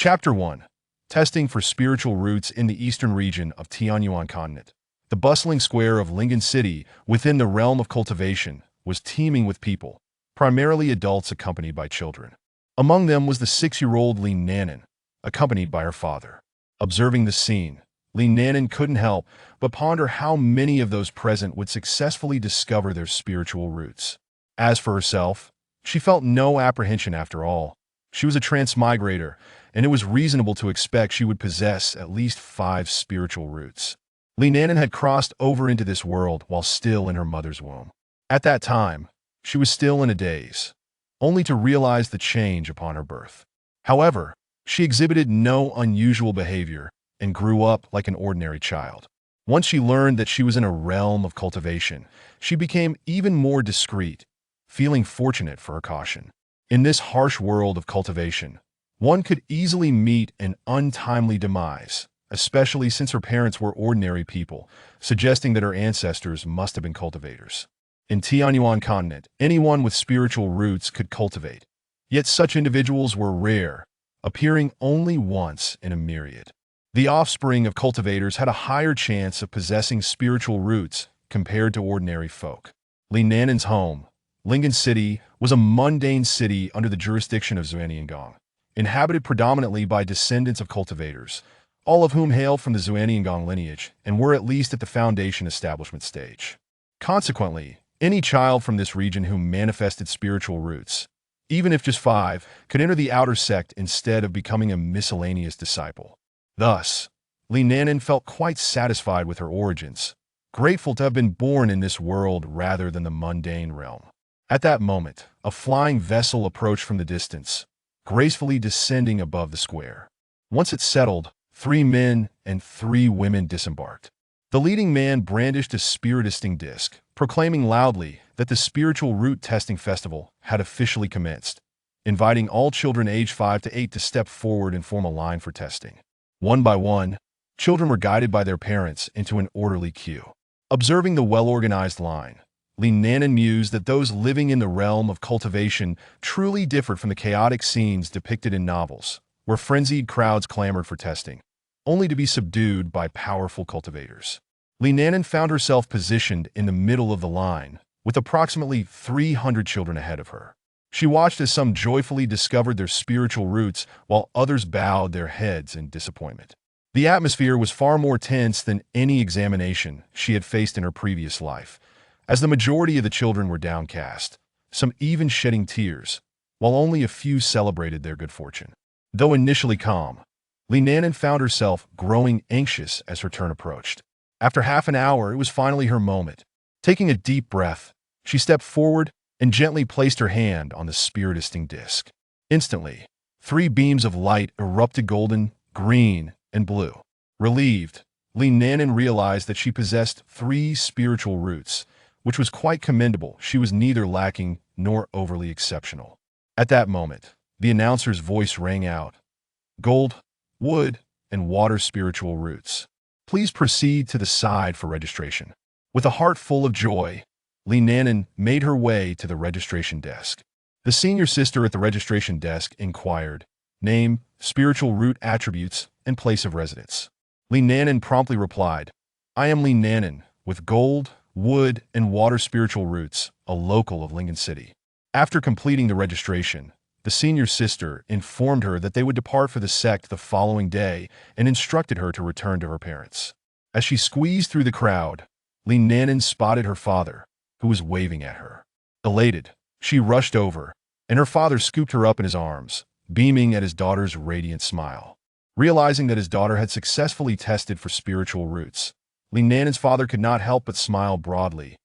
Chapter 1. Testing for Spiritual Roots in the Eastern Region of Tianyuan Continent. The bustling square of Lingan City, within the realm of cultivation, was teeming with people, primarily adults accompanied by children. Among them was the 6-year-old Li Nanan, accompanied by her father. Observing the scene, Li Nanan couldn't help but ponder how many of those present would successfully discover their spiritual roots. As for herself, she felt no apprehension after all. She was a transmigrator, and it was reasonable to expect she would possess at least 5 spiritual roots. Li Nanan had crossed over into this world while still in her mother's womb. At that time, she was still in a daze, only to realize the change upon her birth. However, she exhibited no unusual behavior and grew up like an ordinary child. Once she learned that she was in a realm of cultivation, she became even more discreet, feeling fortunate for her caution. In this harsh world of cultivation, one could easily meet an untimely demise, especially since her parents were ordinary people, suggesting that her ancestors must have been cultivators. In Tianyuan Continent, anyone with spiritual roots could cultivate, yet such individuals were rare, appearing only once in a myriad. The offspring of cultivators had a higher chance of possessing spiritual roots compared to ordinary folk. Li Nanan's home, Lingan City, was a mundane city under the jurisdiction of Zhuaniangong, inhabited predominantly by descendants of cultivators, all of whom hailed from the Zhuaniangong lineage and were at least at the foundation establishment stage. Consequently, any child from this region who manifested spiritual roots, even if just 5, could enter the outer sect instead of becoming a miscellaneous disciple. Thus, Li Nanan felt quite satisfied with her origins, grateful to have been born in this world rather than the mundane realm. At that moment, a flying vessel approached from the distance, gracefully descending above the square. Once it settled, 3 men and 3 women disembarked. The leading man brandished a spiritising disc, proclaiming loudly that the spiritual root testing festival had officially commenced, inviting all children aged 5 to 8 to step forward and form a line for testing. One by one, children were guided by their parents into an orderly queue. Observing the well-organized line, Li Nanan mused that those living in the realm of cultivation truly differed from the chaotic scenes depicted in novels, where frenzied crowds clamored for testing, only to be subdued by powerful cultivators. Li Nanan found herself positioned in the middle of the line, with approximately 300 children ahead of her. She watched as some joyfully discovered their spiritual roots, while others bowed their heads in disappointment. The atmosphere was far more tense than any examination she had faced in her previous life, as the majority of the children were downcast, some even shedding tears, while only a few celebrated their good fortune. Though initially calm, Li Nanan found herself growing anxious as her turn approached. After half an hour, it was finally her moment. Taking a deep breath, she stepped forward and gently placed her hand on the spiritising disc. Instantly, 3 beams of light erupted: golden, green, and blue. Relieved, Li Nanan realized that she possessed 3 spiritual roots, which was quite commendable. She was neither lacking nor overly exceptional. At that moment, the announcer's voice rang out: "Gold, wood, and water spiritual roots. Please proceed to the side for registration." With a heart full of joy, Li Nanan made her way to the registration desk. The senior sister at the registration desk inquired, "Name, spiritual root attributes, and place of residence." Li Nanan promptly replied, "I am Li Nanan, with gold, wood, and water spiritual roots, a local of Lingan City." After completing the registration, the senior sister informed her that they would depart for the sect the following day and instructed her to return to her parents. As she squeezed through the crowd, Li Nanan spotted her father, who was waving at her. Elated, she rushed over, and her father scooped her up in his arms, beaming at his daughter's radiant smile. Realizing that his daughter had successfully tested for spiritual roots, Li Nanan's father could not help but smile broadly,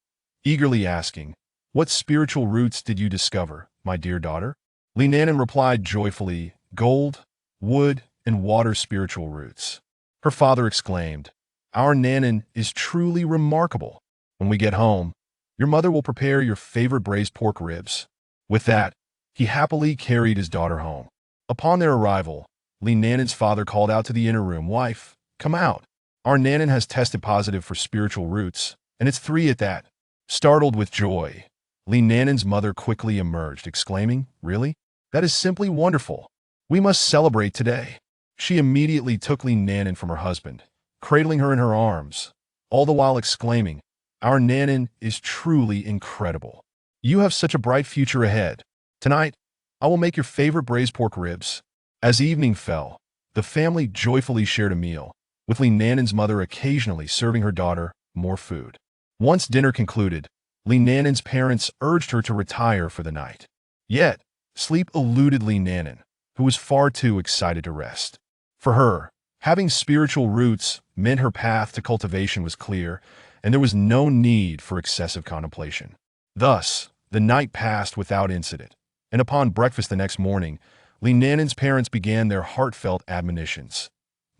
eagerly asking, "What spiritual roots did you discover, my dear daughter?" Li Nanan replied joyfully, "Gold, wood, and water spiritual roots." Her father exclaimed, "Our Nanan is truly remarkable. When we get home, your mother will prepare your favorite braised pork ribs." With that, he happily carried his daughter home. Upon their arrival, Li Nanan's father called out to the inner room, "Wife, come out. Our Nanan has tested positive for spiritual roots, and it's 3 at that." Startled with joy, Li Nanan's mother quickly emerged, exclaiming, "Really? That is simply wonderful. We must celebrate today." She immediately took Li Nanan from her husband, cradling her in her arms, all the while exclaiming, "Our Nanan is truly incredible. You have such a bright future ahead. Tonight, I will make your favorite braised pork ribs." As evening fell, the family joyfully shared a meal, with Li Nanan's mother occasionally serving her daughter more food. Once dinner concluded, Li Nanan's parents urged her to retire for the night. Yet, sleep eluded Li Nanan, who was far too excited to rest. For her, having spiritual roots meant her path to cultivation was clear, and there was no need for excessive contemplation. Thus, the night passed without incident, and upon breakfast the next morning, Li Nanan's parents began their heartfelt admonitions.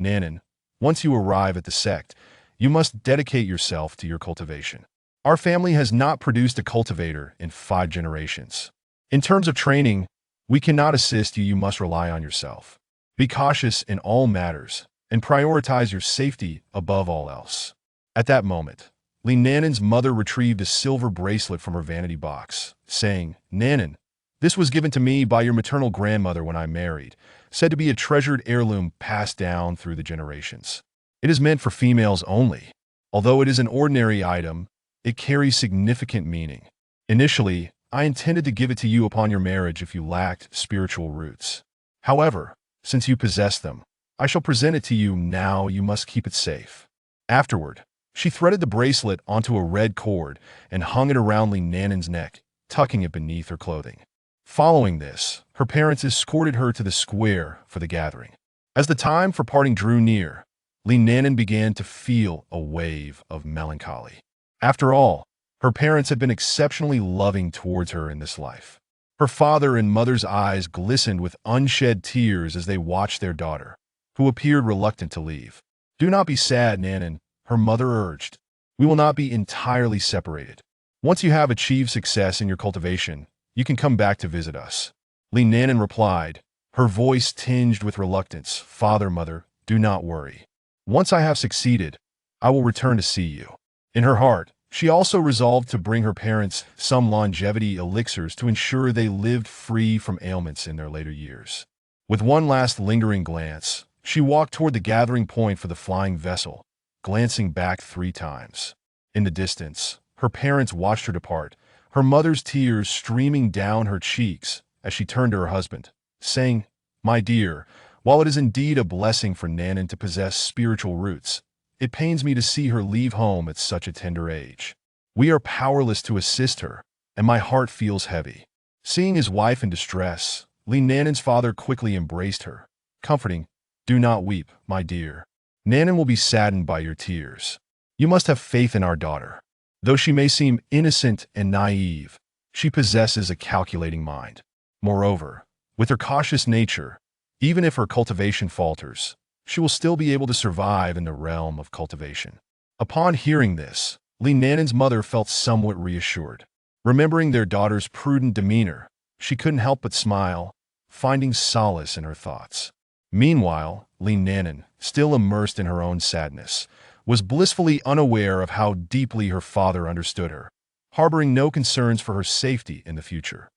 "Nanan, once you arrive at the sect, you must dedicate yourself to your cultivation. Our family has not produced a cultivator in 5 generations. In terms of training, we cannot assist you. You must rely on yourself. Be cautious in all matters, and prioritize your safety above all else." At that moment, Li Nanan's mother retrieved a silver bracelet from her vanity box, saying, "Nanan, this was given to me by your maternal grandmother when I married, said to be a treasured heirloom passed down through the generations. It is meant for females only. Although it is an ordinary item, it carries significant meaning. Initially, I intended to give it to you upon your marriage if you lacked spiritual roots. However, since you possess them, I shall present it to you now. You must keep it safe." Afterward, she threaded the bracelet onto a red cord and hung it around Li Nanan's neck, tucking it beneath her clothing. Following this, her parents escorted her to the square for the gathering. As the time for parting drew near, Li Nanan began to feel a wave of melancholy. After all, her parents had been exceptionally loving towards her in this life. Her father and mother's eyes glistened with unshed tears as they watched their daughter, who appeared reluctant to leave. "Do not be sad, Nanan," her mother urged. "We will not be entirely separated. Once you have achieved success in your cultivation, you can come back to visit us." Li Nanan replied, her voice tinged with reluctance, "Father, mother, do not worry. Once I have succeeded, I will return to see you." In her heart, she also resolved to bring her parents some longevity elixirs to ensure they lived free from ailments in their later years. With one last lingering glance, she walked toward the gathering point for the flying vessel, glancing back 3 times. In the distance, her parents watched her depart, her mother's tears streaming down her cheeks as she turned to her husband, saying, "My dear, while it is indeed a blessing for Nanan to possess spiritual roots, it pains me to see her leave home at such a tender age. We are powerless to assist her, and my heart feels heavy." Seeing his wife in distress, Li Nanan's father quickly embraced her, comforting, "Do not weep, my dear. Nanan will be saddened by your tears. You must have faith in our daughter. Though she may seem innocent and naive, she possesses a calculating mind. Moreover, with her cautious nature, even if her cultivation falters, she will still be able to survive in the realm of cultivation." Upon hearing this, Li Nanan's mother felt somewhat reassured. Remembering their daughter's prudent demeanor, she couldn't help but smile, finding solace in her thoughts. Meanwhile, Li Nanan, still immersed in her own sadness, was blissfully unaware of how deeply her father understood her, harboring no concerns for her safety in the future.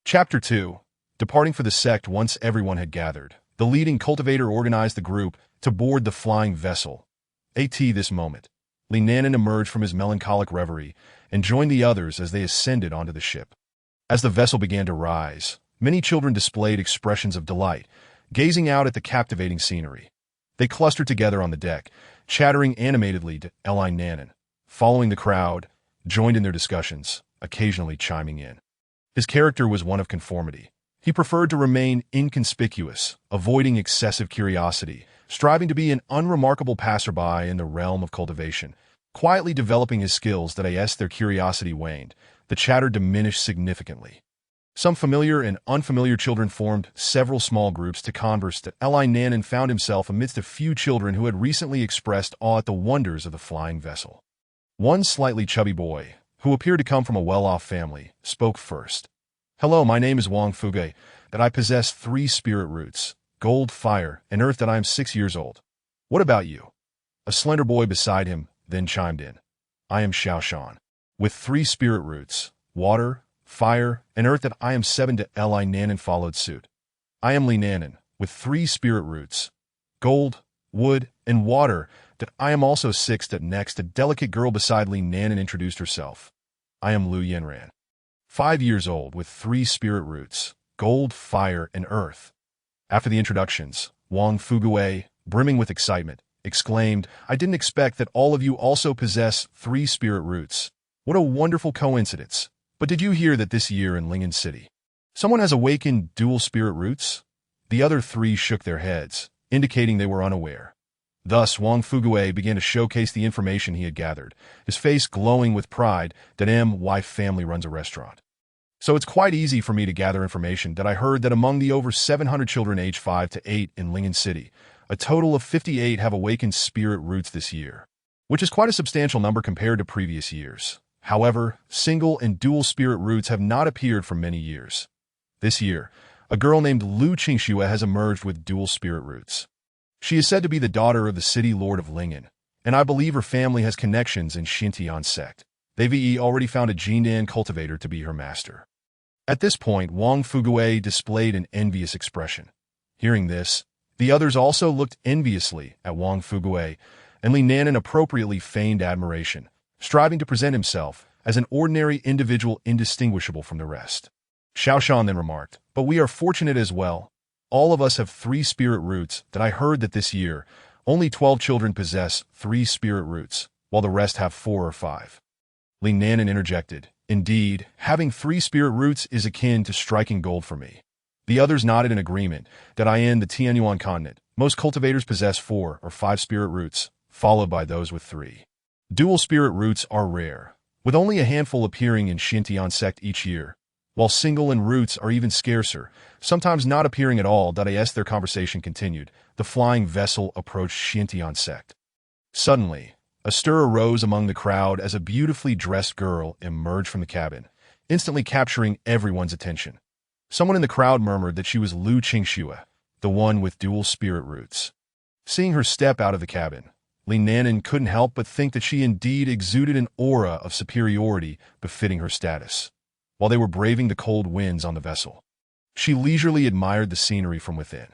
Chapter 2. Departing for the sect. Once everyone had gathered, the leading cultivator organized the group to board the flying vessel. At this moment, Li Nanan emerged from his melancholic reverie and joined the others as they ascended onto the ship. As the vessel began to rise, many children displayed expressions of delight, gazing out at the captivating scenery. They clustered together on the deck, chattering animatedly to Li Nanan. Following the crowd, joined in their discussions, occasionally chiming in. His character was one of conformity. He preferred to remain inconspicuous, avoiding excessive curiosity, striving to be an unremarkable passerby in the realm of cultivation. Quietly developing his skills that as their curiosity waned, the chatter diminished significantly. Some familiar and unfamiliar children formed several small groups to converse. Li Nanan found himself amidst a few children who had recently expressed awe at the wonders of the flying vessel. One slightly chubby boy, who appeared to come from a well-off family, spoke first. "Hello, my name is Wang Fuge, that I possess 3 spirit roots, gold, fire, and earth, that I am 6 years old. What about you?" A slender boy beside him then chimed in. "I am Xiaoshan, with 3 spirit roots, water, fire, and earth, that I am 7. Li Nanan followed suit. "I am Li Nanan, with 3 spirit roots, gold, wood, and water, that I am also 6 step next. A delicate girl beside Li Nanan introduced herself. I am Lu Yanran, 5 years old with 3 spirit roots, gold, fire, and earth. After the introductions, Wang Fugui, brimming with excitement, exclaimed, I didn't expect that all of you also possess 3 spirit roots. What a wonderful coincidence. But did you hear that this year in Lingan City, someone has awakened dual spirit roots? The other 3 shook their heads, indicating they were unaware. Thus, Wang Fugui began to showcase the information he had gathered, his face glowing with pride that my family runs a restaurant. So it's quite easy for me to gather information that I heard that among the over 700 children aged 5 to 8 in Lingan City, a total of 58 have awakened spirit roots this year, which is quite a substantial number compared to previous years. However, single and dual spirit roots have not appeared for many years. This year, a girl named Lu Qingxue has emerged with dual spirit roots. She is said to be the daughter of the city lord of Lingan, and I believe her family has connections in Xintian sect. They've already found a Jinan cultivator to be her master. At this point, Wang Fugui displayed an envious expression. Hearing this, the others also looked enviously at Wang Fugui, and Li Nanan appropriately feigned admiration, striving to present himself as an ordinary individual indistinguishable from the rest. Xiaoshan then remarked, but we are fortunate as well. All of us have 3 spirit roots that I heard that this year, only 12 children possess 3 spirit roots, while the rest have 4 or 5. Li Nanan interjected, indeed, having 3 spirit roots is akin to striking gold for me. The others nodded in agreement that in the Tianyuan continent, most cultivators possess 4 or 5 spirit roots, followed by those with 3. Dual spirit roots are rare, with only a handful appearing in Xintian sect each year, while single and roots are even scarcer, sometimes not appearing at all. As their conversation continued, the flying vessel approached Xintian sect. Suddenly, a stir arose among the crowd as a beautifully dressed girl emerged from the cabin, instantly capturing everyone's attention. Someone in the crowd murmured that she was Lu Qingxue, the one with dual spirit roots. Seeing her step out of the cabin, Li Nanan couldn't help but think that she indeed exuded an aura of superiority befitting her status. While they were braving the cold winds on the vessel, she leisurely admired the scenery from within.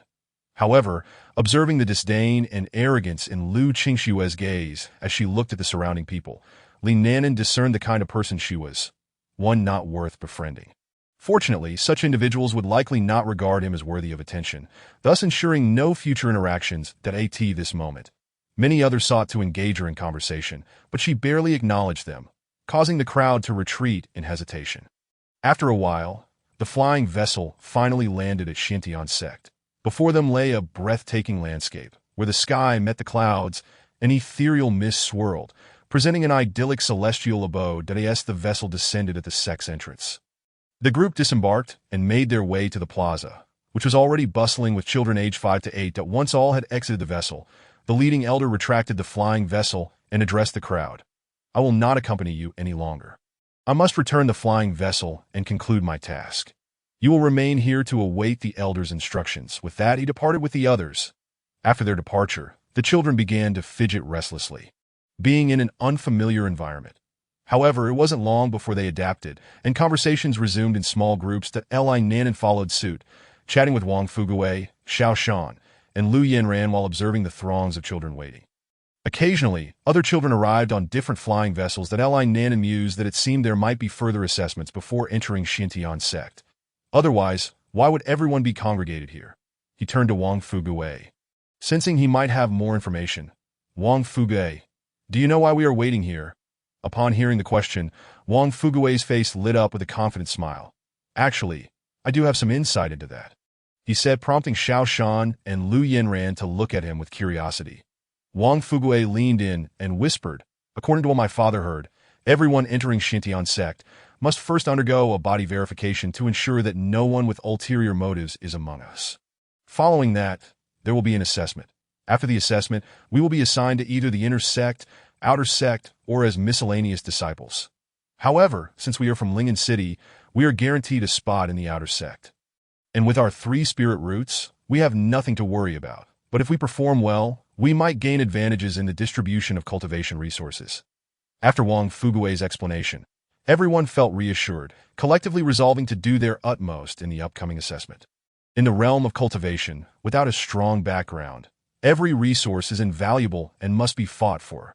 However, observing the disdain and arrogance in Lu Qingxue's gaze as she looked at the surrounding people, Li Nanan discerned the kind of person she was, one not worth befriending. Fortunately, such individuals would likely not regard him as worthy of attention, thus ensuring no future interactions at this moment. Many others sought to engage her in conversation, but she barely acknowledged them, causing the crowd to retreat in hesitation. After a while, the flying vessel finally landed at Xintian sect. Before them lay a breathtaking landscape, where the sky met the clouds, an ethereal mist swirled, presenting an idyllic celestial abode. As the vessel descended at the sect's entrance, the group disembarked and made their way to the plaza, which was already bustling with children aged 5 to 8. Once all had exited the vessel, the leading elder retracted the flying vessel and addressed the crowd. I will not accompany you any longer. I must return the flying vessel and conclude my task. You will remain here to await the elder's instructions. With that, he departed with the others. After their departure, the children began to fidget restlessly, being in an unfamiliar environment. However, it wasn't long before they adapted, and conversations resumed in small groups. Li Nanan followed suit, chatting with Wang Fugui, Xiaoshan, and Lu Yanran while observing the throngs of children waiting. Occasionally, other children arrived on different flying vessels. Li Nanan mused that it seemed there might be further assessments before entering Xintian sect. Otherwise, why would everyone be congregated here? He turned to Wang Fugui, sensing he might have more information. Wang Fugui, do you know why we are waiting here? Upon hearing the question, Wang Fugui's face lit up with a confident smile. Actually, I do have some insight into that, he said, prompting Xiaoshan and Lu Yanran to look at him with curiosity. Wang Fugui leaned in and whispered, according to what my father heard, everyone entering Xintian sect must first undergo a body verification to ensure that no one with ulterior motives is among us. Following that, there will be an assessment. After the assessment, we will be assigned to either the inner sect, outer sect, or as miscellaneous disciples. However, since we are from Lingan City, we are guaranteed a spot in the outer sect. And with our 3 spirit roots, we have nothing to worry about. But if we perform well, we might gain advantages in the distribution of cultivation resources. After Wang Fugui's explanation, everyone felt reassured, collectively resolving to do their utmost in the upcoming assessment. In the realm of cultivation, without a strong background, Every resource is invaluable and must be fought for.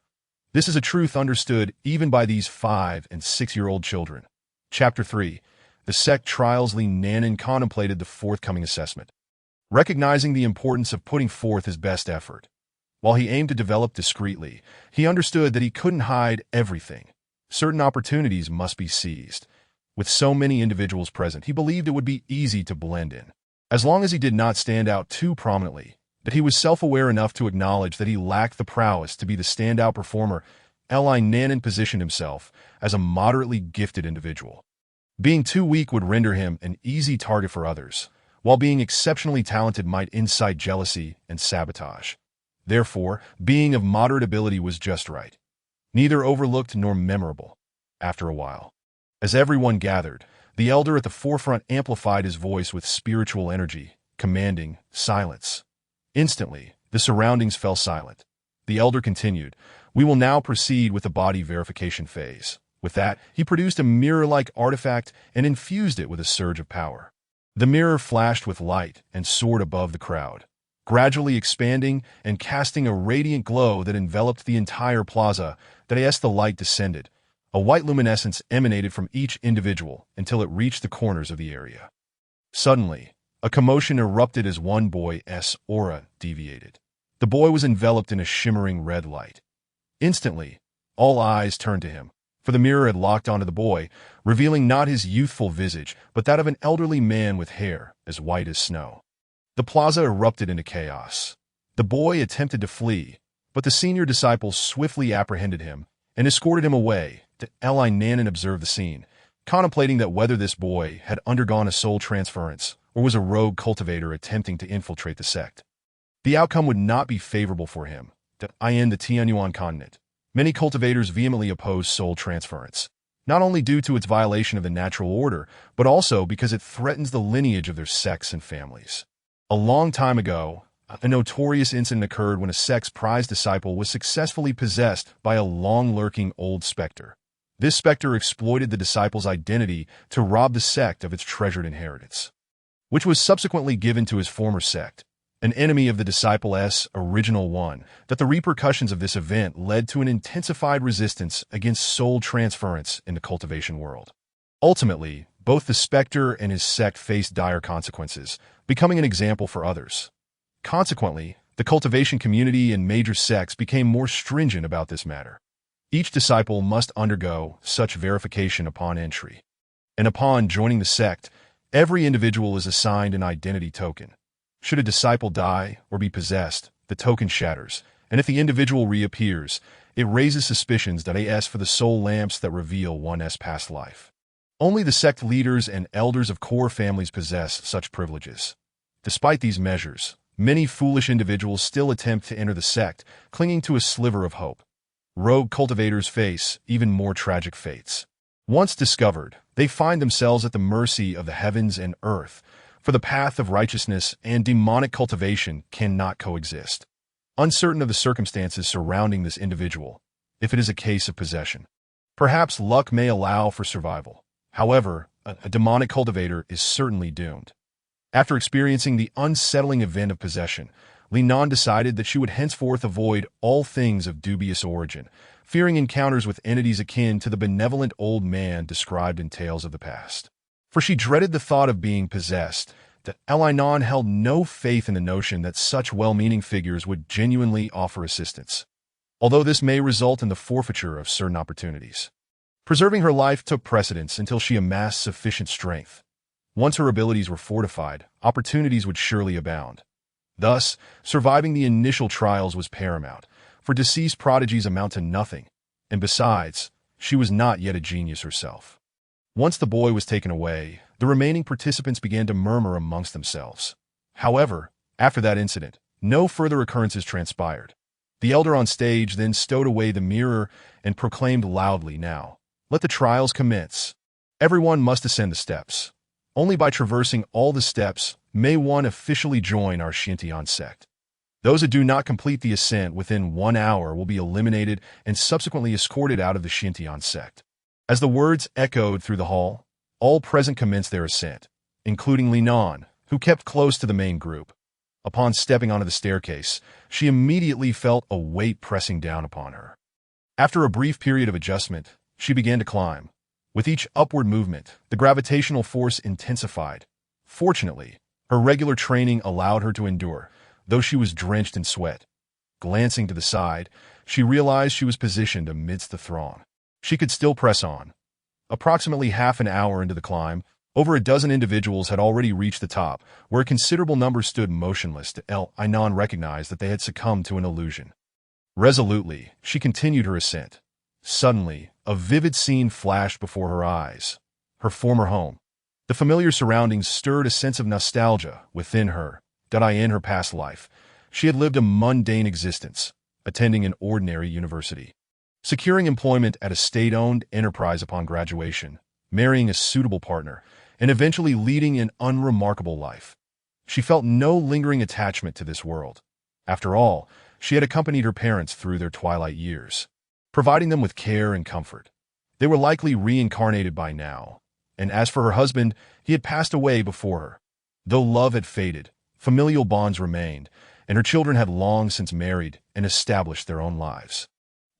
This is a truth understood even by these 5- and 6-year-old children. Chapter 3. The sect trials. Li Nanan contemplated the forthcoming assessment, recognizing the importance of putting forth his best effort. While he aimed to develop discreetly, he understood that he couldn't hide everything. Certain opportunities must be seized. With so many individuals present, he believed it would be easy to blend in, as long as he did not stand out too prominently. That he was self-aware enough to acknowledge that he lacked the prowess to be the standout performer. Li Nanan positioned himself as a moderately gifted individual. Being too weak would render him an easy target for others, while being exceptionally talented might incite jealousy and sabotage. Therefore, being of moderate ability was just right, neither overlooked nor memorable. After a while, as everyone gathered, the elder at the forefront amplified his voice with spiritual energy, commanding silence. Instantly, the surroundings fell silent. The elder continued, "We will now proceed with the body verification phase." With that, he produced a mirror-like artifact and infused it with a surge of power. The mirror flashed with light and soared above the crowd, gradually expanding and casting a radiant glow that enveloped the entire plaza. As the light descended, a white luminescence emanated from each individual until it reached the corners of the area. Suddenly, a commotion erupted as one boy's aura deviated. The boy was enveloped in a shimmering red light. Instantly, all eyes turned to him, for the mirror had locked onto the boy, revealing not his youthful visage, but that of an elderly man with hair as white as snow. The plaza erupted into chaos. The boy attempted to flee, but the senior disciples swiftly apprehended him and escorted him away. Li Nanan observed the scene, contemplating that whether this boy had undergone a soul transference or was a rogue cultivator attempting to infiltrate the sect. The outcome would not be favorable for him. In the Tianyuan continent, many cultivators vehemently oppose soul transference, not only due to its violation of the natural order, but also because it threatens the lineage of their sects and families. A long time ago, a notorious incident occurred when a sect's prized disciple was successfully possessed by a long-lurking old specter. This specter exploited the disciple's identity to rob the sect of its treasured inheritance, which was subsequently given to his former sect, an enemy of the disciple's original one. The repercussions of this event led to an intensified resistance against soul transference in the cultivation world. Ultimately, both the specter and his sect faced dire consequences, becoming an example for others. Consequently, the cultivation community and major sects became more stringent about this matter. Each disciple must undergo such verification upon entry. And upon joining the sect, every individual is assigned an identity token. Should a disciple die or be possessed, the token shatters, and if the individual reappears, it raises suspicions as for the soul lamps that reveal one's past life. Only the sect leaders and elders of core families possess such privileges. Despite these measures, many foolish individuals still attempt to enter the sect, clinging to a sliver of hope. Rogue cultivators face even more tragic fates. Once discovered, they find themselves at the mercy of the heavens and earth, for the path of righteousness and demonic cultivation cannot coexist. Uncertain of the circumstances surrounding this individual, if it is a case of possession, perhaps luck may allow for survival. However, a demonic cultivator is certainly doomed. After experiencing the unsettling event of possession, Li Nanan decided that she would henceforth avoid all things of dubious origin, fearing encounters with entities akin to the benevolent old man described in tales of the past. For she dreaded the thought of being possessed. Li Nanan held no faith in the notion that such well-meaning figures would genuinely offer assistance, although this may result in the forfeiture of certain opportunities. Preserving her life took precedence until she amassed sufficient strength. Once her abilities were fortified, opportunities would surely abound. Thus, surviving the initial trials was paramount, for deceased prodigies amount to nothing, and besides, she was not yet a genius herself. Once the boy was taken away, the remaining participants began to murmur amongst themselves. However, after that incident, no further occurrences transpired. The elder on stage then stowed away the mirror and proclaimed loudly, "Now, let the trials commence. Everyone must ascend the steps. Only by traversing all the steps may one officially join our Shintian sect. Those who do not complete the ascent within 1 hour will be eliminated and subsequently escorted out of the Shintian sect." As the words echoed through the hall, all present commenced their ascent, including Li Nanan, who kept close to the main group. Upon stepping onto the staircase, she immediately felt a weight pressing down upon her. After a brief period of adjustment, she began to climb. With each upward movement, the gravitational force intensified. Fortunately, her regular training allowed her to endure, though she was drenched in sweat. Glancing to the side, she realized she was positioned amidst the throng. She could still press on. Approximately half an hour into the climb, over a dozen individuals had already reached the top, where a considerable number stood motionless. Inon recognized that they had succumbed to an illusion. Resolutely, she continued her ascent. Suddenly, a vivid scene flashed before her eyes. Her former home. The familiar surroundings stirred a sense of nostalgia within her. In her past life, she had lived a mundane existence, attending an ordinary university, securing employment at a state-owned enterprise upon graduation, marrying a suitable partner, and eventually leading an unremarkable life. She felt no lingering attachment to this world. After all, she had accompanied her parents through their twilight years, providing them with care and comfort. They were likely reincarnated by now, and as for her husband, he had passed away before her. Though love had faded, familial bonds remained, and her children had long since married and established their own lives.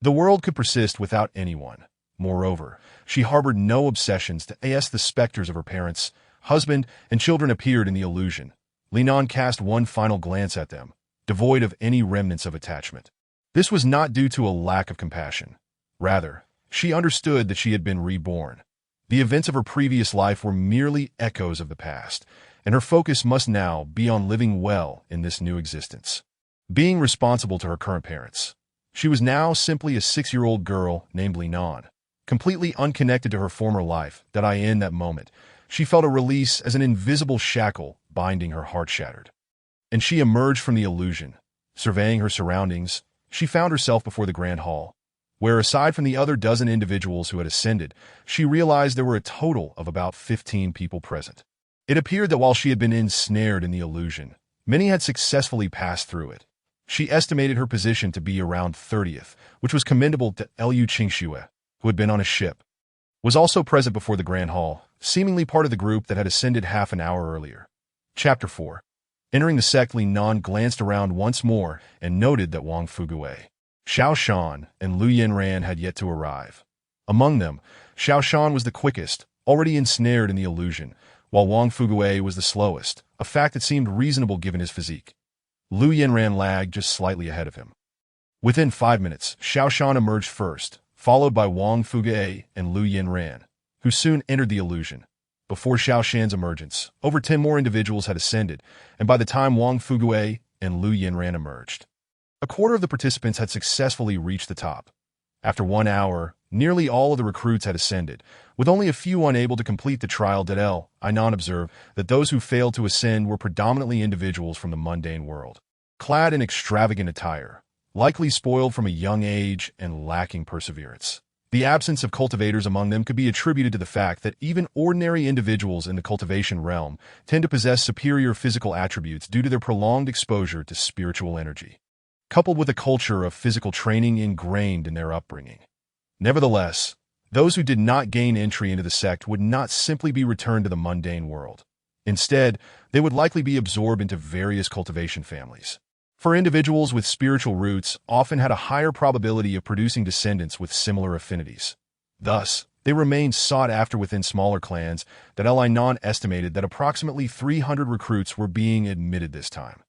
The world could persist without anyone. Moreover, she harbored no obsessions to as the specters of her parents, husband, and children appeared in the illusion. Linon cast one final glance at them, devoid of any remnants of attachment. This was not due to a lack of compassion. Rather, she understood that she had been reborn. The events of her previous life were merely echoes of the past, and her focus must now be on living well in this new existence. Being responsible to her current parents. She was now simply a 6-year-old girl named Linon, completely unconnected to her former life. In that moment, she felt a release as an invisible shackle binding her heart shattered. And she emerged from the illusion. Surveying her surroundings, she found herself before the grand hall, where aside from the other dozen individuals who had ascended, she realized there were a total of about 15 people present. It appeared that while she had been ensnared in the illusion, many had successfully passed through it. She estimated her position to be around 30th, which was commendable to Lu Qingxue, who had been on a ship, was also present before the grand hall, seemingly part of the group that had ascended half an hour earlier. Chapter 4. Entering the sect, Linon glanced around once more and noted that Wang Fugue, Xiao Shan, and Lu Yanran had yet to arrive. Among them, Xiao Shan was the quickest, already ensnared in the illusion, while Wang Fugue was the slowest, a fact that seemed reasonable given his physique. Lu Yanran lagged just slightly ahead of him. Within 5 minutes, Xiao Shan emerged first, followed by Wang Fugue and Lu Yanran, who soon entered the illusion. Before Xiao Shan's emergence, over 10 more individuals had ascended, and by the time Wang Fugue and Lu Yanran emerged, a quarter of the participants had successfully reached the top. After 1 hour, nearly all of the recruits had ascended, with only a few unable to complete the trial. Inon observed that those who failed to ascend were predominantly individuals from the mundane world, clad in extravagant attire, likely spoiled from a young age and lacking perseverance. The absence of cultivators among them could be attributed to the fact that even ordinary individuals in the cultivation realm tend to possess superior physical attributes due to their prolonged exposure to spiritual energy, coupled with a culture of physical training ingrained in their upbringing. Nevertheless, those who did not gain entry into the sect would not simply be returned to the mundane world. Instead, they would likely be absorbed into various cultivation families. For individuals with spiritual roots often had a higher probability of producing descendants with similar affinities. Thus, they remained sought after within smaller clans. Inon estimated that approximately 300 recruits were being admitted this time.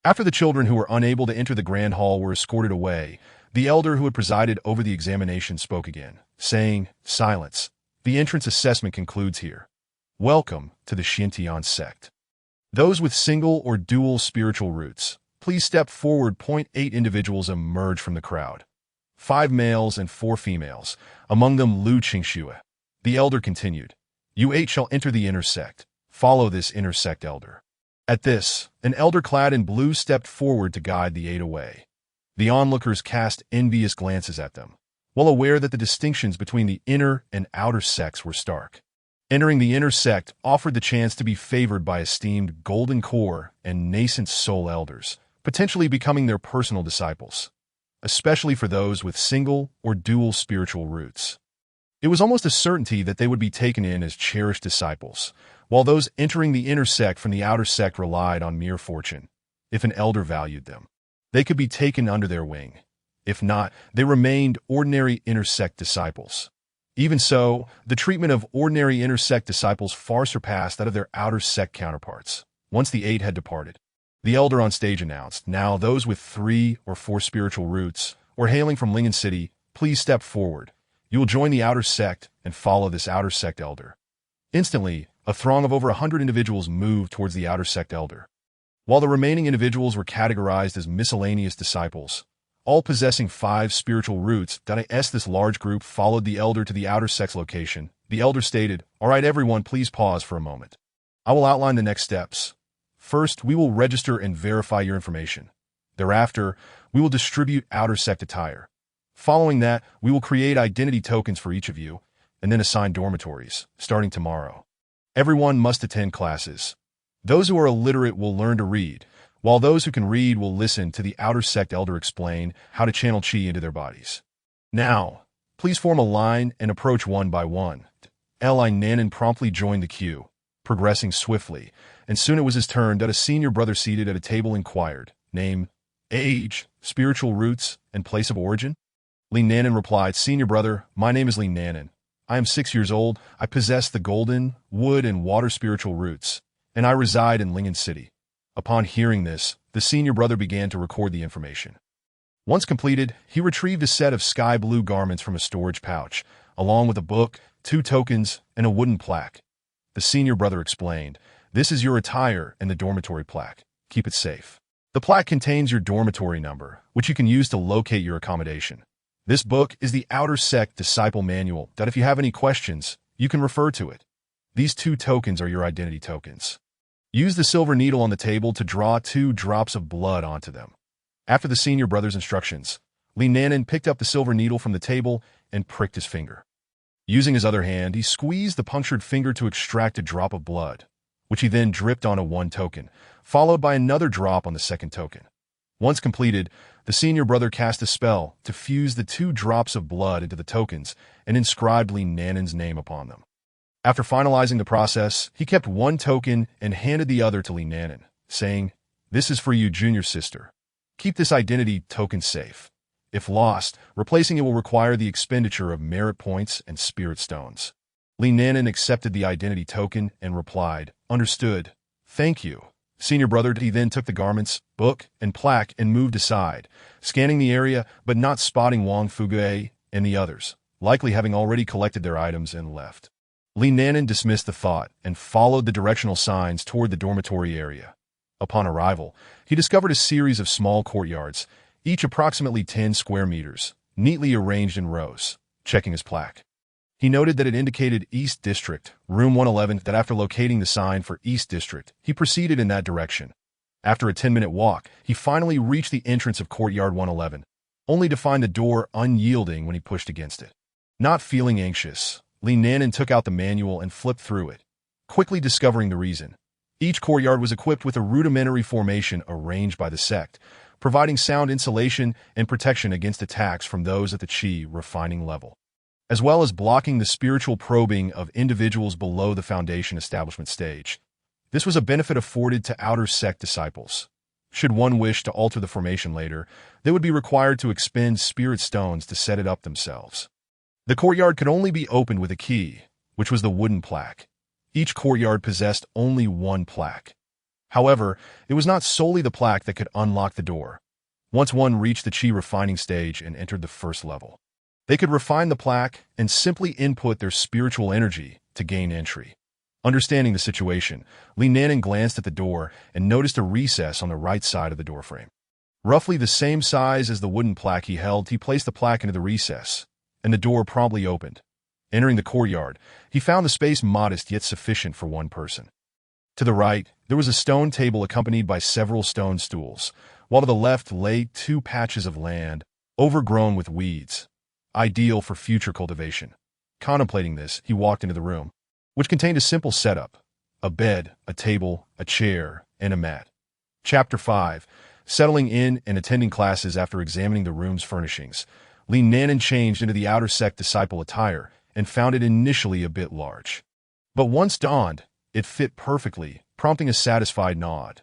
After the children who were unable to enter the grand hall were escorted away, the elder who had presided over the examination spoke again, saying, "Silence. The entrance assessment concludes here. Welcome to the Xintian sect. Those with single or dual spiritual roots, please step forward." 8 individuals emerged from the crowd. 5 males and 4 females, among them Lu Qingxue. The elder continued, "You 8 shall enter the inner sect. Follow this inner sect elder." At this, an elder clad in blue stepped forward to guide the 8 away. The onlookers cast envious glances at them, well aware that the distinctions between the inner and outer sects were stark. Entering the inner sect offered the chance to be favored by esteemed golden core and nascent soul elders, potentially becoming their personal disciples, especially for those with single or dual spiritual roots. It was almost a certainty that they would be taken in as cherished disciples, while those entering the inner sect from the outer sect relied on mere fortune. if an elder valued them. They could be taken under their wing. If not, they remained ordinary inner sect disciples. Even so, the treatment of ordinary inner sect disciples far surpassed that of their outer sect counterparts. Once the 8 had departed, the elder on stage announced, "Now those with 3 or 4 spiritual roots, or hailing from Lingen City, please step forward. You will join the outer sect and follow this outer sect elder." Instantly, a throng of over 100 individuals moved towards the outer sect elder, while the remaining individuals were categorized as miscellaneous disciples, all possessing 5 spiritual roots. This large group followed the elder to the outer sect's location. The elder stated, "All right, everyone, please pause for a moment. I will outline the next steps. First, we will register and verify your information. Thereafter, we will distribute outer sect attire. Following that, we will create identity tokens for each of you, and then assign dormitories, starting tomorrow. Everyone must attend classes. Those who are illiterate will learn to read, while those who can read will listen to the outer sect elder explain how to channel chi into their bodies. Now, please form a line and approach one by one." Li Nanan promptly joined the queue, progressing swiftly, and soon it was his turn. A senior brother seated at a table inquired, "Name, age, spiritual roots, and place of origin?" Li Nanan replied, "Senior brother, my name is Li Nanan. I am 6 years old. I possess the golden, wood, and water spiritual roots, and I reside in Lingen City." Upon hearing this, the senior brother began to record the information. Once completed, he retrieved a set of sky blue garments from a storage pouch, along with a book, 2 tokens, and a wooden plaque. The senior brother explained, "This is your attire and the dormitory plaque. Keep it safe. The plaque contains your dormitory number, which you can use to locate your accommodation. This book is the Outer Sect Disciple Manual that if you have any questions, you can refer to it. These 2 tokens are your identity tokens. Use the silver needle on the table to draw 2 drops of blood onto them." After the senior brother's instructions, Li Nanan picked up the silver needle from the table and pricked his finger. Using his other hand, he squeezed the punctured finger to extract a drop of blood, which he then dripped onto 1 token, followed by another drop on the 2nd token. Once completed, the senior brother cast a spell to fuse the 2 drops of blood into the tokens and inscribed Li Nanan's name upon them. After finalizing the process, he kept 1 token and handed the other to Li Nanan, saying, "This is for you, junior sister. Keep this identity token safe. If lost, replacing it will require the expenditure of merit points and spirit stones." Li Nanan accepted the identity token and replied, "Understood. Thank you, senior brother." He then took the garments, book, and plaque and moved aside, scanning the area but not spotting Wang Fugue and the others, likely having already collected their items and left. Li Nanan dismissed the thought and followed the directional signs toward the dormitory area. Upon arrival, he discovered a series of small courtyards, each approximately 10 square meters, neatly arranged in rows. Checking his plaque, he noted that it indicated East District, Room 111. That after locating the sign for East District, he proceeded in that direction. After a 10-minute walk, he finally reached the entrance of Courtyard 111, only to find the door unyielding when he pushed against it. Not feeling anxious, Li Nanan took out the manual and flipped through it, quickly discovering the reason. Each courtyard was equipped with a rudimentary formation arranged by the sect, providing sound insulation and protection against attacks from those at the chi refining level, as well as blocking the spiritual probing of individuals below the foundation establishment stage. This was a benefit afforded to outer sect disciples. Should one wish to alter the formation later, they would be required to expend spirit stones to set it up themselves. The courtyard could only be opened with a key, which was the wooden plaque. Each courtyard possessed only 1 plaque. However, it was not solely the plaque that could unlock the door. Once one reached the chi refining stage and entered the 1st level, they could refine the plaque and simply input their spiritual energy to gain entry. Understanding the situation, Li Nanan glanced at the door and noticed a recess on the right side of the doorframe. Roughly the same size as the wooden plaque he held, he placed the plaque into the recess, and the door promptly opened. Entering the courtyard, he found the space modest yet sufficient for 1 person. To the right, there was a stone table accompanied by several stone stools, while to the left lay 2 patches of land, overgrown with weeds, ideal for future cultivation. Contemplating this, he walked into the room, which contained a simple setup: a bed, a table, a chair, and a mat. Chapter 5. Settling in and attending classes. After examining the room's furnishings, Li Nanan changed into the outer sect disciple attire and found it initially a bit large. But once donned, it fit perfectly, prompting a satisfied nod.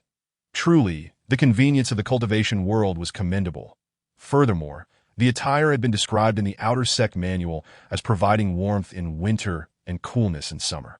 Truly, The convenience of the cultivation world was commendable. Furthermore, the attire had been described in the outer sect manual as providing warmth in winter and coolness in summer.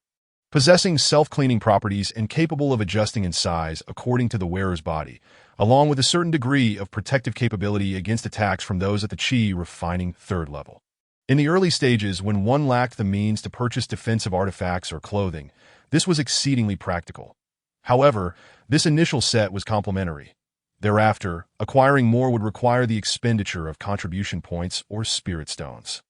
Possessing self-cleaning properties and capable of adjusting in size according to the wearer's body, along with a certain degree of protective capability against attacks from those at the chi refining third level. In the early stages, when one lacked the means to purchase defensive artifacts or clothing, this was exceedingly practical. However, this initial set was complementary. Thereafter, acquiring more would require the expenditure of contribution points or spirit stones.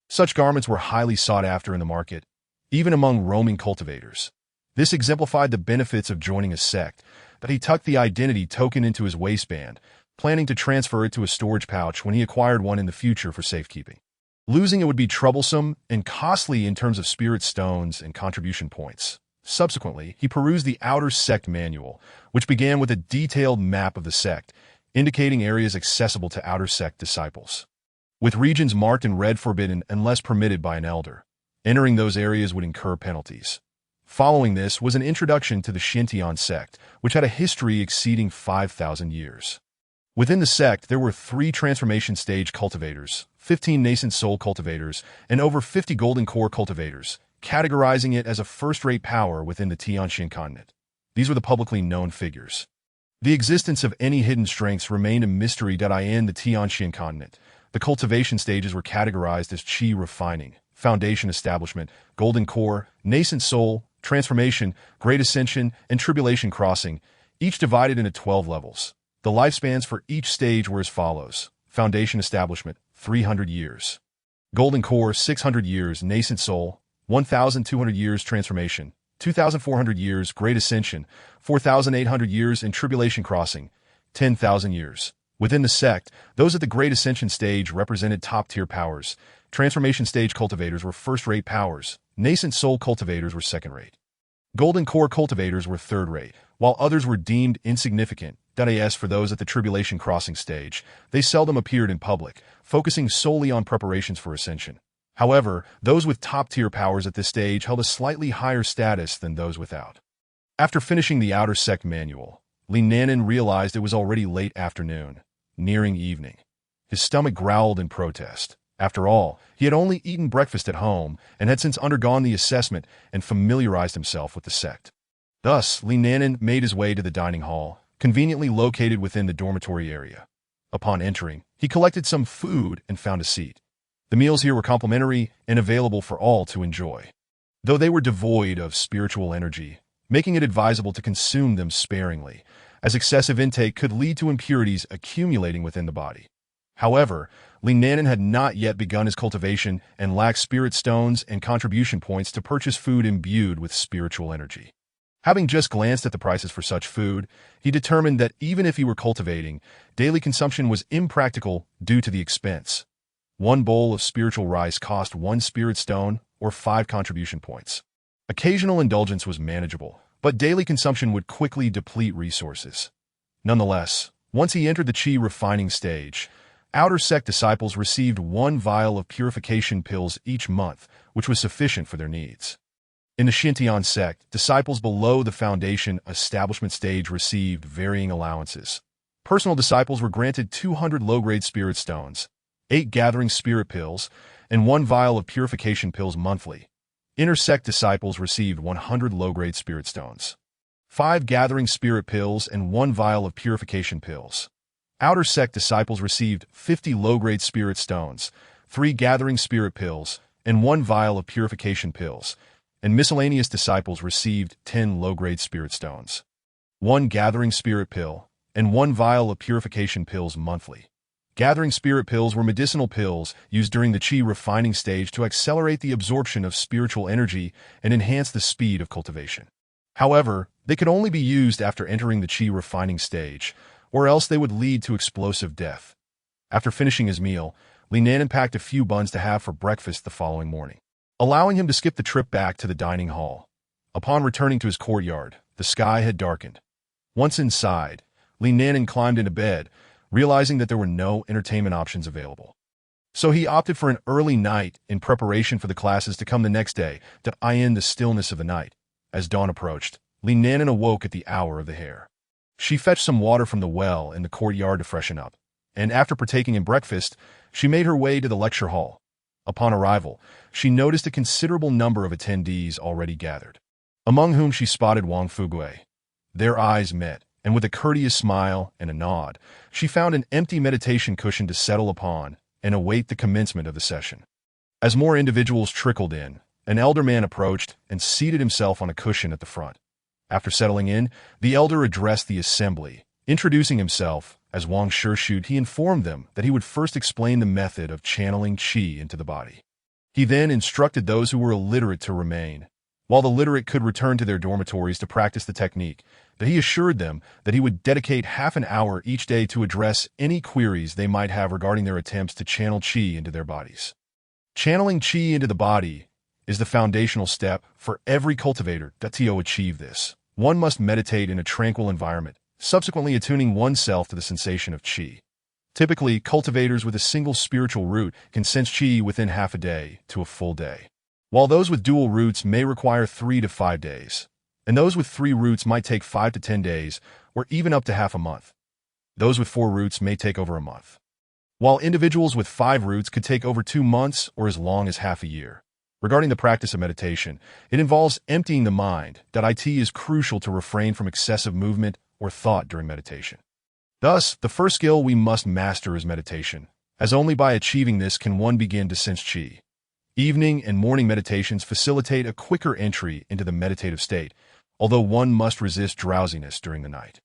Such garments were highly sought after in the market, even among roaming cultivators. This exemplified the benefits of joining a sect, that he tucked the identity token into his waistband, planning to transfer it to a storage pouch when he acquired one in the future for safekeeping. Losing it would be troublesome and costly in terms of spirit stones and contribution points. Subsequently, he perused the outer sect manual, which began with a detailed map of the sect, indicating areas accessible to outer sect disciples, with regions marked in red forbidden unless permitted by an elder. Entering those areas would incur penalties. Following this was an introduction to the Shintian sect, which had a history exceeding 5,000 years. Within the sect, there were 3 transformation stage cultivators, 15 nascent soul cultivators, and over 50 golden core cultivators, categorizing it as a first-rate power within the Tianxian continent. These were the publicly known figures. The existence of any hidden strengths remained a mystery in the Tianxian continent. The cultivation stages were categorized as Qi refining, foundation establishment, golden core, nascent soul, transformation, great ascension, and tribulation crossing, each divided into 12 levels. The lifespans for each stage were as follows: foundation establishment, 300 years. Golden core, 600 years. Nascent soul, 1,200 years. Transformation, 2,400 years. Great ascension, 4,800 years. And tribulation crossing, 10,000 years. Within the sect, those at the Great Ascension stage represented top-tier powers. Transformation stage cultivators were first-rate powers. Nascent soul cultivators were second-rate. Golden core cultivators were third-rate, while others were deemed insignificant. As for those at the tribulation crossing stage, they seldom appeared in public, focusing solely on preparations for ascension. However, those with top-tier powers at this stage held a slightly higher status than those without. After finishing the outer sect manual, Li Nanan realized it was already late afternoon, nearing evening. His stomach growled in protest. After all, he had only eaten breakfast at home and had since undergone the assessment and familiarized himself with the sect. Thus, Li Nanan made his way to the dining hall, conveniently located within the dormitory area. Upon entering, he collected some food and found a seat. The meals here were complimentary and available for all to enjoy, though they were devoid of spiritual energy, making it advisable to consume them sparingly, as excessive intake could lead to impurities accumulating within the body. However, Li Nanan had not yet begun his cultivation and lacked spirit stones and contribution points to purchase food imbued with spiritual energy. Having just glanced at the prices for such food, he determined that even if he were cultivating, daily consumption was impractical due to the expense. One bowl of spiritual rice cost 1 spirit stone or 5 contribution points. Occasional indulgence was manageable, but daily consumption would quickly deplete resources. Nonetheless, once he entered the Qi refining stage, outer sect disciples received 1 vial of purification pills each month, which was sufficient for their needs. In the Shintian sect, disciples below the foundation establishment stage received varying allowances. Personal disciples were granted 200 low-grade spirit stones, 8 gathering spirit pills, and 1 vial of purification pills monthly. Inner sect disciples received 100 low-grade spirit stones, 5 gathering spirit pills, and 1 vial of purification pills. Outer sect disciples received 50 low-grade spirit stones, 3 gathering spirit pills, and 1 vial of purification pills, and miscellaneous disciples received 10 low-grade spirit stones, 1 gathering spirit pill, and 1 vial of purification pills monthly. Gathering spirit pills were medicinal pills used during the Qi refining stage to accelerate the absorption of spiritual energy and enhance the speed of cultivation. However, they could only be used after entering the Qi refining stage, or else they would lead to explosive death. After finishing his meal, Li Nanan packed a few buns to have for breakfast the following morning, allowing him to skip the trip back to the dining hall. Upon returning to his courtyard, the sky had darkened. Once inside, Li Nanan climbed into bed, realizing that there were no entertainment options available. So he opted for an early night in preparation for the classes to come the next day to end the stillness of the night. As dawn approached, Li Nanan awoke at the hour of the hare. She fetched some water from the well in the courtyard to freshen up, and after partaking in breakfast, she made her way to the lecture hall. Upon arrival, she noticed a considerable number of attendees already gathered, among whom she spotted Wang Fugui. Their eyes met, and with a courteous smile and a nod, she found an empty meditation cushion to settle upon and await the commencement of the session. As more individuals trickled in, an elder man approached and seated himself on a cushion at the front. After settling in, the elder addressed the assembly. Introducing himself as Wang Shishut, he informed them that he would first explain the method of channeling qi into the body. He then instructed those who were illiterate to remain, while the literate could return to their dormitories to practice the technique. That he assured them that he would dedicate half an hour each day to address any queries they might have regarding their attempts to channel qi into their bodies. Channeling qi into the body is the foundational step for every cultivator. To achieve this, one must meditate in a tranquil environment, subsequently attuning oneself to the sensation of qi. Typically, cultivators with a single spiritual root can sense qi within half a day to a full day, while those with dual roots may require 3 to 5 days, and those with 3 roots might take 5 to 10 days, or even up to half a month. Those with 4 roots may take over a month, while individuals with 5 roots could take over 2 months or as long as half a year. Regarding the practice of meditation, it involves emptying the mind. It is crucial to refrain from excessive movement or thought during meditation. Thus, the first skill we must master is meditation, as only by achieving this can one begin to sense qi. Evening and morning meditations facilitate a quicker entry into the meditative state, although one must resist drowsiness during the night.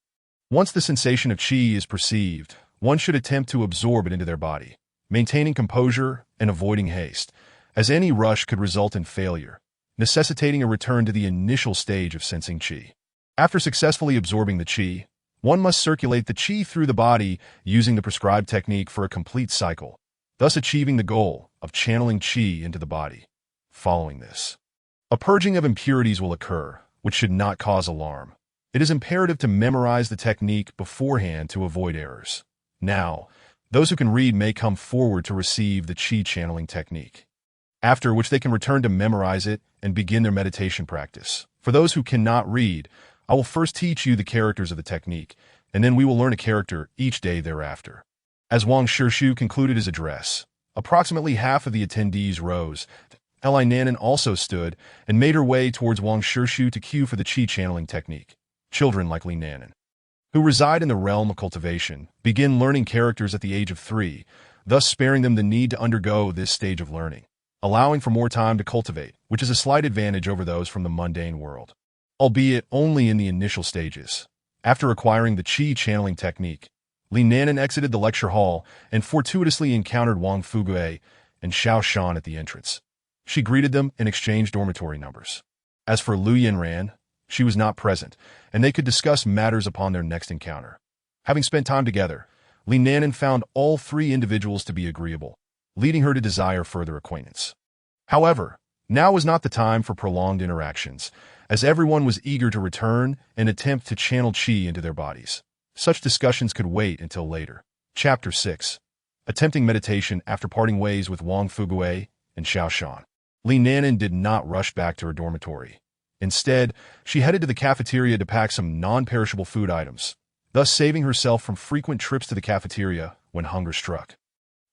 Once the sensation of qi is perceived, one should attempt to absorb it into their body, maintaining composure and avoiding haste, as any rush could result in failure, necessitating a return to the initial stage of sensing qi. After successfully absorbing the qi, one must circulate the qi through the body using the prescribed technique for a complete cycle, thus achieving the goal of channeling qi into the body. Following this, a purging of impurities will occur, which should not cause alarm. It is imperative to memorize the technique beforehand to avoid errors. Now, those who can read may come forward to receive the qi channeling technique, after which they can return to memorize it and begin their meditation practice. For those who cannot read, I will first teach you the characters of the technique, and then we will learn a character each day thereafter. As Wang Shishut concluded his address, approximately half of the attendees rose. Li Nanan also stood and made her way towards Wang Shishut to cue for the qi channeling technique. Children like Li Nanan, who reside in the realm of cultivation, begin learning characters at the age of 3, thus sparing them the need to undergo this stage of learning, allowing for more time to cultivate, which is a slight advantage over those from the mundane world, albeit only in the initial stages. After acquiring the qi channeling technique, Li Nanan exited the lecture hall and fortuitously encountered Wang Fugui and Xiao Shan at the entrance. She greeted them and exchanged dormitory numbers. As for Lu Yinran, she was not present, and they could discuss matters upon their next encounter. Having spent time together, Li Nanan found all 3 individuals to be agreeable, leading her to desire further acquaintance. However, now was not the time for prolonged interactions, as everyone was eager to return and attempt to channel qi into their bodies. Such discussions could wait until later. Chapter 6. Attempting meditation after parting ways with Wang Fugui and Xiao Shan. Li Nanan did not rush back to her dormitory. Instead, she headed to the cafeteria to pack some non-perishable food items, thus saving herself from frequent trips to the cafeteria when hunger struck,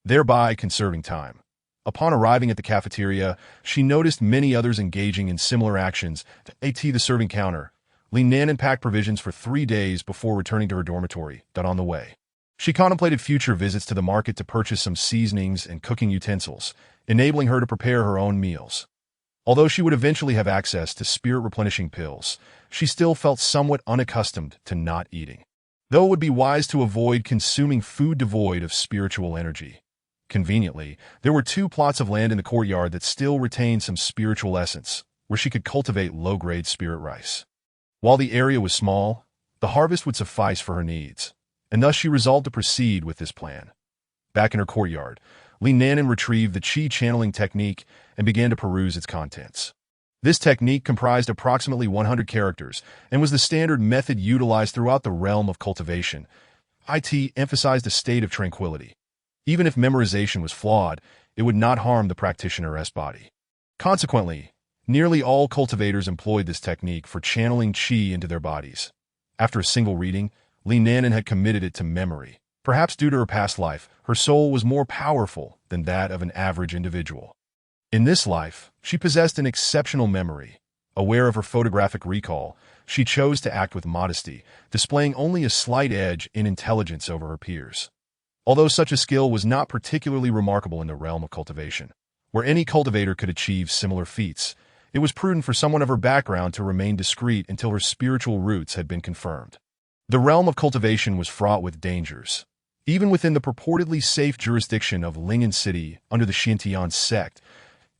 thereby conserving time. Upon arriving at the cafeteria, she noticed many others engaging in similar actions. At the serving counter, Li Nanan packed provisions for 3 days before returning to her dormitory. On the way, she contemplated future visits to the market to purchase some seasonings and cooking utensils, enabling her to prepare her own meals. Although she would eventually have access to spirit-replenishing pills, she still felt somewhat unaccustomed to not eating, though it would be wise to avoid consuming food devoid of spiritual energy. Conveniently, there were 2 plots of land in the courtyard that still retained some spiritual essence, where she could cultivate low-grade spirit rice. While the area was small, the harvest would suffice for her needs, and thus she resolved to proceed with this plan. Back in her courtyard, Li Nanan retrieved the qi channeling technique and began to peruse its contents. This technique comprised approximately 100 characters and was the standard method utilized throughout the realm of cultivation. It emphasized a state of tranquility. Even if memorization was flawed, it would not harm the practitioner's body. Consequently, nearly all cultivators employed this technique for channeling qi into their bodies. After a single reading, Li Nanan had committed it to memory. Perhaps due to her past life, her soul was more powerful than that of an average individual. In this life, she possessed an exceptional memory. Aware of her photographic recall, she chose to act with modesty, displaying only a slight edge in intelligence over her peers. Although such a skill was not particularly remarkable in the realm of cultivation, where any cultivator could achieve similar feats, it was prudent for someone of her background to remain discreet until her spiritual roots had been confirmed. The realm of cultivation was fraught with dangers. Even within the purportedly safe jurisdiction of Lingan City under the Xintian sect,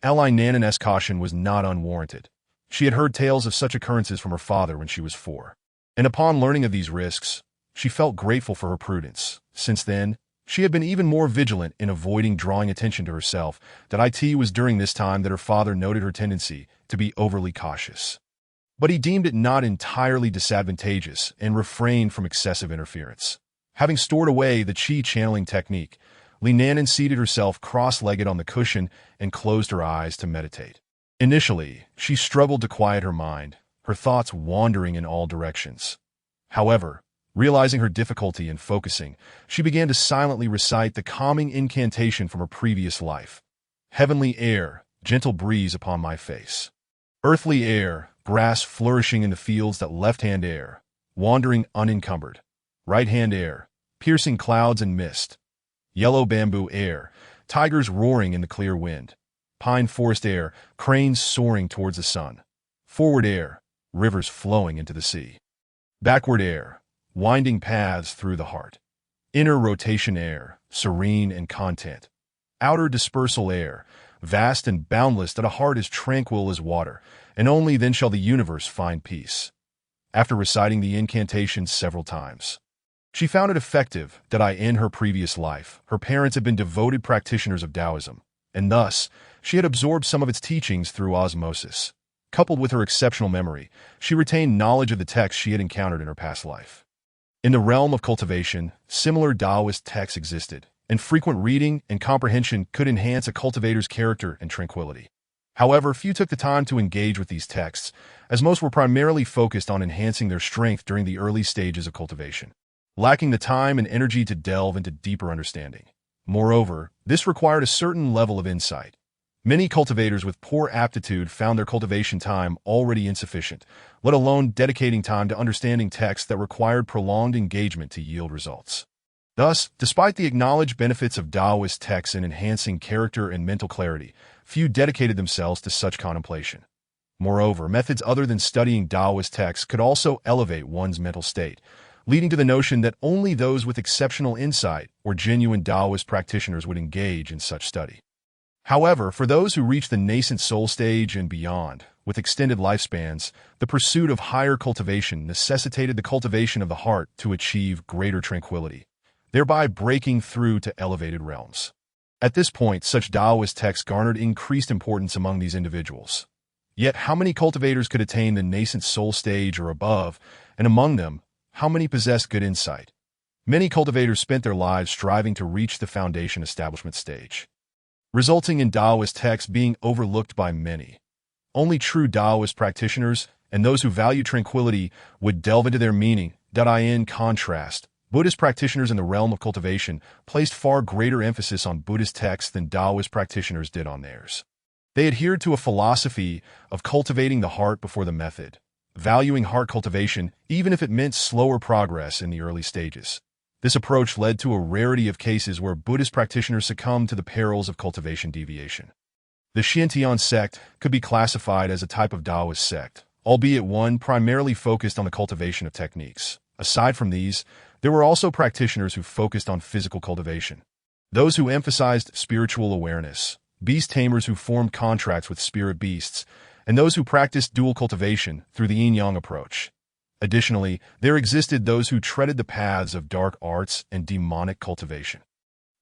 Li Nanan's caution was not unwarranted. She had heard tales of such occurrences from her father when she was 4. And upon learning of these risks, she felt grateful for her prudence. Since then, she had been even more vigilant in avoiding drawing attention to herself. It was during this time that her father noted her tendency to be overly cautious. But he deemed it not entirely disadvantageous and refrained from excessive interference. Having stored away the qi channeling technique, Li Nanan seated herself cross-legged on the cushion and closed her eyes to meditate. Initially, she struggled to quiet her mind, her thoughts wandering in all directions. However, realizing her difficulty in focusing, she began to silently recite the calming incantation from her previous life. Heavenly air, gentle breeze upon my face. Earthly air, grass flourishing in the fields. That left-hand air, wandering unencumbered. Right-hand air, piercing clouds and mist. Yellow bamboo air, tigers roaring in the clear wind. Pine forest air, cranes soaring towards the sun. Forward air, rivers flowing into the sea. Backward air, winding paths through the heart. Inner rotation air, serene and content. Outer dispersal air, vast and boundless. That a heart as tranquil as water, and only then shall the universe find peace. After reciting the incantation several times, she found it effective. In her previous life, her parents had been devoted practitioners of Taoism, and thus, she had absorbed some of its teachings through osmosis. Coupled with her exceptional memory, she retained knowledge of the texts she had encountered in her past life. In the realm of cultivation, similar Taoist texts existed, and frequent reading and comprehension could enhance a cultivator's character and tranquility. However, few took the time to engage with these texts, as most were primarily focused on enhancing their strength during the early stages of cultivation, lacking the time and energy to delve into deeper understanding. Moreover, this required a certain level of insight. Many cultivators with poor aptitude found their cultivation time already insufficient, let alone dedicating time to understanding texts that required prolonged engagement to yield results. Thus, despite the acknowledged benefits of Taoist texts in enhancing character and mental clarity, few dedicated themselves to such contemplation. Moreover, methods other than studying Taoist texts could also elevate one's mental state, leading to the notion that only those with exceptional insight or genuine Taoist practitioners would engage in such study. However, for those who reach the nascent soul stage and beyond, with extended lifespans, the pursuit of higher cultivation necessitated the cultivation of the heart to achieve greater tranquility, thereby breaking through to elevated realms. At this point, such Taoist texts garnered increased importance among these individuals. Yet, how many cultivators could attain the nascent soul stage or above, and among them, how many possessed good insight? Many cultivators spent their lives striving to reach the foundation establishment stage, resulting in Taoist texts being overlooked by many. Only true Taoist practitioners and those who value tranquility would delve into their meaning. In contrast, Buddhist practitioners in the realm of cultivation placed far greater emphasis on Buddhist texts than Taoist practitioners did on theirs. They adhered to a philosophy of cultivating the heart before the method, valuing heart cultivation even if it meant slower progress in the early stages. This approach led to a rarity of cases where Buddhist practitioners succumbed to the perils of cultivation deviation. The Xintian sect could be classified as a type of Taoist sect, albeit one primarily focused on the cultivation of techniques. Aside from these, there were also practitioners who focused on physical cultivation, those who emphasized spiritual awareness, beast tamers who formed contracts with spirit beasts, and those who practiced dual cultivation through the yin-yang approach. Additionally, there existed those who treaded the paths of dark arts and demonic cultivation,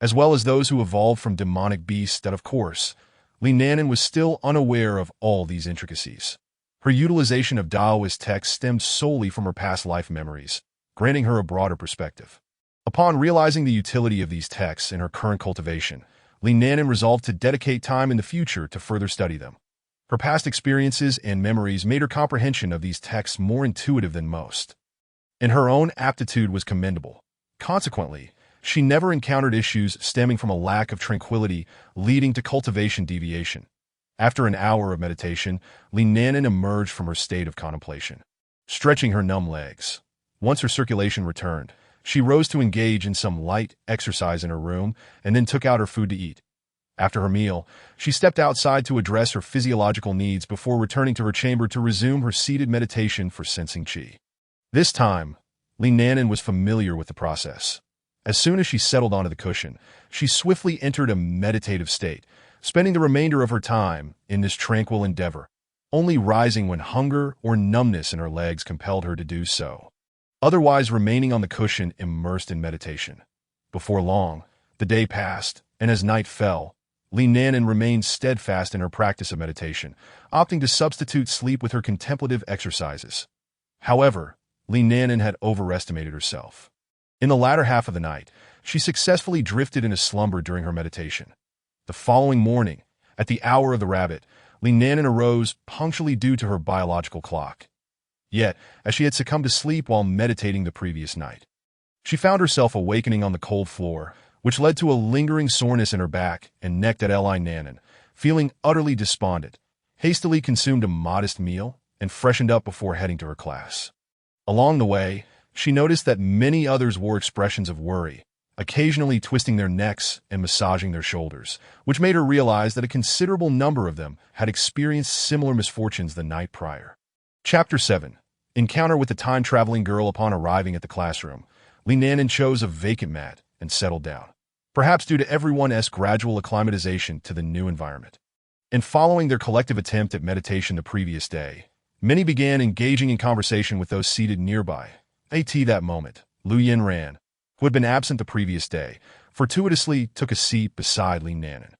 as well as those who evolved from demonic beasts. Of course, Li Nanan was still unaware of all these intricacies. Her utilization of Taoist texts stemmed solely from her past life memories, granting her a broader perspective. Upon realizing the utility of these texts in her current cultivation, Li Nanan resolved to dedicate time in the future to further study them. Her past experiences and memories made her comprehension of these texts more intuitive than most. and her own aptitude was commendable. Consequently, she never encountered issues stemming from a lack of tranquility leading to cultivation deviation. After an hour of meditation, Li Nanan emerged from her state of contemplation, stretching her numb legs. Once her circulation returned, she rose to engage in some light exercise in her room and then took out her food to eat. After her meal, she stepped outside to address her physiological needs before returning to her chamber to resume her seated meditation for sensing qi. This time, Li Nanan was familiar with the process. As soon as she settled onto the cushion, she swiftly entered a meditative state, spending the remainder of her time in this tranquil endeavor, only rising when hunger or numbness in her legs compelled her to do so, otherwise remaining on the cushion immersed in meditation. Before long, the day passed, and as night fell, Li Nanan remained steadfast in her practice of meditation, opting to substitute sleep with her contemplative exercises. However, Li Nanan had overestimated herself. In the latter half of the night, she successfully drifted into slumber during her meditation. The following morning, at the hour of the rabbit, Li Nanan arose punctually due to her biological clock. Yet, as she had succumbed to sleep while meditating the previous night, she found herself awakening on the cold floor, which led to a lingering soreness in her back and neck that Li Nanan, feeling utterly despondent, hastily consumed a modest meal and freshened up before heading to her class. Along the way, she noticed that many others wore expressions of worry, occasionally twisting their necks and massaging their shoulders, which made her realize that a considerable number of them had experienced similar misfortunes the night prior. Chapter 7. Encounter with the time-traveling girl. Upon arriving at the classroom, Li Nanan chose a vacant mat and settled down, perhaps due to everyone's gradual acclimatization to the new environment. In following their collective attempt at meditation the previous day, many began engaging in conversation with those seated nearby. At that moment, Lu Yinran, who had been absent the previous day, fortuitously took a seat beside Li Nanan.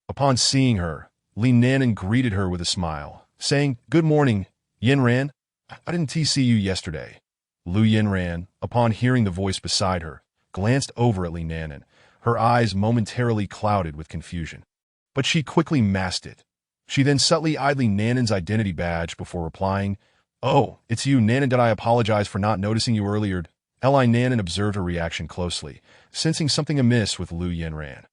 Upon seeing her, Li Nanan greeted her with a smile, saying, "Good morning, Yinran. I didn't see you yesterday." Lu Yinran, upon hearing the voice beside her, glanced over at Li Nanan, her eyes momentarily clouded with confusion. But she quickly masked it. She then subtly eyed Li Nanan's identity badge before replying, "Oh, it's you, Nanan. Did I apologize for not noticing you earlier?" Li Nanan observed her reaction closely, sensing something amiss with Lu Yinran.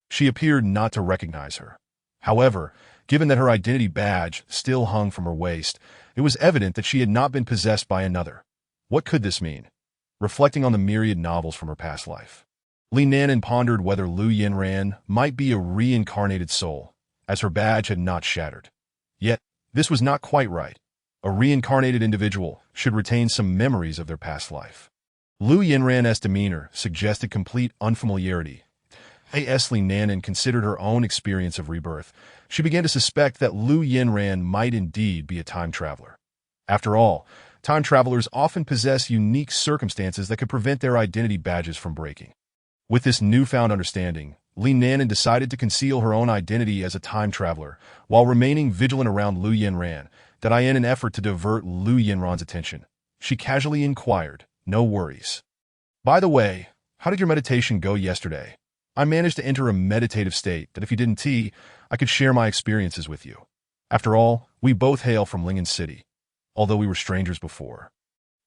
She appeared not to recognize her. However, given that her identity badge still hung from her waist, it was evident that she had not been possessed by another. What could this mean? Reflecting on the myriad novels from her past life, Li Nanan pondered whether Lu Yinran might be a reincarnated soul, as her badge had not shattered. Yet, this was not quite right. A reincarnated individual should retain some memories of their past life. Lu Yinran's demeanor suggested complete unfamiliarity. As Li Nanan considered her own experience of rebirth, she began to suspect that Lu Yinran might indeed be a time traveler. After all, time travelers often possess unique circumstances that could prevent their identity badges from breaking. With this newfound understanding, Li Nanan decided to conceal her own identity as a time traveler while remaining vigilant around Lu Yinran, that in an effort to divert Lu Yinran's attention. She casually inquired, "No worries. By the way, how did your meditation go yesterday? I managed to enter a meditative state that if you didn't I could share my experiences with you. After all, we both hail from Lingan City, although we were strangers before."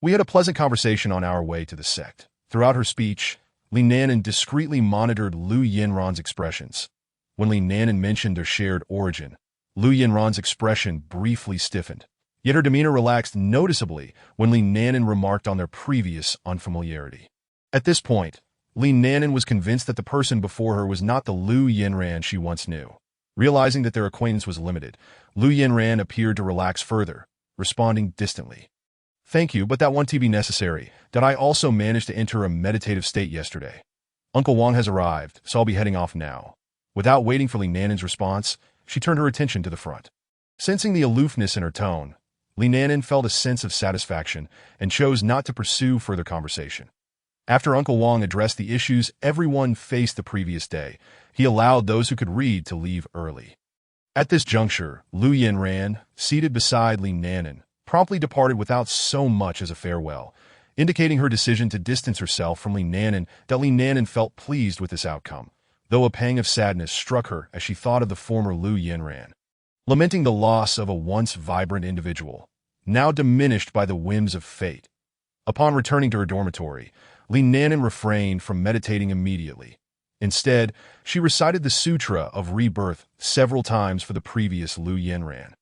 We had a pleasant conversation on our way to the sect. Throughout her speech, Li Nanan discreetly monitored Lu Yinran's expressions. When Li Nanan mentioned their shared origin, Lu Yinran's expression briefly stiffened, yet her demeanor relaxed noticeably when Li Nanan remarked on their previous unfamiliarity. At this point, Li Nanan was convinced that the person before her was not the Lu Yinran she once knew. Realizing that their acquaintance was limited, Lu Yinran appeared to relax further, responding distantly, "Thank you, but that won't be necessary. Did I also manage to enter a meditative state yesterday? Uncle Wang has arrived, so I'll be heading off now." Without waiting for Li Nanan's response, she turned her attention to the front. Sensing the aloofness in her tone, Li Nanan felt a sense of satisfaction and chose not to pursue further conversation. After Uncle Wang addressed the issues everyone faced the previous day, he allowed those who could read to leave early. At this juncture, Lu Yinran, seated beside Li Nanan, promptly departed without so much as a farewell, indicating her decision to distance herself from Li Nanan. That Li Nanan felt pleased with this outcome, though a pang of sadness struck her as she thought of the former Lu Yinran. Lamenting the loss of a once vibrant individual, now diminished by the whims of fate, Upon returning to her dormitory, Li Nanan refrained from meditating immediately. Instead, she recited the Sutra of Rebirth several times for the previous Lu Yinran,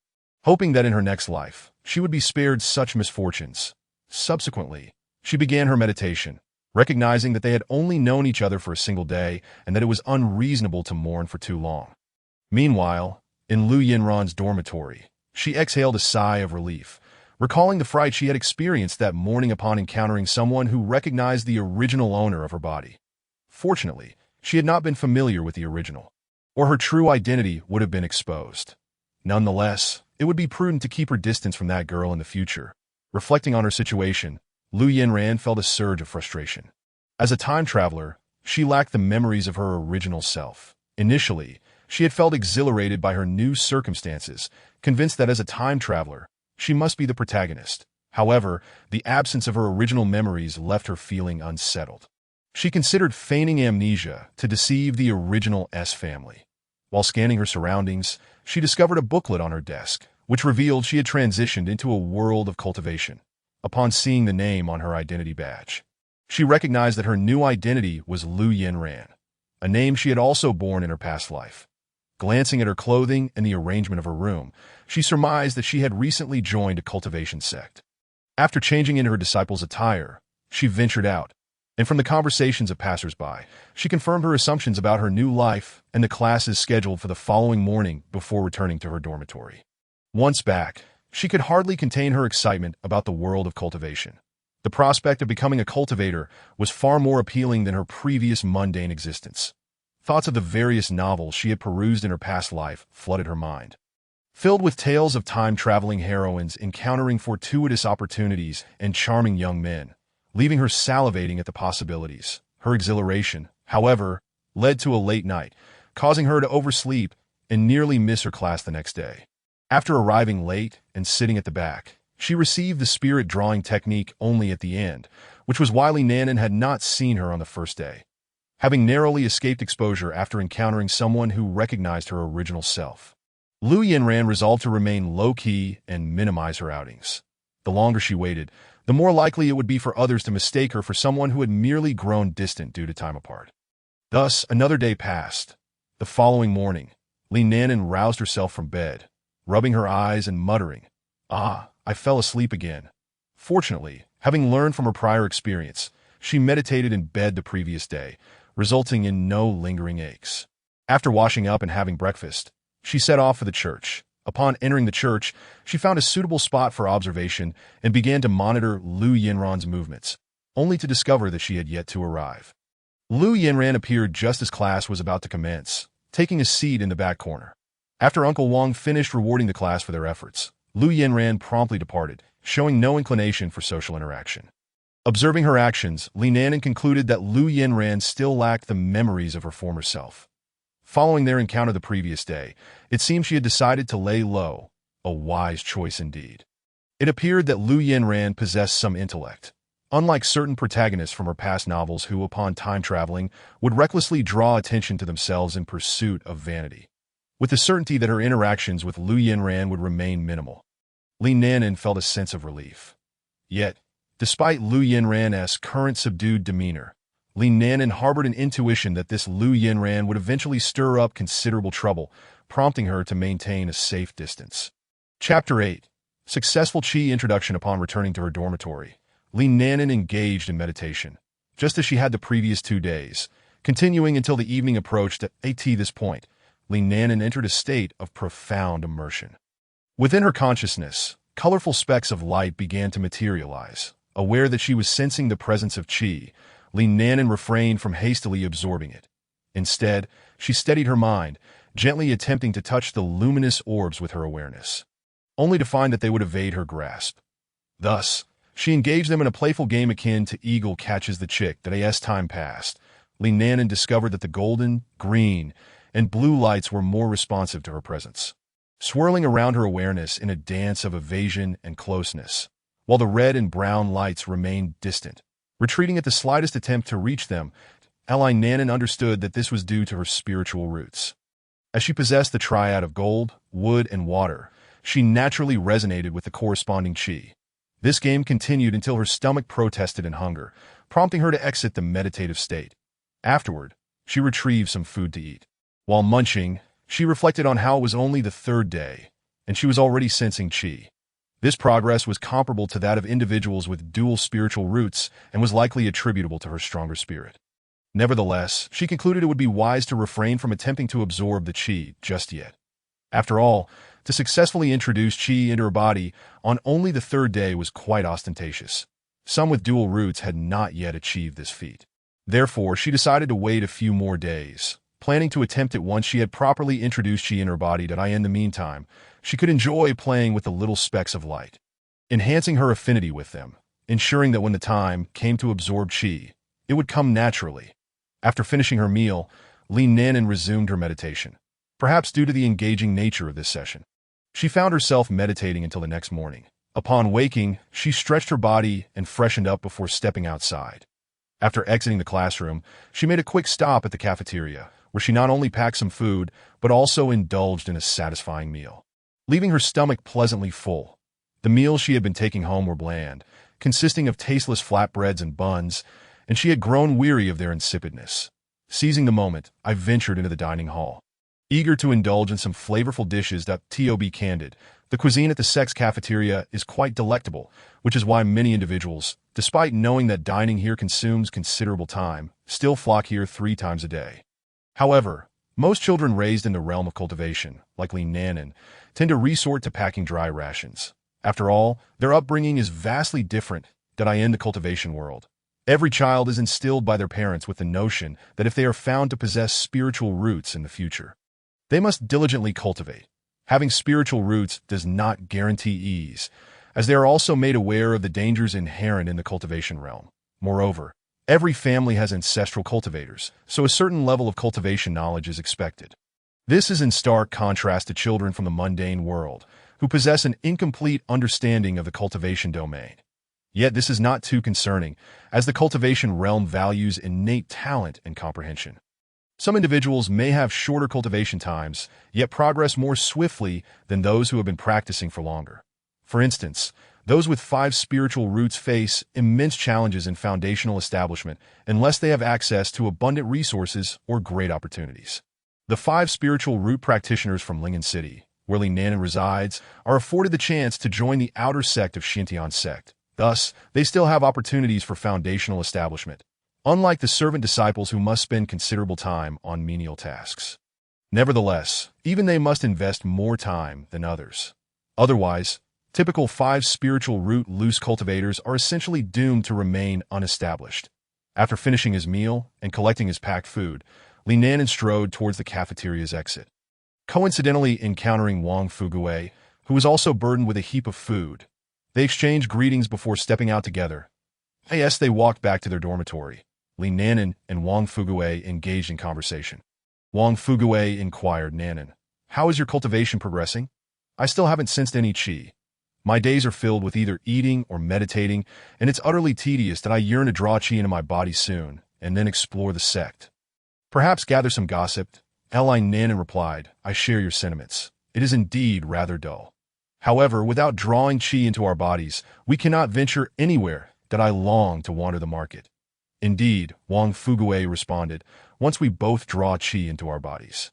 hoping that in her next life, she would be spared such misfortunes. Subsequently, she began her meditation, recognizing that they had only known each other for a single day and that it was unreasonable to mourn for too long. Meanwhile, in Lu Yinran's dormitory, she exhaled a sigh of relief, recalling the fright she had experienced that morning upon encountering someone who recognized the original owner of her body. Fortunately, she had not been familiar with the original, or her true identity would have been exposed. Nonetheless, it would be prudent to keep her distance from that girl in the future. Reflecting on her situation, Lu Yinran felt a surge of frustration. As a time traveler, she lacked the memories of her original self. Initially, she had felt exhilarated by her new circumstances, convinced that as a time traveler, she must be the protagonist. However, the absence of her original memories left her feeling unsettled. She considered feigning amnesia to deceive the original S family. While scanning her surroundings, she discovered a booklet on her desk, which revealed she had transitioned into a world of cultivation. Upon seeing the name on her identity badge, she recognized that her new identity was Lu Yinran, a name she had also borne in her past life. Glancing at her clothing and the arrangement of her room, she surmised that she had recently joined a cultivation sect. After changing into her disciple's attire, she ventured out, and from the conversations of passers-by, she confirmed her assumptions about her new life and the classes scheduled for the following morning before returning to her dormitory. Once back, she could hardly contain her excitement about the world of cultivation. The prospect of becoming a cultivator was far more appealing than her previous mundane existence. Thoughts of the various novels she had perused in her past life flooded her mind. Filled with tales of time-traveling heroines encountering fortuitous opportunities and charming young men, leaving her salivating at the possibilities. Her exhilaration, however, led to a late night, causing her to oversleep and nearly miss her class the next day. After arriving late and sitting at the back, she received the spirit drawing technique only at the end, which was why Li Nanan had not seen her on the first day, having narrowly escaped exposure after encountering someone who recognized her original self. Lu Yinran resolved to remain low-key and minimize her outings. The longer she waited, the more likely it would be for others to mistake her for someone who had merely grown distant due to time apart. Thus, another day passed. The following morning, Li Nanan roused herself from bed, rubbing her eyes and muttering, "Ah, I fell asleep again." Fortunately, having learned from her prior experience, she meditated in bed the previous day, resulting in no lingering aches. After washing up and having breakfast, she set off for the church. Upon entering the church, she found a suitable spot for observation and began to monitor Lu Yinran's movements, only to discover that she had yet to arrive. Lu Yinran appeared just as class was about to commence, taking a seat in the back corner. After Uncle Wang finished rewarding the class for their efforts, Lu Yinran promptly departed, showing no inclination for social interaction. Observing her actions, Li Nanan concluded that Lu Yinran still lacked the memories of her former self. Following their encounter the previous day, it seemed she had decided to lay low, a wise choice indeed. It appeared that Lu Yinran possessed some intellect, unlike certain protagonists from her past novels who, upon time traveling, would recklessly draw attention to themselves in pursuit of vanity. With the certainty that her interactions with Lu Yinran would remain minimal, Li Nanan felt a sense of relief. Yet, despite Lu Yinran's current subdued demeanor, Li Nanan harbored an intuition that this Lu Yinran would eventually stir up considerable trouble, prompting her to maintain a safe distance. Chapter 8. Successful Qi Introduction. Upon returning to her dormitory, Li Nanan engaged in meditation, just as she had the previous 2 days, continuing until the evening approached. At this point, Li Nanan entered a state of profound immersion. Within her consciousness, colorful specks of light began to materialize. Aware that she was sensing the presence of Qi, Li Nanan refrained from hastily absorbing it. Instead, she steadied her mind, gently attempting to touch the luminous orbs with her awareness, only to find that they would evade her grasp. Thus, she engaged them in a playful game akin to Eagle catches the chick. That as time passed, Li Nanan discovered that the golden, green, and blue lights were more responsive to her presence, swirling around her awareness in a dance of evasion and closeness, while the red and brown lights remained distant, retreating at the slightest attempt to reach them. Li Nanan understood that this was due to her spiritual roots. As she possessed the triad of gold, wood, and water, she naturally resonated with the corresponding Qi. This game continued until her stomach protested in hunger, prompting her to exit the meditative state. Afterward, she retrieved some food to eat. While munching, she reflected on how it was only the third day, and she was already sensing qi. This progress was comparable to that of individuals with dual spiritual roots and was likely attributable to her stronger spirit. Nevertheless, she concluded it would be wise to refrain from attempting to absorb the qi just yet. After all, to successfully introduce qi into her body on only the third day was quite ostentatious. Some with dual roots had not yet achieved this feat. Therefore, she decided to wait a few more days, planning to attempt it once she had properly introduced qi in her body that in the meantime, she could enjoy playing with the little specks of light, enhancing her affinity with them, ensuring that when the time came to absorb qi, it would come naturally. After finishing her meal, Li Nanan resumed her meditation, perhaps due to the engaging nature of this session. She found herself meditating until the next morning. Upon waking, she stretched her body and freshened up before stepping outside. After exiting the classroom, she made a quick stop at the cafeteria, where she not only packed some food, but also indulged in a satisfying meal, leaving her stomach pleasantly full. The meals she had been taking home were bland, consisting of tasteless flatbreads and buns, and she had grown weary of their insipidness. Seizing the moment, I ventured into the dining hall, eager to indulge in some flavorful dishes that, to be candid, the cuisine at the sex cafeteria is quite delectable, which is why many individuals, despite knowing that dining here consumes considerable time, still flock here 3 times a day. However, most children raised in the realm of cultivation, like Li Nanan, tend to resort to packing dry rations. After all, their upbringing is vastly different than in the cultivation world. Every child is instilled by their parents with the notion that if they are found to possess spiritual roots in the future, they must diligently cultivate. Having spiritual roots does not guarantee ease, as they are also made aware of the dangers inherent in the cultivation realm. Moreover, every family has ancestral cultivators, so a certain level of cultivation knowledge is expected. This is in stark contrast to children from the mundane world, who possess an incomplete understanding of the cultivation domain. Yet this is not too concerning, as the cultivation realm values innate talent and comprehension. Some individuals may have shorter cultivation times, yet progress more swiftly than those who have been practicing for longer. For instance, those with 5 spiritual roots face immense challenges in foundational establishment unless they have access to abundant resources or great opportunities. The 5 spiritual root practitioners from Lingan City, where Li Nanan resides, are afforded the chance to join the outer sect of Xintian sect. Thus, they still have opportunities for foundational establishment, unlike the servant disciples who must spend considerable time on menial tasks. Nevertheless, even they must invest more time than others. Otherwise, typical 5 spiritual root loose cultivators are essentially doomed to remain unestablished. After finishing his meal and collecting his packed food, Li Nanan strode towards the cafeteria's exit, coincidentally encountering Wang Fugue, who was also burdened with a heap of food. They exchanged greetings before stepping out together. As they walked back to their dormitory, Li Nanan and Wang Fugue engaged in conversation. Wang Fugue inquired Nanan, "How is your cultivation progressing? I still haven't sensed any qi. My days are filled with either eating or meditating, and it's utterly tedious that I yearn to draw qi into my body soon, and then explore the sect. Perhaps gather some gossip." Li Nanan replied, "I share your sentiments. It is indeed rather dull. However, without drawing qi into our bodies, we cannot venture anywhere that I long to wander the market." "Indeed," Wang Fugue responded, "once we both draw qi into our bodies,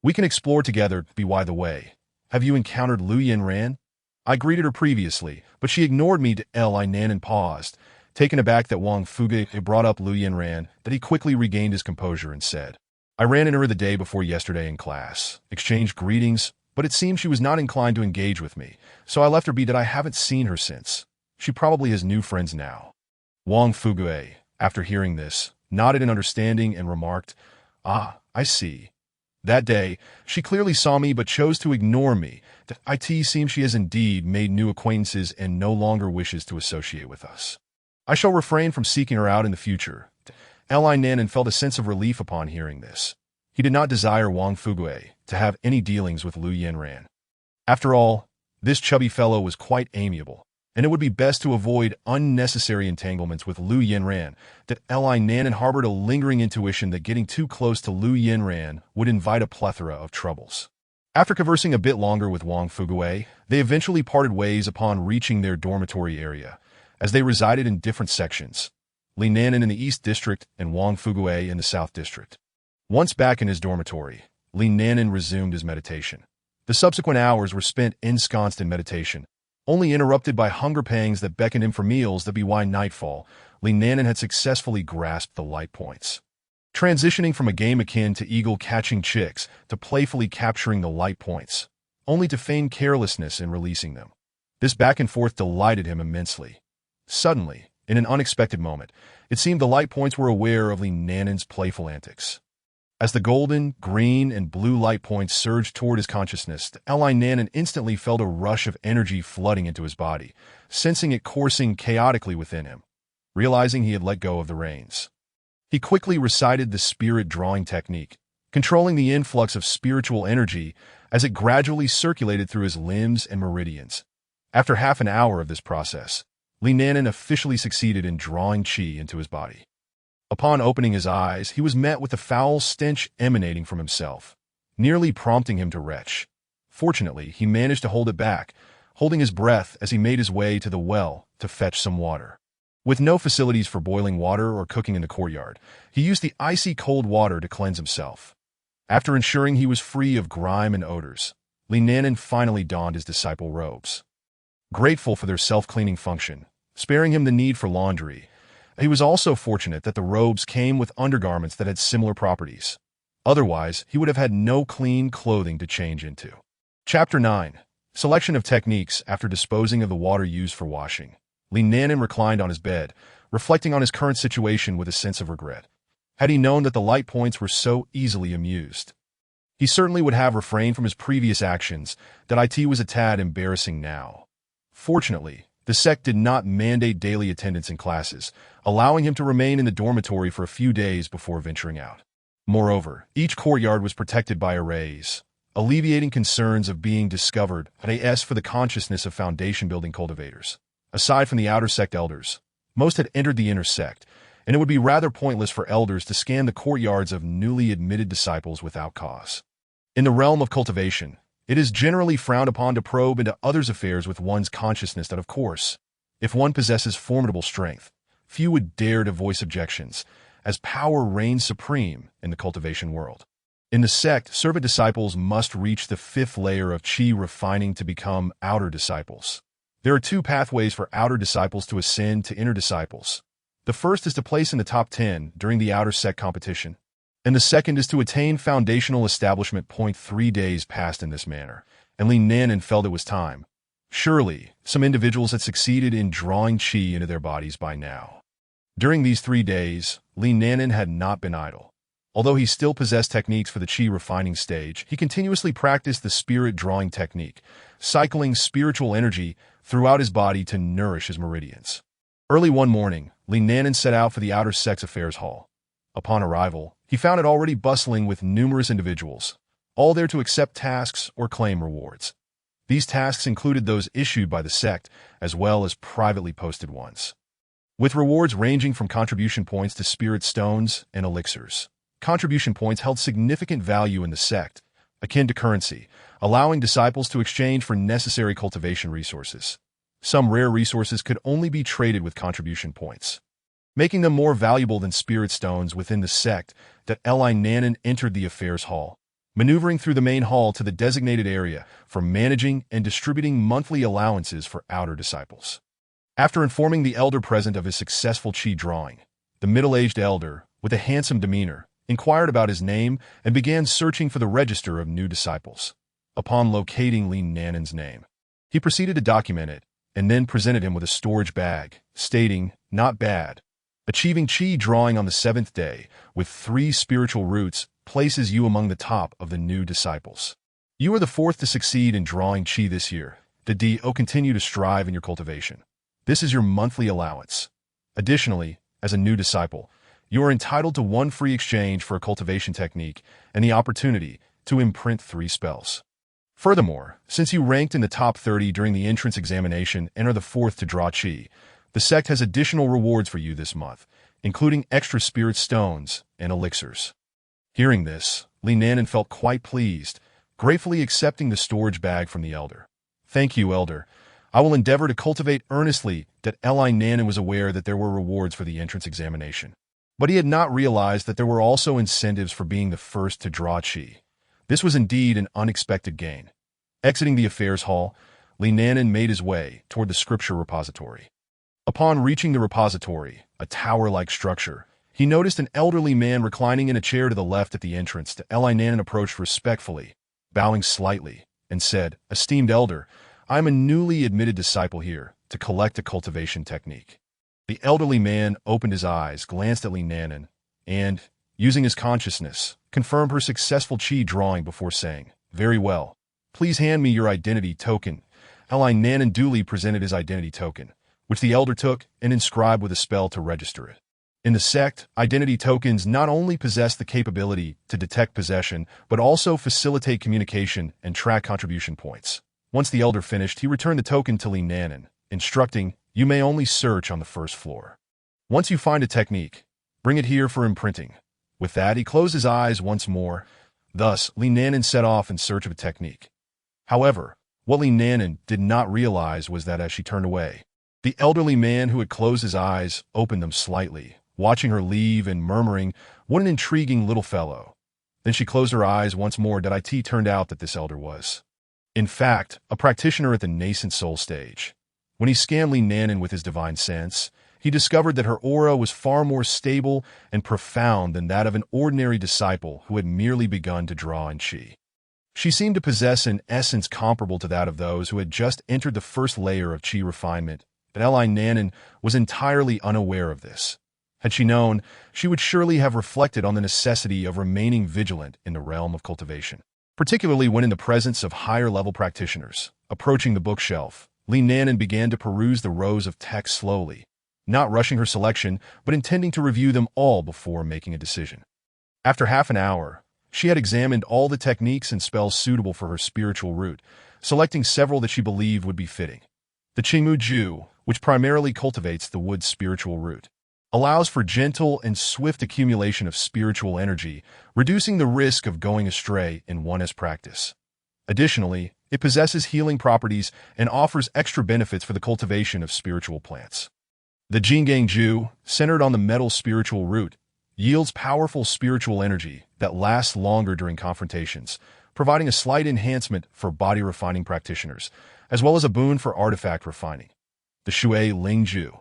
we can explore together. By the way, have you encountered Lu Yinran? I greeted her previously, but she ignored me." Li Nanan paused, taken aback that Wang Fugue had brought up Lu Yinran, that he quickly regained his composure and said, "I ran into her the day before yesterday in class, exchanged greetings, but it seemed she was not inclined to engage with me, so I left her be. That I haven't seen her since. She probably has new friends now." Wang Fugue, after hearing this, nodded in understanding and remarked, "Ah, I see. That day, she clearly saw me but chose to ignore me. It seems she has indeed made new acquaintances and no longer wishes to associate with us. I shall refrain from seeking her out in the future." Li Nanan felt a sense of relief upon hearing this. He did not desire Wang Fugue to have any dealings with Lu Yinran. After all, this chubby fellow was quite amiable, and it would be best to avoid unnecessary entanglements with Lu Yinran. Li Nanan harbored a lingering intuition that getting too close to Lu Yinran would invite a plethora of troubles. After conversing a bit longer with Wang Fuguei, they eventually parted ways upon reaching their dormitory area, as they resided in different sections, Li Nanan in the East District and Wang Fuguei in the South District. Once back in his dormitory, Li Nanan resumed his meditation. The subsequent hours were spent ensconced in meditation, only interrupted by hunger pangs that beckoned him for meals that by nightfall. Li Nanan had successfully grasped the light points, transitioning from a game akin to eagle catching chicks to playfully capturing the light points, only to feign carelessness in releasing them. This back and forth delighted him immensely. Suddenly, in an unexpected moment, it seemed the light points were aware of Li Nanan's playful antics. As the golden, green, and blue light points surged toward his consciousness, Li Nanan instantly felt a rush of energy flooding into his body, sensing it coursing chaotically within him. Realizing he had let go of the reins, he quickly recited the spirit drawing technique, controlling the influx of spiritual energy as it gradually circulated through his limbs and meridians. After half an hour of this process, Li Nanan officially succeeded in drawing qi into his body. Upon opening his eyes, he was met with a foul stench emanating from himself, nearly prompting him to retch. Fortunately, he managed to hold it back, holding his breath as he made his way to the well to fetch some water. With no facilities for boiling water or cooking in the courtyard, he used the icy cold water to cleanse himself. After ensuring he was free of grime and odors, Li Nanan finally donned his disciple robes. Grateful for their self-cleaning function, sparing him the need for laundry, he was also fortunate that the robes came with undergarments that had similar properties. Otherwise, he would have had no clean clothing to change into. Chapter 9. Selection of Techniques After disposing of the water used for washing, Li Nanan reclined on his bed, reflecting on his current situation with a sense of regret. Had he known that the light points were so easily amused, he certainly would have refrained from his previous actions. That it was a tad embarrassing now. Fortunately, the sect did not mandate daily attendance in classes, allowing him to remain in the dormitory for a few days before venturing out. Moreover, each courtyard was protected by arrays, alleviating concerns of being discovered as for the consciousness of foundation-building cultivators. Aside from the outer sect elders, most had entered the inner sect, and it would be rather pointless for elders to scan the courtyards of newly admitted disciples without cause. In the realm of cultivation, it is generally frowned upon to probe into others' affairs with one's consciousness that, of course, if one possesses formidable strength, few would dare to voice objections, as power reigns supreme in the cultivation world. In the sect, servant disciples must reach the 5th layer of qi refining to become outer disciples. There are 2 pathways for outer disciples to ascend to inner disciples. The first is to place in the top 10 during the outer sect competition, and the second is to attain foundational establishment. 3 days passed in this manner, and Li Nanan felt it was time. Surely, some individuals had succeeded in drawing qi into their bodies by now. During these 3 days, Li Nanan had not been idle. Although he still possessed techniques for the qi refining stage, he continuously practiced the spirit drawing technique, cycling spiritual energy throughout his body to nourish his meridians. Early one morning, Li Nanan set out for the outer sect's affairs hall. Upon arrival, he found it already bustling with numerous individuals, all there to accept tasks or claim rewards. These tasks included those issued by the sect, as well as privately posted ones, with rewards ranging from contribution points to spirit stones and elixirs. Contribution points held significant value in the sect, akin to currency, allowing disciples to exchange for necessary cultivation resources. Some rare resources could only be traded with contribution points, making them more valuable than spirit stones within the sect. That Li Nanan entered the affairs hall, maneuvering through the main hall to the designated area for managing and distributing monthly allowances for outer disciples. After informing the elder present of his successful qi drawing, the middle-aged elder, with a handsome demeanor, inquired about his name and began searching for the register of new disciples. Upon locating Li Nanan's name, he proceeded to document it and then presented him with a storage bag, stating, "Not bad. Achieving qi drawing on the 7th day with 3 spiritual roots places you among the top of the new disciples. You are the 4th to succeed in drawing qi this year. Continue to strive in your cultivation. This is your monthly allowance. Additionally, as a new disciple, you are entitled to 1 free exchange for a cultivation technique and the opportunity to imprint 3 spells. Furthermore, since you ranked in the top 30 during the entrance examination and are the 4th to draw qi, the sect has additional rewards for you this month, including extra spirit stones and elixirs." Hearing this, Li Nanan felt quite pleased, gratefully accepting the storage bag from the elder. "Thank you, elder. I will endeavor to cultivate earnestly." That Li Nanan was aware that there were rewards for the entrance examination. But he had not realized that there were also incentives for being the first to draw qi. This was indeed an unexpected gain. Exiting the affairs hall, Li Nanan made his way toward the scripture repository. Upon reaching the repository, a tower-like structure, he noticed an elderly man reclining in a chair to the left at the entrance. Li Nanan approached respectfully, bowing slightly, and said, "Esteemed elder, I am a newly admitted disciple here to collect a cultivation technique." The elderly man opened his eyes, glanced at Li Nanan, and, using his consciousness, confirmed her successful qi drawing before saying, "Very well. Please hand me your identity token." Li Nanan duly presented his identity token, which the elder took and inscribed with a spell to register it. In the sect, identity tokens not only possess the capability to detect possession, but also facilitate communication and track contribution points. Once the elder finished, he returned the token to Li Nanan, instructing, "You may only search on the first floor. Once you find a technique, bring it here for imprinting." With that, he closed his eyes once more. Thus, Li Nanan set off in search of a technique. However, what Li Nanan did not realize was that as she turned away, the elderly man who had closed his eyes opened them slightly, watching her leave and murmuring, "What an intriguing little fellow." Then she closed her eyes once more. It turned out that this elder was, in fact, a practitioner at the nascent soul stage. When he scanned Li Nanan with his divine sense, he discovered that her aura was far more stable and profound than that of an ordinary disciple who had merely begun to draw in qi. She seemed to possess an essence comparable to that of those who had just entered the first layer of qi refinement, but Li Nanan was entirely unaware of this. Had she known, she would surely have reflected on the necessity of remaining vigilant in the realm of cultivation, particularly when in the presence of higher-level practitioners. Approaching the bookshelf, Li Nanan began to peruse the rows of texts slowly, not rushing her selection, but intending to review them all before making a decision. After half an hour, she had examined all the techniques and spells suitable for her spiritual root, selecting several that she believed would be fitting. The Qingmu Ju, which primarily cultivates the wood's spiritual root, allows for gentle and swift accumulation of spiritual energy, reducing the risk of going astray in one's practice. Additionally, it possesses healing properties and offers extra benefits for the cultivation of spiritual plants. The Jinggang Ju, centered on the metal spiritual root, yields powerful spiritual energy that lasts longer during confrontations, providing a slight enhancement for body-refining practitioners, as well as a boon for artifact refining. The Shui Ling Ju,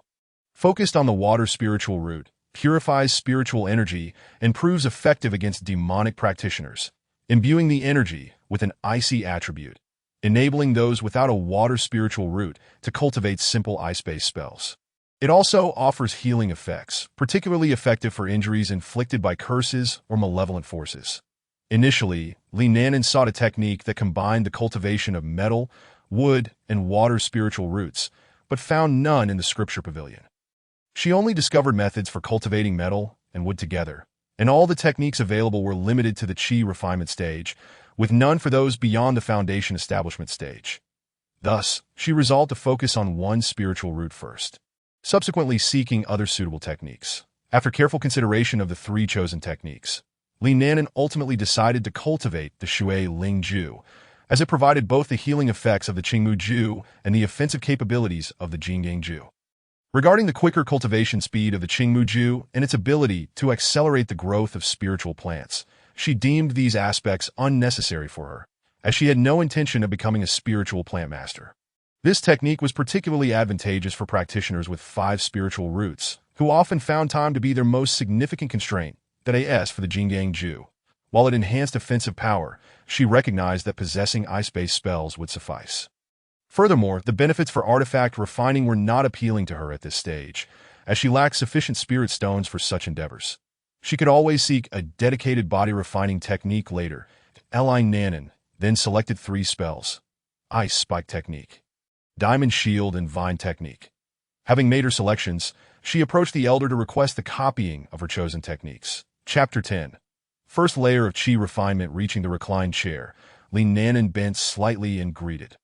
focused on the water spiritual root, purifies spiritual energy and proves effective against demonic practitioners, imbuing the energy with an icy attribute, enabling those without a water spiritual root to cultivate simple ice-based spells. It also offers healing effects, particularly effective for injuries inflicted by curses or malevolent forces. Initially, Li Nanan sought a technique that combined the cultivation of metal, wood, and water spiritual roots, but found none in the scripture pavilion. She only discovered methods for cultivating metal and wood together, and all the techniques available were limited to the qi refinement stage, with none for those beyond the foundation establishment stage. Thus, she resolved to focus on one spiritual root first, subsequently seeking other suitable techniques. After careful consideration of the three chosen techniques, Li Nanan ultimately decided to cultivate the Shui Ling Ju, as it provided both the healing effects of the Qingmu Ju and the offensive capabilities of the Jinggang Ju. Regarding the quicker cultivation speed of the Qingmu Ju and its ability to accelerate the growth of spiritual plants, she deemed these aspects unnecessary for her, as she had no intention of becoming a spiritual plant master. This technique was particularly advantageous for practitioners with 5 spiritual roots, who often found time to be their most significant constraint, that AS for the Jinggang Ju. While it enhanced offensive power, she recognized that possessing ice-based spells would suffice. Furthermore, the benefits for artifact refining were not appealing to her at this stage, as she lacked sufficient spirit stones for such endeavors. She could always seek a dedicated body refining technique later. Li Nanan then selected 3 spells: Ice Spike Technique, Diamond Shield, and Vine Technique. Having made her selections, she approached the elder to request the copying of her chosen techniques. Chapter 10. First layer of qi refinement. Reaching the reclined chair, Li Nanan bent slightly and greeted,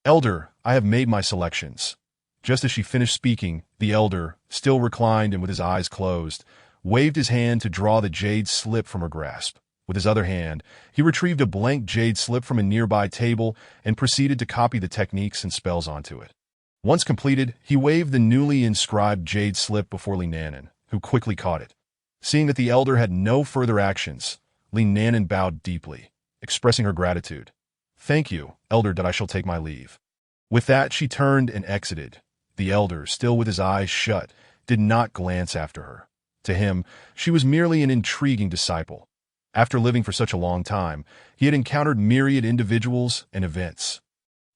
"Elder, I have made my selections." Just as she finished speaking, the elder, still reclined and with his eyes closed, waved his hand to draw the jade slip from her grasp. With his other hand, he retrieved a blank jade slip from a nearby table and proceeded to copy the techniques and spells onto it. Once completed, he waved the newly inscribed jade slip before Li Nanan, who quickly caught it. Seeing that the elder had no further actions, Li Nanan bowed deeply, expressing her gratitude. "Thank you, elder, that I shall take my leave." With that, she turned and exited. The elder, still with his eyes shut, did not glance after her. To him, she was merely an intriguing disciple. After living for such a long time, he had encountered myriad individuals and events,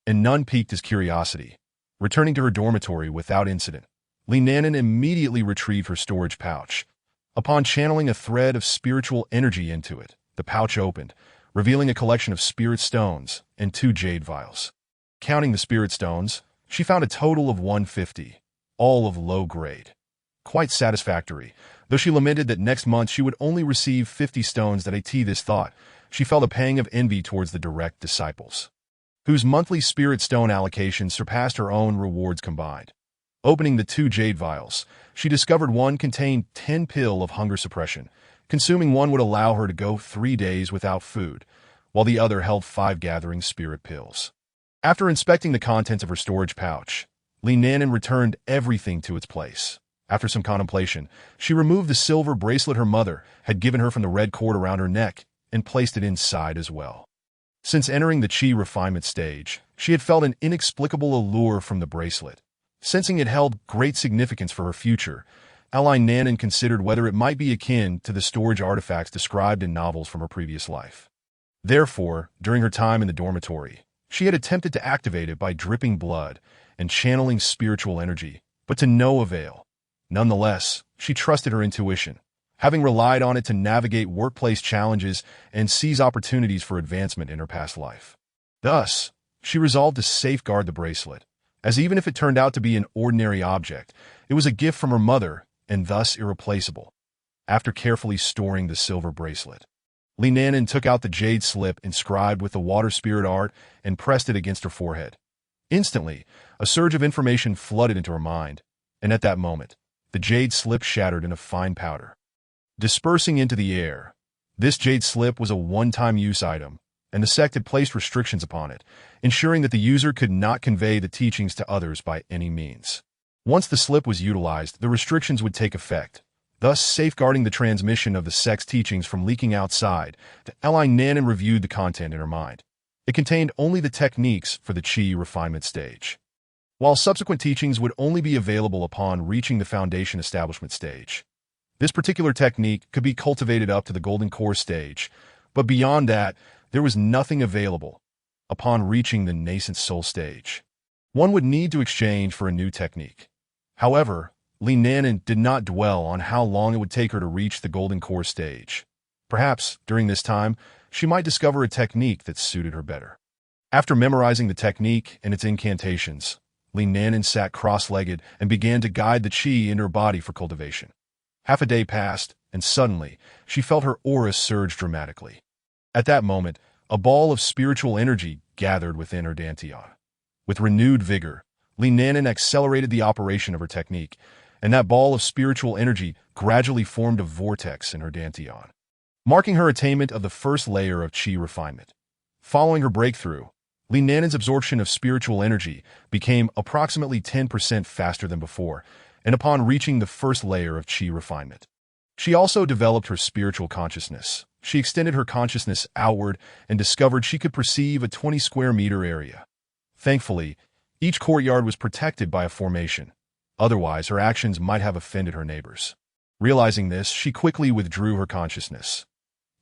and none piqued his curiosity. Returning to her dormitory without incident, Li Nanan immediately retrieved her storage pouch. Upon channeling a thread of spiritual energy into it, the pouch opened, revealing a collection of spirit stones and 2 jade vials. Counting the spirit stones, she found a total of 150, all of low grade. Quite satisfactory, though she lamented that next month she would only receive 50 stones. That at this thought, she felt a pang of envy towards the direct disciples, whose monthly spirit stone allocation surpassed her own rewards combined. Opening the 2 jade vials, she discovered one contained 10 pill of hunger suppression. Consuming one would allow her to go 3 days without food, while the other held 5 gathering spirit pills. After inspecting the contents of her storage pouch, Li Nanan returned everything to its place. After some contemplation, she removed the silver bracelet her mother had given her from the red cord around her neck and placed it inside as well. Since entering the chi refinement stage, she had felt an inexplicable allure from the bracelet. Sensing it held great significance for her future, Li Nanan considered whether it might be akin to the storage artifacts described in novels from her previous life. Therefore, during her time in the dormitory, she had attempted to activate it by dripping blood and channeling spiritual energy, but to no avail. Nonetheless, she trusted her intuition, having relied on it to navigate workplace challenges and seize opportunities for advancement in her past life. Thus, she resolved to safeguard the bracelet, as even if it turned out to be an ordinary object, it was a gift from her mother and thus irreplaceable. After carefully storing the silver bracelet, Li Nanan took out the jade slip inscribed with the water spirit art and pressed it against her forehead. Instantly, a surge of information flooded into her mind, and at that moment, the jade slip shattered in a fine powder, dispersing into the air. This jade slip was a one-time use item, and the sect had placed restrictions upon it, ensuring that the user could not convey the teachings to others by any means. Once the slip was utilized, the restrictions would take effect, thus safeguarding the transmission of the sect's teachings from leaking outside. Li Nanan reviewed the content in her mind. It contained only the techniques for the chi refinement stage, while subsequent teachings would only be available upon reaching the foundation establishment stage. This particular technique could be cultivated up to the golden core stage, but beyond that, there was nothing available. Upon reaching the nascent soul stage, one would need to exchange for a new technique. However, Li Nanan did not dwell on how long it would take her to reach the golden core stage. Perhaps, during this time, she might discover a technique that suited her better. After memorizing the technique and its incantations, Li Nanan sat cross-legged and began to guide the chi in her body for cultivation. Half a day passed, and suddenly, she felt her aura surge dramatically. At that moment, a ball of spiritual energy gathered within her dantian. With renewed vigor, Li Nanan accelerated the operation of her technique, and that ball of spiritual energy gradually formed a vortex in her dantian, marking her attainment of the first layer of chi refinement. Following her breakthrough, Li Nanan's absorption of spiritual energy became approximately 10% faster than before, and upon reaching the first layer of chi refinement, she also developed her spiritual consciousness. She extended her consciousness outward and discovered she could perceive a 20 square meter area. Thankfully, each courtyard was protected by a formation. Otherwise, her actions might have offended her neighbors. Realizing this, she quickly withdrew her consciousness.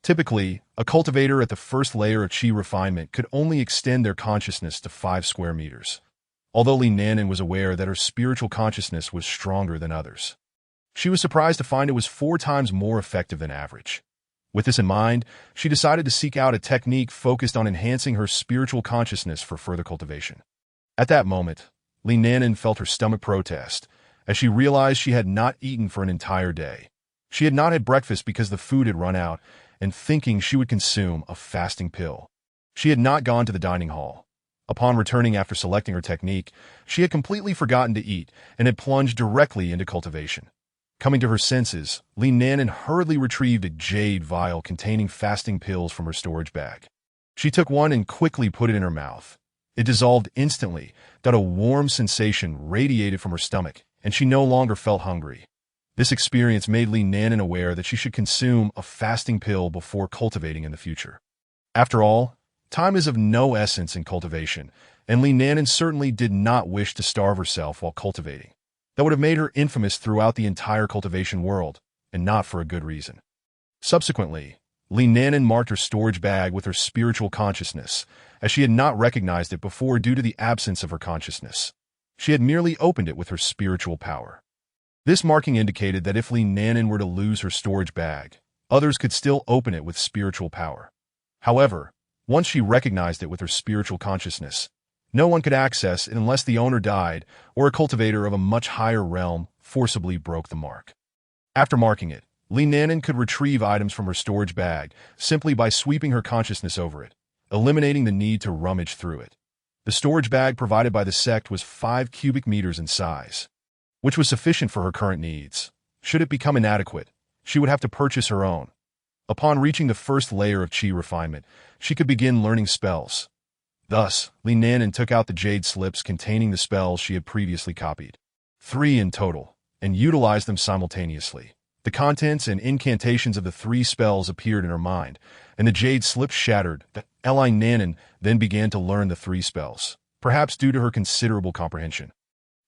Typically, a cultivator at the first layer of chi refinement could only extend their consciousness to 5 square meters, although Li Nanan was aware that her spiritual consciousness was stronger than others. She was surprised to find it was 4 times more effective than average. With this in mind, she decided to seek out a technique focused on enhancing her spiritual consciousness for further cultivation. At that moment, Li Nanan felt her stomach protest, as she realized she had not eaten for an entire day. She had not had breakfast because the food had run out, and thinking she would consume a fasting pill, she had not gone to the dining hall. Upon returning after selecting her technique, she had completely forgotten to eat and had plunged directly into cultivation. Coming to her senses, Li Nanan hurriedly retrieved a jade vial containing fasting pills from her storage bag. She took one and quickly put it in her mouth. It dissolved instantly, that a warm sensation radiated from her stomach, and she no longer felt hungry. This experience made Li Nanan aware that she should consume a fasting pill before cultivating in the future. After all, time is of no essence in cultivation, and Li Nanan certainly did not wish to starve herself while cultivating. That would have made her infamous throughout the entire cultivation world, and not for a good reason. Subsequently, Li Nanan marked her storage bag with her spiritual consciousness, as she had not recognized it before due to the absence of her consciousness. She had merely opened it with her spiritual power. This marking indicated that if Li Nanan were to lose her storage bag, others could still open it with spiritual power. However, once she recognized it with her spiritual consciousness, no one could access it unless the owner died or a cultivator of a much higher realm forcibly broke the mark. After marking it, Li Nanan could retrieve items from her storage bag simply by sweeping her consciousness over it, eliminating the need to rummage through it. The storage bag provided by the sect was 5 cubic meters in size, which was sufficient for her current needs. Should it become inadequate, she would have to purchase her own. Upon reaching the first layer of chi refinement, she could begin learning spells. Thus, Li Nanan took out the jade slips containing the spells she had previously copied, 3 in total, and utilized them simultaneously. The contents and incantations of the 3 spells appeared in her mind, and the jade slips shattered. Li Nanan then began to learn the 3 spells, perhaps due to her considerable comprehension.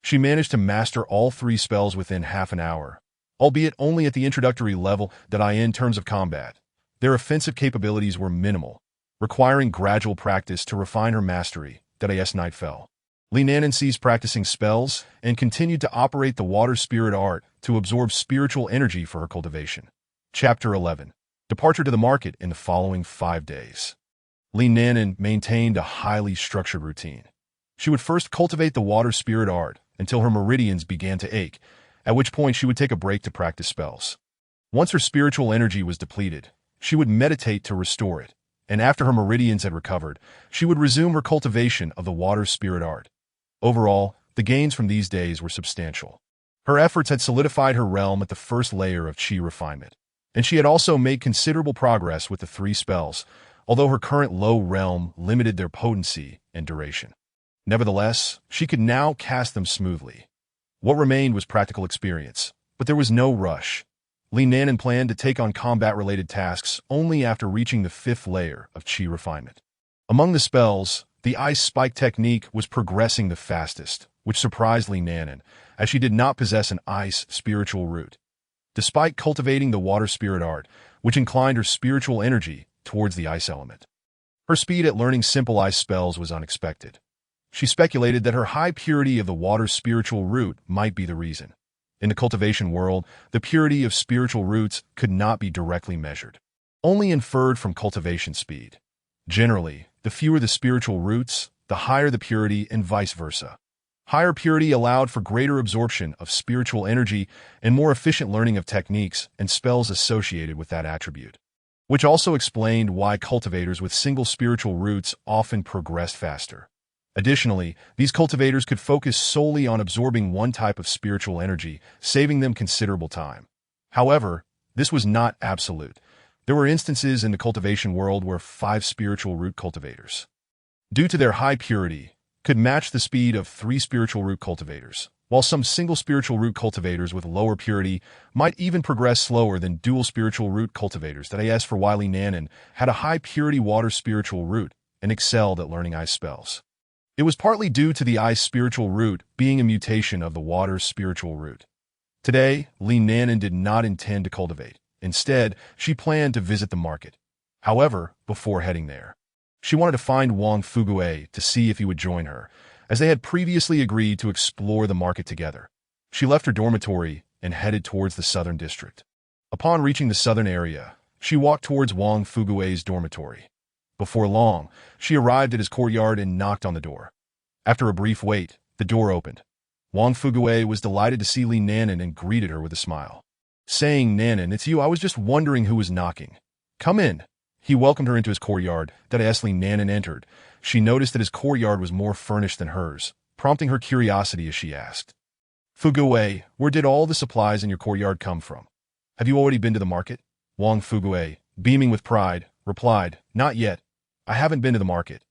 She managed to master all 3 spells within half an hour, albeit only at the introductory level. In terms of combat, their offensive capabilities were minimal, requiring gradual practice to refine her mastery. Night fell. Li Nanan ceased practicing spells and continued to operate the water spirit art to absorb spiritual energy for her cultivation. Chapter 11. Departure to the market in the following 5 days. Li Nanan maintained a highly structured routine. She would first cultivate the water spirit art until her meridians began to ache, at which point she would take a break to practice spells. Once her spiritual energy was depleted, she would meditate to restore it, and after her meridians had recovered, she would resume her cultivation of the water spirit art. Overall, the gains from these days were substantial. Her efforts had solidified her realm at the first layer of chi refinement, and she had also made considerable progress with the 3 spells, although her current low realm limited their potency and duration. Nevertheless, she could now cast them smoothly. What remained was practical experience, but there was no rush. Li Nanan planned to take on combat-related tasks only after reaching the 5th layer of chi refinement. Among the spells, the Ice Spike technique was progressing the fastest, which surprised Li Nanan, as she did not possess an ice spiritual root. Despite cultivating the water spirit art, which inclined her spiritual energy towards the ice element, her speed at learning simple ice spells was unexpected. She speculated that her high purity of the water spiritual root might be the reason. In the cultivation world, the purity of spiritual roots could not be directly measured, only inferred from cultivation speed. Generally, the fewer the spiritual roots, the higher the purity, and vice versa. Higher purity allowed for greater absorption of spiritual energy and more efficient learning of techniques and spells associated with that attribute, which also explained why cultivators with single spiritual roots often progressed faster. Additionally, these cultivators could focus solely on absorbing one type of spiritual energy, saving them considerable time. However, this was not absolute. There were instances in the cultivation world where 5 spiritual root cultivators, due to their high purity, could match the speed of 3 spiritual root cultivators, while some single spiritual root cultivators with lower purity might even progress slower than dual spiritual root cultivators. As for Li Nanan had a high purity water spiritual root and excelled at learning ice spells. It was partly due to the ice spiritual root being a mutation of the water spiritual root. Today, Li Nanan did not intend to cultivate. Instead, she planned to visit the market. However, before heading there, she wanted to find Wang Fugue to see if he would join her, as they had previously agreed to explore the market together. She left her dormitory and headed towards the southern district. Upon reaching the southern area, she walked towards Wang Fugue's dormitory. Before long, she arrived at his courtyard and knocked on the door. After a brief wait, the door opened. Wang Fugue was delighted to see Li Nanan and greeted her with a smile. Saying, "Nanan, it's you. I was just wondering who was knocking. Come in." He welcomed her into his courtyard. As Li Nanan entered, she noticed that his courtyard was more furnished than hers, prompting her curiosity as she asked, Fuguei, where did all the supplies in your courtyard come from? Have you already been to the market? Wang Fuguei, beaming with pride, replied, Not yet. I haven't been to the market.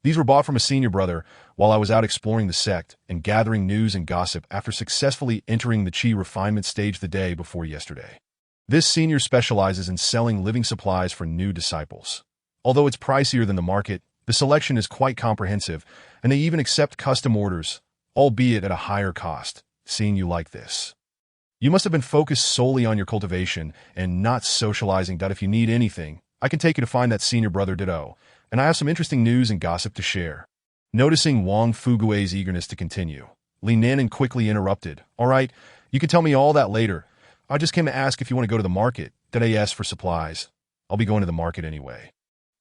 These were bought from a senior brother while I was out exploring the sect and gathering news and gossip after successfully entering the chi refinement stage the day before yesterday. This senior specializes in selling living supplies for new disciples. Although it's pricier than the market, the selection is quite comprehensive, and they even accept custom orders, albeit at a higher cost. Seeing you like this, you must have been focused solely on your cultivation and not socializing. If you need anything, I can take you to find that senior brother ditto, and I have some interesting news and gossip to share. Noticing Wang Fuguei's eagerness to continue, Li Nanan quickly interrupted. All right, you can tell me all that later. I just came to ask if you want to go to the market. As for supplies, I'll be going to the market anyway,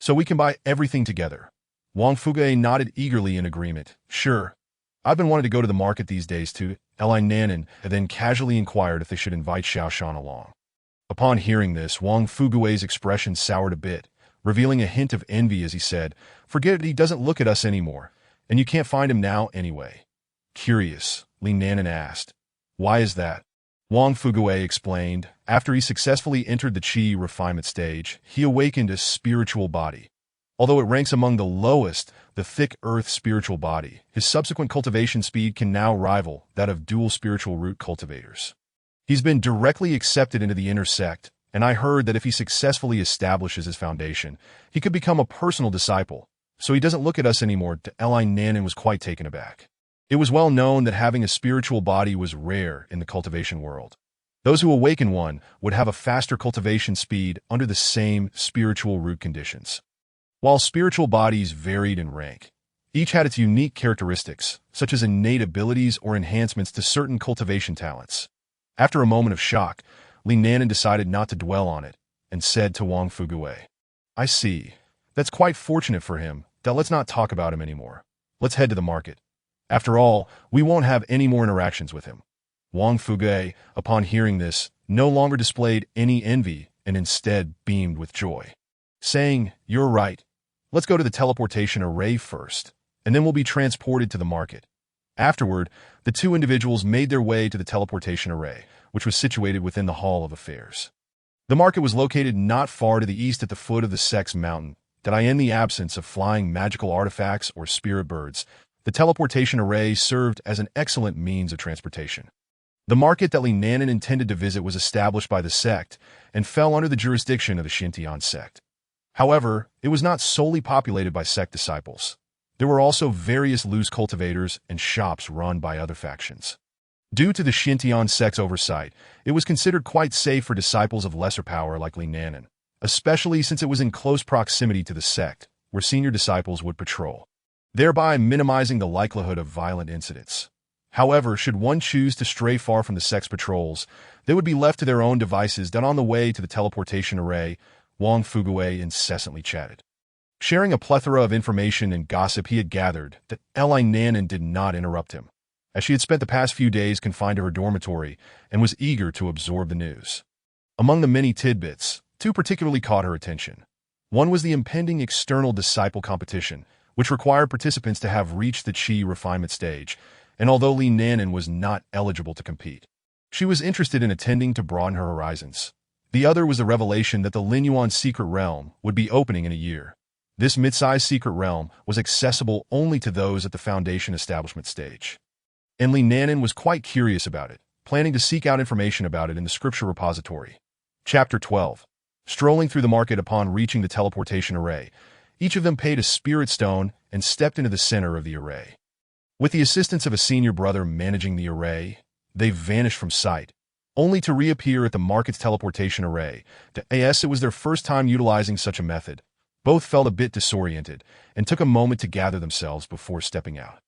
so we can buy everything together. Wang Fuguei nodded eagerly in agreement. Sure. I've been wanting to go to the market these days too. Li Nanan had then casually inquired if they should invite Xiao Shan along. Upon hearing this, Wang Fuguei's expression soured a bit, revealing a hint of envy as he said, Forget it, he doesn't look at us anymore, and you can't find him now anyway. Curious, Li Nanan asked. Why is that? Wang Fuguei explained. After he successfully entered the chi refinement stage, he awakened a spiritual body. Although it ranks among the lowest, the thick earth spiritual body, his subsequent cultivation speed can now rival that of dual spiritual root cultivators. He's been directly accepted into the inner sect, and I heard that if he successfully establishes his foundation, he could become a personal disciple, so he doesn't look at us anymore. Li Nanan was quite taken aback. It was well known that having a spiritual body was rare in the cultivation world. Those who awaken one would have a faster cultivation speed under the same spiritual root conditions. While spiritual bodies varied in rank, each had its unique characteristics, such as innate abilities or enhancements to certain cultivation talents. After a moment of shock, Li Nanan decided not to dwell on it, and said to Wang Fuguei, I see. That's quite fortunate for him. Let's not talk about him anymore. Let's head to the market. After all, we won't have any more interactions with him. Wang Fuguei, upon hearing this, no longer displayed any envy and instead beamed with joy, saying, You're right. Let's go to the teleportation array first, and then we'll be transported to the market. Afterward, the two individuals made their way to the teleportation array, which was situated within the Hall of Affairs. The market was located not far to the east at the foot of the Sex Mountain. In the absence of flying magical artifacts or spirit birds, the teleportation array served as an excellent means of transportation. The market that Li Nanan intended to visit was established by the sect and fell under the jurisdiction of the Xintian sect. However, it was not solely populated by sect disciples. There were also various loose cultivators and shops run by other factions. Due to the Xintian sect's oversight, it was considered quite safe for disciples of lesser power like Li Nanan, especially since it was in close proximity to the sect, where senior disciples would patrol, thereby minimizing the likelihood of violent incidents. However, should one choose to stray far from the sect's patrols, they would be left to their own devices. On the way to the teleportation array, Wang Fuguei incessantly chatted, sharing a plethora of information and gossip he had gathered. Li Nanan did not interrupt him, as she had spent the past few days confined to her dormitory and was eager to absorb the news. Among the many tidbits, two particularly caught her attention. One was the impending external disciple competition, which required participants to have reached the chi refinement stage, and although Li Nanan was not eligible to compete, she was interested in attending to broaden her horizons. The other was the revelation that the Linyuan secret realm would be opening in a year. This mid-sized secret realm was accessible only to those at the foundation establishment stage. And Li Nanan was quite curious about it, planning to seek out information about it in the scripture repository. Chapter 12. Strolling through the market upon reaching the teleportation array, each of them paid a spirit stone and stepped into the center of the array. With the assistance of a senior brother managing the array, they vanished from sight, only to reappear at the market's teleportation array. It was their first time utilizing such a method. Both felt a bit disoriented and took a moment to gather themselves before stepping out.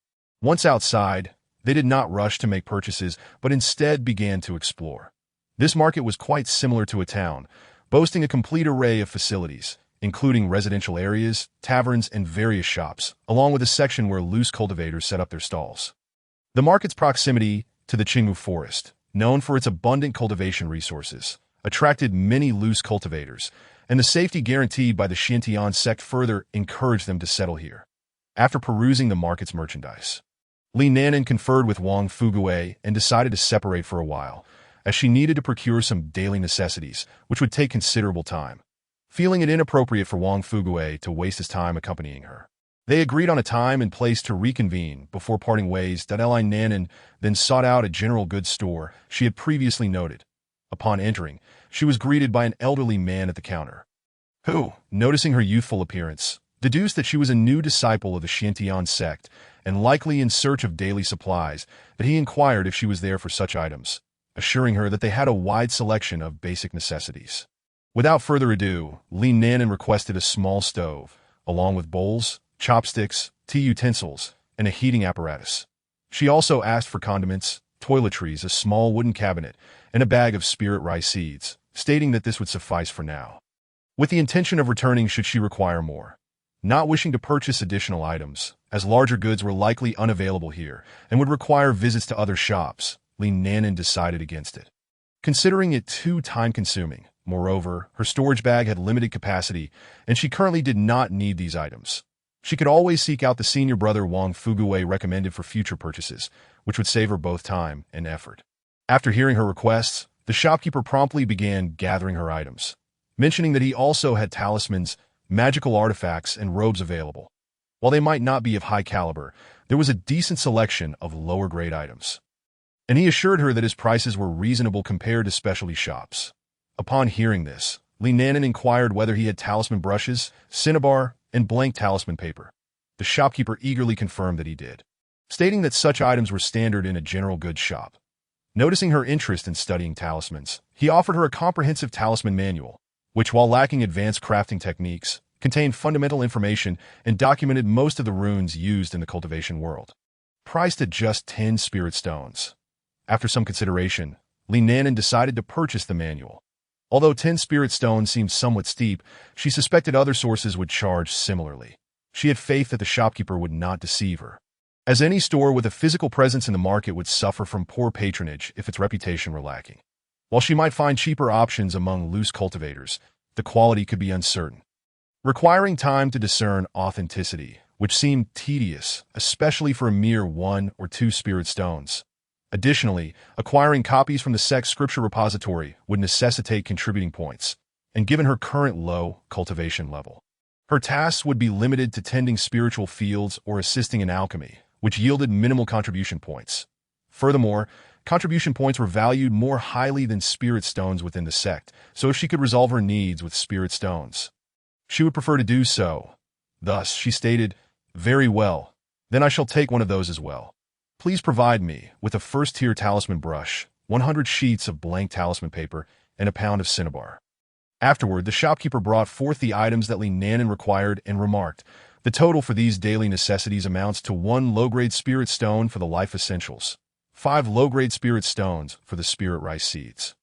Once outside, they did not rush to make purchases, but instead began to explore. This market was quite similar to a town, boasting a complete array of facilities, including residential areas, taverns, and various shops, along with a section where loose cultivators set up their stalls. The market's proximity to the Qingwu forest, known for its abundant cultivation resources, attracted many loose cultivators, and the safety guaranteed by the Xintian sect further encouraged them to settle here. After perusing the market's merchandise, Li Nanan conferred with Wang Fuguei and decided to separate for a while, as she needed to procure some daily necessities, which would take considerable time. Feeling it inappropriate for Wang Fuguei to waste his time accompanying her, they agreed on a time and place to reconvene before parting ways. Li Nanan then sought out a general goods store she had previously noted. Upon entering, she was greeted by an elderly man at the counter, who, noticing her youthful appearance, deduced that she was a new disciple of the Xiantian sect and likely in search of daily supplies, that he inquired if she was there for such items, assuring her that they had a wide selection of basic necessities. Without further ado, Li Nanan requested a small stove, along with bowls, chopsticks, tea utensils, and a heating apparatus. She also asked for condiments, toiletries, a small wooden cabinet, and a bag of spirit rice seeds, stating that this would suffice for now, with the intention of returning should she require more. Not wishing to purchase additional items, as larger goods were likely unavailable here and would require visits to other shops, Li Nanan decided against it, considering it too time-consuming. Moreover, her storage bag had limited capacity, and she currently did not need these items. She could always seek out the senior brother Wang Fuguei recommended for future purchases, which would save her both time and effort. After hearing her requests, the shopkeeper promptly began gathering her items, mentioning that he also had talismans, magical artifacts, and robes available. While they might not be of high caliber, there was a decent selection of lower-grade items, and he assured her that his prices were reasonable compared to specialty shops. Upon hearing this, Li Nanan inquired whether he had talisman brushes, cinnabar, and blank talisman paper. The shopkeeper eagerly confirmed that he did, stating that such items were standard in a general goods shop. Noticing her interest in studying talismans, he offered her a comprehensive talisman manual, which, while lacking advanced crafting techniques, contained fundamental information and documented most of the runes used in the cultivation world. Priced at just 10 spirit stones. After some consideration, Li Nanan decided to purchase the manual. Although 10 spirit stones seemed somewhat steep, she suspected other sources would charge similarly. She had faith that the shopkeeper would not deceive her, as any store with a physical presence in the market would suffer from poor patronage if its reputation were lacking. While she might find cheaper options among loose cultivators, the quality could be uncertain, requiring time to discern authenticity, which seemed tedious, especially for a mere 1 or 2 spirit stones. Additionally, acquiring copies from the sect's scripture repository would necessitate contributing points, and given her current low cultivation level, her tasks would be limited to tending spiritual fields or assisting in alchemy, which yielded minimal contribution points. Furthermore, contribution points were valued more highly than spirit stones within the sect, so if she could resolve her needs with spirit stones, she would prefer to do so. Thus, she stated, "Very well, then I shall take one of those as well. Please provide me with a first-tier talisman brush, 100 sheets of blank talisman paper, and a pound of cinnabar." Afterward, the shopkeeper brought forth the items that Li Nanan required and remarked, "The total for these daily necessities amounts to 1 low-grade spirit stone for the life essentials, 5 low-grade spirit stones for the spirit rice seeds,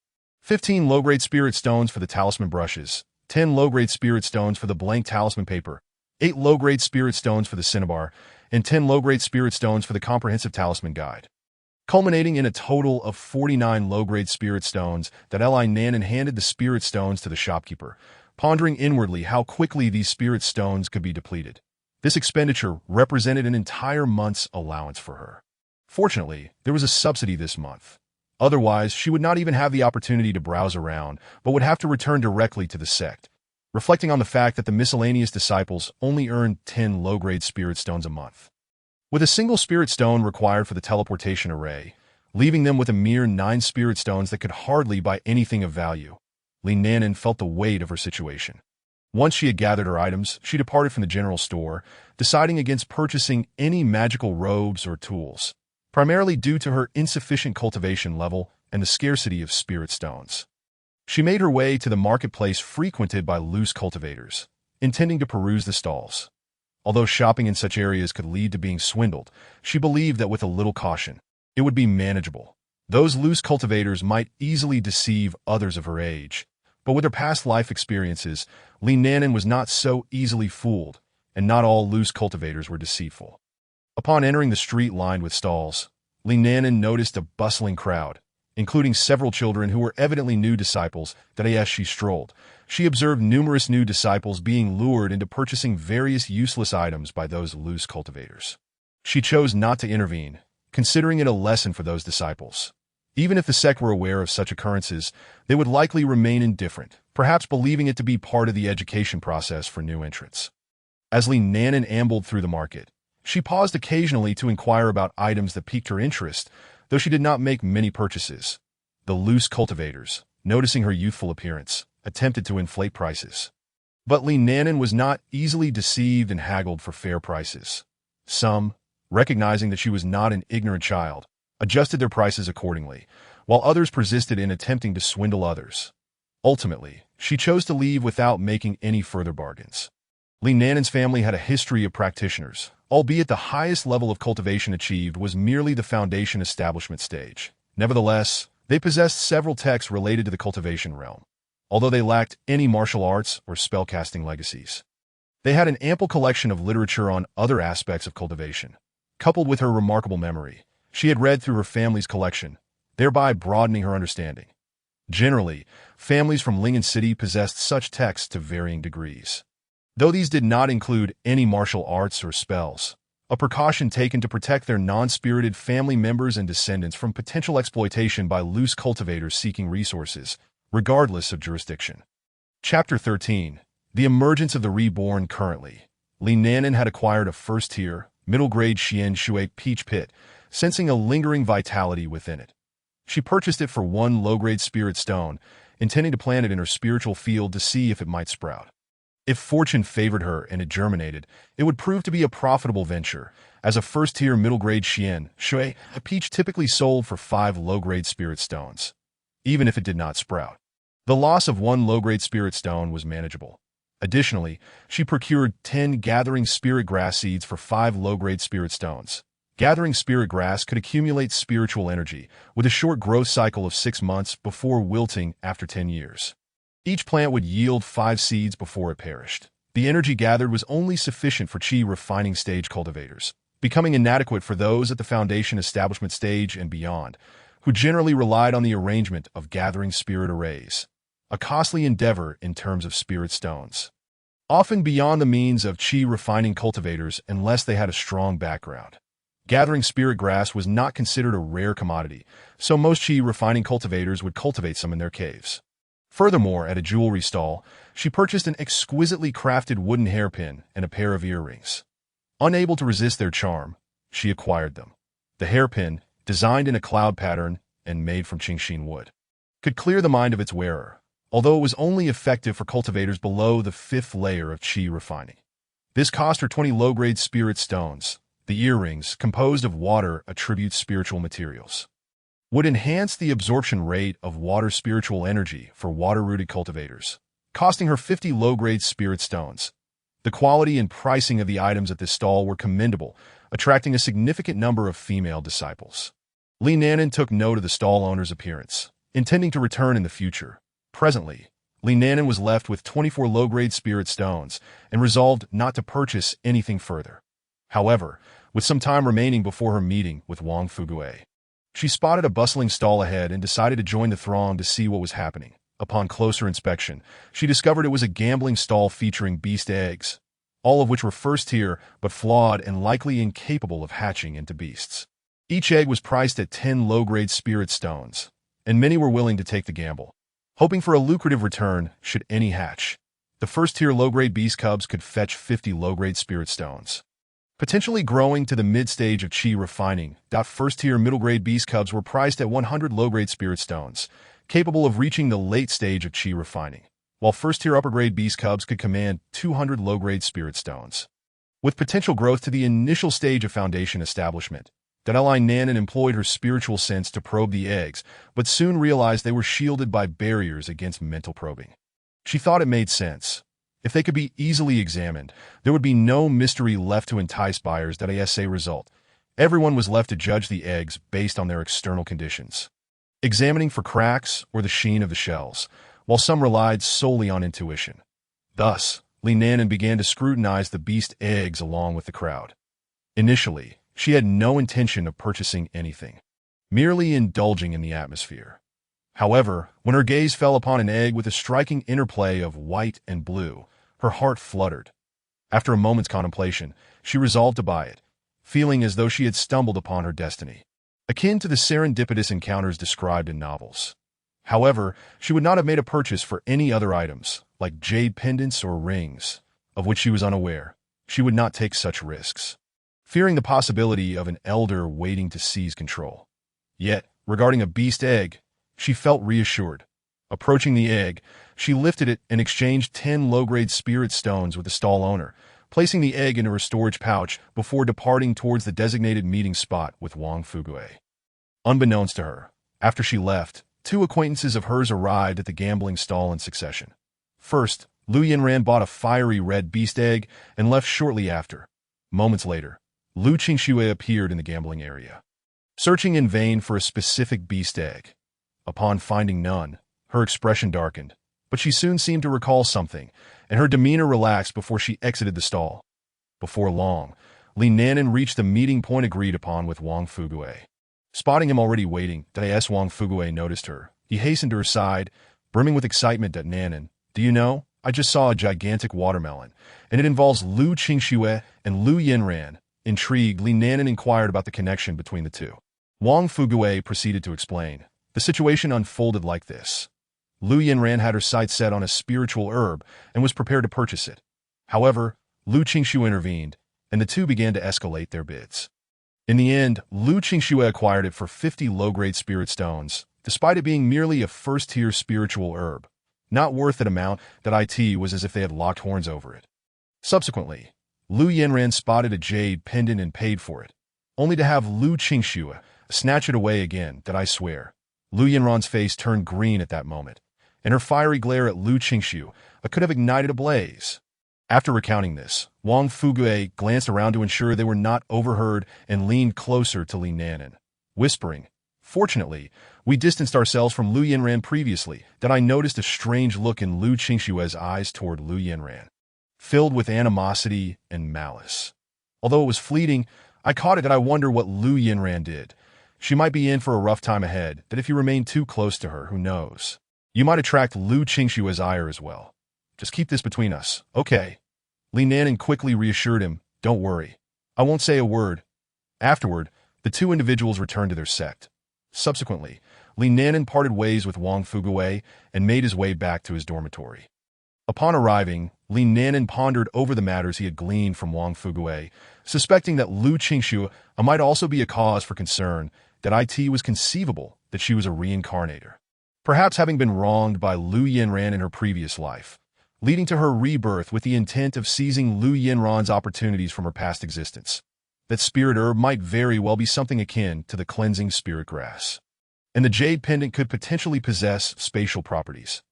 15 low-grade spirit stones for the talisman brushes, 10 low-grade spirit stones for the blank talisman paper, 8 low-grade spirit stones for the cinnabar, and 10 low-grade spirit stones for the comprehensive talisman guide," culminating in a total of 49 low-grade spirit stones. That Li Nanan handed the spirit stones to the shopkeeper, pondering inwardly how quickly these spirit stones could be depleted. This expenditure represented an entire month's allowance for her. Fortunately, there was a subsidy this month. Otherwise, she would not even have the opportunity to browse around, but would have to return directly to the sect, reflecting on the fact that the miscellaneous disciples only earned 10 low-grade spirit stones a month, with a single spirit stone required for the teleportation array, leaving them with a mere 9 spirit stones that could hardly buy anything of value. Li Nanan felt the weight of her situation. Once she had gathered her items, she departed from the general store, deciding against purchasing any magical robes or tools, primarily due to her insufficient cultivation level and the scarcity of spirit stones. She made her way to the marketplace frequented by loose cultivators, intending to peruse the stalls. Although shopping in such areas could lead to being swindled, she believed that with a little caution, it would be manageable. Those loose cultivators might easily deceive others of her age, but with her past life experiences, Li Nanan was not so easily fooled, and not all loose cultivators were deceitful. Upon entering the street lined with stalls, Li Nanan noticed a bustling crowd, including several children who were evidently new disciples. That as she strolled, she observed numerous new disciples being lured into purchasing various useless items by those loose cultivators. She chose not to intervene, considering it a lesson for those disciples. Even if the sect were aware of such occurrences, they would likely remain indifferent, perhaps believing it to be part of the education process for new entrants. As Li Nanan ambled through the market, she paused occasionally to inquire about items that piqued her interest, though she did not make many purchases. The loose cultivators, noticing her youthful appearance, attempted to inflate prices. But Li Nanan was not easily deceived and haggled for fair prices. Some, recognizing that she was not an ignorant child, adjusted their prices accordingly, while others persisted in attempting to swindle others. Ultimately, she chose to leave without making any further bargains. Li Nanan's family had a history of practitioners, albeit the highest level of cultivation achieved was merely the foundation establishment stage. Nevertheless, they possessed several texts related to the cultivation realm, although they lacked any martial arts or spellcasting legacies. They had an ample collection of literature on other aspects of cultivation. Coupled with her remarkable memory, she had read through her family's collection, thereby broadening her understanding. Generally, families from Lingan City possessed such texts to varying degrees. Though these did not include any martial arts or spells, a precaution taken to protect their non-spirited family members and descendants from potential exploitation by loose cultivators seeking resources, regardless of jurisdiction. Chapter 13. The Emergence of the Reborn. Currently, Li Nanan had acquired a first-tier, middle-grade Xian Shui peach pit, sensing a lingering vitality within it. She purchased it for one low-grade spirit stone, intending to plant it in her spiritual field to see if it might sprout. If fortune favored her and it germinated, it would prove to be a profitable venture. As a first-tier middle-grade Xian Shui, a peach typically sold for 5 low-grade spirit stones, even if it did not sprout. The loss of 1 low-grade spirit stone was manageable. Additionally, she procured 10 gathering spirit grass seeds for 5 low-grade spirit stones. Gathering spirit grass could accumulate spiritual energy, with a short growth cycle of 6 months before wilting after 10 years. Each plant would yield 5 seeds before it perished. The energy gathered was only sufficient for Qi refining stage cultivators, becoming inadequate for those at the foundation establishment stage and beyond, who generally relied on the arrangement of gathering spirit arrays, a costly endeavor in terms of spirit stones, often beyond the means of Qi refining cultivators unless they had a strong background. Gathering spirit grass was not considered a rare commodity, so most Qi refining cultivators would cultivate some in their caves. Furthermore, at a jewelry stall, she purchased an exquisitely crafted wooden hairpin and a pair of earrings. Unable to resist their charm, she acquired them. The hairpin, designed in a cloud pattern and made from Qingxin wood, could clear the mind of its wearer, although it was only effective for cultivators below the 5th layer of Qi refining. This cost her 20 low-grade spirit stones. The earrings, composed of water attribute spiritual materials, would enhance the absorption rate of water spiritual energy for water-rooted cultivators, costing her 50 low-grade spirit stones. The quality and pricing of the items at this stall were commendable, attracting a significant number of female disciples. Li Nanan took note of the stall owner's appearance, intending to return in the future. Presently, Li Nanan was left with 24 low-grade spirit stones and resolved not to purchase anything further. However, with some time remaining before her meeting with Wang Fugui, she spotted a bustling stall ahead and decided to join the throng to see what was happening. Upon closer inspection, she discovered it was a gambling stall featuring beast eggs, all of which were first-tier but flawed and likely incapable of hatching into beasts. Each egg was priced at 10 low-grade spirit stones, and many were willing to take the gamble, hoping for a lucrative return should any hatch. The first-tier low-grade beast cubs could fetch 50 low-grade spirit stones, potentially growing to the mid-stage of Qi refining. First-tier middle-grade beast cubs were priced at 100 low-grade spirit stones, capable of reaching the late stage of Qi refining, while first-tier upper-grade beast cubs could command 200 low-grade spirit stones. With potential growth to the initial stage of foundation establishment, Li Nanan employed her spiritual sense to probe the eggs, but soon realized they were shielded by barriers against mental probing. She thought it made sense. If they could be easily examined, there would be no mystery left to entice buyers. As a result, everyone was left to judge the eggs based on their external conditions, examining for cracks or the sheen of the shells, while some relied solely on intuition. Thus, Li Nanan began to scrutinize the beast eggs along with the crowd. Initially, she had no intention of purchasing anything, merely indulging in the atmosphere. However, when her gaze fell upon an egg with a striking interplay of white and blue, her heart fluttered. After a moment's contemplation, she resolved to buy it, feeling as though she had stumbled upon her destiny, akin to the serendipitous encounters described in novels. However, she would not have made a purchase for any other items, like jade pendants or rings, of which she was unaware. She would not take such risks, fearing the possibility of an elder waiting to seize control. Yet, regarding a beast egg, she felt reassured. Approaching the egg, she lifted it and exchanged 10 low-grade spirit stones with the stall owner, placing the egg into her storage pouch before departing towards the designated meeting spot with Wang Fugue. Unbeknownst to her, after she left, 2 acquaintances of hers arrived at the gambling stall in succession. First, Lu Yinran bought a fiery red beast egg and left shortly after. Moments later, Lu Qingxue appeared in the gambling area, searching in vain for a specific beast egg. Upon finding none, her expression darkened, but she soon seemed to recall something, and her demeanor relaxed before she exited the stall. Before long, Li Nanan reached the meeting point agreed upon with Wang Fugue. Spotting him already waiting, Wang Fugue noticed her. He hastened to her side, brimming with excitement. Nanan, do you know, I just saw a gigantic watermelon, and it involves Lu Qingxue and Lu Yinran. Intrigued, Li Nanan inquired about the connection between the two. Wang Fugue proceeded to explain. The situation unfolded like this. Lu Yinran had her sights set on a spiritual herb and was prepared to purchase it. However, Lu Qingxue intervened, and the two began to escalate their bids. In the end, Lu Qingxue acquired it for 50 low-grade spirit stones, despite it being merely a first-tier spiritual herb. Not worth that amount, it was as if they had locked horns over it. Subsequently, Lu Yinran spotted a jade pendant and paid for it, only to have Lu Qingxue snatch it away again. I swear. Lu Yinran's face turned green at that moment, and her fiery glare at Lu Qingxue could have ignited a blaze. After recounting this, Wang Fugue glanced around to ensure they were not overheard and leaned closer to Li Nanan, whispering, "Fortunately, we distanced ourselves from Lu Yinran previously, that I noticed a strange look in Lu Qingxue's eyes toward Lu Yinran, filled with animosity and malice. Although it was fleeting, I caught it and I wonder what Lu Yinran did. She might be in for a rough time ahead, that if you remain too close to her, who knows? You might attract Lu Qingxue's ire as well. Just keep this between us, okay?" Li Nanan quickly reassured him, "Don't worry. I won't say a word." Afterward, the two individuals returned to their sect. Subsequently, Li Nanan parted ways with Wang Fugue and made his way back to his dormitory. Upon arriving, Li Nanan pondered over the matters he had gleaned from Wang Fugue, suspecting that Lu Qingxue might also be a cause for concern, that it was conceivable that she was a reincarnator, perhaps having been wronged by Lu Yinran in her previous life, leading to her rebirth with the intent of seizing Lu Yinran's opportunities from her past existence. That spirit herb might very well be something akin to the cleansing spirit grass. And the jade pendant could potentially possess spatial properties.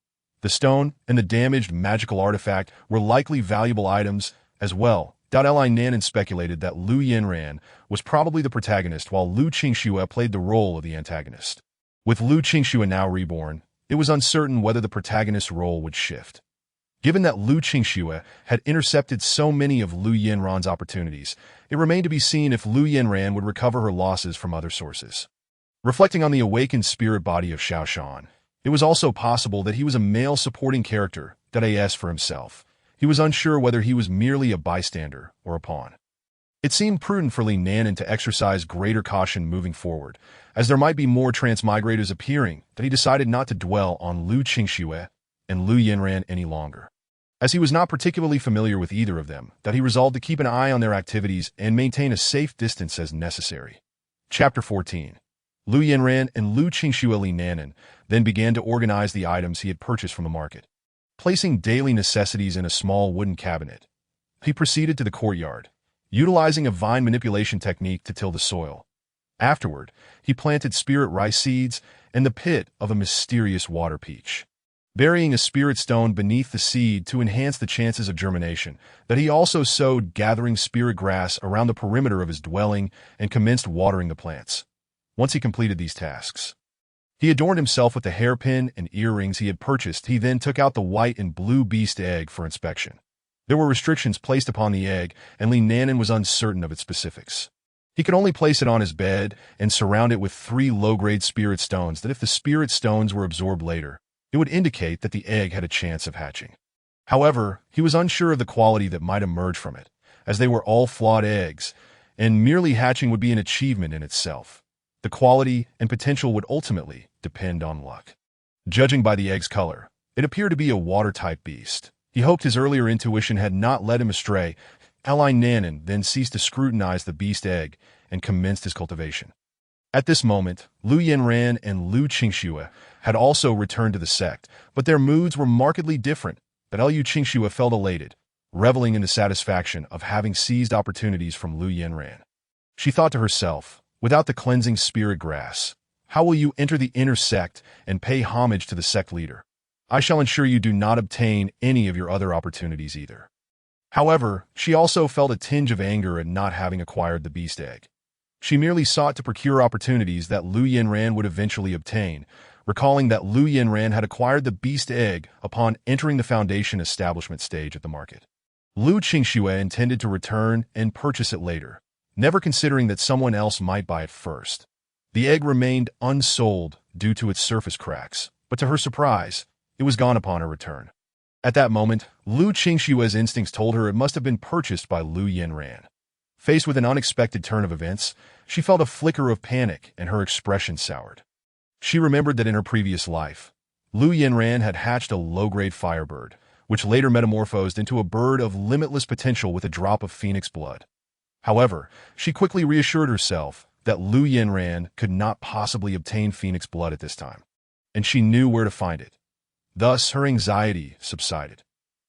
The stone and the damaged magical artifact were likely valuable items as well. Li Nanan speculated that Lu Yinran was probably the protagonist while Lu Qingxue played the role of the antagonist. With Lu Qingxue now reborn, it was uncertain whether the protagonist's role would shift. Given that Lu Qingxue had intercepted so many of Lu Yinran's opportunities, it remained to be seen if Lu Yinran would recover her losses from other sources. Reflecting on the awakened spirit body of Xiaoshan, it was also possible that he was a male supporting character, for himself. He was unsure whether he was merely a bystander or a pawn. It seemed prudent for Li Nanan to exercise greater caution moving forward, as there might be more transmigrators appearing, that he decided not to dwell on Lu Qingxue and Lu Yinran any longer. As he was not particularly familiar with either of them, that he resolved to keep an eye on their activities and maintain a safe distance as necessary. Chapter 14. Lu Yinran and Lu Qingxue. Li Nanan then began to organize the items he had purchased from the market. Placing daily necessities in a small wooden cabinet, he proceeded to the courtyard, utilizing a vine manipulation technique to till the soil. Afterward, he planted spirit rice seeds in the pit of a mysterious water peach, burying a spirit stone beneath the seed to enhance the chances of germination. That he also sowed gathering spirit grass around the perimeter of his dwelling and commenced watering the plants. Once he completed these tasks, he adorned himself with the hairpin and earrings he had purchased. He then took out the white and blue beast egg for inspection. There were restrictions placed upon the egg, and Li Nanan was uncertain of its specifics. He could only place it on his bed and surround it with 3 low-grade spirit stones that if the spirit stones were absorbed later, it would indicate that the egg had a chance of hatching. However, he was unsure of the quality that might emerge from it, as they were all flawed eggs, and merely hatching would be an achievement in itself. The quality and potential would ultimately depend on luck. Judging by the egg's color, it appeared to be a water-type beast. He hoped his earlier intuition had not led him astray. Ally Nanan then ceased to scrutinize the beast egg and commenced his cultivation. At this moment, Lu Yanran and Lu Qingxue had also returned to the sect, but their moods were markedly different. But Lu Qingxue felt elated, reveling in the satisfaction of having seized opportunities from Lu Yanran. She thought to herself, without the cleansing spirit grass, how will you enter the inner sect and pay homage to the sect leader? I shall ensure you do not obtain any of your other opportunities either. However, she also felt a tinge of anger at not having acquired the beast egg. She merely sought to procure opportunities that Lu Yanran would eventually obtain, recalling that Lu Yanran had acquired the beast egg upon entering the foundation establishment stage at the market. Lu Qingxue intended to return and purchase it later, never considering that someone else might buy it first. The egg remained unsold due to its surface cracks, but to her surprise, it was gone upon her return. At that moment, Lu Qingxue's instincts told her it must have been purchased by Lu Yanran. Faced with an unexpected turn of events, she felt a flicker of panic and her expression soured. She remembered that in her previous life, Lu Yanran had hatched a low-grade firebird, which later metamorphosed into a bird of limitless potential with a drop of phoenix blood. However, she quickly reassured herself that Lu Yanran could not possibly obtain phoenix blood at this time, and she knew where to find it. Thus, her anxiety subsided.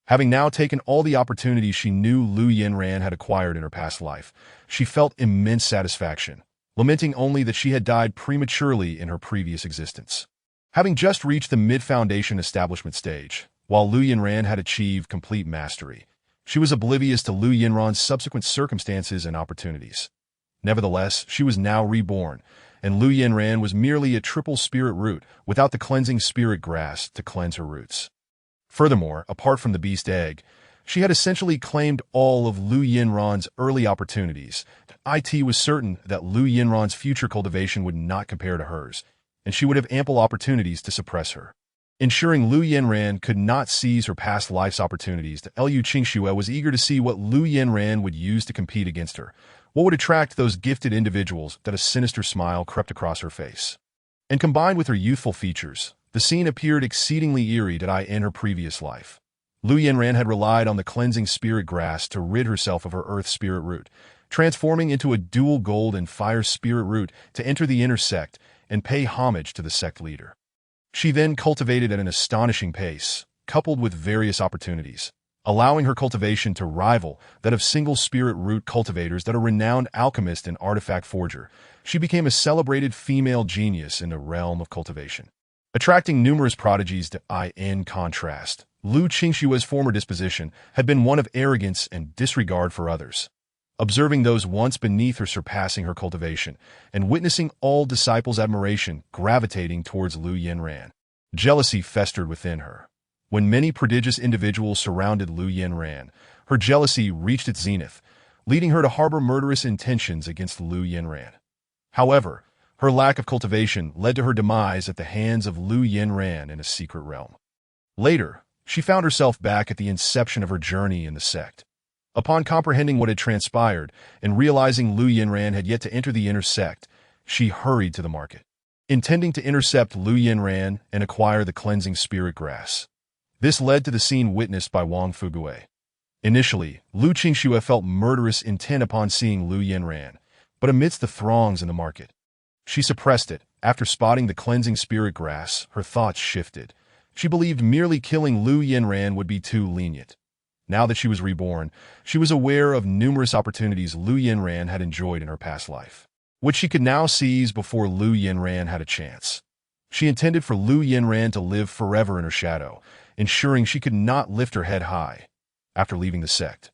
Having now taken all the opportunities she knew Lu Yanran had acquired in her past life, she felt immense satisfaction, lamenting only that she had died prematurely in her previous existence. Having just reached the mid-foundation establishment stage, while Lu Yanran had achieved complete mastery, she was oblivious to Lu Yanran's subsequent circumstances and opportunities. Nevertheless, she was now reborn, and Lu Yanran was merely a triple spirit root without the cleansing spirit grass to cleanse her roots. Furthermore, apart from the beast egg, she had essentially claimed all of Lu Yanran's early opportunities. It was certain that Lu Yanran's future cultivation would not compare to hers, and she would have ample opportunities to suppress her. Ensuring Lu Yanran could not seize her past life's opportunities, Lu Qingxue was eager to see what Lu Yanran would use to compete against her, what would attract those gifted individuals. That a sinister smile crept across her face. And combined with her youthful features, the scene appeared exceedingly eerie in her previous life. Lu Yanran had relied on the cleansing spirit grass to rid herself of her earth spirit root, transforming into a dual gold and fire spirit root to enter the inner sect and pay homage to the sect leader. She then cultivated at an astonishing pace, coupled with various opportunities, allowing her cultivation to rival that of single spirit root cultivators that a renowned alchemist and artifact forger. She became a celebrated female genius in the realm of cultivation, attracting numerous prodigies. In contrast, Lu Qingxue's former disposition had been one of arrogance and disregard for others. Observing those once beneath her surpassing her cultivation, and witnessing all disciples' admiration gravitating towards Lu Yanran, jealousy festered within her. When many prodigious individuals surrounded Lu Yanran, her jealousy reached its zenith, leading her to harbor murderous intentions against Lu Yanran. However, her lack of cultivation led to her demise at the hands of Lu Yanran in a secret realm. Later, she found herself back at the inception of her journey in the sect. Upon comprehending what had transpired and realizing Lu Yanran had yet to enter the inner sect, she hurried to the market, intending to intercept Lu Yanran and acquire the cleansing spirit grass. This led to the scene witnessed by Wang Fugue. Initially, Lu Qingxue felt murderous intent upon seeing Lu Yanran, but amidst the throngs in the market, she suppressed it. After spotting the cleansing spirit grass, her thoughts shifted. She believed merely killing Lu Yanran would be too lenient. Now that she was reborn, she was aware of numerous opportunities Lu Yanran had enjoyed in her past life, which she could now seize before Lu Yanran had a chance. She intended for Lu Yanran to live forever in her shadow, ensuring she could not lift her head high. After leaving the sect,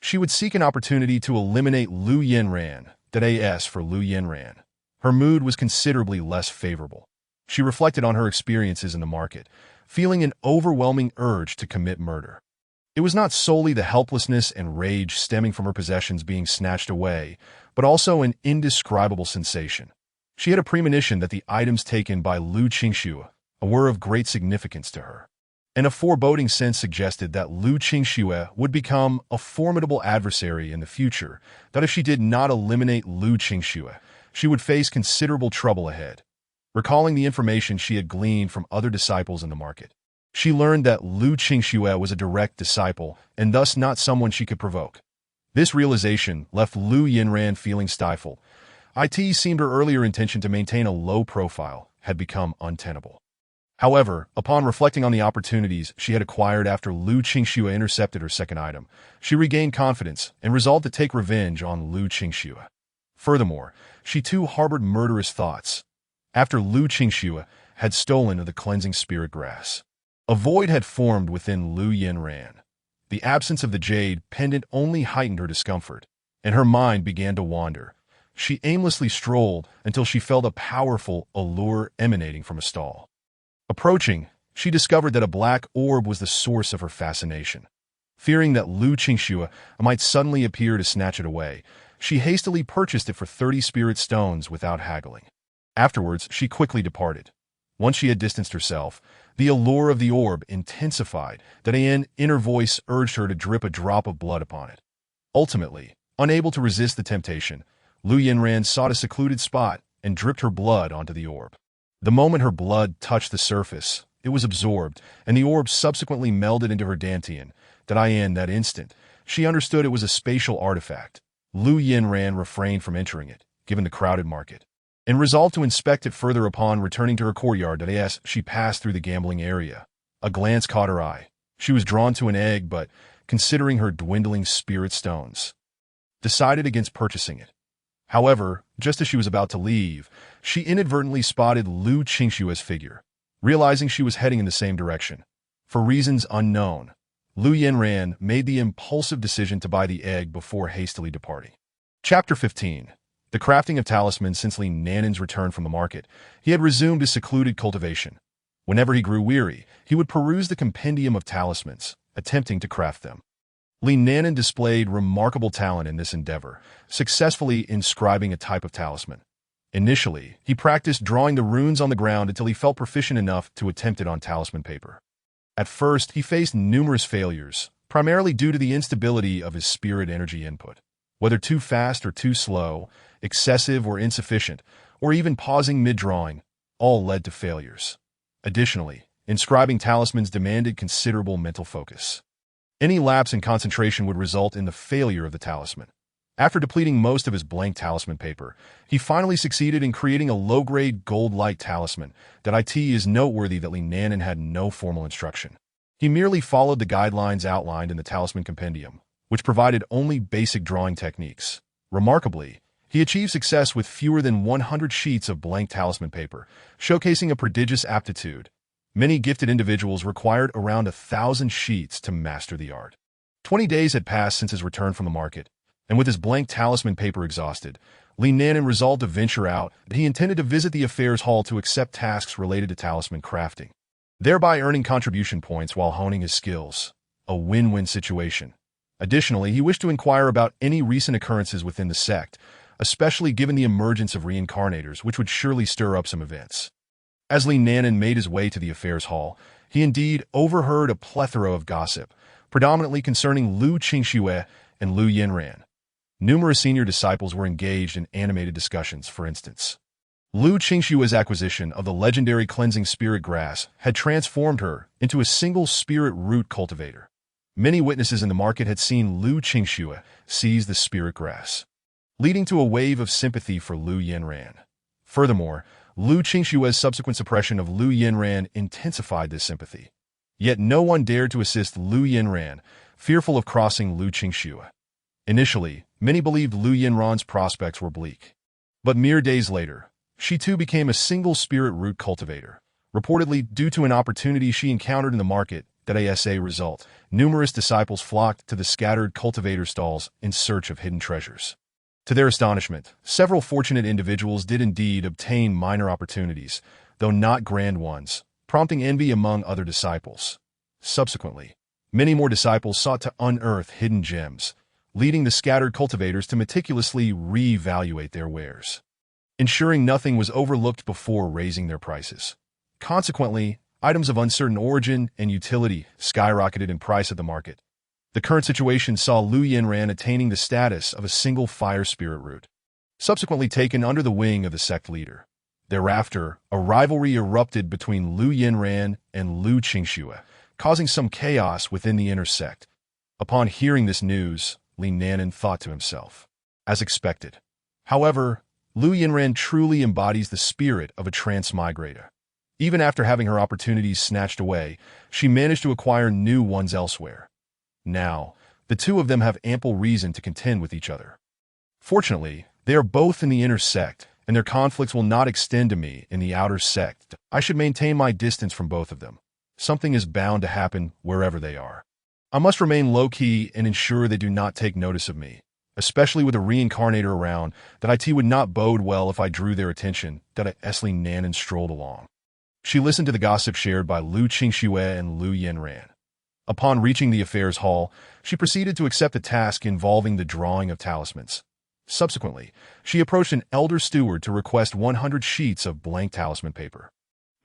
she would seek an opportunity to eliminate Lu Yanran. As for Lu Yanran, her mood was considerably less favorable. She reflected on her experiences in the market, feeling an overwhelming urge to commit murder. It was not solely the helplessness and rage stemming from her possessions being snatched away, but also an indescribable sensation. She had a premonition that the items taken by Lu Qingxue were of great significance to her. and a foreboding sense suggested that Lu Qingxue would become a formidable adversary in the future, that if she did not eliminate Lu Qingxue, she would face considerable trouble ahead. Recalling the information she had gleaned from other disciples in the market, she learned that Lu Qingxue was a direct disciple and thus not someone she could provoke. This realization left Lu Yinran feeling stifled. It seemed her earlier intention to maintain a low profile had become untenable. However, upon reflecting on the opportunities she had acquired after Lu Qingxue intercepted her second item, she regained confidence and resolved to take revenge on Lu Qingxue. Furthermore, she too harbored murderous thoughts. After Lu Qingxue had stolen the cleansing spirit grass, a void had formed within Lu Yinran. The absence of the jade pendant only heightened her discomfort, and her mind began to wander. She aimlessly strolled until she felt a powerful allure emanating from a stall. Approaching, she discovered that a black orb was the source of her fascination. Fearing that Lu Qingxue might suddenly appear to snatch it away, she hastily purchased it for 30 spirit stones without haggling. Afterwards, she quickly departed. Once she had distanced herself, the allure of the orb intensified, that an inner voice urged her to drip a drop of blood upon it. Ultimately, unable to resist the temptation, Lu Yinran sought a secluded spot and dripped her blood onto the orb. The moment her blood touched the surface, it was absorbed, and the orb subsequently melded into her dantian. That instant, she understood it was a spatial artifact. Lu Yinran refrained from entering it, given the crowded market, and resolved to inspect it further upon returning to her courtyard. As she passed through the gambling area, a glance caught her eye. She was drawn to an egg, but, considering her dwindling spirit stones, decided against purchasing it. However, just as she was about to leave, she inadvertently spotted Lu Qingxue's figure. Realizing she was heading in the same direction, for reasons unknown, Lu Yinran made the impulsive decision to buy the egg before hastily departing. Chapter 15. The crafting of talismans. Since Li Nanan's return from the market, he had resumed his secluded cultivation. Whenever he grew weary, he would peruse the compendium of talismans, attempting to craft them. Li Nanan displayed remarkable talent in this endeavor, successfully inscribing a type of talisman. Initially, he practiced drawing the runes on the ground until he felt proficient enough to attempt it on talisman paper. At first, he faced numerous failures, primarily due to the instability of his spirit energy input. Whether too fast or too slow, excessive or insufficient, or even pausing mid-drawing, all led to failures. Additionally, inscribing talismans demanded considerable mental focus. Any lapse in concentration would result in the failure of the talisman. After depleting most of his blank talisman paper, he finally succeeded in creating a low-grade gold light talisman. It is noteworthy that Li Nanan had no formal instruction. He merely followed the guidelines outlined in the talisman compendium, which provided only basic drawing techniques. Remarkably, he achieved success with fewer than 100 sheets of blank talisman paper, showcasing a prodigious aptitude. Many gifted individuals required around 1,000 sheets to master the art. 20 days had passed since his return from the market, and with his blank talisman paper exhausted, Li Nanan resolved to venture out. He intended to visit the affairs hall to accept tasks related to talisman crafting, thereby earning contribution points while honing his skills. A win-win situation. Additionally, he wished to inquire about any recent occurrences within the sect, especially given the emergence of reincarnators, which would surely stir up some events. As Li Nanan made his way to the affairs hall, he indeed overheard a plethora of gossip, predominantly concerning Lu Qingxue and Lu Yinran. Numerous senior disciples were engaged in animated discussions. For instance, Lu Qingxue's acquisition of the legendary cleansing spirit grass had transformed her into a single spirit root cultivator. Many witnesses in the market had seen Lu Qingxue seize the spirit grass, leading to a wave of sympathy for Lu Yinran. Furthermore, Lu Qingxue's subsequent suppression of Lu Yinran intensified this sympathy. Yet no one dared to assist Lu Yinran, fearful of crossing Lu Qingxue. Initially, many believed Lu Yinran's prospects were bleak. But mere days later, she too became a single spirit root cultivator, reportedly due to an opportunity she encountered in the market. As a result, numerous disciples flocked to the scattered cultivator stalls in search of hidden treasures. To their astonishment, several fortunate individuals did indeed obtain minor opportunities, though not grand ones, prompting envy among other disciples. Subsequently, many more disciples sought to unearth hidden gems, leading the scattered cultivators to meticulously re-evaluate their wares, ensuring nothing was overlooked before raising their prices. Consequently, items of uncertain origin and utility skyrocketed in price at the market. The current situation saw Lu Yinran attaining the status of a single fire spirit root, subsequently taken under the wing of the sect leader. Thereafter, a rivalry erupted between Lu Yinran and Lu Qingxue, causing some chaos within the inner sect. Upon hearing this news, Li Nanan thought to himself, as expected. However, Lu Yinran truly embodies the spirit of a transmigrator. Even after having her opportunities snatched away, she managed to acquire new ones elsewhere. Now, the two of them have ample reason to contend with each other. Fortunately, they are both in the inner sect, and their conflicts will not extend to me in the outer sect. I should maintain my distance from both of them. Something is bound to happen wherever they are. I must remain low-key and ensure they do not take notice of me, especially with a reincarnator around. That it would not bode well if I drew their attention. Li Nanan strolled along. She listened to the gossip shared by Lu Qingxue and Lu Yinran. Upon reaching the affairs hall, she proceeded to accept a task involving the drawing of talismans. Subsequently, she approached an elder steward to request 100 sheets of blank talisman paper.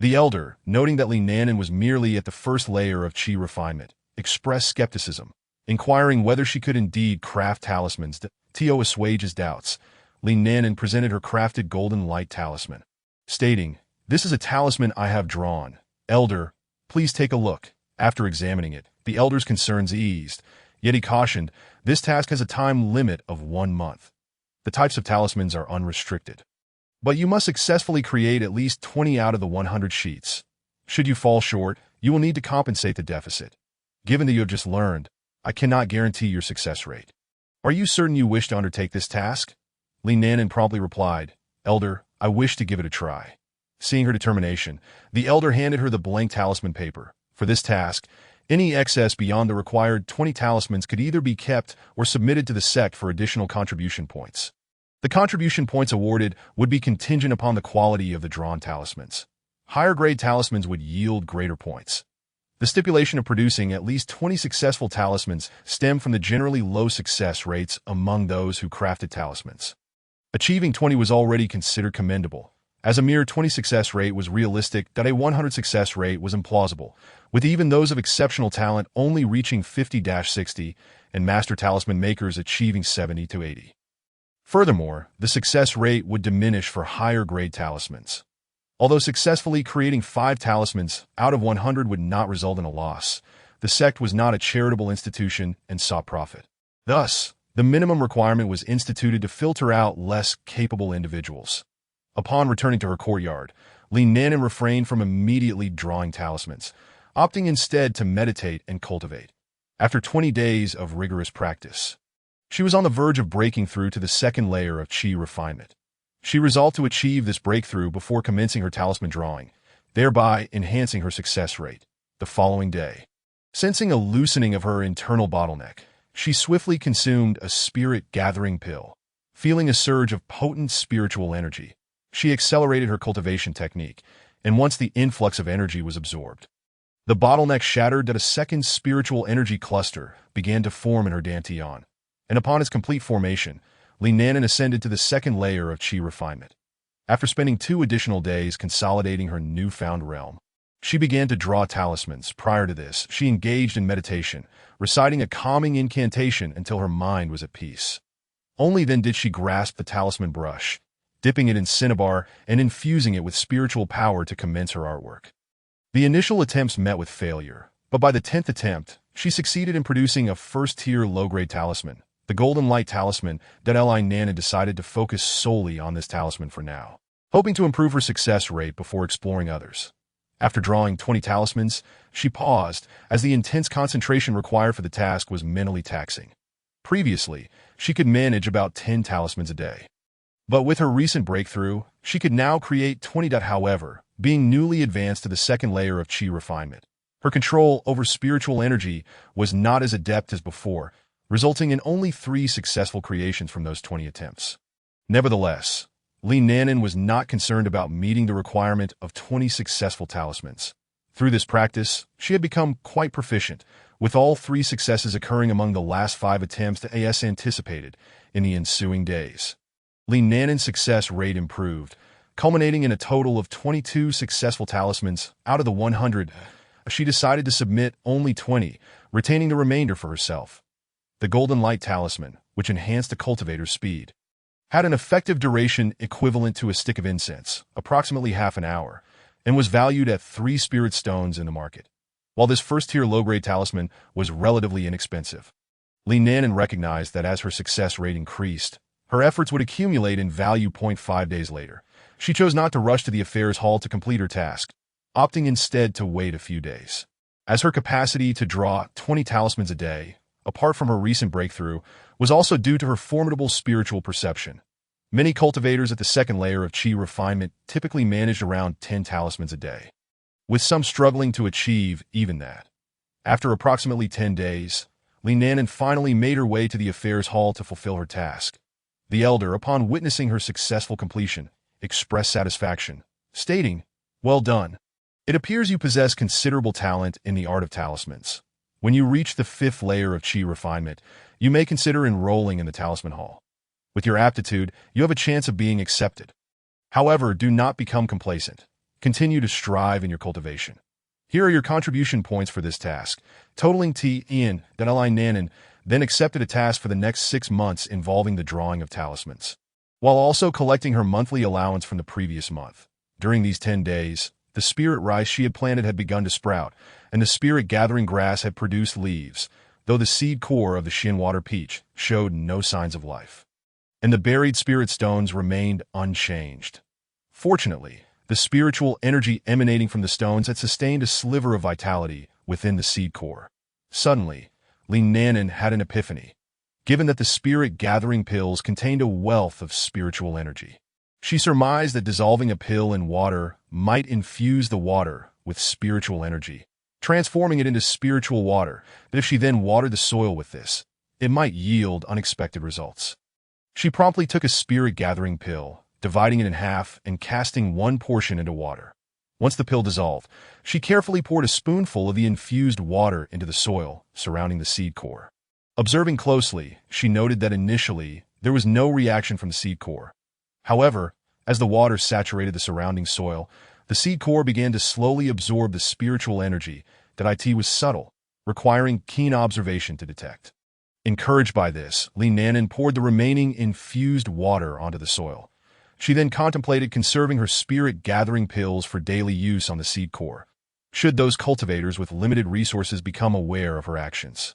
The elder, noting that Li Nanan was merely at the first layer of qi refinement, expressed skepticism, inquiring whether she could indeed craft talismans. To assuage his doubts, Li Nanan presented her crafted golden light talisman, stating, "This is a talisman I have drawn. Elder, please take a look." After examining it, the elder's concerns eased, yet he cautioned, this task has a time limit of 1 month. The types of talismans are unrestricted, but you must successfully create at least 20 out of the 100 sheets. Should you fall short, you will need to compensate the deficit. Given that you have just learned, I cannot guarantee your success rate. Are you certain you wish to undertake this task? Li Nanan promptly replied, "Elder, I wish to give it a try." Seeing her determination, the elder handed her the blank talisman paper. For this task, any excess beyond the required 20 talismans could either be kept or submitted to the sect for additional contribution points. The contribution points awarded would be contingent upon the quality of the drawn talismans. Higher-grade talismans would yield greater points. The stipulation of producing at least 20 successful talismans stemmed from the generally low success rates among those who crafted talismans. Achieving 20 was already considered commendable, as a mere 20 success rate was realistic. A 100 success rate was implausible, with even those of exceptional talent only reaching 50-60 and master talisman makers achieving 70 to 80. Furthermore, the success rate would diminish for higher-grade talismans. Although successfully creating 5 talismans out of 100 would not result in a loss, the sect was not a charitable institution and sought profit. Thus, the minimum requirement was instituted to filter out less capable individuals. Upon returning to her courtyard, Li Nanan refrained from immediately drawing talismans, opting instead to meditate and cultivate. After 20 days of rigorous practice, she was on the verge of breaking through to the second layer of qi refinement. She resolved to achieve this breakthrough before commencing her talisman drawing, thereby enhancing her success rate. The following day, sensing a loosening of her internal bottleneck, she swiftly consumed a spirit-gathering pill. Feeling a surge of potent spiritual energy, she accelerated her cultivation technique, and once the influx of energy was absorbed, the bottleneck shattered. A second spiritual energy cluster began to form in her dantian, and upon its complete formation, Li Nanan ascended to the second layer of qi refinement. After spending 2 additional days consolidating her newfound realm, she began to draw talismans. Prior to this, she engaged in meditation, reciting a calming incantation until her mind was at peace. Only then did she grasp the talisman brush, dipping it in cinnabar and infusing it with spiritual power to commence her artwork. The initial attempts met with failure, but by the 10th attempt, she succeeded in producing a first-tier low-grade talisman, the Golden Light Talisman. Li Nanan decided to focus solely on this talisman for now, hoping to improve her success rate before exploring others. After drawing 20 talismans, she paused, as the intense concentration required for the task was mentally taxing. Previously, she could manage about 10 talismans a day. But with her recent breakthrough, she could now create 20. However, being newly advanced to the second layer of qi refinement, her control over spiritual energy was not as adept as before, resulting in only 3 successful creations from those 20 attempts. Nevertheless, Li Nanan was not concerned about meeting the requirement of 20 successful talismans. Through this practice, she had become quite proficient, with all 3 successes occurring among the last 5 attempts as anticipated in the ensuing days. Li Nanan's success rate improved, culminating in a total of 22 successful talismans out of the 100. She decided to submit only 20, retaining the remainder for herself. The Golden Light Talisman, which enhanced the cultivator's speed, had an effective duration equivalent to a stick of incense, approximately half an hour, and was valued at 3 spirit stones in the market. While this first-tier low-grade talisman was relatively inexpensive, Li Nanan recognized that as her success rate increased, her efforts would accumulate in value. 5 days later, she chose not to rush to the affairs hall to complete her task, opting instead to wait a few days. As her capacity to draw 20 talismans a day, apart from her recent breakthrough, was also due to her formidable spiritual perception. Many cultivators at the second layer of Qi refinement typically managed around 10 talismans a day, with some struggling to achieve even that. After approximately 10 days, Li Nanan finally made her way to the affairs hall to fulfill her task. The elder, upon witnessing her successful completion, expressed satisfaction, stating, "Well done. It appears you possess considerable talent in the art of talismans. When you reach the 5th layer of Qi refinement, you may consider enrolling in the Talisman Hall. With your aptitude, you have a chance of being accepted. However, do not become complacent. Continue to strive in your cultivation. Here are your contribution points for this task." Totaling T. Ian, Li Nanan then accepted a task for the next 6 months involving the drawing of talismans, while also collecting her monthly allowance from the previous month. During these 10 days, the spirit rice she had planted had begun to sprout, and the spirit-gathering grass had produced leaves, though the seed core of the Shinwater peach showed no signs of life, and the buried spirit stones remained unchanged. Fortunately, the spiritual energy emanating from the stones had sustained a sliver of vitality within the seed core. Suddenly, Li Nanan had an epiphany. Given that the spirit-gathering pills contained a wealth of spiritual energy, she surmised that dissolving a pill in water might infuse the water with spiritual energy, transforming it into spiritual water, that if she then watered the soil with this, it might yield unexpected results. She promptly took a spirit-gathering pill, dividing it in half and casting one portion into water. Once the pill dissolved, she carefully poured a spoonful of the infused water into the soil surrounding the seed core. Observing closely, she noted that initially there was no reaction from the seed core. However, as the water saturated the surrounding soil, the seed core began to slowly absorb the spiritual energy that was subtle, requiring keen observation to detect. Encouraged by this, Li Nanan poured the remaining infused water onto the soil. She then contemplated conserving her spirit-gathering pills for daily use on the seed core. Should those cultivators with limited resources become aware of her actions,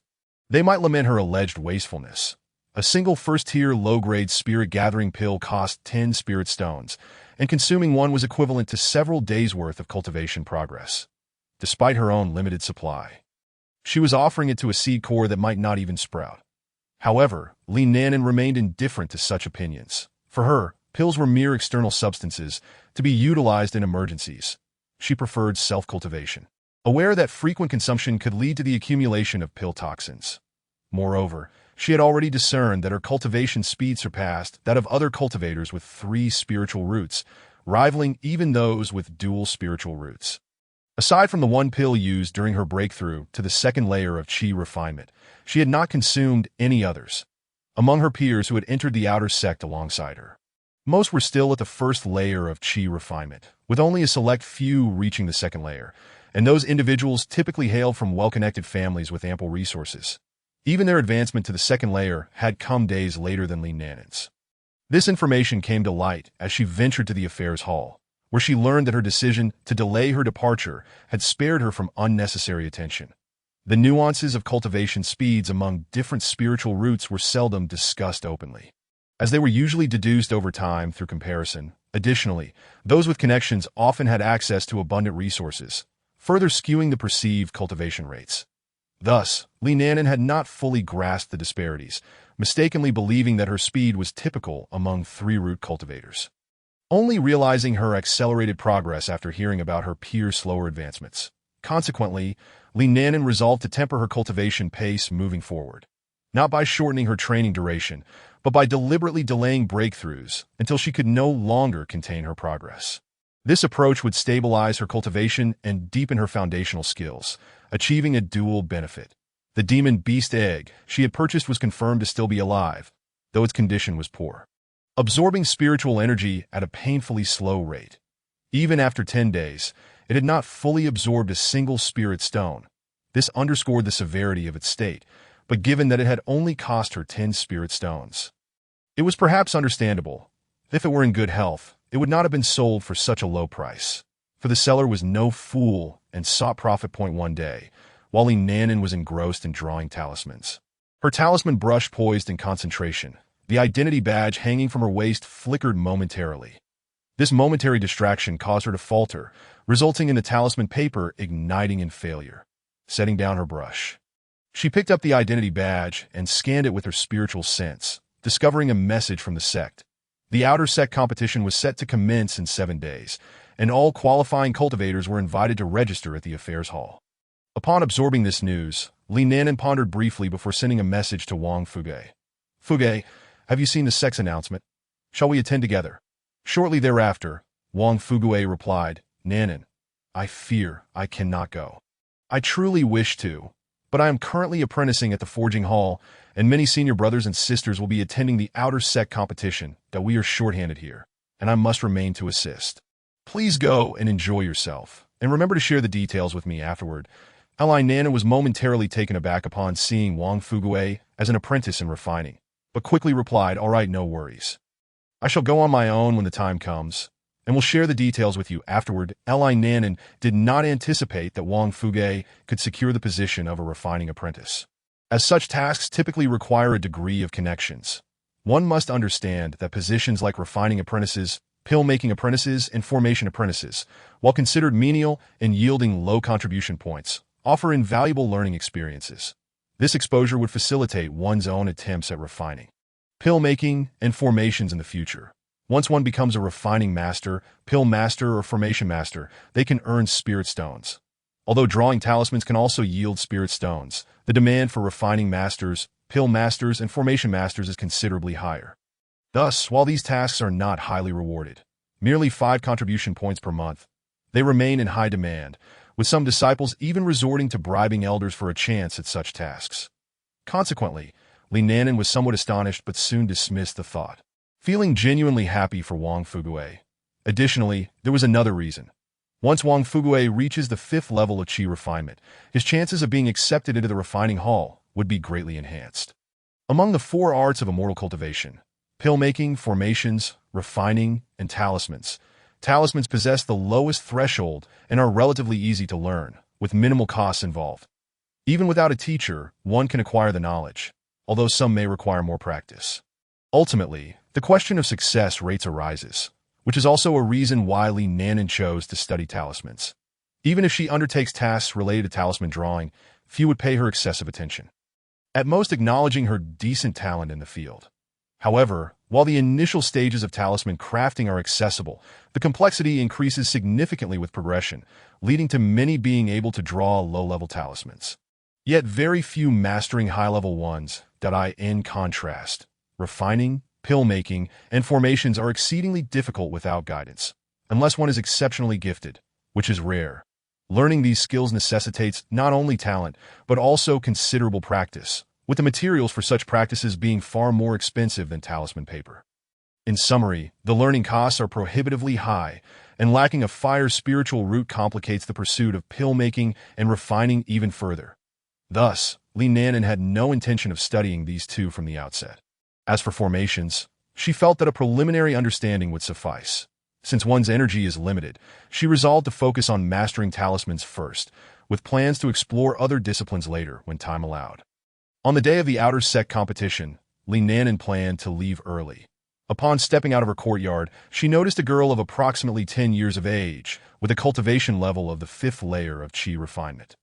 they might lament her alleged wastefulness. A single first-tier low-grade spirit-gathering pill cost 10 spirit stones, and consuming one was equivalent to several days' worth of cultivation progress. Despite her own limited supply, she was offering it to a seed core that might not even sprout. However, Li Nanan remained indifferent to such opinions. For her, pills were mere external substances to be utilized in emergencies. She preferred self-cultivation, aware that frequent consumption could lead to the accumulation of pill toxins. Moreover, she had already discerned that her cultivation speed surpassed that of other cultivators with 3 spiritual roots, rivaling even those with dual spiritual roots. Aside from the one pill used during her breakthrough to the second layer of Qi refinement, she had not consumed any others. Among her peers who had entered the outer sect alongside her, most were still at the first layer of Qi refinement, with only a select few reaching the second layer, and those individuals typically hailed from well-connected families with ample resources. Even their advancement to the second layer had come days later than Li Nanan's. This information came to light as she ventured to the affairs hall, where she learned that her decision to delay her departure had spared her from unnecessary attention. The nuances of cultivation speeds among different spiritual roots were seldom discussed openly, as they were usually deduced over time through comparison. Additionally, those with connections often had access to abundant resources, further skewing the perceived cultivation rates. Thus, Li Nanan had not fully grasped the disparities, mistakenly believing that her speed was typical among 3-root cultivators, only realizing her accelerated progress after hearing about her peers' slower advancements. Consequently, Li Nanan resolved to temper her cultivation pace moving forward, not by shortening her training duration, but by deliberately delaying breakthroughs until she could no longer contain her progress. This approach would stabilize her cultivation and deepen her foundational skills, achieving a dual benefit. The demon beast egg she had purchased was confirmed to still be alive, though its condition was poor. absorbing spiritual energy at a painfully slow rate. Even after 10 days, it had not fully absorbed a single spirit stone. This underscored the severity of its state, but given that it had only cost her 10 spirit stones, it was perhaps understandable. If it were in good health, it would not have been sold for such a low price. For the seller was no fool and sought profit. One day, while Nanan was engrossed in drawing talismans. Her talisman brush poised in concentration. The identity badge hanging from her waist flickered momentarily. This momentary distraction caused her to falter, resulting in the talisman paper igniting in failure. Setting down her brush, she picked up the identity badge and scanned it with her spiritual sense, discovering a message from the sect. The outer sect competition was set to commence in 7 days, and all qualifying cultivators were invited to register at the affairs hall. Upon absorbing this news, Nanan pondered briefly before sending a message to Wang Fuge. Fuge, have you seen the sect's announcement? Shall we attend together? Shortly thereafter, Wang Fugue replied, Nanan, I fear I cannot go. I truly wish to, but I am currently apprenticing at the forging hall, and many senior brothers and sisters will be attending the outer sect competition that we are shorthanded here, and I must remain to assist. Please go and enjoy yourself, and remember to share the details with me afterward. Nanan was momentarily taken aback upon seeing Wang Fugue as an apprentice in refining, but quickly replied, all right, no worries. I shall go on my own when the time comes, and will share the details with you afterward. Nanan did not anticipate that Wang Fuge could secure the position of a refining apprentice, as such tasks typically require a degree of connections. One must understand that positions like refining apprentices, pill-making apprentices, and formation apprentices, while considered menial and yielding low contribution points, offer invaluable learning experiences. This exposure would facilitate one's own attempts at refining, pill-making, and formations in the future. Once one becomes a refining master, pill master, or formation master, they can earn spirit stones. Although drawing talismans can also yield spirit stones, the demand for refining masters, pill masters, and formation masters is considerably higher. Thus, while these tasks are not highly rewarded, merely 5 contribution points per month, they remain in high demand, with some disciples even resorting to bribing elders for a chance at such tasks. Consequently, Nanan was somewhat astonished but soon dismissed the thought, feeling genuinely happy for Wang Fugue. Additionally, there was another reason. Once Wang Fugue reaches the 5th level of Qi refinement, his chances of being accepted into the refining hall would be greatly enhanced. Among the 4 arts of immortal cultivation, pill-making, formations, refining, and talismans, talismans possess the lowest threshold and are relatively easy to learn, with minimal costs involved. Even without a teacher, one can acquire the knowledge, although some may require more practice. Ultimately, the question of success rates arises, which is also a reason why Nanan chose to study talismans. Even if she undertakes tasks related to talisman drawing, few would pay her excessive attention, at most acknowledging her decent talent in the field. However, while the initial stages of talisman crafting are accessible, the complexity increases significantly with progression, leading to many being able to draw low-level talismans. Yet very few mastering high-level ones. In contrast, refining, pill-making, and formations are exceedingly difficult without guidance, unless one is exceptionally gifted, which is rare. Learning these skills necessitates not only talent, but also considerable practice, with the materials for such practices being far more expensive than talisman paper. In summary, the learning costs are prohibitively high, and lacking a fire spiritual root complicates the pursuit of pill-making and refining even further. Thus, Nanan had no intention of studying these 2 from the outset. As for formations, she felt that a preliminary understanding would suffice. Since one's energy is limited, she resolved to focus on mastering talismans first, with plans to explore other disciplines later when time allowed. On the day of the outer sect competition, Nanan planned to leave early. Upon stepping out of her courtyard, she noticed a girl of approximately 10 years of age, with a cultivation level of the 5th layer of Qi refinement.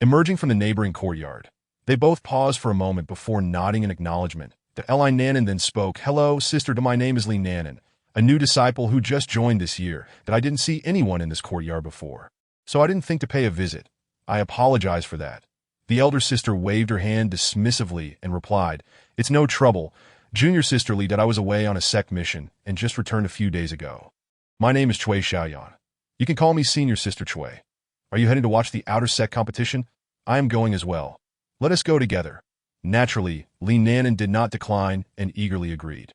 Emerging from the neighboring courtyard, they both paused for a moment before nodding in acknowledgement. Nanan then spoke, hello, sister, my name is Nanan, a new disciple who just joined this year. I didn't see anyone in this courtyard before, so I didn't think to pay a visit. I apologize for that. The elder sister waved her hand dismissively and replied, it's no trouble. Junior sister I was away on a sect mission and just returned a few days ago. My name is Chui Xiaoyan. You can call me Senior Sister Chui. Are you heading to watch the outer sect competition? I am going as well. Let us go together. Naturally, Nanan did not decline and eagerly agreed.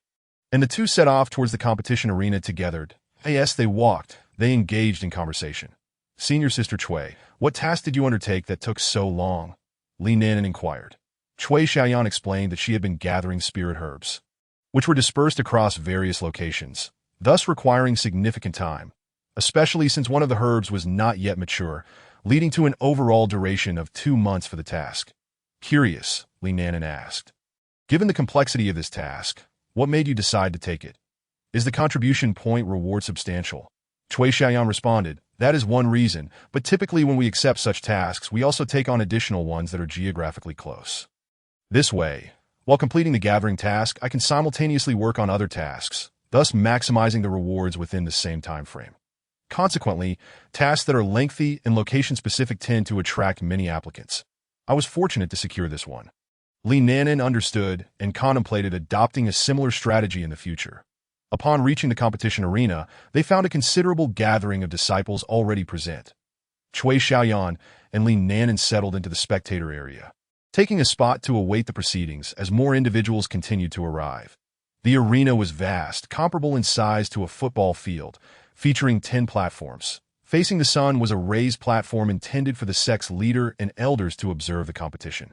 And the two set off towards the competition arena together. As they walked, they engaged in conversation. Senior Sister Chui, what task did you undertake that took so long? Li Nanan inquired. Chui Xiaoyan explained that she had been gathering spirit herbs, which were dispersed across various locations, thus requiring significant time, especially since one of the herbs was not yet mature, leading to an overall duration of 2 months for the task. Curious, Li Nanan asked. Given the complexity of this task, what made you decide to take it? Is the contribution point reward substantial? Chui Xiaoyan responded, that is one reason, but typically when we accept such tasks, we also take on additional ones that are geographically close. This way, while completing the gathering task, I can simultaneously work on other tasks, thus maximizing the rewards within the same time frame. Consequently, tasks that are lengthy and location-specific tend to attract many applicants. I was fortunate to secure this one. Li Nanan understood and contemplated adopting a similar strategy in the future. Upon reaching the competition arena, they found a considerable gathering of disciples already present. Chui Xiaoyan and Li Nanan settled into the spectator area, taking a spot to await the proceedings as more individuals continued to arrive. The arena was vast, comparable in size to a football field, featuring 10 platforms. Facing the sun was a raised platform intended for the sect's leader and elders to observe the competition.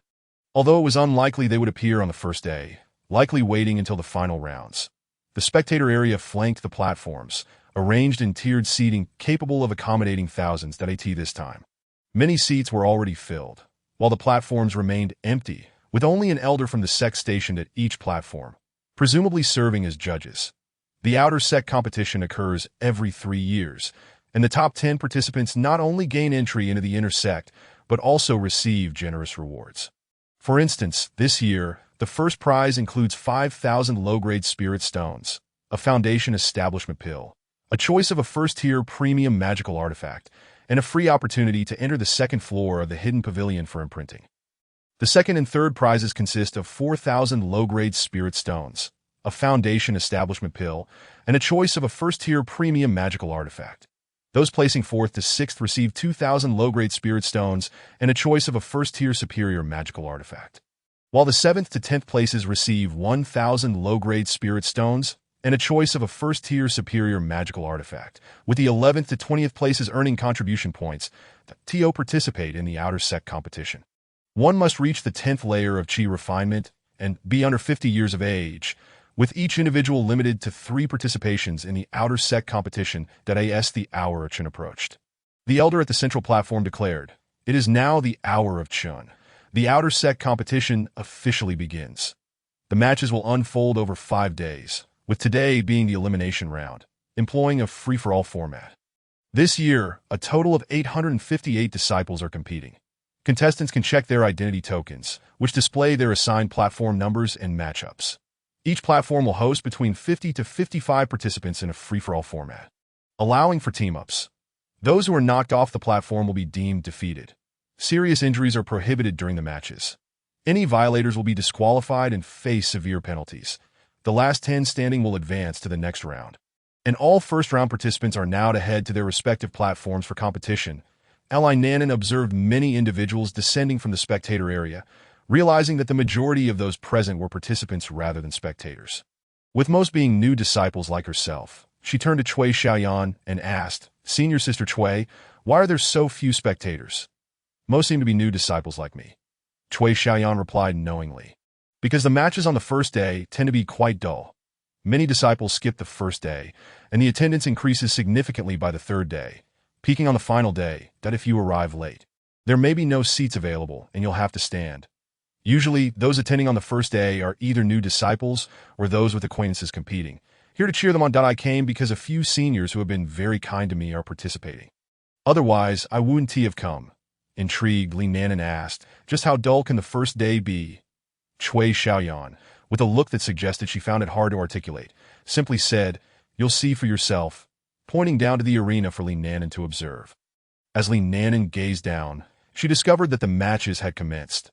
Although it was unlikely they would appear on the first day, likely waiting until the final rounds. The spectator area flanked the platforms, arranged in tiered seating capable of accommodating thousands at this time. Many seats were already filled, while the platforms remained empty, with only an elder from the sect stationed at each platform, presumably serving as judges. The outer sect competition occurs every 3 years, and the top 10 participants not only gain entry into the inner sect, but also receive generous rewards. For instance, this year, the first prize includes 5,000 low-grade spirit stones, a foundation establishment pill, a choice of a first-tier premium magical artifact, and a free opportunity to enter the second floor of the hidden pavilion for imprinting. The second and third prizes consist of 4,000 low-grade spirit stones, a foundation establishment pill, and a choice of a first-tier premium magical artifact. Those placing 4th to 6th receive 2,000 low-grade spirit stones and a choice of a first-tier superior magical artifact, while the 7th to 10th places receive 1,000 low-grade spirit stones and a choice of a first-tier superior magical artifact, with the 11th to 20th places earning contribution points to participate in the outer sect competition. One must reach the 10th layer of Qi refinement and be under 50 years of age, with each individual limited to 3 participations in the outer sect competition as the hour of Chun approached. The elder at the central platform declared, "It is now the hour of Chun. The outer sect competition officially begins. The matches will unfold over 5 days, with today being the elimination round, employing a free-for-all format. This year, a total of 858 disciples are competing. Contestants can check their identity tokens, which display their assigned platform numbers and matchups. Each platform will host between 50 to 55 participants in a free-for-all format, allowing for team-ups. Those who are knocked off the platform will be deemed defeated. Serious injuries are prohibited during the matches. Any violators will be disqualified and face severe penalties. The last 10 standing will advance to the next round. And all first-round participants are now to head to their respective platforms for competition." Li Nanan observed many individuals descending from the spectator area, realizing that the majority of those present were participants rather than spectators. With most being new disciples like herself, she turned to Chui Xiaoyan and asked, "Senior Sister Chui, why are there so few spectators? Most seem to be new disciples like me." Chui Xiaoyan replied knowingly, "Because the matches on the first day tend to be quite dull. Many disciples skip the first day, and the attendance increases significantly by the third day, peaking on the final day, that if you arrive late, there may be no seats available and you'll have to stand. Usually, those attending on the first day are either new disciples or those with acquaintances competing. Here to cheer them on. I came because a few seniors who have been very kind to me are participating. Otherwise, I wouldn't have come." Intrigued, Li Nanan asked, "Just how dull can the first day be?" Chui Xiaoyan, with a look that suggested she found it hard to articulate, simply said, "You'll see for yourself," pointing down to the arena for Li Nanan to observe. As Li Nanan gazed down, she discovered that the matches had commenced.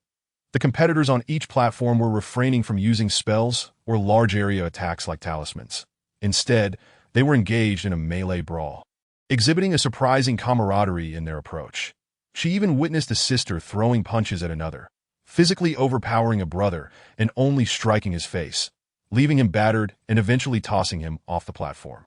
The competitors on each platform were refraining from using spells or large-area attacks like talismans. Instead, they were engaged in a melee brawl, exhibiting a surprising camaraderie in their approach. She even witnessed a sister throwing punches at another, physically overpowering a brother and only striking his face. leaving him battered and eventually tossing him off the platform.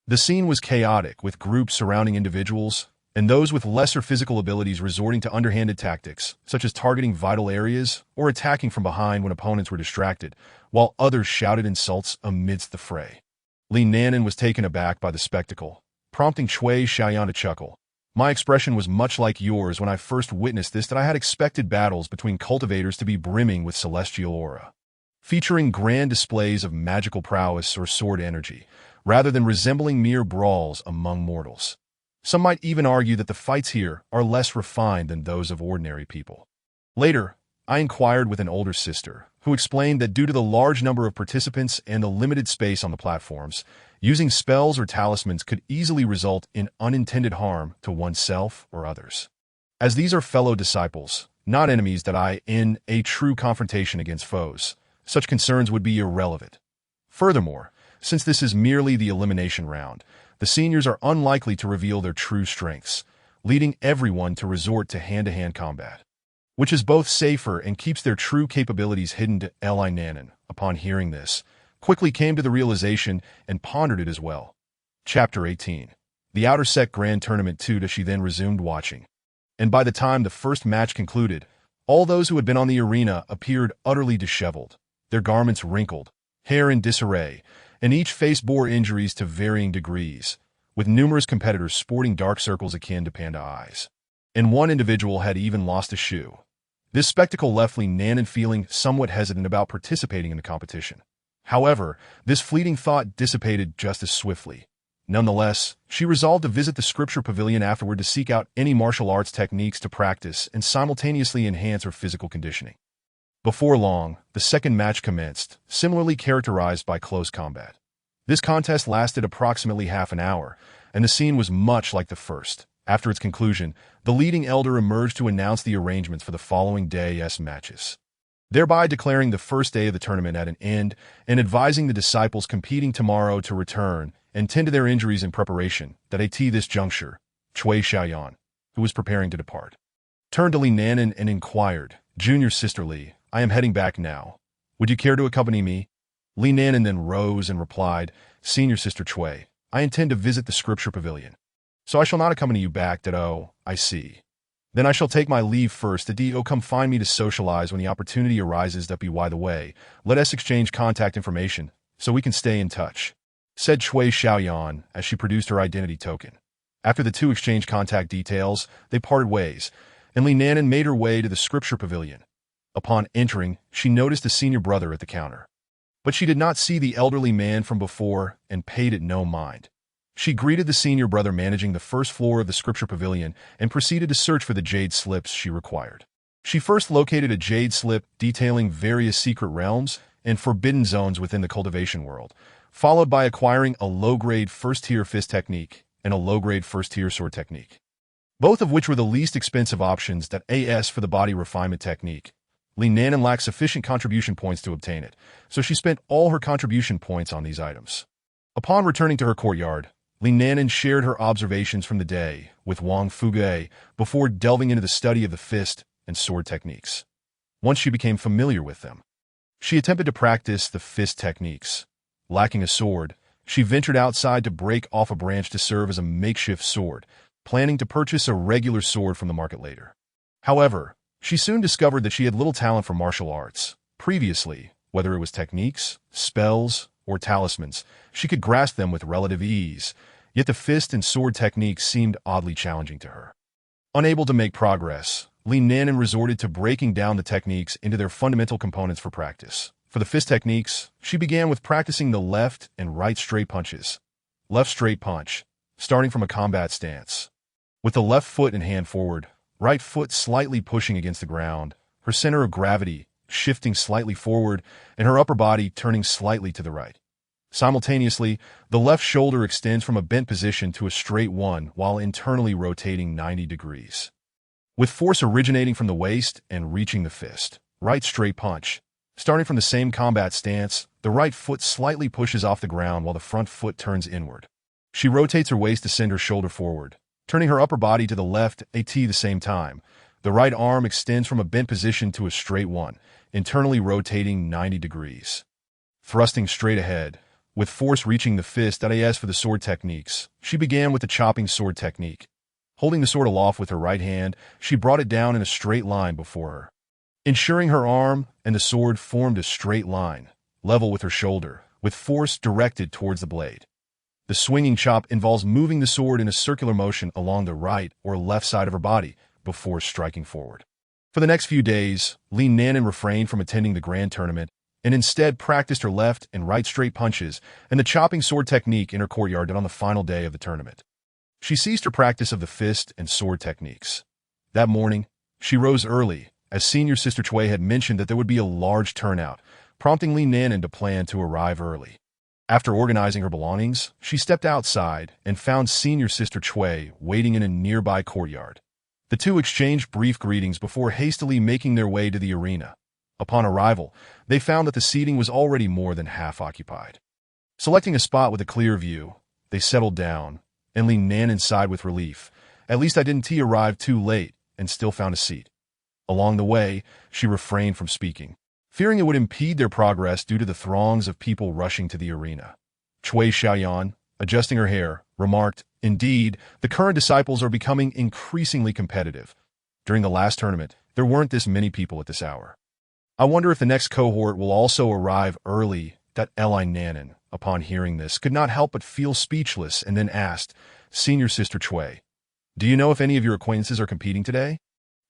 The scene was chaotic, with groups surrounding individuals, and those with lesser physical abilities resorting to underhanded tactics, such as targeting vital areas or attacking from behind when opponents were distracted, while others shouted insults amidst the fray. Li Nanan was taken aback by the spectacle, prompting Cui Xiaoyan to chuckle. My expression was much like yours when I first witnessed this, that I had expected battles between cultivators to be brimming with celestial aura, featuring grand displays of magical prowess or sword energy, rather than resembling mere brawls among mortals. Some might even argue that the fights here are less refined than those of ordinary people. Later, I inquired with an older sister, who explained that due to the large number of participants and the limited space on the platforms, using spells or talismans could easily result in unintended harm to oneself or others. As these are fellow disciples, not enemies, that I, in a true confrontation against foes, such concerns would be irrelevant. Furthermore, since this is merely the elimination round, the seniors are unlikely to reveal their true strengths, leading everyone to resort to hand-to-hand combat, which is both safer and keeps their true capabilities hidden. To Li Nanan, upon hearing this, quickly came to the realization and pondered it as well. Chapter 18. The Outer Sect Grand Tournament 2. She then resumed watching, and by the time the first match concluded, all those who had been on the arena appeared utterly disheveled, their garments wrinkled, hair in disarray, and each face bore injuries to varying degrees, with numerous competitors sporting dark circles akin to panda eyes. And one individual had even lost a shoe. This spectacle left Li Nanan feeling somewhat hesitant about participating in the competition. However, this fleeting thought dissipated just as swiftly. Nonetheless, she resolved to visit the Scripture Pavilion afterward to seek out any martial arts techniques to practice and simultaneously enhance her physical conditioning. Before long, the second match commenced, similarly characterized by close combat. This contest lasted approximately half an hour, and the scene was much like the first. After its conclusion, the leading elder emerged to announce the arrangements for the following day's matches, thereby declaring the first day of the tournament at an end and advising the disciples competing tomorrow to return and tend to their injuries in preparation. That at this juncture, Cui Xiaoyan, who was preparing to depart, turned to Li Nanan and inquired, "Junior Sister Li, I am heading back now. Would you care to accompany me?" Li Nanan then rose and replied, "Senior Sister Cui, I intend to visit the Scripture Pavilion, so I shall not accompany you back. Oh, I see. Then I shall take my leave first. Come find me to socialize when the opportunity arises. By the way, let us exchange contact information, so we can stay in touch," said Cui Xiaoyan as she produced her identity token. After the two exchanged contact details, they parted ways, and Li Nanan made her way to the Scripture Pavilion. Upon entering, she noticed a senior brother at the counter. But she did not see the elderly man from before and paid it no mind. She greeted the senior brother managing the first floor of the Scripture Pavilion and proceeded to search for the jade slips she required. She first located a jade slip detailing various secret realms and forbidden zones within the cultivation world, followed by acquiring a low-grade first-tier fist technique and a low-grade first-tier sword technique, both of which were the least expensive options. For the body refinement technique, Li Nanan lacked sufficient contribution points to obtain it, so she spent all her contribution points on these items. Upon returning to her courtyard, Li Nanan shared her observations from the day with Wang Fuge before delving into the study of the fist and sword techniques. Once she became familiar with them, she attempted to practice the fist techniques. Lacking a sword, she ventured outside to break off a branch to serve as a makeshift sword, planning to purchase a regular sword from the market later. However, she soon discovered that she had little talent for martial arts. Previously, whether it was techniques, spells, or talismans, she could grasp them with relative ease, yet the fist and sword techniques seemed oddly challenging to her. Unable to make progress, Li Nanan resorted to breaking down the techniques into their fundamental components for practice. For the fist techniques, she began with practicing the left and right straight punches. Left straight punch, starting from a combat stance, with the left foot and hand forward, right foot slightly pushing against the ground, her center of gravity shifting slightly forward, and her upper body turning slightly to the right. Simultaneously, the left shoulder extends from a bent position to a straight one while internally rotating 90 degrees, with force originating from the waist and reaching the fist. Right straight punch. Starting from the same combat stance, the right foot slightly pushes off the ground while the front foot turns inward. She rotates her waist to send her shoulder forward, turning her upper body to the left at the same time. The right arm extends from a bent position to a straight one, internally rotating 90 degrees. thrusting straight ahead, with force reaching the fist. As for the sword techniques, she began with the chopping sword technique. Holding the sword aloft with her right hand, she brought it down in a straight line before her, ensuring her arm and the sword formed a straight line, level with her shoulder, with force directed towards the blade. The swinging chop involves moving the sword in a circular motion along the right or left side of her body before striking forward. For the next few days, Li Nanan refrained from attending the grand tournament and instead practiced her left and right straight punches and the chopping sword technique in her courtyard on the final day of the tournament. She ceased her practice of the fist and sword techniques. That morning, she rose early, as senior sister Chui had mentioned that there would be a large turnout, prompting Li Nanan to plan to arrive early. After organizing her belongings, she stepped outside and found senior sister Chui waiting in a nearby courtyard. The two exchanged brief greetings before hastily making their way to the arena. Upon arrival, they found that the seating was already more than half occupied. Selecting a spot with a clear view, they settled down, and Li Nanan sighed with relief. At least I didn't arrive too late and still found a seat. Along the way, she refrained from speaking, fearing it would impede their progress due to the throngs of people rushing to the arena. Chui Xiaoyan, adjusting her hair, remarked, "Indeed, the current disciples are becoming increasingly competitive. During the last tournament, there weren't this many people at this hour. I wonder if the next cohort will also arrive early." Li Nanan, upon hearing this, could not help but feel speechless and then asked, "Senior sister Chui, do you know if any of your acquaintances are competing today?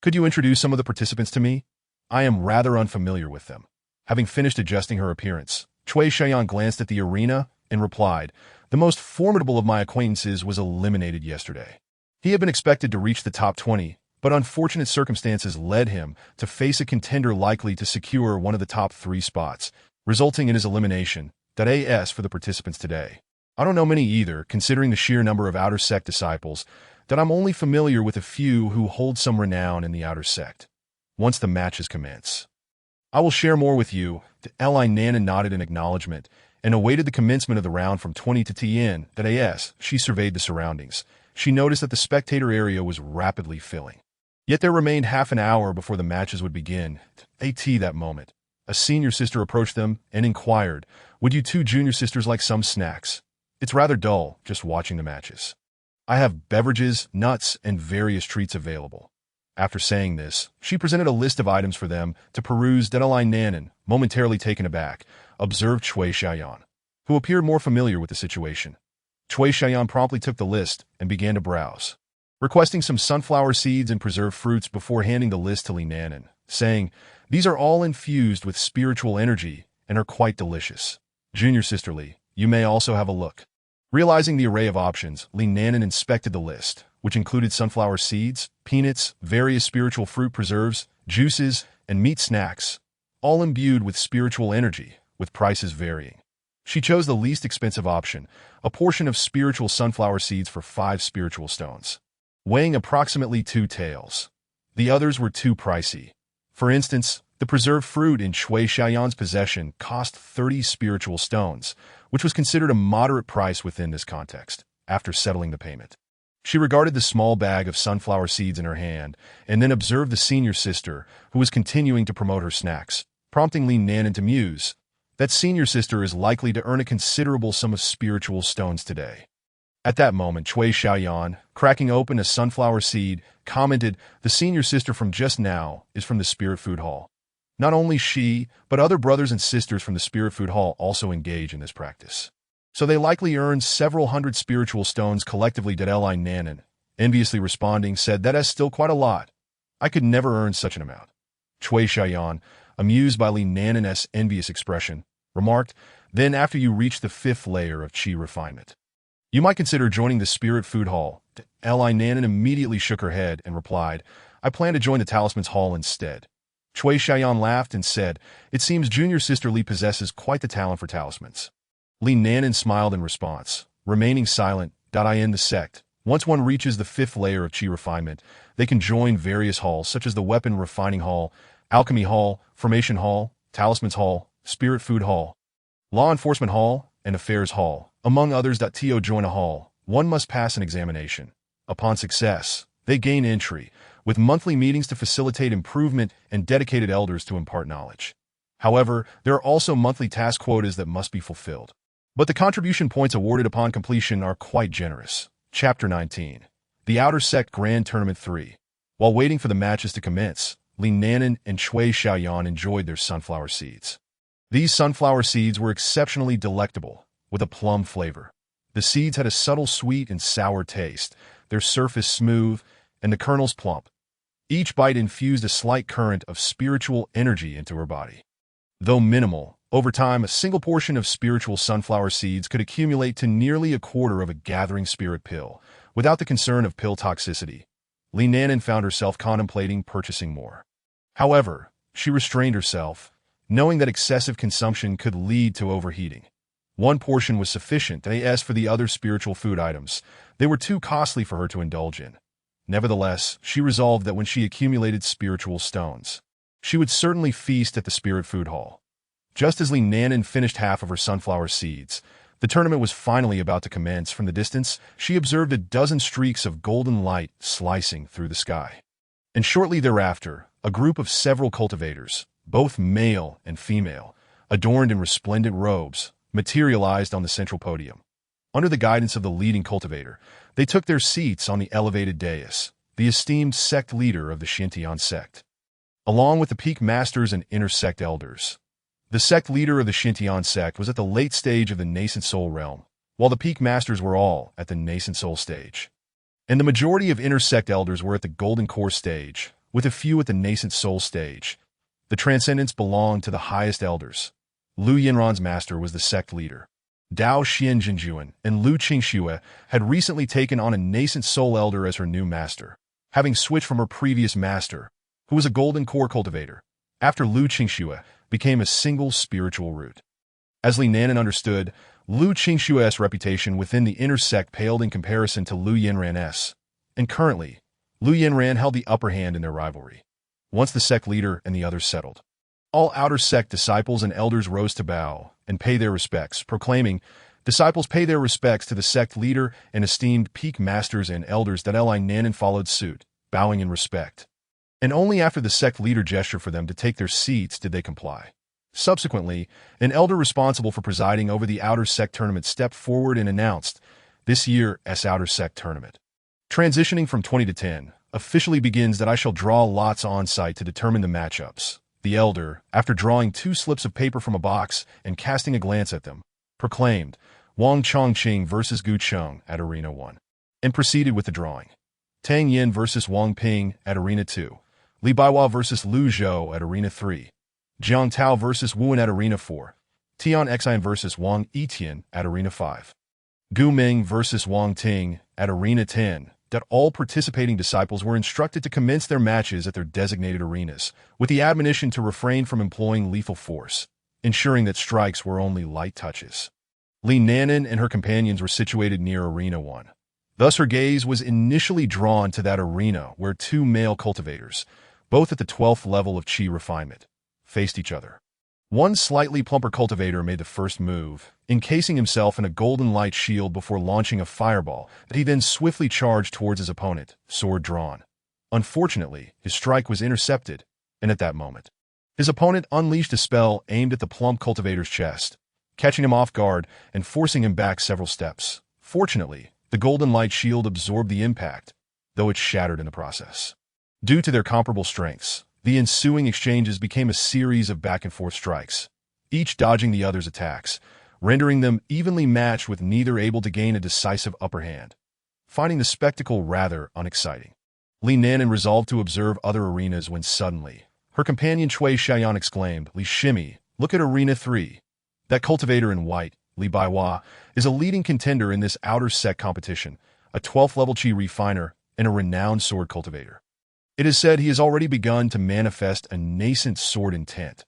Could you introduce some of the participants to me? I am rather unfamiliar with them." Having finished adjusting her appearance, Chui Xiaoyan glanced at the arena and replied, "The most formidable of my acquaintances was eliminated yesterday. He had been expected to reach the top 20, but unfortunate circumstances led him to face a contender likely to secure one of the top 3 spots, resulting in his elimination. As for the participants today, I don't know many either, considering the sheer number of outer sect disciples, that I'm only familiar with a few who hold some renown in the outer sect. Once the matches commence, I will share more with you." Li Nanan nodded in acknowledgement and awaited the commencement of the round from 20 to Tien. As she surveyed the surroundings, she noticed that the spectator area was rapidly filling. Yet there remained half an hour before the matches would begin. That moment, a senior sister approached them and inquired, "Would you two junior sisters like some snacks? It's rather dull just watching the matches. I have beverages, nuts, and various treats available." After saying this, she presented a list of items for them to peruse. Li Nanan, momentarily taken aback, observed Chui Xiaoyan, who appeared more familiar with the situation. Chui Xiaoyan promptly took the list and began to browse, requesting some sunflower seeds and preserved fruits before handing the list to Li Nanan, saying, "These are all infused with spiritual energy and are quite delicious. Junior sister Li, you may also have a look." Realizing the array of options, Li Nanan inspected the list, which included sunflower seeds, peanuts, various spiritual fruit preserves, juices, and meat snacks, all imbued with spiritual energy, with prices varying. She chose the least expensive option, a portion of spiritual sunflower seeds for 5 spiritual stones, weighing approximately 2 taels. The others were too pricey. For instance, the preserved fruit in Chui Xiaoyan's possession cost 30 spiritual stones, which was considered a moderate price within this context. After settling the payment, she regarded the small bag of sunflower seeds in her hand and then observed the senior sister, who was continuing to promote her snacks, prompting Li Nanan to muse, "That senior sister is likely to earn a considerable sum of spiritual stones today." At that moment, Chui Xiaoyan, cracking open a sunflower seed, commented, "The senior sister from just now is from the Spirit Food Hall. Not only she, but other brothers and sisters from the Spirit Food Hall also engage in this practice. So they likely earn several hundred spiritual stones collectively." Li Nanan, enviously responding, said, "That is still quite a lot. I could never earn such an amount." Chui Xiaoyan, amused by Li Nanan's envious expression, remarked, "Then after you reach the 5th layer of Qi refinement, you might consider joining the Spirit Food Hall." Li Nanan immediately shook her head and replied, "I plan to join the Talisman's Hall instead." Chui Xiaoyan laughed and said, "It seems junior sister Li possesses quite the talent for talismans." Li Nanan smiled in response, remaining silent. In the sect, once one reaches the 5th layer of Qi refinement, they can join various halls such as the Weapon Refining Hall, Alchemy Hall, Formation Hall, Talismans Hall, Spirit Food Hall, Law Enforcement Hall, and Affairs Hall, among others. To join a hall, one must pass an examination. Upon success, they gain entry, with monthly meetings to facilitate improvement and dedicated elders to impart knowledge. However, there are also monthly task quotas that must be fulfilled. But the contribution points awarded upon completion are quite generous. Chapter 19. The Outer Sect Grand Tournament 3. While waiting for the matches to commence, Li Nanan and Cui Xiaoyan enjoyed their sunflower seeds. These sunflower seeds were exceptionally delectable, with a plum flavor. The seeds had a subtle sweet and sour taste, their surface smooth, and the kernels plump. Each bite infused a slight current of spiritual energy into her body. Though minimal, over time a single portion of spiritual sunflower seeds could accumulate to nearly a quarter of a gathering spirit pill, without the concern of pill toxicity. Li Nanan found herself contemplating purchasing more. However, she restrained herself, knowing that excessive consumption could lead to overheating. One portion was sufficient, and as for the other spiritual food items, they were too costly for her to indulge in. Nevertheless, she resolved that when she accumulated spiritual stones, she would certainly feast at the spirit food hall. Just as Li Nanan finished half of her sunflower seeds, the tournament was finally about to commence. From the distance, she observed a dozen streaks of golden light slicing through the sky. And shortly thereafter, a group of several cultivators, both male and female, adorned in resplendent robes, materialized on the central podium. Under the guidance of the leading cultivator, they took their seats on the elevated dais, the esteemed sect leader of the Xintian sect, along with the peak masters and inner sect elders. The sect leader of the Xintian sect was at the late stage of the nascent soul realm, while the peak masters were all at the nascent soul stage. And the majority of inner sect elders were at the golden core stage, with a few at the nascent soul stage. The transcendents belonged to the highest elders. Lu Yinran's master was the sect leader. Dao Xian Jinjuan and Lu Qingxue had recently taken on a nascent soul elder as her new master, having switched from her previous master, who was a golden core cultivator, after Lu Qingxue became a single spiritual root. As Li Nanan understood, Lu Qingxue's reputation within the inner sect paled in comparison to Lu Yinran's, and currently, Lu Yinran held the upper hand in their rivalry. Once the sect leader and the others settled, all outer sect disciples and elders rose to bow and pay their respects, proclaiming, "Disciples pay their respects to the sect leader and esteemed peak masters and elders." That Li Nanan followed suit, bowing in respect. And only after the sect leader gestured for them to take their seats did they comply. Subsequently, an elder responsible for presiding over the outer sect tournament stepped forward and announced, "This year's outer sect tournament, transitioning from 20 to 10, officially begins that I shall draw lots on site to determine the matchups." The elder, after drawing 2 slips of paper from a box and casting a glance at them, proclaimed, "Wang Chongqing versus Gu Cheng at Arena 1, and proceeded with the drawing. Tang Yin versus Wang Ping at Arena 2, Li Baihua versus Lu Zhou at Arena 3, Jiang Tao versus Wuan at Arena 4, Tian Xian versus Wang Yitian at Arena 5, Gu Ming versus Wang Ting at Arena 10. That all participating disciples were instructed to commence their matches at their designated arenas, with the admonition to refrain from employing lethal force, ensuring that strikes were only light touches. Li Nanan and her companions were situated near Arena 1. Thus her gaze was initially drawn to that arena where 2 male cultivators, both at the 12th level of Qi refinement, faced each other. One slightly plumper cultivator made the first move, encasing himself in a golden light shield before launching a fireball that he then swiftly charged towards his opponent, sword drawn. Unfortunately, his strike was intercepted, and at that moment, his opponent unleashed a spell aimed at the plump cultivator's chest, catching him off guard and forcing him back several steps. Fortunately, the golden light shield absorbed the impact, though it shattered in the process. Due to their comparable strengths, the ensuing exchanges became a series of back-and-forth strikes, each dodging the other's attacks, rendering them evenly matched with neither able to gain a decisive upper hand. Finding the spectacle rather unexciting, Li Nanan resolved to observe other arenas when suddenly, her companion Cui Xiaoyan exclaimed, "Li Shimi, look at Arena 3. That cultivator in white, Li Baihua, is a leading contender in this outer sect competition, a 12th level Qi refiner and a renowned sword cultivator. It is said he has already begun to manifest a nascent sword intent."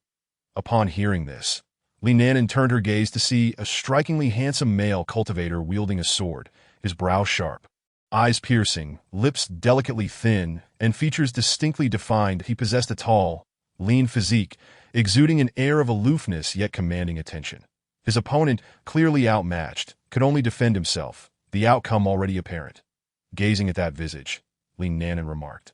Upon hearing this, Li Nanan turned her gaze to see a strikingly handsome male cultivator wielding a sword, his brow sharp, eyes piercing, lips delicately thin, and features distinctly defined. He possessed a tall, lean physique, exuding an air of aloofness yet commanding attention. His opponent, clearly outmatched, could only defend himself, the outcome already apparent. Gazing at that visage, Li Nanan remarked,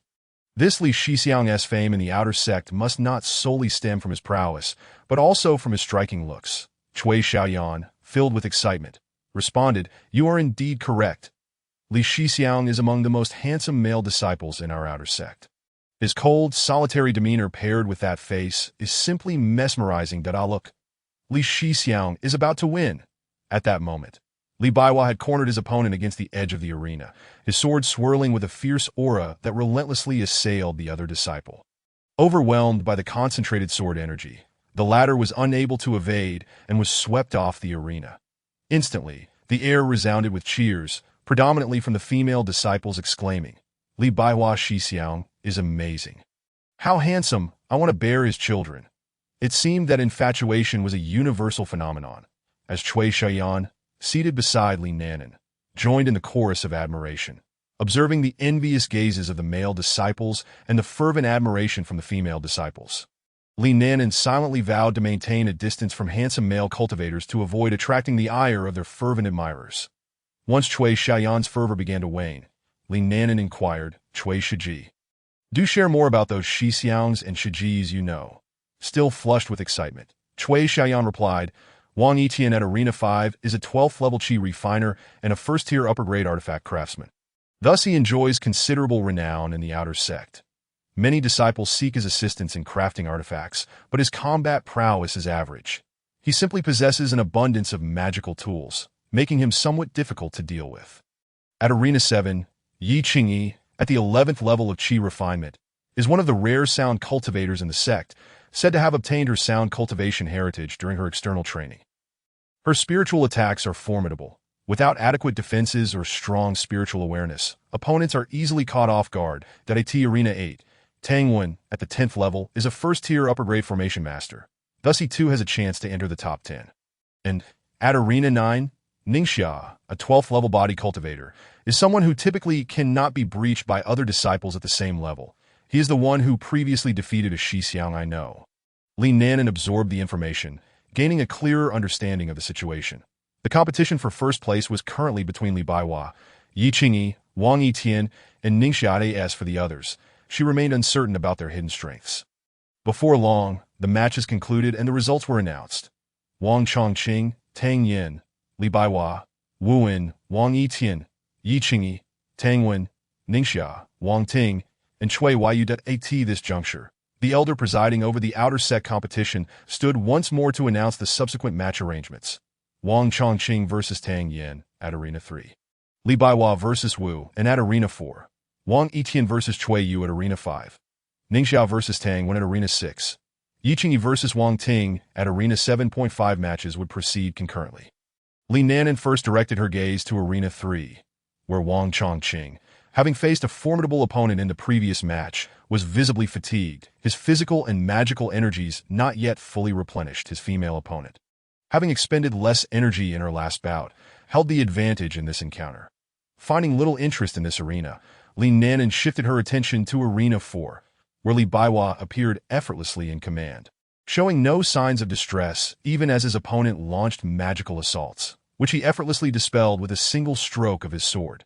This Li Shixiang's fame in the outer sect must not solely stem from his prowess, but also from his striking looks. Cui Xiaoyan, filled with excitement, responded, "You are indeed correct. Li Shixiang is among the most handsome male disciples in our outer sect. His cold, solitary demeanor paired with that face is simply mesmerizing. Look, Li Shixiang is about to win." At that moment, Li Baihua had cornered his opponent against the edge of the arena, his sword swirling with a fierce aura that relentlessly assailed the other disciple. Overwhelmed by the concentrated sword energy, the latter was unable to evade and was swept off the arena. Instantly, the air resounded with cheers, predominantly from the female disciples exclaiming, "Li Baihua Shixiang is amazing. How handsome, I want to bear his children." It seemed that infatuation was a universal phenomenon, as Cui Xiaoyan, seated beside Li Nanan, joined in the chorus of admiration, observing the envious gazes of the male disciples and the fervent admiration from the female disciples. Li Nanan silently vowed to maintain a distance from handsome male cultivators to avoid attracting the ire of their fervent admirers. Once Cui Xiaoyan's fervor began to wane, Li Nanan inquired, "Cui Shiji, do share more about those Shixiangs and Shijis you know." Still flushed with excitement, Cui Xiaoyan replied, "Wang Yitian at Arena 5 is a 12th level Qi refiner and a first-tier upper-grade artifact craftsman. Thus he enjoys considerable renown in the outer sect. Many disciples seek his assistance in crafting artifacts, but his combat prowess is average. He simply possesses an abundance of magical tools, making him somewhat difficult to deal with." At Arena 7, Yi Qingyi, at the 11th level of Qi refinement, is one of the rare sound cultivators in the sect, said to have obtained her sound cultivation heritage during her external training. Her spiritual attacks are formidable. Without adequate defenses or strong spiritual awareness, opponents are easily caught off guard. At Arena 8, Tang Wen, at the 10th level, is a first-tier upper-grade formation master. Thus he too has a chance to enter the top 10. And at Arena 9, Ningxia, a 12th level body cultivator, is someone who typically cannot be breached by other disciples at the same level. He is the one who previously defeated a Shixiang I know. Li Nanan absorbed the information, gaining a clearer understanding of the situation. The competition for first place was currently between Li Baihua, Yi Qingyi, Wang Yitian, and Ningxia As for the others, she remained uncertain about their hidden strengths. Before long, the matches concluded and the results were announced. Wang Chongqing, Tang Yin, Li Baihua, Wu Wen, Wang Yitian, Yi Qingyi, Tang Wen, Ningxia, Wang Ting, and Cui Yu. At this juncture, the elder presiding over the outer sect competition stood once more to announce the subsequent match arrangements. Wang Chongqing versus Tang Yin at Arena 3. Li Baihua versus Wu, and at Arena 4. Wang Yitian versus Cui Yu at Arena 5. Ningxiao versus Tang Wen at Arena 6. Yi Qingyi versus Wang Ting at Arena 7.5 matches would proceed concurrently. Li Nanan first directed her gaze to Arena 3, where Wang Chongqing, having faced a formidable opponent in the previous match, was visibly fatigued, his physical and magical energies not yet fully replenished. His female opponent, having expended less energy in her last bout, held the advantage in this encounter. Finding little interest in this arena, Li Nanan shifted her attention to Arena 4, where Li Baihua appeared effortlessly in command, showing no signs of distress even as his opponent launched magical assaults, which he effortlessly dispelled with a single stroke of his sword.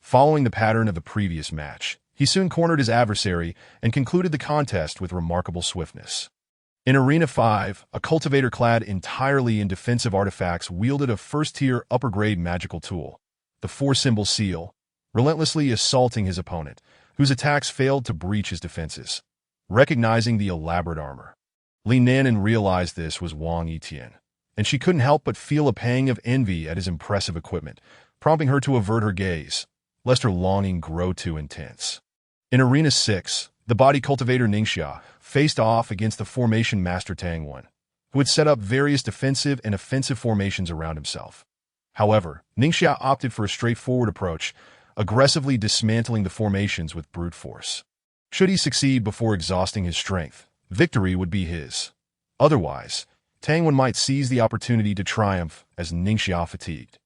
Following the pattern of the previous match, he soon cornered his adversary and concluded the contest with remarkable swiftness. In Arena 5, a cultivator clad entirely in defensive artifacts wielded a first-tier upper-grade magical tool, the four-symbol seal, relentlessly assaulting his opponent, whose attacks failed to breach his defenses. Recognizing the elaborate armor, Li Nanan realized this was Wang Yitian, and she couldn't help but feel a pang of envy at his impressive equipment, prompting her to avert her gaze, lest her longing grow too intense. In Arena 6, the body cultivator Ningxia faced off against the formation master Tang Wen, who had set up various defensive and offensive formations around himself. However, Ningxia opted for a straightforward approach, aggressively dismantling the formations with brute force. Should he succeed before exhausting his strength, victory would be his. Otherwise, Tang Wen might seize the opportunity to triumph as Ningxia fatigued.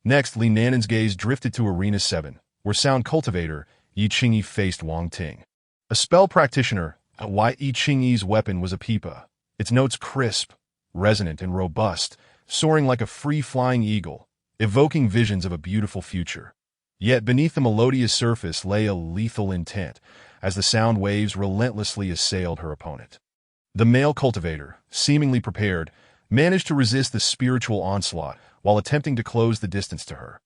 Next, Li Nanan's gaze drifted to Arena 7, where sound cultivator Yi Qingyi faced Wang Ting. A spell practitioner, Yi Qingyi's weapon was a pipa, its notes crisp, resonant, and robust, soaring like a free-flying eagle, evoking visions of a beautiful future. Yet beneath the melodious surface lay a lethal intent, as the sound waves relentlessly assailed her opponent. The male cultivator, seemingly prepared, managed to resist the spiritual onslaught while attempting to close the distance to her.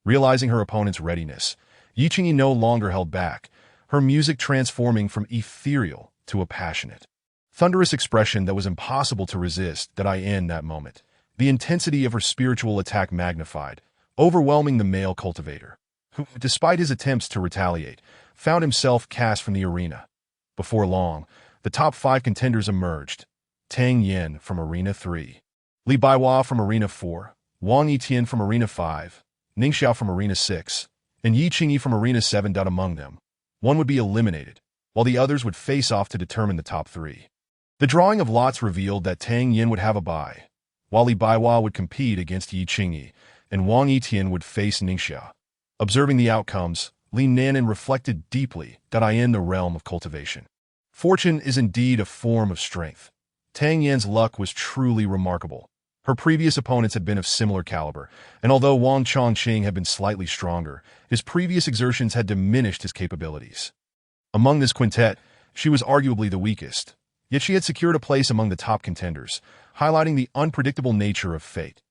Realizing her opponent's readiness, Yiqingyi no longer held back, her music transforming from ethereal to a passionate, thunderous expression that was impossible to resist. In that moment, the intensity of her spiritual attack magnified, overwhelming the male cultivator, who, despite his attempts to retaliate, found himself cast from the arena. Before long, the top 5 contenders emerged: Tang Yin from Arena 3, Li Baihua from Arena 4, Wang Yitian from Arena 5, Ningxiao from Arena 6, and Yiqingyi from Arena 7. Among them, one would be eliminated, while the others would face off to determine the top 3. The drawing of lots revealed that Tang Yin would have a bye, while Li Baihua would compete against Yiqingyi, and Wang Yitian would face Ningxiao. Observing the outcomes, Li Nanan reflected deeply in the realm of cultivation. Fortune is indeed a form of strength. Tang Yin's luck was truly remarkable. Her previous opponents had been of similar caliber, and although Wang Chongqing had been slightly stronger, his previous exertions had diminished his capabilities. Among this quintet, she was arguably the weakest, yet she had secured a place among the top contenders, highlighting the unpredictable nature of fate.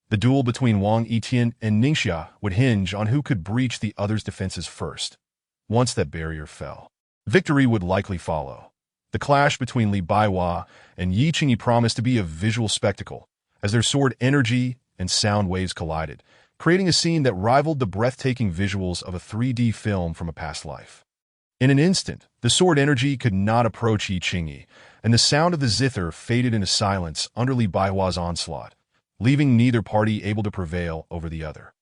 The duel between Wang Yitian and Ningxia would hinge on who could breach the other's defenses first. Once that barrier fell, victory would likely follow. The clash between Li Baihua and Yiqingyi promised to be a visual spectacle, as their sword energy and sound waves collided, creating a scene that rivaled the breathtaking visuals of a 3D film from a past life. In an instant, the sword energy could not approach Yiqingyi, and the sound of the zither faded into silence under Li Baihua's onslaught, leaving neither party able to prevail over the other.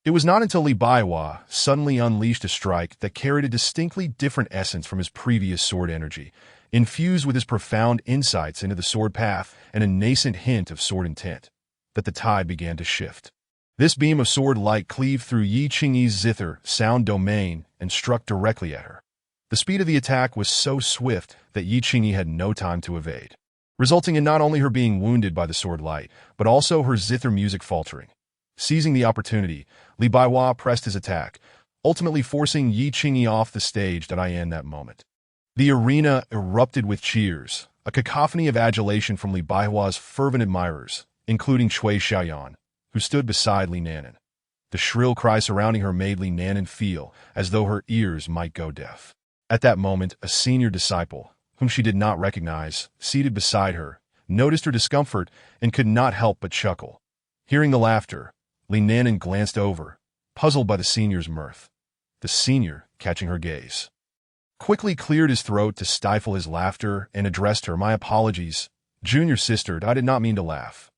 It was not until Li Baihua suddenly unleashed a strike that carried a distinctly different essence from his previous sword energy, infused with his profound insights into the sword path and a nascent hint of sword intent, that the tide began to shift. This beam of sword light cleaved through Yiqingyi's zither sound domain and struck directly at her. The speed of the attack was so swift that Yiqingyi had no time to evade, resulting in not only her being wounded by the sword light, but also her zither music faltering. Seizing the opportunity, Li Baihua pressed his attack, ultimately forcing Yiqingyi off the stage. In that moment, the arena erupted with cheers, a cacophony of adulation from Li Baihua's fervent admirers, including Cui Xiaoyan, who stood beside Li Nanan. The shrill cry surrounding her made Li Nanan feel as though her ears might go deaf. At that moment, a senior disciple, whom she did not recognize, seated beside her, noticed her discomfort and could not help but chuckle. Hearing the laughter, Li Nanan glanced over, puzzled by the senior's mirth. The senior, catching her gaze, quickly cleared his throat to stifle his laughter and addressed her. "My apologies, junior sister, I did not mean to laugh.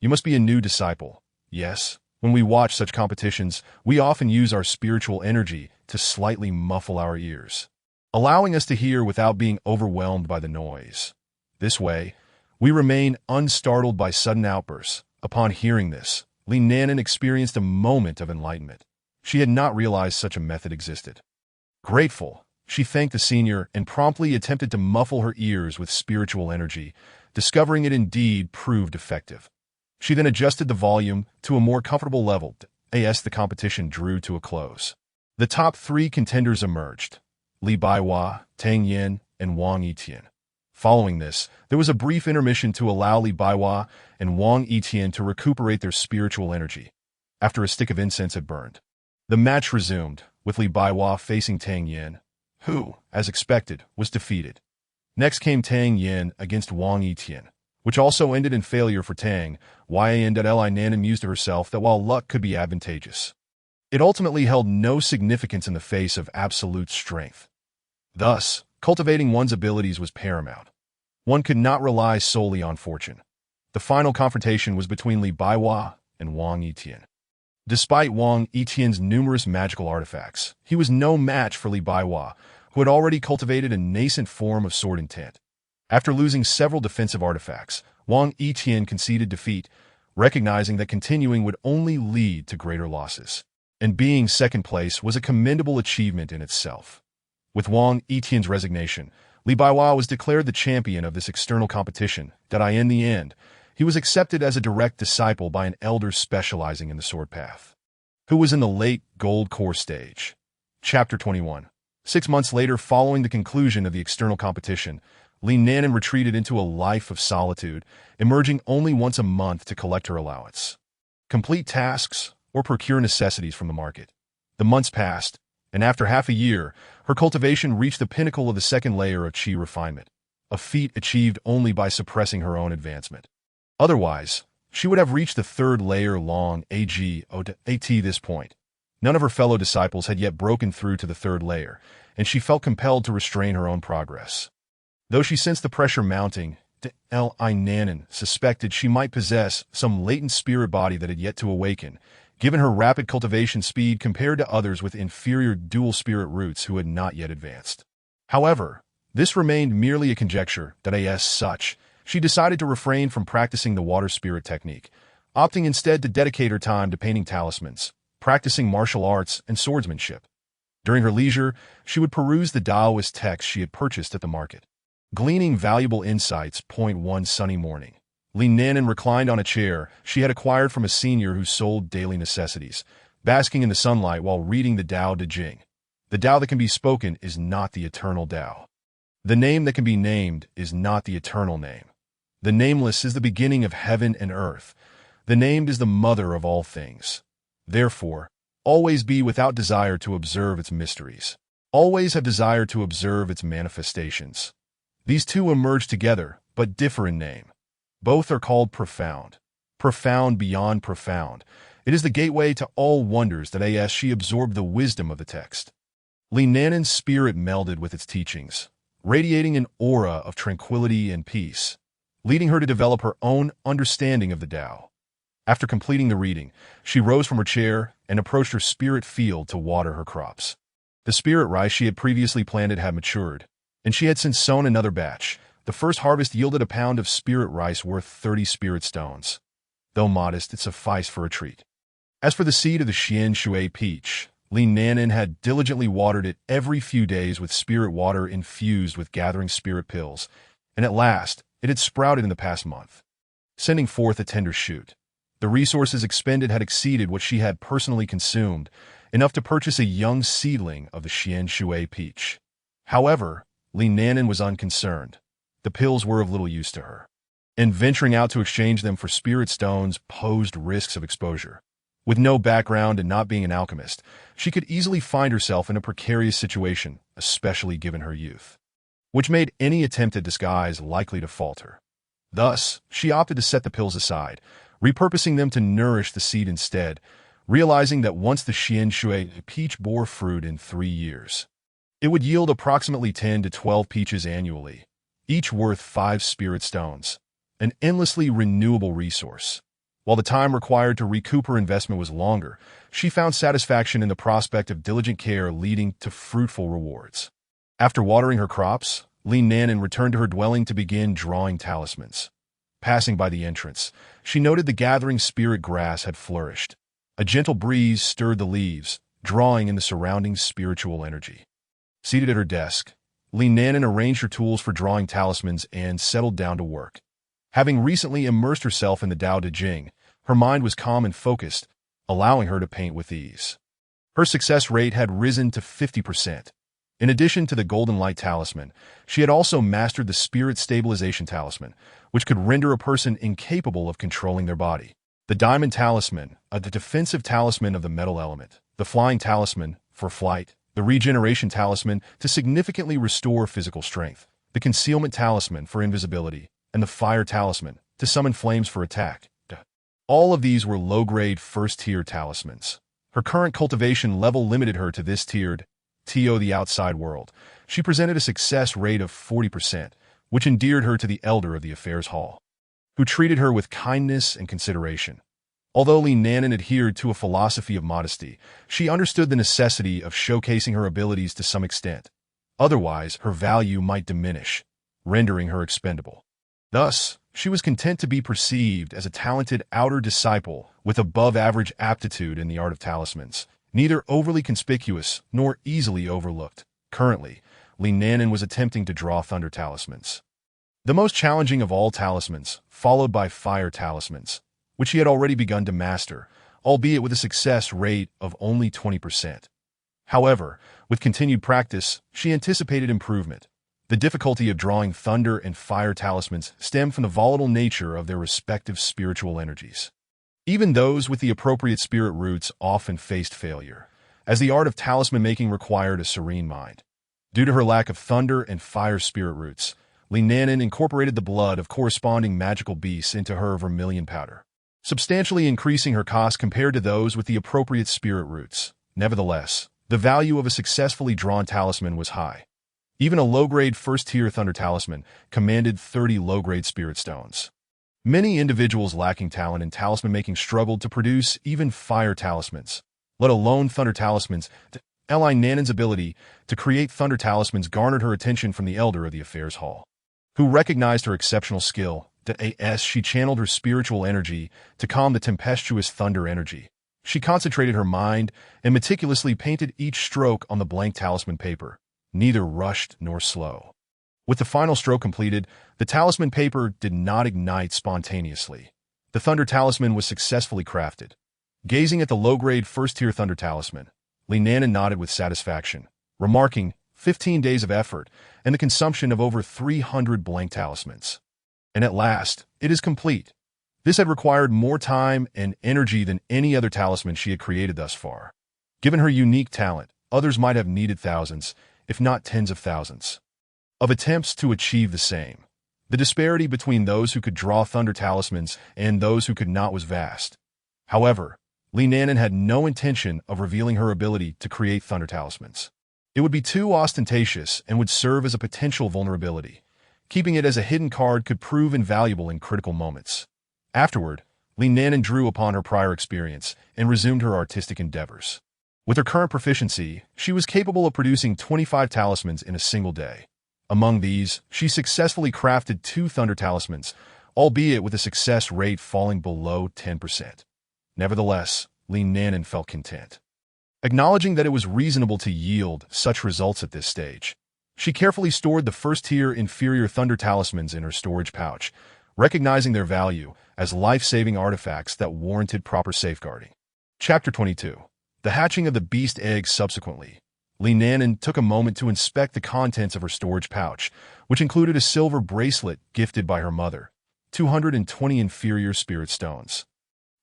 You must be a new disciple." "Yes, when we watch such competitions, we often use our spiritual energy to slightly muffle our ears, allowing us to hear without being overwhelmed by the noise. This way, we remain unstartled by sudden outbursts." Upon hearing this, Li Nanan experienced a moment of enlightenment. She had not realized such a method existed. Grateful, she thanked the senior and promptly attempted to muffle her ears with spiritual energy, discovering it indeed proved effective. She then adjusted the volume to a more comfortable level as the competition drew to a close. The top 3 contenders emerged: Li Baihua, Tang Yin, and Wang Yitian. Following this, there was a brief intermission to allow Li Baihua and Wang Yitian to recuperate their spiritual energy, after a stick of incense had burned. The match resumed, with Li Baihua facing Tang Yin, who, as expected, was defeated. Next came Tang Yin against Wang Yitian, which also ended in failure for Tang Yin. Li Nanan mused to herself that while luck could be advantageous, it ultimately held no significance in the face of absolute strength. Thus, cultivating one's abilities was paramount. One could not rely solely on fortune. The final confrontation was between Li Baihua and Wang Yitian. Despite Wang Yitian's numerous magical artifacts, he was no match for Li Baihua, who had already cultivated a nascent form of sword intent. After losing several defensive artifacts, Wang Yitian conceded defeat, recognizing that continuing would only lead to greater losses. And being second place was a commendable achievement in itself. With Wang Yitian's resignation, Li Baihua was declared the champion of this external competition. In the end, he was accepted as a direct disciple by an elder specializing in the sword path, who was in the late gold core stage. Chapter 21. 6 months later, following the conclusion of the external competition, Li Nanan retreated into a life of solitude, emerging only once a month to collect her allowance, complete tasks, or procure necessities from the market. The months passed, and after half a year, her cultivation reached the pinnacle of the second layer of qi refinement, a feat achieved only by suppressing her own advancement. Otherwise, she would have reached the third layer long at this point. None of her fellow disciples had yet broken through to the third layer, and she felt compelled to restrain her own progress. Though she sensed the pressure mounting, Li Nanan suspected she might possess some latent spirit body that had yet to awaken, given her rapid cultivation speed compared to others with inferior dual spirit roots who had not yet advanced. However, this remained merely a conjecture that as such, she decided to refrain from practicing the water spirit technique, opting instead to dedicate her time to painting talismans, practicing martial arts, and swordsmanship. During her leisure, she would peruse the Taoist texts she had purchased at the market, gleaning valuable insights. One sunny morning, Li Nanan reclined on a chair she had acquired from a senior who sold daily necessities, basking in the sunlight while reading the Tao Te Ching. The Tao that can be spoken is not the eternal Tao. The name that can be named is not the eternal name. The nameless is the beginning of heaven and earth. The named is the mother of all things. Therefore, always be without desire to observe its mysteries. Always have desire to observe its manifestations. These two emerge together, but differ in name. Both are called profound. Profound beyond profound. It is the gateway to all wonders that as she absorbed the wisdom of the text. Li Nanan's spirit melded with its teachings, radiating an aura of tranquility and peace, leading her to develop her own understanding of the Tao. After completing the reading, she rose from her chair and approached her spirit field to water her crops. The spirit rice she had previously planted had matured, and she had since sown another batch. The first harvest yielded a pound of spirit rice worth 30 spirit stones. Though modest, it sufficed for a treat. As for the seed of the Xian Shui peach, Li Nanan had diligently watered it every few days with spirit water infused with gathering spirit pills, and at last, it had sprouted in the past month, sending forth a tender shoot. The resources expended had exceeded what she had personally consumed, enough to purchase a young seedling of the Xian Shui peach. However, Li Nanan was unconcerned. The pills were of little use to her, and venturing out to exchange them for spirit stones posed risks of exposure. With no background and not being an alchemist, she could easily find herself in a precarious situation, especially given her youth, which made any attempt at disguise likely to falter. Thus, she opted to set the pills aside, repurposing them to nourish the seed instead, realizing that once the Xian Shui peach bore fruit in 3 years, it would yield approximately 10 to 12 peaches annually, each worth 5 spirit stones, an endlessly renewable resource. While the time required to recoup her investment was longer, she found satisfaction in the prospect of diligent care leading to fruitful rewards. After watering her crops, Li Nanan returned to her dwelling to begin drawing talismans. Passing by the entrance, she noted the gathering spirit grass had flourished. A gentle breeze stirred the leaves, drawing in the surrounding spiritual energy. Seated at her desk, Li Nanan arranged her tools for drawing talismans and settled down to work. Having recently immersed herself in the Tao Te Ching, her mind was calm and focused, allowing her to paint with ease. Her success rate had risen to 50%. In addition to the Golden Light Talisman, she had also mastered the Spirit Stabilization Talisman, which could render a person incapable of controlling their body. The Diamond Talisman, the defensive talisman of the metal element. The Flying Talisman, for flight. The Regeneration Talisman, to significantly restore physical strength. The Concealment Talisman, for invisibility. And the Fire Talisman, to summon flames for attack. All of these were low-grade first-tier talismans. Her current cultivation level limited her to this tiered the outside world. She presented a success rate of 40%, which endeared her to the elder of the affairs hall, who treated her with kindness and consideration. Although Li Nanan adhered to a philosophy of modesty, she understood the necessity of showcasing her abilities to some extent. Otherwise, her value might diminish, rendering her expendable. Thus, she was content to be perceived as a talented outer disciple with above-average aptitude in the art of talismans, neither overly conspicuous nor easily overlooked. Currently, Li Nanan was attempting to draw thunder talismans, the most challenging of all talismans, followed by fire talismans, which he had already begun to master, albeit with a success rate of only 20%. However, with continued practice, she anticipated improvement. The difficulty of drawing thunder and fire talismans stemmed from the volatile nature of their respective spiritual energies. Even those with the appropriate spirit roots often faced failure, as the art of talisman making required a serene mind. Due to her lack of thunder and fire spirit roots, Li-Nanan incorporated the blood of corresponding magical beasts into her vermilion powder, substantially increasing her cost compared to those with the appropriate spirit roots. Nevertheless, the value of a successfully drawn talisman was high. Even a low-grade first-tier thunder talisman commanded 30 low-grade spirit stones. Many individuals lacking talent in talisman making struggled to produce even fire talismans, let alone thunder talismans. Li-Nanan's ability to create thunder talismans garnered her attention from the elder of the affairs hall, who recognized her exceptional skill. As she channeled her spiritual energy to calm the tempestuous thunder energy, she concentrated her mind and meticulously painted each stroke on the blank talisman paper, neither rushed nor slow. With the final stroke completed, the talisman paper did not ignite spontaneously. The thunder talisman was successfully crafted. Gazing at the low-grade first-tier thunder talisman, Li-Nanan nodded with satisfaction, remarking, 15 days of effort and the consumption of over 300 blank talismans. And at last, it is complete. This had required more time and energy than any other talisman she had created thus far. Given her unique talent, others might have needed thousands, if not tens of thousands, of attempts to achieve the same. The disparity between those who could draw thunder talismans and those who could not was vast. However, Li-Nanan had no intention of revealing her ability to create thunder talismans. It would be too ostentatious and would serve as a potential vulnerability. Keeping it as a hidden card could prove invaluable in critical moments. Afterward, Li-Nanan drew upon her prior experience and resumed her artistic endeavors. With her current proficiency, she was capable of producing 25 talismans in a single day. Among these, she successfully crafted 2 thunder talismans, albeit with a success rate falling below 10%. Nevertheless, Li-Nanan felt content. Acknowledging that it was reasonable to yield such results at this stage, she carefully stored the first-tier inferior thunder talismans in her storage pouch, recognizing their value as life-saving artifacts that warranted proper safeguarding. Chapter 22. The hatching of the beast eggs. Subsequently, Li-Nanan took a moment to inspect the contents of her storage pouch, which included a silver bracelet gifted by her mother, 220 inferior spirit stones,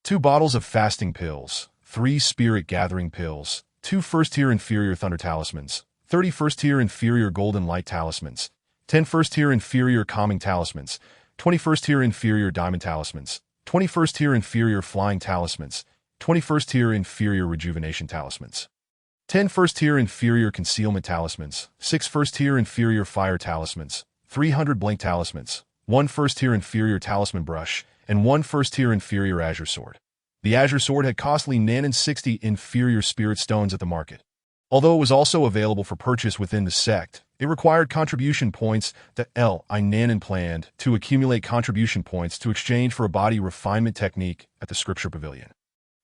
2 bottles of fasting pills, 3 spirit gathering pills, 2 first-tier inferior thunder talismans, 30 first-tier inferior golden light talismans, 10 first-tier inferior calming talismans, 20 first-tier inferior diamond talismans, 20 first-tier inferior flying talismans, 20 first-tier inferior rejuvenation talismans, 10 first-tier inferior concealment talismans, 6 first-tier inferior fire talismans, 300 blank talismans, 1 first-tier inferior talisman brush, and 1 first-tier inferior azure sword. The azure sword had cost Li-Nanan 60 inferior spirit stones at the market. Although it was also available for purchase within the sect, it required contribution points that Li-Nanan planned to accumulate contribution points to exchange for a body refinement technique at the Scripture Pavilion.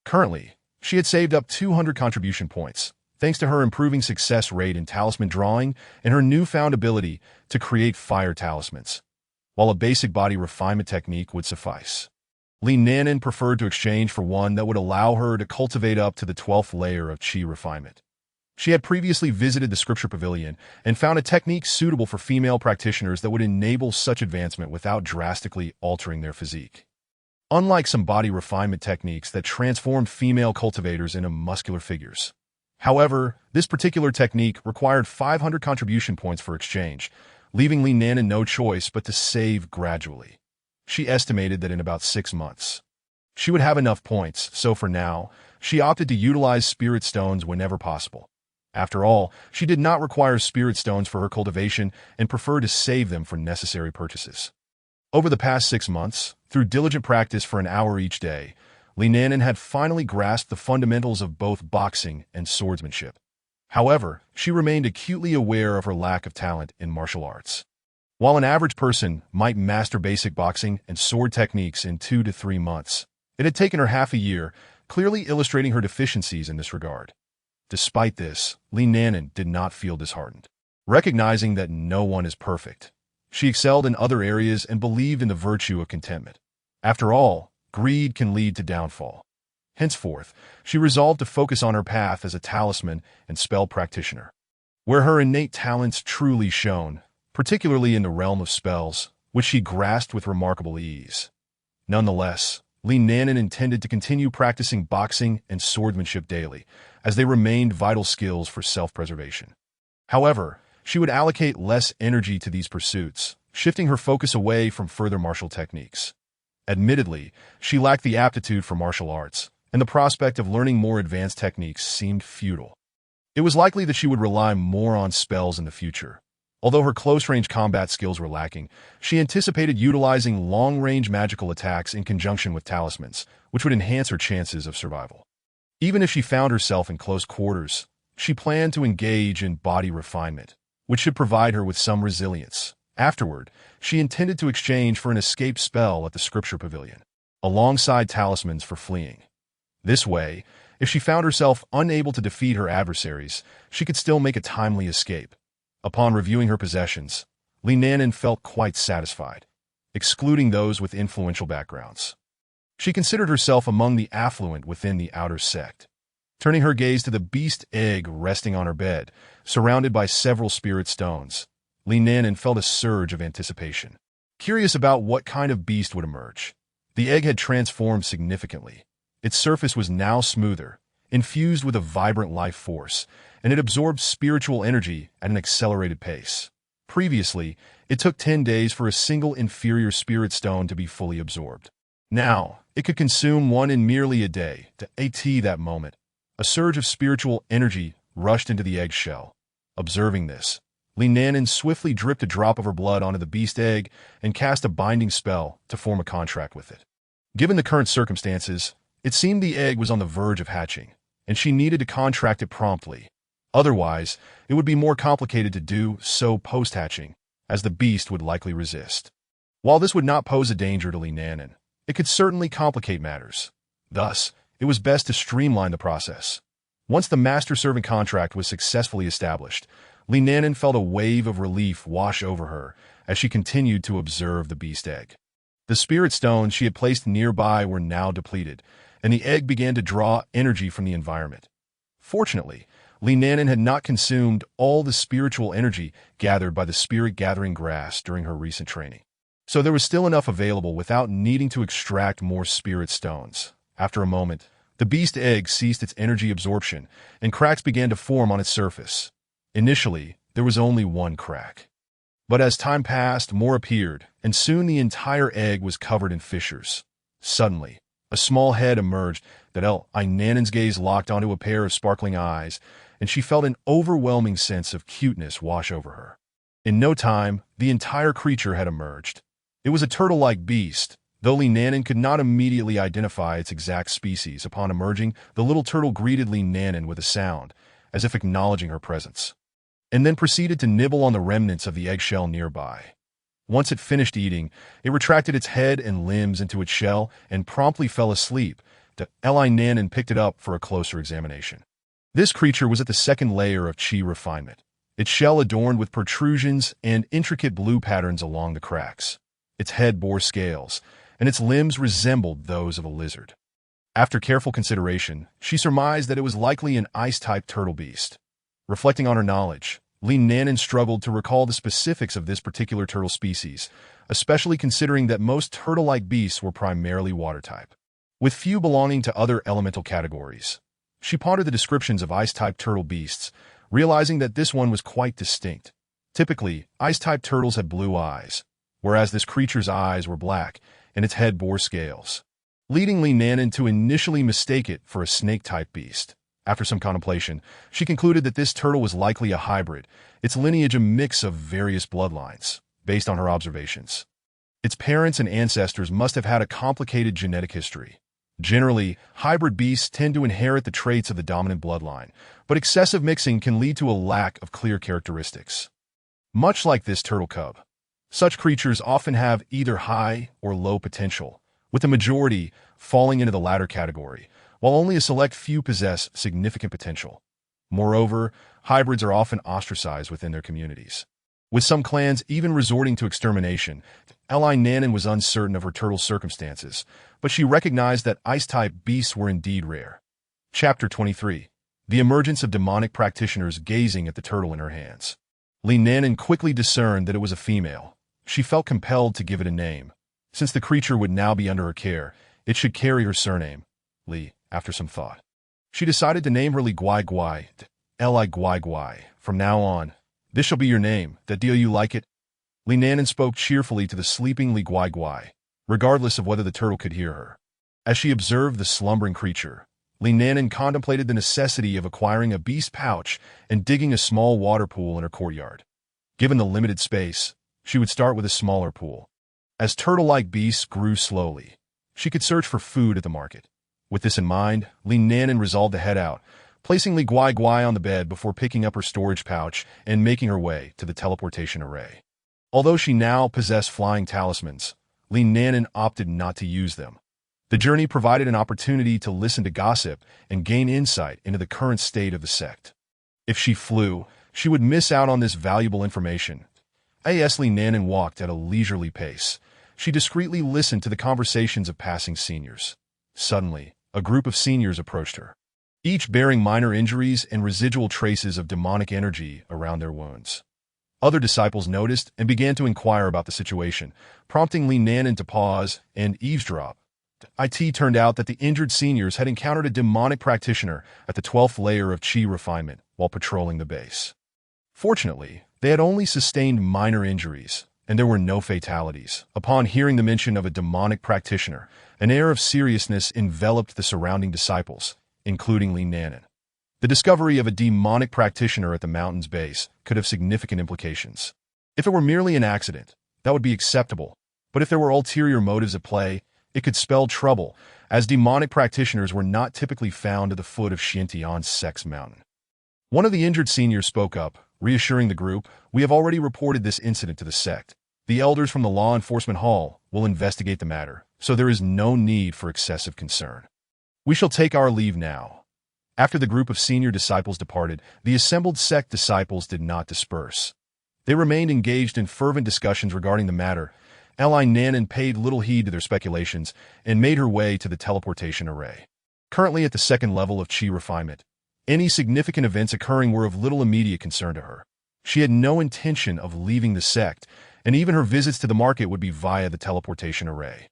Currently, she had saved up 200 contribution points, thanks to her improving success rate in talisman drawing and her newfound ability to create fire talismans, while a basic body refinement technique would suffice. Li-Nanan preferred to exchange for one that would allow her to cultivate up to the 12th layer of chi refinement. She had previously visited the Scripture Pavilion and found a technique suitable for female practitioners that would enable such advancement without drastically altering their physique. Unlike some body refinement techniques that transformed female cultivators into muscular figures. However, this particular technique required 500 contribution points for exchange, leaving Li-Nanan no choice but to save gradually. She estimated that in about 6 months, she would have enough points, so for now, she opted to utilize spirit stones whenever possible. After all, she did not require spirit stones for her cultivation and preferred to save them for necessary purchases. Over the past 6 months, through diligent practice for an hour each day, Li-Nanan had finally grasped the fundamentals of both boxing and swordsmanship. However, she remained acutely aware of her lack of talent in martial arts. While an average person might master basic boxing and sword techniques in 2 to 3 months, it had taken her half a year, clearly illustrating her deficiencies in this regard. Despite this, Li-Nanan did not feel disheartened. Recognizing that no one is perfect, she excelled in other areas and believed in the virtue of contentment. After all, greed can lead to downfall. Henceforth, she resolved to focus on her path as a talisman and spell practitioner, where her innate talents truly shone, particularly in the realm of spells, which she grasped with remarkable ease. Nonetheless, Li Nanan intended to continue practicing boxing and swordsmanship daily, as they remained vital skills for self-preservation. However, she would allocate less energy to these pursuits, shifting her focus away from further martial techniques. Admittedly, she lacked the aptitude for martial arts, and the prospect of learning more advanced techniques seemed futile. It was likely that she would rely more on spells in the future. Although her close-range combat skills were lacking, she anticipated utilizing long-range magical attacks in conjunction with talismans, which would enhance her chances of survival. Even if she found herself in close quarters, she planned to engage in body refinement, which should provide her with some resilience. Afterward, she intended to exchange for an escape spell at the Scripture Pavilion, alongside talismans for fleeing. This way, if she found herself unable to defeat her adversaries, she could still make a timely escape. Upon reviewing her possessions, Li Nanan felt quite satisfied, excluding those with influential backgrounds. She considered herself among the affluent within the outer sect. Turning her gaze to the beast egg resting on her bed, surrounded by several spirit stones, Li Nanan felt a surge of anticipation. Curious about what kind of beast would emerge, the egg had transformed significantly. Its surface was now smoother, infused with a vibrant life force, and it absorbed spiritual energy at an accelerated pace. Previously, it took 10 days for a single inferior spirit stone to be fully absorbed. Now, it could consume one in merely a day. To that moment, a surge of spiritual energy rushed into the egg shell. Observing this, Li Nanan swiftly dripped a drop of her blood onto the beast egg and cast a binding spell to form a contract with it. Given the current circumstances, it seemed the egg was on the verge of hatching, and she needed to contract it promptly. Otherwise, it would be more complicated to do so post-hatching, as the beast would likely resist. While this would not pose a danger to Li Nanan, it could certainly complicate matters. Thus, it was best to streamline the process. Once the master-servant contract was successfully established, Li Nanan felt a wave of relief wash over her as she continued to observe the beast egg. The spirit stones she had placed nearby were now depleted, and the egg began to draw energy from the environment. Fortunately, Li Nanan had not consumed all the spiritual energy gathered by the spirit-gathering grass during her recent training. So there was still enough available without needing to extract more spirit stones. After a moment, the beast egg ceased its energy absorption, and cracks began to form on its surface. Initially, there was only one crack. But as time passed, more appeared, and soon the entire egg was covered in fissures. Suddenly, a small head emerged that Li Nanan's gaze locked onto a pair of sparkling eyes, and she felt an overwhelming sense of cuteness wash over her. In no time, the entire creature had emerged. It was a turtle-like beast. Though Li Nanan could not immediately identify its exact species, upon emerging, the little turtle greeted Li Nanan with a sound, as if acknowledging her presence, and then proceeded to nibble on the remnants of the eggshell nearby. Once it finished eating, it retracted its head and limbs into its shell and promptly fell asleep. Li Nanan picked it up for a closer examination. This creature was at the second layer of chi refinement, its shell adorned with protrusions and intricate blue patterns along the cracks. Its head bore scales, and its limbs resembled those of a lizard. After careful consideration, she surmised that it was likely an ice-type turtle beast. Reflecting on her knowledge, Li Nanan struggled to recall the specifics of this particular turtle species, especially considering that most turtle-like beasts were primarily water-type, with few belonging to other elemental categories. She pondered the descriptions of ice-type turtle beasts, realizing that this one was quite distinct. Typically, ice-type turtles had blue eyes, whereas this creature's eyes were black, and its head bore scales, leading Li Nanan to initially mistake it for a snake-type beast. After some contemplation, she concluded that this turtle was likely a hybrid, its lineage a mix of various bloodlines, based on her observations. Its parents and ancestors must have had a complicated genetic history. Generally, hybrid beasts tend to inherit the traits of the dominant bloodline, but excessive mixing can lead to a lack of clear characteristics. Much like this turtle cub, such creatures often have either high or low potential, with the majority falling into the latter category, while only a select few possess significant potential. Moreover, hybrids are often ostracized within their communities, with some clans even resorting to extermination. Li Nanan was uncertain of her turtle's circumstances, but she recognized that ice-type beasts were indeed rare. Chapter 23. The emergence of demonic practitioners gazing at the turtle in her hands. Li Nanan quickly discerned that it was a female. She felt compelled to give it a name. Since the creature would now be under her care, it should carry her surname, Li, after some thought. She decided to name her Li Guai Guai, Li Guai Guai. From now on, this shall be your name. That deal, you like it? Li Nanan spoke cheerfully to the sleeping Li Guai Guai, regardless of whether the turtle could hear her. As she observed the slumbering creature, Li Nanan contemplated the necessity of acquiring a beast pouch and digging a small water pool in her courtyard. Given the limited space, she would start with a smaller pool. As turtle-like beasts grew slowly, she could search for food at the market. With this in mind, Li Nanan resolved to head out, placing Li Guai Guai on the bed before picking up her storage pouch and making her way to the teleportation array. Although she now possessed flying talismans, Li Nanan opted not to use them. The journey provided an opportunity to listen to gossip and gain insight into the current state of the sect. If she flew, she would miss out on this valuable information. As Li Nanan walked at a leisurely pace, she discreetly listened to the conversations of passing seniors. Suddenly, a group of seniors approached her, each bearing minor injuries and residual traces of demonic energy around their wounds. Other disciples noticed and began to inquire about the situation, prompting Li Nanan to pause and eavesdrop. It turned out that the injured seniors had encountered a demonic practitioner at the 12th layer of Qi refinement while patrolling the base. Fortunately, they had only sustained minor injuries, and there were no fatalities. Upon hearing the mention of a demonic practitioner, an air of seriousness enveloped the surrounding disciples, including Li Nanan. The discovery of a demonic practitioner at the mountain's base could have significant implications. If it were merely an accident, that would be acceptable, but if there were ulterior motives at play, it could spell trouble, as demonic practitioners were not typically found at the foot of Xiantian's Sex Mountain. One of the injured seniors spoke up, reassuring the group, "We have already reported this incident to the sect. The elders from the Law Enforcement Hall will investigate the matter, so there is no need for excessive concern. We shall take our leave now." After the group of senior disciples departed, the assembled sect disciples did not disperse. They remained engaged in fervent discussions regarding the matter. Li Nanan paid little heed to their speculations and made her way to the teleportation array. Currently at the second level of Qi refinement, any significant events occurring were of little immediate concern to her. She had no intention of leaving the sect, and even her visits to the market would be via the teleportation array,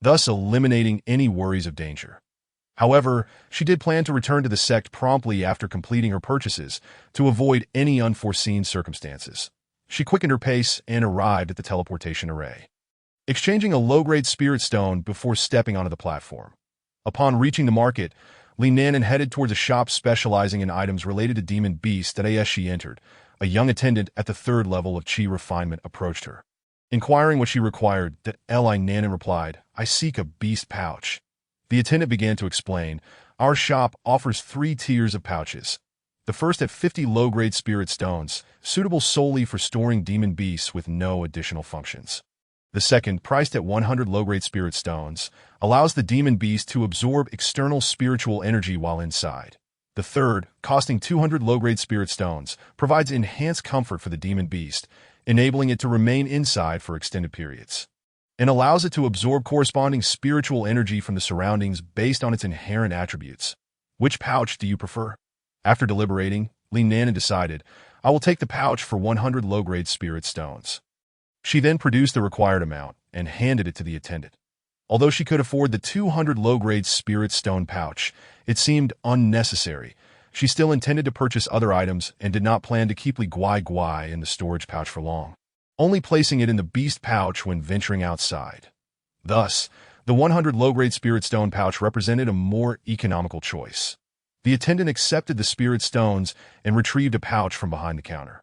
thus eliminating any worries of danger. However, she did plan to return to the sect promptly after completing her purchases to avoid any unforeseen circumstances. She quickened her pace and arrived at the teleportation array, exchanging a low-grade spirit stone before stepping onto the platform. Upon reaching the market, Li Nanan headed towards a shop specializing in items related to demon beasts that as she entered, a young attendant at the third level of Qi refinement approached her. Inquiring what she required, Li Nanan replied, "I seek a beast pouch." The attendant began to explain, "Our shop offers 3 tiers of pouches. The first at 50 low-grade spirit stones, suitable solely for storing demon beasts with no additional functions. The second, priced at 100 low-grade spirit stones, allows the demon beast to absorb external spiritual energy while inside. The third, costing 200 low-grade spirit stones, provides enhanced comfort for the demon beast, enabling it to remain inside for extended periods, and allows it to absorb corresponding spiritual energy from the surroundings based on its inherent attributes. Which pouch do you prefer?" After deliberating, Li Nanan decided, "I will take the pouch for 100 low-grade spirit stones." She then produced the required amount and handed it to the attendant. Although she could afford the 200 low-grade spirit stone pouch, it seemed unnecessary. She still intended to purchase other items and did not plan to keep Li Guai Guai in the storage pouch for long, only placing it in the beast pouch when venturing outside. Thus, the 100 low-grade spirit stone pouch represented a more economical choice. The attendant accepted the spirit stones and retrieved a pouch from behind the counter,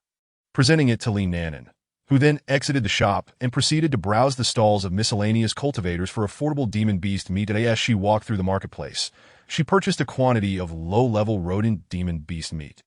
presenting it to Li Nanan, who then exited the shop and proceeded to browse the stalls of miscellaneous cultivators for affordable demon beast meat. As she walked through the marketplace, she purchased a quantity of low-level rodent demon beast meat,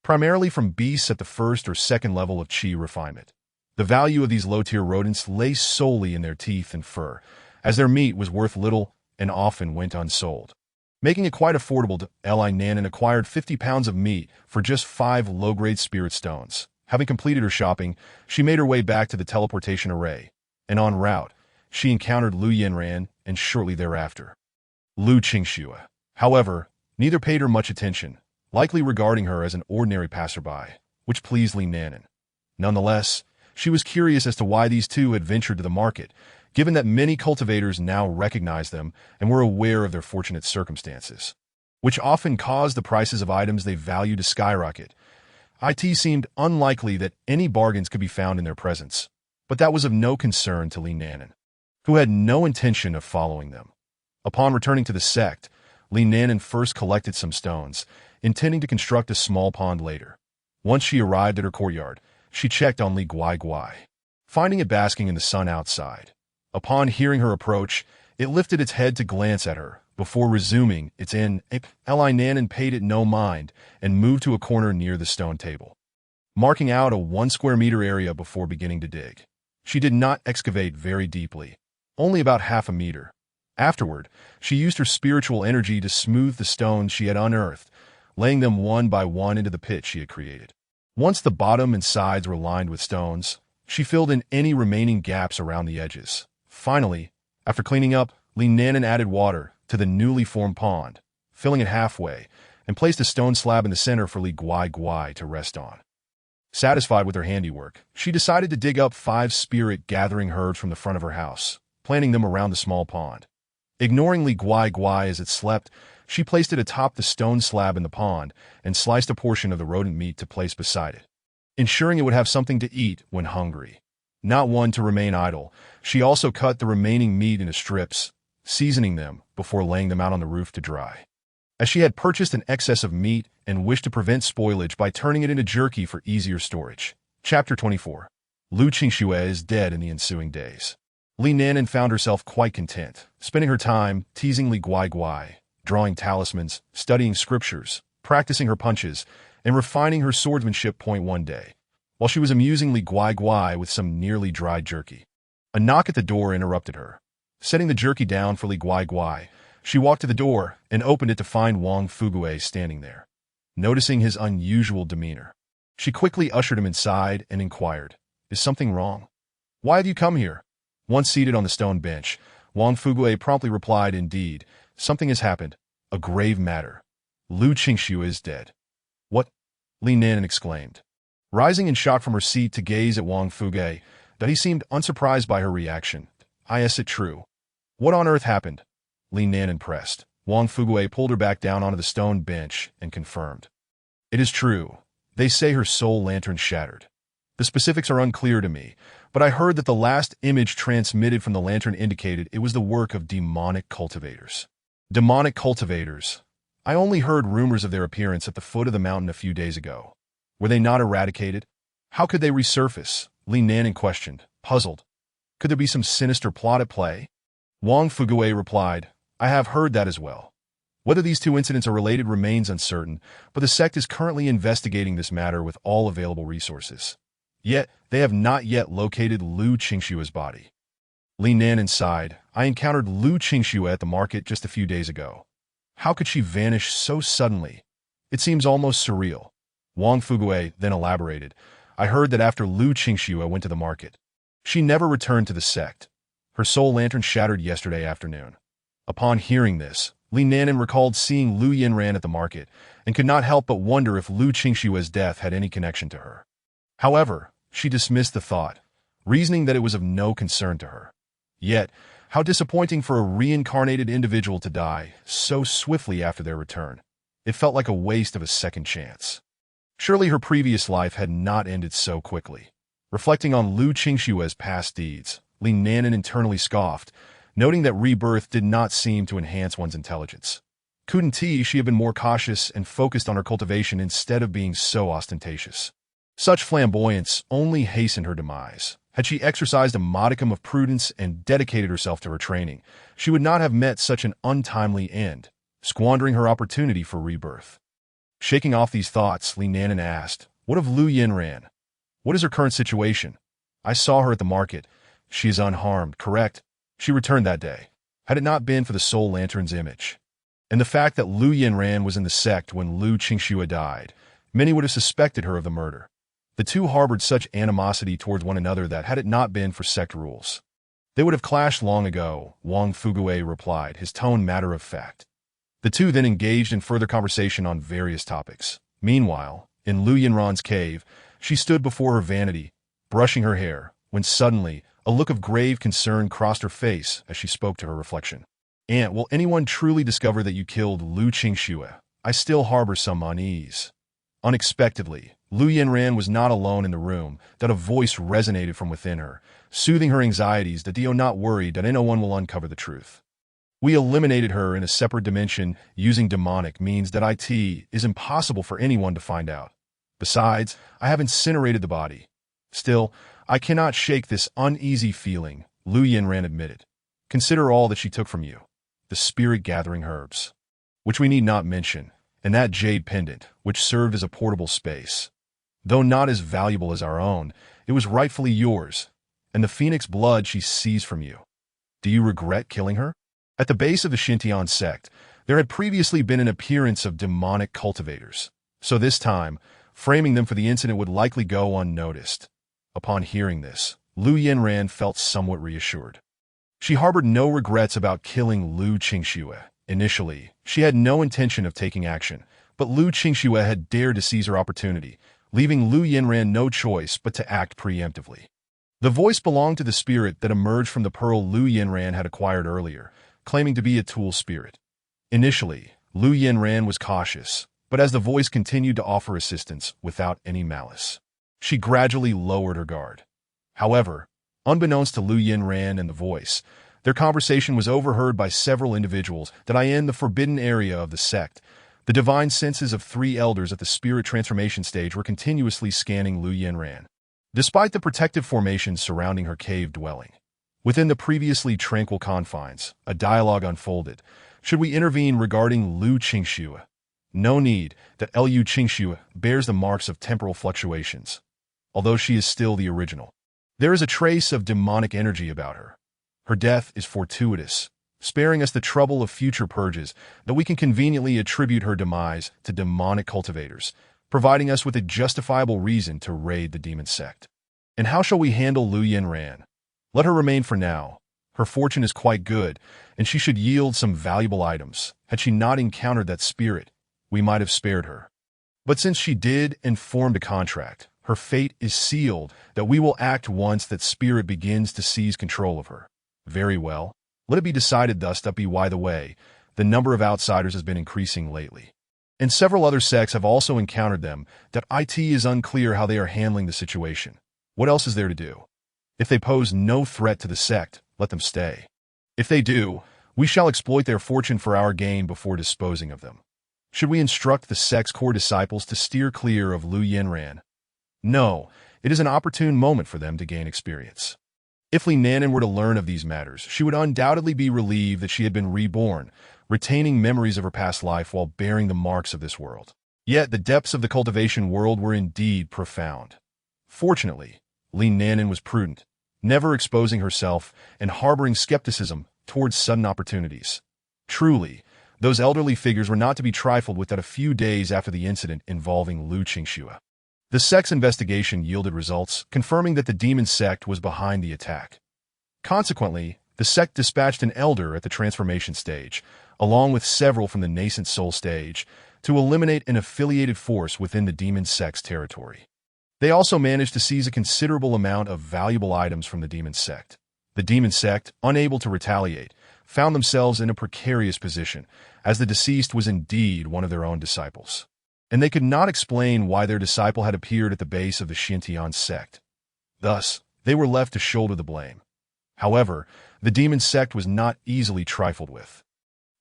primarily from beasts at the first or second level of Qi refinement. The value of these low-tier rodents lay solely in their teeth and fur, as their meat was worth little and often went unsold. Making it quite affordable, Li Nanan acquired 50 pounds of meat for just 5 low-grade spirit stones. Having completed her shopping, she made her way back to the teleportation array, and en route, she encountered Lu Yinran, and shortly thereafter, Lu Qingxue. However, neither paid her much attention, likely regarding her as an ordinary passerby, which pleased Li Nanan. Nonetheless, she was curious as to why these two had ventured to the market, given that many cultivators now recognized them and were aware of their fortunate circumstances, which often caused the prices of items they valued to skyrocket. It seemed unlikely that any bargains could be found in their presence, but that was of no concern to Li Nanan, who had no intention of following them. Upon returning to the sect, Li Nanan first collected some stones, intending to construct a small pond later. Once she arrived at her courtyard, she checked on Li Guai, finding it basking in the sun outside. Upon hearing her approach, it lifted its head to glance at her, before resuming its Li Nanan paid it no mind and moved to a corner near the stone table, marking out a 1 square meter area before beginning to dig. She did not excavate very deeply, only about half a meter. Afterward, she used her spiritual energy to smooth the stones she had unearthed, laying them one by one into the pit she had created. Once the bottom and sides were lined with stones, she filled in any remaining gaps around the edges. Finally, after cleaning up, Li Nanan added water to the newly formed pond, filling it halfway, and placed a stone slab in the center for Li Guai to rest on. Satisfied with her handiwork, she decided to dig up 5 spirit-gathering herbs from the front of her house, planting them around the small pond. Ignoring Li Guai as it slept, she placed it atop the stone slab in the pond and sliced a portion of the rodent meat to place beside it, ensuring it would have something to eat when hungry. Not one to remain idle, she also cut the remaining meat into strips, seasoning them before laying them out on the roof to dry. As she had purchased an excess of meat and wished to prevent spoilage by turning it into jerky for easier storage. Chapter 24. Lu Qingxue is dead in the ensuing days. Li Nanan found herself quite content, spending her time teasing Li Guai, drawing talismans, studying scriptures, practicing her punches, and refining her swordsmanship point one day, while she was amusing Li Guai with some nearly dried jerky. A knock at the door interrupted her. Setting the jerky down for Li Guai, she walked to the door and opened it to find Wang Fugue standing there. Noticing his unusual demeanor, she quickly ushered him inside and inquired, "Is something wrong? Why have you come here?" Once seated on the stone bench, Wang Fugue promptly replied, "Indeed, something has happened. A grave matter. Lu Qingxue is dead." "What?" Li Nanan exclaimed, rising in shock from her seat to gaze at Wang Fugue, but he seemed unsurprised by her reaction. "Is it true? What on earth happened?" Li Nanan pressed. Wang Fugue pulled her back down onto the stone bench and confirmed, "It is true. They say her soul lantern shattered. The specifics are unclear to me, but I heard that the last image transmitted from the lantern indicated it was the work of demonic cultivators." Demonic cultivators? I only heard rumors of their appearance at the foot of the mountain a few days ago. Were they not eradicated? How could they resurface? Li Nanan questioned, puzzled. Could there be some sinister plot at play? Wang Fugue replied, "I have heard that as well. Whether these two incidents are related remains uncertain, but the sect is currently investigating this matter with all available resources. Yet, they have not yet located Lu Qingxue's body." Li Nanan sighed. "I encountered Lu Qingxue at the market just a few days ago. How could she vanish so suddenly? It seems almost surreal." Wang Fugue then elaborated, "I heard that after Lu Qingxue went to the market, she never returned to the sect. Her soul lantern shattered yesterday afternoon." Upon hearing this, Li Nanan recalled seeing Lu Yinran at the market and could not help but wonder if Lu Qingxue's death had any connection to her. However, she dismissed the thought, reasoning that it was of no concern to her. Yet, how disappointing for a reincarnated individual to die so swiftly after their return. It felt like a waste of a second chance. Surely her previous life had not ended so quickly. Reflecting on Lu Qingxue's past deeds, Li Nanan internally scoffed, noting that rebirth did not seem to enhance one's intelligence. Couldn't she have been more cautious and focused on her cultivation instead of being so ostentatious? Such flamboyance only hastened her demise. Had she exercised a modicum of prudence and dedicated herself to her training, she would not have met such an untimely end, squandering her opportunity for rebirth. Shaking off these thoughts, Li Nanan asked, "What of Lu Yinran? What is her current situation? I saw her at the market. She is unharmed, correct? She returned that day. Had it not been for the soul lantern's image, and the fact that Lu Yinran was in the sect when Lu Qingxue died, many would have suspected her of the murder. The two harbored such animosity towards one another that had it not been for sect rules, They would have clashed long ago, Wang Fugue replied, his tone matter-of-fact. The two then engaged in further conversation on various topics. Meanwhile, in Lu Yinran's cave, she stood before her vanity, brushing her hair, when suddenly, a look of grave concern crossed her face as she spoke to her reflection. "Aunt, will anyone truly discover that you killed Lu Qingxue? I still harbor some unease." Unexpectedly, Lu Yinran was not alone in the room, that a voice resonated from within her, soothing her anxieties that "Do not worry that anyone will uncover the truth. We eliminated her in a separate dimension using demonic means that it is impossible for anyone to find out. Besides, I have incinerated the body. Still, I cannot shake this uneasy feeling," Lu Yinran admitted. "Consider all that she took from you. The spirit-gathering herbs, which we need not mention, and that jade pendant, which served as a portable space. Though not as valuable as our own, it was rightfully yours, and the phoenix blood she seized from you. Do you regret killing her?" At the base of the Xintian sect, there had previously been an appearance of demonic cultivators, so this time, framing them for the incident would likely go unnoticed. Upon hearing this, Lu Yinran felt somewhat reassured. She harbored no regrets about killing Lu Qingxue. Initially, she had no intention of taking action, but Lu Qingxue had dared to seize her opportunity, leaving Lu Yinran no choice but to act preemptively. The voice belonged to the spirit that emerged from the pearl Lu Yinran had acquired earlier, claiming to be a tool spirit. Initially, Lu Yinran was cautious, but as the voice continued to offer assistance without any malice, she gradually lowered her guard. However, unbeknownst to Lu Yinran and the voice, their conversation was overheard by several individuals that in the forbidden area of the sect. The divine senses of 3 elders at the spirit transformation stage were continuously scanning Lu Yinran. Despite the protective formations surrounding her cave dwelling, within the previously tranquil confines, a dialogue unfolded. Should we intervene regarding Lu Qingxue? No need, that Lu Qingxue bears the marks of temporal fluctuations, although she is still the original. There is a trace of demonic energy about her. Her death is fortuitous, sparing us the trouble of future purges, that we can conveniently attribute her demise to demonic cultivators, providing us with a justifiable reason to raid the demon sect. And how shall we handle Lu Yinran? Let her remain for now. Her fortune is quite good, and she should yield some valuable items. Had she not encountered that spirit, we might have spared her. But since she did and formed a contract, her fate is sealed, that we will act once that spirit begins to seize control of her. Very well. Let it be decided thus that by the way, the number of outsiders has been increasing lately, and several other sects have also encountered them, that it is unclear how they are handling the situation. What else is there to do? If they pose no threat to the sect, let them stay. If they do, we shall exploit their fortune for our gain before disposing of them. Should we instruct the sect's core disciples to steer clear of Lu Yinran? No, it is an opportune moment for them to gain experience. If Li Nanan were to learn of these matters, she would undoubtedly be relieved that she had been reborn, retaining memories of her past life while bearing the marks of this world. Yet the depths of the cultivation world were indeed profound. Fortunately, Li Nanan was prudent, never exposing herself and harboring skepticism towards sudden opportunities. Truly, those elderly figures were not to be trifled with that a few days after the incident involving Lu Qingxue. The sect's investigation yielded results, confirming that the demon sect was behind the attack. Consequently, the sect dispatched an elder at the transformation stage, along with several from the nascent soul stage, to eliminate an affiliated force within the demon sect's territory. They also managed to seize a considerable amount of valuable items from the demon sect. The demon sect, unable to retaliate, found themselves in a precarious position, as the deceased was indeed one of their own disciples, and they could not explain why their disciple had appeared at the base of the Xintian sect. Thus, they were left to shoulder the blame. However, the demon sect was not easily trifled with,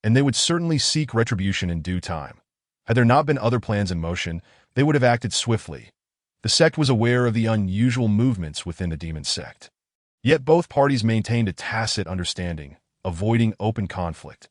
and they would certainly seek retribution in due time. Had there not been other plans in motion, they would have acted swiftly. The sect was aware of the unusual movements within the demon sect. Yet both parties maintained a tacit understanding, avoiding open conflict.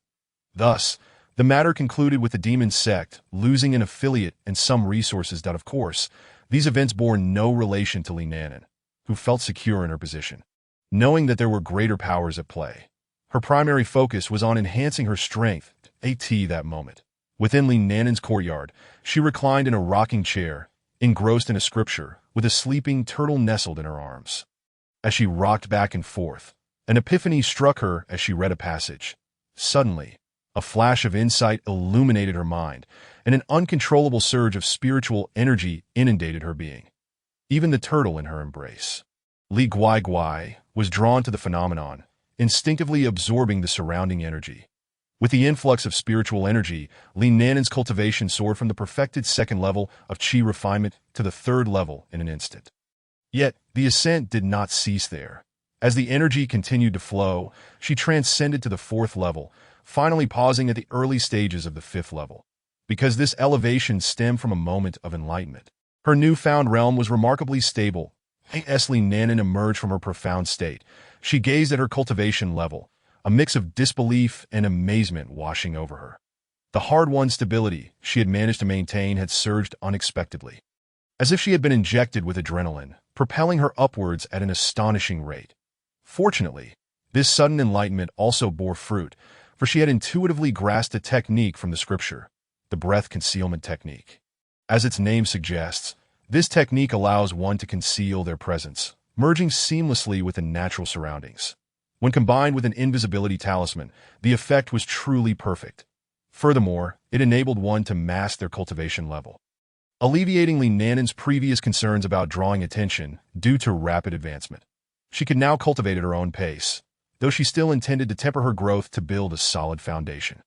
Thus, the matter concluded with the demon sect losing an affiliate and some resources that, of course, these events bore no relation to Li Nanan, who felt secure in her position, knowing that there were greater powers at play. Her primary focus was on enhancing her strength at that moment. Within Li Nanan's courtyard, she reclined in a rocking chair, engrossed in a scripture, with a sleeping turtle nestled in her arms. As she rocked back and forth, An epiphany struck her as she read a passage. Suddenly, a flash of insight illuminated her mind, and an uncontrollable surge of spiritual energy inundated her being. Even the turtle in her embrace, Li Guai, was drawn to the phenomenon, instinctively absorbing the surrounding energy. With the influx of spiritual energy, Li Nanan's cultivation soared from the perfected second level of qi refinement to the third level in an instant. Yet, the ascent did not cease there. As the energy continued to flow, she transcended to the fourth level, finally pausing at the early stages of the fifth level. Because this elevation stemmed from a moment of enlightenment. Her newfound realm was remarkably stable. As Li Nanan emerged from her profound state, she gazed at her cultivation level, a mix of disbelief and amazement washing over her. The hard-won stability she had managed to maintain had surged unexpectedly, as if she had been injected with adrenaline, propelling her upwards at an astonishing rate. Fortunately, this sudden enlightenment also bore fruit, for she had intuitively grasped a technique from the scripture, the breath concealment technique. As its name suggests, this technique allows one to conceal their presence, merging seamlessly with the natural surroundings. When combined with an invisibility talisman, the effect was truly perfect. Furthermore, it enabled one to mask their cultivation level, alleviating Li Nanan's previous concerns about drawing attention due to rapid advancement. She could now cultivate at her own pace, though she still intended to temper her growth to build a solid foundation.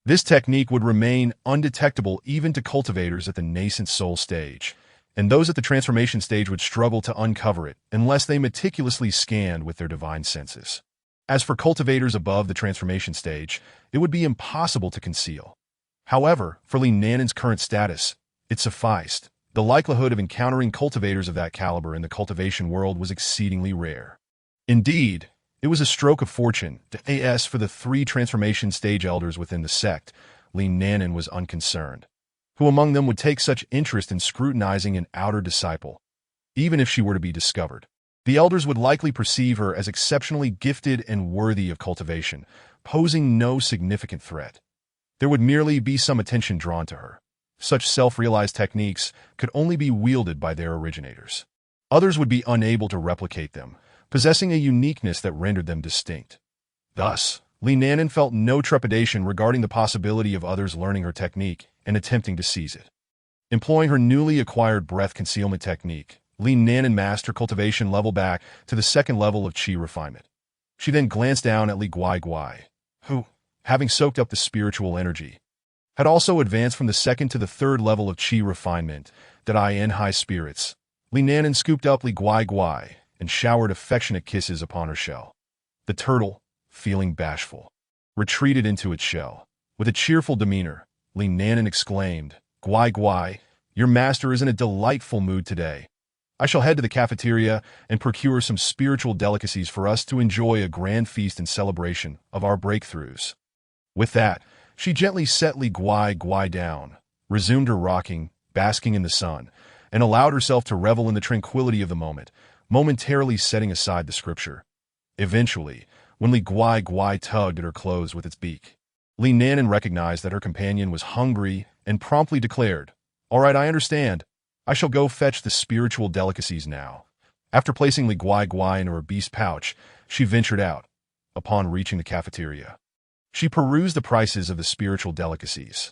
This technique would remain undetectable even to cultivators at the nascent soul stage, and those at the transformation stage would struggle to uncover it unless they meticulously scanned with their divine senses. As for cultivators above the transformation stage, it would be impossible to conceal. However, for Li Nanan's current status, it sufficed. The likelihood of encountering cultivators of that caliber in the cultivation world was exceedingly rare. Indeed, it was a stroke of fortune for the 3 transformation stage elders within the sect. Li Nanan was unconcerned. Who among them would take such interest in scrutinizing an outer disciple? Even if she were to be discovered, the elders would likely perceive her as exceptionally gifted and worthy of cultivation, posing no significant threat. There would merely be some attention drawn to her. Such self-realized techniques could only be wielded by their originators. Others would be unable to replicate them, possessing a uniqueness that rendered them distinct. Thus, Li Nanan felt no trepidation regarding the possibility of others learning her technique and attempting to seize it. Employing her newly acquired breath concealment technique, Li Nanan masked her cultivation level back to the second level of qi refinement. She then glanced down at Li Guai, who, having soaked up the spiritual energy, had also advanced from the second to the third level of qi refinement, in high spirits. Li Nanan scooped up Li Guai and showered affectionate kisses upon her shell. The turtle, feeling bashful, retreated into its shell. With a cheerful demeanor, Li Nanan exclaimed, Guai, your master is in a delightful mood today. I shall head to the cafeteria and procure some spiritual delicacies for us to enjoy a grand feast in celebration of our breakthroughs. With that, she gently set Li Guai down, resumed her rocking, basking in the sun, and allowed herself to revel in the tranquility of the moment, momentarily setting aside the scripture. Eventually, when Li Guai tugged at her clothes with its beak, Li Nanan recognized that her companion was hungry and promptly declared, All right, I understand. I shall go fetch the spiritual delicacies now. After placing Li Guai into her beast pouch, she ventured out. Upon reaching the cafeteria, she perused the prices of the spiritual delicacies.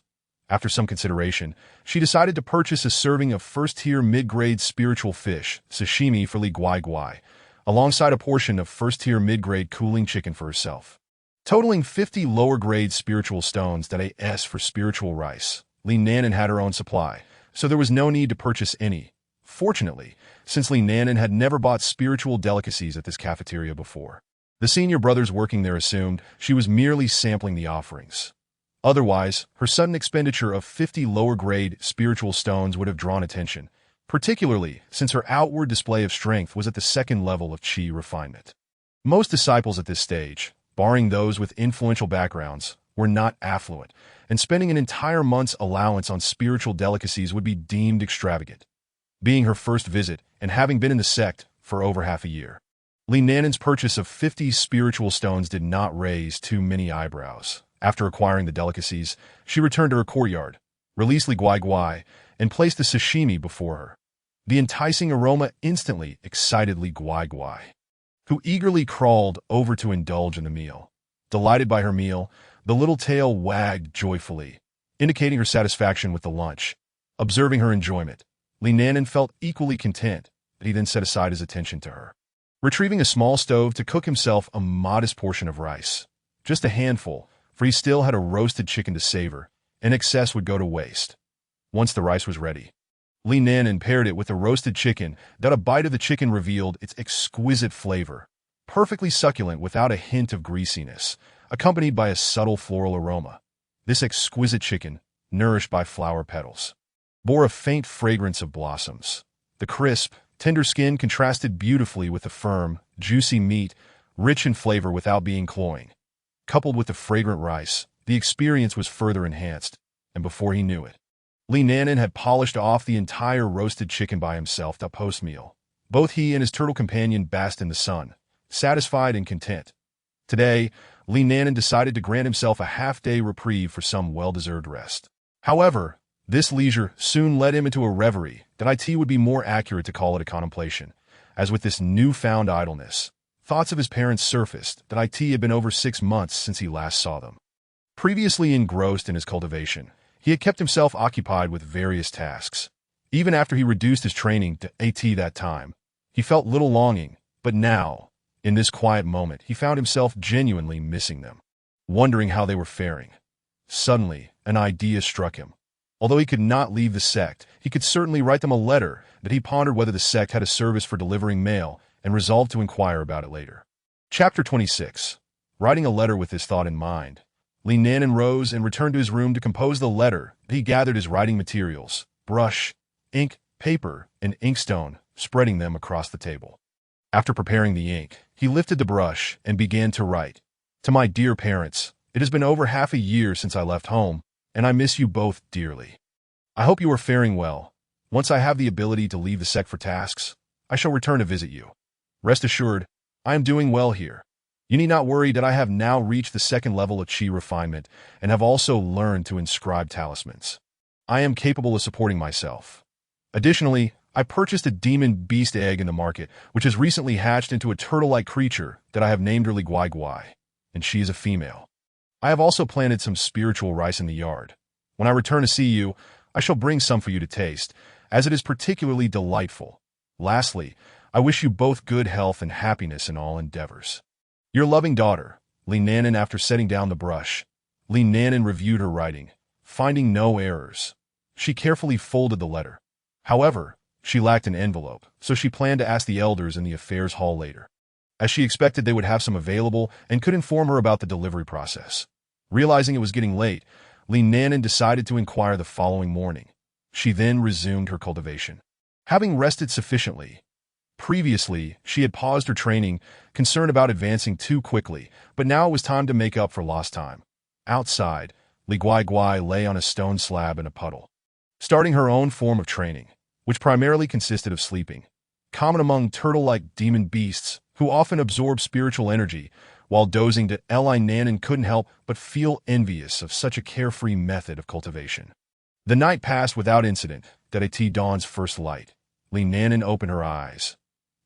After some consideration, she decided to purchase a serving of first-tier mid-grade spiritual fish, sashimi for Li Guai, alongside a portion of first-tier mid-grade cooling chicken for herself. Totaling 50 lower-grade spiritual stones for spiritual rice, Li Nanan had her own supply, so there was no need to purchase any. Fortunately, since Li Nanan had never bought spiritual delicacies at this cafeteria before, the senior brothers working there assumed she was merely sampling the offerings. Otherwise, her sudden expenditure of 50 lower-grade spiritual stones would have drawn attention, particularly since her outward display of strength was at the second level of qi refinement. Most disciples at this stage, barring those with influential backgrounds, were not affluent, and spending an entire month's allowance on spiritual delicacies would be deemed extravagant. Being her first visit, and having been in the sect for over half a year, Li Nanan's purchase of 50 spiritual stones did not raise too many eyebrows. After acquiring the delicacies, she returned to her courtyard, released Li Guai, and placed the sashimi before her. The enticing aroma instantly excited Li Guai. who eagerly crawled over to indulge in the meal. Delighted by her meal, the little tail wagged joyfully, indicating her satisfaction with the lunch. Observing her enjoyment, Li Nanan felt equally content, but he then set aside his attention to her. Retrieving a small stove to cook himself a modest portion of rice. Just a handful, for he still had a roasted chicken to savor, and excess would go to waste. Once the rice was ready, Li Nanan paired it with the roasted chicken. That a bite of the chicken revealed its exquisite flavor, perfectly succulent without a hint of greasiness, accompanied by a subtle floral aroma. This exquisite chicken, nourished by flower petals, bore a faint fragrance of blossoms. The crisp, tender skin contrasted beautifully with the firm, juicy meat, rich in flavor without being cloying. Coupled with the fragrant rice, the experience was further enhanced, and before he knew it, Li Nanan had polished off the entire roasted chicken by himself that post-meal. Both he and his turtle companion basked in the sun, satisfied and content. Today, Li Nanan decided to grant himself a half-day reprieve for some well-deserved rest. However, this leisure soon led him into a reverie that it would be more accurate to call it a contemplation, as with this newfound idleness, thoughts of his parents surfaced that it had been over 6 months since he last saw them. Previously engrossed in his cultivation, he had kept himself occupied with various tasks. Even after he reduced his training to that time, he felt little longing, but now, in this quiet moment, he found himself genuinely missing them, wondering how they were faring. Suddenly, an idea struck him. Although he could not leave the sect, he could certainly write them a letter. That he pondered whether the sect had a service for delivering mail and resolved to inquire about it later. Chapter 26. Writing a letter with this thought in mind, Li Nanan rose and returned to his room to compose the letter. He gathered his writing materials, brush, ink, paper, and inkstone, spreading them across the table. After preparing the ink, he lifted the brush and began to write. To my dear parents, it has been over half a year since I left home, and I miss you both dearly. I hope you are faring well. Once I have the ability to leave the sect for tasks, I shall return to visit you. Rest assured, I am doing well here. You need not worry that I have now reached the second level of chi refinement and have also learned to inscribe talismans. I am capable of supporting myself. Additionally, I purchased a demon beast egg in the market, which has recently hatched into a turtle-like creature that I have named her Li Guai Guai, and she is a female. I have also planted some spiritual rice in the yard. When I return to see you, I shall bring some for you to taste, as it is particularly delightful. Lastly, I wish you both good health and happiness in all endeavors. Your loving daughter, Li Nanan. After setting down the brush, Li Nanan reviewed her writing, finding no errors. She carefully folded the letter. However, she lacked an envelope, so she planned to ask the elders in the affairs hall later, as she expected they would have some available and could inform her about the delivery process. Realizing it was getting late, Li Nanan decided to inquire the following morning. She then resumed her cultivation, having rested sufficiently. Previously, she had paused her training, concerned about advancing too quickly, but now it was time to make up for lost time. Outside, Li Guai Guai lay on a stone slab in a puddle, starting her own form of training, which primarily consisted of sleeping, common among turtle-like demon beasts who often absorb spiritual energy. While dozing, Li Nanan couldn't help but feel envious of such a carefree method of cultivation. The night passed without incident. At dawn's first light, Li Nanan opened her eyes.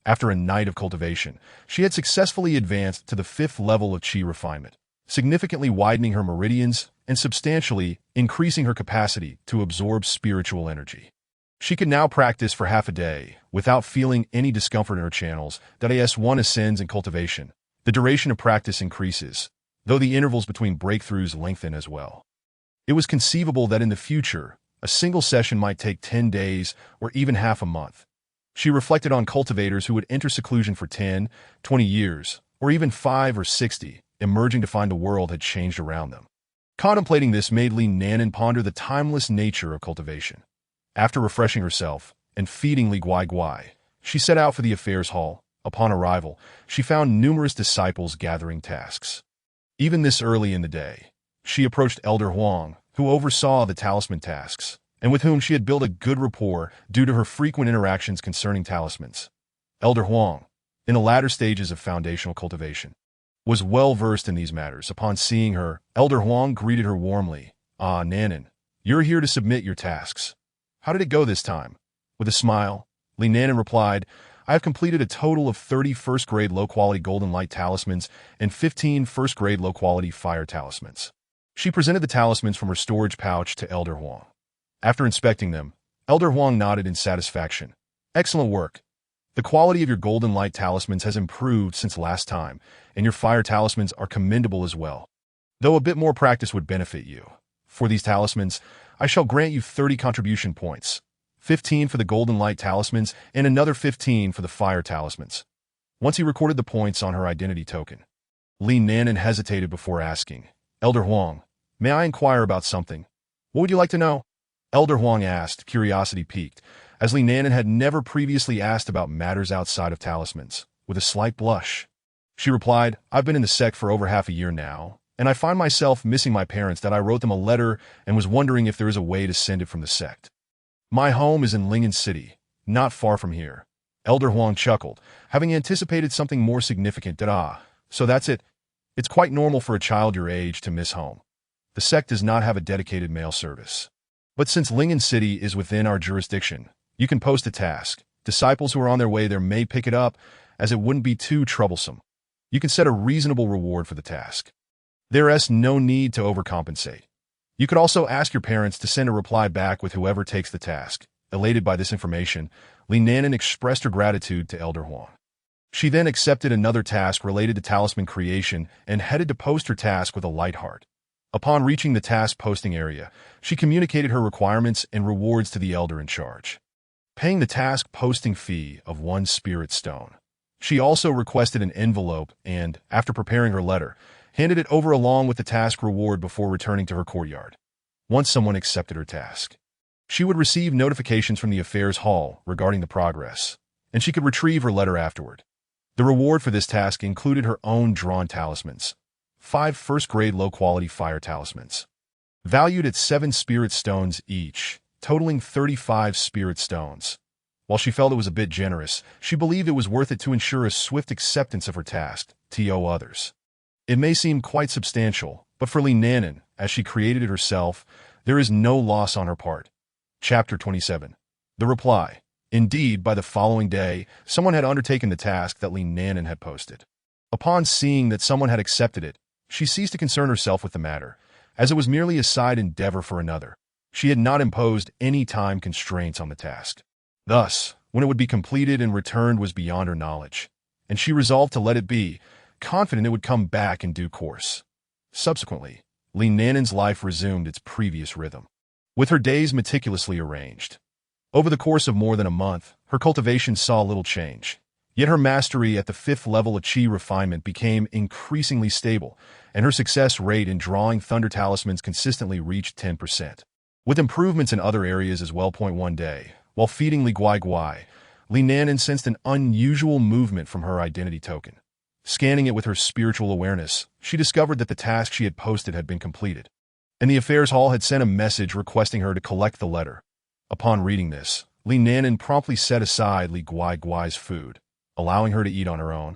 After a night of cultivation, she had successfully advanced to the 5th level of chi refinement, significantly widening her meridians and substantially increasing her capacity to absorb spiritual energy. She could now practice for half a day without feeling any discomfort in her channels. As one ascends in cultivation, the duration of practice increases, though the intervals between breakthroughs lengthen as well. It was conceivable that in the future, a single session might take 10 days or even half a month. She reflected on cultivators who would enter seclusion for 10, 20 years, or even 5 or 60, emerging to find the world had changed around them. Contemplating this made Li Nanan ponder the timeless nature of cultivation. After refreshing herself and feeding Li Guai Guai, she set out for the affairs hall. Upon arrival, she found numerous disciples gathering tasks. Even this early in the day, she approached Elder Huang, who oversaw the talisman tasks, and with whom she had built a good rapport due to her frequent interactions concerning talismans. Elder Huang, in the latter stages of foundational cultivation, was well versed in these matters. Upon seeing her, Elder Huang greeted her warmly. "Ah, Nanan, you're here to submit your tasks. How did it go this time?" With a smile, Li Nanan replied, I have completed a total of 30 first-grade low-quality golden light talismans and 15 first-grade low-quality fire talismans. She presented the talismans from her storage pouch to Elder Huang. After inspecting them, Elder Huang nodded in satisfaction. Excellent work. The quality of your golden light talismans has improved since last time, and your fire talismans are commendable as well. Though a bit more practice would benefit you. For these talismans, I shall grant you 30 contribution points, 15 for the golden light talismans and another 15 for the fire talismans. Once he recorded the points on her identity token, Li Nanan hesitated before asking, Elder Huang, may I inquire about something? What would you like to know? Elder Huang asked, curiosity piqued, as Li Nanan had never previously asked about matters outside of talismans. With a slight blush, she replied, I've been in the sect for over half a year now, and I find myself missing my parents that I wrote them a letter and was wondering if there is a way to send it from the sect. My home is in Lingan City, not far from here. Elder Huang chuckled, having anticipated something more significant. So that's it. It's quite normal for a child your age to miss home. The sect does not have a dedicated mail service. But since Lingan City is within our jurisdiction, you can post a task. Disciples who are on their way there may pick it up, as it wouldn't be too troublesome. You can set a reasonable reward for the task. There is no need to overcompensate. You could also ask your parents to send a reply back with whoever takes the task. Elated by this information, Li Nanan expressed her gratitude to Elder Huang. She then accepted another task related to talisman creation and headed to post her task with a light heart. Upon reaching the task posting area, she communicated her requirements and rewards to the elder in charge, paying the task posting fee of 1 spirit stone. She also requested an envelope and, after preparing her letter, handed it over along with the task reward before returning to her courtyard. Once someone accepted her task, she would receive notifications from the affairs hall regarding the progress, and she could retrieve her letter afterward. The reward for this task included her own drawn talismans, 5 first-grade low-quality fire talismans, valued at 7 spirit stones each, totaling 35 spirit stones. While she felt it was a bit generous, she believed it was worth it to ensure a swift acceptance of her task to others. It may seem quite substantial, but for Li Nanan, as she created it herself, there is no loss on her part. Chapter 27. The reply. Indeed, by the following day, someone had undertaken the task that Li Nanan had posted. Upon seeing that someone had accepted it, she ceased to concern herself with the matter, as it was merely a side endeavor for another. She had not imposed any time constraints on the task. Thus, when it would be completed and returned was beyond her knowledge, and she resolved to let it be, confident it would come back in due course. Subsequently, Li Nanan's life resumed its previous rhythm, with her days meticulously arranged. Over the course of more than a month, her cultivation saw little change. Yet her mastery at the 5th level of Qi refinement became increasingly stable, and her success rate in drawing thunder talismans consistently reached 10%. With improvements in other areas as well. One day, while feeding Li Guai, Li Nanan sensed an unusual movement from her identity token. Scanning it with her spiritual awareness, she discovered that the task she had posted had been completed, and the affairs hall had sent a message requesting her to collect the letter. Upon reading this, Li Nanan promptly set aside Li Guai's food, allowing her to eat on her own,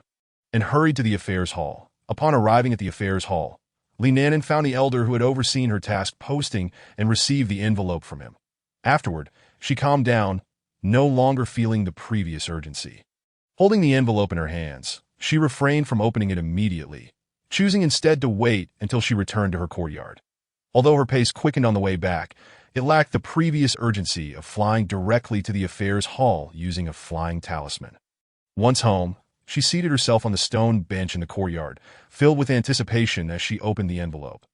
and hurried to the affairs hall. Upon arriving at the affairs hall, Li Nanan found the elder who had overseen her task posting and received the envelope from him. Afterward, she calmed down, no longer feeling the previous urgency. Holding the envelope in her hands, she refrained from opening it immediately, choosing instead to wait until she returned to her courtyard. Although her pace quickened on the way back, it lacked the previous urgency of flying directly to the affairs hall using a flying talisman. Once home, she seated herself on the stone bench in the courtyard, filled with anticipation as she opened the envelope.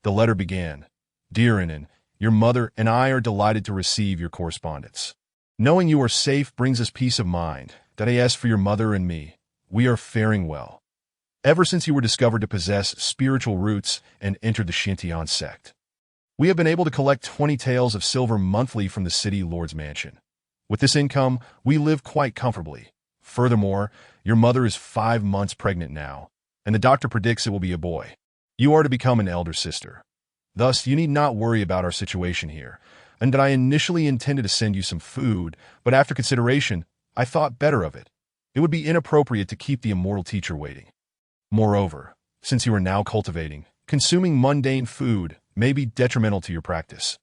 The letter began, Dear Inan, your mother and I are delighted to receive your correspondence. Knowing you are safe brings us peace of mind. That as for your mother and me, we are faring well. Ever since you were discovered to possess spiritual roots and entered the Xintian sect, we have been able to collect 20 taels of silver monthly from the city lord's mansion. With this income, we live quite comfortably. Furthermore, your mother is 5 months pregnant now, and the doctor predicts it will be a boy. You are to become an elder sister. Thus, you need not worry about our situation here, and that I initially intended to send you some food, but after consideration, I thought better of it. It would be inappropriate to keep the immortal teacher waiting. Moreover, since you are now cultivating, consuming mundane food may be detrimental to your practice.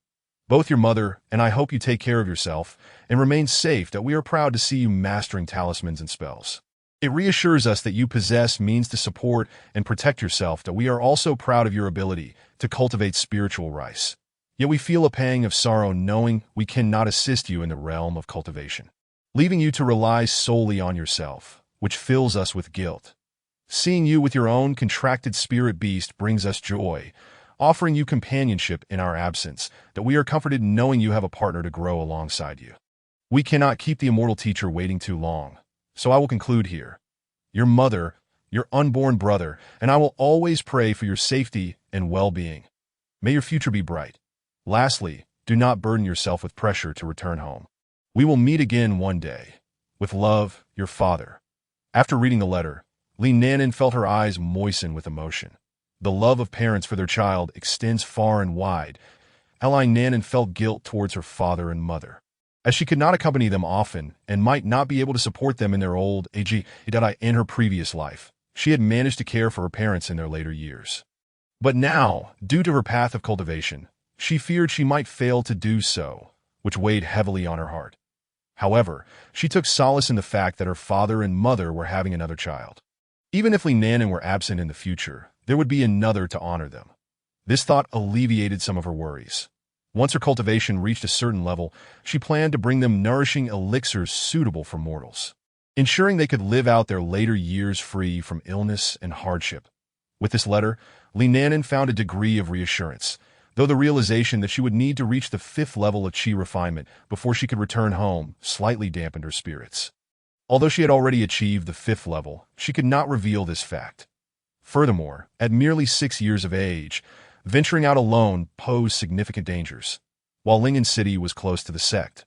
Both your mother and I hope you take care of yourself and remain safe, that we are proud to see you mastering talismans and spells. It reassures us that you possess means to support and protect yourself, that we are also proud of your ability to cultivate spiritual rice. Yet we feel a pang of sorrow knowing we cannot assist you in the realm of cultivation, leaving you to rely solely on yourself, which fills us with guilt. Seeing you with your own contracted spirit beast brings us joy, offering you companionship in our absence, that we are comforted knowing you have a partner to grow alongside you. We cannot keep the immortal teacher waiting too long, so I will conclude here. Your mother, your unborn brother, and I will always pray for your safety and well-being. May your future be bright. Lastly, do not burden yourself with pressure to return home. We will meet again one day. With love, your father. After reading the letter, Li Nanan felt her eyes moisten with emotion. The love of parents for their child extends far and wide. Li Nanan felt guilt towards her father and mother, as she could not accompany them often and might not be able to support them in their old age. In her previous life, she had managed to care for her parents in their later years. But now, due to her path of cultivation, she feared she might fail to do so, which weighed heavily on her heart. However, she took solace in the fact that her father and mother were having another child. Even if Li Nanan were absent in the future, there would be another to honor them. This thought alleviated some of her worries. Once her cultivation reached a certain level, she planned to bring them nourishing elixirs suitable for mortals, ensuring they could live out their later years free from illness and hardship. With this letter, Li Nanan found a degree of reassurance, though the realization that she would need to reach the 5th level of qi refinement before she could return home slightly dampened her spirits. Although she had already achieved the 5th level, she could not reveal this fact. Furthermore, at merely 6 years of age, venturing out alone posed significant dangers, while Lingan City was close to the sect.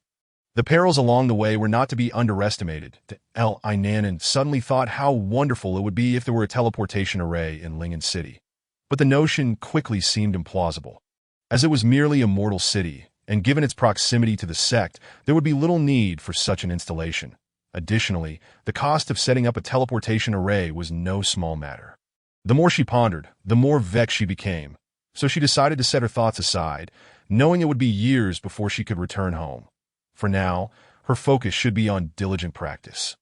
The perils along the way were not to be underestimated. Li Nanan suddenly thought how wonderful it would be if there were a teleportation array in Lingan City. But the notion quickly seemed implausible. As it was merely a mortal city, and given its proximity to the sect, there would be little need for such an installation. Additionally, the cost of setting up a teleportation array was no small matter. The more she pondered, the more vexed she became, so she decided to set her thoughts aside, knowing it would be years before she could return home. For now, her focus should be on diligent practice,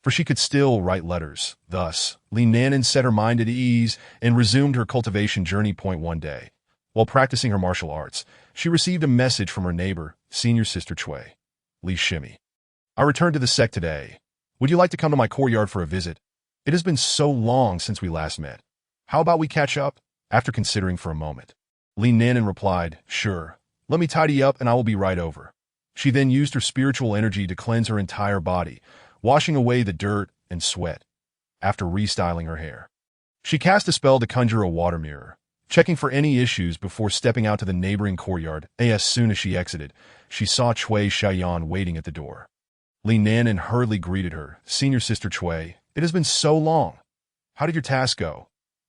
for she could still write letters. Thus, Li Nanan set her mind at ease and resumed her cultivation journey. One day, while practicing her martial arts, she received a message from her neighbor, senior sister Cui, Li Shimi. I returned to the sect today. Would you like to come to my courtyard for a visit? It has been so long since we last met. How about we catch up? After considering for a moment, Li Nanan replied, Sure. Let me tidy up and I will be right over. She then used her spiritual energy to cleanse her entire body, washing away the dirt and sweat. After restyling her hair, she cast a spell to conjure a water mirror, checking for any issues before stepping out to the neighboring courtyard. As soon as she exited, she saw Cui Xiaoyan waiting at the door. Li Nanan hurriedly greeted her. Senior sister Cui, it has been so long. How did your task go?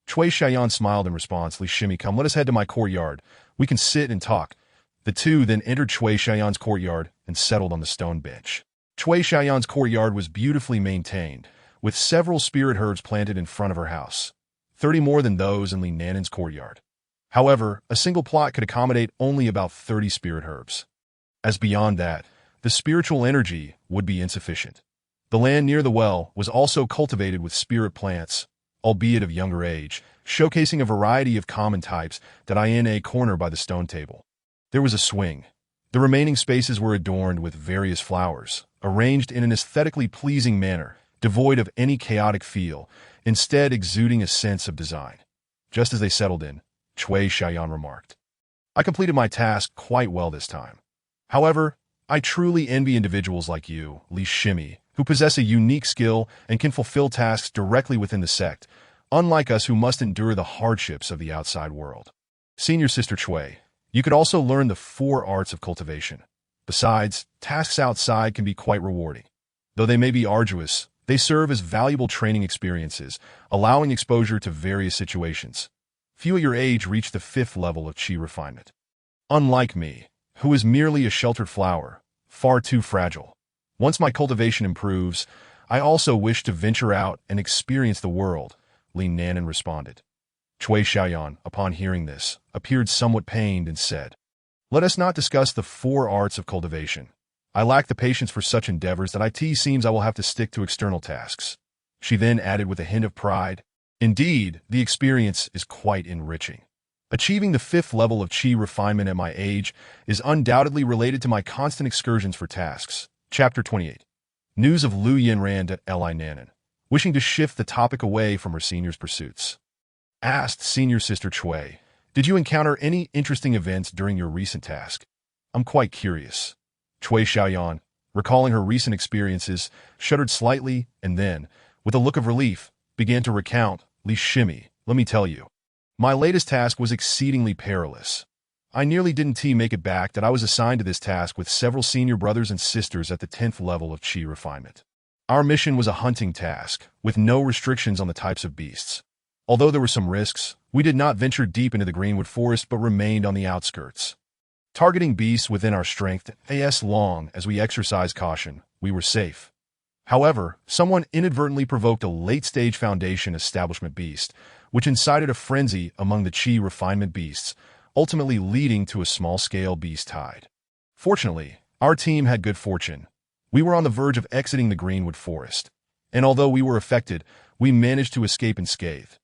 Cui Xiaoyan smiled in response. Li Shimi, come, let us head to my courtyard. We can sit and talk. The two then entered Cui Xiaoyan's courtyard and settled on the stone bench. Cui Xiaoyan's courtyard was beautifully maintained, with several spirit herbs planted in front of her house, 30 more than those in Li Nanan's courtyard. However, a single plot could accommodate only about 30 spirit herbs. As beyond that, the spiritual energy would be insufficient. The land near the well was also cultivated with spirit plants, albeit of younger age, showcasing a variety of common types that in a corner by the stone table. There was a swing. The remaining spaces were adorned with various flowers, arranged in an aesthetically pleasing manner, devoid of any chaotic feel, instead exuding a sense of design. Just as they settled in, Cui Xiaoyan remarked, I completed my task quite well this time. However, I truly envy individuals like you, Li Shimi, who possess a unique skill and can fulfill tasks directly within the sect, unlike us who must endure the hardships of the outside world. Senior sister Cui, you could also learn the 4 arts of cultivation. Besides, tasks outside can be quite rewarding. Though they may be arduous, they serve as valuable training experiences, allowing exposure to various situations. Few at your age reach the 5th level of qi refinement. Unlike me, who is merely a sheltered flower, far too fragile. Once my cultivation improves, I also wish to venture out and experience the world, Li Nanan responded. Cui Xiaoyan, upon hearing this, appeared somewhat pained and said, Let us not discuss the 4 arts of cultivation. I lack the patience for such endeavors that it seems I will have to stick to external tasks. She then added with a hint of pride, indeed, the experience is quite enriching. Achieving the 5th level of chi refinement at my age is undoubtedly related to my constant excursions for tasks. Chapter 28. News of Lu Yinran at Li Nanan. Wishing to shift the topic away from her senior's pursuits. Asked senior sister Chui, did you encounter any interesting events during your recent task? I'm quite curious. Chui Xiaoyan, recalling her recent experiences, shuddered slightly and then, with a look of relief, began to recount, Li Shimi, let me tell you. My latest task was exceedingly perilous. I nearly didn't make it back that I was assigned to this task with several senior brothers and sisters at the 10th level of chi refinement. Our mission was a hunting task, with no restrictions on the types of beasts. Although there were some risks, we did not venture deep into the greenwood forest but remained on the outskirts. Targeting beasts within our strength, as long as we exercised caution, we were safe. However, someone inadvertently provoked a late-stage Foundation establishment beast, which incited a frenzy among the chi refinement beasts, ultimately leading to a small-scale beast tide. Fortunately, our team had good fortune. We were on the verge of exiting the greenwood forest, and although we were affected, we managed to escape unscathed.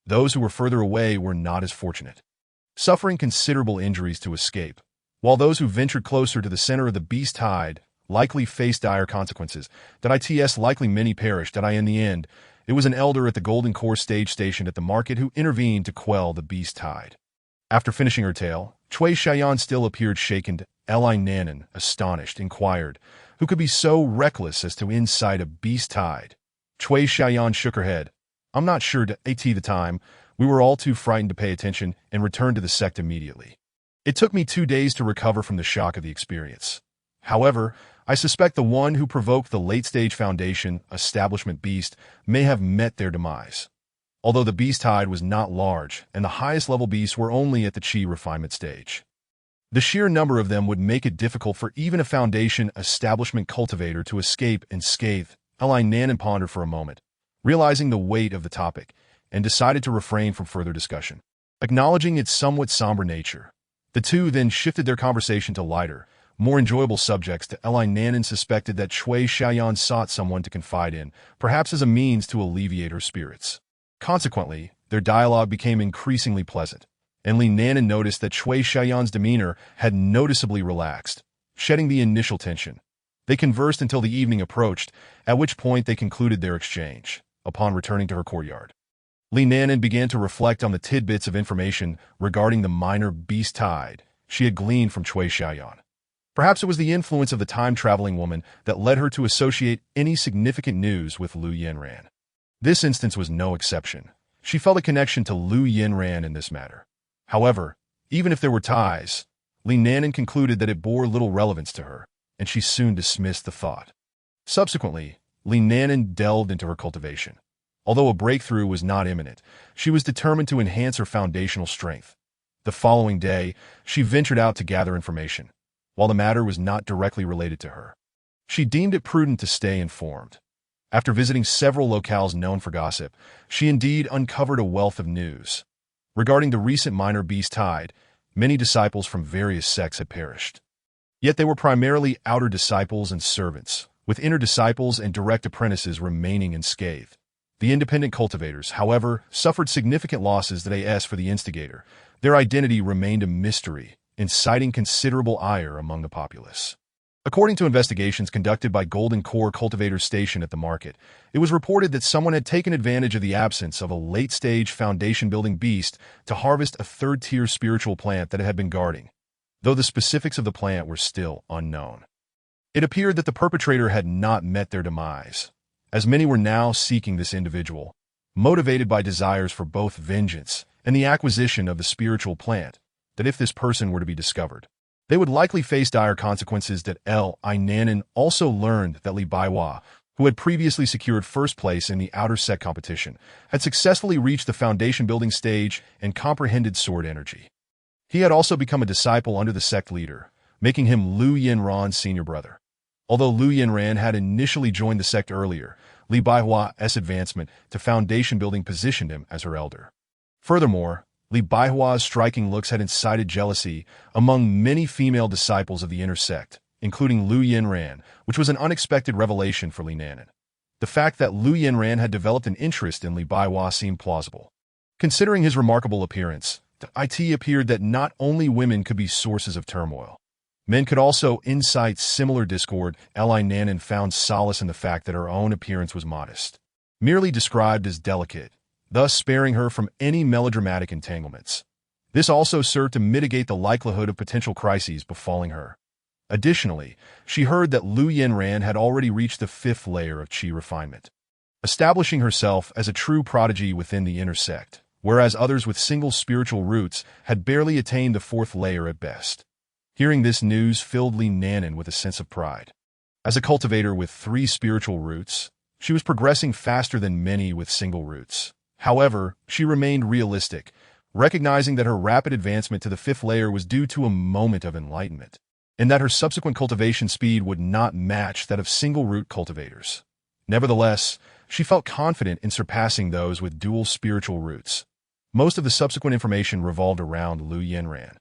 Those who were further away were not as fortunate, suffering considerable injuries to escape, while those who ventured closer to the center of the beast tide likely faced dire consequences. Likely many perished. In the end, it was an elder at the Golden Core stage stationed at the market who intervened to quell the beast tide. After finishing her tale, Chui Xiaoyan still appeared shaken. Li Nanan, astonished, inquired, who could be so reckless as to incite a beast tide? Chui Xiaoyan shook her head. I'm not sure. At the time, we were all too frightened to pay attention and returned to the sect immediately. It took me 2 days to recover from the shock of the experience. However, I suspect the one who provoked the late-stage Foundation establishment beast may have met their demise. Although the beast tide was not large and the highest level beasts were only at the chi refinement stage, the sheer number of them would make it difficult for even a Foundation establishment cultivator to escape unscathed. Li Nanan pondered for a moment, realizing the weight of the topic, and decided to refrain from further discussion. Acknowledging its somewhat somber nature, the two then shifted their conversation to lighter, more enjoyable subjects. Li Nanan suspected that Chui Xiaoyan sought someone to confide in, perhaps as a means to alleviate her spirits. Consequently, their dialogue became increasingly pleasant, and Li Nanan noticed that Chui Xiaoyan's demeanor had noticeably relaxed, shedding the initial tension. They conversed until the evening approached, at which point they concluded their exchange. Upon returning to her courtyard, Li Nanan began to reflect on the tidbits of information regarding the minor beast tide she had gleaned from Chui Xiaoyan. Perhaps it was the influence of the time-traveling woman that led her to associate any significant news with Lu Yinran. This instance was no exception. She felt a connection to Lu Yinran in this matter. However, even if there were ties, Li Nanan concluded that it bore little relevance to her, and she soon dismissed the thought. Subsequently, Li Nanan delved into her cultivation. Although a breakthrough was not imminent, she was determined to enhance her foundational strength. The following day, she ventured out to gather information. While the matter was not directly related to her, she deemed it prudent to stay informed. After visiting several locales known for gossip, she indeed uncovered a wealth of news. Regarding the recent minor beast tide, many disciples from various sects had perished. Yet they were primarily outer disciples and servants, with inner disciples and direct apprentices remaining unscathed. The independent cultivators, however, suffered significant losses. As for the instigator, their identity remained a mystery, inciting considerable ire among the populace. According to investigations conducted by Golden Core cultivators stationed at the market, it was reported that someone had taken advantage of the absence of a late-stage foundation-building beast to harvest a third-tier spiritual plant that it had been guarding, though the specifics of the plant were still unknown. It appeared that the perpetrator had not met their demise, as many were now seeking this individual, motivated by desires for both vengeance and the acquisition of the spiritual plant, that if this person were to be discovered, they would likely face dire consequences. Li Nanan also learned that Li Baihua, who had previously secured first place in the outer sect competition, had successfully reached the foundation-building stage and comprehended sword energy. He had also become a disciple under the sect leader, making him Lu Yinran's senior brother. Although Lu Yinran had initially joined the sect earlier, Li Baihua's advancement to foundation-building positioned him as her elder. Furthermore, Li Baihua's striking looks had incited jealousy among many female disciples of the inner sect, including Lu Yinran, which was an unexpected revelation for Li Nanan. The fact that Lu Yinran had developed an interest in Li Baihua seemed plausible. Considering his remarkable appearance, it appeared that not only women could be sources of turmoil. Men could also incite similar discord. Li Nanan found solace in the fact that her own appearance was modest, merely described as delicate, thus sparing her from any melodramatic entanglements. This also served to mitigate the likelihood of potential crises befalling her. Additionally, she heard that Lu Yinran had already reached the 5th layer of qi refinement, establishing herself as a true prodigy within the inner sect, whereas others with single spiritual roots had barely attained the 4th layer at best. Hearing this news filled Li Nanan with a sense of pride. As a cultivator with 3 spiritual roots, she was progressing faster than many with single roots. However, she remained realistic, recognizing that her rapid advancement to the 5th layer was due to a moment of enlightenment, and that her subsequent cultivation speed would not match that of single-root cultivators. Nevertheless, she felt confident in surpassing those with dual spiritual roots. Most of the subsequent information revolved around Lu Yinran,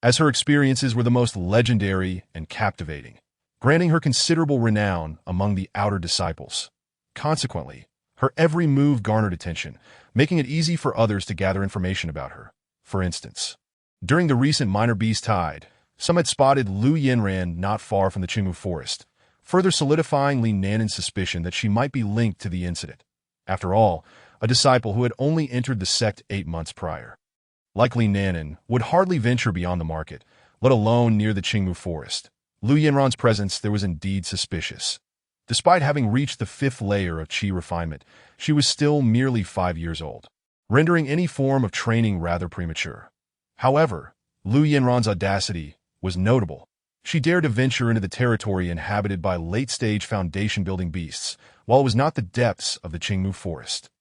as her experiences were the most legendary and captivating, granting her considerable renown among the outer disciples. Consequently, her every move garnered attention, making it easy for others to gather information about her. For instance, during the recent minor beast tide, some had spotted Lu Yinran not far from the Qingmu forest, further solidifying Li Nanan's suspicion that she might be linked to the incident. After all, a disciple who had only entered the sect 8 months prior, like Li Nanan, would hardly venture beyond the market, let alone near the Qingmu forest. Lu Yinran's presence there was indeed suspicious. Despite having reached the 5th layer of qi refinement, she was still merely 5 years old, rendering any form of training rather premature. However, Lu Yinran's audacity was notable. She dared to venture into the territory inhabited by late-stage foundation-building beasts, while it was not the depths of the Qingmu forest.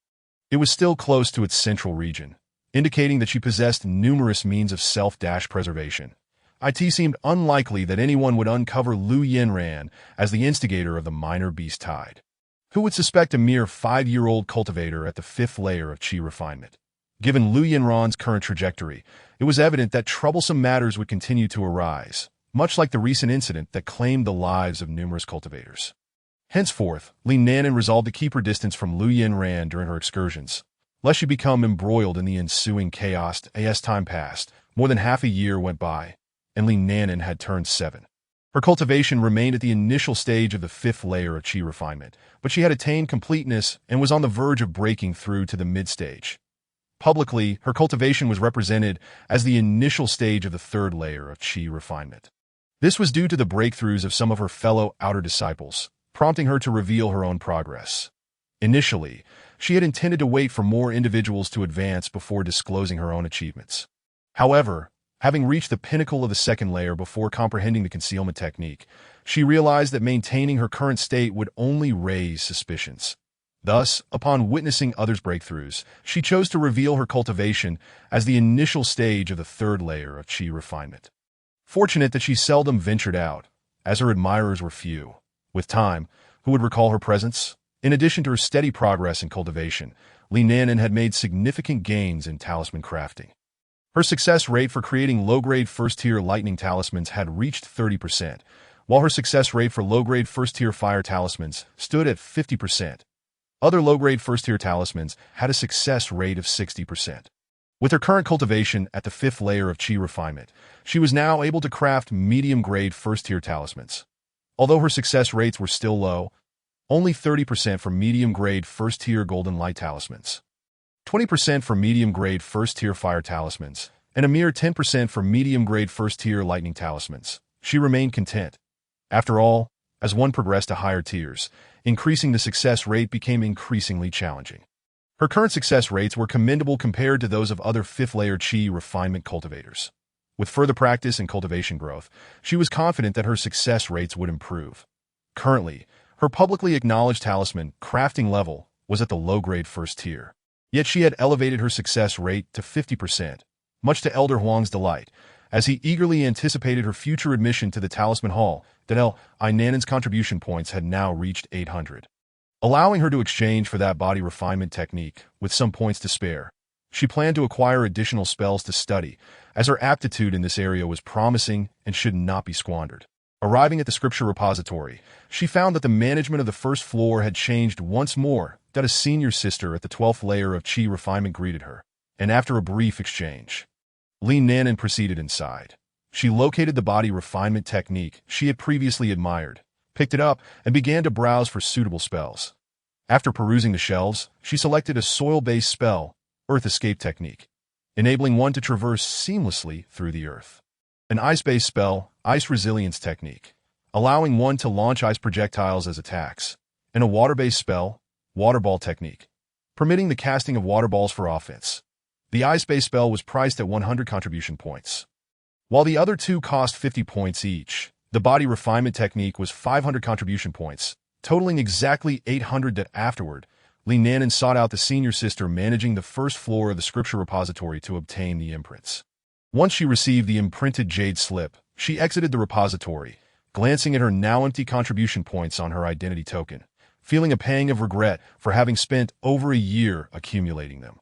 It was still close to its central region, indicating that she possessed numerous means of self-preservation. It seemed unlikely that anyone would uncover Lu Yinran as the instigator of the minor beast tide. Who would suspect a mere 5-year-old cultivator at the 5th layer of qi refinement? Given Lu Yinran's current trajectory, it was evident that troublesome matters would continue to arise, much like the recent incident that claimed the lives of numerous cultivators. Henceforth, Li Nanan resolved to keep her distance from Lu Yinran during her excursions, lest she become embroiled in the ensuing chaos. As time passed, more than half a year went by, and Li Nanan had turned 7. Her cultivation remained at the initial stage of the 5th layer of qi refinement, but she had attained completeness and was on the verge of breaking through to the mid-stage. Publicly, her cultivation was represented as the initial stage of the 3rd layer of qi refinement. This was due to the breakthroughs of some of her fellow outer disciples, prompting her to reveal her own progress. Initially, she had intended to wait for more individuals to advance before disclosing her own achievements. However, having reached the pinnacle of the 2nd layer before comprehending the concealment technique, she realized that maintaining her current state would only raise suspicions. Thus, upon witnessing others' breakthroughs, she chose to reveal her cultivation as the initial stage of the 3rd layer of qi refinement. Fortunate that she seldom ventured out, as her admirers were few. With time, who would recall her presence? In addition to her steady progress in cultivation, Li Nanan had made significant gains in talisman crafting. Her success rate for creating low-grade first-tier lightning talismans had reached 30%, while her success rate for low-grade first-tier fire talismans stood at 50%. Other low-grade first-tier talismans had a success rate of 60%. With her current cultivation at the 5th layer of qi refinement, she was now able to craft medium-grade first-tier talismans. Although her success rates were still low, only 30% for medium-grade first-tier golden light talismans, 20% for medium-grade first-tier fire talismans, and a mere 10% for medium-grade first-tier lightning talismans, she remained content. After all, as one progressed to higher tiers, increasing the success rate became increasingly challenging. Her current success rates were commendable compared to those of other 5th-layer qi refinement cultivators. With further practice and cultivation growth, she was confident that her success rates would improve. Currently, her publicly acknowledged talisman crafting level was at the low-grade first tier. Yet she had elevated her success rate to 50%, much to Elder Huang's delight, as he eagerly anticipated her future admission to the Talisman Hall. Li Nanan's contribution points had now reached 800. Allowing her to exchange for that body refinement technique with some points to spare, She planned to acquire additional spells to study, as her aptitude in this area was promising and should not be squandered. Arriving at the scripture repository, she found that the management of the first floor had changed once more, that a senior sister at the 12th layer of Qi refinement greeted her, and after a brief exchange, Li Nanan proceeded inside. She located the body refinement technique she had previously admired, picked it up, and began to browse for suitable spells. After perusing the shelves, she selected a soil-based spell, Earth Escape Technique, enabling one to traverse seamlessly through the earth. An ice-based spell, Ice Resilience Technique, allowing one to launch ice projectiles as attacks. And a water-based spell, Water Ball Technique, permitting the casting of water balls for offense. The ice-based spell was priced at 100 contribution points. While the other two cost 50 points each, the body refinement technique was 500 contribution points, totaling exactly 800 that afterward, Li Nanan sought out the senior sister managing the first floor of the scripture repository to obtain the imprints. Once she received the imprinted jade slip, she exited the repository, glancing at her now empty contribution points on her identity token, feeling a pang of regret for having spent over a year accumulating them,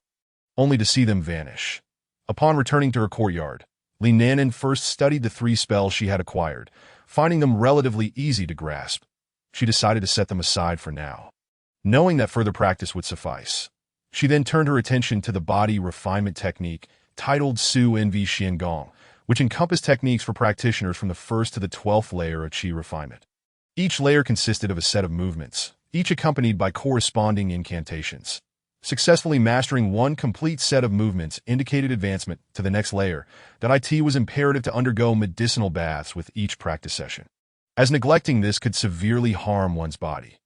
only to see them vanish. Upon returning to her courtyard, Li Nanan first studied the 3 spells she had acquired, finding them relatively easy to grasp. She decided to set them aside for now, knowing that further practice would suffice. She then turned her attention to the body refinement technique titled Su Nv Xiangong, which encompassed techniques for practitioners from the 1st to the 12th layer of Qi refinement. Each layer consisted of a set of movements, each accompanied by corresponding incantations. Successfully mastering one complete set of movements indicated advancement to the next layer. That it was imperative to undergo medicinal baths with each practice session, as neglecting this could severely harm one's body.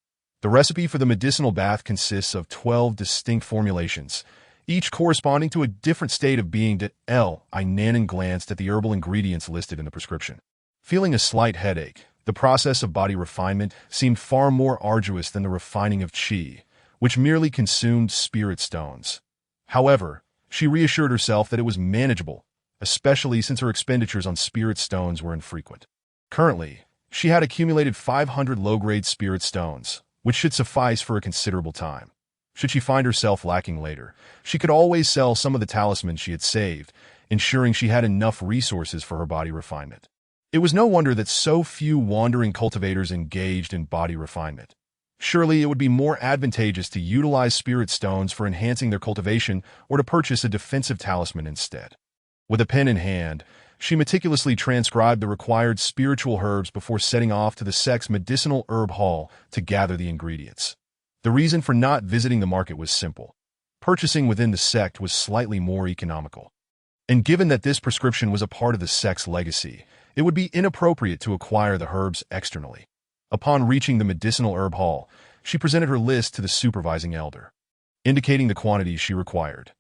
The recipe for the medicinal bath consists of 12 distinct formulations, each corresponding to a different state of being. Li Nanan glanced at the herbal ingredients listed in the prescription. Feeling a slight headache, the process of body refinement seemed far more arduous than the refining of Qi, which merely consumed spirit stones. However, she reassured herself that it was manageable, especially since her expenditures on spirit stones were infrequent. Currently, she had accumulated 500 low-grade spirit stones, which should suffice for a considerable time. Should she find herself lacking later, she could always sell some of the talismans she had saved, ensuring she had enough resources for her body refinement. It was no wonder that so few wandering cultivators engaged in body refinement. Surely it would be more advantageous to utilize spirit stones for enhancing their cultivation or to purchase a defensive talisman instead. With a pen in hand, she meticulously transcribed the required spiritual herbs before setting off to the sect's medicinal herb hall to gather the ingredients. The reason for not visiting the market was simple. Purchasing within the sect was slightly more economical. And given that this prescription was a part of the sect's legacy, it would be inappropriate to acquire the herbs externally. Upon reaching the medicinal herb hall, she presented her list to the supervising elder, indicating the quantities she required.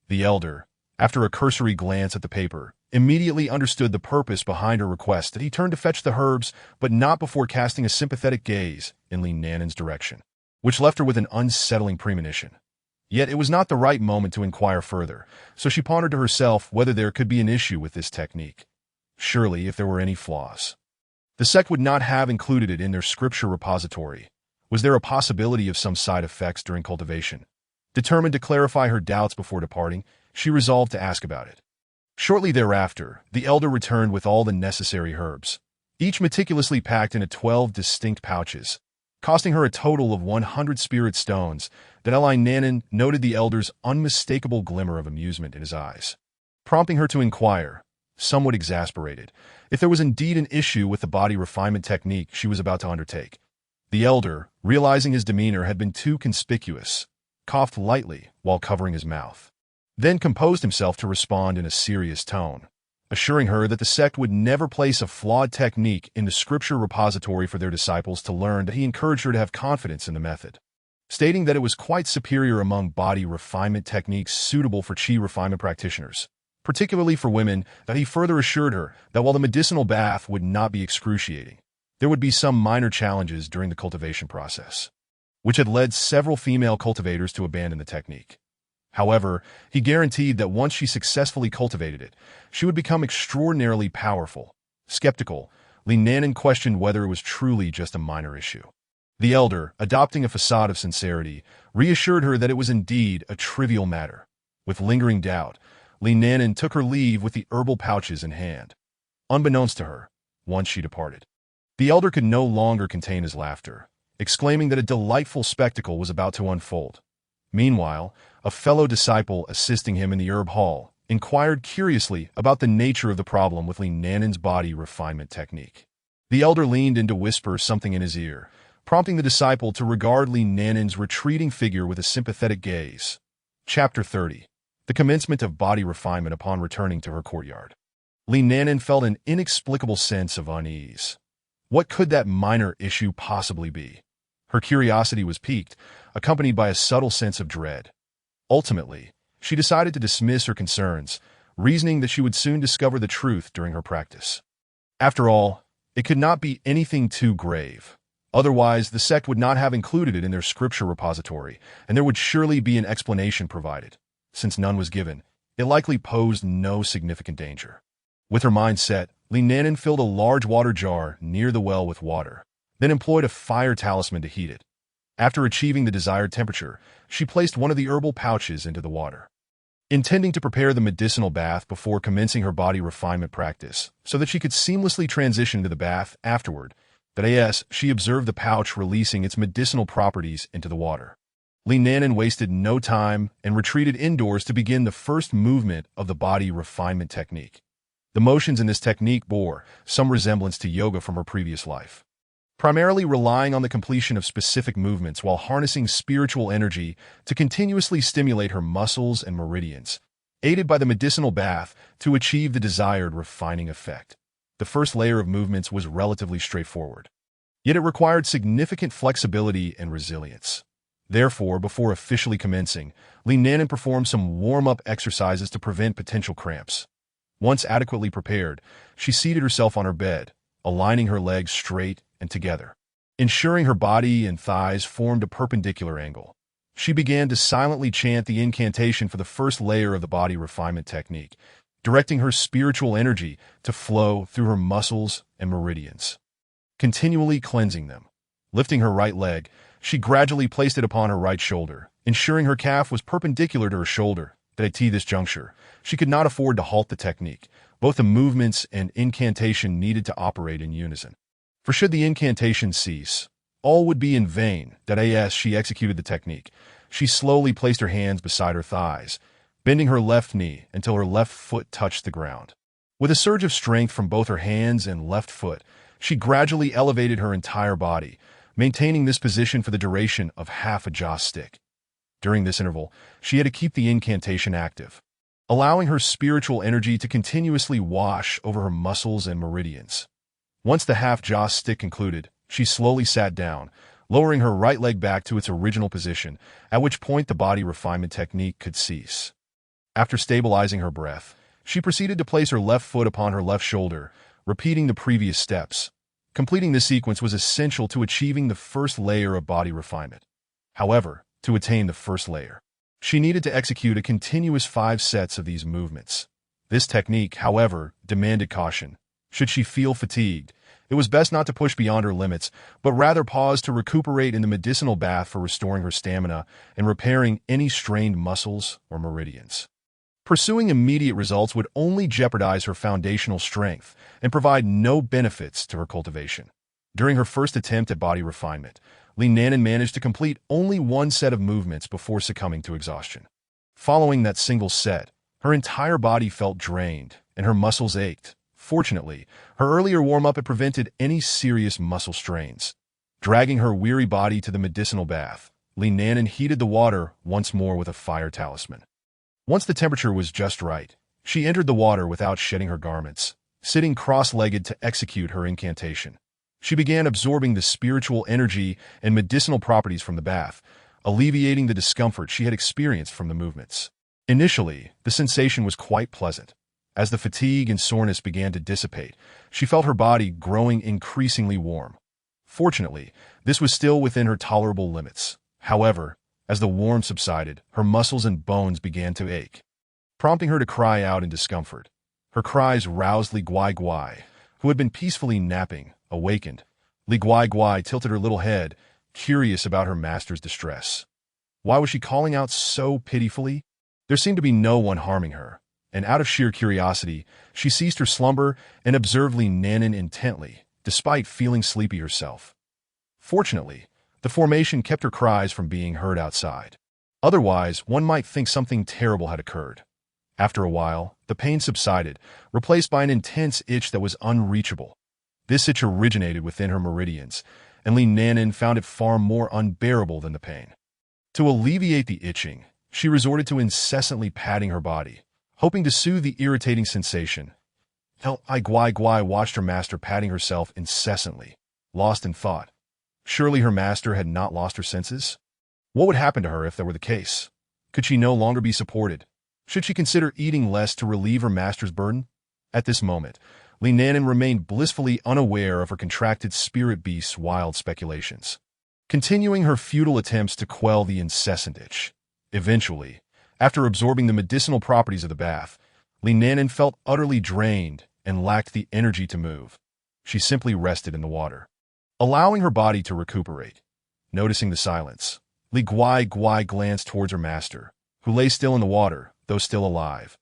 The elder, after a cursory glance at the paper, immediately understood the purpose behind her request. That he turned to fetch the herbs, but not before casting a sympathetic gaze in Li Nanan's direction, which left her with an unsettling premonition. Yet it was not the right moment to inquire further, so she pondered to herself whether there could be an issue with this technique. Surely, if there were any flaws, the sect would not have included it in their scripture repository. Was there a possibility of some side effects during cultivation? Determined to clarify her doubts before departing, she resolved to ask about it. Shortly thereafter, the elder returned with all the necessary herbs, each meticulously packed into 12 distinct pouches, costing her a total of 100 spirit stones. That Li Nanan noted the elder's unmistakable glimmer of amusement in his eyes, prompting her to inquire, somewhat exasperated, if there was indeed an issue with the body refinement technique she was about to undertake. The elder, realizing his demeanor had been too conspicuous, coughed lightly while covering his mouth, then composed himself to respond in a serious tone, assuring her that the sect would never place a flawed technique in the scripture repository for their disciples to learn. That he encouraged her to have confidence in the method, stating that it was quite superior among body refinement techniques suitable for Qi refinement practitioners, particularly for women. That he further assured her that while the medicinal bath would not be excruciating, there would be some minor challenges during the cultivation process, which had led several female cultivators to abandon the technique. However, he guaranteed that once she successfully cultivated it, she would become extraordinarily powerful. Skeptical, Li Nanan questioned whether it was truly just a minor issue. The elder, adopting a facade of sincerity, reassured her that it was indeed a trivial matter. With lingering doubt, Li Nanan took her leave with the herbal pouches in hand. Unbeknownst to her, once she departed, the elder could no longer contain his laughter, exclaiming that a delightful spectacle was about to unfold. Meanwhile, a fellow disciple assisting him in the herb hall inquired curiously about the nature of the problem with Li Nanan's body refinement technique. The elder leaned in to whisper something in his ear, prompting the disciple to regard Li Nanan's retreating figure with a sympathetic gaze. Chapter 30. The commencement of body refinement upon returning to her courtyard. Li Nanan felt an inexplicable sense of unease. What could that minor issue possibly be? Her curiosity was piqued, accompanied by a subtle sense of dread. Ultimately, she decided to dismiss her concerns, reasoning that she would soon discover the truth during her practice. After all, it could not be anything too grave. Otherwise, the sect would not have included it in their scripture repository, and there would surely be an explanation provided. Since none was given, it likely posed no significant danger. With her mind set, Li Nanan filled a large water jar near the well with water, then employed a fire talisman to heat it. After achieving the desired temperature, she placed one of the herbal pouches into the water. Intending to prepare the medicinal bath before commencing her body refinement practice, so that she could seamlessly transition to the bath afterward, she observed the pouch releasing its medicinal properties into the water. Li Nanan wasted no time and retreated indoors to begin the first movement of the body refinement technique. The motions in this technique bore some resemblance to yoga from her previous life, primarily relying on the completion of specific movements while harnessing spiritual energy to continuously stimulate her muscles and meridians, aided by the medicinal bath to achieve the desired refining effect. The first layer of movements was relatively straightforward, yet it required significant flexibility and resilience. Therefore, before officially commencing, Li Nanan performed some warm-up exercises to prevent potential cramps. Once adequately prepared, she seated herself on her bed, aligning her legs straight and together, ensuring her body and thighs formed a perpendicular angle. She began to silently chant the incantation for the first layer of the body refinement technique, directing her spiritual energy to flow through her muscles and meridians, continually cleansing them. Lifting her right leg, she gradually placed it upon her right shoulder, ensuring her calf was perpendicular to her shoulder. At this juncture, she could not afford to halt the technique. Both the movements and incantation needed to operate in unison. For should the incantation cease, all would be in vain. As she executed the technique, she slowly placed her hands beside her thighs, bending her left knee until her left foot touched the ground. With a surge of strength from both her hands and left foot, she gradually elevated her entire body, maintaining this position for the duration of half a joss stick. During this interval, she had to keep the incantation active, allowing her spiritual energy to continuously wash over her muscles and meridians. Once the half-joss stick concluded, she slowly sat down, lowering her right leg back to its original position, at which point the body refinement technique could cease. After stabilizing her breath, she proceeded to place her left foot upon her left shoulder, repeating the previous steps. Completing this sequence was essential to achieving the first layer of body refinement. However, to attain the first layer, she needed to execute a continuous 5 sets of these movements. This technique, however, demanded caution. Should she feel fatigued, it was best not to push beyond her limits, but rather pause to recuperate in the medicinal bath for restoring her stamina and repairing any strained muscles or meridians. Pursuing immediate results would only jeopardize her foundational strength and provide no benefits to her cultivation. During her first attempt at body refinement, Li Nanan managed to complete only 1 set of movements before succumbing to exhaustion. Following that single set, her entire body felt drained and her muscles ached. Fortunately, her earlier warm-up had prevented any serious muscle strains. Dragging her weary body to the medicinal bath, Li Nanan heated the water once more with a fire talisman. Once the temperature was just right, she entered the water without shedding her garments, sitting cross-legged to execute her incantation. She began absorbing the spiritual energy and medicinal properties from the bath, alleviating the discomfort she had experienced from the movements. Initially, the sensation was quite pleasant. As the fatigue and soreness began to dissipate, she felt her body growing increasingly warm. Fortunately, this was still within her tolerable limits. However, as the warmth subsided, her muscles and bones began to ache, prompting her to cry out in discomfort. Her cries roused Li Guai, who had been peacefully napping, awakened. Li Guai tilted her little head, curious about her master's distress. Why was she calling out so pitifully? There seemed to be no one harming her, and out of sheer curiosity, she ceased her slumber and observed Li Nanan intently, despite feeling sleepy herself. Fortunately, the formation kept her cries from being heard outside. Otherwise, one might think something terrible had occurred. After a while, the pain subsided, replaced by an intense itch that was unreachable. This itch originated within her meridians, and Li Nanan found it far more unbearable than the pain. To alleviate the itching, she resorted to incessantly patting her body, hoping to soothe the irritating sensation. Li Guai watched her master patting herself incessantly, lost in thought. Surely her master had not lost her senses? What would happen to her if that were the case? Could she no longer be supported? Should she consider eating less to relieve her master's burden? At this moment, Li Nanan remained blissfully unaware of her contracted spirit beast's wild speculations, continuing her futile attempts to quell the incessant itch. Eventually, after absorbing the medicinal properties of the bath, Li Nanan felt utterly drained and lacked the energy to move. She simply rested in the water, allowing her body to recuperate. Noticing the silence, Li Guai glanced towards her master, who lay still in the water, though still alive.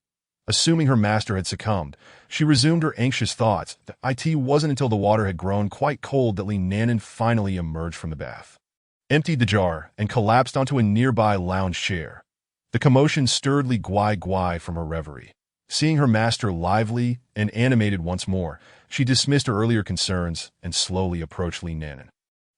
Assuming her master had succumbed, she resumed her anxious thoughts. It wasn't until the water had grown quite cold that Li Nanan finally emerged from the bath, emptied the jar, and collapsed onto a nearby lounge chair. The commotion stirred Li Guai from her reverie. Seeing her master lively and animated once more, she dismissed her earlier concerns and slowly approached Li Nanan,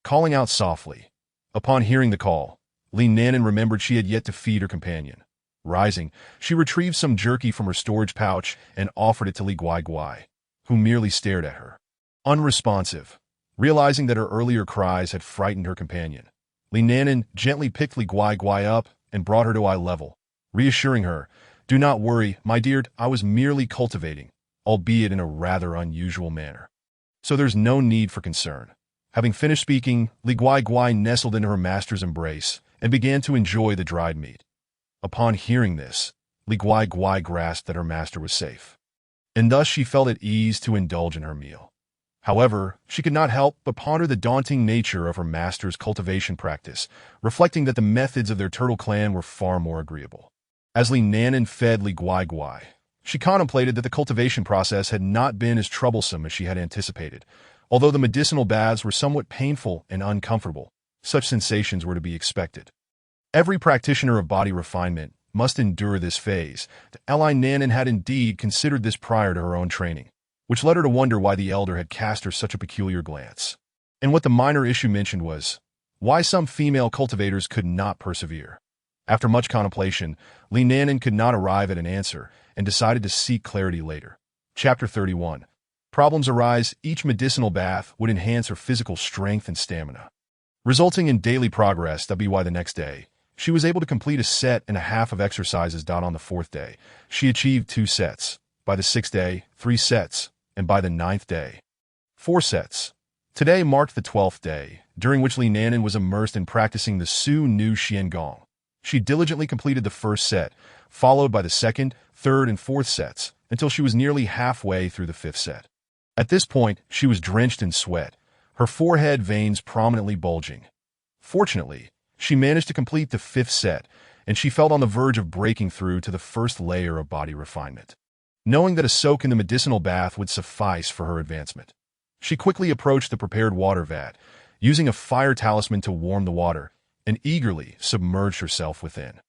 calling out softly. Upon hearing the call, Li Nanan remembered she had yet to feed her companion. Rising, she retrieved some jerky from her storage pouch and offered it to Li Guai, who merely stared at her, unresponsive. Realizing that her earlier cries had frightened her companion, Li Nanan gently picked Li Guai up and brought her to eye level, reassuring her, "Do not worry, my dear, I was merely cultivating, albeit in a rather unusual manner. So there's no need for concern." Having finished speaking, Li Guai nestled into her master's embrace and began to enjoy the dried meat. Upon hearing this, Li Guai grasped that her master was safe, and thus she felt at ease to indulge in her meal. However, she could not help but ponder the daunting nature of her master's cultivation practice, reflecting that the methods of their turtle clan were far more agreeable. As Li Nanan fed Li Guai, she contemplated that the cultivation process had not been as troublesome as she had anticipated. Although the medicinal baths were somewhat painful and uncomfortable, such sensations were to be expected. Every practitioner of body refinement must endure this phase. Li Nanan had indeed considered this prior to her own training, which led her to wonder why the elder had cast her such a peculiar glance. And what the minor issue mentioned was why some female cultivators could not persevere. After much contemplation, Li Nanan could not arrive at an answer and decided to seek clarity later. Chapter 31. Problems arise. Each medicinal bath would enhance her physical strength and stamina, resulting in daily progress. By the next day, she was able to complete a set and a half of exercises. On the fourth day, she achieved 2 sets. By the 6th day, 3 sets, and by the 9th day, 4 sets. Today marked the 12th day, during which Li Nanan was immersed in practicing the Su Nu Xian Gong. She diligently completed the first set, followed by the 2nd, 3rd, and 4th sets, until she was nearly halfway through the 5th set. At this point, she was drenched in sweat, her forehead veins prominently bulging. Fortunately, she managed to complete the 5th set, and she felt on the verge of breaking through to the first layer of body refinement. Knowing that a soak in the medicinal bath would suffice for her advancement, she quickly approached the prepared water vat, using a fire talisman to warm the water, and eagerly submerged herself within.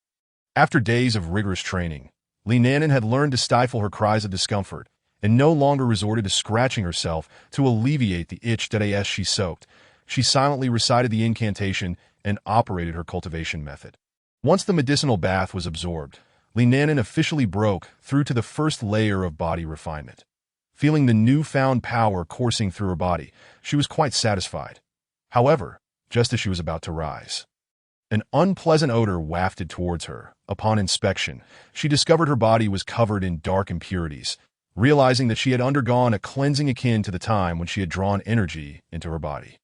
After days of rigorous training, Li Nanan had learned to stifle her cries of discomfort and no longer resorted to scratching herself to alleviate the itch. As she soaked, she silently recited the incantation and operated her cultivation method. Once the medicinal bath was absorbed, Li Nanan officially broke through to the first layer of body refinement. Feeling the newfound power coursing through her body, she was quite satisfied. However, just as she was about to rise, an unpleasant odor wafted towards her. Upon inspection, she discovered her body was covered in dark impurities, realizing that she had undergone a cleansing akin to the time when she had drawn energy into her body.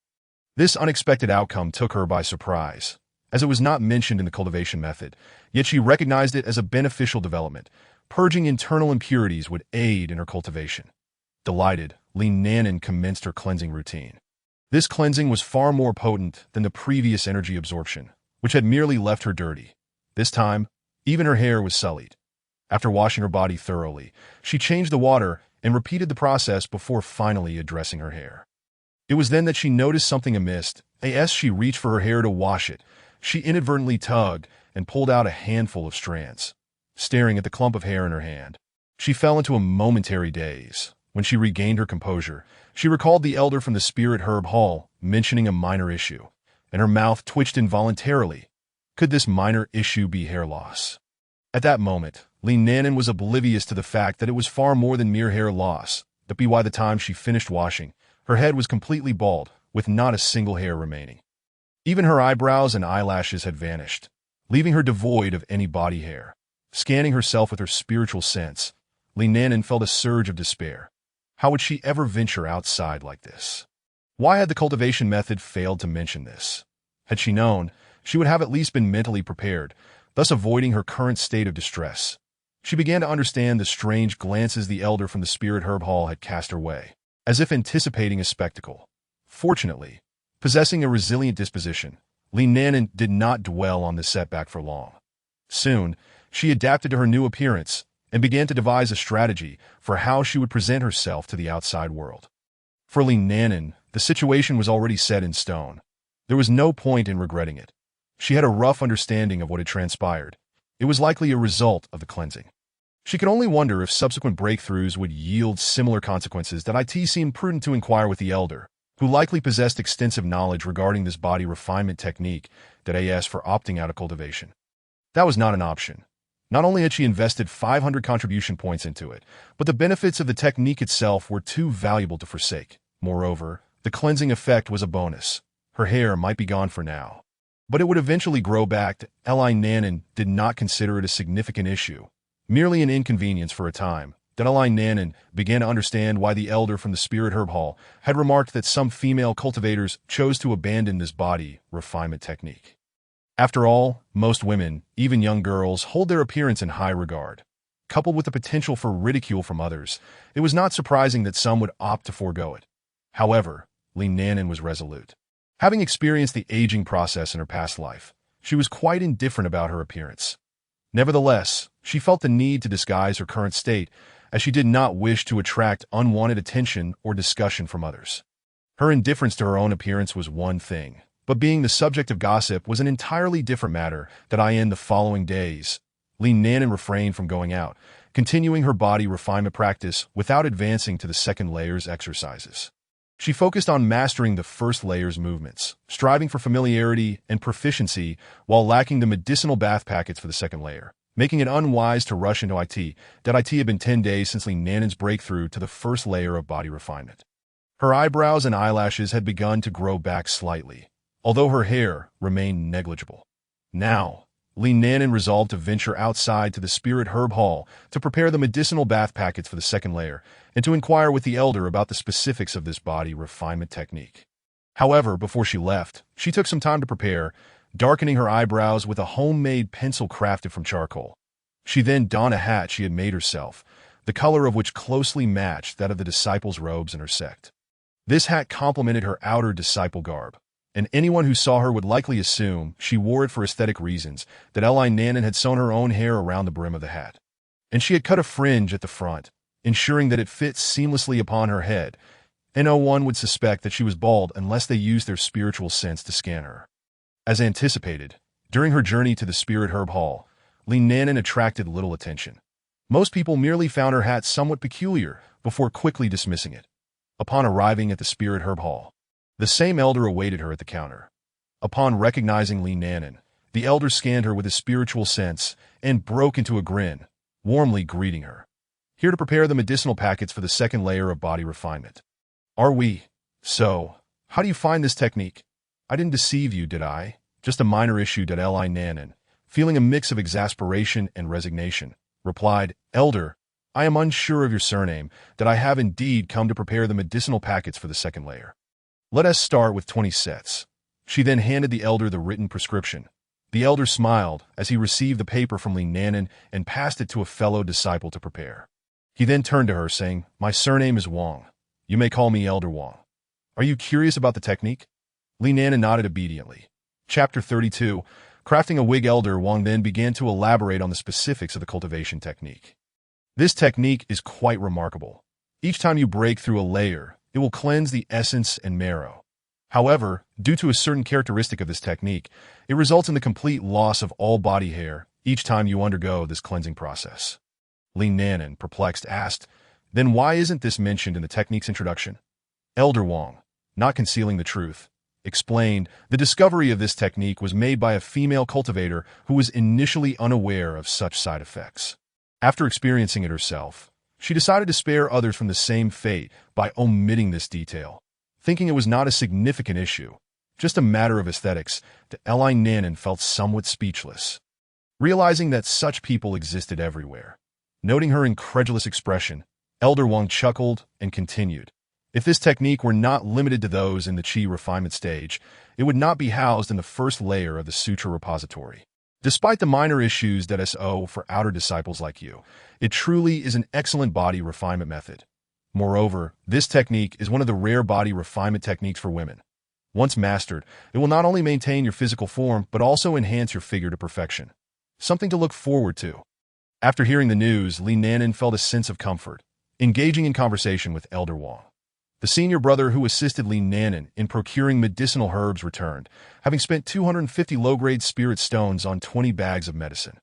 This unexpected outcome took her by surprise, as it was not mentioned in the cultivation method, yet she recognized it as a beneficial development. Purging internal impurities would aid in her cultivation. Delighted, Li Nanan commenced her cleansing routine. This cleansing was far more potent than the previous energy absorption, which had merely left her dirty. This time, Even her hair was sullied. After washing her body thoroughly, she changed the water and repeated the process before finally addressing her hair. It was then that she noticed something amiss. As she reached for her hair to wash it, she inadvertently tugged and pulled out a handful of strands. Staring at the clump of hair in her hand, she fell into a momentary daze. When she regained her composure, she recalled the elder from the spirit herb hall mentioning a minor issue, and her mouth twitched involuntarily. Could this minor issue be hair loss? At that moment, Lee Nanan was oblivious to the fact that it was far more than mere hair loss. By the time she finished washing, her head was completely bald, with not a single hair remaining. Even her eyebrows and eyelashes had vanished, leaving her devoid of any body hair. Scanning herself with her spiritual sense, Lee Nanan felt a surge of despair. How would she ever venture outside like this? Why had the cultivation method failed to mention this? Had she known, she would have at least been mentally prepared, thus avoiding her current state of distress. She began to understand the strange glances the elder from the spirit herb hall had cast her way, as if anticipating a spectacle. Fortunately, possessing a resilient disposition, Lee Nanan did not dwell on this setback for long. Soon, she adapted to her new appearance and began to devise a strategy for how she would present herself to the outside world. For Lee Nanan, the situation was already set in stone. There was no point in regretting it. She had a rough understanding of what had transpired. It was likely a result of the cleansing. She could only wonder if subsequent breakthroughs would yield similar consequences. That it seemed prudent to inquire with the elder, who likely possessed extensive knowledge regarding this body refinement technique that asked for opting out of cultivation. That was not an option. Not only had she invested 500 contribution points into it, but the benefits of the technique itself were too valuable to forsake. Moreover, the cleansing effect was a bonus. Her hair might be gone for now, but it would eventually grow back. Lee Nanan did not consider it a significant issue, merely an inconvenience for a time. Lee Nanan began to understand why the elder from the spirit herb hall had remarked that some female cultivators chose to abandon this body refinement technique. After all, most women, even young girls, hold their appearance in high regard. Coupled with the potential for ridicule from others, it was not surprising that some would opt to forego it. However, Lee Nanan was resolute. Having experienced the aging process in her past life, she was quite indifferent about her appearance. Nevertheless, she felt the need to disguise her current state, as she did not wish to attract unwanted attention or discussion from others. Her indifference to her own appearance was one thing, but being the subject of gossip was an entirely different matter. In the following days, Lee Nanan refrained from going out, continuing her body refinement practice without advancing to the second layer's exercises. She focused on mastering the first layer's movements, striving for familiarity and proficiency while lacking the medicinal bath packets for the second layer, making it unwise to rush into it. It had been 10 days since Lee Nanan's breakthrough to the first layer of body refinement. Her eyebrows and eyelashes had begun to grow back slightly, although her hair remained negligible. Now, Lee Nanan resolved to venture outside to the spirit herb hall to prepare the medicinal bath packets for the second layer and to inquire with the elder about the specifics of this body refinement technique. However, before she left, she took some time to prepare, darkening her eyebrows with a homemade pencil crafted from charcoal. She then donned a hat she had made herself, the color of which closely matched that of the disciples' robes in her sect. This hat complemented her outer disciple garb, and anyone who saw her would likely assume she wore it for aesthetic reasons. Lee Nanan had sewn her own hair around the brim of the hat, and she had cut a fringe at the front, ensuring that it fit seamlessly upon her head, and no one would suspect that she was bald unless they used their spiritual sense to scan her. As anticipated, during her journey to the spirit herb hall, Lee Nanan attracted little attention. Most people merely found her hat somewhat peculiar before quickly dismissing it. Upon arriving at the spirit herb hall, the same elder awaited her at the counter. Upon recognizing Lee Nanan, the elder scanned her with his spiritual sense and broke into a grin, warmly greeting her. Here to prepare the medicinal packets for the second layer of body refinement. Are we? So, how do you find this technique? I didn't deceive you, did I? Just a minor issue. Lee Nanan, feeling a mix of exasperation and resignation, replied, Elder, I am unsure of your surname, that I have indeed come to prepare the medicinal packets for the second layer. Let us start with 20 sets. She then handed the elder the written prescription. The elder smiled as he received the paper from Lee Nanan and passed it to a fellow disciple to prepare. He then turned to her, saying, My surname is Wong. You may call me Elder Wong. Are you curious about the technique? Lee Nanan nodded obediently. Chapter 32, Crafting a wig, Elder Wang then began to elaborate on the specifics of the cultivation technique. This technique is quite remarkable. Each time you break through a layer, it will cleanse the essence and marrow. However, due to a certain characteristic of this technique, it results in the complete loss of all body hair each time you undergo this cleansing process. Li Nanan, perplexed, asked, "Then why isn't this mentioned in the technique's introduction?" Elder Wang, not concealing the truth, explained the discovery of this technique was made by a female cultivator who was initially unaware of such side effects. After experiencing it herself, she decided to spare others from the same fate by omitting this detail. Thinking it was not a significant issue, just a matter of aesthetics, Li Nanan felt somewhat speechless. Realizing that such people existed everywhere, noting her incredulous expression, Elder Wang chuckled and continued. If this technique were not limited to those in the Qi refinement stage, it would not be housed in the first layer of the Sutra repository. Despite the minor issues that SO for outer disciples like you, it truly is an excellent body refinement method. Moreover, this technique is one of the rare body refinement techniques for women. Once mastered, it will not only maintain your physical form, but also enhance your figure to perfection. Something to look forward to. After hearing the news, Li Nanan felt a sense of comfort, engaging in conversation with Elder Wang. The senior brother who assisted Li Nanan in procuring medicinal herbs returned, having spent 250 low-grade spirit stones on 20 bags of medicine.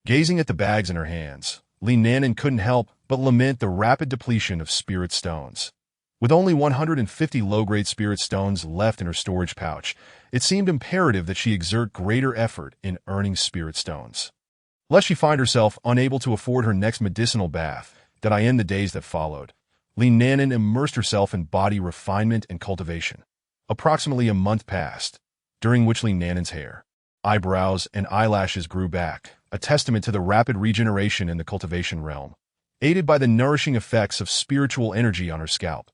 Gazing at the bags in her hands, Li Nanan couldn't help but lament the rapid depletion of spirit stones. With only 150 low-grade spirit stones left in her storage pouch, it seemed imperative that she exert greater effort in earning spirit stones. Lest she find herself unable to afford her next medicinal bath, in the days that followed, Li Nanan immersed herself in body refinement and cultivation. Approximately a month passed, during which Li Nanan's hair, eyebrows, and eyelashes grew back, a testament to the rapid regeneration in the cultivation realm, aided by the nourishing effects of spiritual energy on her scalp.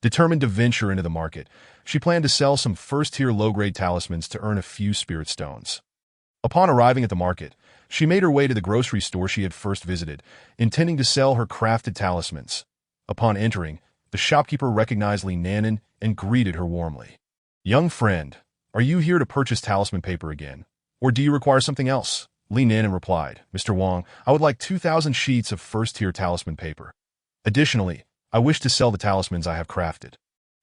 Determined to venture into the market, she planned to sell some first-tier low-grade talismans to earn a few spirit stones. Upon arriving at the market, she made her way to the grocery store she had first visited, intending to sell her crafted talismans. Upon entering, the shopkeeper recognized Li Nanan and greeted her warmly. "Young friend, are you here to purchase talisman paper again, or do you require something else?" Li Nanan replied, "Mr. Wang, I would like 2,000 sheets of first-tier talisman paper. Additionally, I wish to sell the talismans I have crafted."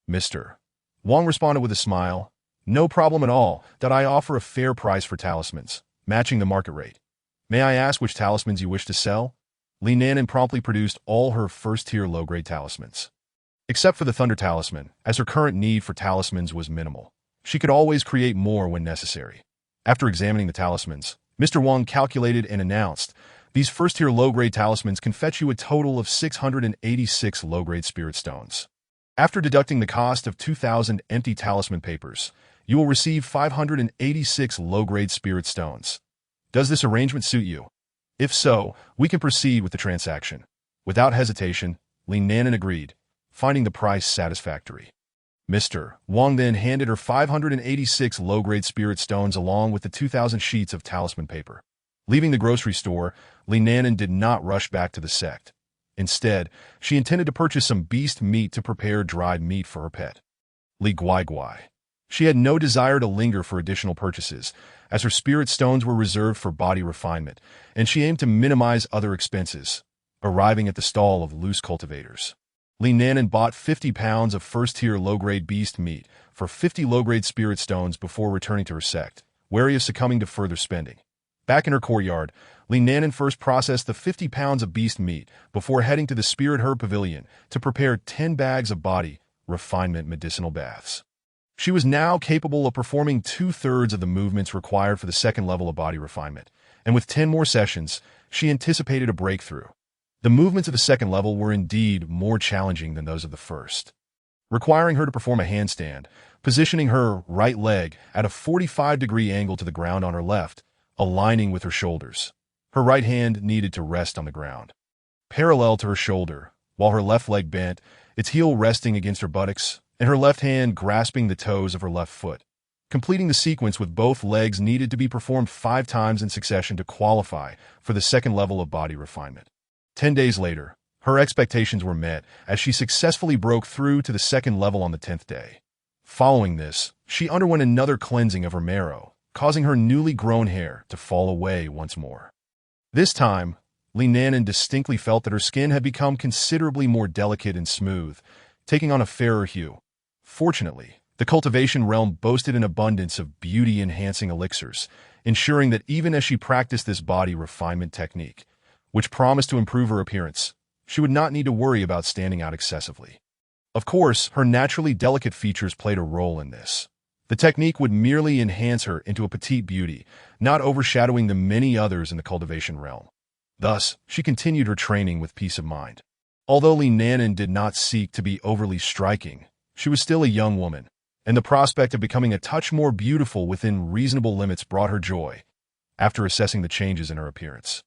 Mr. Wang responded with a smile, "No problem at all, I offer a fair price for talismans, matching the market rate. May I ask which talismans you wish to sell?" Li Nanan promptly produced all her first-tier low-grade talismans. Except for the Thunder Talisman, as her current need for talismans was minimal. She could always create more when necessary. After examining the talismans, Mr. Wang calculated and announced, "These first-tier low-grade talismans can fetch you a total of 686 low-grade spirit stones. After deducting the cost of 2,000 empty talisman papers, you will receive 586 low-grade spirit stones. Does this arrangement suit you? If so, we can proceed with the transaction." Without hesitation, Li Nanan agreed, finding the price satisfactory. Mr. Wang then handed her 586 low-grade spirit stones along with the 2,000 sheets of talisman paper. Leaving the grocery store, Li Nanan did not rush back to the sect. Instead, she intended to purchase some beast meat to prepare dried meat for her pet, Li Guai Guai. She had no desire to linger for additional purchases, as her spirit stones were reserved for body refinement, and she aimed to minimize other expenses. Arriving at the stall of loose cultivators, Li Nanan bought 50 pounds of first-tier low-grade beast meat for 50 low-grade spirit stones before returning to her sect, wary of succumbing to further spending. Back in her courtyard, Li Nanan first processed the 50 pounds of beast meat before heading to the Spirit Herb Pavilion to prepare 10 bags of body refinement medicinal baths. She was now capable of performing 2/3 of the movements required for the second level of body refinement, and with 10 more sessions, she anticipated a breakthrough. The movements of the second level were indeed more challenging than those of the first, requiring her to perform a handstand, positioning her right leg at a 45-degree angle to the ground on her left, aligning with her shoulders. Her right hand needed to rest on the ground, parallel to her shoulder, while her left leg bent, its heel resting against her buttocks, and her left hand grasping the toes of her left foot. Completing the sequence with both legs needed to be performed 5 times in succession to qualify for the second level of body refinement. 10 days later, her expectations were met as she successfully broke through to the second level on the 10th day. Following this, she underwent another cleansing of her marrow, causing her newly grown hair to fall away once more. This time, Li Nanan distinctly felt that her skin had become considerably more delicate and smooth, taking on a fairer hue. Fortunately, the cultivation realm boasted an abundance of beauty-enhancing elixirs, ensuring that even as she practiced this body refinement technique, which promised to improve her appearance, she would not need to worry about standing out excessively. Of course, her naturally delicate features played a role in this. The technique would merely enhance her into a petite beauty, not overshadowing the many others in the cultivation realm. Thus, she continued her training with peace of mind. Although Li Nanan did not seek to be overly striking, she was still a young woman, and the prospect of becoming a touch more beautiful within reasonable limits brought her joy. After assessing the changes in her appearance,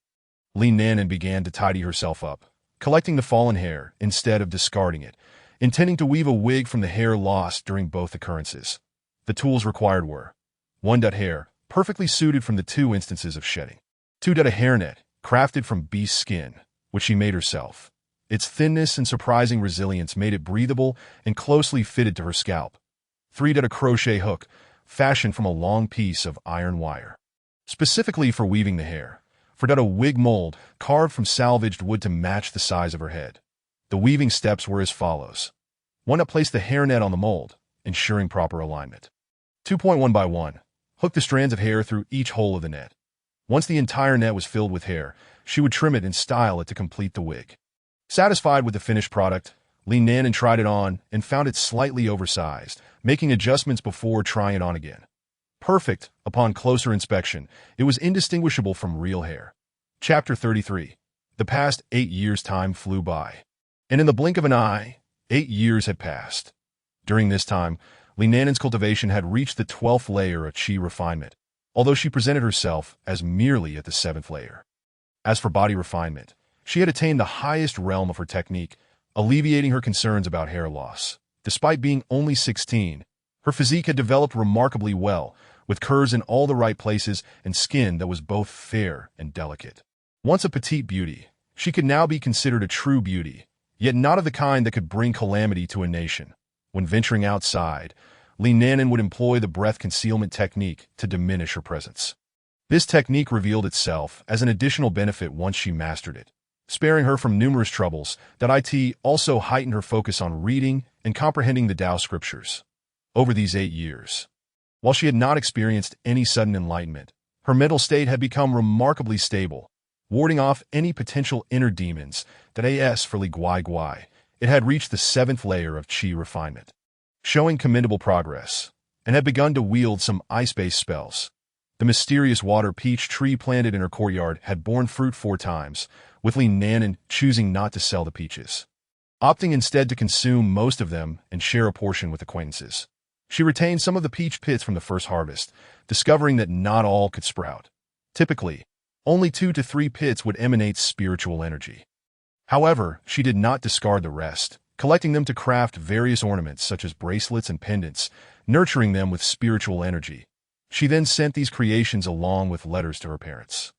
Li Nanan began to tidy herself up, collecting the fallen hair instead of discarding it, intending to weave a wig from the hair lost during both occurrences. The tools required were 1. Hair, perfectly suited from the 2 instances of shedding. 2. A hairnet, crafted from beast skin, which she made herself. Its thinness and surprising resilience made it breathable and closely fitted to her scalp. 3. A crochet hook, fashioned from a long piece of iron wire, specifically for weaving the hair. 4. A wig mold, carved from salvaged wood to match the size of her head. The weaving steps were as follows. 1. Place the hairnet on the mold, ensuring proper alignment. 2.1 by 1. Hook the strands of hair through each hole of the net. Once the entire net was filled with hair, she would trim it and style it to complete the wig. Satisfied with the finished product, Li Nanan tried it on and found it slightly oversized, making adjustments before trying it on again. Perfect, upon closer inspection, it was indistinguishable from real hair. Chapter 33. The past 8 years' time flew by. And in the blink of an eye, 8 years had passed. During this time, Li Nanan's cultivation had reached the 12th layer of qi refinement, although she presented herself as merely at the 7th layer. As for body refinement, she had attained the highest realm of her technique, alleviating her concerns about hair loss. Despite being only 16, her physique had developed remarkably well, with curves in all the right places and skin that was both fair and delicate. Once a petite beauty, she could now be considered a true beauty, yet not of the kind that could bring calamity to a nation. When venturing outside, Li Nanan would employ the breath concealment technique to diminish her presence. This technique revealed itself as an additional benefit once she mastered it, sparing her from numerous troubles. It also heightened her focus on reading and comprehending the Tao scriptures. Over these 8 years, while she had not experienced any sudden enlightenment, her mental state had become remarkably stable, warding off any potential inner demons. As for Li Guai, it had reached the 7th layer of qi refinement, showing commendable progress, and had begun to wield some ice-based spells. The mysterious water peach tree planted in her courtyard had borne fruit 4 times, with Li Nanan choosing not to sell the peaches, opting instead to consume most of them and share a portion with acquaintances. She retained some of the peach pits from the first harvest, discovering that not all could sprout. Typically, only 2 to 3 pits would emanate spiritual energy. However, she did not discard the rest, collecting them to craft various ornaments such as bracelets and pendants, nurturing them with spiritual energy. She then sent these creations along with letters to her parents,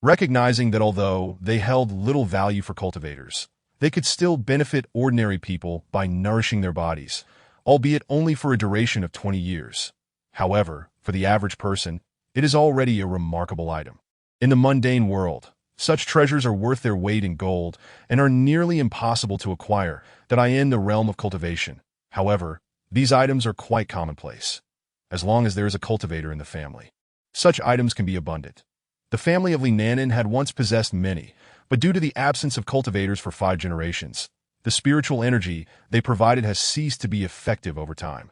recognizing that although they held little value for cultivators, they could still benefit ordinary people by nourishing their bodies, albeit only for a duration of 20 years. However, for the average person, it is already a remarkable item. In the mundane world, such treasures are worth their weight in gold and are nearly impossible to acquire. In the realm of cultivation, however, these items are quite commonplace, as long as there is a cultivator in the family. Such items can be abundant. The family of Li Nanan had once possessed many, but due to the absence of cultivators for 5 generations, the spiritual energy they provided has ceased to be effective over time.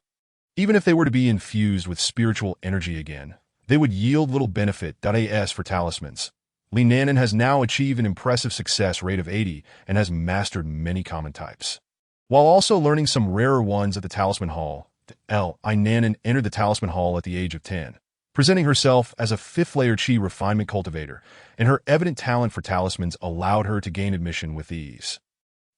Even if they were to be infused with spiritual energy again, they would yield little benefit. As for talismans, Li Nanan has now achieved an impressive success rate of 80 and has mastered many common types, while also learning some rarer ones at the Talisman Hall. Li Nanan entered the Talisman Hall at the age of 10, presenting herself as a 5th layer qi refinement cultivator, and her evident talent for talismans allowed her to gain admission with ease.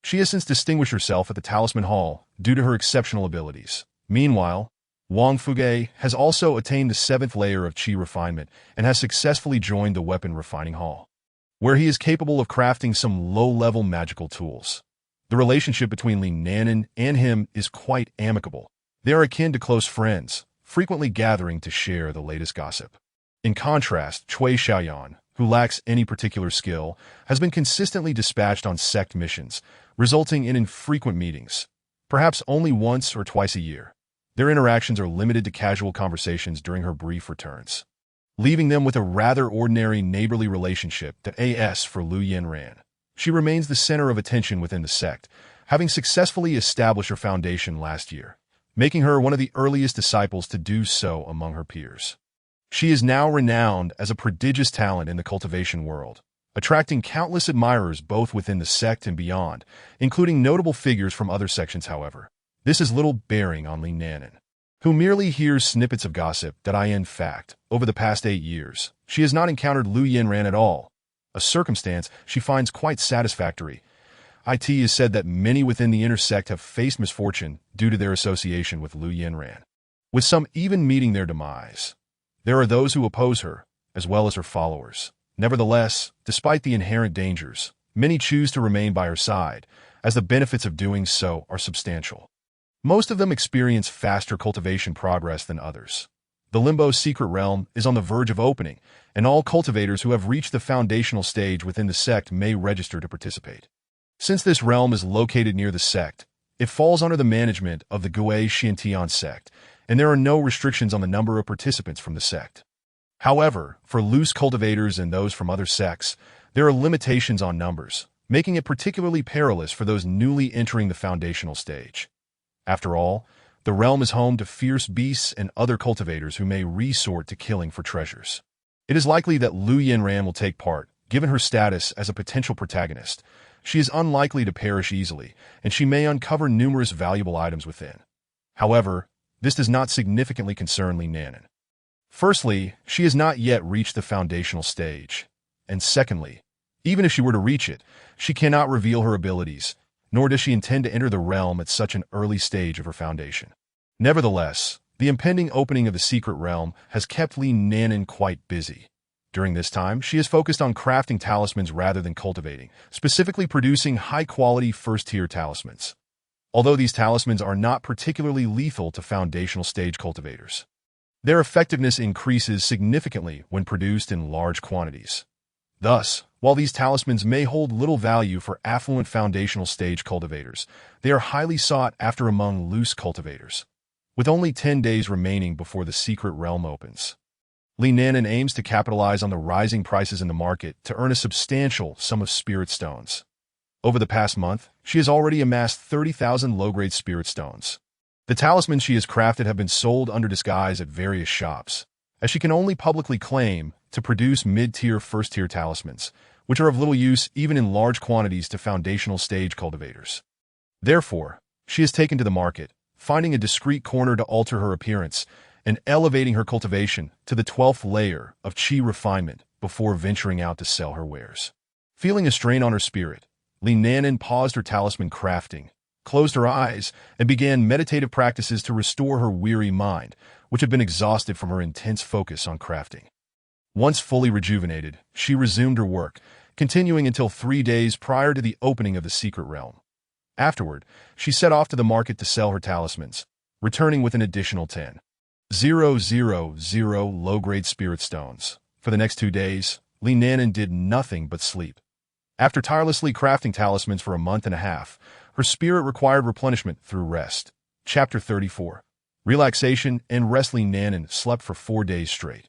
She has since distinguished herself at the Talisman Hall due to her exceptional abilities. Meanwhile, Wang Fuge has also attained the 7th layer of qi refinement and has successfully joined the Weapon Refining Hall, where he is capable of crafting some low-level magical tools. The relationship between Li Nanan and him is quite amicable. They are akin to close friends, frequently gathering to share the latest gossip. In contrast, Cui Xiaoyan, who lacks any particular skill, has been consistently dispatched on sect missions, resulting in infrequent meetings, perhaps only once or twice a year. Their interactions are limited to casual conversations during her brief returns, leaving them with a rather ordinary neighborly relationship to AS for Lu Yanran. She remains the center of attention within the sect, having successfully established her foundation last year, making her one of the earliest disciples to do so among her peers. She is now renowned as a prodigious talent in the cultivation world, attracting countless admirers both within the sect and beyond, including notable figures from other sections. However, this has little bearing on Li Nanan, who merely hears snippets of gossip that in fact, over the past 8 years, she has not encountered Lu Yanran at all, a circumstance she finds quite satisfactory. It is said that many within the inner sect have faced misfortune due to their association with Lu Yanran, with some even meeting their demise. There are those who oppose her, as well as her followers. Nevertheless, despite the inherent dangers, many choose to remain by her side, as the benefits of doing so are substantial. Most of them experience faster cultivation progress than others. The Limbo Secret Realm is on the verge of opening, and all cultivators who have reached the foundational stage within the sect may register to participate. Since this realm is located near the sect, it falls under the management of the Gui Xiantian sect, and there are no restrictions on the number of participants from the sect. However, for loose cultivators and those from other sects, there are limitations on numbers, making it particularly perilous for those newly entering the foundational stage. After all, the realm is home to fierce beasts and other cultivators who may resort to killing for treasures. It is likely that Lu Yanran will take part, given her status as a potential protagonist. She is unlikely to perish easily, and she may uncover numerous valuable items within. However, this does not significantly concern Li Nanan. Firstly, she has not yet reached the foundational stage, and secondly, even if she were to reach it, she cannot reveal her abilities, nor does she intend to enter the realm at such an early stage of her foundation. Nevertheless, the impending opening of the secret realm has kept Li Nanan quite busy. During this time, she is focused on crafting talismans rather than cultivating, specifically producing high-quality first-tier talismans. Although these talismans are not particularly lethal to foundational stage cultivators, their effectiveness increases significantly when produced in large quantities. Thus, while these talismans may hold little value for affluent foundational stage cultivators, they are highly sought after among loose cultivators. With only 10 days remaining before the secret realm opens, Li Nanan aims to capitalize on the rising prices in the market to earn a substantial sum of spirit stones. Over the past month, she has already amassed 30,000 low-grade spirit stones. The talismans she has crafted have been sold under disguise at various shops, as she can only publicly claim to produce mid-tier first-tier talismans, which are of little use even in large quantities to foundational stage cultivators. Therefore, she has taken to the market, finding a discreet corner to alter her appearance and elevating her cultivation to the 12th layer of qi refinement before venturing out to sell her wares. Feeling a strain on her spirit, Li Nanan paused her talisman crafting, closed her eyes, and began meditative practices to restore her weary mind, which had been exhausted from her intense focus on crafting. Once fully rejuvenated, she resumed her work, continuing until 3 days prior to the opening of the secret realm. Afterward, she set off to the market to sell her talismans, returning with an additional 10,000 low-grade spirit stones. For the next 2 days, Li Nanan did nothing but sleep. After tirelessly crafting talismans for a month and a half, her spirit required replenishment through rest. Chapter 34. Relaxation and rest. Li Nanan slept for 4 days straight.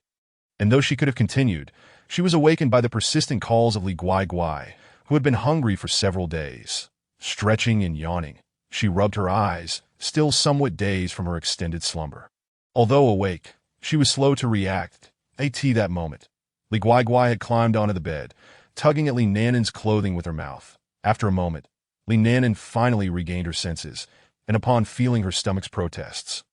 And though she could have continued, she was awakened by the persistent calls of Li Guai, who had been hungry for several days. Stretching and yawning, she rubbed her eyes, still somewhat dazed from her extended slumber. Although awake, she was slow to react. At that moment, Li Guai had climbed onto the bed, tugging at Li Nanan's clothing with her mouth. After a moment, Li Nanan finally regained her senses, and upon feeling her stomach's protests,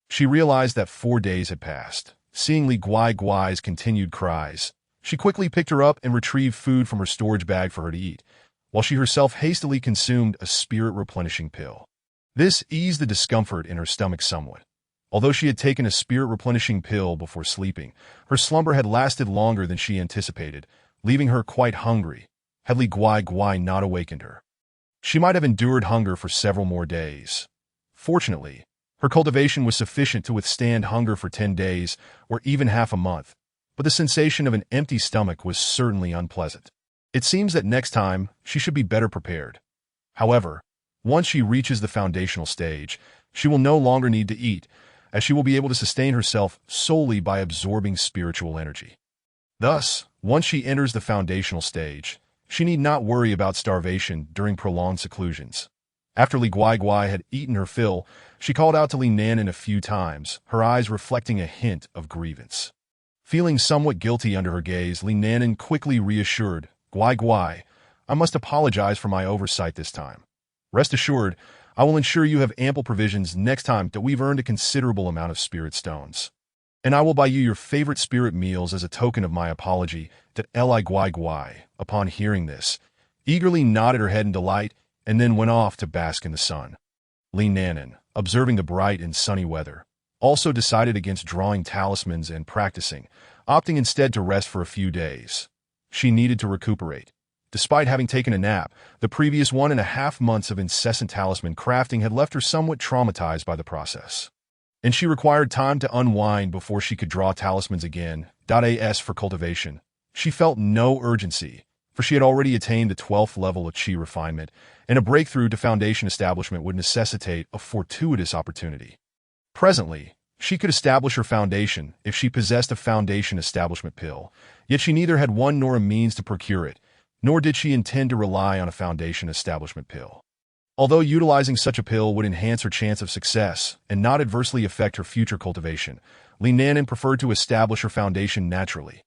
she realized that 4 days had passed. Seeing Li Guai's continued cries, she quickly picked her up and retrieved food from her storage bag for her to eat, while she herself hastily consumed a spirit-replenishing pill. This eased the discomfort in her stomach somewhat. Although she had taken a spirit-replenishing pill before sleeping, her slumber had lasted longer than she anticipated, leaving her quite hungry. Had Li Guai not awakened her, she might have endured hunger for several more days. Fortunately, her cultivation was sufficient to withstand hunger for 10 days or even half a month, but the sensation of an empty stomach was certainly unpleasant. It seems that next time, she should be better prepared. However, once she reaches the foundational stage, she will no longer need to eat, as she will be able to sustain herself solely by absorbing spiritual energy. Thus, once she enters the foundational stage, she need not worry about starvation during prolonged seclusions. After Li Guai had eaten her fill, she called out to Li Nanan a few times, her eyes reflecting a hint of grievance. Feeling somewhat guilty under her gaze, Li Nanan quickly reassured, Guai, I must apologize for my oversight this time. Rest assured, I will ensure you have ample provisions next time that we've earned a considerable amount of spirit stones. And I will buy you your favorite spirit meals as a token of my apology, that Li Guai, upon hearing this, eagerly nodded her head in delight and then went off to bask in the sun. Li Nanan, observing the bright and sunny weather, also decided against drawing talismans and practicing, opting instead to rest for a few days. She needed to recuperate. Despite having taken a nap, the previous 1.5 months of incessant talisman crafting had left her somewhat traumatized by the process. And she required time to unwind before she could draw talismans again. As for cultivation, she felt no urgency, for she had already attained the 12th level of Qi refinement, and a breakthrough to foundation establishment would necessitate a fortuitous opportunity. Presently, she could establish her foundation if she possessed a foundation establishment pill, yet she neither had one nor a means to procure it, nor did she intend to rely on a foundation establishment pill. Although utilizing such a pill would enhance her chance of success and not adversely affect her future cultivation, Li Nanan preferred to establish her foundation naturally.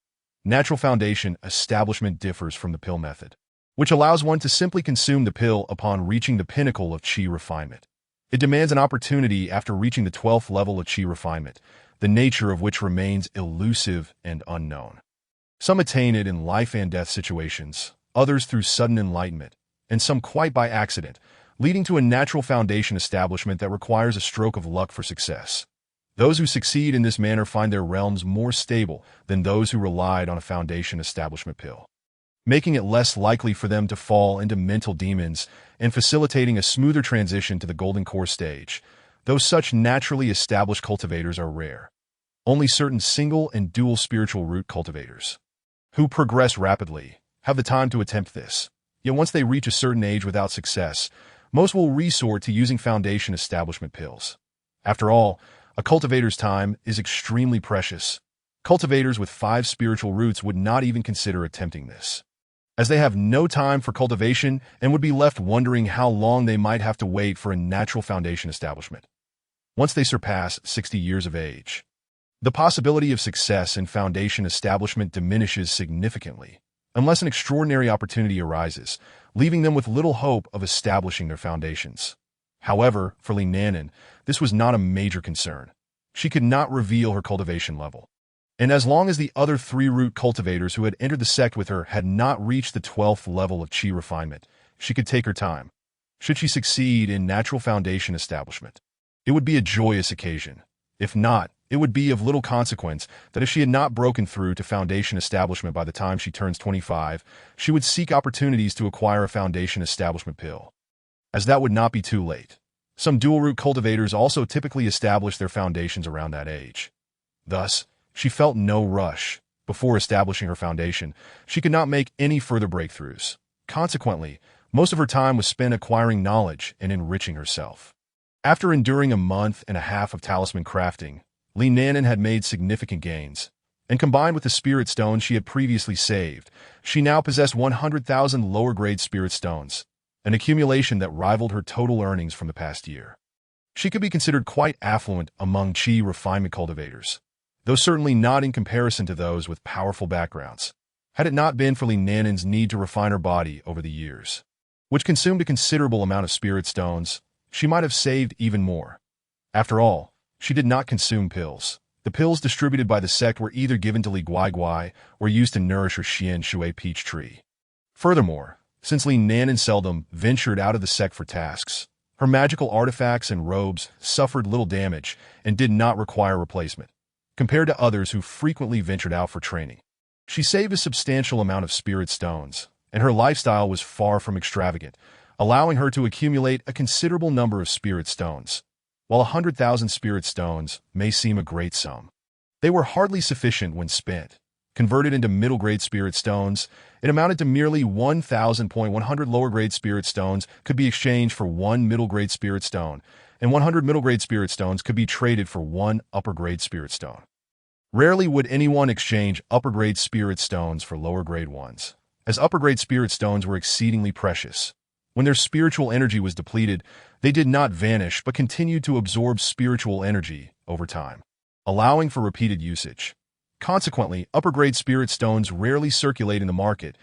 Natural foundation establishment differs from the pill method, which allows one to simply consume the pill upon reaching the pinnacle of Qi refinement. It demands an opportunity after reaching the 12th level of Qi refinement, the nature of which remains elusive and unknown. Some attain it in life and death situations, others through sudden enlightenment, and some quite by accident, leading to a natural foundation establishment that requires a stroke of luck for success. Those who succeed in this manner find their realms more stable than those who relied on a foundation establishment pill, making it less likely for them to fall into mental demons and facilitating a smoother transition to the golden core stage, though such naturally established cultivators are rare. Only certain single and dual spiritual root cultivators, who progress rapidly, have the time to attempt this. Yet once they reach a certain age without success, most will resort to using foundation establishment pills. After all, a cultivator's time is extremely precious. Cultivators with 5 spiritual roots would not even consider attempting this, as they have no time for cultivation and would be left wondering how long they might have to wait for a natural foundation establishment. Once they surpass 60 years of age, the possibility of success in foundation establishment diminishes significantly, unless an extraordinary opportunity arises, leaving them with little hope of establishing their foundations. However, for Li Nanan, this was not a major concern. She could not reveal her cultivation level. And as long as the other 3 root cultivators who had entered the sect with her had not reached the 12th level of Qi refinement, she could take her time. Should she succeed in natural foundation establishment, it would be a joyous occasion. If not, it would be of little consequence that if she had not broken through to foundation establishment by the time she turns 25, she would seek opportunities to acquire a foundation establishment pill, as that would not be too late. Some dual-root cultivators also typically establish their foundations around that age. Thus, she felt no rush. Before establishing her foundation, she could not make any further breakthroughs. Consequently, most of her time was spent acquiring knowledge and enriching herself. After enduring 1.5 months of talisman crafting, Li Nanan had made significant gains, and combined with the spirit stones she had previously saved, she now possessed 100,000 lower-grade spirit stones, an accumulation that rivaled her total earnings from the past year. She could be considered quite affluent among Qi refinement cultivators, though certainly not in comparison to those with powerful backgrounds, had it not been for Li Nanan's need to refine her body over the years, which consumed a considerable amount of spirit stones. She might have saved even more. After all, she did not consume pills. The pills distributed by the sect were either given to Li Guai or used to nourish her Xian Shui peach tree. Furthermore, since Li Nanan seldom ventured out of the sect for tasks, her magical artifacts and robes suffered little damage and did not require replacement, compared to others who frequently ventured out for training. She saved a substantial amount of spirit stones, and her lifestyle was far from extravagant, allowing her to accumulate a considerable number of spirit stones. While 100,000 spirit stones may seem a great sum, they were hardly sufficient when spent. Converted into middle-grade spirit stones, it amounted to merely 1,100 lower-grade spirit stones could be exchanged for one middle-grade spirit stone, and 100 middle-grade spirit stones could be traded for one upper-grade spirit stone. Rarely would anyone exchange upper-grade spirit stones for lower-grade ones, as upper-grade spirit stones were exceedingly precious. When their spiritual energy was depleted, they did not vanish but continued to absorb spiritual energy over time, allowing for repeated usage. Consequently, upper-grade spirit stones rarely circulate in the market.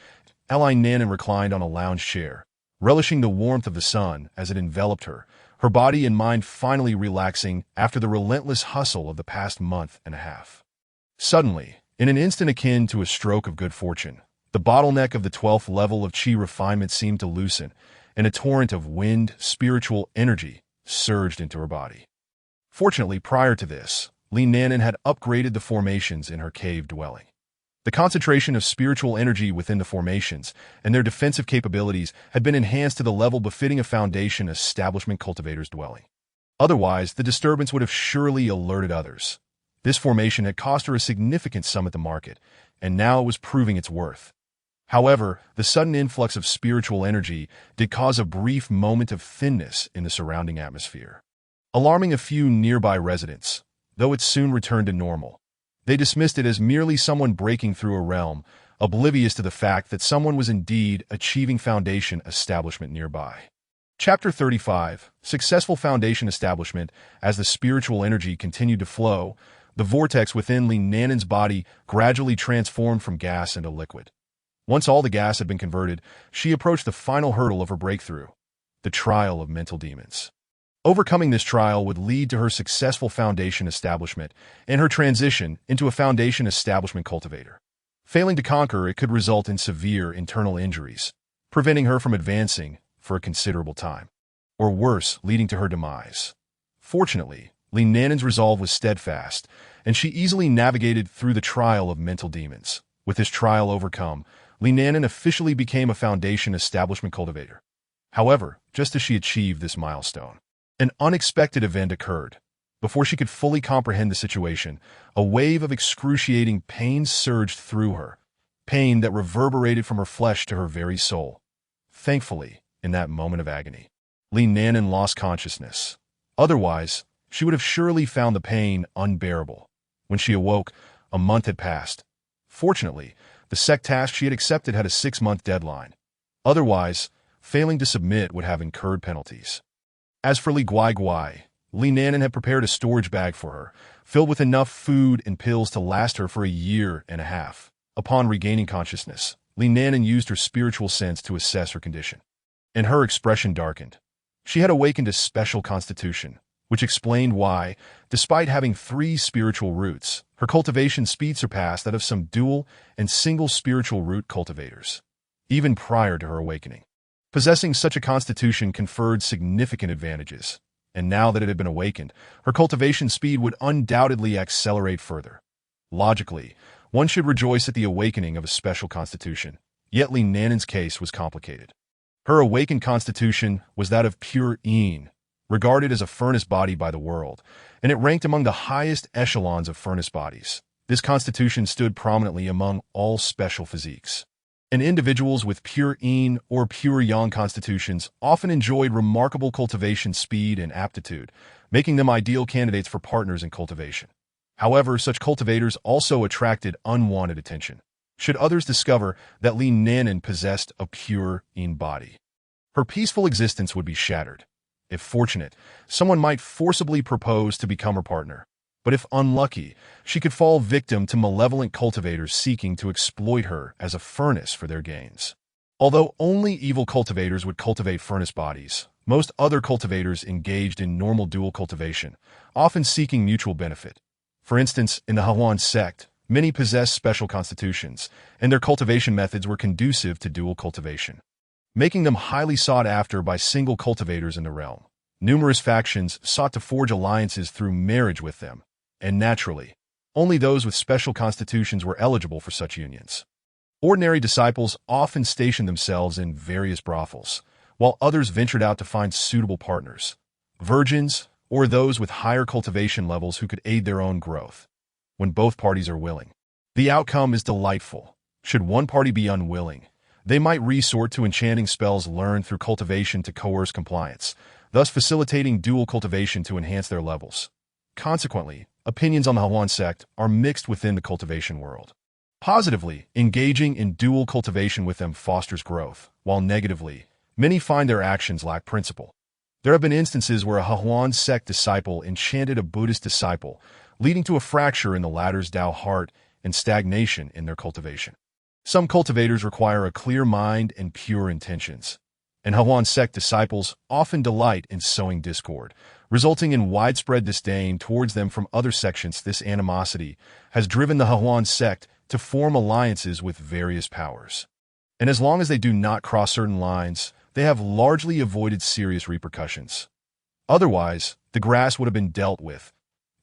Li Nanan reclined on a lounge chair, relishing the warmth of the sun as it enveloped her, her body and mind finally relaxing after the relentless hustle of the past month and a half. Suddenly, in an instant akin to a stroke of good fortune, the bottleneck of the 12th level of Qi refinement seemed to loosen, and a torrent of wind, spiritual energy surged into her body. Fortunately, prior to this, Li Nanan had upgraded the formations in her cave dwelling. The concentration of spiritual energy within the formations and their defensive capabilities had been enhanced to the level befitting a foundation establishment cultivator's dwelling. Otherwise, the disturbance would have surely alerted others. This formation had cost her a significant sum at the market, and now it was proving its worth. However, the sudden influx of spiritual energy did cause a brief moment of thinness in the surrounding atmosphere, alarming a few nearby residents, though it soon returned to normal. They dismissed it as merely someone breaking through a realm, oblivious to the fact that someone was indeed achieving foundation establishment nearby. Chapter 35, Successful Foundation Establishment. As the spiritual energy continued to flow, the vortex within Li Nanan's body gradually transformed from gas into liquid. Once all the gas had been converted, she approached the final hurdle of her breakthrough, the trial of mental demons. Overcoming this trial would lead to her successful foundation establishment and her transition into a foundation establishment cultivator. Failing to conquer, it could result in severe internal injuries, preventing her from advancing for a considerable time, or worse, leading to her demise. Fortunately, Li Nanan's resolve was steadfast, and she easily navigated through the trial of mental demons. With this trial overcome, Li Nanan officially became a foundation establishment cultivator. However, just as she achieved this milestone, an unexpected event occurred. Before she could fully comprehend the situation, a wave of excruciating pain surged through her, pain that reverberated from her flesh to her very soul. Thankfully, in that moment of agony, Li Nanan lost consciousness. Otherwise, she would have surely found the pain unbearable. When she awoke, a month had passed. Fortunately, the sect task she had accepted had a 6-month deadline. Otherwise, failing to submit would have incurred penalties. As for Li Guai, Li Nanan had prepared a storage bag for her, filled with enough food and pills to last her for a year and a half. Upon regaining consciousness, Li Nanan used her spiritual sense to assess her condition, and her expression darkened. She had awakened a special constitution, which explained why, despite having 3 spiritual roots, her cultivation speed surpassed that of some dual and single spiritual root cultivators, even prior to her awakening. Possessing such a constitution conferred significant advantages, and now that it had been awakened, her cultivation speed would undoubtedly accelerate further. Logically, one should rejoice at the awakening of a special constitution, yet Li Nanan's case was complicated. Her awakened constitution was that of pure Yin, regarded as a furnace body by the world, and it ranked among the highest echelons of furnace bodies. This constitution stood prominently among all special physiques. And individuals with pure Yin or pure Yang constitutions often enjoyed remarkable cultivation speed and aptitude, making them ideal candidates for partners in cultivation. However, such cultivators also attracted unwanted attention, should others discover that Li Nanan possessed a pure Yin body. Her peaceful existence would be shattered. If fortunate, someone might forcibly propose to become her partner. But if unlucky, she could fall victim to malevolent cultivators seeking to exploit her as a furnace for their gains. Although only evil cultivators would cultivate furnace bodies, most other cultivators engaged in normal dual cultivation, often seeking mutual benefit. For instance, in the Hawan sect, many possessed special constitutions, and their cultivation methods were conducive to dual cultivation, making them highly sought after by single cultivators in the realm. Numerous factions sought to forge alliances through marriage with them, and naturally, only those with special constitutions were eligible for such unions. Ordinary disciples often stationed themselves in various brothels, while others ventured out to find suitable partners, virgins, or those with higher cultivation levels who could aid their own growth, when both parties are willing. The outcome is delightful. Should one party be unwilling, they might resort to enchanting spells learned through cultivation to coerce compliance, thus facilitating dual cultivation to enhance their levels. Consequently, opinions on the Hawan sect are mixed within the cultivation world. Positively, engaging in dual cultivation with them fosters growth, while negatively, many find their actions lack principle. There have been instances where a Hawan sect disciple enchanted a Buddhist disciple, leading to a fracture in the latter's Tao heart and stagnation in their cultivation. Some cultivators require a clear mind and pure intentions, and Hawan sect disciples often delight in sowing discord, resulting in widespread disdain towards them from other sections. This animosity has driven the Hawan sect to form alliances with various powers. And as long as they do not cross certain lines, they have largely avoided serious repercussions. Otherwise, the grass would have been dealt with.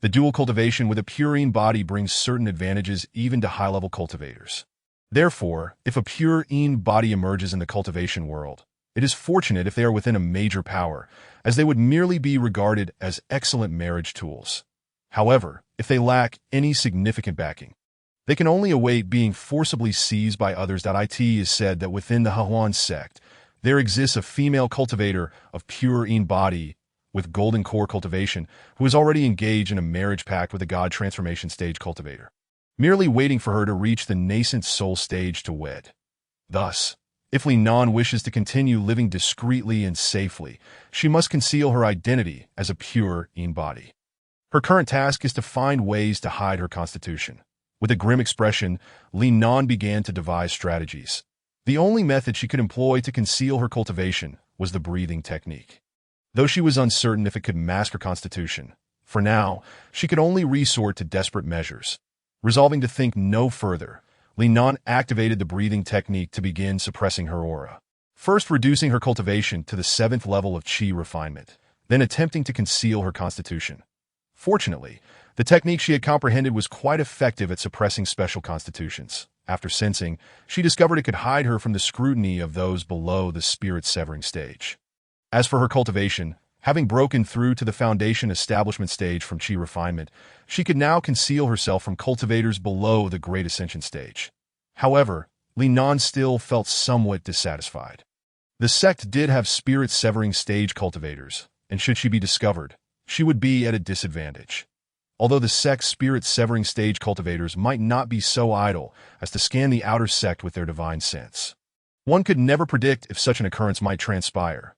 The dual cultivation with a purine body brings certain advantages even to high-level cultivators. Therefore, if a purine body emerges in the cultivation world, it is fortunate if they are within a major power, as they would merely be regarded as excellent marriage tools. However, if they lack any significant backing, they can only await being forcibly seized by others. It is said that within the Hawan sect, there exists a female cultivator of purine body with golden core cultivation who is already engaged in a marriage pact with a god transformation stage cultivator, merely waiting for her to reach the nascent soul stage to wed. Thus, if Li Nan wishes to continue living discreetly and safely, she must conceal her identity as a pure-ine body. Her current task is to find ways to hide her constitution. With a grim expression, Li Nan began to devise strategies. The only method she could employ to conceal her cultivation was the breathing technique. Though she was uncertain if it could mask her constitution, for now, she could only resort to desperate measures. Resolving to think no further, Li Nan activated the breathing technique to begin suppressing her aura. First reducing her cultivation to the 7th level of qi refinement, then attempting to conceal her constitution. Fortunately, the technique she had comprehended was quite effective at suppressing special constitutions. After sensing, she discovered it could hide her from the scrutiny of those below the spirit-severing stage. As for her cultivation, having broken through to the foundation establishment stage from qi refinement, she could now conceal herself from cultivators below the great ascension stage. However, Li Nan still felt somewhat dissatisfied. The sect did have spirit-severing stage cultivators, and should she be discovered, she would be at a disadvantage. Although the sect's spirit-severing stage cultivators might not be so idle as to scan the outer sect with their divine sense, one could never predict if such an occurrence might transpire.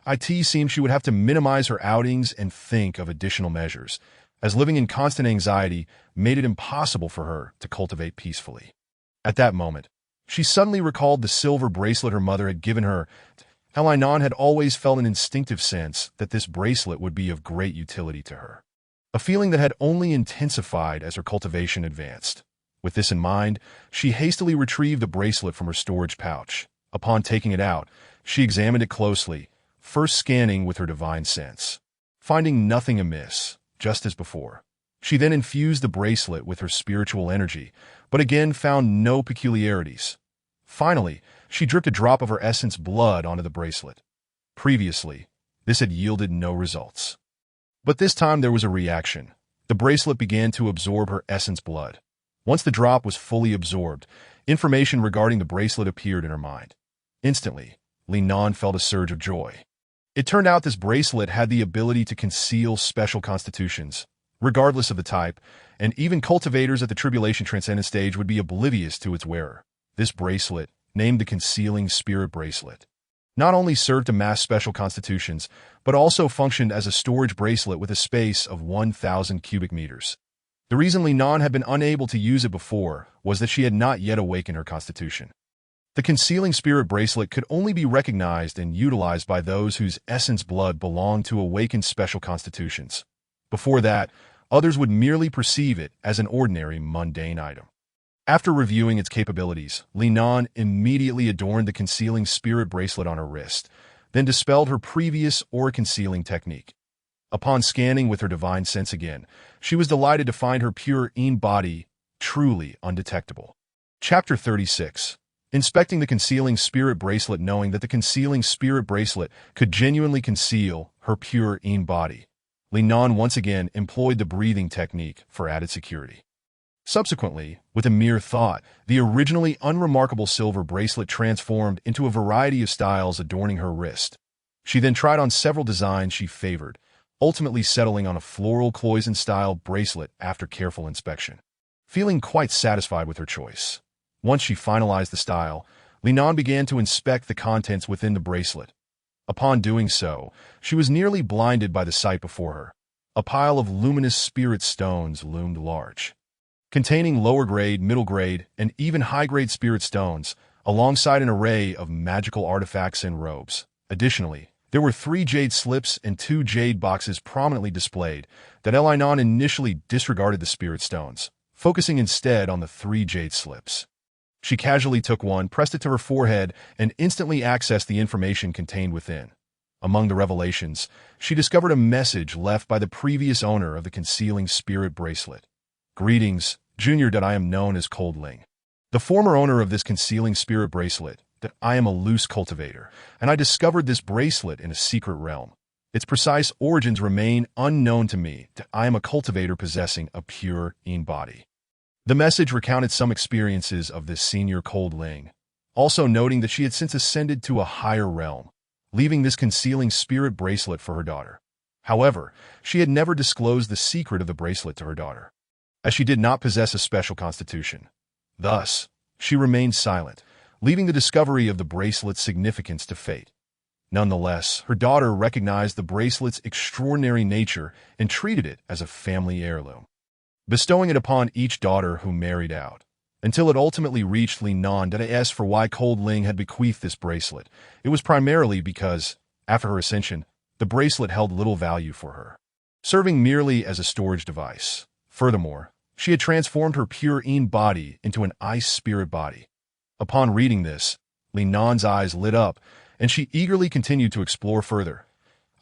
It seemed she would have to minimize her outings and think of additional measures, as living in constant anxiety made it impossible for her to cultivate peacefully. At that moment, she suddenly recalled the silver bracelet her mother had given her. How Li Nan had always felt an instinctive sense that this bracelet would be of great utility to her, a feeling that had only intensified as her cultivation advanced. With this in mind, she hastily retrieved the bracelet from her storage pouch. Upon taking it out, she examined it closely, first scanning with her divine sense. Finding nothing amiss, just as before, she then infused the bracelet with her spiritual energy, but again found no peculiarities. Finally, she dripped a drop of her essence blood onto the bracelet. Previously, this had yielded no results. But this time there was a reaction. The bracelet began to absorb her essence blood. Once the drop was fully absorbed, information regarding the bracelet appeared in her mind. Instantly, Li Nan felt a surge of joy. It turned out this bracelet had the ability to conceal special constitutions, regardless of the type, and even cultivators at the Tribulation Transcendent stage would be oblivious to its wearer. This bracelet, named the Concealing Spirit Bracelet, not only served to mask special constitutions, but also functioned as a storage bracelet with a space of 1,000 cubic meters. The reason Li Nan had been unable to use it before was that she had not yet awakened her constitution. The Concealing Spirit Bracelet could only be recognized and utilized by those whose essence blood belonged to awakened special constitutions. Before that, others would merely perceive it as an ordinary, mundane item. After reviewing its capabilities, Li Nan immediately adorned the Concealing Spirit Bracelet on her wrist, then dispelled her previous aura-concealing technique. Upon scanning with her divine sense again, she was delighted to find her pure-ine body truly undetectable. Chapter 36. Inspecting the Concealing Spirit Bracelet. Knowing that the Concealing Spirit Bracelet could genuinely conceal her pure-ine body, Li Nan once again employed the breathing technique for added security. Subsequently, with a mere thought, the originally unremarkable silver bracelet transformed into a variety of styles adorning her wrist. She then tried on several designs she favored, ultimately settling on a floral cloison-style bracelet after careful inspection. Feeling quite satisfied with her choice. Once she finalized the style, Linan began to inspect the contents within the bracelet. Upon doing so, she was nearly blinded by the sight before her. A pile of luminous spirit stones loomed large, containing lower-grade, middle-grade, and even high-grade spirit stones, alongside an array of magical artifacts and robes. Additionally, there were 3 jade slips and 2 jade boxes prominently displayed that Linan initially disregarded the spirit stones, focusing instead on the 3 jade slips. She casually took one, pressed it to her forehead, and instantly accessed the information contained within. Among the revelations, she discovered a message left by the previous owner of the concealing spirit bracelet. "Greetings, Junior. That I am known as Coldling, the former owner of this concealing spirit bracelet. That I am a loose cultivator, and I discovered this bracelet in a secret realm. Its precise origins remain unknown to me. That I am a cultivator possessing a pure body." The message recounted some experiences of this senior Coldling, also noting that she had since ascended to a higher realm, leaving this concealing spirit bracelet for her daughter. However, she had never disclosed the secret of the bracelet to her daughter, as she did not possess a special constitution. Thus, she remained silent, leaving the discovery of the bracelet's significance to fate. Nonetheless, her daughter recognized the bracelet's extraordinary nature and treated it as a family heirloom, bestowing it upon each daughter who married out, until it ultimately reached Linan. As for why Coldling had bequeathed this bracelet, it was primarily because, after her ascension, the bracelet held little value for her, serving merely as a storage device. Furthermore, she had transformed her pure body into an ice spirit body. Upon reading this, Linan's eyes lit up, and she eagerly continued to explore further.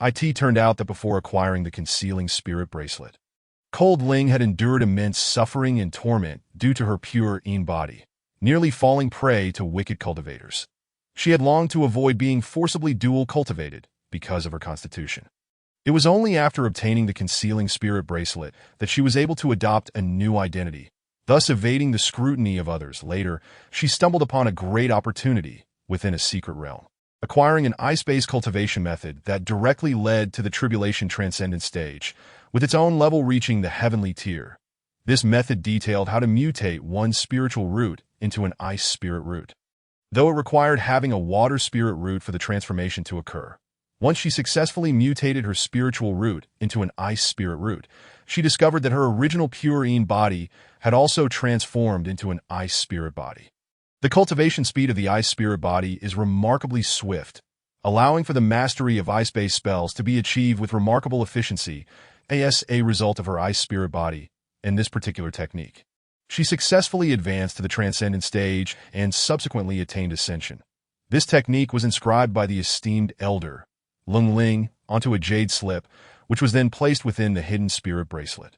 It turned out that before acquiring the concealing spirit bracelet, Coldling had endured immense suffering and torment due to her pure body, nearly falling prey to wicked cultivators. She had longed to avoid being forcibly dual cultivated because of her constitution. It was only after obtaining the concealing spirit bracelet that she was able to adopt a new identity, thus evading the scrutiny of others. Later, she stumbled upon a great opportunity within a secret realm, acquiring an ice-based cultivation method that directly led to the Tribulation Transcendent stage, with its own level reaching the heavenly tier. This method detailed how to mutate one spiritual root into an ice spirit root, though it required having a water spirit root for the transformation to occur. Once she successfully mutated her spiritual root into an ice spirit root, she discovered that her original pure body had also transformed into an ice spirit body. The cultivation speed of the ice spirit body is remarkably swift, allowing for the mastery of ice-based spells to be achieved with remarkable efficiency, as a result of her ice spirit body and this particular technique. She successfully advanced to the transcendent stage and subsequently attained ascension. This technique was inscribed by the esteemed elder, Lung Ling, onto a jade slip, which was then placed within the hidden spirit bracelet.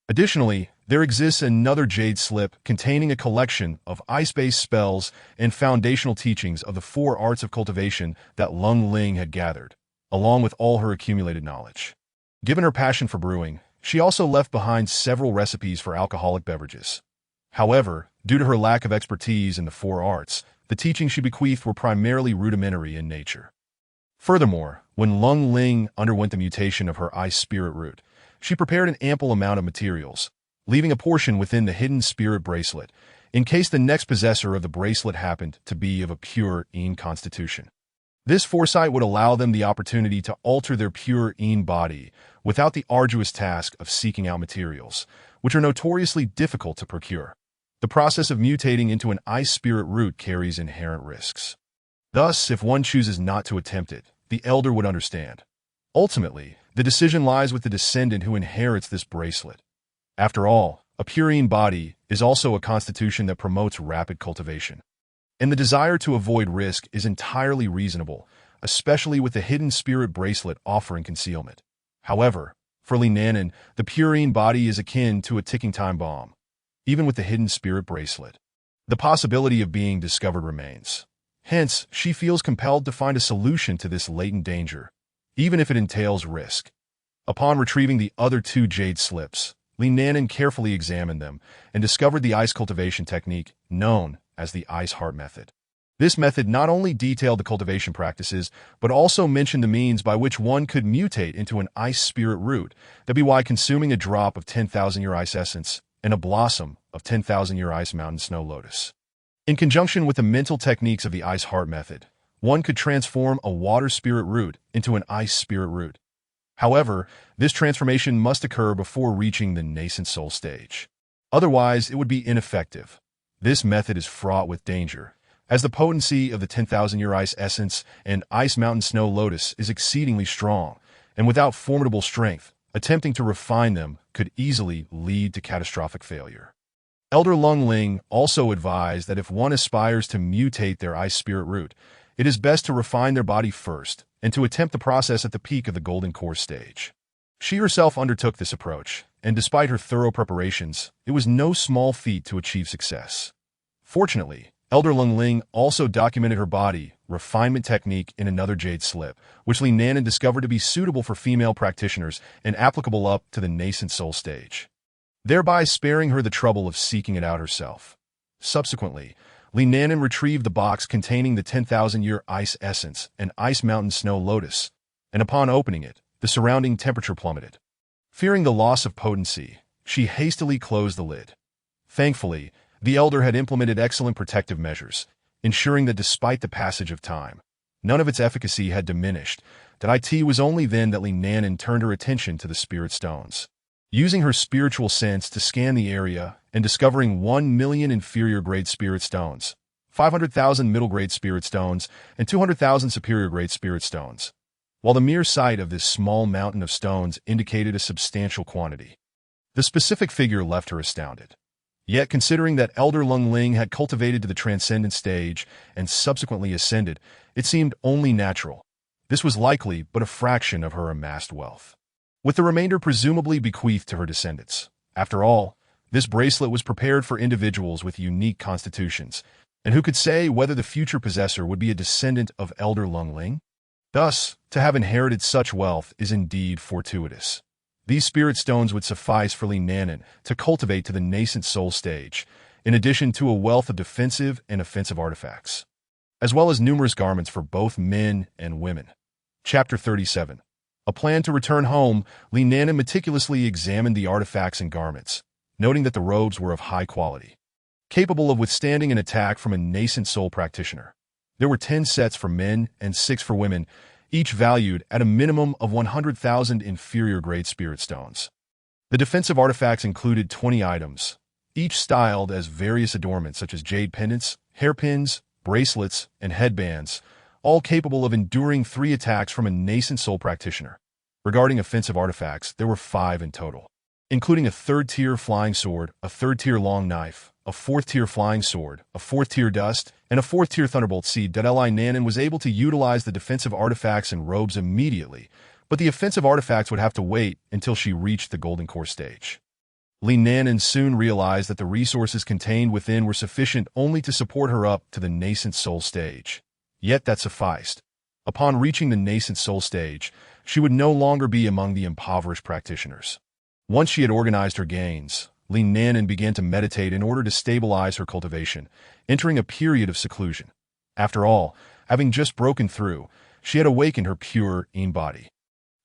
Additionally, there exists another jade slip containing a collection of ice-based spells and foundational teachings of the 4 arts of cultivation that Lung Ling had gathered, along with all her accumulated knowledge. Given her passion for brewing, she also left behind several recipes for alcoholic beverages. However, due to her lack of expertise in the 4 arts, the teachings she bequeathed were primarily rudimentary in nature. Furthermore, when Lung Ling underwent the mutation of her ice spirit root, she prepared an ample amount of materials, leaving a portion within the hidden spirit bracelet, in case the next possessor of the bracelet happened to be of a pure constitution. This foresight would allow them the opportunity to alter their pure body without the arduous task of seeking out materials, which are notoriously difficult to procure. The process of mutating into an ice spirit root carries inherent risks. Thus, if one chooses not to attempt it, the elder would understand. Ultimately, the decision lies with the descendant who inherits this bracelet. After all, a pure body is also a constitution that promotes rapid cultivation, and the desire to avoid risk is entirely reasonable, especially with the hidden spirit bracelet offering concealment. However, for Linan, the pure body is akin to a ticking time bomb. Even with the hidden spirit bracelet, the possibility of being discovered remains. Hence, she feels compelled to find a solution to this latent danger, even if it entails risk. Upon retrieving the other 2 jade slips, Li Nanan carefully examined them and discovered the ice cultivation technique known as the ice heart method. This method not only detailed the cultivation practices, but also mentioned the means by which one could mutate into an ice spirit root, that be why consuming a drop of 10,000-year ice essence and a blossom of 10,000-year ice mountain snow lotus. In conjunction with the mental techniques of the ice heart method, one could transform a water spirit root into an ice spirit root. However, this transformation must occur before reaching the nascent soul stage. Otherwise, it would be ineffective. This method is fraught with danger, as the potency of the 10,000-year ice essence and ice mountain snow lotus is exceedingly strong, and without formidable strength, attempting to refine them could easily lead to catastrophic failure. Elder Lung Ling also advised that if one aspires to mutate their ice spirit root, it is best to refine their body first and to attempt the process at the peak of the golden core stage. She herself undertook this approach, and despite her thorough preparations, it was no small feat to achieve success. Fortunately, Elder Lung Ling also documented her body refinement technique in another jade slip, which Li Nanan discovered to be suitable for female practitioners and applicable up to the nascent soul stage, thereby sparing her the trouble of seeking it out herself. Subsequently, Li Nanan retrieved the box containing the 10,000-year ice essence and ice mountain snow lotus, and upon opening it, the surrounding temperature plummeted. Fearing the loss of potency, she hastily closed the lid. Thankfully, the elder had implemented excellent protective measures, ensuring that despite the passage of time, none of its efficacy had diminished. It was only then that Li Nanan turned her attention to the spirit stones. Using her spiritual sense to scan the area and discovering 1 million inferior-grade spirit stones, 500,000 middle-grade spirit stones, and 200,000 superior-grade spirit stones, while the mere sight of this small mountain of stones indicated a substantial quantity. The specific figure left her astounded. Yet, considering that Elder Lung Ling had cultivated to the transcendent stage and subsequently ascended, it seemed only natural. This was likely but a fraction of her amassed wealth, with the remainder presumably bequeathed to her descendants. After all, this bracelet was prepared for individuals with unique constitutions, and who could say whether the future possessor would be a descendant of Elder Lung Ling? Thus, to have inherited such wealth is indeed fortuitous. These spirit stones would suffice for Li Nanan to cultivate to the nascent soul stage, in addition to a wealth of defensive and offensive artifacts, as well as numerous garments for both men and women. Chapter 37. A plan to return home. Li Nanan meticulously examined the artifacts and garments, noting that the robes were of high quality, capable of withstanding an attack from a nascent soul practitioner. There were 10 sets for men and 6 for women, each valued at a minimum of 100,000 inferior-grade spirit stones. The defensive artifacts included 20 items, each styled as various adornments such as jade pendants, hairpins, bracelets, and headbands, all capable of enduring 3 attacks from a nascent soul practitioner. Regarding offensive artifacts, there were 5 in total, including a 3rd-tier flying sword, a 3rd-tier long knife, a 4th-tier flying sword, a 4th-tier dust, and a 4th-tier thunderbolt seed. Li Nanan was able to utilize the defensive artifacts and robes immediately, but the offensive artifacts would have to wait until she reached the golden core stage. Li Nanan soon realized that the resources contained within were sufficient only to support her up to the nascent soul stage. Yet that sufficed. Upon reaching the nascent soul stage, she would no longer be among the impoverished practitioners. Once she had organized her gains, Li Nanan began to meditate in order to stabilize her cultivation, entering a period of seclusion. After all, having just broken through, she had awakened her pure Yin body.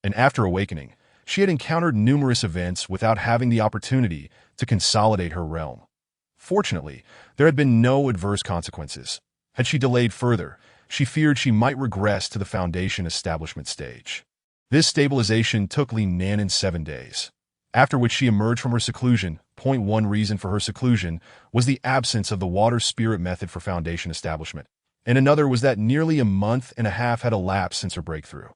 And after awakening, she had encountered numerous events without having the opportunity to consolidate her realm. Fortunately, there had been no adverse consequences. Had she delayed further, she feared she might regress to the foundation establishment stage. This stabilization took Li Nanan 7 days, after which she emerged from her seclusion. One reason for her seclusion was the absence of the water spirit method for foundation establishment, and another was that nearly a month and a half had elapsed since her breakthrough.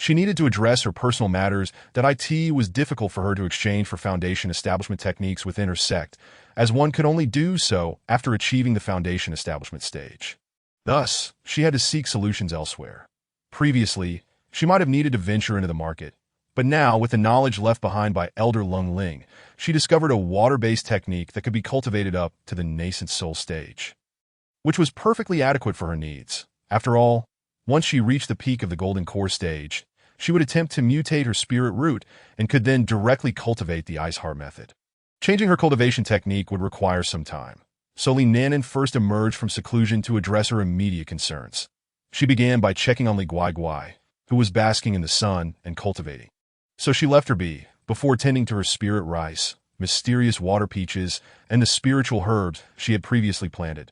She needed to address her personal matters. It was difficult for her to exchange for foundation establishment techniques within her sect, as one could only do so after achieving the foundation establishment stage. Thus, she had to seek solutions elsewhere. Previously, she might have needed to venture into the market, but now, with the knowledge left behind by Elder Lung Ling, she discovered a water-based technique that could be cultivated up to the nascent soul stage, which was perfectly adequate for her needs. After all, once she reached the peak of the golden core stage, she would attempt to mutate her spirit root and could then directly cultivate the ice heart method. Changing her cultivation technique would require some time, so Li Nanan first emerged from seclusion to address her immediate concerns. She began by checking on Li Guai, who was basking in the sun and cultivating. So she left her be, before tending to her spirit rice, mysterious water peaches, and the spiritual herbs she had previously planted.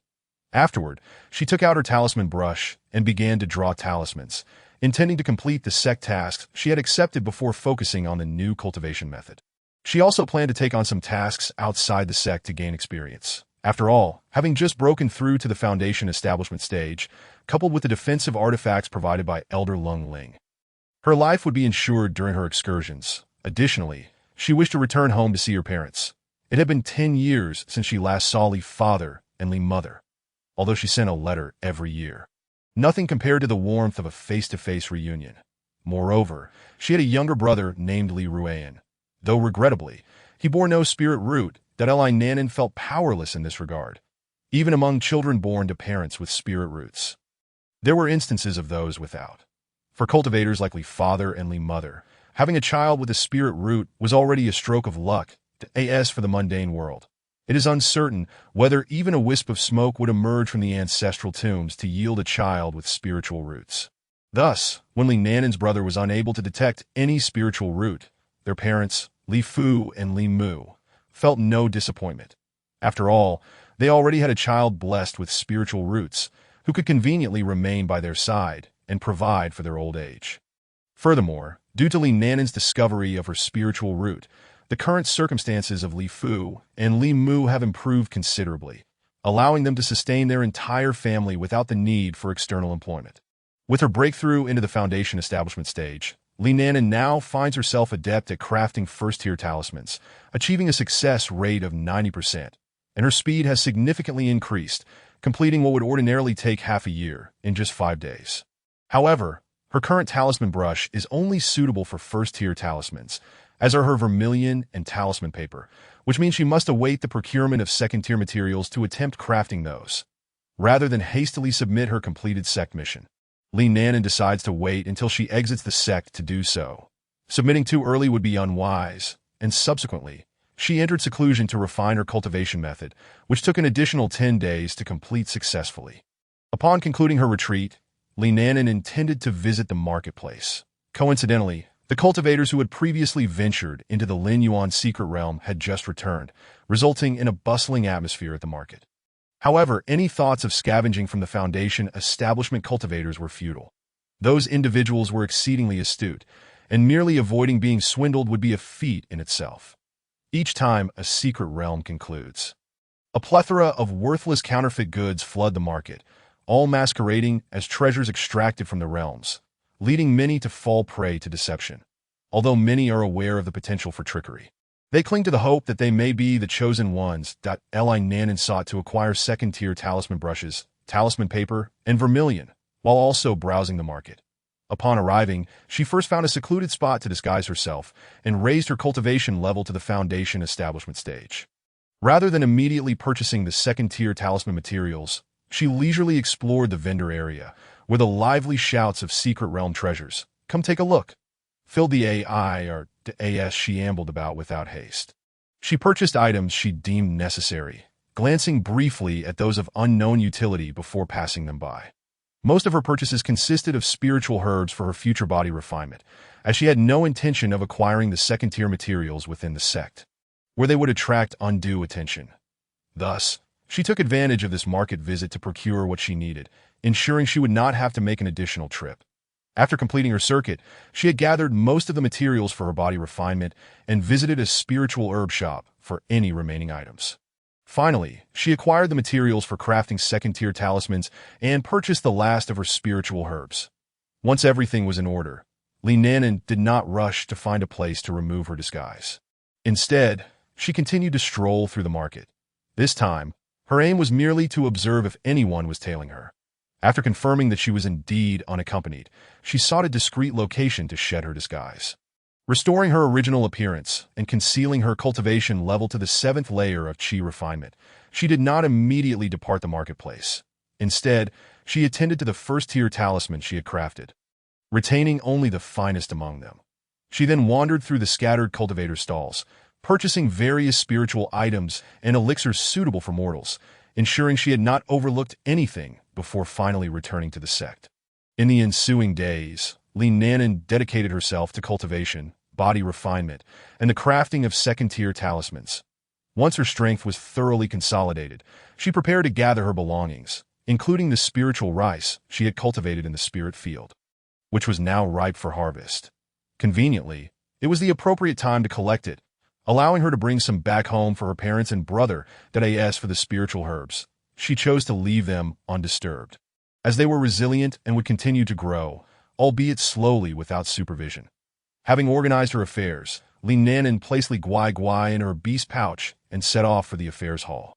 Afterward, she took out her talisman brush and began to draw talismans, intending to complete the sect tasks she had accepted before focusing on the new cultivation method. She also planned to take on some tasks outside the sect to gain experience. After all, having just broken through to the foundation establishment stage, coupled with the defensive artifacts provided by Elder Lung Ling, her life would be ensured during her excursions. Additionally, she wished to return home to see her parents. It had been 10 years since she last saw Li's father and Li's mother, although she sent a letter every year. Nothing compared to the warmth of a face-to-face reunion. Moreover, she had a younger brother named Li Ruan. Though regrettably, he bore no spirit root, that Li Nanan felt powerless in this regard, even among children born to parents with spirit roots. There were instances of those without. For cultivators like Li's father and Li's mother, having a child with a spirit root was already a stroke of luck, as for the mundane world. It is uncertain whether even a wisp of smoke would emerge from the ancestral tombs to yield a child with spiritual roots. Thus, when Li Nanan's brother was unable to detect any spiritual root, their parents, Li Fu and Li Mu, felt no disappointment. After all, they already had a child blessed with spiritual roots, who could conveniently remain by their side and provide for their old age. Furthermore, due to Li Nanan's discovery of her spiritual root, the current circumstances of Li Fu and Li Mu have improved considerably, allowing them to sustain their entire family without the need for external employment. With her breakthrough into the foundation establishment stage, Li Nanan now finds herself adept at crafting first-tier talismans, achieving a success rate of 90%, and her speed has significantly increased, completing what would ordinarily take half a year in just 5 days. However, her current talisman brush is only suitable for first-tier talismans, as are her vermilion and talisman paper, which means she must await the procurement of second-tier materials to attempt crafting those, rather than hastily submit her completed sect mission. Li Nanan decides to wait until she exits the sect to do so. Submitting too early would be unwise, and subsequently, she entered seclusion to refine her cultivation method, which took an additional 10 days to complete successfully. Upon concluding her retreat, Li Nanan intended to visit the marketplace. Coincidentally, the cultivators who had previously ventured into the Lin Yuan secret realm had just returned, resulting in a bustling atmosphere at the market. However, any thoughts of scavenging from the foundation establishment cultivators were futile. Those individuals were exceedingly astute, and merely avoiding being swindled would be a feat in itself. Each time a secret realm concludes, a plethora of worthless counterfeit goods flood the market, all masquerading as treasures extracted from the realms, leading many to fall prey to deception. Although many are aware of the potential for trickery, they cling to the hope that they may be the chosen ones. Li Nanan sought to acquire second-tier talisman brushes, talisman paper, and vermilion, while also browsing the market. Upon arriving, she first found a secluded spot to disguise herself and raised her cultivation level to the foundation establishment stage. Rather than immediately purchasing the second-tier talisman materials, she leisurely explored the vendor area, where the lively shouts of secret realm treasures, "Come take a look," filled the as she ambled about without haste. She purchased items she deemed necessary, glancing briefly at those of unknown utility before passing them by. Most of her purchases consisted of spiritual herbs for her future body refinement, as she had no intention of acquiring the second-tier materials within the sect, where they would attract undue attention. Thus, she took advantage of this market visit to procure what she needed, ensuring she would not have to make an additional trip. After completing her circuit, she had gathered most of the materials for her body refinement and visited a spiritual herb shop for any remaining items. Finally, she acquired the materials for crafting second-tier talismans and purchased the last of her spiritual herbs. Once everything was in order, Li Nanan did not rush to find a place to remove her disguise. Instead, she continued to stroll through the market. This time, her aim was merely to observe if anyone was tailing her. After confirming that she was indeed unaccompanied, she sought a discreet location to shed her disguise. Restoring her original appearance and concealing her cultivation level to the 7th layer of qi refinement, she did not immediately depart the marketplace. Instead, she attended to the first-tier talisman she had crafted, retaining only the finest among them. She then wandered through the scattered cultivator stalls, purchasing various spiritual items and elixirs suitable for mortals, ensuring she had not overlooked anything before finally returning to the sect. In the ensuing days, Li Nanan dedicated herself to cultivation, body refinement, and the crafting of second-tier talismans. Once her strength was thoroughly consolidated, she prepared to gather her belongings, including the spiritual rice she had cultivated in the spirit field, which was now ripe for harvest. Conveniently, it was the appropriate time to collect it, allowing her to bring some back home for her parents and brother. That as for the spiritual herbs, she chose to leave them undisturbed, as they were resilient and would continue to grow, albeit slowly without supervision. Having organized her affairs, Li Nanan placed Li Guai in her beast pouch and set off for the affairs hall.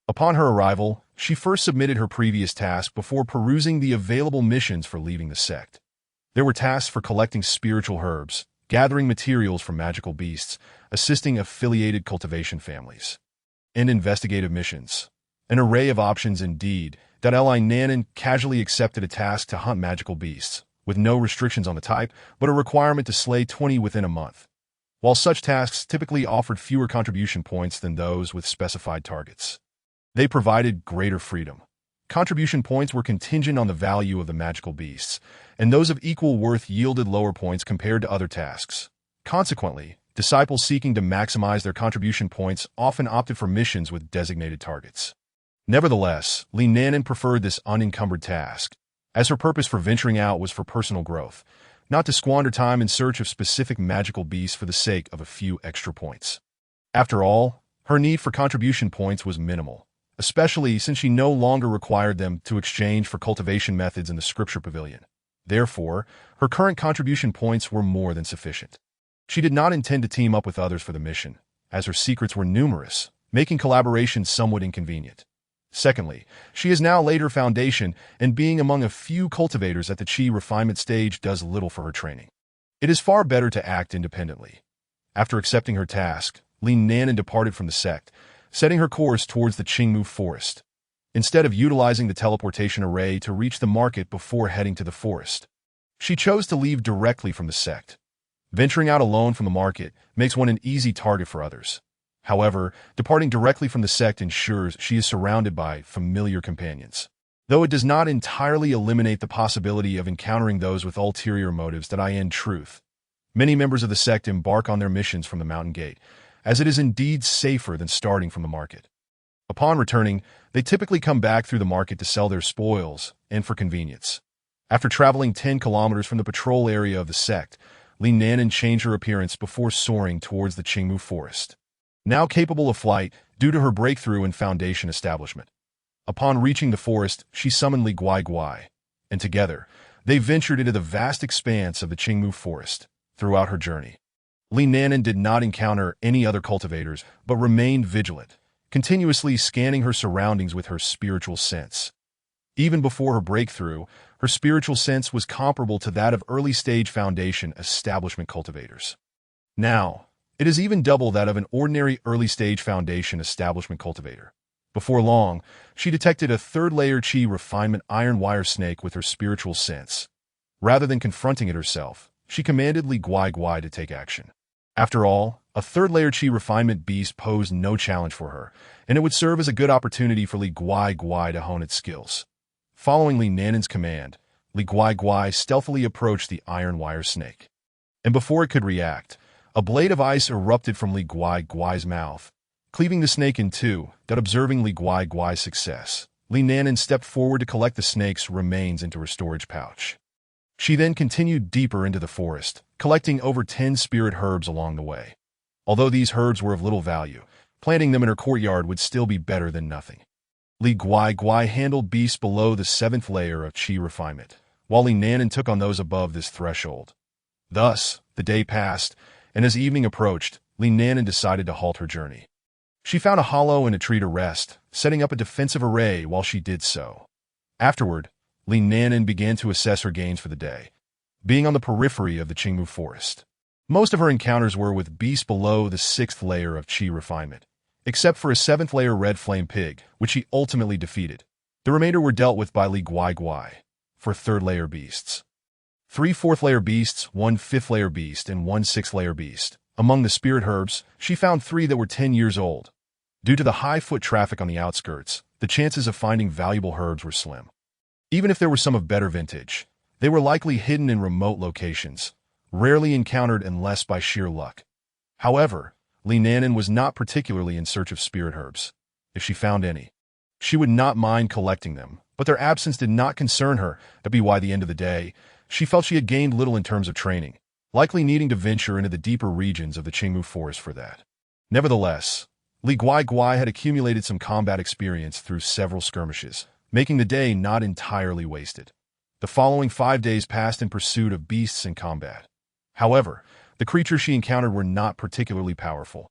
Upon her arrival, she first submitted her previous task before perusing the available missions for leaving the sect. There were tasks for collecting spiritual herbs, gathering materials from magical beasts, assisting affiliated cultivation families, and investigative missions. An array of options indeed. Li Nanan casually accepted a task to hunt magical beasts, with no restrictions on the type, but a requirement to slay 20 within a month. While such tasks typically offered fewer contribution points than those with specified targets, they provided greater freedom. Contribution points were contingent on the value of the magical beasts, and those of equal worth yielded lower points compared to other tasks. Consequently, disciples seeking to maximize their contribution points often opted for missions with designated targets. Nevertheless, Li Nanan preferred this unencumbered task, as her purpose for venturing out was for personal growth, not to squander time in search of specific magical beasts for the sake of a few extra points. After all, her need for contribution points was minimal, especially since she no longer required them to exchange for cultivation methods in the scripture pavilion. Therefore, her current contribution points were more than sufficient. She did not intend to team up with others for the mission, as her secrets were numerous, making collaboration somewhat inconvenient. Secondly, she has now laid her foundation, and being among a few cultivators at the chi refinement stage does little for her training. It is far better to act independently. After accepting her task, Li Nanan departed from the sect, setting her course towards the Qingmu forest. Instead of utilizing the teleportation array to reach the market before heading to the forest, she chose to leave directly from the sect. Venturing out alone from the market makes one an easy target for others. However, departing directly from the sect ensures she is surrounded by familiar companions, though it does not entirely eliminate the possibility of encountering those with ulterior motives. In truth, many members of the sect embark on their missions from the mountain gate, as it is indeed safer than starting from the market. Upon returning, they typically come back through the market to sell their spoils, and for convenience. After traveling 10 kilometers from the patrol area of the sect, Li Nanan changed her appearance before soaring towards the Qingmu forest, now capable of flight due to her breakthrough in foundation establishment. Upon reaching the forest, she summoned Li Guai, and together, they ventured into the vast expanse of the Qingmu forest. Throughout her journey, Li Nanan did not encounter any other cultivators, but remained vigilant, continuously scanning her surroundings with her spiritual sense. Even before her breakthrough, her spiritual sense was comparable to that of early-stage foundation establishment cultivators. Now, it is even double that of an ordinary early-stage foundation establishment cultivator. Before long, she detected a third-layer chi refinement iron wire snake with her spiritual sense. Rather than confronting it herself, she commanded Li Guai to take action. After all, a third-layer chi refinement beast posed no challenge for her, and it would serve as a good opportunity for Li Guai to hone its skills. Following Li Nanan's command, Li Guai stealthily approached the iron wire snake. And before it could react, a blade of ice erupted from Li Guai's mouth, cleaving the snake in two. Observing Li Guai's success, Li Nanan stepped forward to collect the snake's remains into her storage pouch. She then continued deeper into the forest, collecting over 10 spirit herbs along the way. Although these herbs were of little value, planting them in her courtyard would still be better than nothing. Li Guai handled beasts below the 7th layer of chi refinement, while Li Nanan took on those above this threshold. Thus, the day passed, and as evening approached, Li Nanan decided to halt her journey. She found a hollow in a tree to rest, setting up a defensive array while she did so. Afterward, Li Nanan began to assess her gains for the day, being on the periphery of the Qingmu forest. Most of her encounters were with beasts below the 6th layer of chi refinement, except for a 7th layer red flame pig, which she ultimately defeated. The remainder were dealt with by Li Guai, for 3rd layer beasts. 3 4th layer beasts, 1 5th layer beast, and 1 6th layer beast, Among the spirit herbs, she found 3 that were 10 years old. Due to the high foot traffic on the outskirts, the chances of finding valuable herbs were slim. Even if there were some of better vintage, they were likely hidden in remote locations, rarely encountered unless by sheer luck. However, Li Nanan was not particularly in search of spirit herbs. If she found any, she would not mind collecting them, but their absence did not concern her. By the end of the day, she felt she had gained little in terms of training, likely needing to venture into the deeper regions of the Qingmu forest for that. Nevertheless, Li Guai had accumulated some combat experience through several skirmishes, making the day not entirely wasted. The following 5 days passed in pursuit of beasts in combat. However, the creatures she encountered were not particularly powerful.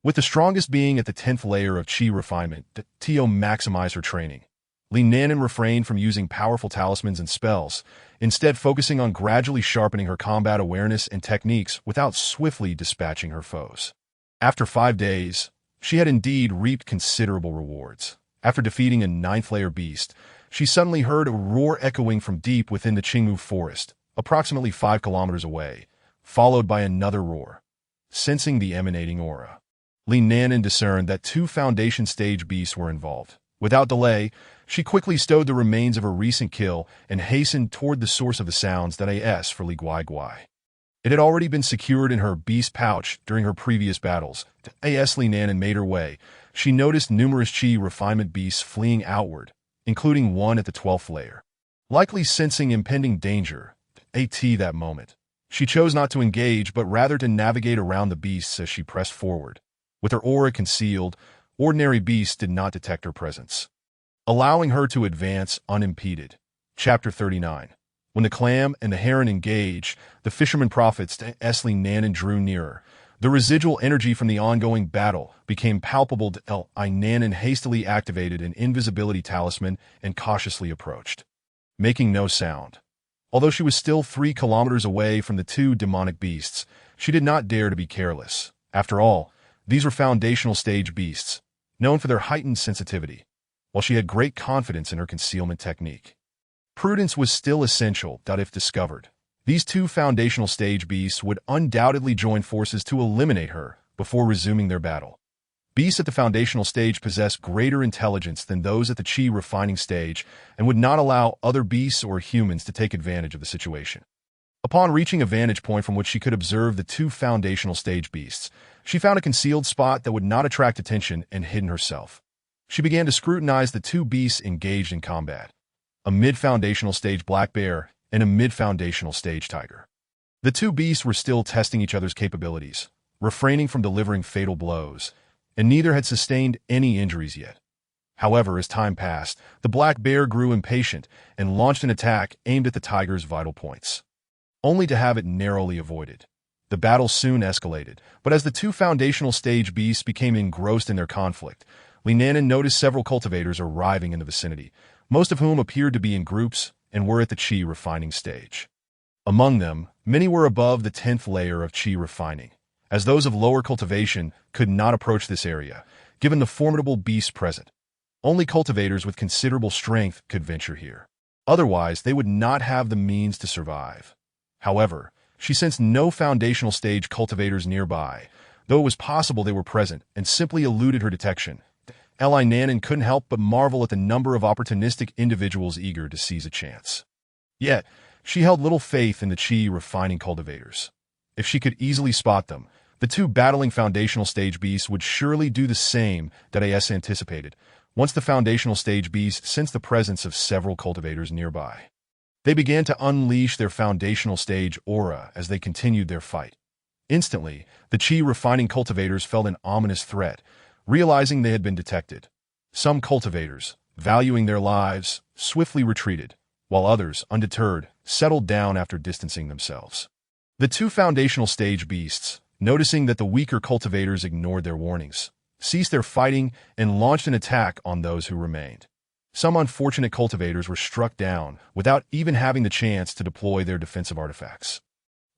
With the strongest being at the 10th layer of Qi refinement, Tio maximized her training. Li Nanan refrained from using powerful talismans and spells, instead focusing on gradually sharpening her combat awareness and techniques without swiftly dispatching her foes. After 5 days, she had indeed reaped considerable rewards. After defeating a 9th layer beast, she suddenly heard a roar echoing from deep within the Qingmu forest, approximately 5 kilometers away, followed by another roar. Sensing the emanating aura, Li Nanan discerned that 2 foundation stage beasts were involved. Without delay, she quickly stowed the remains of her recent kill and hastened toward the source of the sounds that AS for Li Guai. It had already been secured in her beast pouch during her previous battles. As Li Nanan made her way, she noticed numerous Qi refinement beasts fleeing outward, including one at the 12th layer. Likely sensing impending danger, that moment, she chose not to engage but rather to navigate around the beasts as she pressed forward. With her aura concealed, ordinary beasts did not detect her presence, allowing her to advance unimpeded. Chapter 39. When the clam and the heron engaged, the fisherman prophets to Li Nanan drew nearer. The residual energy from the ongoing battle became palpable to Li Nanan hastily activated an invisibility talisman and cautiously approached, making no sound. Although she was still 3 kilometers away from the 2 demonic beasts, she did not dare to be careless. After all, these were foundational stage beasts, known for their heightened sensitivity, while she had great confidence in her concealment technique. Prudence was still essential, if discovered. These 2 foundational stage beasts would undoubtedly join forces to eliminate her before resuming their battle. Beasts at the foundational stage possess greater intelligence than those at the Qi refining stage and would not allow other beasts or humans to take advantage of the situation. Upon reaching a vantage point from which she could observe the 2 foundational stage beasts, she found a concealed spot that would not attract attention and hidden herself. She began to scrutinize the 2 beasts engaged in combat, a mid-foundational stage black bear and a mid-foundational stage tiger. The 2 beasts were still testing each other's capabilities, refraining from delivering fatal blows, and neither had sustained any injuries yet. However, as time passed, the black bear grew impatient and launched an attack aimed at the tiger's vital points, only to have it narrowly avoided. The battle soon escalated, but as the 2 foundational stage beasts became engrossed in their conflict, Li Nanan noticed several cultivators arriving in the vicinity, most of whom appeared to be in groups and were at the Qi refining stage. Among them, many were above the 10th layer of Qi refining, as those of lower cultivation could not approach this area, given the formidable beasts present. Only cultivators with considerable strength could venture here. Otherwise, they would not have the means to survive. However, she sensed no foundational stage cultivators nearby, though it was possible they were present and simply eluded her detection. Li Nanan couldn't help but marvel at the number of opportunistic individuals eager to seize a chance. Yet, she held little faith in the Qi refining cultivators. If she could easily spot them, the 2 battling foundational stage beasts would surely do the same that AS anticipated, once the foundational stage beasts sensed the presence of several cultivators nearby. They began to unleash their foundational stage aura as they continued their fight. Instantly, the Qi refining cultivators felt an ominous threat, realizing they had been detected. Some cultivators, valuing their lives, swiftly retreated, while others, undeterred, settled down after distancing themselves. The 2 foundational stage beasts, noticing that the weaker cultivators ignored their warnings, ceased their fighting and launched an attack on those who remained. Some unfortunate cultivators were struck down without even having the chance to deploy their defensive artifacts,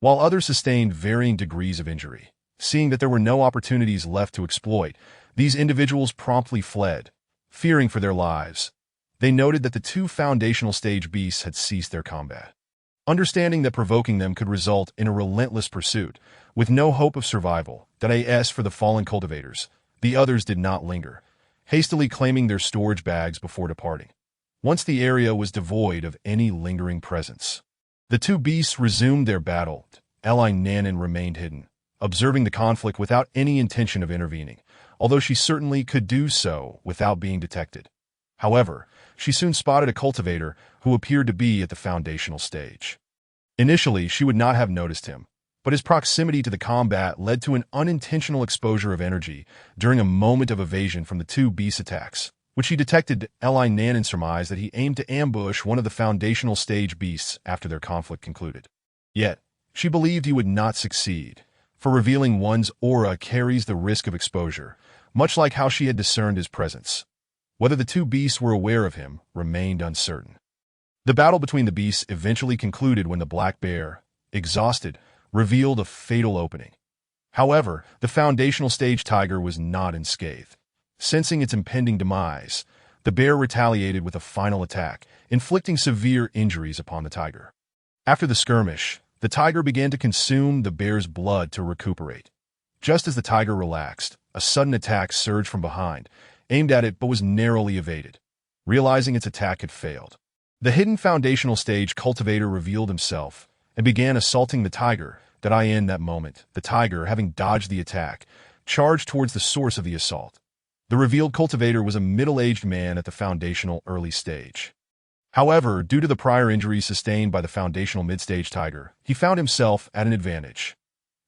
while others sustained varying degrees of injury. Seeing that there were no opportunities left to exploit, these individuals promptly fled, fearing for their lives. They noted that the 2 foundational stage beasts had ceased their combat. Understanding that provoking them could result in a relentless pursuit, with no hope of survival, that for the fallen cultivators, the others did not linger, hastily claiming their storage bags before departing. Once the area was devoid of any lingering presence, the two beasts resumed their battle. Nanan remained hidden, observing the conflict without any intention of intervening, although she certainly could do so without being detected. However, she soon spotted a cultivator who appeared to be at the foundational stage. Initially, she would not have noticed him, but his proximity to the combat led to an unintentional exposure of energy during a moment of evasion from the two beast attacks, which she detected. Nanan surmised that he aimed to ambush one of the foundational stage beasts after their conflict concluded. Yet, she believed he would not succeed, for revealing one's aura carries the risk of exposure, much like how she had discerned his presence. Whether the two beasts were aware of him remained uncertain. The battle between the beasts eventually concluded when the black bear, exhausted, revealed a fatal opening. However, the foundational stage tiger was not unscathed. Sensing its impending demise, the bear retaliated with a final attack, inflicting severe injuries upon the tiger. After the skirmish, the tiger began to consume the bear's blood to recuperate. Just as the tiger relaxed, a sudden attack surged from behind, aimed at it but was narrowly evaded. Realizing its attack had failed, the hidden foundational stage cultivator revealed himself and began assaulting the tiger. In that moment, the tiger, having dodged the attack, charged towards the source of the assault. The revealed cultivator was a middle-aged man at the foundational early stage. However, due to the prior injuries sustained by the foundational mid-stage tiger, he found himself at an advantage.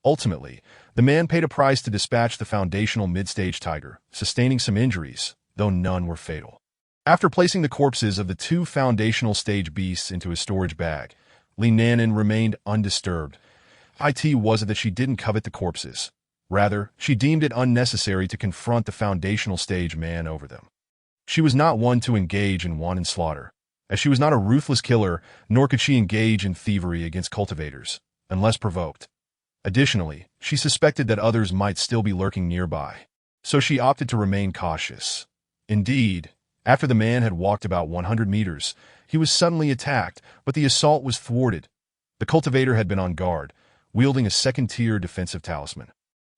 Ultimately, the man paid a price to dispatch the foundational mid-stage tiger, sustaining some injuries, though none were fatal. After placing the corpses of the two foundational stage beasts into his storage bag, Nanan remained undisturbed. It wasn't that she didn't covet the corpses. Rather, she deemed it unnecessary to confront the foundational stage man over them. She was not one to engage in wanton slaughter, as she was not a ruthless killer, nor could she engage in thievery against cultivators, unless provoked. Additionally, she suspected that others might still be lurking nearby, so she opted to remain cautious. Indeed, after the man had walked about 100 meters, he was suddenly attacked, but the assault was thwarted. The cultivator had been on guard, wielding a second-tier defensive talisman,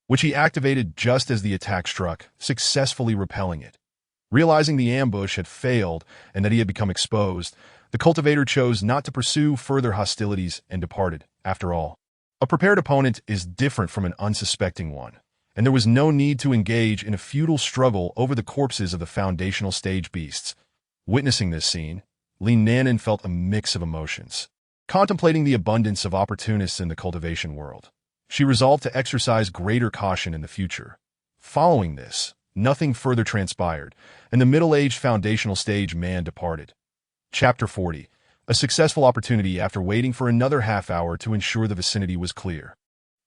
which he activated just as the attack struck, successfully repelling it. Realizing the ambush had failed and that he had become exposed, the cultivator chose not to pursue further hostilities and departed. After all, a prepared opponent is different from an unsuspecting one, and there was no need to engage in a futile struggle over the corpses of the foundational stage beasts. Witnessing this scene, Nanan felt a mix of emotions. Contemplating the abundance of opportunists in the cultivation world, she resolved to exercise greater caution in the future. Following this, nothing further transpired, and the middle-aged foundational stage man departed. Chapter 40. A successful opportunity after waiting for another half-hour to ensure the vicinity was clear.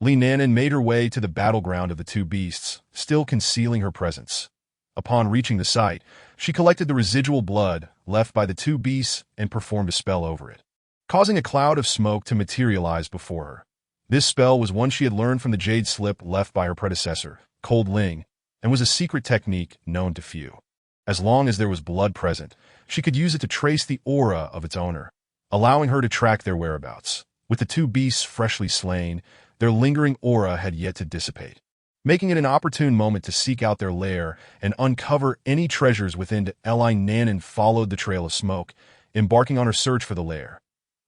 Nanan made her way to the battleground of the two beasts, still concealing her presence. Upon reaching the site, she collected the residual blood left by the two beasts and performed a spell over it, causing a cloud of smoke to materialize before her. This spell was one she had learned from the jade slip left by her predecessor, Cold Ling, and was a secret technique known to few. As long as there was blood present, she could use it to trace the aura of its owner, allowing her to track their whereabouts. With the two beasts freshly slain, their lingering aura had yet to dissipate, making it an opportune moment to seek out their lair and uncover any treasures within. Nanan followed the trail of smoke, embarking on her search for the lair.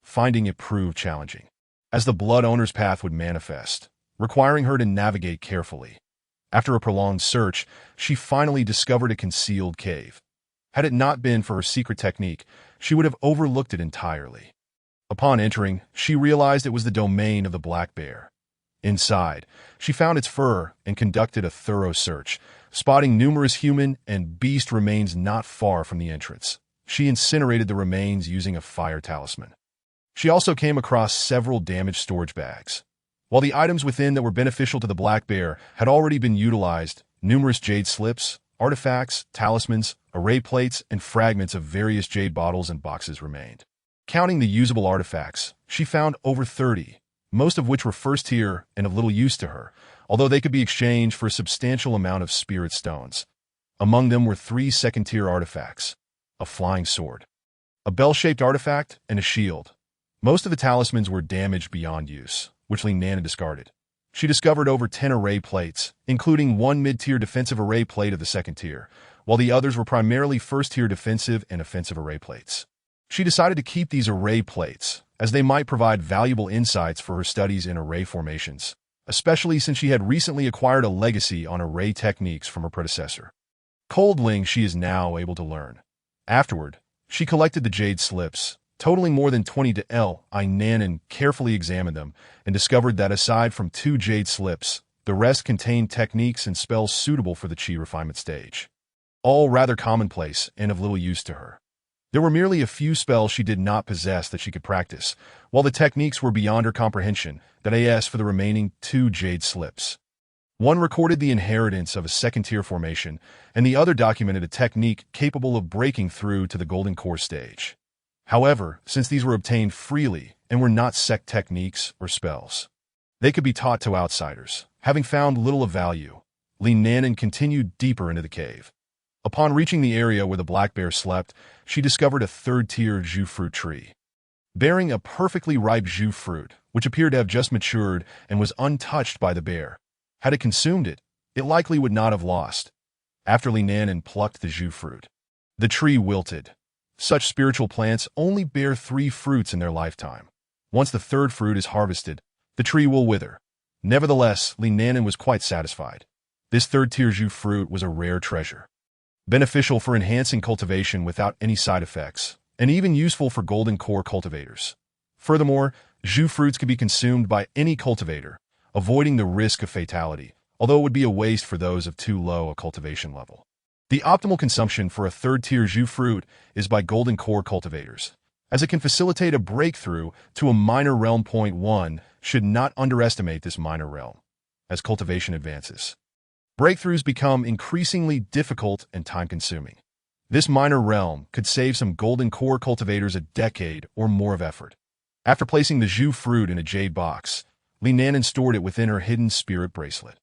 Finding it proved challenging, as the blood owner's path would manifest, requiring her to navigate carefully. After a prolonged search, she finally discovered a concealed cave. Had it not been for her secret technique, she would have overlooked it entirely. Upon entering, she realized it was the domain of the black bear. Inside, she found its fur and conducted a thorough search, spotting numerous human and beast remains not far from the entrance. She incinerated the remains using a fire talisman. She also came across several damaged storage bags. While the items within that were beneficial to the black bear had already been utilized, numerous jade slips, artifacts, talismans, array plates, and fragments of various jade bottles and boxes remained. Counting the usable artifacts, she found over 30, most of which were first tier and of little use to her, although they could be exchanged for a substantial amount of spirit stones. Among them were 3 second-tier artifacts: a flying sword, a bell-shaped artifact, and a shield. Most of the talismans were damaged beyond use, which Li Nan discarded. She discovered over 10 array plates, including one mid-tier defensive array plate of the second tier, while the others were primarily first-tier defensive and offensive array plates. She decided to keep these array plates, as they might provide valuable insights for her studies in array formations, especially since she had recently acquired a legacy on array techniques from her predecessor. Coldling she is now able to learn. Afterward, she collected the jade slips, totaling more than 20 to Li Nan, and carefully examined them, and discovered that aside from 2 jade slips, the rest contained techniques and spells suitable for the Qi refinement stage. All rather commonplace and of little use to her. There were merely a few spells she did not possess that she could practice, while the techniques were beyond her comprehension, that as for the remaining 2 jade slips. One recorded the inheritance of a second-tier formation, and the other documented a technique capable of breaking through to the golden core stage. However, since these were obtained freely and were not sect techniques or spells, they could be taught to outsiders. Having found little of value, Li Nan continued deeper into the cave. Upon reaching the area where the black bear slept, she discovered a third-tier zhu fruit tree. Bearing a perfectly ripe zhu fruit, which appeared to have just matured and was untouched by the bear. Had it consumed it, it likely would not have lost. After Li Nan plucked the zhu fruit, the tree wilted. Such spiritual plants only bear 3 fruits in their lifetime. Once the third fruit is harvested, the tree will wither. Nevertheless, Li Nan was quite satisfied. This third-tier zhu fruit was a rare treasure, beneficial for enhancing cultivation without any side effects, and even useful for golden core cultivators. Furthermore, zhu fruits could be consumed by any cultivator, avoiding the risk of fatality, although it would be a waste for those of too low a cultivation level. The optimal consumption for a third-tier zhu fruit is by golden core cultivators, as it can facilitate a breakthrough to a minor realm. 1 should not underestimate this minor realm. As cultivation advances, breakthroughs become increasingly difficult and time-consuming. This minor realm could save some golden core cultivators a decade or more of effort. After placing the zhu fruit in a jade box, Li Nan stored it within her hidden spirit bracelet.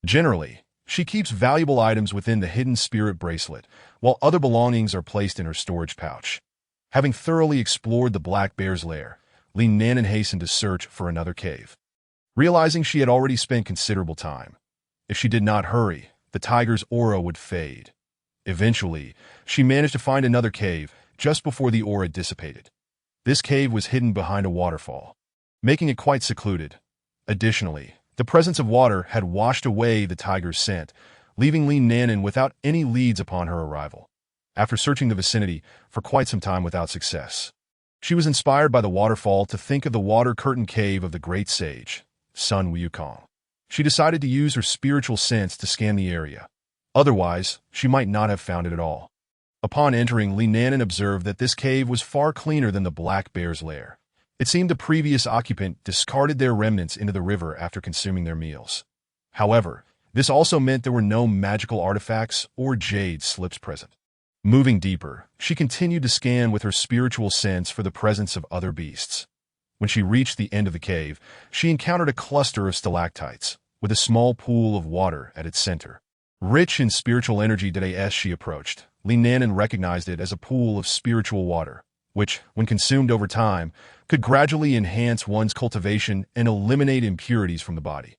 Generally, she keeps valuable items within the hidden spirit bracelet, while other belongings are placed in her storage pouch. Having thoroughly explored the black bear's lair, Li Nan hastened to search for another cave. Realizing she had already spent considerable time, if she did not hurry, the tiger's aura would fade. Eventually, she managed to find another cave just before the aura dissipated. This cave was hidden behind a waterfall, making it quite secluded. Additionally, the presence of water had washed away the tiger's scent, leaving Li Nan without any leads upon her arrival. After searching the vicinity for quite some time without success, she was inspired by the waterfall to think of the water-curtained cave of the great sage, Sun Wukong. She decided to use her spiritual sense to scan the area. Otherwise, she might not have found it at all. Upon entering, Li Nan observed that this cave was far cleaner than the black bear's lair. It seemed the previous occupant discarded their remnants into the river after consuming their meals. However, this also meant there were no magical artifacts or jade slips present. Moving deeper, she continued to scan with her spiritual sense for the presence of other beasts. When she reached the end of the cave, she encountered a cluster of stalactites, with a small pool of water at its center. Rich in spiritual energy as she approached, Li Nan recognized it as a pool of spiritual water, which, when consumed over time, could gradually enhance one's cultivation and eliminate impurities from the body.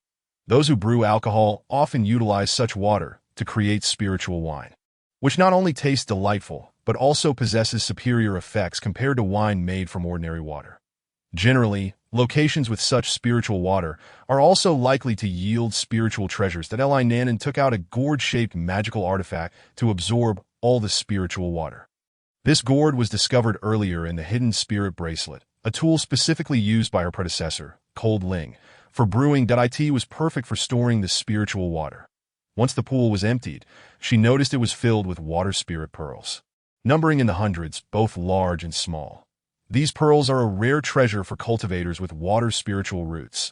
Those who brew alcohol often utilize such water to create spiritual wine, which not only tastes delightful, but also possesses superior effects compared to wine made from ordinary water. Generally, locations with such spiritual water are also likely to yield spiritual treasures. That Li Nan took out a gourd-shaped magical artifact to absorb all the spiritual water. This gourd was discovered earlier in the hidden spirit bracelet, a tool specifically used by her predecessor, Cold Ling, for brewing. It was perfect for storing the spiritual water. Once the pool was emptied, she noticed it was filled with water spirit pearls, numbering in the hundreds, both large and small. These pearls are a rare treasure for cultivators with water spiritual roots.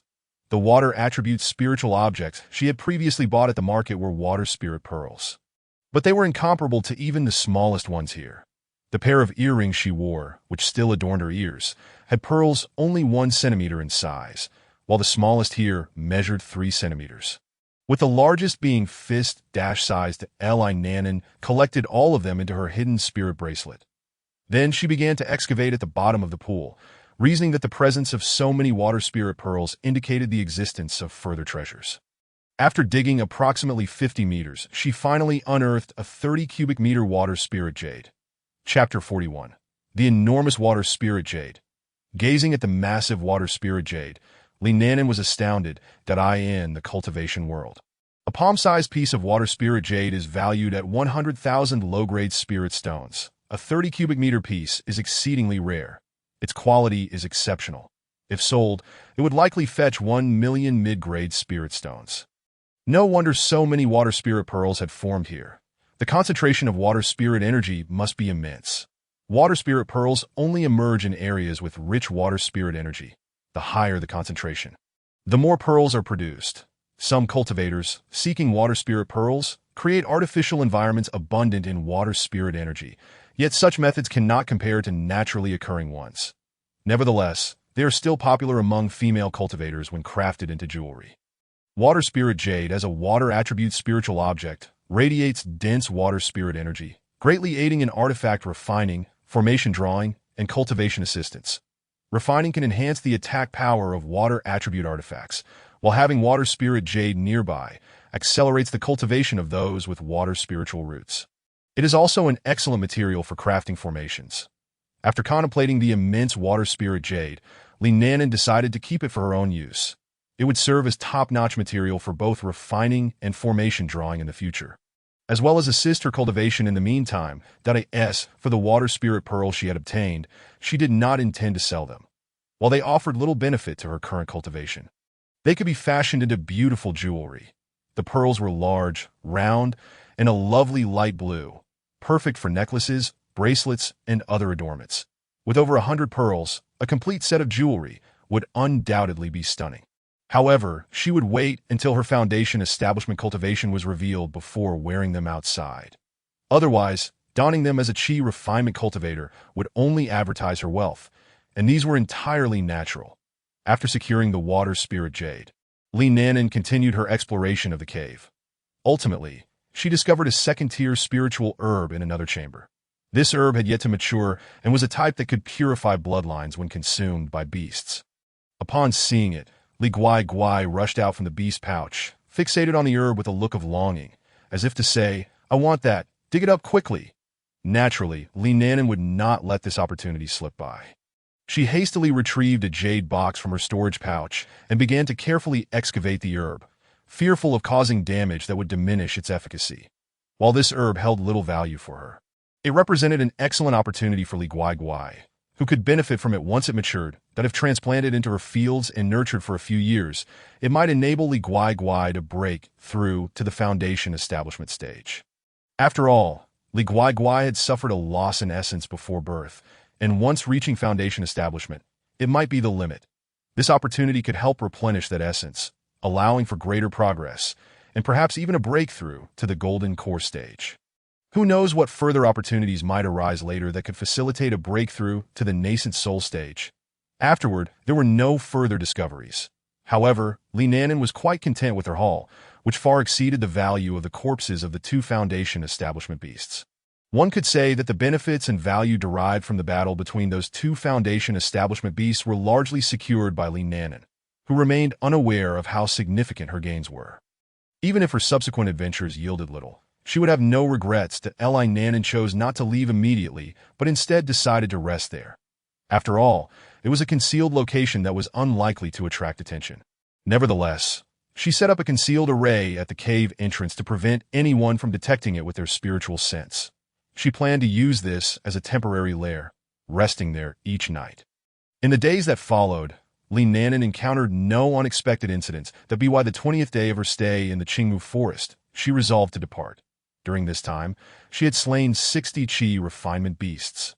The water attribute spiritual objects she had previously bought at the market were water spirit pearls, but they were incomparable to even the smallest ones here. The pair of earrings she wore, which still adorned her ears, had pearls only 1 centimeter in size, while the smallest here measured 3 centimeters. With the largest being fist-sized, Li Nan collected all of them into her hidden spirit bracelet. Then she began to excavate at the bottom of the pool, reasoning that the presence of so many water spirit pearls indicated the existence of further treasures. After digging approximately 50 meters, she finally unearthed a 30 cubic meter water spirit jade. Chapter 41. The enormous water spirit jade. Gazing at the massive water spirit jade, Li was astounded that in the cultivation world. A palm-sized piece of water spirit jade is valued at 100,000 low-grade spirit stones. A 30 cubic meter piece is exceedingly rare. Its quality is exceptional. If sold, it would likely fetch 1 million mid-grade spirit stones. No wonder so many water spirit pearls had formed here. The concentration of water spirit energy must be immense. Water spirit pearls only emerge in areas with rich water spirit energy. The higher the concentration, the more pearls are produced. Some cultivators, seeking water spirit pearls, create artificial environments abundant in water spirit energy, yet such methods cannot compare to naturally occurring ones. Nevertheless, they are still popular among female cultivators when crafted into jewelry. Water spirit jade, as a water attribute spiritual object, radiates dense water spirit energy, greatly aiding in artifact refining, formation drawing, and cultivation assistance. Refining can enhance the attack power of water attribute artifacts, while having water spirit jade nearby accelerates the cultivation of those with water spiritual roots. It is also an excellent material for crafting formations. After contemplating the immense water spirit jade, Li decided to keep it for her own use. It would serve as top-notch material for both refining and formation drawing in the future, as well as assist her cultivation in the meantime. For the water spirit pearls she had obtained, she did not intend to sell them. While they offered little benefit to her current cultivation, they could be fashioned into beautiful jewelry. The pearls were large, round, and a lovely light blue, perfect for necklaces, bracelets, and other adornments. With over 100 pearls, a complete set of jewelry would undoubtedly be stunning. However, she would wait until her foundation establishment cultivation was revealed before wearing them outside. Otherwise, donning them as a chi refinement cultivator would only advertise her wealth, and these were entirely natural. After securing the water spirit jade, Li continued her exploration of the cave. Ultimately, she discovered a second-tier spiritual herb in another chamber. This herb had yet to mature and was a type that could purify bloodlines when consumed by beasts. Upon seeing it, Li Guai rushed out from the beast pouch, fixated on the herb with a look of longing, as if to say, "I want that, dig it up quickly." Naturally, Li would not let this opportunity slip by. She hastily retrieved a jade box from her storage pouch and began to carefully excavate the herb, fearful of causing damage that would diminish its efficacy. While this herb held little value for her, it represented an excellent opportunity for Li Guai, who could benefit from it once it matured, that if transplanted into her fields and nurtured for a few years, it might enable Li Guai to break through to the foundation establishment stage. After all, Li Guai had suffered a loss in essence before birth, and once reaching foundation establishment, it might be the limit. This opportunity could help replenish that essence, allowing for greater progress, and perhaps even a breakthrough to the golden core stage. Who knows what further opportunities might arise later that could facilitate a breakthrough to the nascent soul stage. Afterward, there were no further discoveries. However, Li was quite content with her haul, which far exceeded the value of the corpses of the two foundation establishment beasts. One could say that the benefits and value derived from the battle between those two foundation establishment beasts were largely secured by Li who remained unaware of how significant her gains were. Even if her subsequent adventures yielded little, she would have no regrets that Li chose not to leave immediately, but instead decided to rest there. After all, it was a concealed location that was unlikely to attract attention. Nevertheless, she set up a concealed array at the cave entrance to prevent anyone from detecting it with their spiritual sense. She planned to use this as a temporary lair, resting there each night. In the days that followed, Li encountered no unexpected incidents that by the 20th day of her stay in the Qingmu forest, she resolved to depart. During this time, she had slain 60 chi refinement beasts,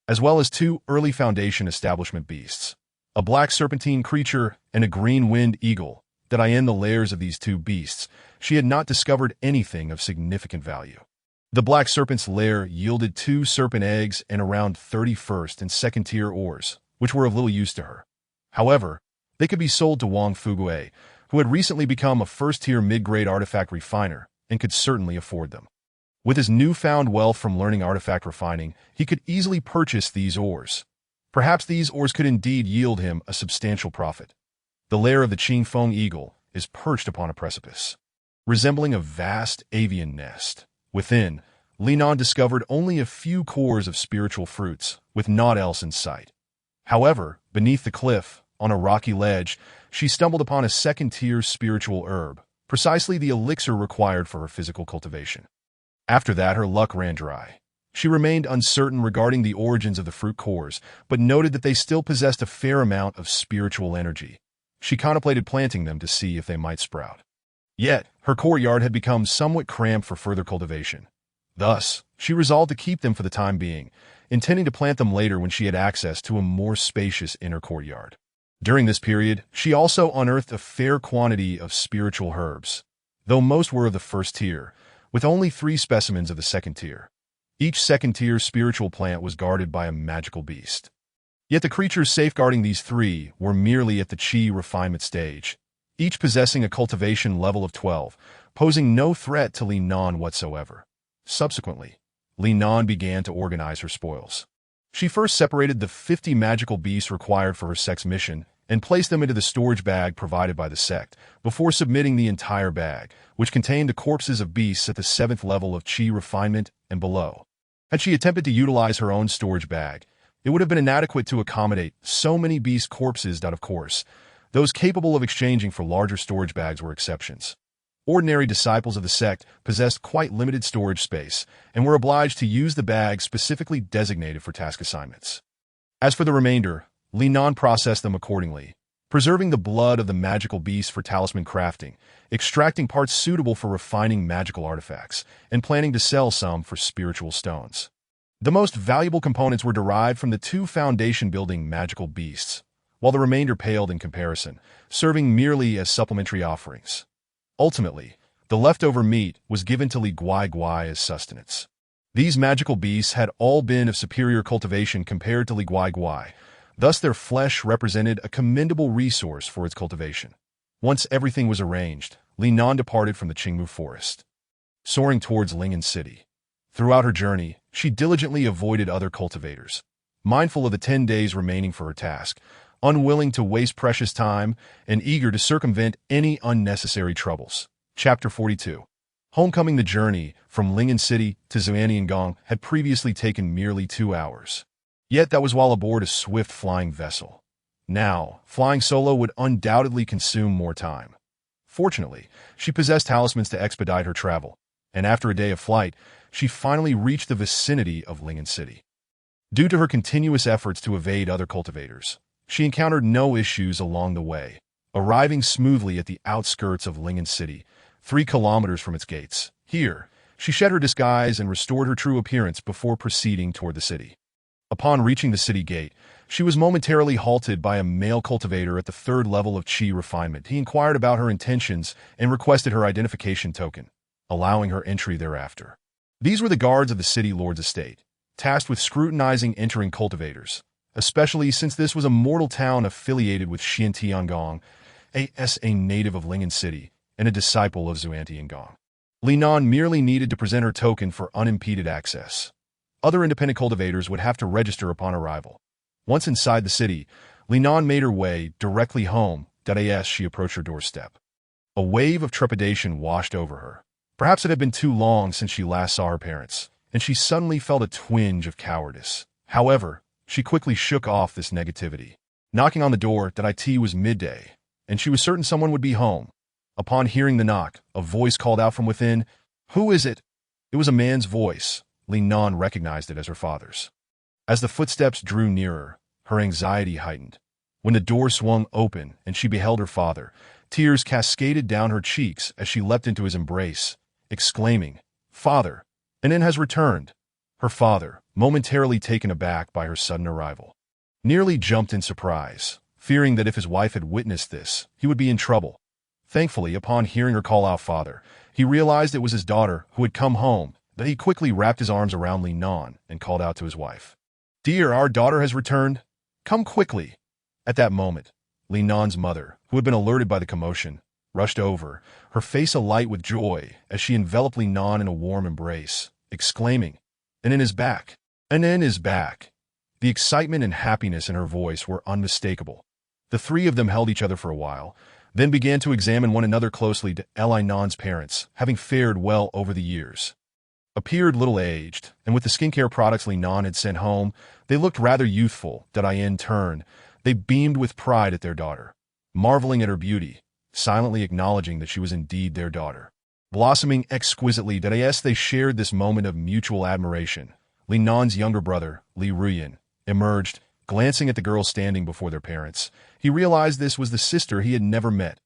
as well as 2 early foundation establishment beasts, a black serpentine creature and a green wind eagle. In the lairs of these 2 beasts, she had not discovered anything of significant value. The black serpent's lair yielded 2 serpent eggs and around 30 first and second tier ores, which were of little use to her. However, they could be sold to Wang Fugui, who had recently become a first-tier mid-grade artifact refiner and could certainly afford them. With his newfound wealth from learning artifact refining, he could easily purchase these ores. Perhaps these ores could indeed yield him a substantial profit. The lair of the Qingfeng eagle is perched upon a precipice, resembling a vast avian nest. Within, Li Nan discovered only a few cores of spiritual fruits, with naught else in sight. However, beneath the cliff, on a rocky ledge, she stumbled upon a second-tier spiritual herb, precisely the elixir required for her physical cultivation. After that, her luck ran dry. She remained uncertain regarding the origins of the fruit cores, but noted that they still possessed a fair amount of spiritual energy. She contemplated planting them to see if they might sprout. Yet, her courtyard had become somewhat cramped for further cultivation. Thus, she resolved to keep them for the time being, intending to plant them later when she had access to a more spacious inner courtyard. During this period, she also unearthed a fair quantity of spiritual herbs, though most were of the first tier, with only 3 specimens of the second tier. Each second-tier spiritual plant was guarded by a magical beast. Yet the creatures safeguarding these 3 were merely at the Qi refinement stage, each possessing a cultivation level of 12, posing no threat to Li Nan whatsoever. Subsequently, Li Nan began to organize her spoils. She first separated the 50 magical beasts required for her sect's mission and placed them into the storage bag provided by the sect, before submitting the entire bag, which contained the corpses of beasts at the 7th level of Qi refinement and below. Had she attempted to utilize her own storage bag, it would have been inadequate to accommodate so many beast corpses that, of course, those capable of exchanging for larger storage bags were exceptions. Ordinary disciples of the sect possessed quite limited storage space and were obliged to use the bags specifically designated for task assignments. As for the remainder, Li Nan processed them accordingly, preserving the blood of the magical beasts for talisman crafting, extracting parts suitable for refining magical artifacts, and planning to sell some for spiritual stones. The most valuable components were derived from the 2 foundation-building magical beasts, while the remainder paled in comparison, serving merely as supplementary offerings. Ultimately, the leftover meat was given to Li Guai as sustenance. These magical beasts had all been of superior cultivation compared to Li Guai, thus their flesh represented a commendable resource for its cultivation. Once everything was arranged, Li Nan departed from the Qingmu forest, soaring towards Ling'an City. Throughout her journey, she diligently avoided other cultivators, mindful of the 10 days remaining for her task, unwilling to waste precious time, and eager to circumvent any unnecessary troubles. Chapter 42. Homecoming. The journey from Ling'an City to Zhuaniangong had previously taken merely 2 hours. Yet that was while aboard a swift flying vessel. Now, flying solo would undoubtedly consume more time. Fortunately, she possessed talismans to expedite her travel, and after a day of flight, she finally reached the vicinity of Ling'an City. Due to her continuous efforts to evade other cultivators, she encountered no issues along the way, arriving smoothly at the outskirts of Ling'an City, 3 kilometers from its gates. Here, she shed her disguise and restored her true appearance before proceeding toward the city. Upon reaching the city gate, she was momentarily halted by a male cultivator at the 3rd level of Qi refinement. He inquired about her intentions and requested her identification token, allowing her entry thereafter. These were the guards of the city lord's estate, tasked with scrutinizing entering cultivators, especially since this was a mortal town affiliated with Xiantiangong, a native of Ling'an City and a disciple of Zhuaniangong. Li Nan merely needed to present her token for unimpeded access. Other independent cultivators would have to register upon arrival. Once inside the city, Li Nan made her way directly home as she approached her doorstep. A wave of trepidation washed over her. Perhaps it had been too long since she last saw her parents, and she suddenly felt a twinge of cowardice. However, she quickly shook off this negativity. Knocking on the door, it was midday, and she was certain someone would be home. Upon hearing the knock, a voice called out from within, "Who is it?" It was a man's voice. Li Nan recognized it as her father's. As the footsteps drew nearer, her anxiety heightened. When the door swung open and she beheld her father, tears cascaded down her cheeks as she leapt into his embrace, exclaiming, "Father, Anin has returned." Her father, momentarily taken aback by her sudden arrival, nearly jumped in surprise, fearing that if his wife had witnessed this, he would be in trouble. Thankfully, upon hearing her call out father, he realized it was his daughter who had come home. That he quickly wrapped his arms around Li Nan and called out to his wife, "Dear, our daughter has returned. Come quickly." At that moment, Li Nan's mother, who had been alerted by the commotion, rushed over, her face alight with joy as she enveloped Li Nan in a warm embrace, exclaiming, "Anin is back! Anin is back!" The excitement and happiness in her voice were unmistakable. The three of them held each other for a while, then began to examine one another closely. Li Nan's parents, having fared well over the years, appeared little aged, and with the skincare products Li Nan had sent home, they looked rather youthful. In turn, they beamed with pride at their daughter, marveling at her beauty, silently acknowledging that she was indeed their daughter. Blossoming exquisitely, as they shared this moment of mutual admiration, Li Nan's younger brother, Li Ruyan, emerged, glancing at the girl standing before their parents. He realized this was the sister he had never met.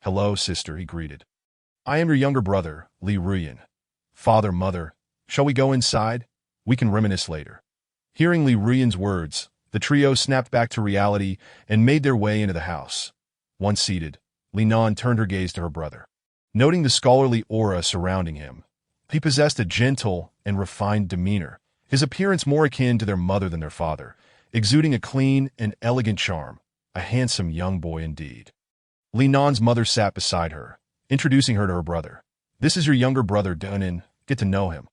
"Hello, sister," he greeted. "I am your younger brother, Li Ruyan. Father, mother, shall we go inside? We can reminisce later." Hearing Li Ruyan's words, the trio snapped back to reality and made their way into the house. Once seated, Li Nan turned her gaze to her brother. Noting the scholarly aura surrounding him, he possessed a gentle and refined demeanor, his appearance more akin to their mother than their father, exuding a clean and elegant charm, a handsome young boy indeed. Li Nan's mother sat beside her, introducing her to her brother. "This is your younger brother, Dunin. Get to know him.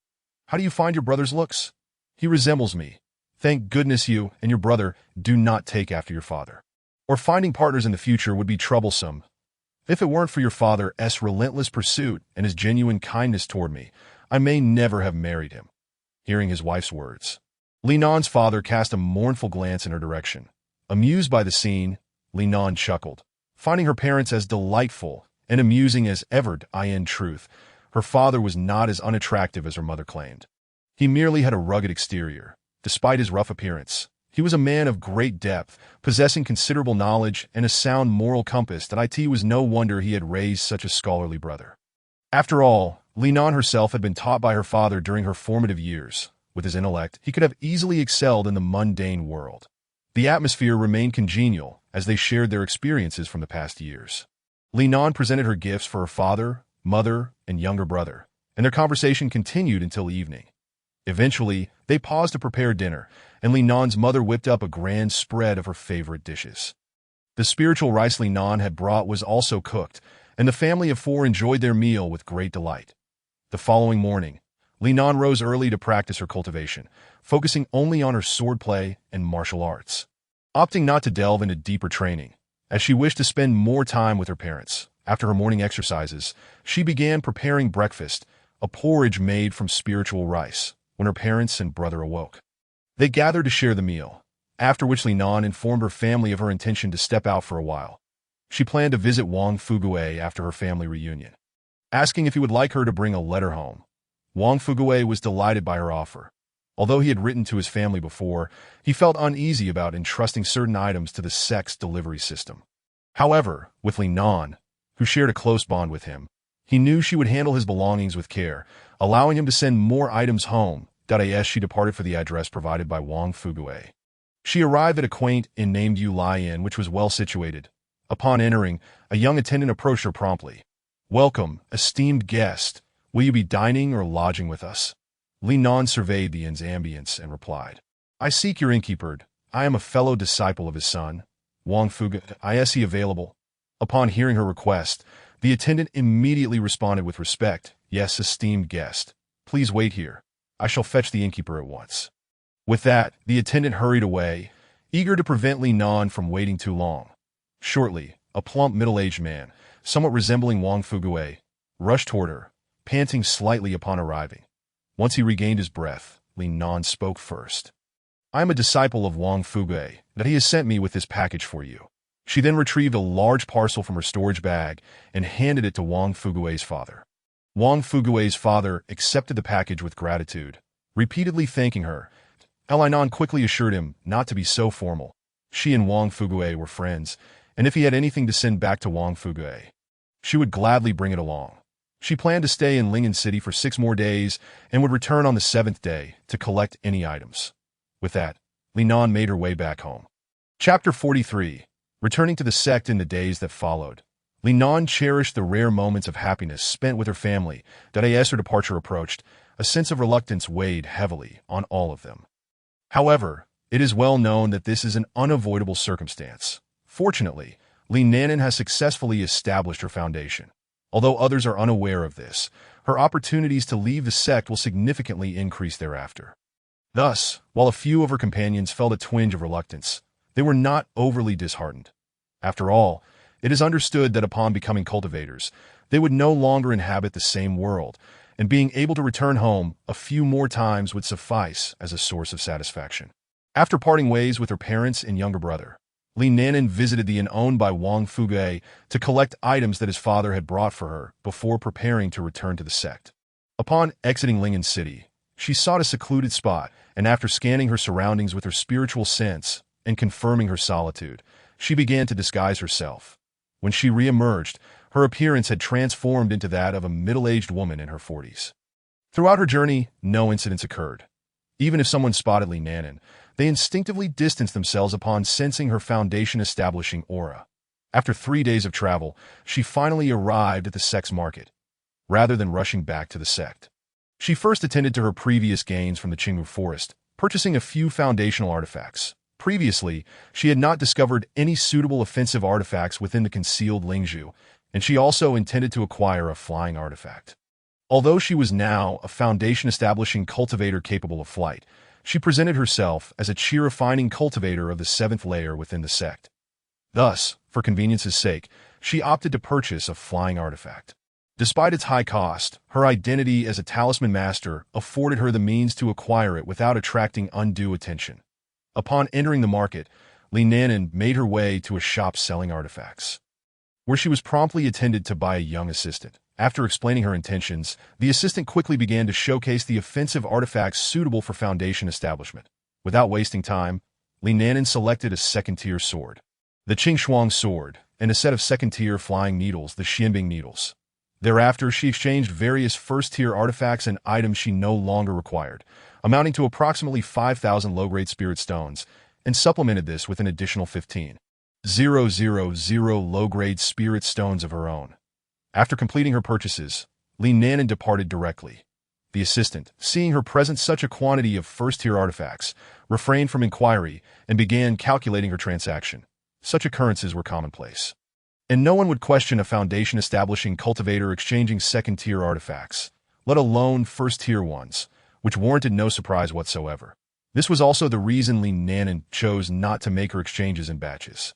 How do you find your brother's looks? He resembles me. Thank goodness you and your brother do not take after your father, or finding partners in the future would be troublesome. If it weren't for your father's relentless pursuit and his genuine kindness toward me, I may never have married him." Hearing his wife's words, Li Nan's father cast a mournful glance in her direction. Amused by the scene, Li Nan chuckled, finding her parents as delightful and amusing as ever. In truth, her father was not as unattractive as her mother claimed. He merely had a rugged exterior. Despite his rough appearance, he was a man of great depth, possessing considerable knowledge and a sound moral compass. It was no wonder he had raised such a scholarly brother. After all, Li Nan herself had been taught by her father during her formative years. With his intellect, he could have easily excelled in the mundane world. The atmosphere remained congenial as they shared their experiences from the past years. Li Nan presented her gifts for her father, mother, and younger brother, and their conversation continued until evening. Eventually, they paused to prepare dinner, and Li Nan's mother whipped up a grand spread of her favorite dishes. The spiritual rice Li Nan had brought was also cooked, and the family of four enjoyed their meal with great delight. The following morning, Li Nan rose early to practice her cultivation, focusing only on her swordplay and martial arts, opting not to delve into deeper training, as she wished to spend more time with her parents. After her morning exercises, she began preparing breakfast, a porridge made from spiritual rice, when her parents and brother awoke. They gathered to share the meal, after which Li Nan informed her family of her intention to step out for a while. She planned to visit Wang Fugue after her family reunion, asking if he would like her to bring a letter home. Wang Fugue was delighted by her offer. Although he had written to his family before, he felt uneasy about entrusting certain items to the sect's delivery system. However, with Li Nan, who shared a close bond with him, he knew she would handle his belongings with care, allowing him to send more items home. As she departed for the address provided by Wang Fugue, she arrived at a quaint inn named Yu Lai Inn, which was well situated. Upon entering, a young attendant approached her promptly. "Welcome, esteemed guest. Will you be dining or lodging with us?" Li Nan surveyed the inn's ambience and replied, "I seek your innkeeper. I am a fellow disciple of his son, Wang Fugue. Is he available?" Upon hearing her request, the attendant immediately responded with respect, "Yes, esteemed guest. Please wait here. I shall fetch the innkeeper at once." With that, the attendant hurried away, eager to prevent Li Nan from waiting too long. Shortly, a plump middle-aged man, somewhat resembling Wang Fugue, rushed toward her, panting slightly upon arriving. Once he regained his breath, Li Nan spoke first. "I am a disciple of Wang Fugue, that he has sent me with this package for you." She then retrieved a large parcel from her storage bag and handed it to Wang Fugue's father. Wang Fugue's father accepted the package with gratitude, repeatedly thanking her. Li Nan quickly assured him not to be so formal. She and Wang Fugue were friends, and if he had anything to send back to Wang Fugue, she would gladly bring it along. She planned to stay in Lingen City for 6 more days and would return on the 7th day to collect any items. With that, Li Nan made her way back home. Chapter 43. Returning to the sect in the days that followed, Li Nan cherished the rare moments of happiness spent with her family. As her departure approached, a sense of reluctance weighed heavily on all of them. However, it is well known that this is an unavoidable circumstance. Fortunately, Li Nan has successfully established her foundation. Although others are unaware of this, her opportunities to leave the sect will significantly increase thereafter. Thus, while a few of her companions felt a twinge of reluctance, they were not overly disheartened. After all, it is understood that upon becoming cultivators, they would no longer inhabit the same world, and being able to return home a few more times would suffice as a source of satisfaction. After parting ways with her parents and younger brother, Li Nanan visited the inn owned by Wang Fuge to collect items that his father had brought for her before preparing to return to the sect. Upon exiting Lingan City, she sought a secluded spot, and after scanning her surroundings with her spiritual sense and confirming her solitude, she began to disguise herself. When she re-emerged, her appearance had transformed into that of a middle-aged woman in her 40s. Throughout her journey, no incidents occurred. Even if someone spotted Li Nanan, they instinctively distanced themselves upon sensing her foundation-establishing aura. After 3 days of travel, she finally arrived at the sect's market, rather than rushing back to the sect. She first attended to her previous gains from the Qingmu forest, purchasing a few foundational artifacts. Previously, she had not discovered any suitable offensive artifacts within the concealed Lingzhu, and she also intended to acquire a flying artifact. Although she was now a foundation-establishing cultivator capable of flight, she presented herself as a chi-refining cultivator of the 7th layer within the sect. Thus, for convenience's sake, she opted to purchase a flying artifact. Despite its high cost, her identity as a talisman master afforded her the means to acquire it without attracting undue attention. Upon entering the market, Li Nanan made her way to a shop selling artifacts, where she was promptly attended to by a young assistant. After explaining her intentions, the assistant quickly began to showcase the offensive artifacts suitable for foundation establishment. Without wasting time, Li Nanan selected a second-tier sword, the Qing sword, and a set of second-tier flying needles, the Xianbing needles. Thereafter, she exchanged various first-tier artifacts and items she no longer required, amounting to approximately 5,000 low-grade spirit stones, and supplemented this with an additional 15,000 low-grade spirit stones of her own. After completing her purchases, Li Nanan departed directly. The assistant, seeing her present such a quantity of first-tier artifacts, refrained from inquiry and began calculating her transaction. Such occurrences were commonplace, and no one would question a foundation-establishing cultivator exchanging second-tier artifacts, let alone first-tier ones, which warranted no surprise whatsoever. This was also the reason Li Nanan chose not to make her exchanges in batches.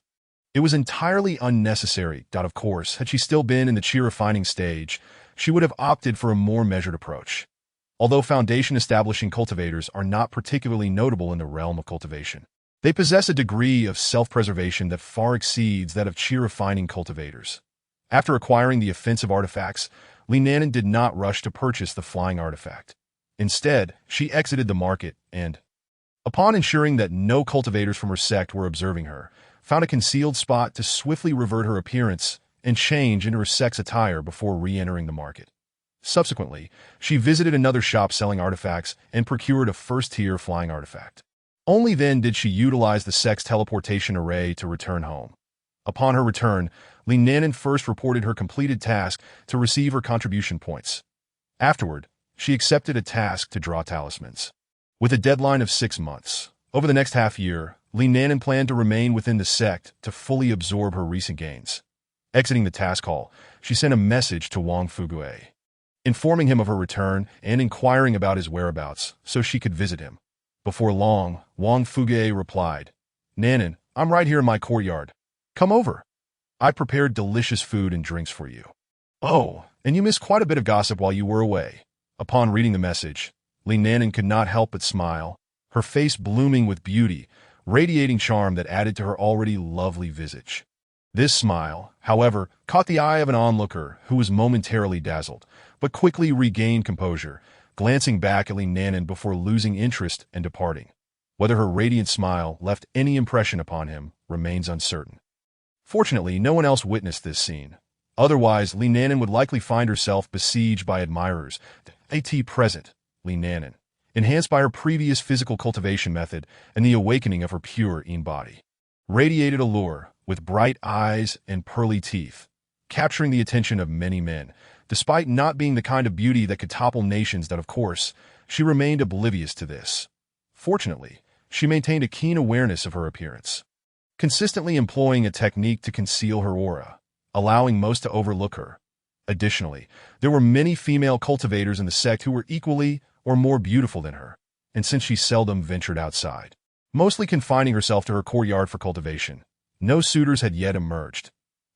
It was entirely unnecessary. Of course, had she still been in the chi-refining stage, she would have opted for a more measured approach. Although foundation-establishing cultivators are not particularly notable in the realm of cultivation, they possess a degree of self-preservation that far exceeds that of chi-refining cultivators. After acquiring the offensive artifacts, Li Nanan did not rush to purchase the flying artifact. Instead, she exited the market and, upon ensuring that no cultivators from her sect were observing her, found a concealed spot to swiftly revert her appearance and change into her sect's attire before re-entering the market. Subsequently, she visited another shop selling artifacts and procured a first-tier flying artifact. Only then did she utilize the sect's teleportation array to return home. Upon her return, Li Nanan first reported her completed task to receive her contribution points. Afterward, she accepted a task to draw talismans. With a deadline of 6 months, over the next half-year, Li Nanan planned to remain within the sect to fully absorb her recent gains. Exiting the task hall, she sent a message to Wang Fugue, informing him of her return and inquiring about his whereabouts so she could visit him. Before long, Wang Fugue replied, "Nanan, I'm right here in my courtyard. Come over. I prepared delicious food and drinks for you." "Oh, and you missed quite a bit of gossip while you were away." Upon reading the message, Li Nanan could not help but smile, her face blooming with beauty, radiating charm that added to her already lovely visage. This smile, however, caught the eye of an onlooker who was momentarily dazzled, but quickly regained composure, glancing back at Li Nanan before losing interest and departing. Whether her radiant smile left any impression upon him remains uncertain. Fortunately, no one else witnessed this scene. Otherwise, Li Nanan would likely find herself besieged by admirers. At present, Li Nanan, enhanced by her previous physical cultivation method and the awakening of her pure Yin body, radiated allure with bright eyes and pearly teeth, capturing the attention of many men. Despite not being the kind of beauty that could topple nations, that of course, she remained oblivious to this. Fortunately, she maintained a keen awareness of her appearance, consistently employing a technique to conceal her aura, allowing most to overlook her. Additionally, there were many female cultivators in the sect who were equally or more beautiful than her. and since she seldom ventured outside, mostly confining herself to her courtyard for cultivation, no suitors had yet emerged.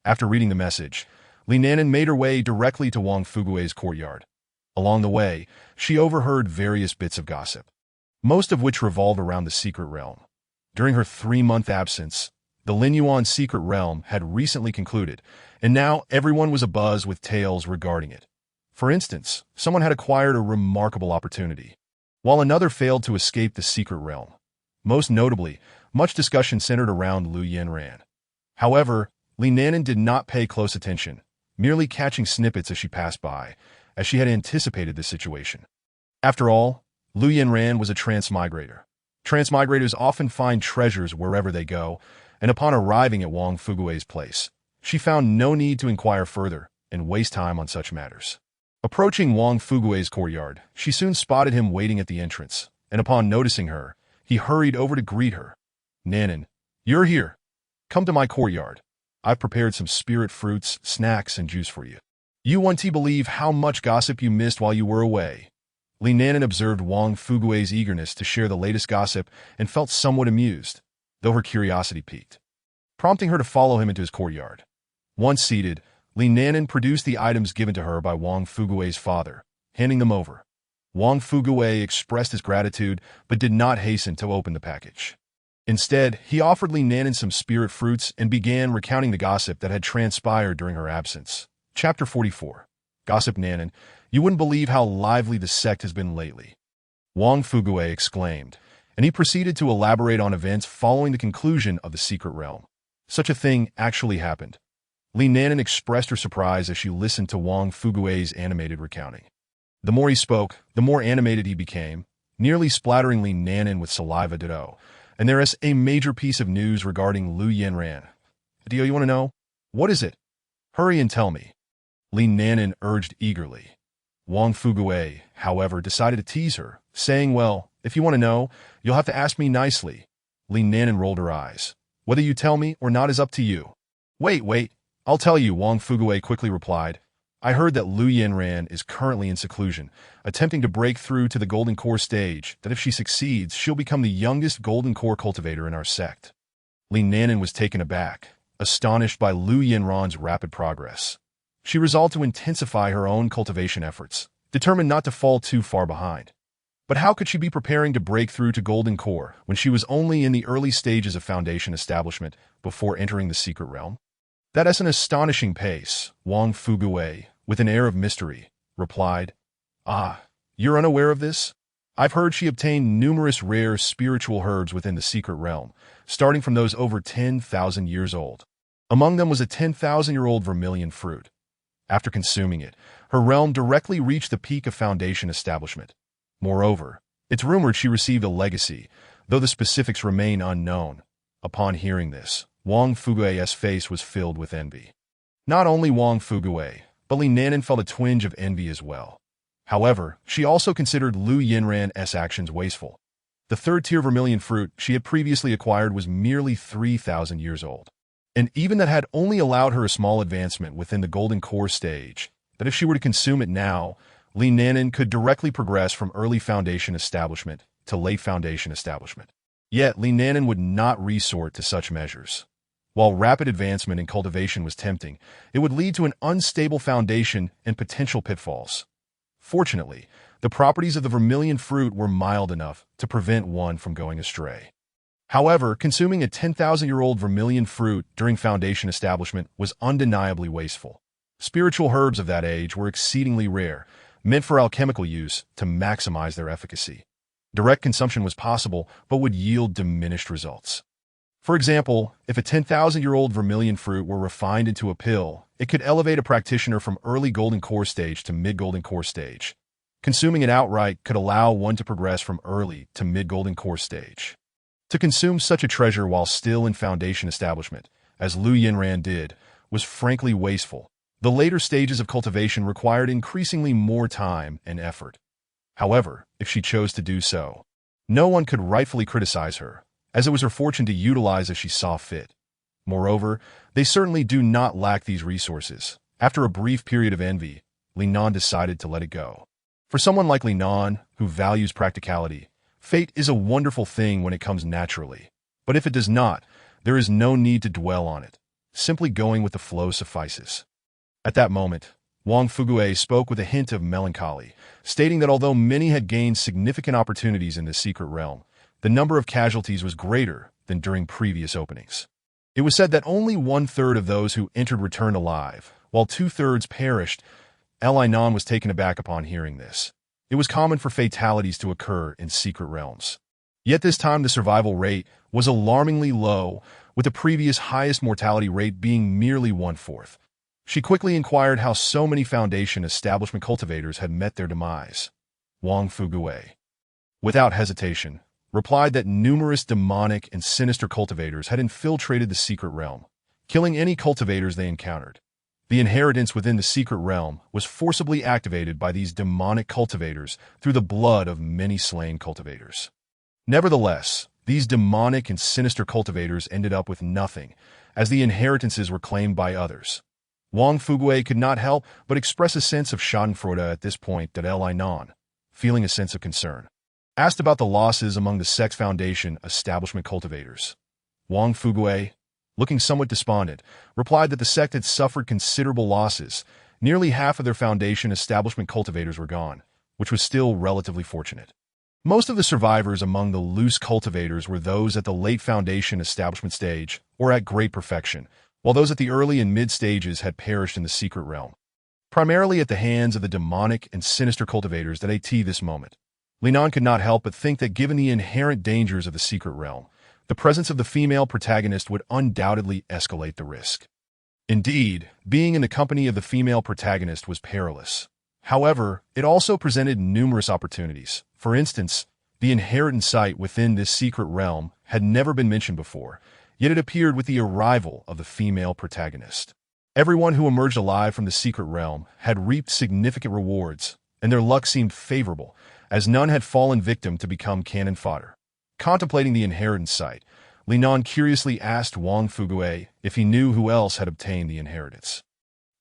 After reading the message, Li Nanan made her way directly to Wang Fugui's courtyard. Along the way, she overheard various bits of gossip, most of which revolved around the secret realm. During her 3-month absence, the Linyuan secret realm had recently concluded, and now everyone was abuzz with tales regarding it. For instance, someone had acquired a remarkable opportunity, while another failed to escape the secret realm. Most notably, much discussion centered around Lu Yanran. However, Li Nanan did not pay close attention, merely catching snippets as she passed by, as she had anticipated this situation. After all, Lu Yanran was a transmigrator. Transmigrators often find treasures wherever they go, and upon arriving at Wang Fugui's place, she found no need to inquire further and waste time on such matters. Approaching Wang Fugui's courtyard, she soon spotted him waiting at the entrance, and upon noticing her, he hurried over to greet her. "Nanan, you're here. Come to my courtyard. I've prepared some spirit fruits, snacks, and juice for you. You won't believe how much gossip you missed while you were away." Li Nanan observed Wang Fugui's eagerness to share the latest gossip and felt somewhat amused, though her curiosity piqued, prompting her to follow him into his courtyard. Once seated, Li Nanan produced the items given to her by Wang Fugui's father, handing them over. Wang Fugui expressed his gratitude but did not hasten to open the package. Instead, he offered Li Nanan some spirit fruits and began recounting the gossip that had transpired during her absence. Chapter 44. Gossip. "Nanan, you wouldn't believe how lively the sect has been lately," Wang Fugui exclaimed, and he proceeded to elaborate on events following the conclusion of the secret realm. Such a thing actually happened. Li Nanan expressed her surprise as she listened to Wang Fugui's animated recounting. The more he spoke, the more animated he became, nearly splattering Li Nanan with saliva ditto. "And there is a major piece of news regarding Lu Yanran. Do you want to know? What is it? Hurry and tell me," Li Nanan urged eagerly. Wang Fugui, however, decided to tease her, saying, "Well, if you want to know, you'll have to ask me nicely." Li Nanan rolled her eyes. "Whether you tell me or not is up to you." Wait, I'll tell you," Wang Fugui quickly replied. "I heard that Lu Yanran is currently in seclusion, attempting to break through to the Golden Core stage, that if she succeeds, she'll become the youngest Golden Core cultivator in our sect." Li Nanan was taken aback, astonished by Lu Yanran's rapid progress. She resolved to intensify her own cultivation efforts, determined not to fall too far behind. But how could she be preparing to break through to Golden Core when she was only in the early stages of Foundation establishment before entering the secret realm? "That is an astonishing pace," Wang Fugui, with an air of mystery, replied. "Ah, you're unaware of this? I've heard she obtained numerous rare spiritual herbs within the secret realm, starting from those over 10,000 years old. Among them was a 10,000-year-old vermilion fruit. After consuming it, her realm directly reached the peak of Foundation establishment. Moreover, it's rumored she received a legacy, though the specifics remain unknown." Upon hearing this, Wang Fugui's face was filled with envy. Not only Wang Fugui, but Li Nanan felt a twinge of envy as well. However, she also considered Lu Yanran's actions wasteful. The third-tier vermilion fruit she had previously acquired was merely 3,000 years old. And even that had only allowed her a small advancement within the Golden Core stage, that if she were to consume it now, Li Nanan could directly progress from early Foundation establishment to late Foundation establishment. Yet Li Nanan would not resort to such measures. While rapid advancement in cultivation was tempting, it would lead to an unstable foundation and potential pitfalls. Fortunately, the properties of the vermilion fruit were mild enough to prevent one from going astray. However, consuming a 10,000-year-old vermilion fruit during Foundation establishment was undeniably wasteful. Spiritual herbs of that age were exceedingly rare, meant for alchemical use to maximize their efficacy. Direct consumption was possible, but would yield diminished results. For example, if a 10,000-year-old vermilion fruit were refined into a pill, it could elevate a practitioner from early Golden Core stage to mid-Golden Core stage. Consuming it outright could allow one to progress from early to mid-Golden Core stage. To consume such a treasure while still in Foundation establishment, as Lu Yanran did, was frankly wasteful. The later stages of cultivation required increasingly more time and effort. However, if she chose to do so, no one could rightfully criticize her, as it was her fortune to utilize as she saw fit. Moreover, they certainly do not lack these resources. After a brief period of envy, Li Nan decided to let it go. For someone like Li Nan, who values practicality, Fate is a wonderful thing when it comes naturally, but if it does not, there is no need to dwell on it. Simply going with the flow suffices. At that moment, Wang Fugue spoke with a hint of melancholy, stating that although many had gained significant opportunities in the secret realm, the number of casualties was greater than during previous openings. It was said that only 1/3 of those who entered returned alive, while 2/3 perished. Linan was taken aback upon hearing this. It was common for fatalities to occur in secret realms. Yet this time the survival rate was alarmingly low, with the previous highest mortality rate being merely 1/4. She quickly inquired how so many Foundation establishment cultivators had met their demise. Wang Fugue, without hesitation, replied that numerous demonic and sinister cultivators had infiltrated the secret realm, killing any cultivators they encountered. The inheritance within the secret realm was forcibly activated by these demonic cultivators through the blood of many slain cultivators. Nevertheless, these demonic and sinister cultivators ended up with nothing, as the inheritances were claimed by others. Wang Fugue could not help but express a sense of schadenfreude at this point that Linan, feeling a sense of concern, asked about the losses among the Sex Foundation establishment cultivators. Wang Fugue, looking somewhat despondent, replied that the sect had suffered considerable losses. Nearly half of their Foundation establishment cultivators were gone, which was still relatively fortunate. Most of the survivors among the loose cultivators were those at the late Foundation establishment stage or at great perfection, while those at the early and mid stages had perished in the secret realm, primarily at the hands of the demonic and sinister cultivators that at this moment. Linan could not help but think that given the inherent dangers of the secret realm, the presence of the female protagonist would undoubtedly escalate the risk. Indeed, being in the company of the female protagonist was perilous. However, it also presented numerous opportunities. For instance, the inheritance site within this secret realm had never been mentioned before, yet it appeared with the arrival of the female protagonist. Everyone who emerged alive from the secret realm had reaped significant rewards, and their luck seemed favorable, as none had fallen victim to become cannon fodder. Contemplating the inheritance site, Linan curiously asked Wang Fugue if he knew who else had obtained the inheritance.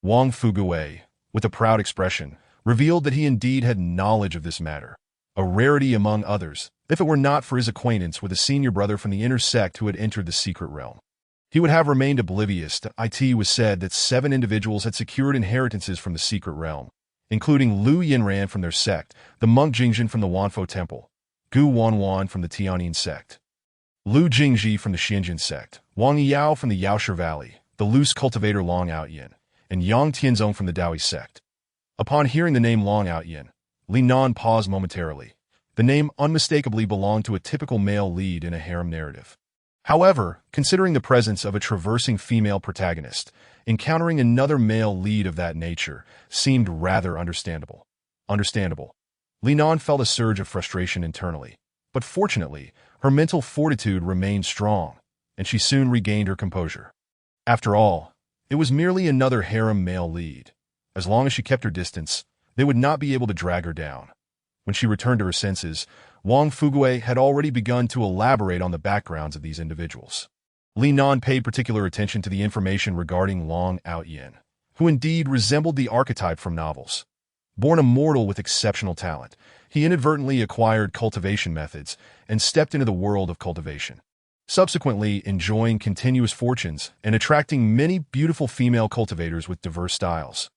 Wang Fugue, with a proud expression, revealed that he indeed had knowledge of this matter, a rarity among others, if it were not for his acquaintance with a senior brother from the inner sect who had entered the secret realm. He would have remained oblivious that it was said that 7 individuals had secured inheritances from the secret realm, including Lu Yinran from their sect, the monk Jingzhen from the Wanfo Temple, Gu Wanwan from the Tianyin sect, Lu Jingji from the Xinjian sect, Wang Yao from the Yaoshi Valley, the loose cultivator Long Outyin, and Yang Tianzong from the Daoi sect. Upon hearing the name Long Outyin, Linan paused momentarily. The name unmistakably belonged to a typical male lead in a harem narrative. However, considering the presence of a traversing female protagonist, encountering another male lead of that nature seemed rather understandable. Linan felt a surge of frustration internally, but fortunately, her mental fortitude remained strong, and she soon regained her composure. After all, it was merely another harem male lead. As long as she kept her distance, they would not be able to drag her down. When she returned to her senses, Wang Fugue had already begun to elaborate on the backgrounds of these individuals. Linan paid particular attention to the information regarding Long Outyin, who indeed resembled the archetype from novels. Born immortal with exceptional talent, he inadvertently acquired cultivation methods and stepped into the world of cultivation, subsequently enjoying continuous fortunes and attracting many beautiful female cultivators with diverse styles.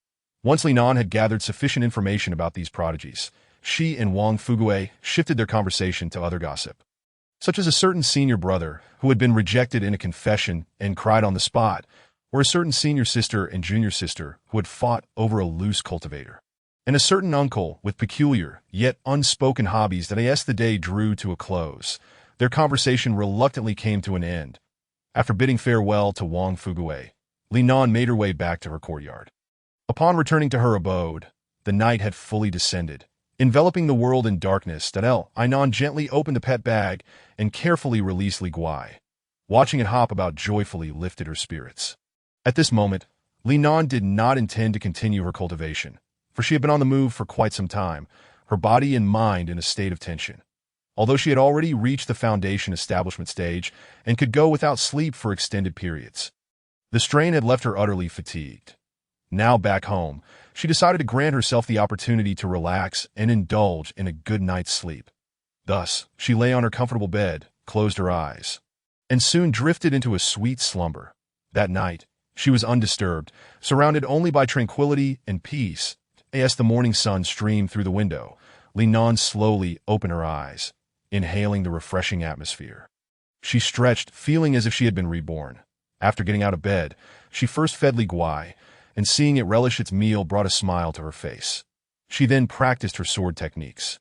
Once Linan had gathered sufficient information about these prodigies, she and Wang Fugue shifted their conversation to other gossip, such as a certain senior brother who had been rejected in a confession and cried on the spot, or a certain senior sister and junior sister who had fought over a loose cultivator, and a certain uncle with peculiar, yet unspoken hobbies that as the day drew to a close, their conversation reluctantly came to an end. After bidding farewell to Wang Fugue, Linan made her way back to her courtyard. Upon returning to her abode, the night had fully descended, enveloping the world in darkness. Linan gently opened the pet bag and carefully released Li Guai. Watching it hop about joyfully lifted her spirits. At this moment, Linan did not intend to continue her cultivation, for she had been on the move for quite some time, her body and mind in a state of tension. Although she had already reached the Foundation establishment stage and could go without sleep for extended periods, the strain had left her utterly fatigued. Now back home, she decided to grant herself the opportunity to relax and indulge in a good night's sleep. Thus, she lay on her comfortable bed, closed her eyes, and soon drifted into a sweet slumber. That night, she was undisturbed, surrounded only by tranquility and peace. As the morning sun streamed through the window, Linan slowly opened her eyes, inhaling the refreshing atmosphere. She stretched, feeling as if she had been reborn. After getting out of bed, she first fed Li Guai, and seeing it relish its meal brought a smile to her face. She then practiced her sword techniques.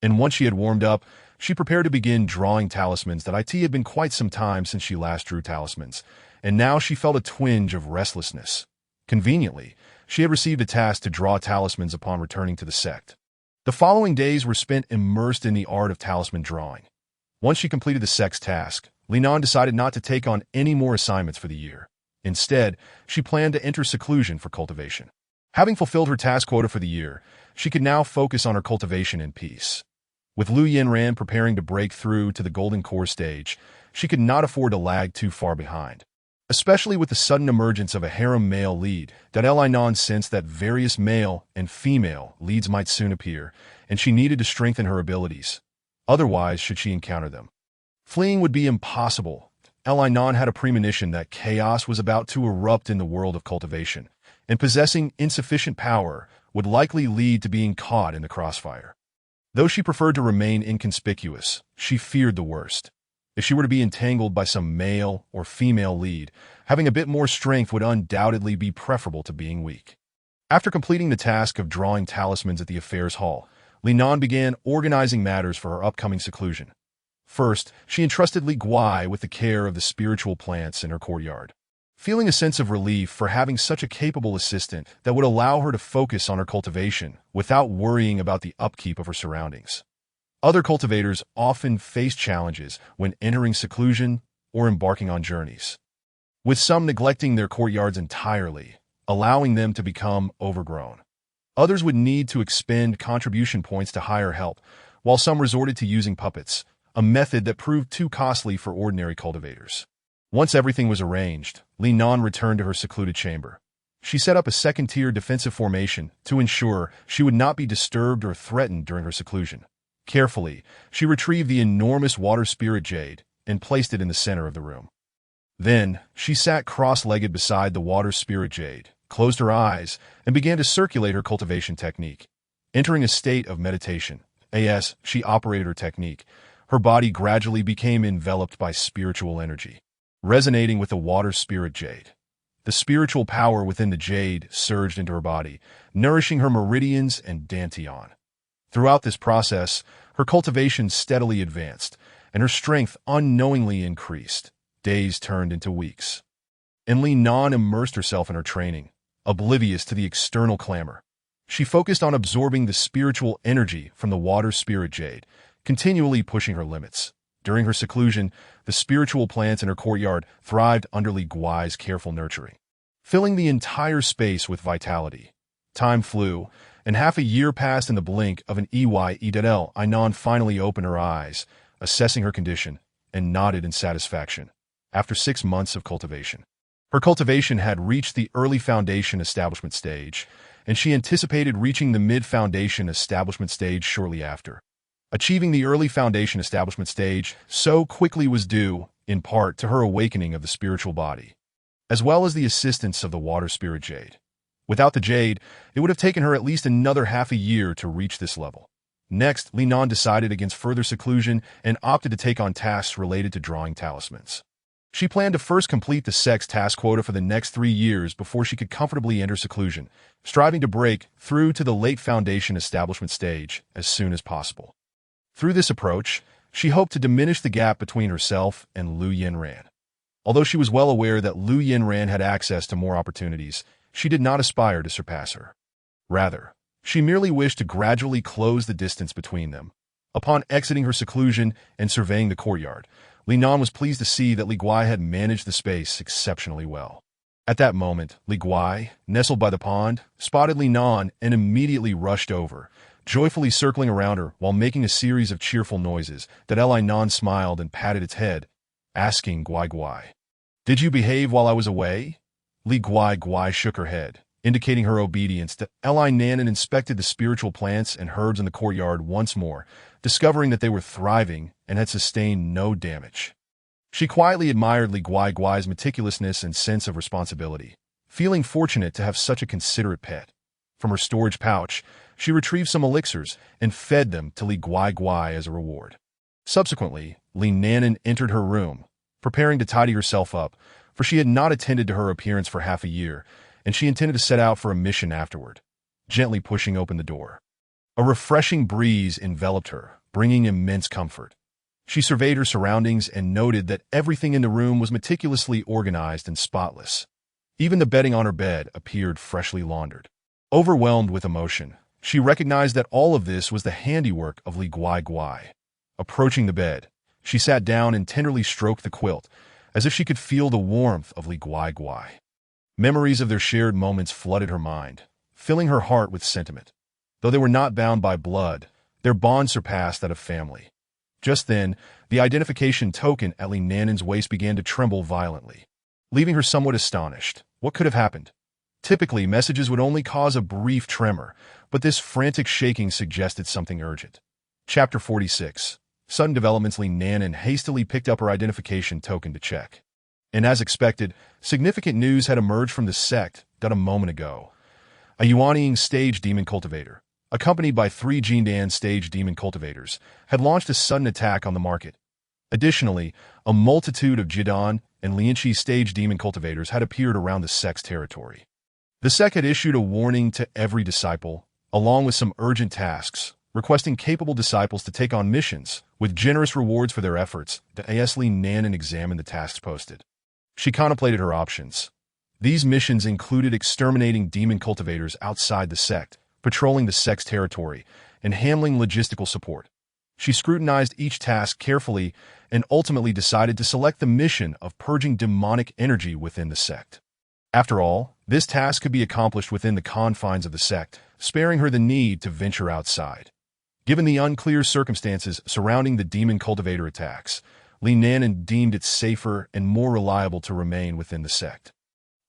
And once she had warmed up, she prepared to begin drawing talismans. It had been quite some time since she last drew talismans, and now she felt a twinge of restlessness. Conveniently, she had received a task to draw talismans upon returning to the sect. The following days were spent immersed in the art of talisman drawing. Once she completed the sect's task, Linan decided not to take on any more assignments for the year. Instead, she planned to enter seclusion for cultivation. Having fulfilled her task quota for the year, she could now focus on her cultivation in peace. With Lu Yinran preparing to break through to the Golden Core stage, she could not afford to lag too far behind. Especially with the sudden emergence of a harem male lead, Linan sensed that various male and female leads might soon appear, and she needed to strengthen her abilities. Otherwise, should she encounter them, fleeing would be impossible. Linan had a premonition that chaos was about to erupt in the world of cultivation, and possessing insufficient power would likely lead to being caught in the crossfire. Though she preferred to remain inconspicuous, she feared the worst. If she were to be entangled by some male or female lead, having a bit more strength would undoubtedly be preferable to being weak. After completing the task of drawing talismans at the affairs hall, Linan began organizing matters for her upcoming seclusion. First, she entrusted Li Guai with the care of the spiritual plants in her courtyard. Feeling a sense of relief for having such a capable assistant that would allow her to focus on her cultivation without worrying about the upkeep of her surroundings. Other cultivators often face challenges when entering seclusion or embarking on journeys, with some neglecting their courtyards entirely, allowing them to become overgrown. Others would need to expend contribution points to hire help, while some resorted to using puppets, a method that proved too costly for ordinary cultivators. Once everything was arranged, Linan returned to her secluded chamber. She set up a second-tier defensive formation to ensure she would not be disturbed or threatened during her seclusion. Carefully, she retrieved the enormous water spirit jade and placed it in the center of the room. Then, she sat cross-legged beside the water spirit jade, closed her eyes, and began to circulate her cultivation technique. Entering a state of meditation, as she operated her technique, her body gradually became enveloped by spiritual energy, resonating with the water spirit jade. The spiritual power within the jade surged into her body, nourishing her meridians and dantian. Throughout this process, her cultivation steadily advanced, and her strength unknowingly increased. Days turned into weeks. And Linan immersed herself in her training, oblivious to the external clamor. She focused on absorbing the spiritual energy from the water spirit jade, continually pushing her limits. During her seclusion, the spiritual plants in her courtyard thrived under Li Guai's careful nurturing, filling the entire space with vitality. Time flew, and half a year passed in the blink of an eye. Linan finally opened her eyes, assessing her condition, and nodded in satisfaction. After 6 months of cultivation, her cultivation had reached the early foundation establishment stage, and she anticipated reaching the mid-foundation establishment stage shortly after. Achieving the early foundation establishment stage so quickly was due, in part, to her awakening of the spiritual body, as well as the assistance of the water spirit jade. Without the jade, it would have taken her at least another half a year to reach this level. Next, Linan decided against further seclusion and opted to take on tasks related to drawing talismans. She planned to first complete the sect's task quota for the next 3 years before she could comfortably enter seclusion, striving to break through to the late foundation establishment stage as soon as possible. Through this approach, she hoped to diminish the gap between herself and Lu Yinran. Although she was well aware that Lu Yinran had access to more opportunities, she did not aspire to surpass her. Rather, she merely wished to gradually close the distance between them. Upon exiting her seclusion and surveying the courtyard, Linan was pleased to see that Li Guai had managed the space exceptionally well. At that moment, Li Guai, nestled by the pond, spotted Linan and immediately rushed over, joyfully circling around her while making a series of cheerful noises. Linan smiled and patted its head, asking Guai Guai, "Did you behave while I was away?" Li Guai shook her head, indicating her obedience, that Li Nanan inspected the spiritual plants and herbs in the courtyard once more, discovering that they were thriving and had sustained no damage. She quietly admired Li Guai's meticulousness and sense of responsibility, feeling fortunate to have such a considerate pet. From her storage pouch, she retrieved some elixirs and fed them to Li Guai as a reward. Subsequently, Li Nanan entered her room, preparing to tidy herself up, for she had not attended to her appearance for half a year, and she intended to set out for a mission afterward, gently pushing open the door. A refreshing breeze enveloped her, bringing immense comfort. She surveyed her surroundings and noted that everything in the room was meticulously organized and spotless. Even the bedding on her bed appeared freshly laundered. Overwhelmed with emotion, she recognized that all of this was the handiwork of Li Guai. Approaching the bed, she sat down and tenderly stroked the quilt, as if she could feel the warmth of Li Guai. Memories of their shared moments flooded her mind, filling her heart with sentiment. Though they were not bound by blood, their bond surpassed that of family. Just then, the identification token at Li Nanan's waist began to tremble violently, leaving her somewhat astonished. What could have happened? Typically, messages would only cause a brief tremor, but this frantic shaking suggested something urgent. Chapter 46. Sudden developments. Li Nanan hastily picked up her identification token to check. And as expected, significant news had emerged from the sect a moment ago. A Yuanying stage demon cultivator, accompanied by 3 Jindan stage demon cultivators, had launched a sudden attack on the market. Additionally, a multitude of Jidan and Lianqi stage demon cultivators had appeared around the sect's territory. The sect had issued a warning to every disciple, along with some urgent tasks, requesting capable disciples to take on missions, with generous rewards for their efforts. Li Nanan examined the tasks posted. She contemplated her options. These missions included exterminating demon cultivators outside the sect, patrolling the sect's territory, and handling logistical support. She scrutinized each task carefully and ultimately decided to select the mission of purging demonic energy within the sect. After all, this task could be accomplished within the confines of the sect, sparing her the need to venture outside. Given the unclear circumstances surrounding the demon cultivator attacks, Li Nanan deemed it safer and more reliable to remain within the sect.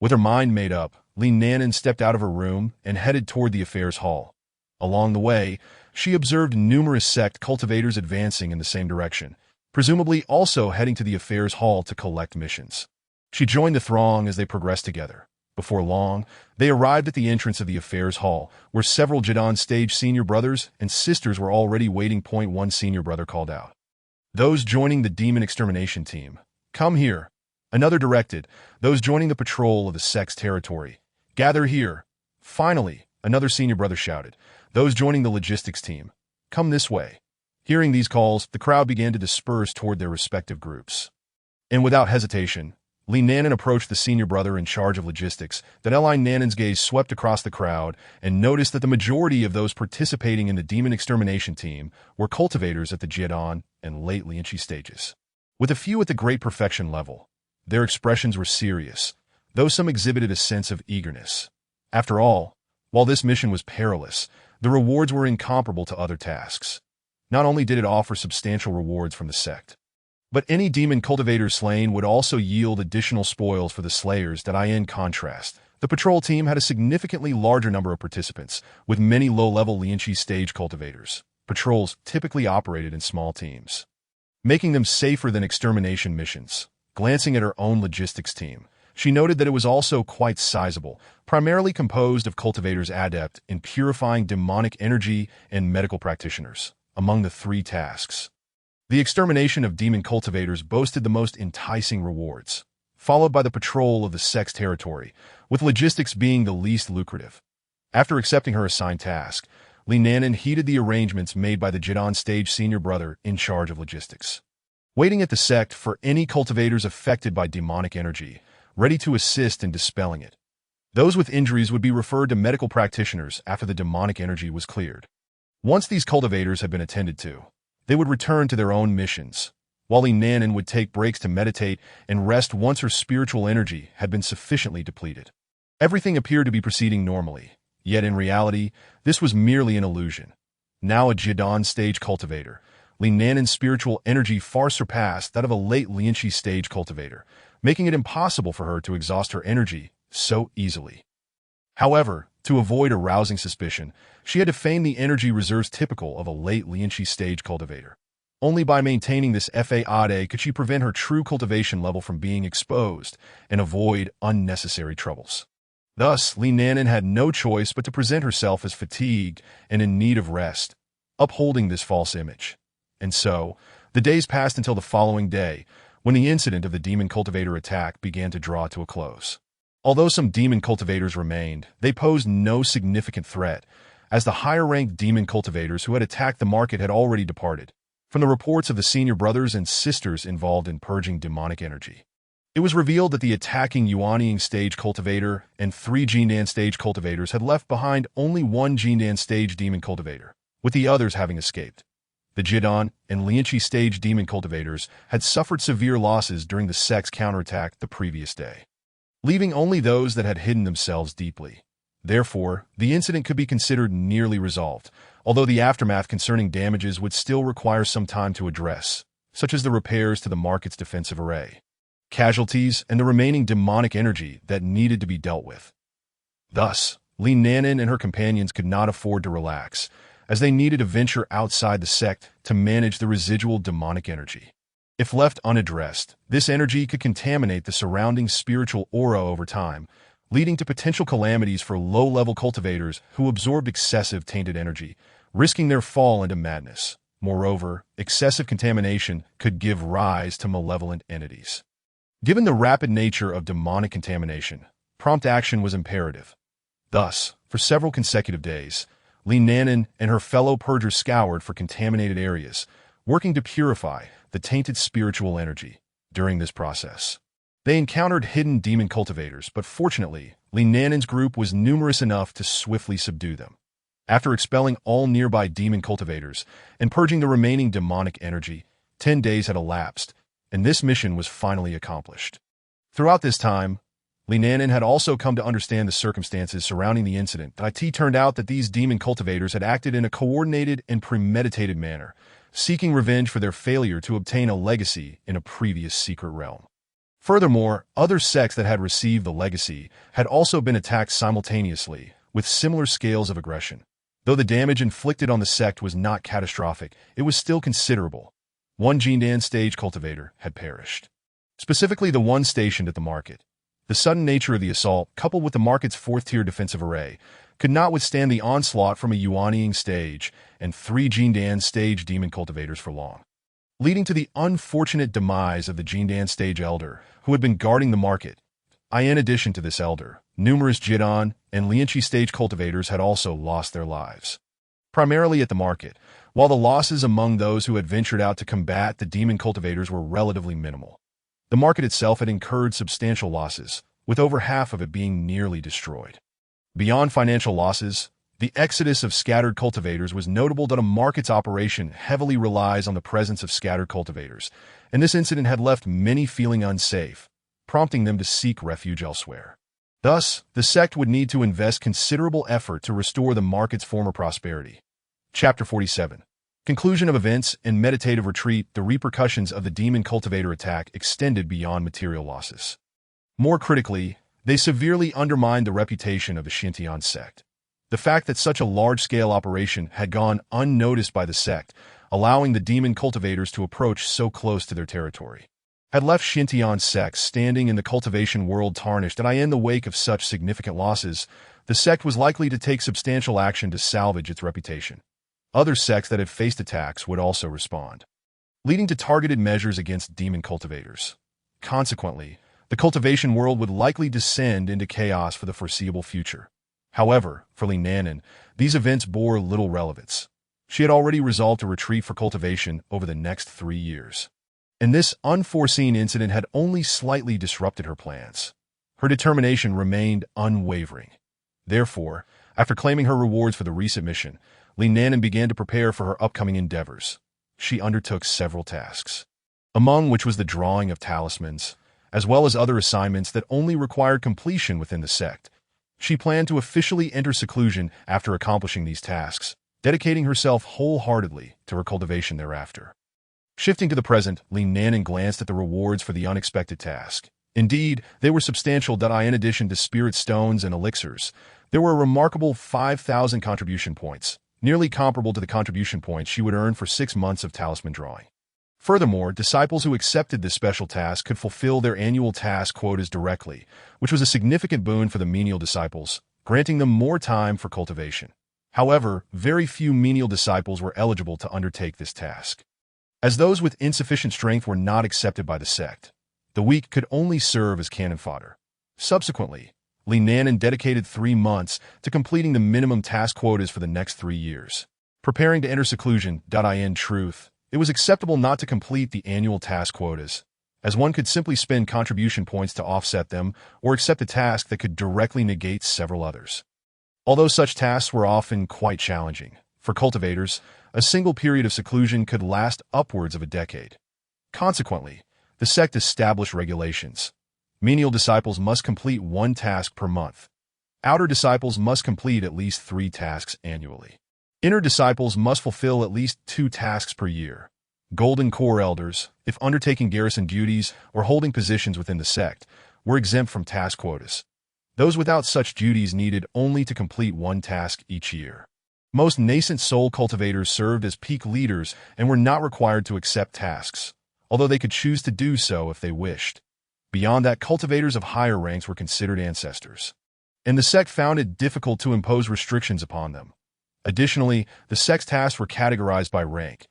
With her mind made up, Li Nanan stepped out of her room and headed toward the affairs hall. Along the way, she observed numerous sect cultivators advancing in the same direction, presumably also heading to the affairs hall to collect missions. She joined the throng as they progressed together. Before long, they arrived at the entrance of the affairs hall, where several Jidan stage senior brothers and sisters were already waiting. One senior brother called out, "Those joining the demon extermination team, come here." Another directed, "Those joining the patrol of the sect's territory, gather here." Finally, another senior brother shouted, "Those joining the logistics team, come this way." Hearing these calls, the crowd began to disperse toward their respective groups. And without hesitation, Li Nanan approached the senior brother in charge of logistics. Li Nanan's gaze swept across the crowd and noticed that the majority of those participating in the demon extermination team were cultivators at the Jidan and late Lianqi stages, with a few at the great perfection level. Their expressions were serious, though some exhibited a sense of eagerness. After all, while this mission was perilous, the rewards were incomparable to other tasks. Not only did it offer substantial rewards from the sect, but any demon cultivator slain would also yield additional spoils for the slayers. In contrast, the patrol team had a significantly larger number of participants, with many low-level Lianqi stage cultivators. Patrols typically operated in small teams, making them safer than extermination missions. Glancing at her own logistics team, she noted that it was also quite sizable, primarily composed of cultivators adept in purifying demonic energy and medical practitioners. Among the 3 tasks, the extermination of demon cultivators boasted the most enticing rewards, followed by the patrol of the sect's territory, with logistics being the least lucrative. After accepting her assigned task, Li Nanan heeded the arrangements made by the Jidan stage senior brother in charge of logistics, waiting at the sect for any cultivators affected by demonic energy, ready to assist in dispelling it. Those with injuries would be referred to medical practitioners after the demonic energy was cleared. Once these cultivators had been attended to, they would return to their own missions, while Li Nanan would take breaks to meditate and rest once her spiritual energy had been sufficiently depleted. Everything appeared to be proceeding normally, yet in reality, this was merely an illusion. Now a Jidan stage cultivator, Li Nanan's spiritual energy far surpassed that of a late Lianqi stage cultivator, making it impossible for her to exhaust her energy so easily. However, to avoid arousing suspicion, she had to feign the energy reserves typical of a late Lianqi stage cultivator. Only by maintaining this faade could she prevent her true cultivation level from being exposed and avoid unnecessary troubles. Thus, Li Nanan had no choice but to present herself as fatigued and in need of rest, upholding this false image. And so, the days passed until the following day, when the incident of the demon cultivator attack began to draw to a close. Although some demon cultivators remained, they posed no significant threat, as the higher-ranked demon cultivators who had attacked the market had already departed. From the reports of the senior brothers and sisters involved in purging demonic energy, it was revealed that the attacking Yuanying stage cultivator and 3 Jindan stage cultivators had left behind only 1 Jindan stage demon cultivator, with the others having escaped. The Jidan and Lianqi stage demon cultivators had suffered severe losses during the sect's counterattack the previous day, leaving only those that had hidden themselves deeply. Therefore, the incident could be considered nearly resolved, although the aftermath concerning damages would still require some time to address, such as the repairs to the market's defensive array, casualties, and the remaining demonic energy that needed to be dealt with. Thus, Li Nanan and her companions could not afford to relax, as they needed to venture outside the sect to manage the residual demonic energy. If left unaddressed, this energy could contaminate the surrounding spiritual aura over time, leading to potential calamities for low-level cultivators who absorbed excessive tainted energy, risking their fall into madness. Moreover, excessive contamination could give rise to malevolent entities. Given the rapid nature of demonic contamination, prompt action was imperative. Thus, for several consecutive days, Li Nanan and her fellow purgers scoured for contaminated areas, working to purify the tainted spiritual energy. During this process, they encountered hidden demon cultivators, but fortunately, Li Nanan's group was numerous enough to swiftly subdue them. After expelling all nearby demon cultivators and purging the remaining demonic energy, 10 days had elapsed, and this mission was finally accomplished. Throughout this time, Li Nanan had also come to understand the circumstances surrounding the incident. It turned out that these demon cultivators had acted in a coordinated and premeditated manner, seeking revenge for their failure to obtain a legacy in a previous secret realm. Furthermore, other sects that had received the legacy had also been attacked simultaneously, with similar scales of aggression. Though the damage inflicted on the sect was not catastrophic, it was still considerable. 1 Jindan stage cultivator had perished, specifically the one stationed at the market. The sudden nature of the assault, coupled with the market's 4th-tier defensive array, could not withstand the onslaught from a Yuanying stage and 3 Jindan stage demon cultivators for long, leading to the unfortunate demise of the Jindan stage elder, who had been guarding the market. In addition to this elder, numerous Jidan and Lianqi stage cultivators had also lost their lives, primarily at the market, while the losses among those who had ventured out to combat the demon cultivators were relatively minimal. The market itself had incurred substantial losses, with over half of it being nearly destroyed. Beyond financial losses, the exodus of scattered cultivators was notable that a market's operation heavily relies on the presence of scattered cultivators, and this incident had left many feeling unsafe, prompting them to seek refuge elsewhere. Thus, the sect would need to invest considerable effort to restore the market's former prosperity. Chapter 47. Conclusion of events and meditative retreat. The repercussions of the demon cultivator attack extended beyond material losses. More critically, they severely undermined the reputation of the Xintian sect. The fact that such a large-scale operation had gone unnoticed by the sect, allowing the demon cultivators to approach so close to their territory, had left Xintian sect's standing in the cultivation world tarnished. And in the wake of such significant losses, the sect was likely to take substantial action to salvage its reputation. Other sects that had faced attacks would also respond, leading to targeted measures against demon cultivators. Consequently, the cultivation world would likely descend into chaos for the foreseeable future. However, for Li Nanan, these events bore little relevance. She had already resolved to retreat for cultivation over the next 3 years, and this unforeseen incident had only slightly disrupted her plans. Her determination remained unwavering. Therefore, after claiming her rewards for the recent mission, Li Nanan began to prepare for her upcoming endeavors. She undertook several tasks, among which was the drawing of talismans, as well as other assignments that only required completion within the sect. She planned to officially enter seclusion after accomplishing these tasks, dedicating herself wholeheartedly to her cultivation thereafter. Shifting to the present, Li Nanan glanced at the rewards for the unexpected task. Indeed, they were substantial. In addition to spirit stones and elixirs, There were a remarkable 5,000 contribution points, nearly comparable to the contribution points she would earn for 6 months of talisman drawing. Furthermore, disciples who accepted this special task could fulfill their annual task quotas directly, which was a significant boon for the menial disciples, granting them more time for cultivation. However, very few menial disciples were eligible to undertake this task, as those with insufficient strength were not accepted by the sect. The weak could only serve as cannon fodder. Subsequently, Li Nanan dedicated 3 months to completing the minimum task quotas for the next 3 years. Preparing to enter seclusion. In truth, it was acceptable not to complete the annual task quotas, as one could simply spend contribution points to offset them or accept a task that could directly negate several others. Although such tasks were often quite challenging, for cultivators, a single period of seclusion could last upwards of a decade. Consequently, the sect established regulations. Menial disciples must complete 1 task per month. Outer disciples must complete at least 3 tasks annually. Inner disciples must fulfill at least 2 tasks per year. Golden Core elders, if undertaking garrison duties or holding positions within the sect, were exempt from task quotas. Those without such duties needed only to complete 1 task each year. Most nascent soul cultivators served as peak leaders and were not required to accept tasks, although they could choose to do so if they wished. Beyond that, cultivators of higher ranks were considered ancestors, and the sect found it difficult to impose restrictions upon them. Additionally, the sect's tasks were categorized by rank.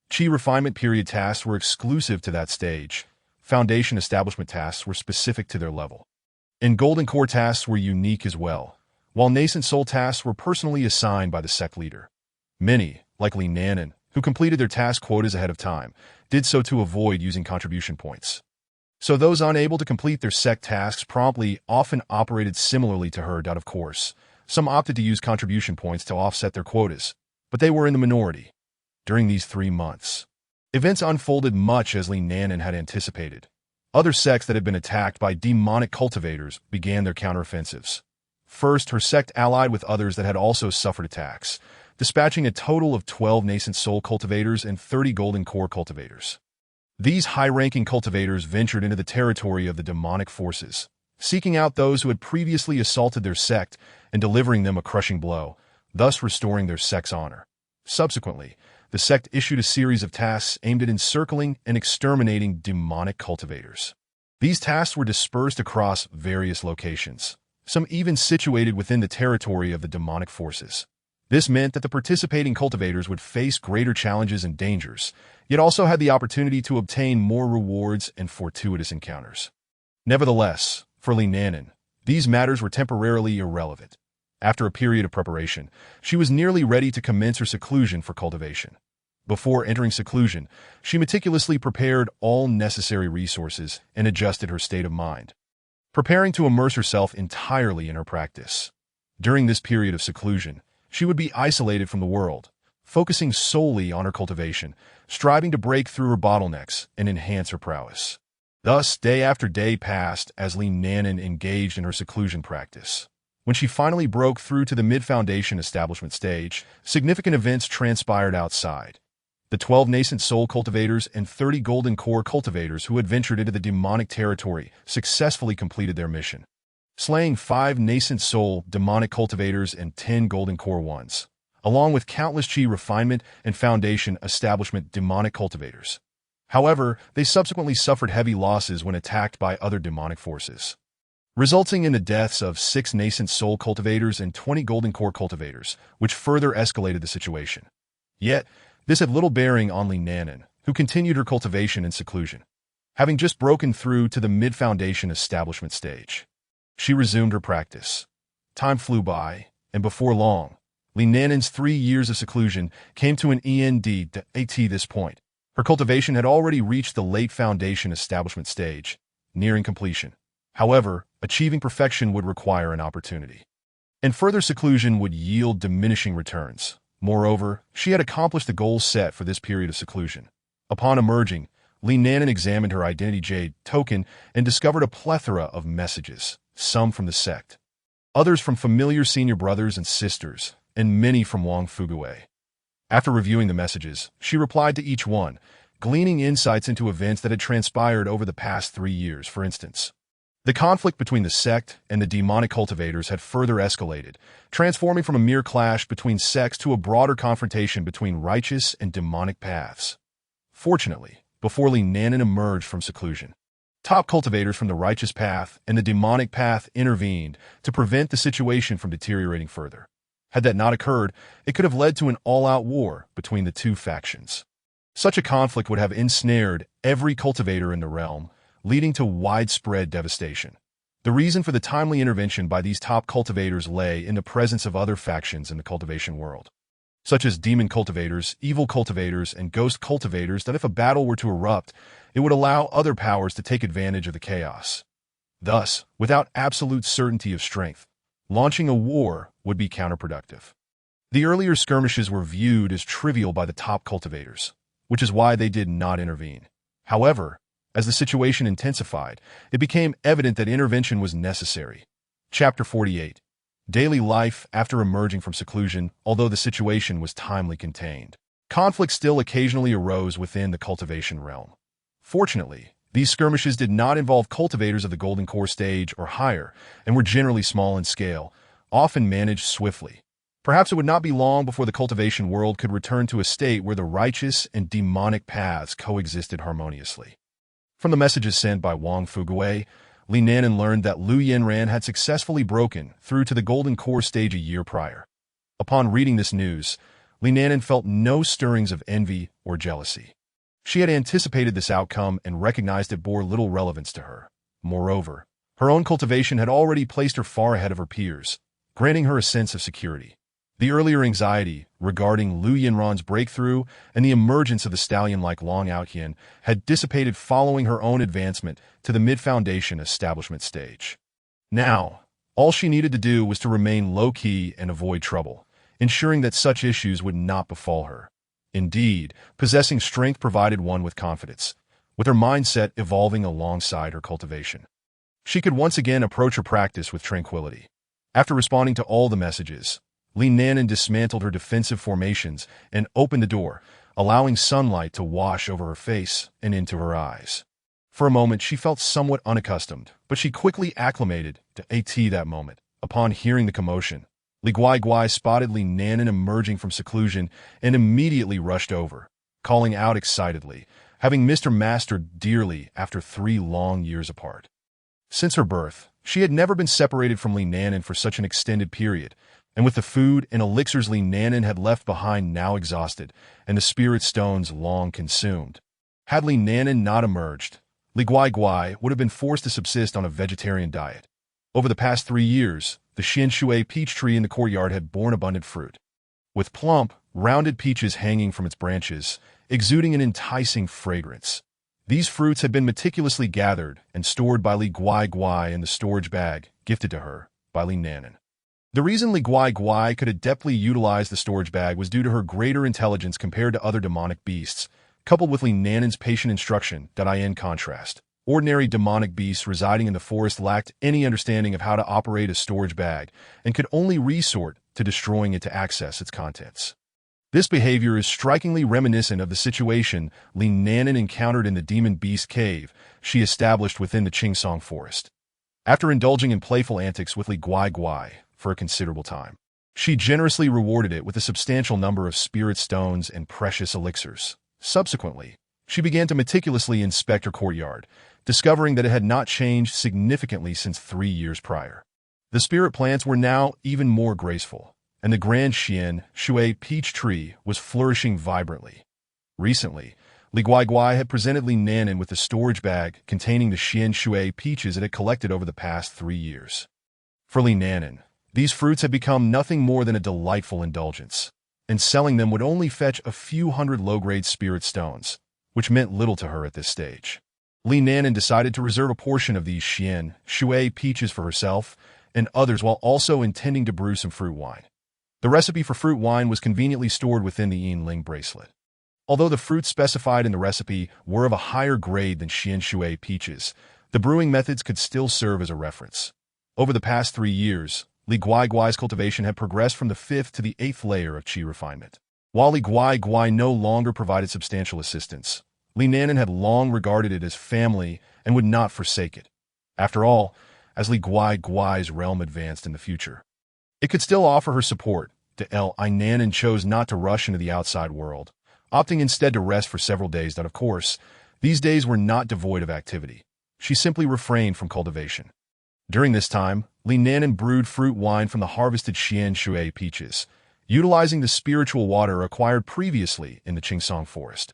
Chi refinement period tasks were exclusive to that stage. Foundation establishment tasks were specific to their level. And Golden Core tasks were unique as well, while nascent soul tasks were personally assigned by the sect leader. Many, like Li Nanan, who completed their task quotas ahead of time, did so to avoid using contribution points. So those unable to complete their sect tasks promptly often operated similarly to her. Of course, some opted to use contribution points to offset their quotas, but they were in the minority. During these 3 months, events unfolded much as Li Nanan had anticipated. Other sects that had been attacked by demonic cultivators began their counteroffensives. First, her sect allied with others that had also suffered attacks, dispatching a total of 12 nascent soul cultivators and 30 golden core cultivators. These high-ranking cultivators ventured into the territory of the demonic forces, seeking out those who had previously assaulted their sect and delivering them a crushing blow, thus restoring their sect's honor. Subsequently, the sect issued a series of tasks aimed at encircling and exterminating demonic cultivators. These tasks were dispersed across various locations, some even situated within the territory of the demonic forces. This meant that the participating cultivators would face greater challenges and dangers, yet also had the opportunity to obtain more rewards and fortuitous encounters. Nevertheless, for Li Nanan, these matters were temporarily irrelevant. After a period of preparation, she was nearly ready to commence her seclusion for cultivation. Before entering seclusion, she meticulously prepared all necessary resources and adjusted her state of mind, preparing to immerse herself entirely in her practice. During this period of seclusion, she would be isolated from the world, focusing solely on her cultivation, striving to break through her bottlenecks and enhance her prowess. Thus, day after day passed as Li Nanan engaged in her seclusion practice. When she finally broke through to the mid-foundation establishment stage, significant events transpired outside. The 12 nascent soul cultivators and 30 golden core cultivators who had ventured into the demonic territory successfully completed their mission, slaying 5 nascent soul demonic cultivators and 10 golden core ones, along with countless chi refinement and foundation establishment demonic cultivators. However, they subsequently suffered heavy losses when attacked by other demonic forces, resulting in the deaths of 6 nascent soul cultivators and 20 golden core cultivators, which further escalated the situation. Yet, this had little bearing on Li Nanan, who continued her cultivation in seclusion. Having just broken through to the mid-foundation establishment stage, she resumed her practice. Time flew by, and before long, Li Nanan's 3 years of seclusion came to an end. At this point, her cultivation had already reached the late foundation establishment stage, nearing completion. However, achieving perfection would require an opportunity, and further seclusion would yield diminishing returns. Moreover, she had accomplished the goals set for this period of seclusion. Upon emerging, Li Nanan examined her identity jade token and discovered a plethora of messages, some from the sect, others from familiar senior brothers and sisters, and many from Wang Fugui. After reviewing the messages, she replied to each one, gleaning insights into events that had transpired over the past 3 years. For instance, The conflict between the sect and the demonic cultivators had further escalated, transforming from a mere clash between sects to a broader confrontation between righteous and demonic paths. Fortunately, before Li Nanan emerged from seclusion, top cultivators from the righteous path and the demonic path intervened to prevent the situation from deteriorating further. Had that not occurred, it could have led to an all-out war between the two factions. Such a conflict would have ensnared every cultivator in the realm, leading to widespread devastation. The reason for the timely intervention by these top cultivators lay in the presence of other factions in the cultivation world, such as demon cultivators, evil cultivators, and ghost cultivators, that if a battle were to erupt, it would allow other powers to take advantage of the chaos. Thus, without absolute certainty of strength, launching a war would be counterproductive. The earlier skirmishes were viewed as trivial by the top cultivators, which is why they did not intervene. However, as the situation intensified, it became evident that intervention was necessary. Chapter 48. Daily life after emerging from seclusion. Although the situation was timely contained, conflict still occasionally arose within the cultivation realm. Fortunately, these skirmishes did not involve cultivators of the Golden Core stage or higher, and were generally small in scale, often managed swiftly. Perhaps it would not be long before the cultivation world could return to a state where the righteous and demonic paths coexisted harmoniously. From the messages sent by Wang Fuguei, Li Nanan learned that Lu Yanran had successfully broken through to the Golden Core stage a year prior. Upon reading this news, Li Nanan felt no stirrings of envy or jealousy. She had anticipated this outcome and recognized it bore little relevance to her. Moreover, her own cultivation had already placed her far ahead of her peers, granting her a sense of security. The earlier anxiety regarding Lu Yanran's breakthrough and the emergence of the stallion-like Long Outhian had dissipated following her own advancement to the mid-foundation establishment stage. Now, all she needed to do was to remain low-key and avoid trouble, ensuring that such issues would not befall her. Indeed, possessing strength provided one with confidence, with her mindset evolving alongside her cultivation. She could once again approach her practice with tranquility. After responding to all the messages, Li Nanan dismantled her defensive formations and opened the door, allowing sunlight to wash over her face and into her eyes. For a moment, she felt somewhat unaccustomed, but she quickly acclimated to that moment. Upon hearing the commotion, Li Guai spotted Li Nanan emerging from seclusion and immediately rushed over, calling out excitedly, having missed her master dearly after 3 long years apart. Since her birth, she had never been separated from Li Nanan for such an extended period, and with the food and elixirs Li Nanan had left behind now exhausted, and the spirit stones long consumed. Had Li Nanan not emerged, Li Guai would have been forced to subsist on a vegetarian diet. Over the past 3 years, the Xian Shui peach tree in the courtyard had borne abundant fruit, with plump, rounded peaches hanging from its branches, exuding an enticing fragrance. These fruits had been meticulously gathered and stored by Li Guai in the storage bag gifted to her by Li Nanan. The reason Li Guai could adeptly utilize the storage bag was due to her greater intelligence compared to other demonic beasts, coupled with Li Nanan's patient instruction. In contrast, ordinary demonic beasts residing in the forest lacked any understanding of how to operate a storage bag and could only resort to destroying it to access its contents. This behavior is strikingly reminiscent of the situation Li Nanan encountered in the demon beast cave she established within the Qingsong forest. After indulging in playful antics with Li Guai for a considerable time, she generously rewarded it with a substantial number of spirit stones and precious elixirs. Subsequently, she began to meticulously inspect her courtyard, discovering that it had not changed significantly since 3 years prior. The spirit plants were now even more graceful, and the grand Xian Shui peach tree was flourishing vibrantly. Recently, Li Guai had presented Li Nanan with a storage bag containing the Xian Shui peaches it had collected over the past 3 years. For Li Nanan, these fruits had become nothing more than a delightful indulgence, and selling them would only fetch a few hundred low-grade spirit stones, which meant little to her at this stage. Li Nanan decided to reserve a portion of these Xian Shui peaches for herself and others while also intending to brew some fruit wine. The recipe for fruit wine was conveniently stored within the Yin Ling bracelet. Although the fruits specified in the recipe were of a higher grade than Xian Shui peaches, the brewing methods could still serve as a reference. Over the past 3 years, Li Guai's cultivation had progressed from the 5th to the 8th layer of qi refinement. While Li Guai no longer provided substantial assistance, Li Nanan had long regarded it as family and would not forsake it. After all, as Li Guai's realm advanced in the future, it could still offer her support. Nanan chose not to rush into the outside world, opting instead to rest for several days that, of course, these days were not devoid of activity. She simply refrained from cultivation. During this time, Li Nanan brewed fruit wine from the harvested Xian Shui peaches, utilizing the spiritual water acquired previously in the Qingsong forest.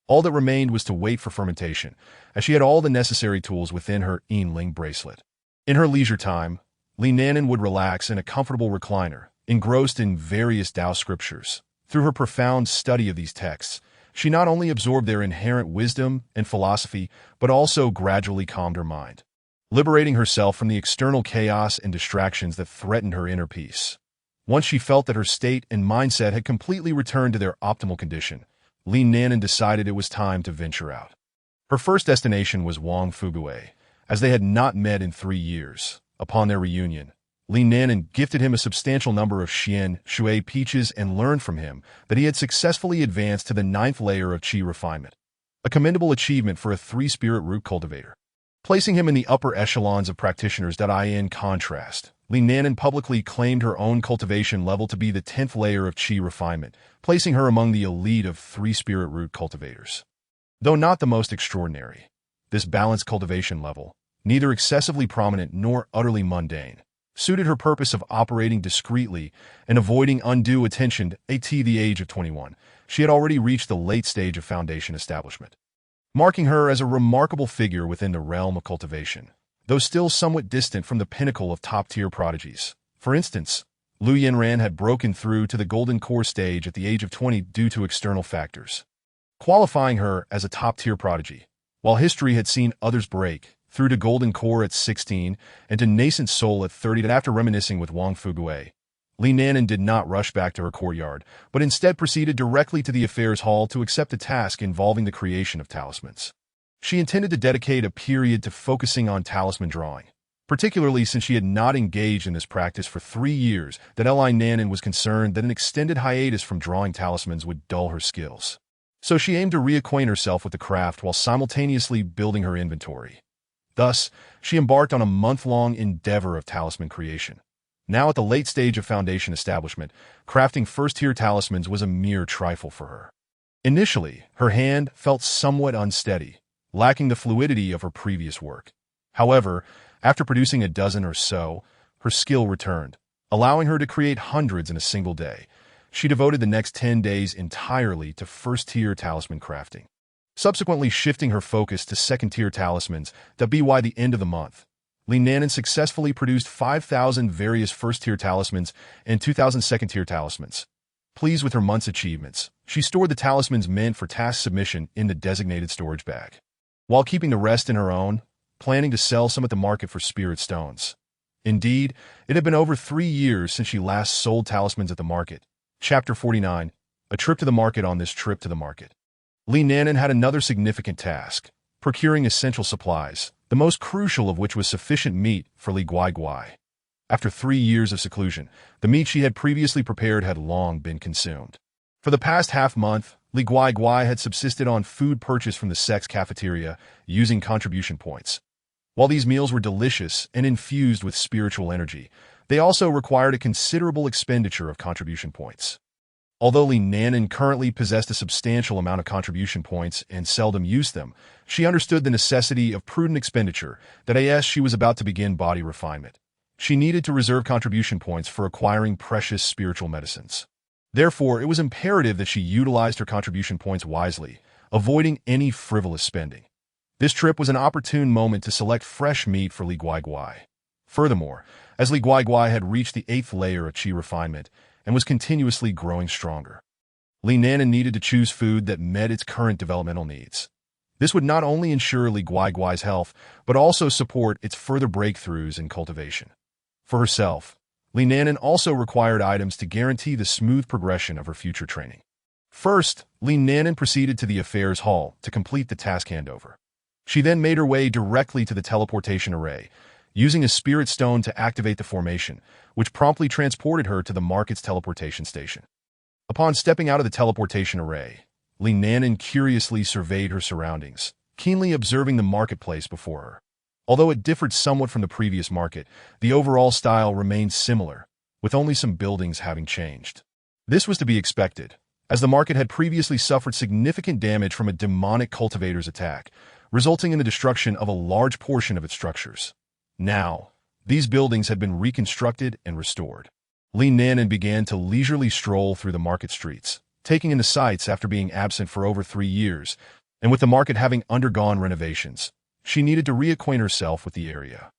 All that remained was to wait for fermentation, as she had all the necessary tools within her Yin bracelet. In her leisure time, Li Nanan would relax in a comfortable recliner, engrossed in various Tao scriptures. Through her profound study of these texts, she not only absorbed their inherent wisdom and philosophy, but also gradually calmed her mind, liberating herself from the external chaos and distractions that threatened her inner peace. Once she felt that her state and mindset had completely returned to their optimal condition, Li Nanan decided it was time to venture out. Her first destination was Wang Fugui, as they had not met in 3 years. Upon their reunion, Li Nanan gifted him a substantial number of Xian Shui peaches and learned from him that he had successfully advanced to the 9th layer of qi refinement, a commendable achievement for a 3-spirit root cultivator. Placing him in the upper echelons of practitioners. In contrast, Li Nanan publicly claimed her own cultivation level to be the 10th layer of qi refinement, placing her among the elite of 3-spirit root cultivators. Though not the most extraordinary, this balanced cultivation level, neither excessively prominent nor utterly mundane, suited her purpose of operating discreetly and avoiding undue attention. At the age of 21, she had already reached the late stage of foundation establishment, marking her as a remarkable figure within the realm of cultivation, though still somewhat distant from the pinnacle of top-tier prodigies. For instance, Lu Yanran had broken through to the golden core stage at the age of 20 due to external factors, qualifying her as a top-tier prodigy, while history had seen others break through to golden core at 16 and to nascent soul at 30. And after reminiscing with Wang Fugui, Li Nanan did not rush back to her courtyard, but instead proceeded directly to the affairs hall to accept a task involving the creation of talismans. She intended to dedicate a period to focusing on talisman drawing, particularly since she had not engaged in this practice for 3 years. Li Nanan was concerned that an extended hiatus from drawing talismans would dull her skills. So she aimed to reacquaint herself with the craft while simultaneously building her inventory. Thus, she embarked on a month-long endeavor of talisman creation. Now at the late stage of foundation establishment, crafting first-tier talismans was a mere trifle for her. Initially, her hand felt somewhat unsteady, lacking the fluidity of her previous work. However, after producing a dozen or so, her skill returned, allowing her to create hundreds in a single day. She devoted the next 10 days entirely to first-tier talisman crafting, subsequently shifting her focus to second-tier talismans. By the end of the month, Li Nanan successfully produced 5,000 various first-tier talismans and 2,000 second-tier talismans. Pleased with her month's achievements, she stored the talismans meant for task submission in the designated storage bag, while keeping the rest in her own, planning to sell some at the market for spirit stones. Indeed, it had been over 3 years since she last sold talismans at the market. Chapter 49, A Trip to the Market. On this trip to the market, Li Nanan had another significant task, procuring essential supplies, the most crucial of which was sufficient meat for Li Guai. After 3 years of seclusion, the meat she had previously prepared had long been consumed. For the past half-month, Li Guai had subsisted on food purchased from the sect's cafeteria using contribution points. While these meals were delicious and infused with spiritual energy, they also required a considerable expenditure of contribution points. Although Li Nanan currently possessed a substantial amount of contribution points and seldom used them, she understood the necessity of prudent expenditure. As she was about to begin body refinement, she needed to reserve contribution points for acquiring precious spiritual medicines. Therefore, it was imperative that she utilized her contribution points wisely, avoiding any frivolous spending. This trip was an opportune moment to select fresh meat for Li Guai. Furthermore, as Li Guai had reached the 8th layer of qi refinement and was continuously growing stronger, Li Nanan needed to choose food that met its current developmental needs. This would not only ensure Li Guai's health, but also support its further breakthroughs in cultivation. For herself, Li Nanan also required items to guarantee the smooth progression of her future training. First, Li Nanan proceeded to the affairs hall to complete the task handover. She then made her way directly to the teleportation array, using a spirit stone to activate the formation, which promptly transported her to the market's teleportation station. Upon stepping out of the teleportation array, Li Nanan curiously surveyed her surroundings, keenly observing the marketplace before her. Although it differed somewhat from the previous market, the overall style remained similar, with only some buildings having changed. This was to be expected, as the market had previously suffered significant damage from a demonic cultivator's attack, resulting in the destruction of a large portion of its structures. Now, these buildings had been reconstructed and restored. Li Nanan began to leisurely stroll through the market streets, taking in the sights after being absent for over 3 years, and with the market having undergone renovations, she needed to reacquaint herself with the area.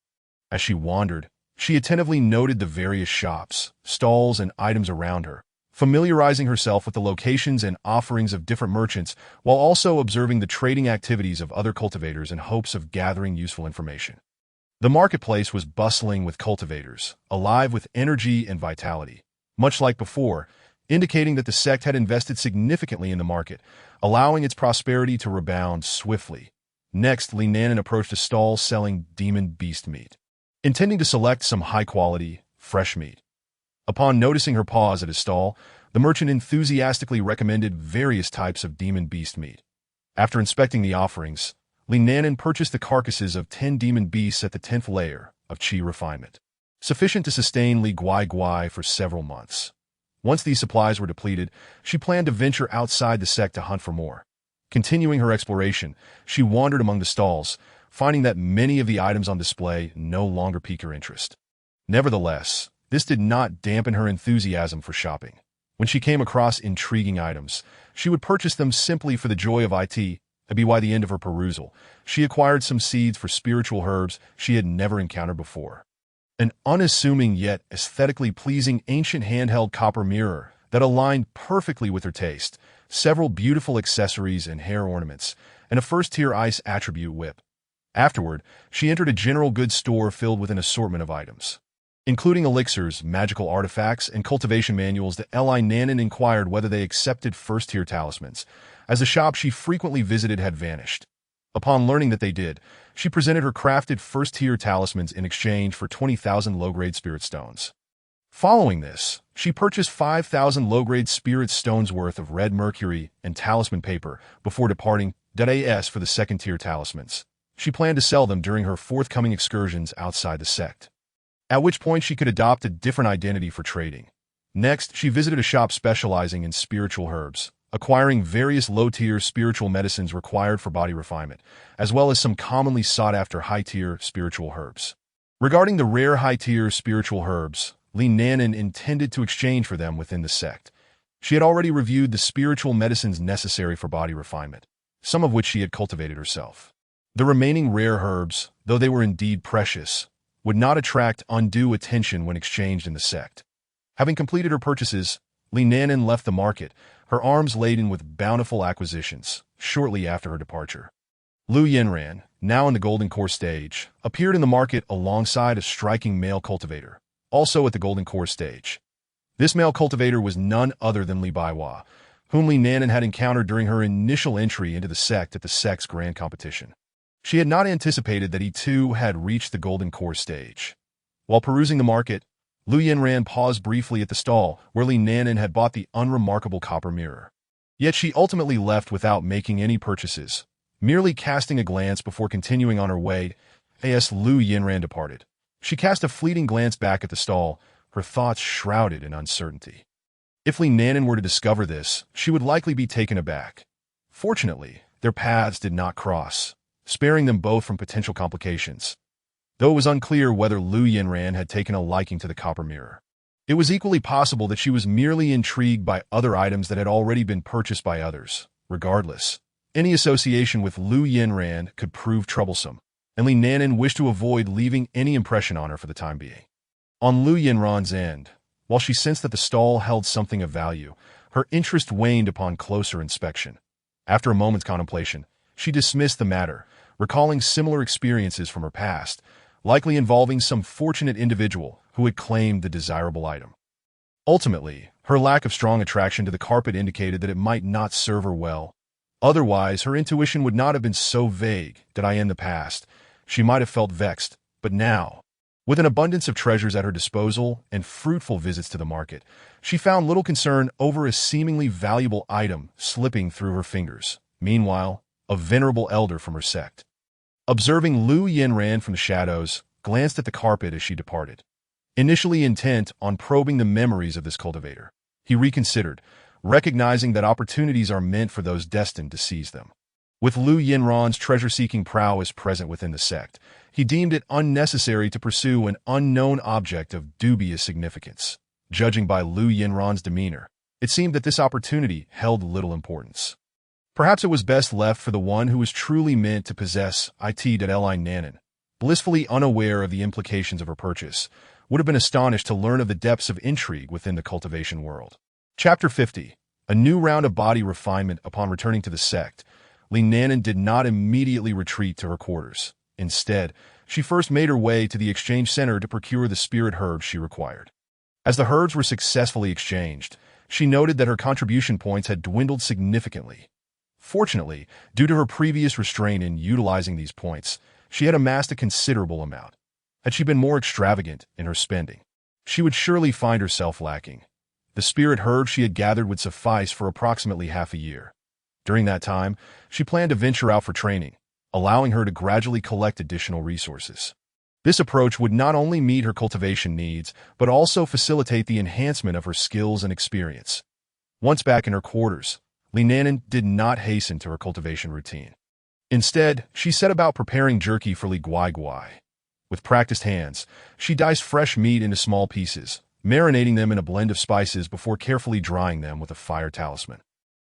As she wandered, she attentively noted the various shops, stalls, and items around her, familiarizing herself with the locations and offerings of different merchants while also observing the trading activities of other cultivators in hopes of gathering useful information. The marketplace was bustling with cultivators, alive with energy and vitality, much like before, indicating that the sect had invested significantly in the market, allowing its prosperity to rebound swiftly. Next, Li Nanan approached a stall selling demon beast meat, intending to select some high-quality, fresh meat. Upon noticing her pause at his stall, the merchant enthusiastically recommended various types of demon beast meat. After inspecting the offerings, Li Nanan purchased the carcasses of 10 demon beasts at the 10th layer of Qi refinement, sufficient to sustain Li Guai Guai for several months. Once these supplies were depleted, she planned to venture outside the sect to hunt for more. Continuing her exploration, she wandered among the stalls, finding that many of the items on display no longer piqued her interest. Nevertheless, this did not dampen her enthusiasm for shopping. When she came across intriguing items, she would purchase them simply for the joy of it. By the end of her perusal, she acquired some seeds for spiritual herbs she had never encountered before. An unassuming yet aesthetically pleasing ancient handheld copper mirror that aligned perfectly with her taste, several beautiful accessories and hair ornaments, and a first-tier ice attribute whip. Afterward, she entered a general goods store filled with an assortment of items, including elixirs, magical artifacts, and cultivation manuals. That Li Nanan inquired whether they accepted first-tier talismans, as the shop she frequently visited had vanished. Upon learning that they did, she presented her crafted first-tier talismans in exchange for 20,000 low-grade spirit stones. Following this, she purchased 5,000 low-grade spirit stones worth of red mercury and talisman paper before departing .as for the second-tier talismans. She planned to sell them during her forthcoming excursions outside the sect, at which point she could adopt a different identity for trading. Next, she visited a shop specializing in spiritual herbs, acquiring various low-tier spiritual medicines required for body refinement, as well as some commonly sought-after high-tier spiritual herbs. Regarding the rare high-tier spiritual herbs, Li Nanan intended to exchange for them within the sect. She had already reviewed the spiritual medicines necessary for body refinement, some of which she had cultivated herself. The remaining rare herbs, though they were indeed precious, would not attract undue attention when exchanged in the sect. Having completed her purchases, Li Nanan left the market, her arms laden with bountiful acquisitions, shortly after her departure. Lu Yinran, now in the Golden Core stage, appeared in the market alongside a striking male cultivator, also at the Golden Core stage. This male cultivator was none other than Li Baihua, whom Li Nanan had encountered during her initial entry into the sect at the sect's grand competition. She had not anticipated that he too had reached the Golden Core stage. While perusing the market, Lu Yinran paused briefly at the stall where Li Nanan had bought the unremarkable copper mirror. Yet she ultimately left without making any purchases, merely casting a glance before continuing on her way. As Lu Yinran departed, she cast a fleeting glance back at the stall, her thoughts shrouded in uncertainty. If Li Nanan were to discover this, she would likely be taken aback. Fortunately, their paths did not cross, sparing them both from potential complications, though it was unclear whether Lu Yinran had taken a liking to the copper mirror. It was equally possible that she was merely intrigued by other items that had already been purchased by others. Regardless, any association with Lu Yinran could prove troublesome, and Li Nanan wished to avoid leaving any impression on her for the time being. On Lu Yinran's end, while she sensed that the stall held something of value, her interest waned upon closer inspection. After a moment's contemplation, she dismissed the matter, recalling similar experiences from her past, likely involving some fortunate individual who had claimed the desirable item. Ultimately, her lack of strong attraction to the carpet indicated that it might not serve her well. Otherwise, her intuition would not have been so vague that in the past, she might have felt vexed, but now, with an abundance of treasures at her disposal and fruitful visits to the market, she found little concern over a seemingly valuable item slipping through her fingers. Meanwhile, a venerable elder from her sect, Observing Lu Yinran from the shadows, glanced at the carpet as she departed. Initially intent on probing the memories of this cultivator, he reconsidered, recognizing that opportunities are meant for those destined to seize them. With Lu Yinran's treasure-seeking prowess present within the sect, he deemed it unnecessary to pursue an unknown object of dubious significance. Judging by Lu Yinran's demeanor, it seemed that this opportunity held little importance. Perhaps it was best left for the one who was truly meant to possess it. Li Nanan, blissfully unaware of the implications of her purchase, would have been astonished to learn of the depths of intrigue within the cultivation world. Chapter 50. A new round of body refinement. Upon returning to the sect, Li Nanan did not immediately retreat to her quarters. Instead, she first made her way to the exchange center to procure the spirit herbs she required. As the herbs were successfully exchanged, she noted that her contribution points had dwindled significantly. Fortunately, due to her previous restraint in utilizing these points, she had amassed a considerable amount. Had she been more extravagant in her spending, she would surely find herself lacking. The spirit herbs she had gathered would suffice for approximately half a year. During that time, she planned to venture out for training, allowing her to gradually collect additional resources. This approach would not only meet her cultivation needs, but also facilitate the enhancement of her skills and experience. Once back in her quarters, Li Nanan did not hasten to her cultivation routine. Instead, she set about preparing jerky for Li Guai. With practiced hands, she diced fresh meat into small pieces, marinating them in a blend of spices before carefully drying them with a fire talisman,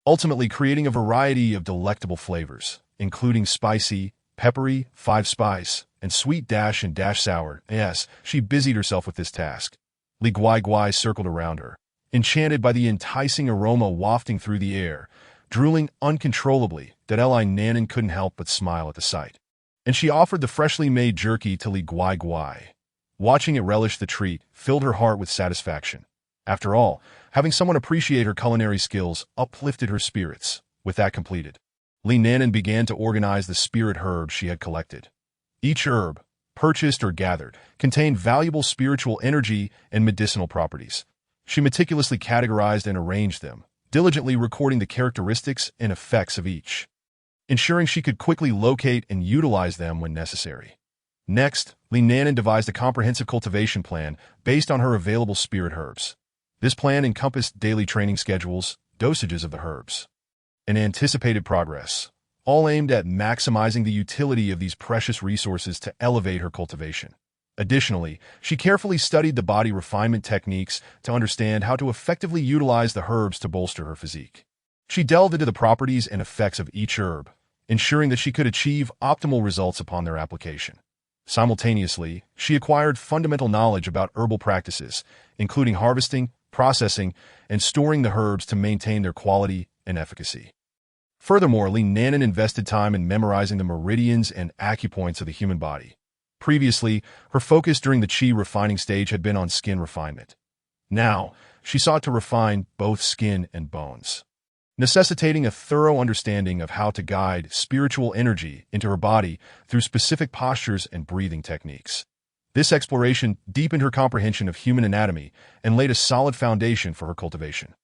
ultimately creating a variety of delectable flavors, including spicy, peppery, 5-spice, and sweet dash and dash sour. Yes, she busied herself with this task. Li Guai circled around her, enchanted by the enticing aroma wafting through the air. Drooling uncontrollably, Li Nanan couldn't help but smile at the sight. And she offered the freshly made jerky to Li Guai. Watching it relish the treat filled her heart with satisfaction. After all, having someone appreciate her culinary skills uplifted her spirits. With that completed, Li Nanan began to organize the spirit herbs she had collected. Each herb, purchased or gathered, contained valuable spiritual energy and medicinal properties. She meticulously categorized and arranged them, diligently recording the characteristics and effects of each, ensuring she could quickly locate and utilize them when necessary. Next, Li Nanan devised a comprehensive cultivation plan based on her available spirit herbs. This plan encompassed daily training schedules, dosages of the herbs, and anticipated progress, all aimed at maximizing the utility of these precious resources to elevate her cultivation. Additionally, she carefully studied the body refinement techniques to understand how to effectively utilize the herbs to bolster her physique. She delved into the properties and effects of each herb, ensuring that she could achieve optimal results upon their application. Simultaneously, she acquired fundamental knowledge about herbal practices, including harvesting, processing, and storing the herbs to maintain their quality and efficacy. Furthermore, Li Nanan invested time in memorizing the meridians and acupoints of the human body. Previously, her focus during the qi refining stage had been on skin refinement. Now, she sought to refine both skin and bones, necessitating a thorough understanding of how to guide spiritual energy into her body through specific postures and breathing techniques. This exploration deepened her comprehension of human anatomy and laid a solid foundation for her cultivation.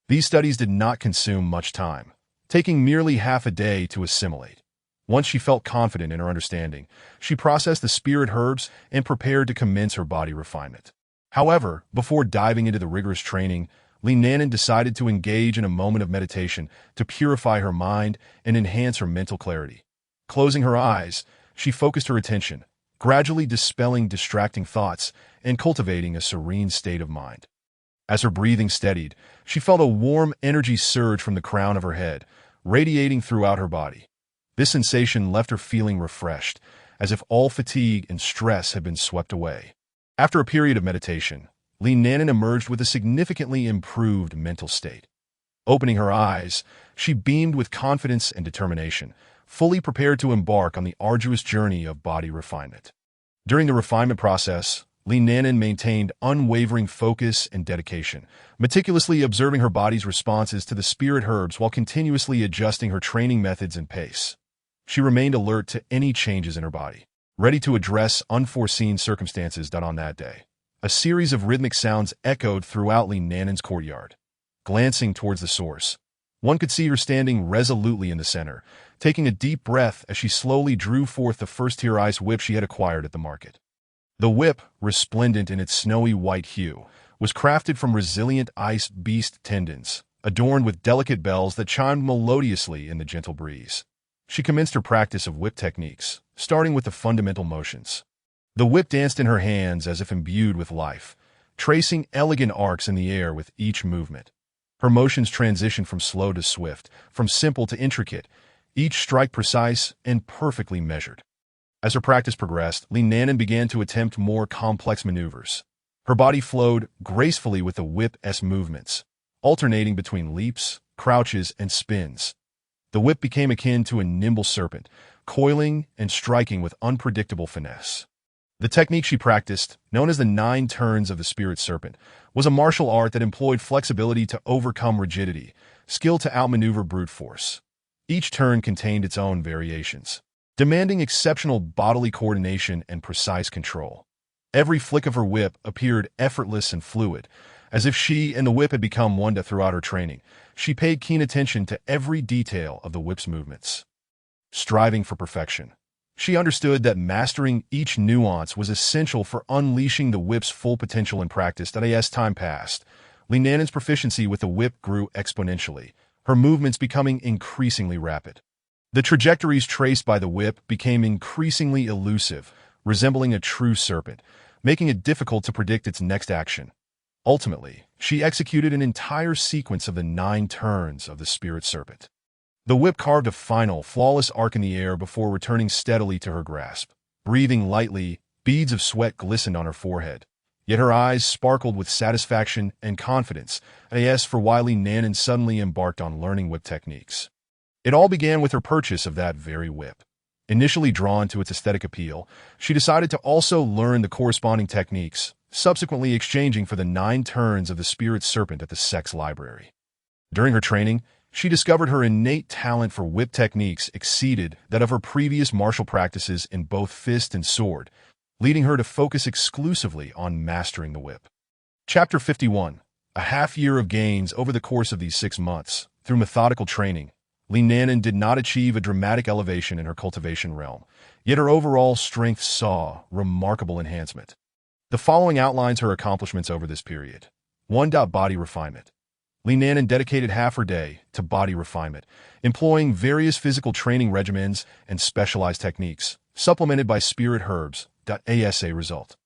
These studies did not consume much time, taking merely half a day to assimilate. Once she felt confident in her understanding, she processed the spirit herbs and prepared to commence her body refinement. However, before diving into the rigorous training, Li Nanan decided to engage in a moment of meditation to purify her mind and enhance her mental clarity. Closing her eyes, she focused her attention, gradually dispelling distracting thoughts and cultivating a serene state of mind. As her breathing steadied, she felt a warm energy surge from the crown of her head, radiating throughout her body. This sensation left her feeling refreshed, as if all fatigue and stress had been swept away. After a period of meditation, Li Nanan emerged with a significantly improved mental state. Opening her eyes, she beamed with confidence and determination, fully prepared to embark on the arduous journey of body refinement. During the refinement process, Li Nanan maintained unwavering focus and dedication, meticulously observing her body's responses to the spirit herbs while continuously adjusting her training methods and pace. She remained alert to any changes in her body, ready to address unforeseen circumstances. On that day, a series of rhythmic sounds echoed throughout Li Nanan's courtyard. Glancing towards the source, One could see her standing resolutely in the center, taking a deep breath as she slowly drew forth the first-tier ice whip she had acquired at the market. The whip, resplendent in its snowy white hue, was crafted from resilient ice beast tendons, adorned with delicate bells that chimed melodiously in the gentle breeze. She commenced her practice of whip techniques, starting with the fundamental motions. The whip danced in her hands as if imbued with life, tracing elegant arcs in the air with each movement. Her motions transitioned from slow to swift, from simple to intricate, each strike precise and perfectly measured. As her practice progressed, Li began to attempt more complex maneuvers. Her body flowed gracefully with the whip's movements, alternating between leaps, crouches, and spins. The whip became akin to a nimble serpent, coiling and striking with unpredictable finesse. The technique she practiced, known as the 9 turns of the spirit serpent, was a martial art that employed flexibility to overcome rigidity, skill to outmaneuver brute force. Each turn contained its own variations, demanding exceptional bodily coordination and precise control. Every flick of her whip appeared effortless and fluid, as if she and the whip had become one throughout her training. She paid keen attention to every detail of the whip's movements, striving for perfection. She understood that mastering each nuance was essential for unleashing the whip's full potential in practice. As time passed, Li proficiency with the whip grew exponentially, her movements becoming increasingly rapid. The trajectories traced by the whip became increasingly elusive, resembling a true serpent, making it difficult to predict its next action. Ultimately, she executed an entire sequence of the 9 turns of the spirit serpent. The whip carved a final, flawless arc in the air before returning steadily to her grasp. Breathing lightly, beads of sweat glistened on her forehead, yet her eyes sparkled with satisfaction and confidence. As for why Li suddenly embarked on learning whip techniques. It all began with her purchase of that very whip. Initially drawn to its aesthetic appeal, she decided to also learn the corresponding techniques, subsequently exchanging for the 9 turns of the spirit serpent at the Sex Library. During her training, she discovered her innate talent for whip techniques exceeded that of her previous martial practices in both fist and sword, leading her to focus exclusively on mastering the whip. Chapter 51. A half-year of gains over the course of these 6 months. Through methodical training, Li did not achieve a dramatic elevation in her cultivation realm, yet her overall strength saw remarkable enhancement. The following outlines her accomplishments over this period. 1. Body refinement. Li dedicated half her day to body refinement, employing various physical training regimens and specialized techniques, supplemented by spirit herbs. As a result,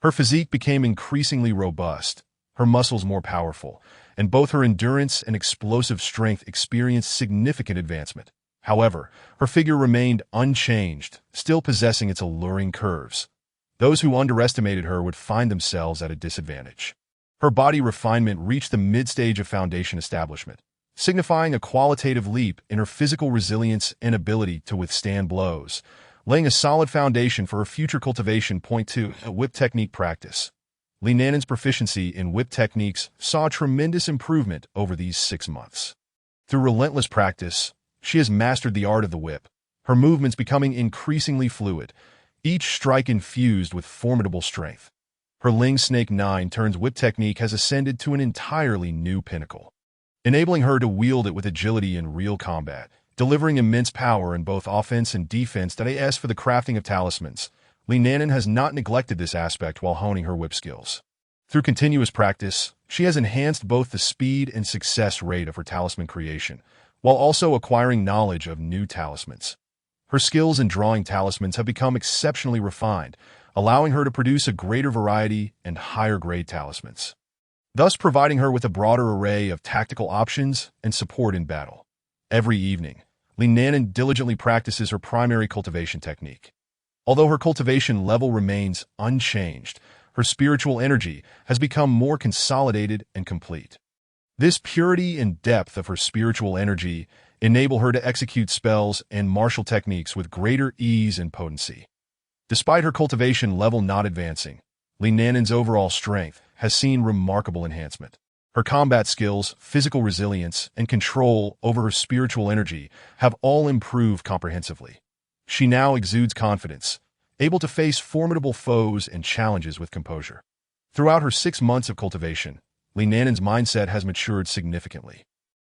her physique became increasingly robust, her muscles more powerful, and both her endurance and explosive strength experienced significant advancement. However, her figure remained unchanged, still possessing its alluring curves. Those who underestimated her would find themselves at a disadvantage. Her body refinement reached the mid-stage of foundation establishment, signifying a qualitative leap in her physical resilience and ability to withstand blows, laying a solid foundation for her future cultivation. Point 2. Whip technique practice. Li proficiency in whip techniques saw tremendous improvement over these 6 months. Through relentless practice, she has mastered the art of the whip, her movements becoming increasingly fluid, each strike infused with formidable strength. Her Ling Snake 9 turns whip technique has ascended to an entirely new pinnacle, enabling her to wield it with agility in real combat, delivering immense power in both offense and defense. As for the crafting of talismans, Li has not neglected this aspect while honing her whip skills. Through continuous practice, she has enhanced both the speed and success rate of her talisman creation, while also acquiring knowledge of new talismans. Her skills in drawing talismans have become exceptionally refined, allowing her to produce a greater variety and higher-grade talismans, thus providing her with a broader array of tactical options and support in battle. Every evening, Li diligently practices her primary cultivation technique. Although her cultivation level remains unchanged, her spiritual energy has become more consolidated and complete. This purity and depth of her spiritual energy enable her to execute spells and martial techniques with greater ease and potency. Despite her cultivation level not advancing, Li overall strength has seen remarkable enhancement. Her combat skills, physical resilience, and control over her spiritual energy have all improved comprehensively. She now exudes confidence, able to face formidable foes and challenges with composure. Throughout her 6 months of cultivation, Li mindset has matured significantly.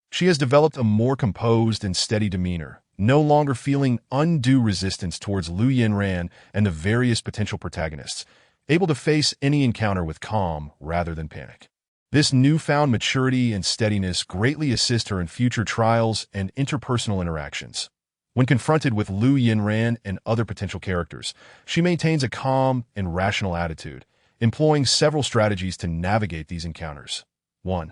She has developed a more composed and steady demeanor, no longer feeling undue resistance towards Lu Yinran and the various potential protagonists, able to face any encounter with calm rather than panic. This newfound maturity and steadiness greatly assist her in future trials and interpersonal interactions. When confronted with Lu Yinran and other potential characters, she maintains a calm and rational attitude, employing several strategies to navigate these encounters. 1.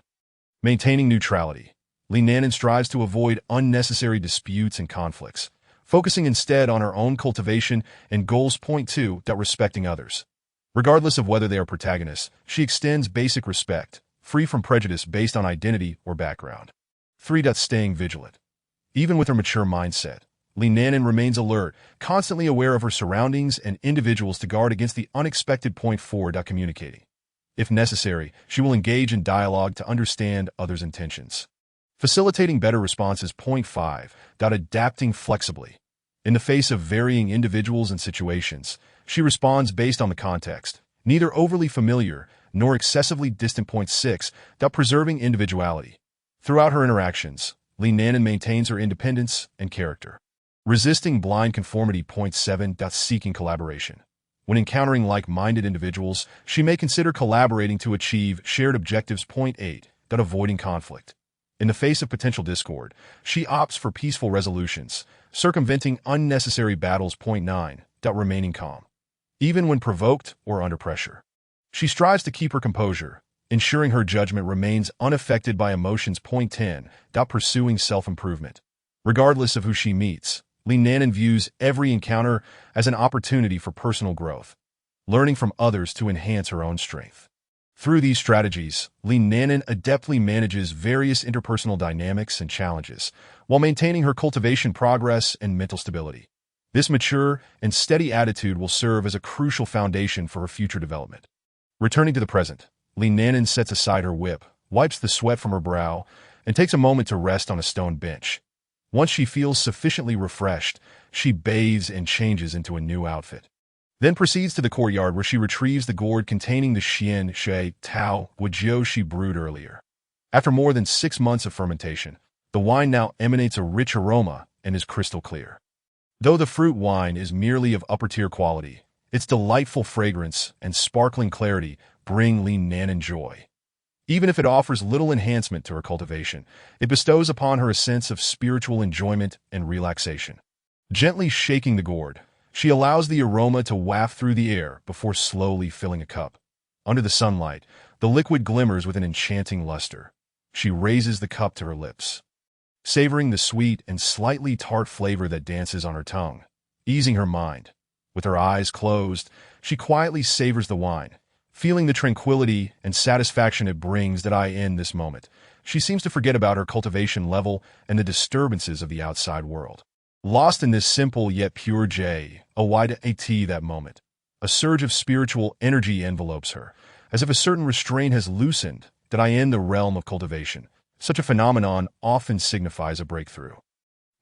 Maintaining neutrality. Li Nanan strives to avoid unnecessary disputes and conflicts, focusing instead on her own cultivation and goals. Point 2. Respecting others. Regardless of whether they are protagonists, she extends basic respect, free from prejudice based on identity or background. 3. Staying vigilant. Even with her mature mindset, Li Nanan remains alert, constantly aware of her surroundings and individuals to guard against the unexpected. Point 4. Communicating. If necessary, she will engage in dialogue to understand others' intentions, facilitating better responses. Point 5. Adapting flexibly. In the face of varying individuals and situations, she responds based on the context, neither overly familiar nor excessively distant. Point 6. Preserving individuality. Throughout her interactions, Li Nanan maintains her independence and character, resisting blind conformity. Point 7. Seeking collaboration. When encountering like-minded individuals, she may consider collaborating to achieve shared objectives. Point 8. Avoiding conflict. In the face of potential discord, she opts for peaceful resolutions, circumventing unnecessary battles. Point 9. Remaining calm. Even when provoked or under pressure, she strives to keep her composure, ensuring her judgment remains unaffected by emotions. Point 10. Pursuing self-improvement. Regardless of who she meets, Li Nanan views every encounter as an opportunity for personal growth, learning from others to enhance her own strength. Through these strategies, Li Nanan adeptly manages various interpersonal dynamics and challenges, while maintaining her cultivation progress and mental stability. This mature and steady attitude will serve as a crucial foundation for her future development. Returning to the present, Li Nanan sets aside her whip, wipes the sweat from her brow, and takes a moment to rest on a stone bench. Once she feels sufficiently refreshed, she bathes and changes into a new outfit, then proceeds to the courtyard where she retrieves the gourd containing the Xian Shui Tao Gujiu she brewed earlier. After more than 6 months of fermentation, the wine now emanates a rich aroma and is crystal clear. Though the fruit wine is merely of upper-tier quality, its delightful fragrance and sparkling clarity bring Li Nanan joy. Even if it offers little enhancement to her cultivation, it bestows upon her a sense of spiritual enjoyment and relaxation. Gently shaking the gourd, she allows the aroma to waft through the air before slowly filling a cup. Under the sunlight, the liquid glimmers with an enchanting luster. She raises the cup to her lips, savoring the sweet and slightly tart flavor that dances on her tongue, easing her mind. With her eyes closed, she quietly savors the wine, feeling the tranquility and satisfaction it brings. In this moment, she seems to forget about her cultivation level and the disturbances of the outside world. Lost in this simple yet pure that moment, a surge of spiritual energy envelopes her, as if a certain restraint has loosened. In the realm of cultivation, such a phenomenon often signifies a breakthrough.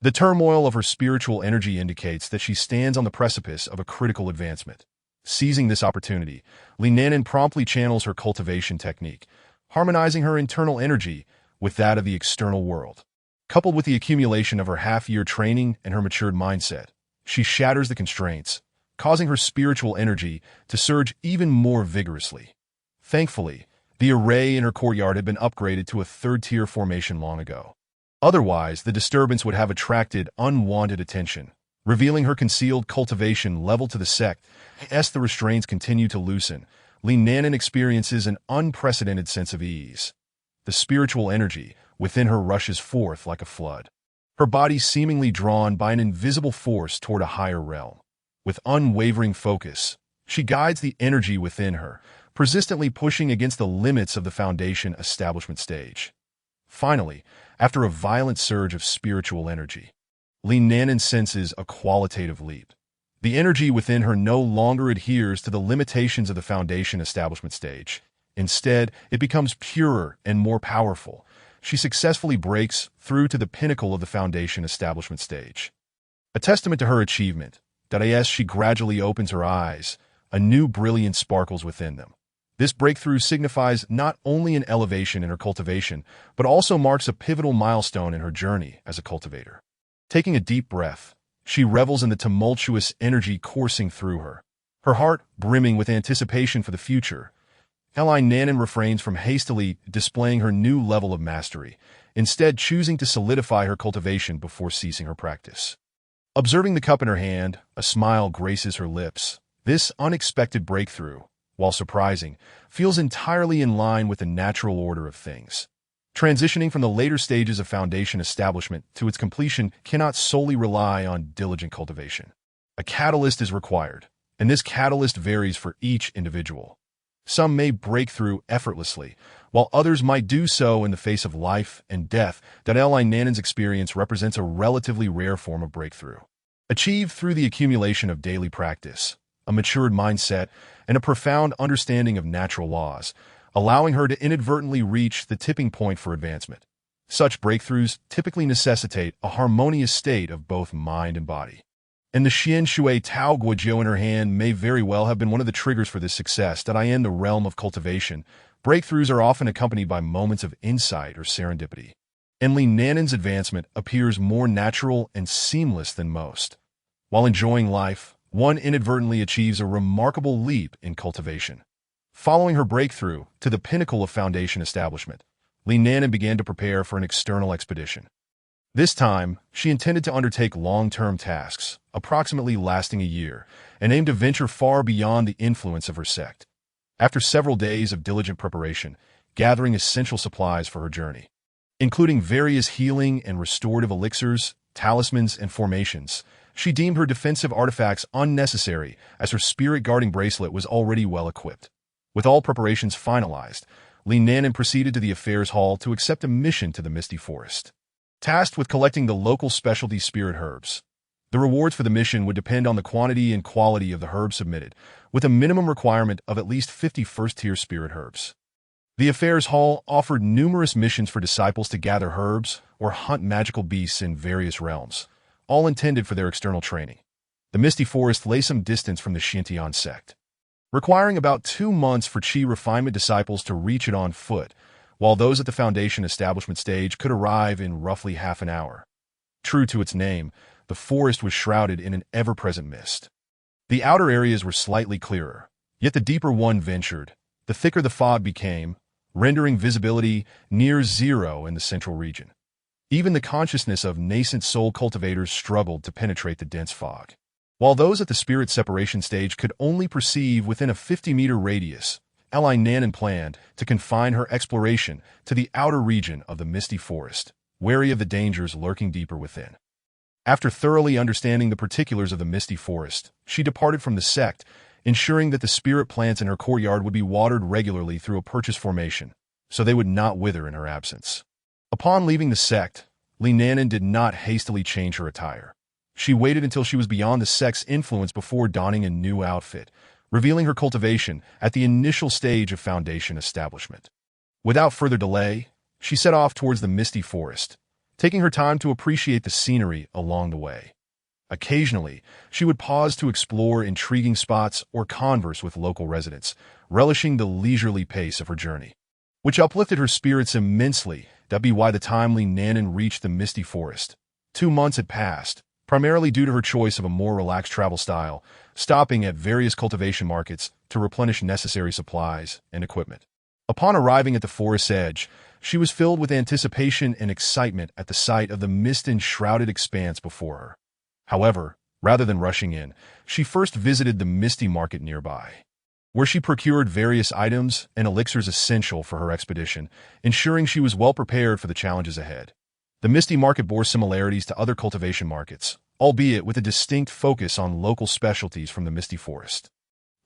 The turmoil of her spiritual energy indicates that she stands on the precipice of a critical advancement. Seizing this opportunity, Li Nanan promptly channels her cultivation technique, harmonizing her internal energy with that of the external world. Coupled with the accumulation of her half-year training and her matured mindset, she shatters the constraints, causing her spiritual energy to surge even more vigorously. Thankfully, the array in her courtyard had been upgraded to a third-tier formation long ago. Otherwise, the disturbance would have attracted unwanted attention, revealing her concealed cultivation level to the sect. As the restraints continue to loosen, Li Nanan experiences an unprecedented sense of ease. The spiritual energy within her rushes forth like a flood, her body seemingly drawn by an invisible force toward a higher realm. With unwavering focus, she guides the energy within her, persistently pushing against the limits of the foundation establishment stage. Finally, after a violent surge of spiritual energy, Li Nanan senses a qualitative leap. The energy within her no longer adheres to the limitations of the foundation establishment stage. Instead, it becomes purer and more powerful. She successfully breaks through to the pinnacle of the foundation establishment stage. A testament to her achievement, as she gradually opens her eyes, a new brilliance sparkles within them. This breakthrough signifies not only an elevation in her cultivation, but also marks a pivotal milestone in her journey as a cultivator. Taking a deep breath, she revels in the tumultuous energy coursing through her. Her heart brimming with anticipation for the future, Nanan refrains from hastily displaying her new level of mastery, instead choosing to solidify her cultivation before ceasing her practice. Observing the cup in her hand, a smile graces her lips. This unexpected breakthrough, while surprising, feels entirely in line with the natural order of things. Transitioning from the later stages of foundation establishment to its completion cannot solely rely on diligent cultivation. A catalyst is required, and this catalyst varies for each individual. Some may break through effortlessly, while others might do so in the face of life and death. Nanan's experience represents a relatively rare form of breakthrough, achieved through the accumulation of daily practice, a matured mindset, and a profound understanding of natural laws, allowing her to inadvertently reach the tipping point for advancement. Such breakthroughs typically necessitate a harmonious state of both mind and body. And the Xian Shui Tao Guojiu in her hand may very well have been one of the triggers for this success. In the realm of cultivation, breakthroughs are often accompanied by moments of insight or serendipity. And Nanan's advancement appears more natural and seamless than most. While enjoying life, one inadvertently achieves a remarkable leap in cultivation. Following her breakthrough to the pinnacle of foundation establishment, Nanan began to prepare for an external expedition. This time, she intended to undertake long-term tasks, approximately lasting a year, and aimed to venture far beyond the influence of her sect. After several days of diligent preparation, gathering essential supplies for her journey, including various healing and restorative elixirs, talismans, and formations, she deemed her defensive artifacts unnecessary as her spirit-guarding bracelet was already well-equipped. With all preparations finalized, Nanan proceeded to the affairs hall to accept a mission to the Misty Forest. Tasked with collecting the local specialty spirit herbs. The rewards for the mission would depend on the quantity and quality of the herbs submitted, with a minimum requirement of at least 50 first-tier spirit herbs. The Affairs Hall offered numerous missions for disciples to gather herbs or hunt magical beasts in various realms, all intended for their external training. The Misty Forest lay some distance from the Xintian sect, requiring about 2 months for Qi refinement disciples to reach it on foot, while those at the foundation establishment stage could arrive in roughly half an hour. True to its name, the forest was shrouded in an ever-present mist. The outer areas were slightly clearer, yet the deeper one ventured, the thicker the fog became, rendering visibility near zero in the central region. Even the consciousness of nascent soul cultivators struggled to penetrate the dense fog. While those at the spirit separation stage could only perceive within a 50-meter radius, Nanan planned to confine her exploration to the outer region of the Misty Forest, wary of the dangers lurking deeper within. After thoroughly understanding the particulars of the Misty Forest, she departed from the sect, ensuring that the spirit plants in her courtyard would be watered regularly through a purchase formation, so they would not wither in her absence. Upon leaving the sect, Nanan did not hastily change her attire. She waited until she was beyond the sect's influence before donning a new outfit, revealing her cultivation at the initial stage of foundation establishment. Without further delay, she set off towards the Misty Forest, taking her time to appreciate the scenery along the way. Occasionally, she would pause to explore intriguing spots or converse with local residents, relishing the leisurely pace of her journey, which uplifted her spirits immensely. By the time Nanan reached the Misty Forest, 2 months had passed, primarily due to her choice of a more relaxed travel style, stopping at various cultivation markets to replenish necessary supplies and equipment. Upon arriving at the forest's edge, she was filled with anticipation and excitement at the sight of the mist-enshrouded expanse before her. However, rather than rushing in, she first visited the Misty Market nearby, where she procured various items and elixirs essential for her expedition, ensuring she was well prepared for the challenges ahead. The Misty Market bore similarities to other cultivation markets, albeit with a distinct focus on local specialties from the Misty Forest.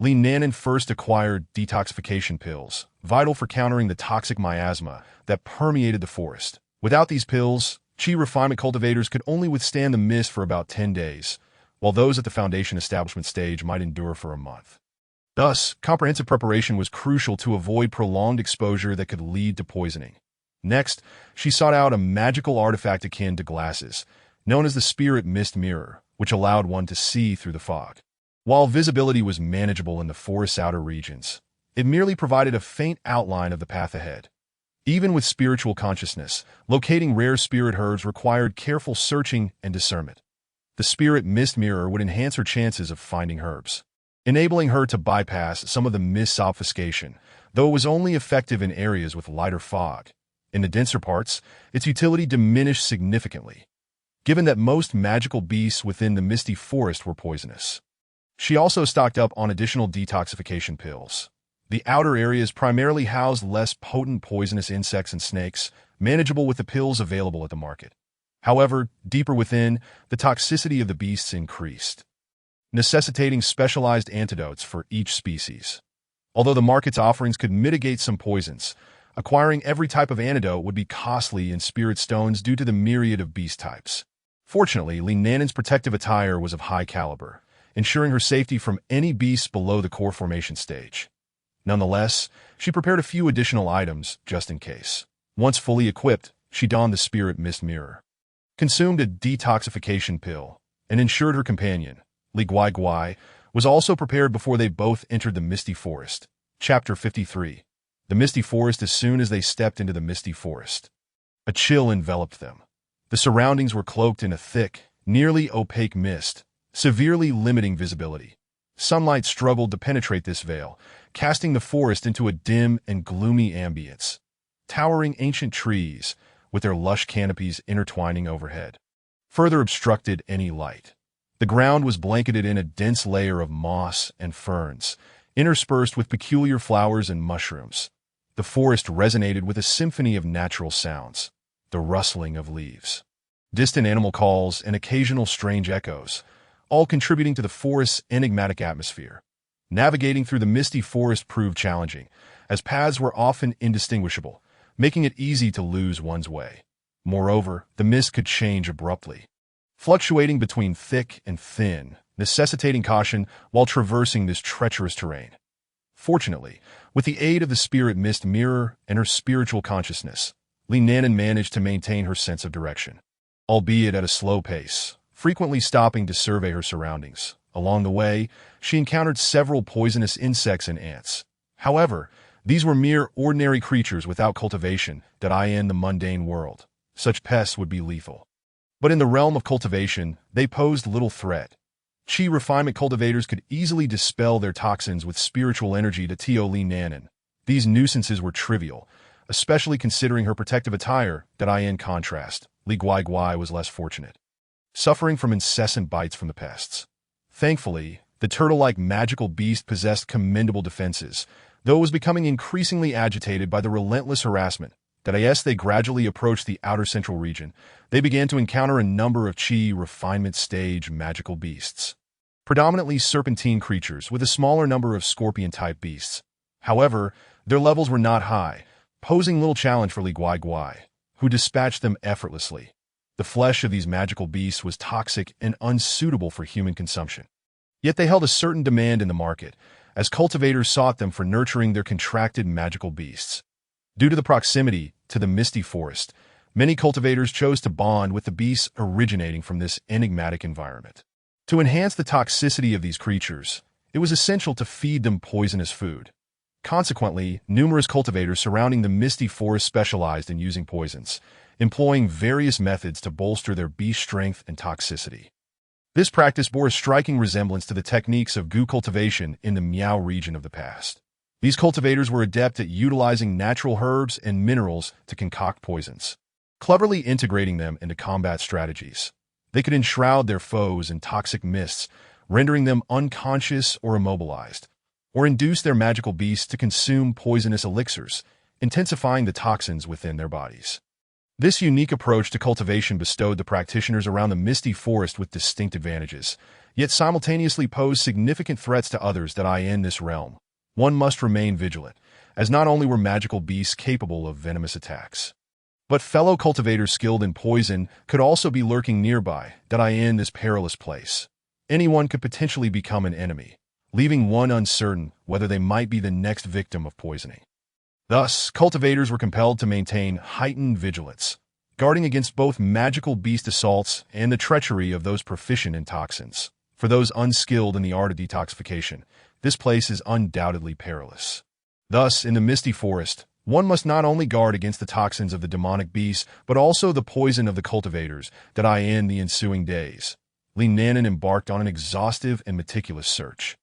Nanan first acquired detoxification pills, vital for countering the toxic miasma that permeated the forest. Without these pills, Qi refinement cultivators could only withstand the mist for about 10 days, while those at the foundation establishment stage might endure for a month. Thus, comprehensive preparation was crucial to avoid prolonged exposure that could lead to poisoning. Next, she sought out a magical artifact akin to glasses, known as the Spirit Mist Mirror, which allowed one to see through the fog. While visibility was manageable in the forest's outer regions, It merely provided a faint outline of the path ahead. Even with spiritual consciousness, locating rare spirit herbs required careful searching and discernment. The spirit mist mirror would enhance her chances of finding herbs, enabling her to bypass some of the mist's obfuscation, though it was only effective in areas with lighter fog. In the denser parts, its utility diminished significantly, given that most magical beasts within the misty forest were poisonous. She also stocked up on additional detoxification pills. The outer areas primarily housed less potent poisonous insects and snakes, manageable with the pills available at the market. However, deeper within, the toxicity of the beasts increased, necessitating specialized antidotes for each species. Although the market's offerings could mitigate some poisons, acquiring every type of antidote would be costly in spirit stones due to the myriad of beast types. Fortunately, Linanen's protective attire was of high caliber, ensuring her safety from any beasts below the core formation stage. Nonetheless, she prepared a few additional items just in case. Once fully equipped, she donned the spirit mist mirror, consumed a detoxification pill, and ensured her companion, Li Guai, was also prepared before they both entered the Misty Forest. Chapter 53. The Misty Forest. As soon as they stepped into the Misty Forest, a chill enveloped them. The surroundings were cloaked in a thick, nearly opaque mist, severely limiting visibility. Sunlight struggled to penetrate this veil, casting the forest into a dim and gloomy ambience. Towering ancient trees, with their lush canopies intertwining overhead, further obstructed any light. The ground was blanketed in a dense layer of moss and ferns, interspersed with peculiar flowers and mushrooms. The forest resonated with a symphony of natural sounds, the rustling of leaves, distant animal calls, and occasional strange echoes, all contributing to the forest's enigmatic atmosphere. Navigating through the misty forest proved challenging, as paths were often indistinguishable, making it easy to lose one's way. Moreover, the mist could change abruptly, fluctuating between thick and thin, necessitating caution while traversing this treacherous terrain. Fortunately, with the aid of the spirit mist mirror and her spiritual consciousness, Linanen managed to maintain her sense of direction, albeit at a slow pace, frequently stopping to survey her surroundings. Along the way, she encountered several poisonous insects and ants. However, these were mere ordinary creatures without cultivation that in the mundane world. Such pests would be lethal. But in the realm of cultivation, they posed little threat. Chi refinement cultivators could easily dispel their toxins with spiritual energy to Tio Linanen. These nuisances were trivial, especially considering her protective attire that in contrast, Li Guai was less fortunate, suffering from incessant bites from the pests. Thankfully, the turtle-like magical beast possessed commendable defenses, though it was becoming increasingly agitated by the relentless harassment that as they gradually approached the outer central region, they began to encounter a number of Chi refinement stage magical beasts, predominantly serpentine creatures with a smaller number of scorpion-type beasts. However, their levels were not high, posing little challenge for Li Guai, who dispatched them effortlessly. The flesh of these magical beasts was toxic and unsuitable for human consumption. Yet they held a certain demand in the market, as cultivators sought them for nurturing their contracted magical beasts. Due to the proximity to the misty forest, many cultivators chose to bond with the beasts originating from this enigmatic environment. To enhance the toxicity of these creatures, it was essential to feed them poisonous food. Consequently, numerous cultivators surrounding the misty forest specialized in using poisons, employing various methods to bolster their beast strength and toxicity. This practice bore a striking resemblance to the techniques of goo cultivation in the Miao region of the past. These cultivators were adept at utilizing natural herbs and minerals to concoct poisons, cleverly integrating them into combat strategies. They could enshroud their foes in toxic mists, rendering them unconscious or immobilized, or induce their magical beasts to consume poisonous elixirs, intensifying the toxins within their bodies. This unique approach to cultivation bestowed the practitioners around the misty forest with distinct advantages, yet simultaneously posed significant threats to others that in this realm. One must remain vigilant, as not only were magical beasts capable of venomous attacks, but fellow cultivators skilled in poison could also be lurking nearby that in this perilous place. Anyone could potentially become an enemy, leaving one uncertain whether they might be the next victim of poisoning. Thus, cultivators were compelled to maintain heightened vigilance, guarding against both magical beast assaults and the treachery of those proficient in toxins. For those unskilled in the art of detoxification, this place is undoubtedly perilous. Thus, in the misty forest, one must not only guard against the toxins of the demonic beasts, but also the poison of the cultivators that in the ensuing days. Li Nanan embarked on an exhaustive and meticulous search,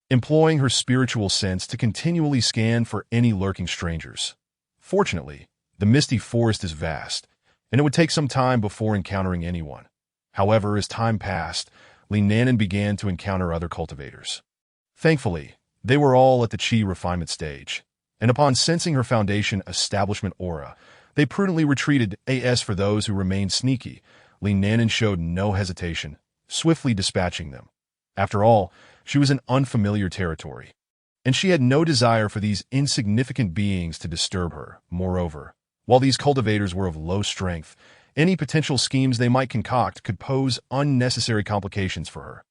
employing her spiritual sense to continually scan for any lurking strangers. Fortunately, the misty forest is vast, and it would take some time before encountering anyone. However, as time passed, Li Nanan began to encounter other cultivators. Thankfully, they were all at the chi refinement stage, and upon sensing her foundation establishment aura, they prudently retreated. As for those who remained sneaky, Li Nanan showed no hesitation, swiftly dispatching them. After all, she was in unfamiliar territory, and she had no desire for these insignificant beings to disturb her. Moreover, while these cultivators were of low strength, any potential schemes they might concoct could pose unnecessary complications for her.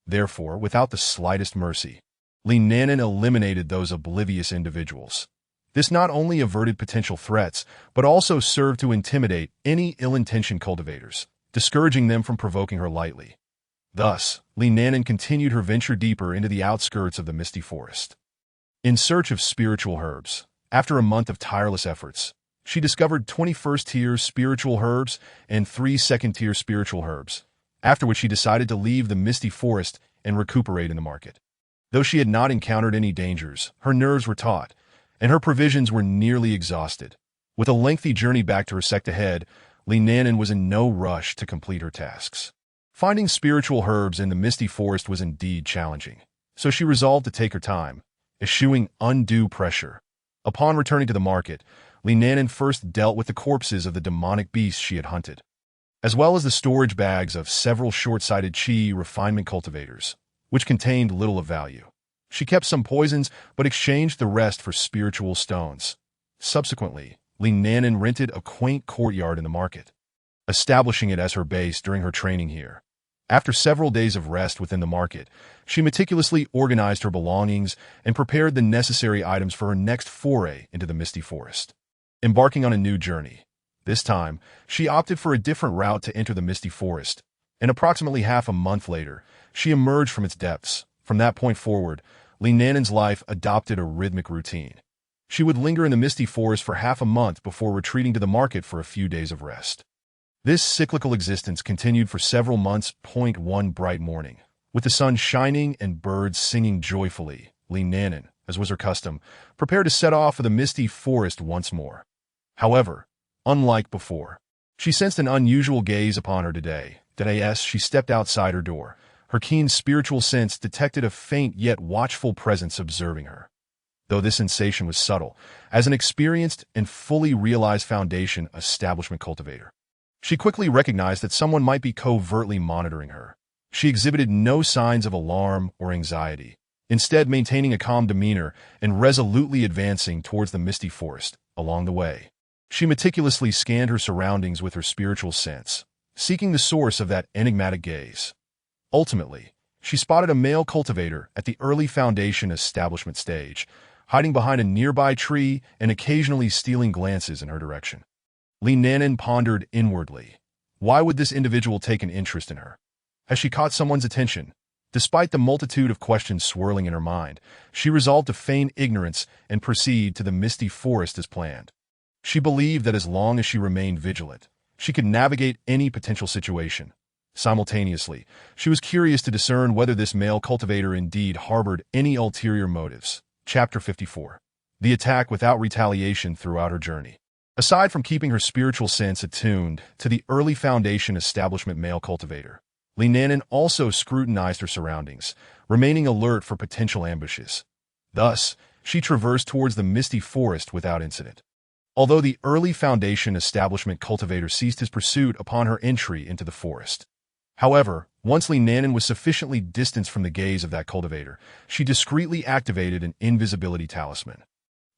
Therefore, without the slightest mercy, Li Nanan eliminated those oblivious individuals. This not only averted potential threats, but also served to intimidate any ill-intentioned cultivators, discouraging them from provoking her lightly. Thus, Li Nanan continued her venture deeper into the outskirts of the misty forest. In search of spiritual herbs, after a month of tireless efforts, she discovered 21st-tier spiritual herbs and 3 second-tier spiritual herbs, after which she decided to leave the misty forest and recuperate in the market. Though she had not encountered any dangers, her nerves were taut, and her provisions were nearly exhausted. With a lengthy journey back to her sect ahead, Li Nanan was in no rush to complete her tasks. Finding spiritual herbs in the misty forest was indeed challenging, so she resolved to take her time, eschewing undue pressure. Upon returning to the market, Li Nanan first dealt with the corpses of the demonic beasts she had hunted, as well as the storage bags of several short-sighted chi refinement cultivators, which contained little of value. She kept some poisons, but exchanged the rest for spiritual stones. Subsequently, Li Nanan rented a quaint courtyard in the market, establishing it as her base during her training here. After several days of rest within the market, she meticulously organized her belongings and prepared the necessary items for her next foray into the misty forest. Embarking on a new journey, this time, she opted for a different route to enter the misty forest, and approximately half a month later, she emerged from its depths. From that point forward, Li Nanan's life adopted a rhythmic routine. She would linger in the misty forest for half a month before retreating to the market for a few days of rest. This cyclical existence continued for several months. One bright morning, with the sun shining and birds singing joyfully, Li Nanan, as was her custom, prepared to set off for the misty forest once more. However, unlike before, she sensed an unusual gaze upon her today. As she stepped outside her door, her keen spiritual sense detected a faint yet watchful presence observing her. Though this sensation was subtle, as an experienced and fully realized foundation establishment cultivator, she quickly recognized that someone might be covertly monitoring her. She exhibited no signs of alarm or anxiety, instead maintaining a calm demeanor and resolutely advancing towards the misty forest. Along the way, she meticulously scanned her surroundings with her spiritual sense, seeking the source of that enigmatic gaze. Ultimately, she spotted a male cultivator at the early foundation establishment stage, hiding behind a nearby tree and occasionally stealing glances in her direction. Li Nanan pondered inwardly. Why would this individual take an interest in her? Has she caught someone's attention? Despite the multitude of questions swirling in her mind, she resolved to feign ignorance and proceed to the misty forest as planned. She believed that as long as she remained vigilant, she could navigate any potential situation. Simultaneously, she was curious to discern whether this male cultivator indeed harbored any ulterior motives. Chapter 54. The attack without retaliation. Throughout her journey, aside from keeping her spiritual sense attuned to the early foundation establishment male cultivator, Li Nanan also scrutinized her surroundings, remaining alert for potential ambushes. Thus, she traversed towards the misty forest without incident. Although the early foundation establishment cultivator ceased his pursuit upon her entry into the forest. However, once Li Nanan was sufficiently distanced from the gaze of that cultivator, she discreetly activated an invisibility talisman,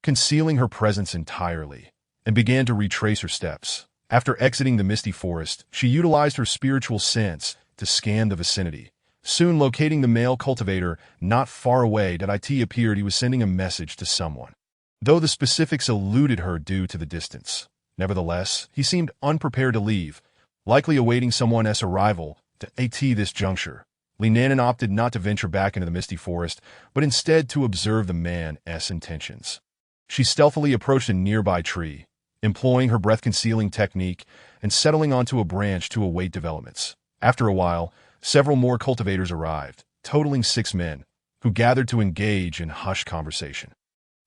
concealing her presence entirely, and began to retrace her steps. After exiting the misty forest, she utilized her spiritual sense to scan the vicinity, soon locating the male cultivator not far away. It appeared he was sending a message to someone, though the specifics eluded her due to the distance. Nevertheless, he seemed unprepared to leave, likely awaiting someone's arrival. At this juncture, Li Nanan opted not to venture back into the misty forest, but instead to observe the man's intentions. She stealthily approached a nearby tree, employing her breath-concealing technique and settling onto a branch to await developments. After a while, several more cultivators arrived, totaling 6 men, who gathered to engage in hushed conversation.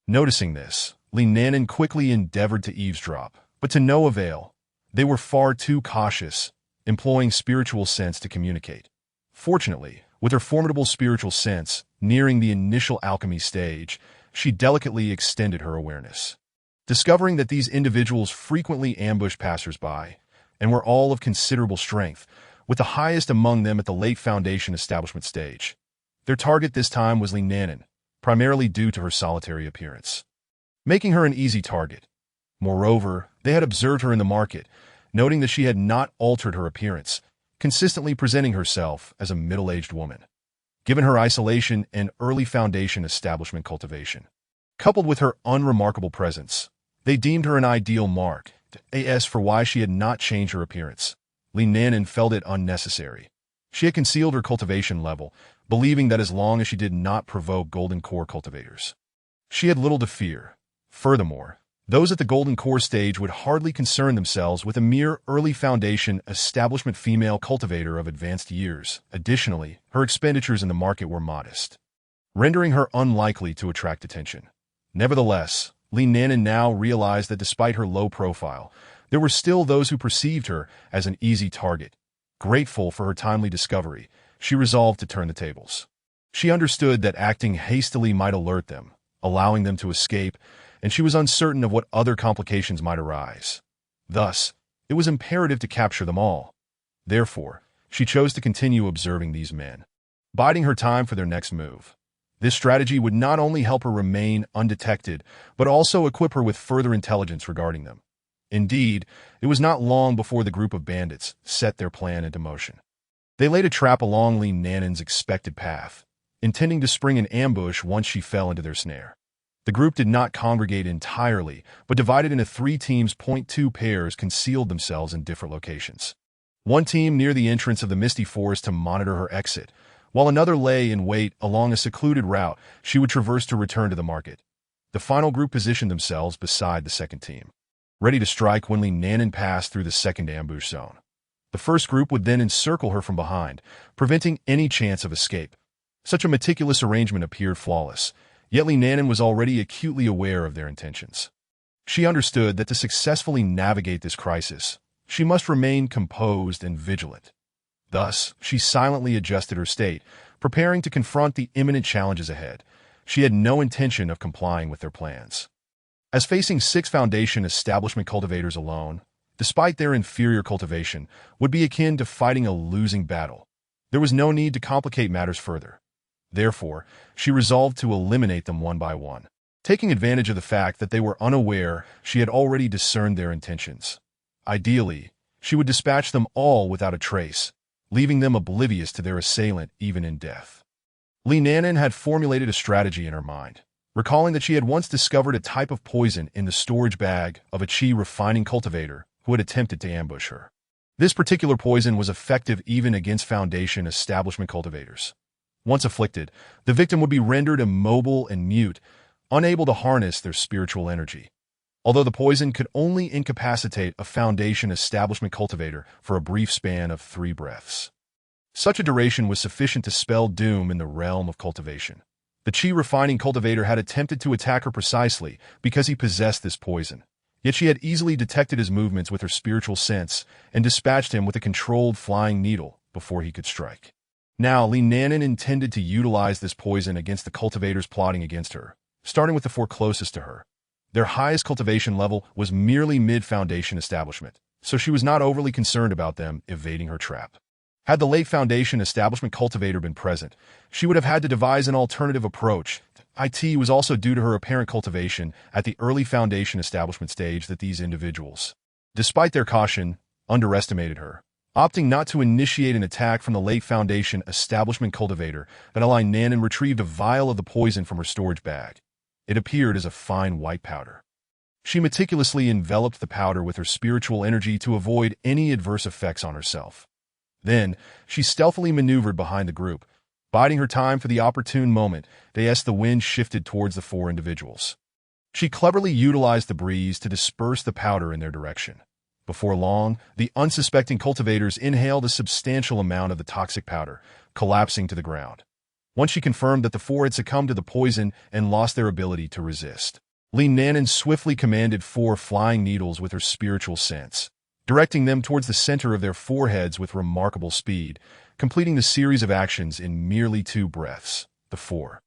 Noticing this, Li Nanan quickly endeavored to eavesdrop, but to no avail. They were far too cautious, employing spiritual sense to communicate. Fortunately, with her formidable spiritual sense nearing the initial alchemy stage, she delicately extended her awareness. Discovering that these individuals frequently ambushed passers-by and were all of considerable strength, with the highest among them at the late Foundation establishment stage. Their target this time was Li Nanan, primarily due to her solitary appearance, making her an easy target. Moreover, they had observed her in the market, noting that she had not altered her appearance, consistently presenting herself as a middle-aged woman. Given her isolation and early Foundation establishment cultivation, coupled with her unremarkable presence, they deemed her an ideal mark as for why she had not changed her appearance. Li Nanan felt it unnecessary. She had concealed her cultivation level, believing that as long as she did not provoke Golden Core cultivators, she had little to fear. Furthermore, those at the Golden Core stage would hardly concern themselves with a mere early Foundation establishment female cultivator of advanced years. Additionally, her expenditures in the market were modest, rendering her unlikely to attract attention. Nevertheless, Li Nanan now realized that despite her low profile, there were still those who perceived her as an easy target. Grateful for her timely discovery, she resolved to turn the tables. She understood that acting hastily might alert them, allowing them to escape, and she was uncertain of what other complications might arise. Thus, it was imperative to capture them all. Therefore, she chose to continue observing these men, biding her time for their next move. This strategy would not only help her remain undetected, but also equip her with further intelligence regarding them. Indeed, it was not long before the group of bandits set their plan into motion. They laid a trap along Li Nanan's expected path, intending to spring an ambush once she fell into their snare. The group did not congregate entirely, but divided into 3 teams. 2 pairs concealed themselves in different locations. One team near the entrance of the misty forest to monitor her exit, while another lay in wait along a secluded route she would traverse to return to the market. The final group positioned themselves beside the second team, ready to strike when Li Nanan passed through the second ambush zone. The first group would then encircle her from behind, preventing any chance of escape. Such a meticulous arrangement appeared flawless, yet Li Nanan was already acutely aware of their intentions. She understood that to successfully navigate this crisis, she must remain composed and vigilant. Thus, she silently adjusted her state, preparing to confront the imminent challenges ahead. She had no intention of complying with their plans. As facing 6 Foundation establishment cultivators alone, despite their inferior cultivation, would be akin to fighting a losing battle, there was no need to complicate matters further. Therefore, she resolved to eliminate them one by one. Taking advantage of the fact that they were unaware, she had already discerned their intentions. Ideally, she would dispatch them all without a trace, leaving them oblivious to their assailant even in death. Li Nanan had formulated a strategy in her mind, recalling that she had once discovered a type of poison in the storage bag of a chi refining cultivator who had attempted to ambush her. This particular poison was effective even against Foundation establishment cultivators. Once afflicted, the victim would be rendered immobile and mute, unable to harness their spiritual energy. Although the poison could only incapacitate a Foundation establishment cultivator for a brief span of 3 breaths. Such a duration was sufficient to spell doom in the realm of cultivation. The chi refining cultivator had attempted to attack her precisely because he possessed this poison, yet she had easily detected his movements with her spiritual sense and dispatched him with a controlled flying needle before he could strike. Now, Li Nanan intended to utilize this poison against the cultivators plotting against her, starting with the 4 closest to her. Their highest cultivation level was merely mid-Foundation establishment, so she was not overly concerned about them evading her trap. Had the late Foundation establishment cultivator been present, she would have had to devise an alternative approach. It was also due to her apparent cultivation at the early Foundation establishment stage that these individuals, despite their caution, underestimated her, opting not to initiate an attack from the late Foundation establishment cultivator. That Li Nanan retrieved a vial of the poison from her storage bag. It appeared as a fine white powder. She meticulously enveloped the powder with her spiritual energy to avoid any adverse effects on herself. Then, she stealthily maneuvered behind the group, biding her time for the opportune moment. The wind shifted towards the 4 individuals. She cleverly utilized the breeze to disperse the powder in their direction. Before long, the unsuspecting cultivators inhaled a substantial amount of the toxic powder, collapsing to the ground. Once she confirmed that the four had succumbed to the poison and lost their ability to resist, Li Nanan swiftly commanded 4 flying needles with her spiritual sense, directing them towards the center of their foreheads with remarkable speed, completing the series of actions in merely 2 breaths. The 4,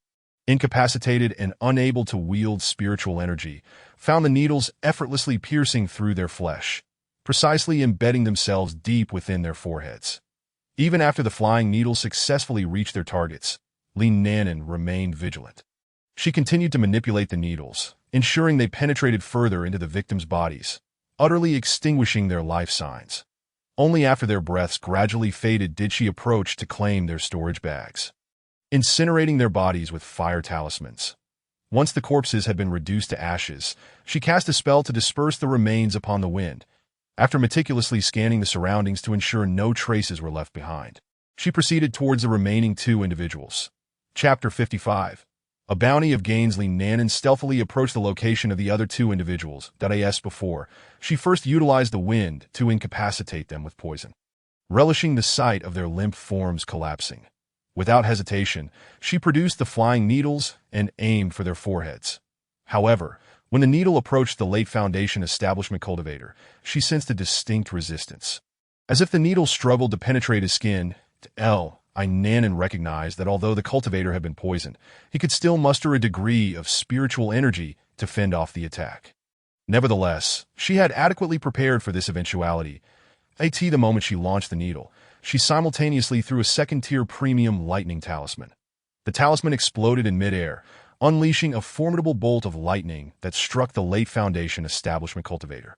incapacitated and unable to wield spiritual energy, found the needles effortlessly piercing through their flesh, precisely embedding themselves deep within their foreheads. Even after the flying needles successfully reached their targets, Li Nanan remained vigilant. She continued to manipulate the needles, ensuring they penetrated further into the victims' bodies, utterly extinguishing their life signs. Only after their breaths gradually faded did she approach to claim their storage bags, incinerating their bodies with fire talismans. Once the corpses had been reduced to ashes, she cast a spell to disperse the remains upon the wind. After meticulously scanning the surroundings to ensure no traces were left behind, she proceeded towards the remaining 2 individuals. Chapter 55. A bounty of gains. Li Nanan stealthily approached the location of the other 2 individuals. As before, she first utilized the wind to incapacitate them with poison, relishing the sight of their limp forms collapsing. Without hesitation, she produced the flying needles and aimed for their foreheads. However, when the needle approached the late Foundation establishment cultivator, she sensed a distinct resistance. As if the needle struggled to penetrate his skin, Nanan recognized that although the cultivator had been poisoned, he could still muster a degree of spiritual energy to fend off the attack. Nevertheless, she had adequately prepared for this eventuality. The moment she launched the needle, she simultaneously threw a second-tier premium lightning talisman. The talisman exploded in midair, unleashing a formidable bolt of lightning that struck the late Foundation establishment cultivator.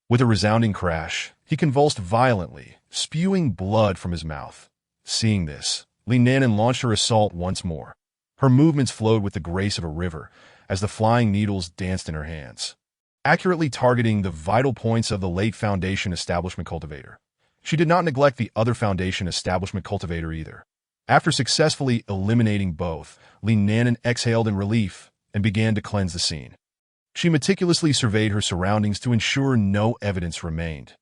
With a resounding crash, he convulsed violently, spewing blood from his mouth. Seeing this, Li Nanan launched her assault once more. Her movements flowed with the grace of a river as the flying needles danced in her hands, accurately targeting the vital points of the late Foundation establishment cultivator. She did not neglect the other Foundation establishment cultivator either. After successfully eliminating both, Li Nanan exhaled in relief and began to cleanse the scene. She meticulously surveyed her surroundings to ensure no evidence remained.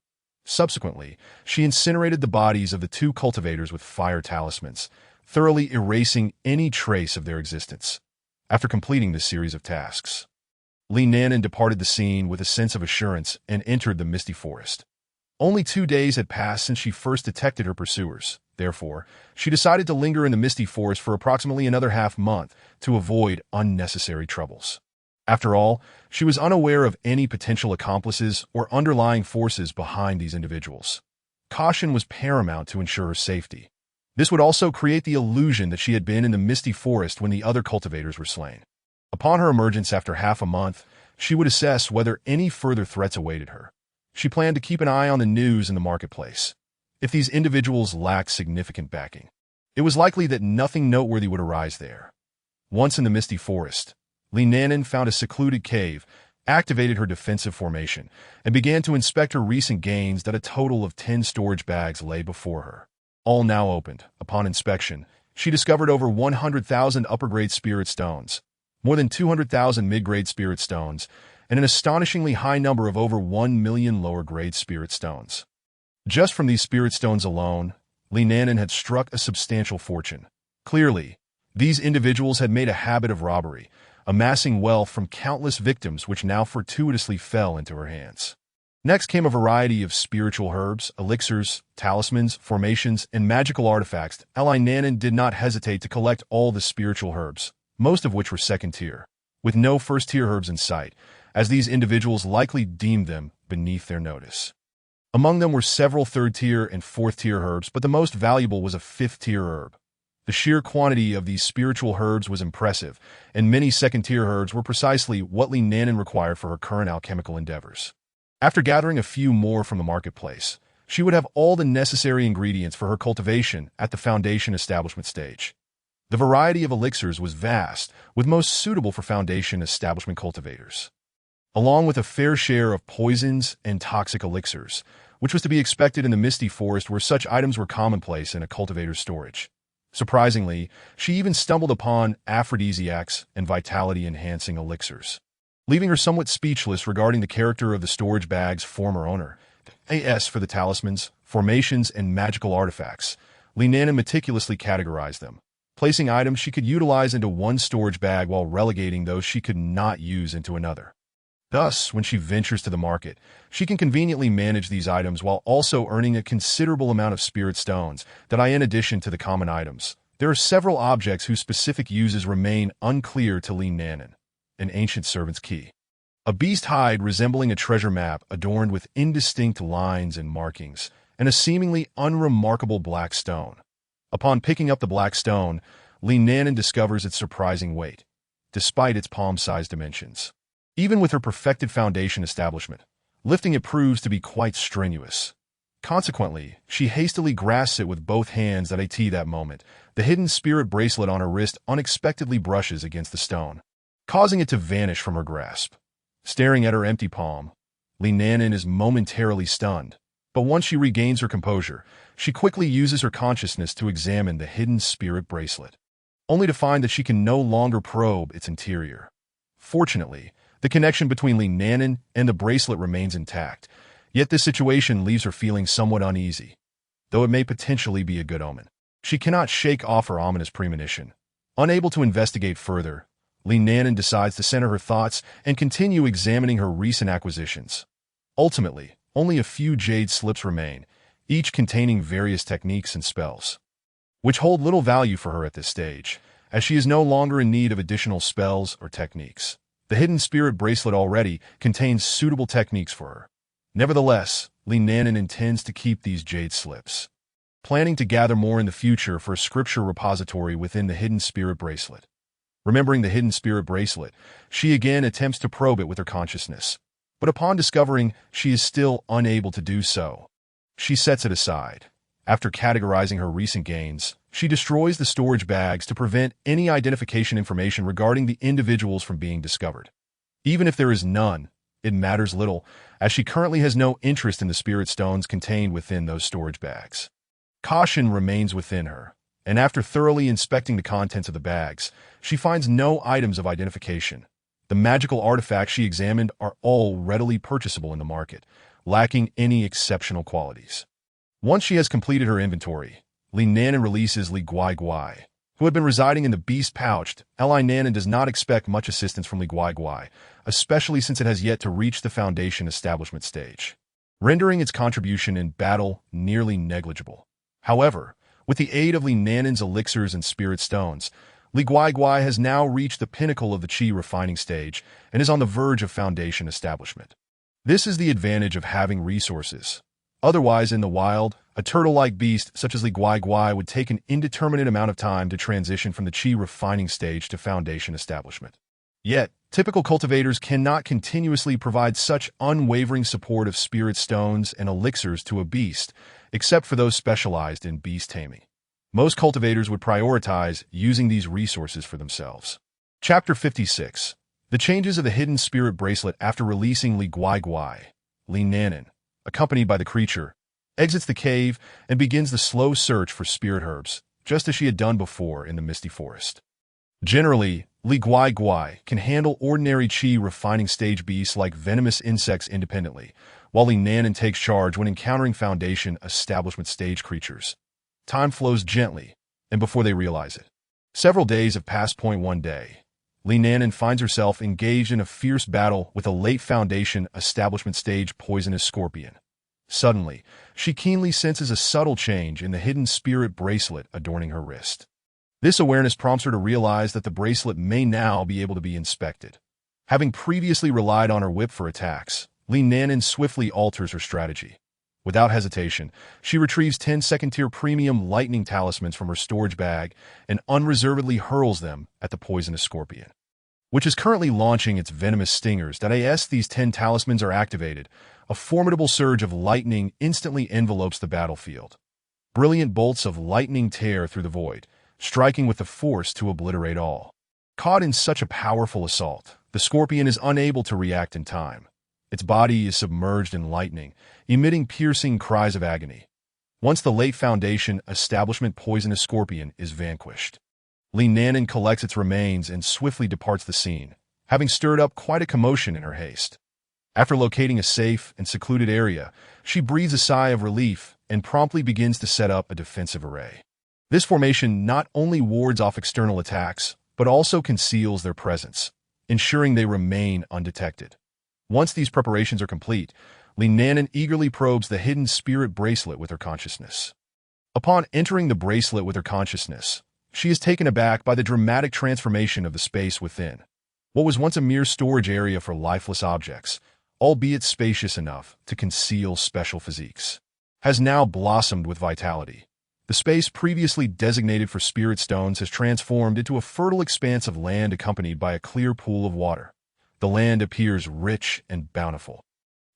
Subsequently, she incinerated the bodies of the 2 cultivators with fire talismans, thoroughly erasing any trace of their existence. After completing this series of tasks, Li Nanan departed the scene with a sense of assurance and entered the misty forest. Only 2 days had passed since she first detected her pursuers. Therefore, she decided to linger in the misty forest for approximately another half-month to avoid unnecessary troubles. After all, she was unaware of any potential accomplices or underlying forces behind these individuals. Caution was paramount to ensure her safety. This would also create the illusion that she had been in the misty forest when the other cultivators were slain. Upon her emergence after half a month, she would assess whether any further threats awaited her. She planned to keep an eye on the news in the marketplace. If these individuals lacked significant backing, it was likely that nothing noteworthy would arise there. Once in the misty forest, Li Nanan found a secluded cave, activated her defensive formation, and began to inspect her recent gains. That a total of 10 storage bags lay before her, all now opened. Upon inspection, she discovered over 100,000 upper-grade spirit stones, more than 200,000 mid-grade spirit stones, and an astonishingly high number of over 1 million lower-grade spirit stones. Just from these spirit stones alone, Li Nanan had struck a substantial fortune. Clearly, these individuals had made a habit of robbery, amassing wealth from countless victims which now fortuitously fell into her hands. Next came a variety of spiritual herbs, elixirs, talismans, formations, and magical artifacts. Li Nanan did not hesitate to collect all the spiritual herbs, most of which were second-tier, with no first-tier herbs in sight, as these individuals likely deemed them beneath their notice. Among them were several third-tier and fourth-tier herbs, but the most valuable was a fifth-tier herb. The sheer quantity of these spiritual herbs was impressive, and many second-tier herbs were precisely what Li Nanan required for her current alchemical endeavors. After gathering a few more from the marketplace, she would have all the necessary ingredients for her cultivation at the Foundation establishment stage. The variety of elixirs was vast, with most suitable for Foundation establishment cultivators, along with a fair share of poisons and toxic elixirs, which was to be expected in the misty forest where such items were commonplace in a cultivator's storage. Surprisingly, she even stumbled upon aphrodisiacs and vitality-enhancing elixirs. leaving her somewhat speechless regarding the character of the storage bag's former owner. As for the talismans, formations, and magical artifacts, Li-Nan meticulously categorized them, placing items she could utilize into one storage bag while relegating those she could not use into another. Thus, when she ventures to the market, she can conveniently manage these items while also earning a considerable amount of spirit stones that in addition to the common items. There are several objects whose specific uses remain unclear to Li-Nan. An ancient servant's key. A beast hide resembling a treasure map adorned with indistinct lines and markings, and a seemingly unremarkable black stone. Upon picking up the black stone, Li-Nan discovers its surprising weight, despite its palm-sized dimensions. Even with her perfected foundation establishment, lifting it proves to be quite strenuous. Consequently, she hastily grasps it with both hands at that moment. The hidden spirit bracelet on her wrist unexpectedly brushes against the stone, causing it to vanish from her grasp. Staring at her empty palm, Li-Nan is momentarily stunned, but once she regains her composure, she quickly uses her consciousness to examine the hidden spirit bracelet, only to find that she can no longer probe its interior. Fortunately, the connection between Li-Nan and the bracelet remains intact, yet this situation leaves her feeling somewhat uneasy, though it may potentially be a good omen. She cannot shake off her ominous premonition. Unable to investigate further, Li-Nan decides to center her thoughts and continue examining her recent acquisitions. Ultimately, only a few jade slips remain, each containing various techniques and spells, which hold little value for her at this stage, as she is no longer in need of additional spells or techniques. The hidden spirit bracelet already contains suitable techniques for her. Nevertheless, Li-Nan intends to keep these jade slips, planning to gather more in the future for a scripture repository within the hidden spirit bracelet. Remembering the hidden spirit bracelet, she again attempts to probe it with her consciousness, but upon discovering she is still unable to do so, she sets it aside. After categorizing her recent gains, she destroys the storage bags to prevent any identification information regarding the individuals from being discovered. Even if there is none, it matters little, as she currently has no interest in the spirit stones contained within those storage bags. Caution remains within her, and after thoroughly inspecting the contents of the bags, she finds no items of identification. The magical artifacts she examined are all readily purchasable in the market, lacking any exceptional qualities. Once she has completed her inventory, Li-Nan releases Li Guai, who had been residing in the beast pouched. Li-Nan does not expect much assistance from Li Guai, especially since it has yet to reach the foundation establishment stage, rendering its contribution in battle nearly negligible. However, with the aid of Li-Nan's elixirs and spirit stones, Li Guai has now reached the pinnacle of the chi refining stage and is on the verge of foundation establishment. This is the advantage of having resources. Otherwise, in the wild, a turtle-like beast such as Li Guai would take an indeterminate amount of time to transition from the chi refining stage to foundation establishment. Yet, typical cultivators cannot continuously provide such unwavering support of spirit stones and elixirs to a beast, except for those specialized in beast taming. Most cultivators would prioritize using these resources for themselves. Chapter 56. The changes of the hidden spirit bracelet after releasing Li Guai. Li-Nan, accompanied by the creature, exits the cave and begins the slow search for spirit herbs, just as she had done before in the misty forest. Generally, Li Guai can handle ordinary chi refining stage beasts like venomous insects independently, while Li-Nan takes charge when encountering foundation establishment stage creatures. Time flows gently, and before they realize it, several days have passed. One day, Li-Nan finds herself engaged in a fierce battle with a late foundation establishment stage poisonous scorpion. Suddenly, she keenly senses a subtle change in the hidden spirit bracelet adorning her wrist. This awareness prompts her to realize that the bracelet may now be able to be inspected. Having previously relied on her whip for attacks, Li-Nan swiftly alters her strategy. Without hesitation, she retrieves 10 second-tier premium lightning talismans from her storage bag and unreservedly hurls them at the poisonous scorpion, which is currently launching its venomous stingers. As these 10 talismans are activated, a formidable surge of lightning instantly envelopes the battlefield. Brilliant bolts of lightning tear through the void, striking with the force to obliterate all. Caught in such a powerful assault, the scorpion is unable to react in time. Its body is submerged in lightning, emitting piercing cries of agony. Once the late foundation establishment poisonous scorpion is vanquished, Li-Nan collects its remains and swiftly departs the scene, having stirred up quite a commotion in her haste. After locating a safe and secluded area, she breathes a sigh of relief and promptly begins to set up a defensive array. This formation not only wards off external attacks, but also conceals their presence, ensuring they remain undetected. Once these preparations are complete, Linanen eagerly probes the hidden spirit bracelet with her consciousness. Upon entering the bracelet with her consciousness, she is taken aback by the dramatic transformation of the space within. What was once a mere storage area for lifeless objects, albeit spacious enough to conceal special physiques, has now blossomed with vitality. The space previously designated for spirit stones has transformed into a fertile expanse of land accompanied by a clear pool of water. The land appears rich and bountiful,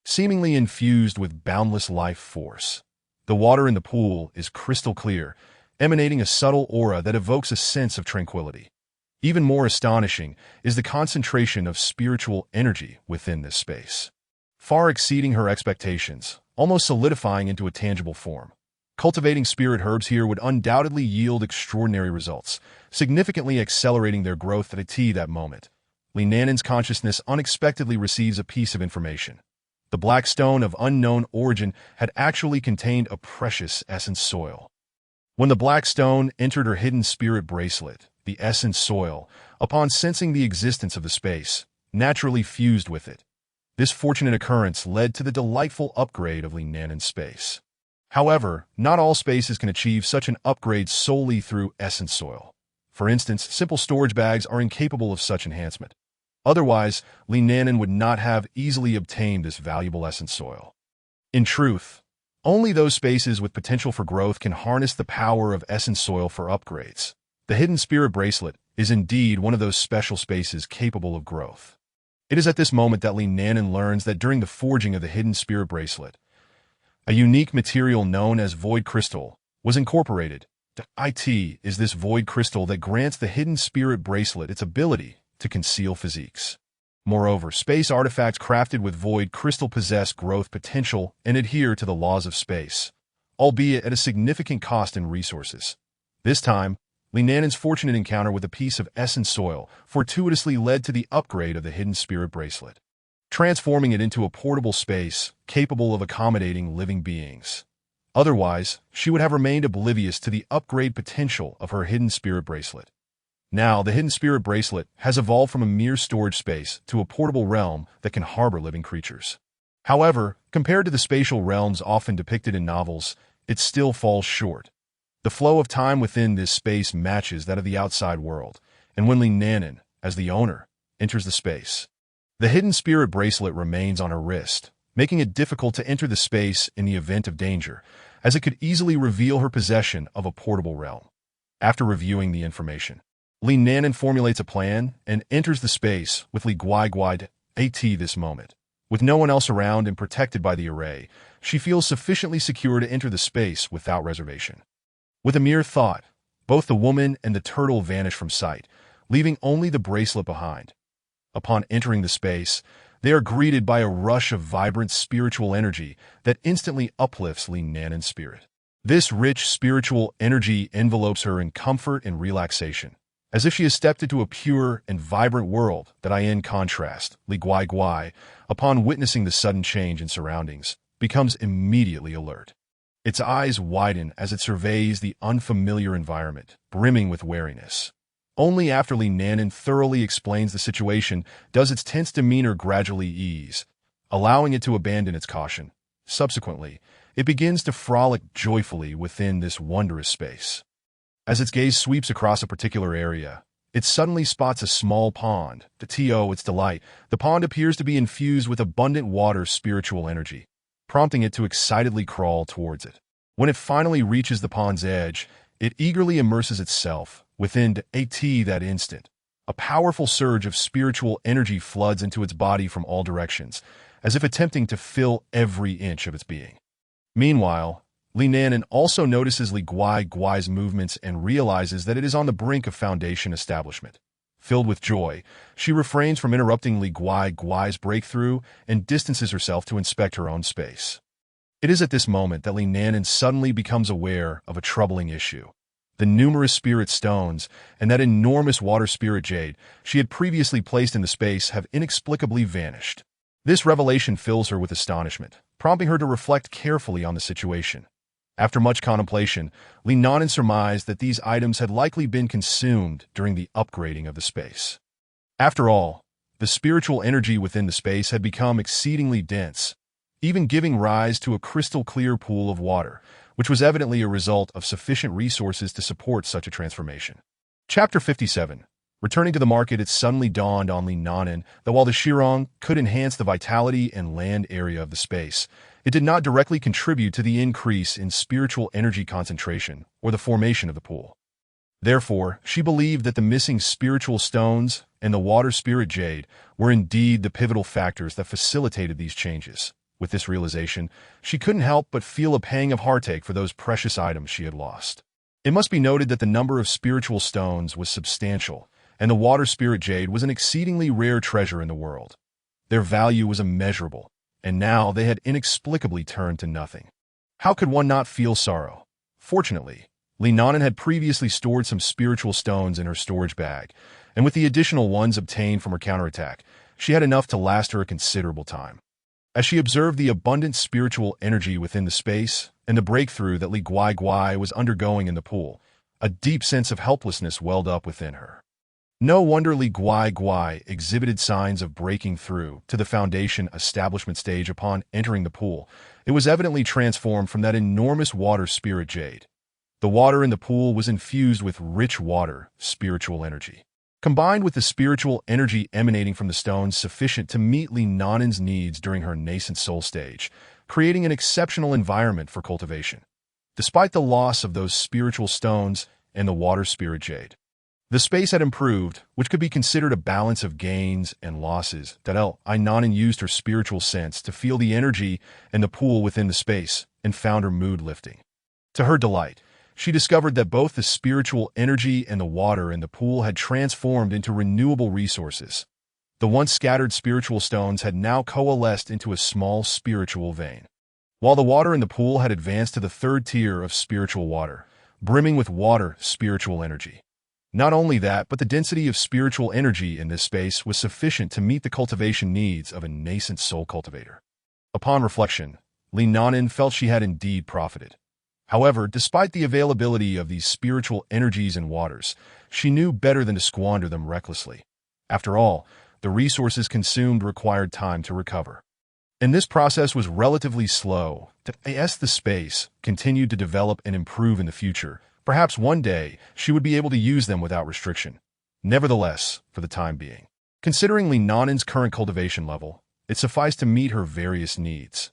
seemingly infused with boundless life force. The water in the pool is crystal clear, emanating a subtle aura that evokes a sense of tranquility. Even more astonishing is the concentration of spiritual energy within this space, far exceeding her expectations, almost solidifying into a tangible form. Cultivating spirit herbs here would undoubtedly yield extraordinary results, significantly accelerating their growth at that moment. Linanen's consciousness unexpectedly receives a piece of information. The black stone of unknown origin had actually contained a precious essence soil. When the black stone entered her hidden spirit bracelet, the essence soil, upon sensing the existence of the space, naturally fused with it. This fortunate occurrence led to the delightful upgrade of Linanen's space. However, not all spaces can achieve such an upgrade solely through essence soil. For instance, simple storage bags are incapable of such enhancement. Otherwise, Linanen would not have easily obtained this valuable essence soil. In truth, only those spaces with potential for growth can harness the power of essence soil for upgrades. The hidden spirit bracelet is indeed one of those special spaces capable of growth. It is at this moment that Linanen learns that during the forging of the hidden spirit bracelet, a unique material known as void crystal was incorporated. It is this void crystal that grants the hidden spirit bracelet its ability to conceal physiques. Moreover, space artifacts crafted with void crystal possess growth potential and adhere to the laws of space, albeit at a significant cost in resources. This time, Linanen's fortunate encounter with a piece of essence soil fortuitously led to the upgrade of the hidden spirit bracelet, transforming it into a portable space capable of accommodating living beings. Otherwise, she would have remained oblivious to the upgrade potential of her hidden spirit bracelet. Now, the hidden spirit bracelet has evolved from a mere storage space to a portable realm that can harbor living creatures. However, compared to the spatial realms often depicted in novels, it still falls short. The flow of time within this space matches that of the outside world, and when Linanen, as the owner, enters the space, the hidden spirit bracelet remains on her wrist, making it difficult to enter the space in the event of danger, as it could easily reveal her possession of a portable realm. After reviewing the information, Linanen formulates a plan and enters the space with Li Guai this moment. With no one else around and protected by the array, she feels sufficiently secure to enter the space without reservation. With a mere thought, both the woman and the turtle vanish from sight, leaving only the bracelet behind. Upon entering the space, they are greeted by a rush of vibrant spiritual energy that instantly uplifts Linanen's spirit. This rich spiritual energy envelopes her in comfort and relaxation, as if she has stepped into a pure and vibrant world that in contrast, Li Guai, upon witnessing the sudden change in surroundings, becomes immediately alert. Its eyes widen as it surveys the unfamiliar environment, brimming with wariness. Only after Linanen thoroughly explains the situation does its tense demeanor gradually ease, allowing it to abandon its caution. Subsequently, it begins to frolic joyfully within this wondrous space. As its gaze sweeps across a particular area, it suddenly spots a small pond. To its delight, the pond appears to be infused with abundant water spiritual energy, prompting it to excitedly crawl towards it. When it finally reaches the pond's edge, it eagerly immerses itself within that instant. A powerful surge of spiritual energy floods into its body from all directions, as if attempting to fill every inch of its being. Meanwhile, Linanen also notices Li Guai's movements and realizes that it is on the brink of foundation establishment. Filled with joy, she refrains from interrupting Li Guai's breakthrough and distances herself to inspect her own space. It is at this moment that Linanen suddenly becomes aware of a troubling issue. the numerous spirit stones, and that enormous water spirit jade she had previously placed in the space have inexplicably vanished. This revelation fills her with astonishment, prompting her to reflect carefully on the situation. After much contemplation, Li Nanan surmised that these items had likely been consumed during the upgrading of the space. After all, the spiritual energy within the space had become exceedingly dense, even giving rise to a crystal-clear pool of water, which was evidently a result of sufficient resources to support such a transformation. Chapter 57. Returning to the market, it suddenly dawned on Li Nanan that while the Shirong could enhance the vitality and land area of the space, it did not directly contribute to the increase in spiritual energy concentration or the formation of the pool. Therefore, she believed that the missing spiritual stones and the water spirit jade were indeed the pivotal factors that facilitated these changes. With this realization, she couldn't help but feel a pang of heartache for those precious items she had lost. It must be noted that the number of spiritual stones was substantial, and the water spirit jade was an exceedingly rare treasure in the world. Their value was immeasurable, and now they had inexplicably turned to nothing. How could one not feel sorrow? Fortunately, Li Nanan had previously stored some spiritual stones in her storage bag, and with the additional ones obtained from her counterattack, she had enough to last her a considerable time. As she observed the abundant spiritual energy within the space and the breakthrough that Li Guai was undergoing in the pool, a deep sense of helplessness welled up within her. No wonder Li Guai exhibited signs of breaking through to the foundation establishment stage upon entering the pool. It was evidently transformed from that enormous water spirit jade. The water in the pool was infused with rich water, spiritual energy, combined with the spiritual energy emanating from the stones sufficient to meet Li Nanan's needs during her nascent soul stage, creating an exceptional environment for cultivation. Despite the loss of those spiritual stones and the water spirit jade, the space had improved, which could be considered a balance of gains and losses. Li Nanan used her spiritual sense to feel the energy and the pool within the space and found her mood lifting. To her delight, she discovered that both the spiritual energy and the water in the pool had transformed into renewable resources. The once scattered spiritual stones had now coalesced into a small spiritual vein, while the water in the pool had advanced to the third tier of spiritual water, brimming with water spiritual energy. Not only that, but the density of spiritual energy in this space was sufficient to meet the cultivation needs of a nascent soul cultivator. Upon reflection, Li Nanan felt she had indeed profited. However, despite the availability of these spiritual energies and waters, she knew better than to squander them recklessly. After all, the resources consumed required time to recover. And this process was relatively slow. As the space continued to develop and improve in the future, perhaps one day she would be able to use them without restriction. Nevertheless, for the time being, considering Li Nanan's current cultivation level, it sufficed to meet her various needs.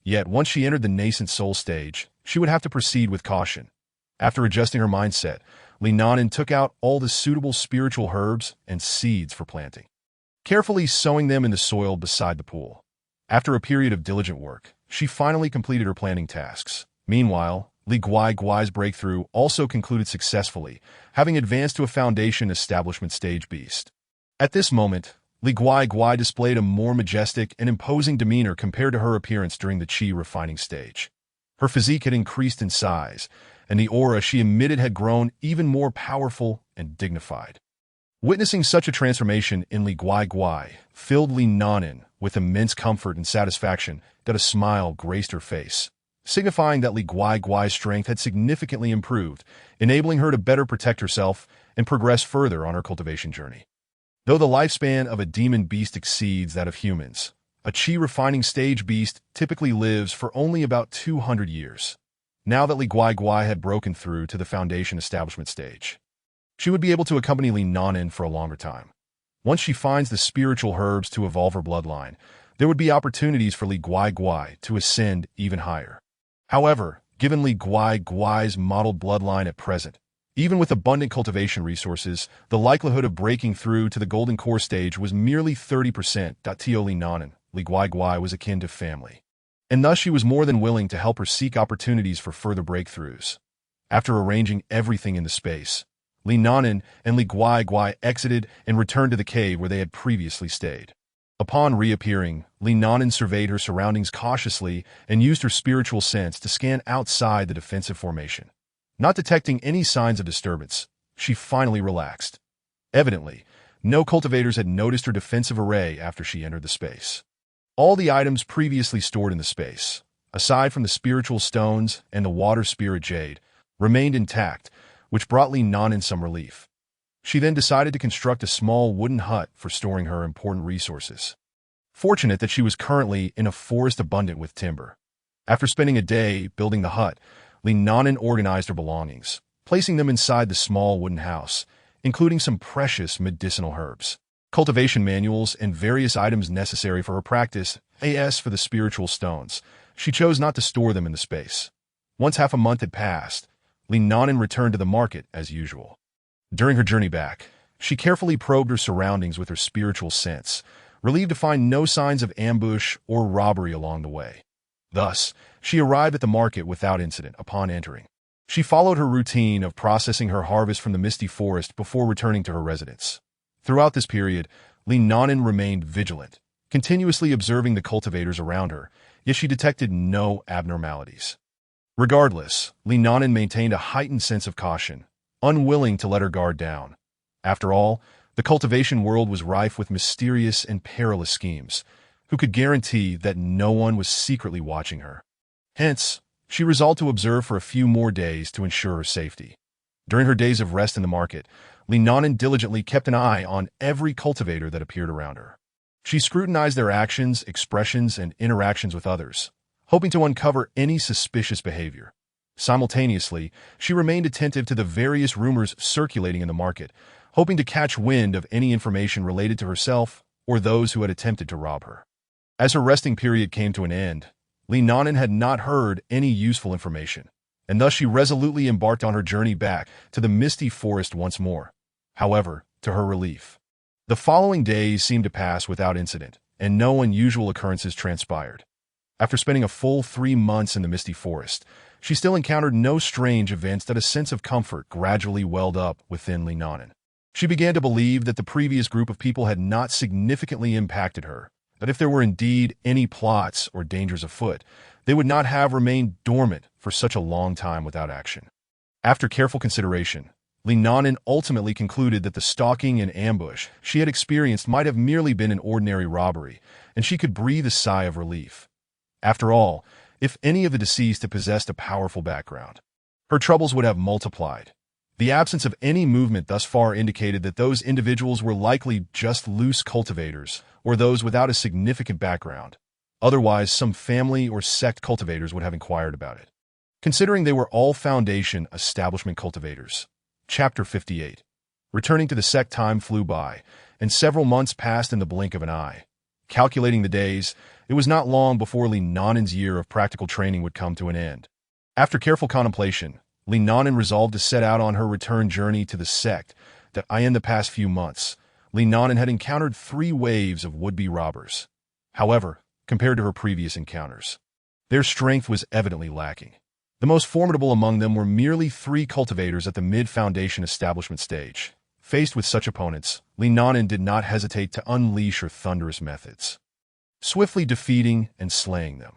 Yet, once she entered the nascent soul stage, she would have to proceed with caution. After adjusting her mindset, Li Nanan took out all the suitable spiritual herbs and seeds for planting, carefully sowing them in the soil beside the pool. After a period of diligent work, she finally completed her planting tasks. Meanwhile, Li Guai's breakthrough also concluded successfully, having advanced to a foundation establishment stage beast. At this moment, Li Guai displayed a more majestic and imposing demeanor compared to her appearance during the qi refining stage. Her physique had increased in size, and the aura she emitted had grown even more powerful and dignified. Witnessing such a transformation in Li Guai filled Li Nanan with immense comfort and satisfaction that a smile graced her face, signifying that Li Guai's strength had significantly improved, enabling her to better protect herself and progress further on her cultivation journey. Though the lifespan of a demon beast exceeds that of humans, a qi refining stage beast typically lives for only about 200 years. Now that Li Guai had broken through to the foundation establishment stage, she would be able to accompany Li Nanan for a longer time. Once she finds the spiritual herbs to evolve her bloodline, there would be opportunities for Li Guai to ascend even higher. However, given Li Guai's modeled bloodline at present, even with abundant cultivation resources, the likelihood of breaking through to the golden core stage was merely 30%. Li Nanan, Li Guai was akin to family, and thus she was more than willing to help her seek opportunities for further breakthroughs. After arranging everything in the space, Li Nanan and Li Guai exited and returned to the cave where they had previously stayed. Upon reappearing, Li Nanan surveyed her surroundings cautiously and used her spiritual sense to scan outside the defensive formation. Not detecting any signs of disturbance, she finally relaxed. Evidently, no cultivators had noticed her defensive array after she entered the space. All the items previously stored in the space, aside from the spiritual stones and the water spirit jade, remained intact, which brought Li Nanan some relief. She then decided to construct a small wooden hut for storing her important resources. Fortunate that she was currently in a forest abundant with timber. After spending a day building the hut, Li Nanan organized her belongings, placing them inside the small wooden house, including some precious medicinal herbs, cultivation manuals, and various items necessary for her practice. As for the spiritual stones, she chose not to store them in the space. Once half a month had passed, Li Nanan returned to the market as usual. During her journey back, she carefully probed her surroundings with her spiritual sense, relieved to find no signs of ambush or robbery along the way. Thus, she arrived at the market without incident upon entering. She followed her routine of processing her harvest from the misty forest before returning to her residence. Throughout this period, Li Nanan remained vigilant, continuously observing the cultivators around her, yet she detected no abnormalities. Regardless, Li Nanan maintained a heightened sense of caution, unwilling to let her guard down. After all, the cultivation world was rife with mysterious and perilous schemes. Who could guarantee that no one was secretly watching her? Hence, she resolved to observe for a few more days to ensure her safety. During her days of rest in the market, Li Nanan diligently kept an eye on every cultivator that appeared around her. She scrutinized their actions, expressions, and interactions with others, hoping to uncover any suspicious behavior. Simultaneously, she remained attentive to the various rumors circulating in the market, hoping to catch wind of any information related to herself or those who had attempted to rob her. As her resting period came to an end, Li Nanan had not heard any useful information, and thus she resolutely embarked on her journey back to the misty forest once more. However, to her relief, the following days seemed to pass without incident, and no unusual occurrences transpired. After spending a full 3 months in the misty forest, she still encountered no strange events that a sense of comfort gradually welled up within Li Nanan. She began to believe that the previous group of people had not significantly impacted her, that if there were indeed any plots or dangers afoot, they would not have remained dormant for such a long time without action. After careful consideration, Li Nanan ultimately concluded that the stalking and ambush she had experienced might have merely been an ordinary robbery, and she could breathe a sigh of relief. After all, if any of the deceased had possessed a powerful background, her troubles would have multiplied. The absence of any movement thus far indicated that those individuals were likely just loose cultivators or those without a significant background. Otherwise, some family or sect cultivators would have inquired about it. Considering they were all Foundation establishment cultivators. Chapter 58. Returning to the sect, time flew by, and several months passed in the blink of an eye. Calculating the days, it was not long before Li Nanan's year of practical training would come to an end. After careful contemplation, Li Nanan resolved to set out on her return journey to the sect that in the past few months, Li Nanan had encountered 3 waves of would-be robbers. However, compared to her previous encounters, their strength was evidently lacking. The most formidable among them were merely 3 cultivators at the mid-Foundation establishment stage. Faced with such opponents, Li Nanan did not hesitate to unleash her thunderous methods, swiftly defeating and slaying them.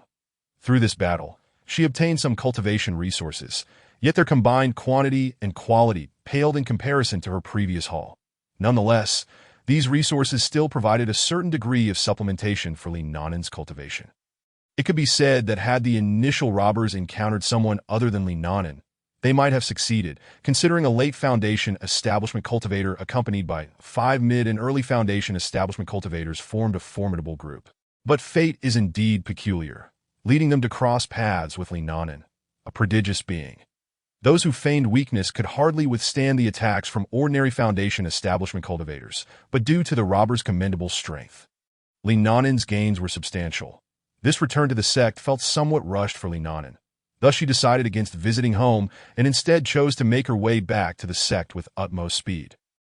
Through this battle, she obtained some cultivation resources, yet their combined quantity and quality paled in comparison to her previous haul. Nonetheless, these resources still provided a certain degree of supplementation for Li Nanan's cultivation. It could be said that had the initial robbers encountered someone other than Li Nanan, they might have succeeded, considering a late Foundation establishment cultivator accompanied by 5 mid and early Foundation establishment cultivators formed a formidable group. But fate is indeed peculiar, leading them to cross paths with Li Nanan, a prodigious being. Those who feigned weakness could hardly withstand the attacks from ordinary Foundation establishment cultivators, but due to the robbers' commendable strength, Li Nanan's gains were substantial. This return to the sect felt somewhat rushed for Li Nanan. Thus she decided against visiting home and instead chose to make her way back to the sect with utmost speed.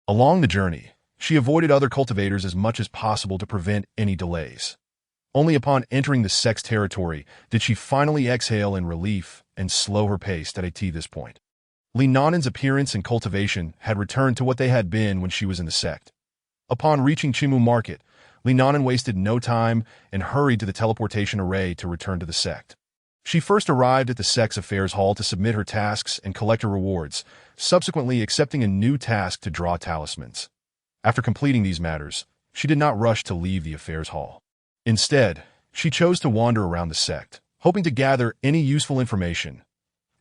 Along the journey, she avoided other cultivators as much as possible to prevent any delays. Only upon entering the sect's territory did she finally exhale in relief and slow her pace at this point. Li Nanan's appearance and cultivation had returned to what they had been when she was in the sect. Upon reaching Chimu Market, Li Nanan wasted no time and hurried to the teleportation array to return to the sect. She first arrived at the sect's affairs hall to submit her tasks and collect her rewards, subsequently accepting a new task to draw talismans. After completing these matters, she did not rush to leave the affairs hall. Instead, she chose to wander around the sect, hoping to gather any useful information.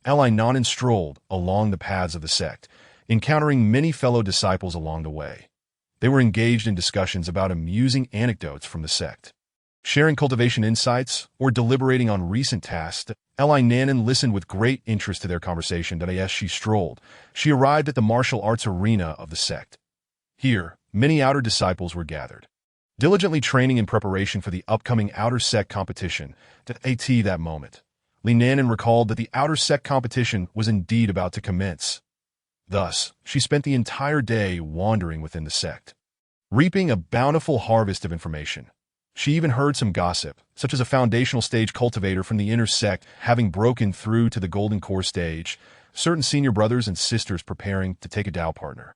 Nanan strolled along the paths of the sect, encountering many fellow disciples along the way. They were engaged in discussions about amusing anecdotes from the sect. Sharing cultivation insights or deliberating on recent tasks, Nanan listened with great interest to their conversation. As she strolled, she arrived at the martial arts arena of the sect. Here, many outer disciples were gathered, diligently training in preparation for the upcoming outer sect competition. At that moment, Nanan recalled that the outer sect competition was indeed about to commence. Thus, she spent the entire day wandering within the sect, reaping a bountiful harvest of information. She even heard some gossip, such as a foundational stage cultivator from the inner sect having broken through to the golden core stage, certain senior brothers and sisters preparing to take a Tao partner,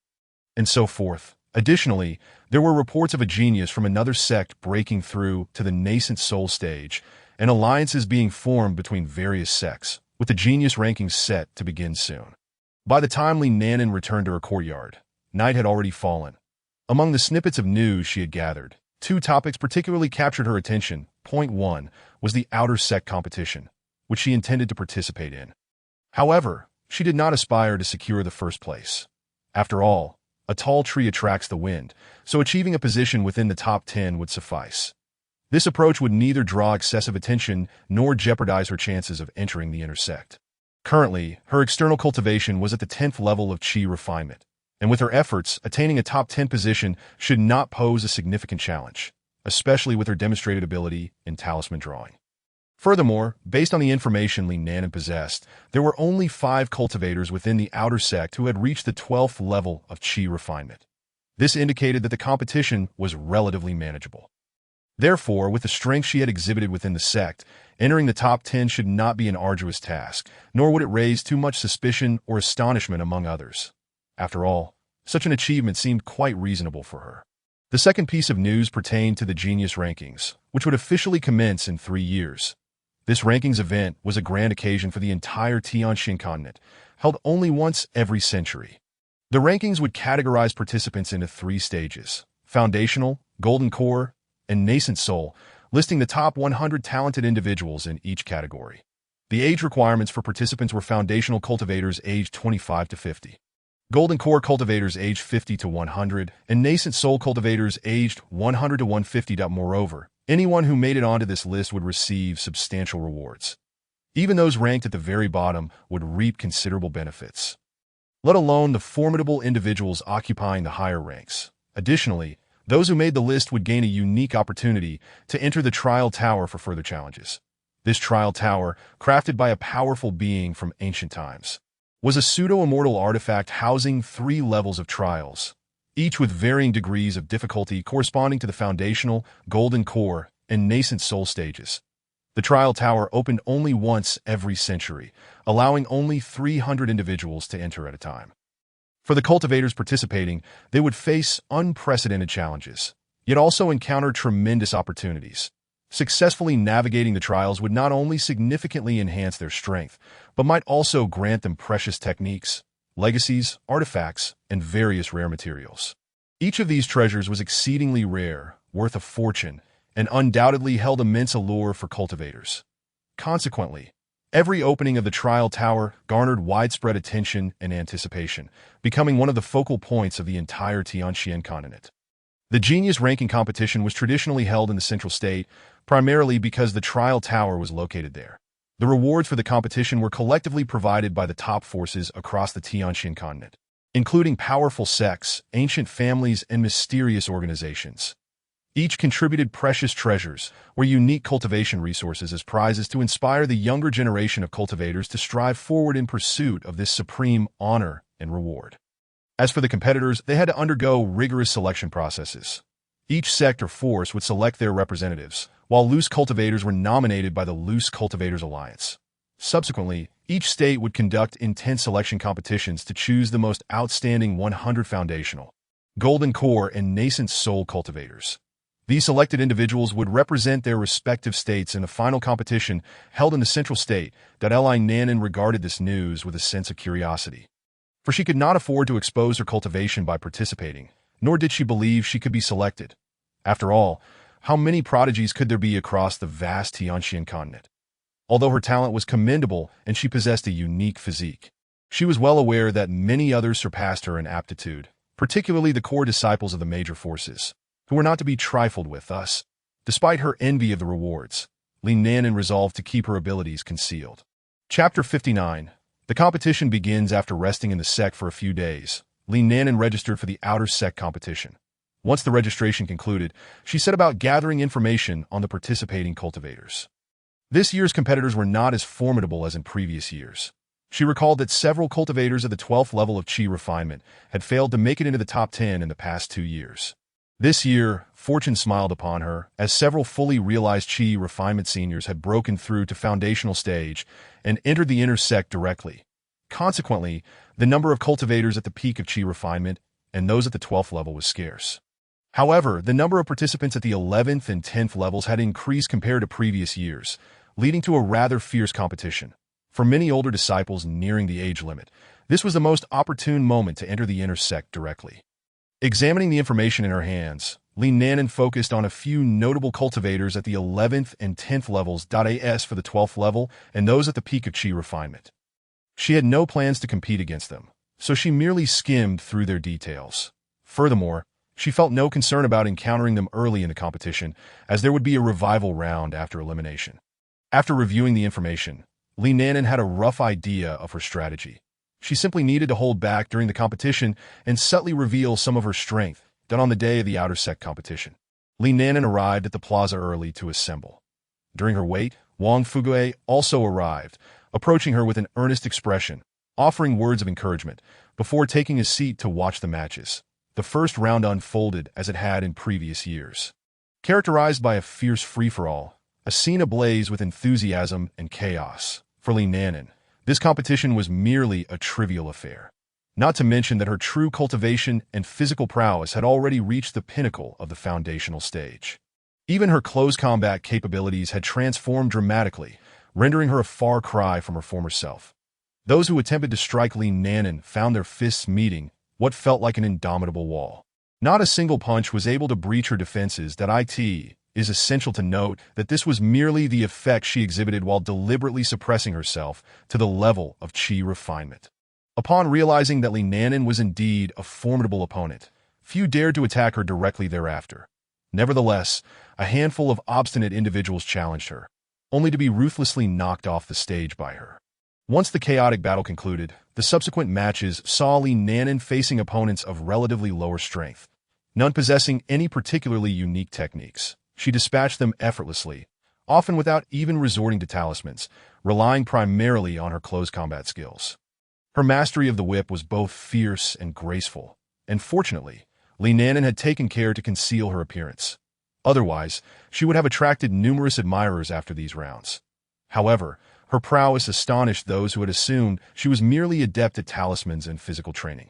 and so forth. Additionally, there were reports of a genius from another sect breaking through to the nascent soul stage, and alliances being formed between various sects, with the genius rankings set to begin soon. By the time Nanan returned to her courtyard, night had already fallen. Among the snippets of news she had gathered, two topics particularly captured her attention. Point 1 was the outer sect competition, which she intended to participate in. However, she did not aspire to secure the first place. After all, a tall tree attracts the wind, so achieving a position within the top 10 would suffice. This approach would neither draw excessive attention nor jeopardize her chances of entering the inner sect. Currently, her external cultivation was at the 10th level of Qi refinement, and with her efforts, attaining a top 10 position should not pose a significant challenge, especially with her demonstrated ability in talisman drawing. Furthermore, based on the information Nanan possessed, there were only 5 cultivators within the outer sect who had reached the 12th level of Qi refinement. This indicated that the competition was relatively manageable. Therefore, with the strength she had exhibited within the sect, entering the top 10 should not be an arduous task, nor would it raise too much suspicion or astonishment among others. After all, such an achievement seemed quite reasonable for her. The second piece of news pertained to the Genius Rankings, which would officially commence in 3 years. This rankings event was a grand occasion for the entire Tianxian continent, held only once every century. The rankings would categorize participants into 3 stages: foundational, golden core, and nascent soul, listing the top 100 talented individuals in each category. The age requirements for participants were foundational cultivators aged 25 to 50, golden core cultivators aged 50 to 100, and nascent soul cultivators aged 100 to 150. Moreover, anyone who made it onto this list would receive substantial rewards. Even those ranked at the very bottom would reap considerable benefits, let alone the formidable individuals occupying the higher ranks. Additionally, those who made the list would gain a unique opportunity to enter the trial tower for further challenges. This trial tower, crafted by a powerful being from ancient times, was a pseudo-immortal artifact housing 3 levels of trials, each with varying degrees of difficulty corresponding to the foundational, golden core, and nascent soul stages. The trial tower opened only once every century, allowing only 300 individuals to enter at a time. For the cultivators participating, they would face unprecedented challenges, yet also encounter tremendous opportunities. Successfully navigating the trials would not only significantly enhance their strength, but might also grant them precious techniques, legacies, artifacts, and various rare materials. Each of these treasures was exceedingly rare, worth a fortune, and undoubtedly held immense allure for cultivators. Consequently, every opening of the trial tower garnered widespread attention and anticipation, becoming one of the focal points of the entire Tianxian continent. The Genius Ranking competition was traditionally held in the central state, primarily because the trial tower was located there. The rewards for the competition were collectively provided by the top forces across the Tianxian continent, including powerful sects, ancient families, and mysterious organizations. Each contributed precious treasures or unique cultivation resources as prizes to inspire the younger generation of cultivators to strive forward in pursuit of this supreme honor and reward. As for the competitors, they had to undergo rigorous selection processes. Each sect or force would select their representatives, while loose cultivators were nominated by the Loose Cultivators Alliance. Subsequently, each state would conduct intense selection competitions to choose the most outstanding 100 foundational, golden core, and nascent soul cultivators. These selected individuals would represent their respective states in a final competition held in the central state. Li Nanan regarded this news with a sense of curiosity. For she could not afford to expose her cultivation by participating, nor did she believe she could be selected. After all, how many prodigies could there be across the vast Tianxian continent? Although her talent was commendable and she possessed a unique physique, she was well aware that many others surpassed her in aptitude, particularly the core disciples of the major forces, who were not to be trifled with. Thus, despite her envy of the rewards, Li Nanan resolved to keep her abilities concealed. Chapter 59. The competition begins after resting in the sect for a few days. Li Nanan registered for the outer sect competition. Once the registration concluded, she set about gathering information on the participating cultivators. This year's competitors were not as formidable as in previous years. She recalled that several cultivators at the 12th level of Qi refinement had failed to make it into the top 10 in the past 2 years. This year, fortune smiled upon her, as several fully realized Qi refinement seniors had broken through to foundational stage and entered the inner sect directly. Consequently, the number of cultivators at the peak of Qi refinement and those at the 12th level was scarce. However, the number of participants at the 11th and 10th levels had increased compared to previous years, leading to a rather fierce competition. For many older disciples nearing the age limit, this was the most opportune moment to enter the inner sect directly. Examining the information in her hands, Li Nanan focused on a few notable cultivators at the 11th and 10th levels. As for the 12th level and those at the peak of Qi refinement, she had no plans to compete against them, so she merely skimmed through their details. Furthermore, she felt no concern about encountering them early in the competition, as there would be a revival round after elimination. After reviewing the information, Li Nanan had a rough idea of her strategy. She simply needed to hold back during the competition and subtly reveal some of her strength. On the day of the outer sect competition, Li Nanan arrived at the plaza early to assemble. During her wait, Wang Fugue also arrived, approaching her with an earnest expression, offering words of encouragement, before taking his seat to watch the matches. The first round unfolded as it had in previous years. Characterized by a fierce free-for-all, a scene ablaze with enthusiasm and chaos. For Li Nanan, this competition was merely a trivial affair. Not to mention that her true cultivation and physical prowess had already reached the pinnacle of the foundational stage. Even her close combat capabilities had transformed dramatically, rendering her a far cry from her former self. Those who attempted to strike Li Nanan found their fists meeting what felt like an indomitable wall. Not a single punch was able to breach her defenses. It is essential to note that this was merely the effect she exhibited while deliberately suppressing herself to the level of Qi refinement. Upon realizing that Li Nanan was indeed a formidable opponent, few dared to attack her directly thereafter. Nevertheless, a handful of obstinate individuals challenged her, only to be ruthlessly knocked off the stage by her. Once the chaotic battle concluded, the subsequent matches saw Li Nanan facing opponents of relatively lower strength, none possessing any particularly unique techniques. She dispatched them effortlessly, often without even resorting to talismans, relying primarily on her close combat skills. Her mastery of the whip was both fierce and graceful, and fortunately, Li Nanan had taken care to conceal her appearance. Otherwise, she would have attracted numerous admirers after these rounds. However, her prowess astonished those who had assumed she was merely adept at talismans and physical training.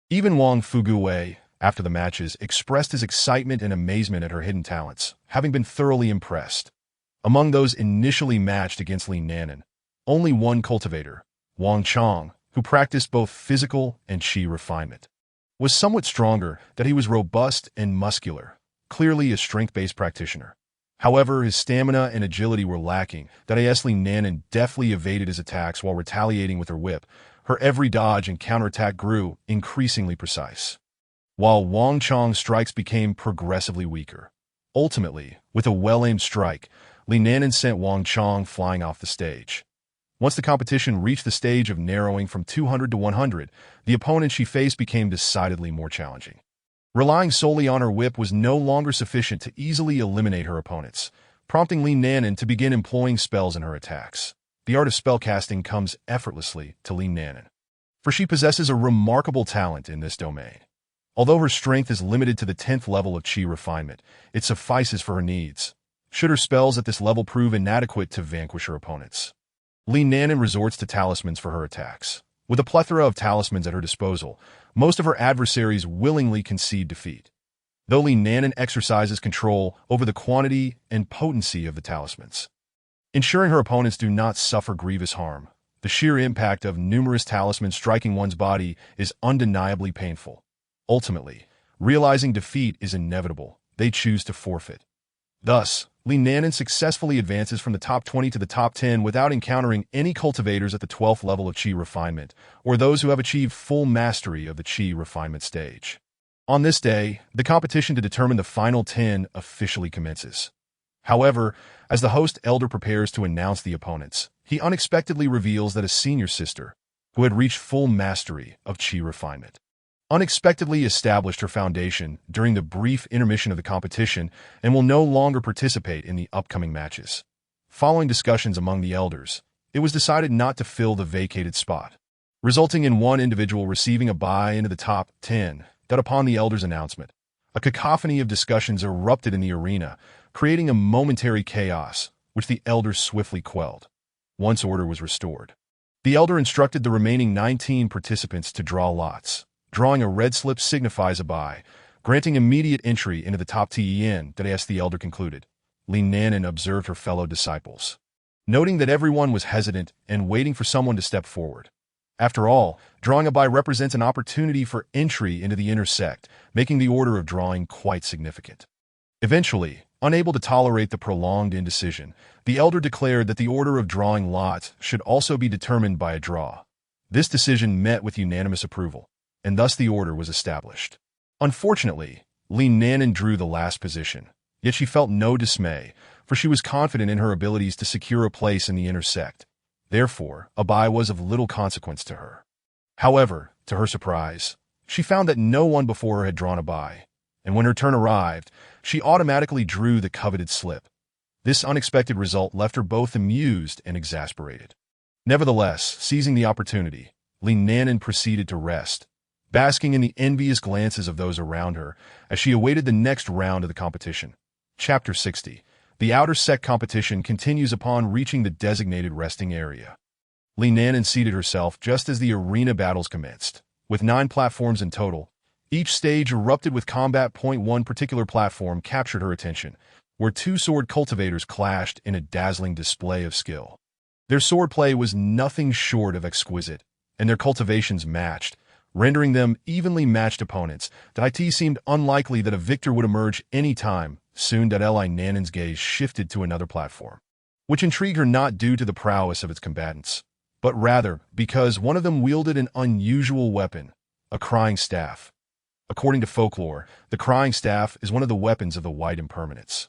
Even Wang Fugue, after the matches, expressed his excitement and amazement at her hidden talents, having been thoroughly impressed. Among those initially matched against Li Nanan, only one cultivator, Wang Chong, who practiced both physical and Qi refinement, was somewhat stronger, that he was robust and muscular, clearly a strength-based practitioner. However, his stamina and agility were lacking. Li Nanan deftly evaded his attacks while retaliating with her whip. Her every dodge and counterattack grew increasingly precise, while Wang Chong's strikes became progressively weaker. Ultimately, with a well-aimed strike, Li Nanan sent Wang Chong flying off the stage. Once the competition reached the stage of narrowing from 200 to 100, the opponent she faced became decidedly more challenging. Relying solely on her whip was no longer sufficient to easily eliminate her opponents, prompting Li Nanan to begin employing spells in her attacks. The art of spellcasting comes effortlessly to Li Nanan, for she possesses a remarkable talent in this domain. Although her strength is limited to the 10th level of Qi refinement, it suffices for her needs, should her spells at this level prove inadequate to vanquish her opponents. Li Nanan resorts to talismans for her attacks. With a plethora of talismans at her disposal, most of her adversaries willingly concede defeat. though Li Nanan exercises control over the quantity and potency of the talismans, ensuring her opponents do not suffer grievous harm. The sheer impact of numerous talismans striking one's body is undeniably painful. Ultimately, realizing defeat is inevitable, they choose to forfeit. Thus, Li Nanan successfully advances from the top 20 to the top 10 without encountering any cultivators at the 12th level of Qi refinement, or those who have achieved full mastery of the Qi refinement stage. On this day, the competition to determine the final 10 officially commences. However, as the host elder prepares to announce the opponents, he unexpectedly reveals that a senior sister, who had reached full mastery of Qi refinement, unexpectedly established her foundation during the brief intermission of the competition and will no longer participate in the upcoming matches. Following discussions among the elders, it was decided not to fill the vacated spot, resulting in one individual receiving a bye into the top 10. That upon the elders' announcement, a cacophony of discussions erupted in the arena, creating a momentary chaos, which the elders swiftly quelled. Once order was restored, the elder instructed the remaining 19 participants to draw lots. Drawing a red slip signifies a bye, granting immediate entry into the top 10. As the elder concluded, Li Nanan observed her fellow disciples, noting that everyone was hesitant and waiting for someone to step forward. After all, drawing a bye represents an opportunity for entry into the inner sect, making the order of drawing quite significant. Eventually, unable to tolerate the prolonged indecision, the elder declared that the order of drawing lots should also be determined by a draw. This decision met with unanimous approval, and thus the order was established. Unfortunately, Li Nanan drew the last position, yet she felt no dismay, for she was confident in her abilities to secure a place in the inner sect. Therefore, a bye was of little consequence to her. However, to her surprise, she found that no one before her had drawn a bye, and when her turn arrived, she automatically drew the coveted slip. This unexpected result left her both amused and exasperated. Nevertheless, seizing the opportunity, Li Nanan proceeded to rest, basking in the envious glances of those around her as she awaited the next round of the competition. Chapter 60. The outer sect competition continues upon reaching the designated resting area. Li Nanan seated herself just as the arena battles commenced. With 9 platforms in total, each stage erupted with combat. One particular platform captured her attention, where 2 sword cultivators clashed in a dazzling display of skill. Their swordplay was nothing short of exquisite, and their cultivations matched, rendering them evenly matched opponents. It seemed unlikely that a victor would emerge any time soon. Li Nanan's gaze shifted to another platform, which intrigued her not due to the prowess of its combatants, but rather because one of them wielded an unusual weapon, a crying staff. According to folklore, the crying staff is one of the weapons of the white impermanents.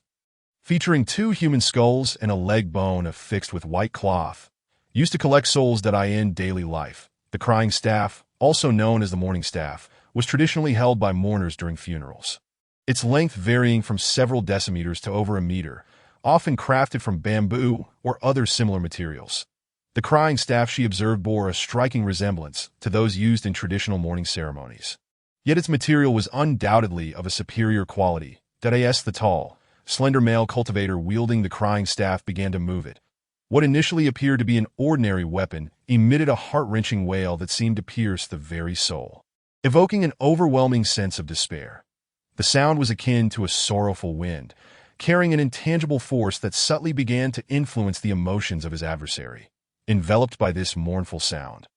Featuring 2 human skulls and a leg bone affixed with white cloth, used to collect souls in daily life. The crying staff, also known as the mourning staff, was traditionally held by mourners during funerals. Its length varying from several decimeters to over a meter, often crafted from bamboo or other similar materials. The crying staff, she observed, bore a striking resemblance to those used in traditional mourning ceremonies. Yet its material was undoubtedly of a superior quality. The tall, slender male cultivator wielding the crying staff began to move it. What initially appeared to be an ordinary weapon emitted a heart-wrenching wail that seemed to pierce the very soul, evoking an overwhelming sense of despair. The sound was akin to a sorrowful wind, carrying an intangible force that subtly began to influence the emotions of his adversary. Enveloped by this mournful sound,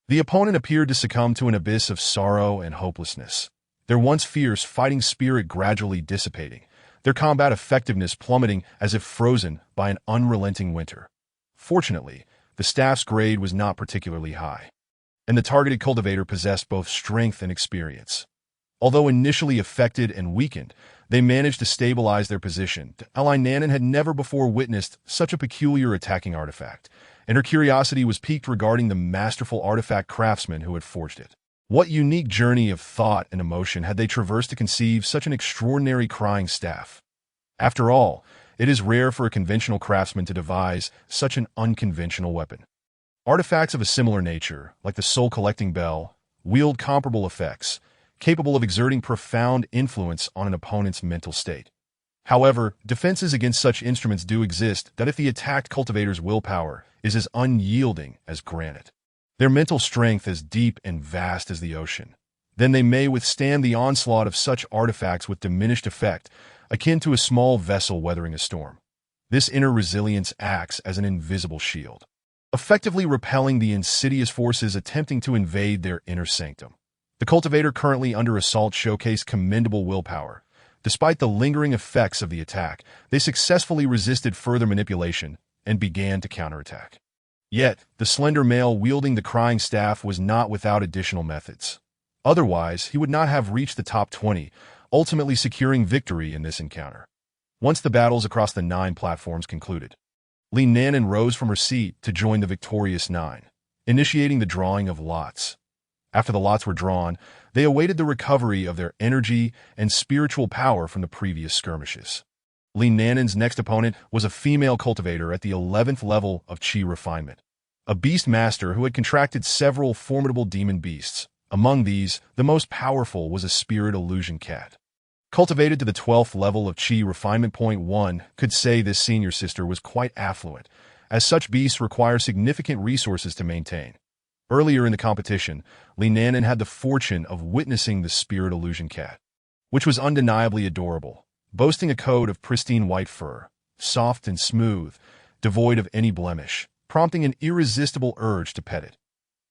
the opponent appeared to succumb to an abyss of sorrow and hopelessness, their once fierce fighting spirit gradually dissipating, their combat effectiveness plummeting as if frozen by an unrelenting winter. Fortunately, the staff's grade was not particularly high, and the targeted cultivator possessed both strength and experience. Although initially affected and weakened, they managed to stabilize their position. Li Nanan had never before witnessed such a peculiar attacking artifact, and her curiosity was piqued regarding the masterful artifact craftsman who had forged it. What unique journey of thought and emotion had they traversed to conceive such an extraordinary crying staff? After all, it is rare for a conventional craftsman to devise such an unconventional weapon. Artifacts of a similar nature, like the soul-collecting bell, wield comparable effects, capable of exerting profound influence on an opponent's mental state. However, defenses against such instruments do exist that if the attacked cultivator's willpower is as unyielding as granite, their mental strength as deep and vast as the ocean, then they may withstand the onslaught of such artifacts with diminished effect, akin to a small vessel weathering a storm. This inner resilience acts as an invisible shield, effectively repelling the insidious forces attempting to invade their inner sanctum. The cultivator currently under assault showcased commendable willpower. Despite the lingering effects of the attack, they successfully resisted further manipulation and began to counterattack. Yet, the slender male wielding the crying staff was not without additional methods. Otherwise, he would not have reached the top 20, ultimately securing victory in this encounter. Once the battles across the 9 platforms concluded, Li Nanan rose from her seat to join the victorious 9, initiating the drawing of lots. After the lots were drawn, they awaited the recovery of their energy and spiritual power from the previous skirmishes. Li Nanan's next opponent was a female cultivator at the 11th level of Qi refinement, a beast master who had contracted several formidable demon beasts. Among these, the most powerful was a spirit illusion cat. Cultivated to the 12th level of Qi refinement. One could say this senior sister was quite affluent, as such beasts require significant resources to maintain. Earlier in the competition, Li Nanan had the fortune of witnessing the spirit illusion cat, which was undeniably adorable, boasting a coat of pristine white fur, soft and smooth, devoid of any blemish, prompting an irresistible urge to pet it.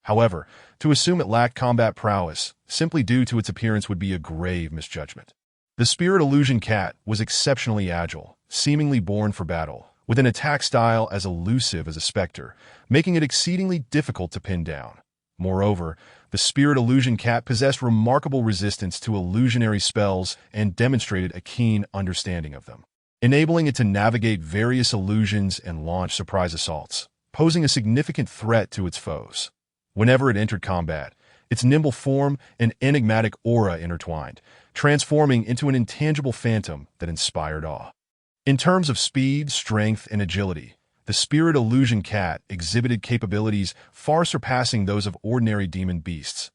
However, to assume it lacked combat prowess, simply due to its appearance, would be a grave misjudgment. The spirit illusion cat was exceptionally agile, seemingly born for battle, with an attack style as elusive as a specter, making it exceedingly difficult to pin down. Moreover, the spirit illusion cat possessed remarkable resistance to illusionary spells and demonstrated a keen understanding of them, enabling it to navigate various illusions and launch surprise assaults, posing a significant threat to its foes. Whenever it entered combat, its nimble form and enigmatic aura intertwined, transforming into an intangible phantom that inspired awe. In terms of speed, strength, and agility, the spirit illusion cat exhibited capabilities far surpassing those of ordinary demon beasts.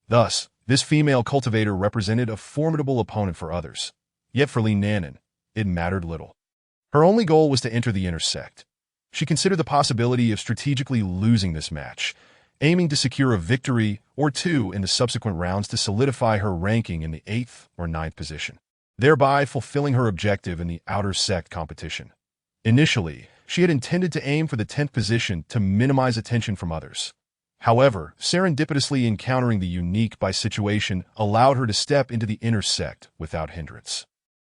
Thus, this female cultivator represented a formidable opponent for others. Yet for Li Nanan, it mattered little. Her only goal was to enter the inner sect. She considered the possibility of strategically losing this match, aiming to secure a victory or two in the subsequent rounds to solidify her ranking in the 8th or 9th position, thereby fulfilling her objective in the outer sect competition. Initially, she had intended to aim for the 10th position to minimize attention from others. However, serendipitously encountering the unique by situation allowed her to step into the inner sect without hindrance.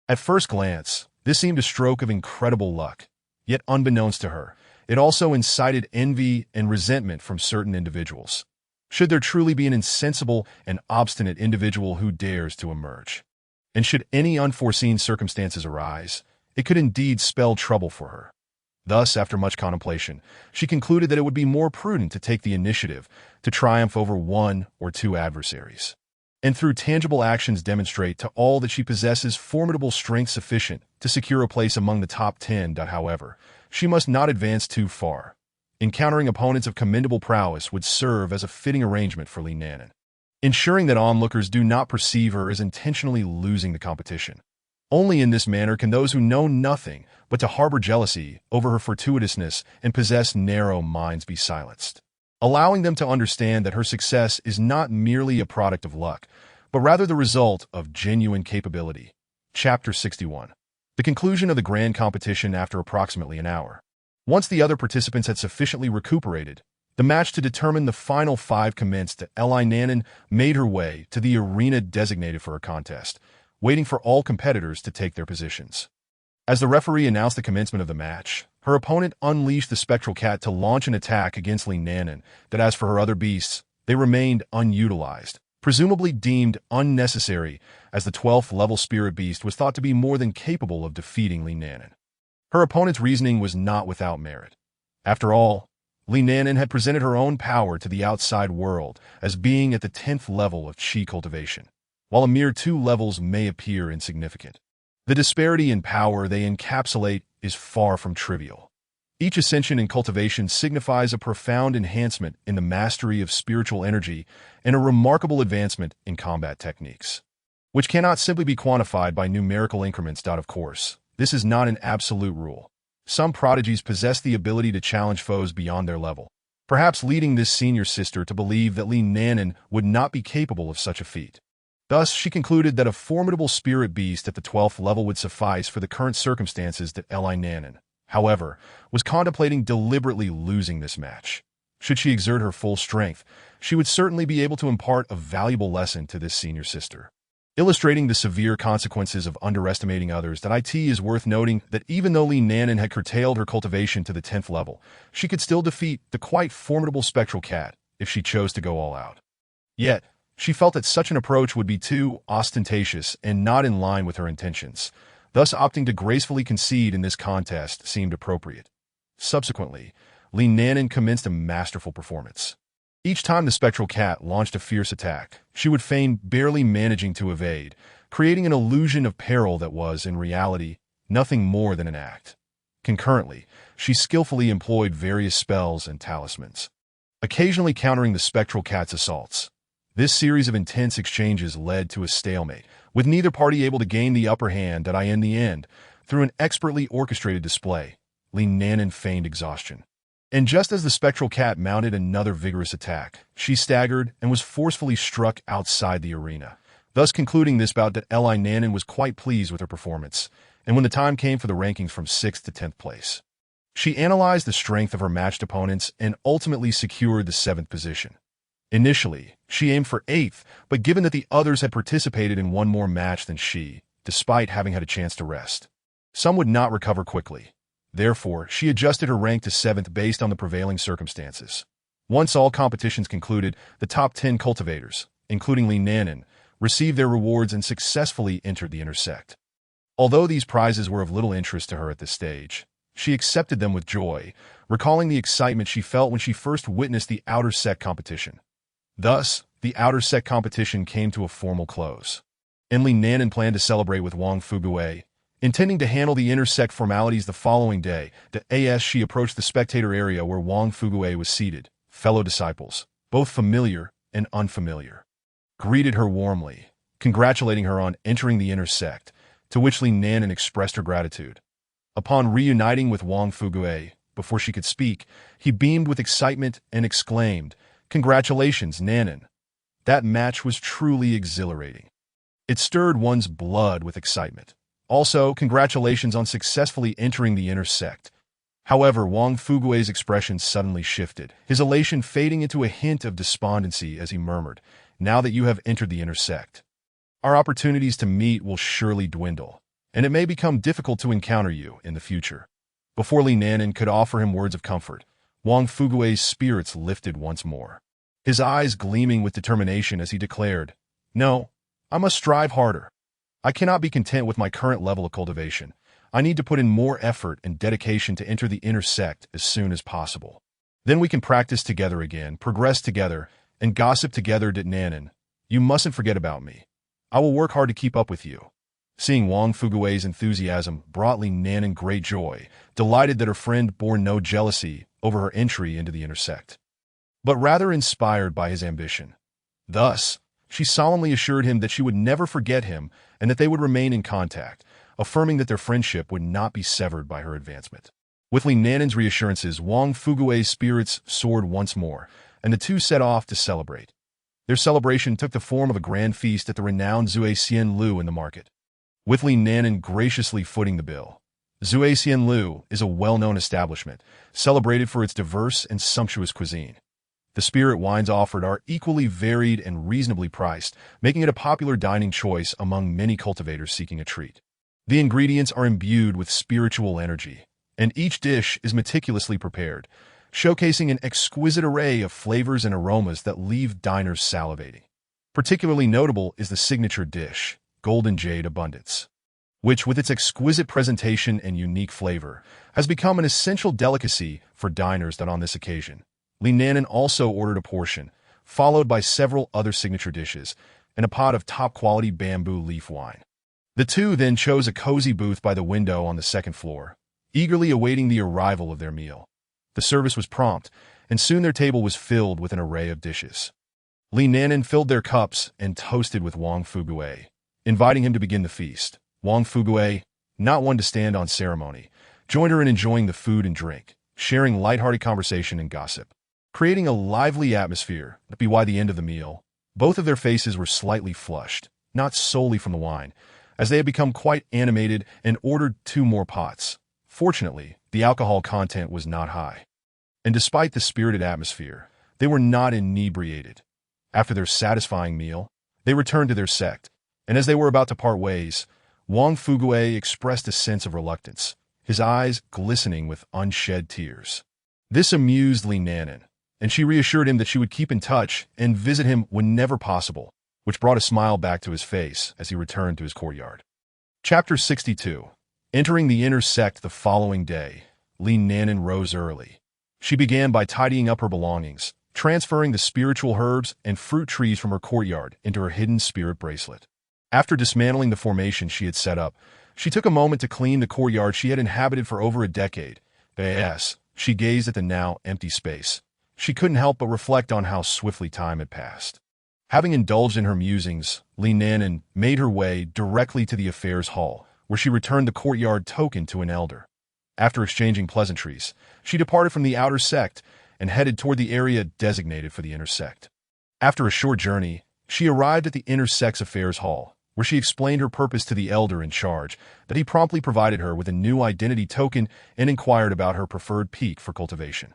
At first glance, this seemed a stroke of incredible luck, yet unbeknownst to her, it also incited envy and resentment from certain individuals. Should there truly be an insensible and obstinate individual who dares to emerge? And should any unforeseen circumstances arise, it could indeed spell trouble for her. Thus, after much contemplation, she concluded that it would be more prudent to take the initiative to triumph over 1 or 2 adversaries, and through tangible actions demonstrate to all that she possesses formidable strength sufficient to secure a place among the top 10. However, she must not advance too far. Encountering opponents of commendable prowess would serve as a fitting arrangement for Li Nanan, ensuring that onlookers do not perceive her as intentionally losing the competition. Only in this manner can those who know nothing but to harbor jealousy over her fortuitousness and possess narrow minds be silenced, allowing them to understand that her success is not merely a product of luck, but rather the result of genuine capability. Chapter 61. The conclusion of the grand competition after approximately an hour. Once the other participants had sufficiently recuperated, the match to determine the final 5 commenced. Li Nanan made her way to the arena designated for her contest, waiting for all competitors to take their positions. As the referee announced the commencement of the match, her opponent unleashed the spectral cat to launch an attack against Li Nanan that, as for her other beasts, they remained unutilized, presumably deemed unnecessary, as the 12th level spirit beast was thought to be more than capable of defeating Li Nanan. Her opponent's reasoning was not without merit. After all, Li Nanan had presented her own power to the outside world as being at the 10th level of Qi cultivation, while a mere 2 levels may appear insignificant. The disparity in power they encapsulate is far from trivial. Each ascension in cultivation signifies a profound enhancement in the mastery of spiritual energy and a remarkable advancement in combat techniques, which cannot simply be quantified by numerical increments. Of course, this is not an absolute rule. Some prodigies possess the ability to challenge foes beyond their level, perhaps leading this senior sister to believe that Li Nanan would not be capable of such a feat. Thus, she concluded that a formidable spirit beast at the 12th level would suffice for the current circumstances that Li Nanan, however, was contemplating deliberately losing this match. Should she exert her full strength, she would certainly be able to impart a valuable lesson to this senior sister. Illustrating the severe consequences of underestimating others, that it is worth noting that even though Li Nanan had curtailed her cultivation to the 10th level, she could still defeat the quite formidable spectral cat if she chose to go all out. Yet, she felt that such an approach would be too ostentatious and not in line with her intentions. Thus, opting to gracefully concede in this contest seemed appropriate. Subsequently, Li Nanan commenced a masterful performance. Each time the spectral cat launched a fierce attack, she would feign barely managing to evade, creating an illusion of peril that was, in reality, nothing more than an act. Concurrently, she skillfully employed various spells and talismans, occasionally countering the spectral cat's assaults. This series of intense exchanges led to a stalemate, with neither party able to gain the upper hand. In the end, through an expertly orchestrated display, Li Nanan feigned exhaustion. And just as the spectral cat mounted another vigorous attack, she staggered and was forcefully struck outside the arena, thus concluding this bout that Li Nanan was quite pleased with her performance, and when the time came for the rankings from 6th to 10th place, she analyzed the strength of her matched opponents and ultimately secured the 7th position. Initially, she aimed for 8th, but given that the others had participated in one more match than she, despite having had a chance to rest, some would not recover quickly. Therefore, she adjusted her rank to 7th based on the prevailing circumstances. Once all competitions concluded, the top 10 cultivators, including Li Nanan, received their rewards and successfully entered the intersect. Although these prizes were of little interest to her at this stage, she accepted them with joy, recalling the excitement she felt when she first witnessed the outer sect competition. Thus, the outer sect competition came to a formal close, and Li Nanan planned to celebrate with Wang Fuguei, intending to handle the intersect formalities the following day. As she approached the spectator area where Wang Fuguei was seated, fellow disciples, both familiar and unfamiliar, greeted her warmly, congratulating her on entering the intersect, to which Li Nanan expressed her gratitude. Upon reuniting with Wang Fuguei, before she could speak, he beamed with excitement and exclaimed, "Congratulations, Nanan! That match was truly exhilarating." It stirred one's blood with excitement. Also, congratulations on successfully entering the intersect. However, Wang Fuguei's expression suddenly shifted, his elation fading into a hint of despondency as he murmured, "Now that you have entered the intersect, our opportunities to meet will surely dwindle, and it may become difficult to encounter you in the future." Before Li Nanan could offer him words of comfort, Wang Fuguei's spirits lifted once more, his eyes gleaming with determination as he declared, "No, I must strive harder. I cannot be content with my current level of cultivation. I need to put in more effort and dedication to enter the intersect as soon as possible. Then we can practice together again, progress together, and gossip together. Nanan, you mustn't forget about me. I will work hard to keep up with you." Seeing Wang Fuguei's enthusiasm brought Li Nanan great joy, delighted that her friend bore no jealousy over her entry into the intersect, but rather inspired by his ambition. Thus, she solemnly assured him that she would never forget him and that they would remain in contact, affirming that their friendship would not be severed by her advancement. With Li Nanan's reassurances, Wang Fuguei's spirits soared once more, and the two set off to celebrate. Their celebration took the form of a grand feast at the renowned Zui Xian Lu in the market, with Li Nanan graciously footing the bill. Zui Xian Lu is a well-known establishment, celebrated for its diverse and sumptuous cuisine. The spirit wines offered are equally varied and reasonably priced, making it a popular dining choice among many cultivators seeking a treat. The ingredients are imbued with spiritual energy, and each dish is meticulously prepared, showcasing an exquisite array of flavors and aromas that leave diners salivating. Particularly notable is the signature dish, Golden Jade Abundance, which, with its exquisite presentation and unique flavor, has become an essential delicacy for diners. On this occasion, Li Nanan also ordered a portion, followed by several other signature dishes, and a pot of top-quality bamboo leaf wine. The two then chose a cozy booth by the window on the second floor, eagerly awaiting the arrival of their meal. The service was prompt, and soon their table was filled with an array of dishes. Li Nanan filled their cups and toasted with Wang Fuguei, inviting him to begin the feast. Wang Fuguei, not one to stand on ceremony, joined her in enjoying the food and drink, sharing lighthearted conversation and gossip. creating a lively atmosphere. By the end of the meal, both of their faces were slightly flushed, not solely from the wine, as they had become quite animated and ordered 2 more pots. Fortunately, the alcohol content was not high. And despite the spirited atmosphere, they were not inebriated. After their satisfying meal, they returned to their sect, and as they were about to part ways, Wang Fugue expressed a sense of reluctance, his eyes glistening with unshed tears. This amused Li Nanan, and she reassured him that she would keep in touch and visit him whenever possible, which brought a smile back to his face as he returned to his courtyard. Chapter 62. Entering the inner sect the following day, Li Nanan rose early. She began by tidying up her belongings, transferring the spiritual herbs and fruit trees from her courtyard into her hidden spirit bracelet. After dismantling the formation she had set up, she took a moment to clean the courtyard she had inhabited for over a decade. As she gazed at the now empty space, she couldn't help but reflect on how swiftly time had passed. Having indulged in her musings, Li Nanan made her way directly to the affairs hall, where she returned the courtyard token to an elder. After exchanging pleasantries, she departed from the outer sect and headed toward the area designated for the inner sect. After a short journey, she arrived at the inner sect's affairs hall, where she explained her purpose to the elder in charge, that he promptly provided her with a new identity token and inquired about her preferred peak for cultivation.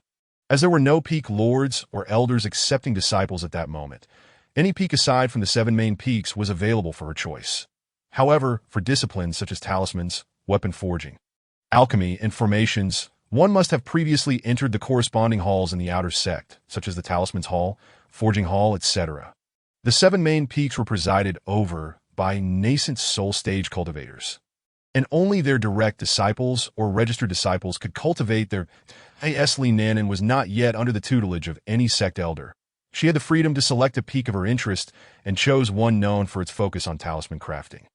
As there were no peak lords or elders accepting disciples at that moment, any peak aside from the 7 main peaks was available for her choice. However, for disciplines such as talismans, weapon forging, alchemy, and formations, one must have previously entered the corresponding halls in the outer sect, such as the Talisman's Hall, Forging Hall, etc. The 7 main peaks were presided over by nascent soul stage cultivators, and only their direct disciples or registered disciples could cultivate their. Li Nanan was not yet under the tutelage of any sect elder. She had the freedom to select a peak of her interest and chose one known for its focus on talisman crafting.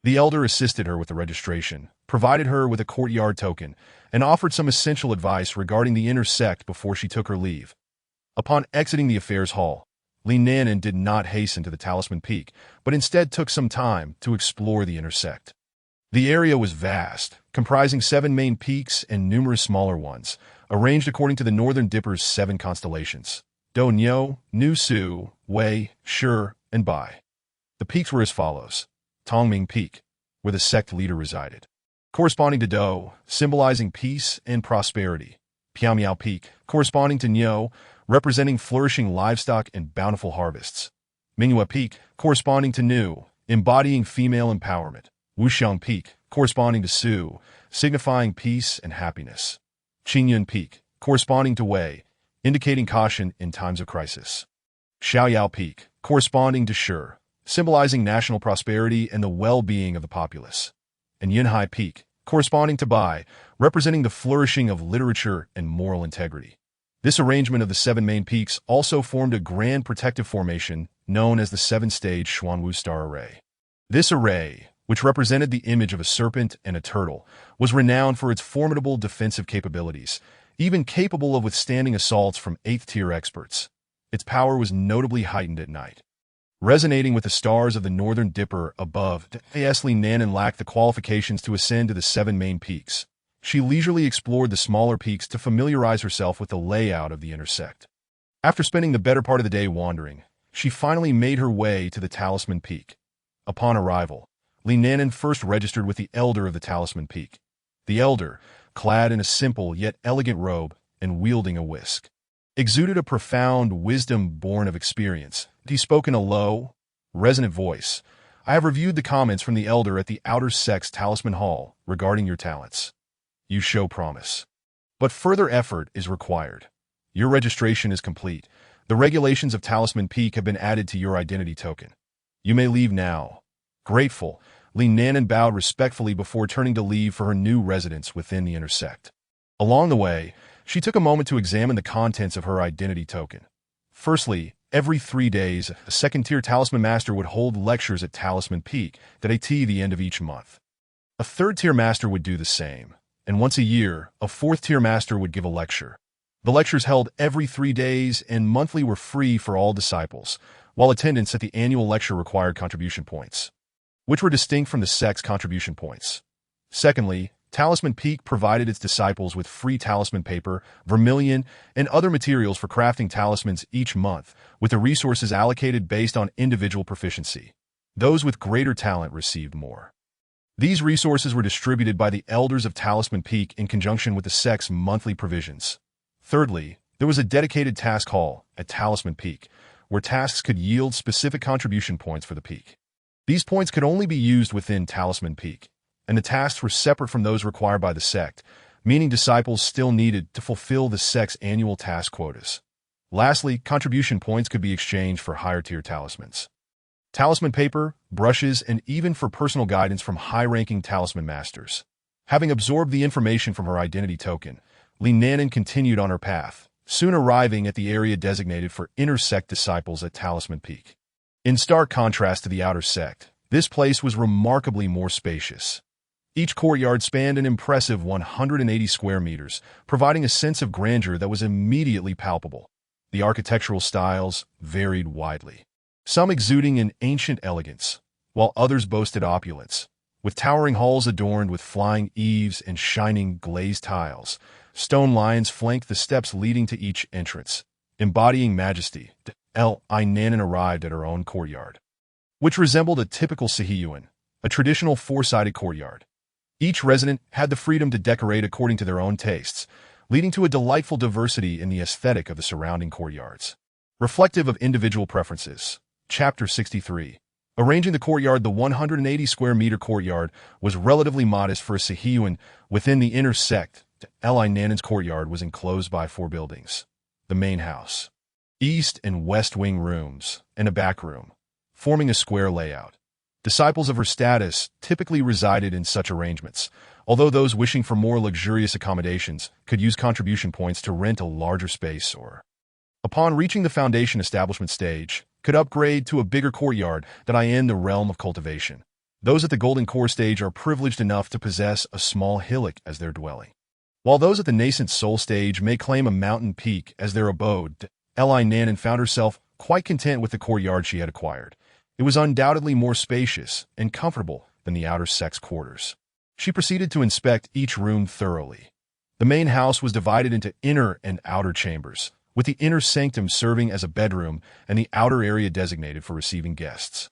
The elder assisted her with the registration, provided her with a courtyard token, and offered some essential advice regarding the inner sect before she took her leave. Upon exiting the affairs hall, Li Nanan did not hasten to the Talisman Peak, but instead took some time to explore the inner sect. The area was vast, comprising 7 main peaks and numerous smaller ones, arranged according to the Northern Dipper's 7 constellations: Do Nyo, Nu Su, Wei, Shi, and Bai. The peaks were as follows: Tongming Peak, where the sect leader resided, corresponding to Do, symbolizing peace and prosperity; Piamiao Peak, corresponding to Nyo, representing flourishing livestock and bountiful harvests; Mingyue Peak, corresponding to Nu, embodying female empowerment; Wuxiang Peak, corresponding to Su, signifying peace and happiness; Qingyun Peak, corresponding to Wei, indicating caution in times of crisis; Xiaoyao Peak, corresponding to Shi, symbolizing national prosperity and the well-being of the populace; and Yunhai Peak, corresponding to Bai, representing the flourishing of literature and moral integrity. This arrangement of the 7 main peaks also formed a grand protective formation known as the 7-stage Xuanwu star array. This array, which represented the image of a serpent and a turtle, was renowned for its formidable defensive capabilities, even capable of withstanding assaults from 8th-tier experts. Its power was notably heightened at night. Resonating with the stars of the Northern Dipper above, Li Nanan lacked the qualifications to ascend to the 7 main peaks. She leisurely explored the smaller peaks to familiarize herself with the layout of the inner sect. After spending the better part of the day wandering, she finally made her way to the Talisman Peak. Upon arrival, Li Nanan first registered with the elder of the Talisman Peak. The elder, clad in a simple yet elegant robe and wielding a whisk, exuded a profound wisdom born of experience. He spoke in a low, resonant voice. "I have reviewed the comments from the elder at the Outer Sect's Talisman Hall regarding your talents. You show promise. But further effort is required. Your registration is complete. The regulations of Talisman Peak have been added to your identity token. You may leave now." Grateful, Li Nanan bowed respectfully before turning to leave for her new residence within the inner sect. Along the way, she took a moment to examine the contents of her identity token. Firstly, every 3 days, a 2nd-tier Talisman Master would hold lectures at Talisman Peak at the end of each month. A 3rd-tier Master would do the same, and once a year, a 4th-tier Master would give a lecture. The lectures held every 3 days and monthly were free for all disciples, while attendance at the annual lecture required contribution points, which were distinct from the sect's contribution points. Secondly, Talisman Peak provided its disciples with free talisman paper, vermilion, and other materials for crafting talismans each month, with the resources allocated based on individual proficiency. Those with greater talent received more. These resources were distributed by the elders of Talisman Peak in conjunction with the sect's monthly provisions. Thirdly, there was a dedicated task hall at Talisman Peak, where tasks could yield specific contribution points for the peak. These points could only be used within Talisman Peak, and the tasks were separate from those required by the sect, meaning disciples still needed to fulfill the sect's annual task quotas. Lastly, contribution points could be exchanged for higher-tier talismans. Talisman paper, brushes, and even for personal guidance from high-ranking talisman masters. Having absorbed the information from her identity token, Li-Nanan continued on her path, soon arriving at the area designated for inner sect disciples at Talisman Peak. In stark contrast to the outer sect, this place was remarkably more spacious. Each courtyard spanned an impressive 180 square meters, providing a sense of grandeur that was immediately palpable. The architectural styles varied widely, some exuding an ancient elegance, while others boasted opulence. With towering halls adorned with flying eaves and shining glazed tiles, stone lions flanked the steps leading to each entrance, embodying majesty. Li-Nanan arrived at her own courtyard, which resembled a typical Sihiyuan, a traditional four-sided courtyard. Each resident had the freedom to decorate according to their own tastes, leading to a delightful diversity in the aesthetic of the surrounding courtyards. Reflective of individual preferences. Chapter 63. Arranging the courtyard. The 180 square meter courtyard was relatively modest for a Sihiyuan within the inner sect. Li-Nanan's courtyard was enclosed by 4 buildings: the main house, east and west wing rooms, and a back room, forming a square layout. Disciples of her status typically resided in such arrangements, although those wishing for more luxurious accommodations could use contribution points to rent a larger space or, upon reaching the foundation establishment stage, could upgrade to a bigger courtyard that in the realm of cultivation. Those at the Golden Core stage are privileged enough to possess a small hillock as their dwelling, while those at the nascent soul stage may claim a mountain peak as their abode. Li-Nanan found herself quite content with the courtyard she had acquired. It was undoubtedly more spacious and comfortable than the outer sect's quarters. She proceeded to inspect each room thoroughly. The main house was divided into inner and outer chambers, with the inner sanctum serving as a bedroom and the outer area designated for receiving guests.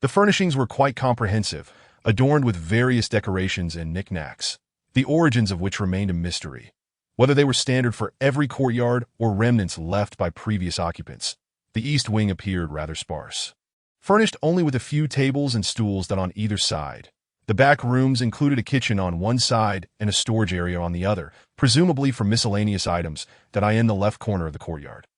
The furnishings were quite comprehensive, adorned with various decorations and knickknacks, the origins of which remained a mystery. Whether they were standard for every courtyard or remnants left by previous occupants, the east wing appeared rather sparse, furnished only with a few tables and stools on either side. The back rooms included a kitchen on one side and a storage area on the other, presumably for miscellaneous items in the left corner of the courtyard.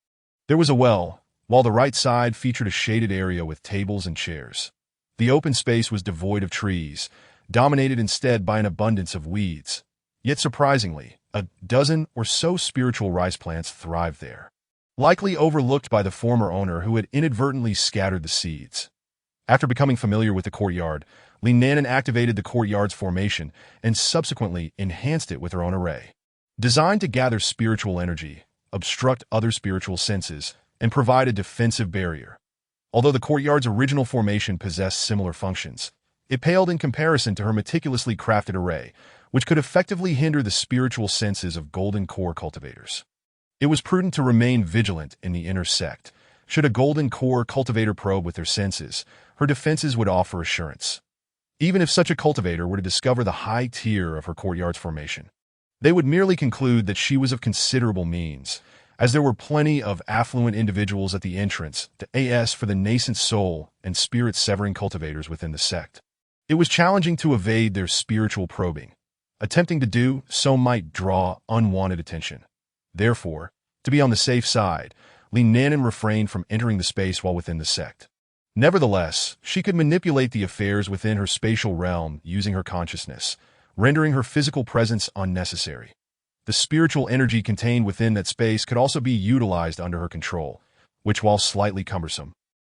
There was a well, while the right side featured a shaded area with tables and chairs. The open space was devoid of trees, dominated instead by an abundance of weeds. Yet surprisingly, a dozen or so spiritual rice plants thrived there, likely overlooked by the former owner who had inadvertently scattered the seeds. After becoming familiar with the courtyard, Li-Nanan activated the courtyard's formation and subsequently enhanced it with her own array. Designed to gather spiritual energy, obstruct other spiritual senses, and provide a defensive barrier. Although the courtyard's original formation possessed similar functions, it paled in comparison to her meticulously crafted array, which could effectively hinder the spiritual senses of Golden Core cultivators. It was prudent to remain vigilant in the inner sect. Should a Golden Core cultivator probe with their senses, her defenses would offer assurance. Even if such a cultivator were to discover the high tier of her courtyard's formation, they would merely conclude that she was of considerable means, as there were plenty of affluent individuals at the entrance to AS for the nascent soul and spirit-severing cultivators within the sect. It was challenging to evade their spiritual probing. Attempting to do so might draw unwanted attention. Therefore, to be on the safe side, Li-Nanan refrained from entering the space while within the sect. Nevertheless, she could manipulate the affairs within her spatial realm using her consciousness, rendering her physical presence unnecessary. The spiritual energy contained within that space could also be utilized under her control, which, while slightly cumbersome,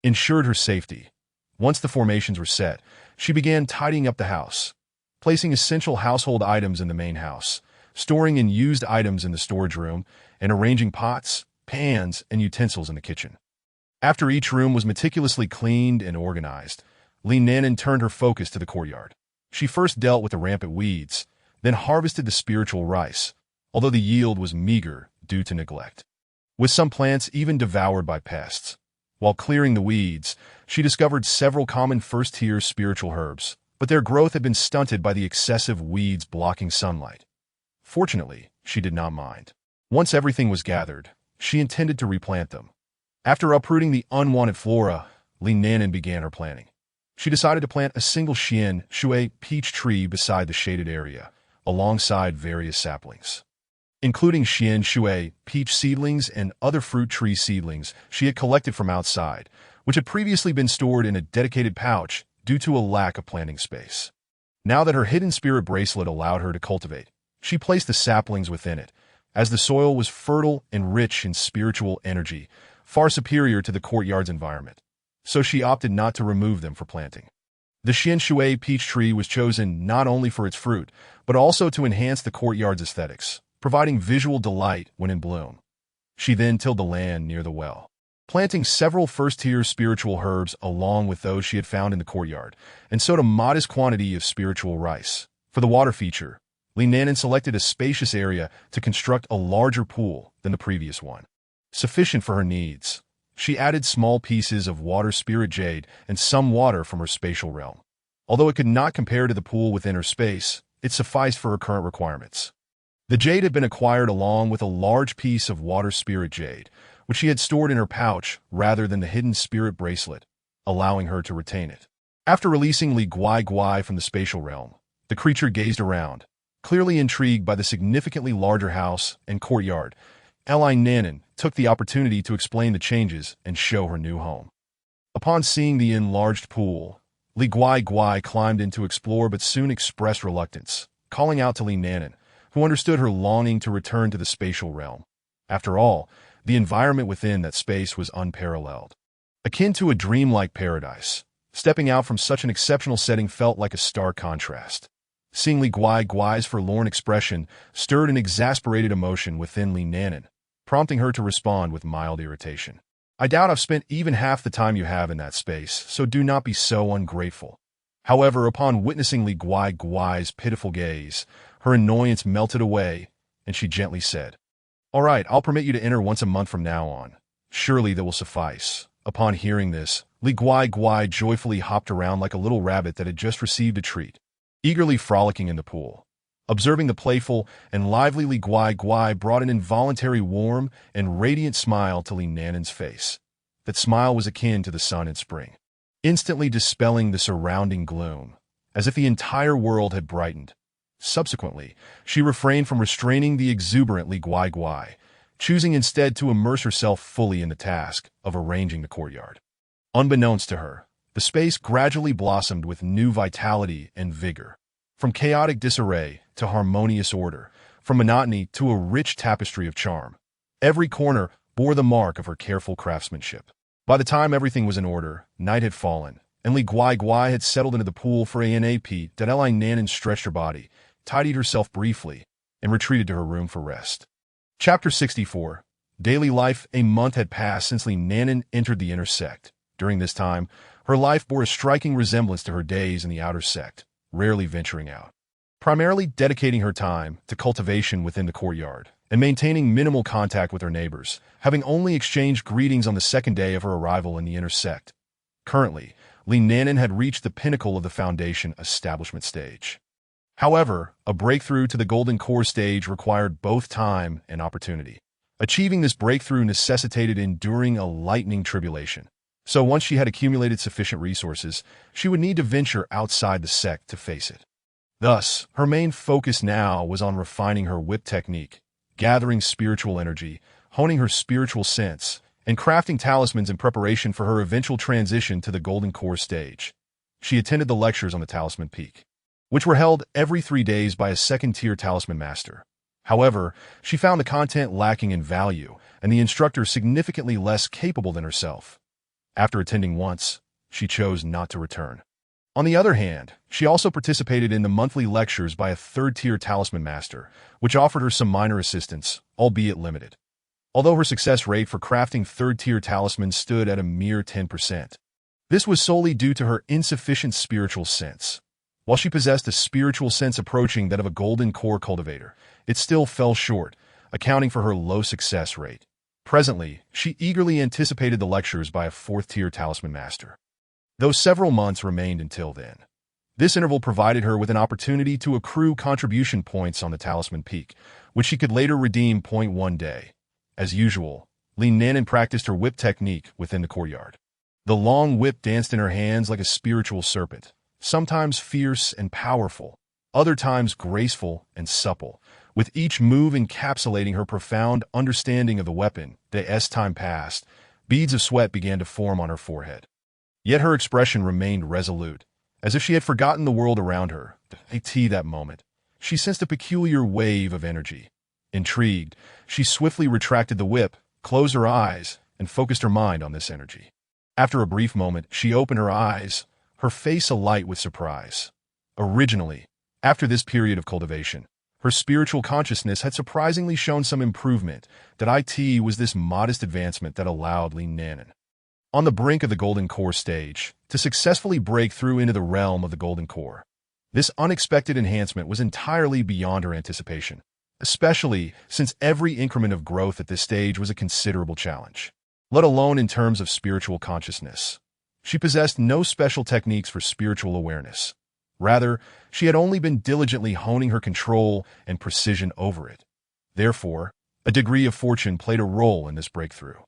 ensured her safety. Once the formations were set, she began tidying up the house, placing essential household items in the main house, storing unused items in the storage room, and arranging pots, pans, and utensils in the kitchen. After each room was meticulously cleaned and organized, Li-Nanan turned her focus to the courtyard. She first dealt with the rampant weeds, then harvested the spiritual rice, although the yield was meager due to neglect, with some plants even devoured by pests. While clearing the weeds, she discovered several common first-tier spiritual herbs, but their growth had been stunted by the excessive weeds blocking sunlight. Fortunately, she did not mind. Once everything was gathered, she intended to replant them. After uprooting the unwanted flora, Li Nanan began her planning. She decided to plant a single Xian Shui peach tree beside the shaded area, alongside various saplings, including Xian Shui peach seedlings and other fruit tree seedlings she had collected from outside, which had previously been stored in a dedicated pouch due to a lack of planting space. Now that her hidden spirit bracelet allowed her to cultivate, she placed the saplings within it, as the soil was fertile and rich in spiritual energy, far superior to the courtyard's environment. So she opted not to remove them for planting. The Xian Shui peach tree was chosen not only for its fruit, but also to enhance the courtyard's aesthetics, providing visual delight when in bloom. She then tilled the land near the well, planting several first-tier spiritual herbs along with those she had found in the courtyard, and sowed a modest quantity of spiritual rice. For the water feature, Li Nanan selected a spacious area to construct a larger pool than the previous one, sufficient for her needs. She added small pieces of water spirit jade and some water from her spatial realm. Although it could not compare to the pool within her space, it sufficed for her current requirements. The jade had been acquired along with a large piece of water spirit jade, which she had stored in her pouch rather than the hidden spirit bracelet, allowing her to retain it. After releasing Li Guai from the spatial realm, the creature gazed around, clearly intrigued by the significantly larger house and courtyard. Li Nanan took the opportunity to explain the changes and show her new home. Upon seeing the enlarged pool, Li Guai climbed in to explore but soon expressed reluctance, calling out to Li Nanan, who understood her longing to return to the spatial realm. After all, the environment within that space was unparalleled, akin to a dreamlike paradise. Stepping out from such an exceptional setting felt like a stark contrast. Seeing Li Guai's forlorn expression stirred an exasperated emotion within Li Nanan, prompting her to respond with mild irritation. I doubt I've spent even half the time you have in that space, so do not be so ungrateful. However, upon witnessing Li Guai's pitiful gaze, her annoyance melted away, and she gently said, "All right, I'll permit you to enter once a month from now on. Surely that will suffice." Upon hearing this, Li Guai joyfully hopped around like a little rabbit that had just received a treat, eagerly frolicking in the pool. Observing the playful and lively Li Guai brought an involuntary warm and radiant smile to Li Nanan's face. That smile was akin to the sun in spring, instantly dispelling the surrounding gloom, as if the entire world had brightened. Subsequently, she refrained from restraining the exuberant Li Guai, choosing instead to immerse herself fully in the task of arranging the courtyard. Unbeknownst to her, the space gradually blossomed with new vitality and vigor. From chaotic disarray to harmonious order, from monotony to a rich tapestry of charm, every corner bore the mark of her careful craftsmanship. By the time everything was in order, night had fallen, and Li Guai had settled into the pool for a nap. Li Nanan stretched her body, tidied herself briefly, and retreated to her room for rest. Chapter 64. Daily life. A month had passed since Li Nanan entered the inner sect. During this time, her life bore a striking resemblance to her days in the outer sect, rarely venturing out, primarily dedicating her time to cultivation within the courtyard and maintaining minimal contact with her neighbors, having only exchanged greetings on the second day of her arrival in the inner sect. Currently, Li Nanan had reached the pinnacle of the foundation establishment stage. However, a breakthrough to the golden core stage required both time and opportunity. Achieving this breakthrough necessitated enduring a lightning tribulation. So once she had accumulated sufficient resources, she would need to venture outside the sect to face it. Thus, her main focus now was on refining her whip technique, gathering spiritual energy, honing her spiritual sense, and crafting talismans in preparation for her eventual transition to the golden core stage. She attended the lectures on the Talisman Peak, which were held every 3 days by a second-tier talisman master. However, she found the content lacking in value and the instructor significantly less capable than herself. After attending once, she chose not to return. On the other hand, she also participated in the monthly lectures by a third-tier talisman master, which offered her some minor assistance, albeit limited. Although her success rate for crafting third-tier talismans stood at a mere 10%. This was solely due to her insufficient spiritual sense. While she possessed a spiritual sense approaching that of a golden core cultivator, it still fell short, accounting for her low success rate. Presently, she eagerly anticipated the lectures by a fourth-tier talisman master. Though several months remained until then. This interval provided her with an opportunity to accrue contribution points on the talisman peak, which she could later redeem point one day. As usual, Li Nanan practiced her whip technique within the courtyard. The long whip danced in her hands like a spiritual serpent, sometimes fierce and powerful, other times graceful and supple, with each move encapsulating her profound understanding of the weapon. As time passed, beads of sweat began to form on her forehead. Yet her expression remained resolute, as if she had forgotten the world around her. At that moment, she sensed a peculiar wave of energy. Intrigued, she swiftly retracted the whip, closed her eyes, and focused her mind on this energy. After a brief moment, she opened her eyes, her face alight with surprise. Originally, after this period of cultivation, her spiritual consciousness had surprisingly shown some improvement. It was this modest advancement that allowed Li Nanan, on the brink of the Golden Core stage, to successfully break through into the realm of the Golden Core. This unexpected enhancement was entirely beyond her anticipation, especially since every increment of growth at this stage was a considerable challenge, let alone in terms of spiritual consciousness. She possessed no special techniques for spiritual awareness. Rather, she had only been diligently honing her control and precision over it. Therefore, a degree of fortune played a role in this breakthrough.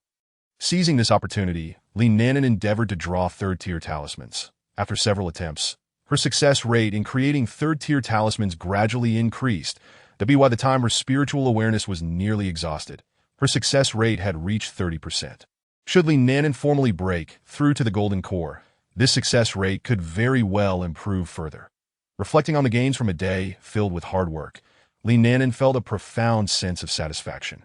Seizing this opportunity, Li Nanan endeavored to draw third-tier talismans. After several attempts, her success rate in creating third-tier talismans gradually increased. By the time her spiritual awareness was nearly exhausted, her success rate had reached 30%. Should Li Nanan formally break through to the Golden Core, this success rate could very well improve further. Reflecting on the gains from a day filled with hard work, Li Nanan felt a profound sense of satisfaction.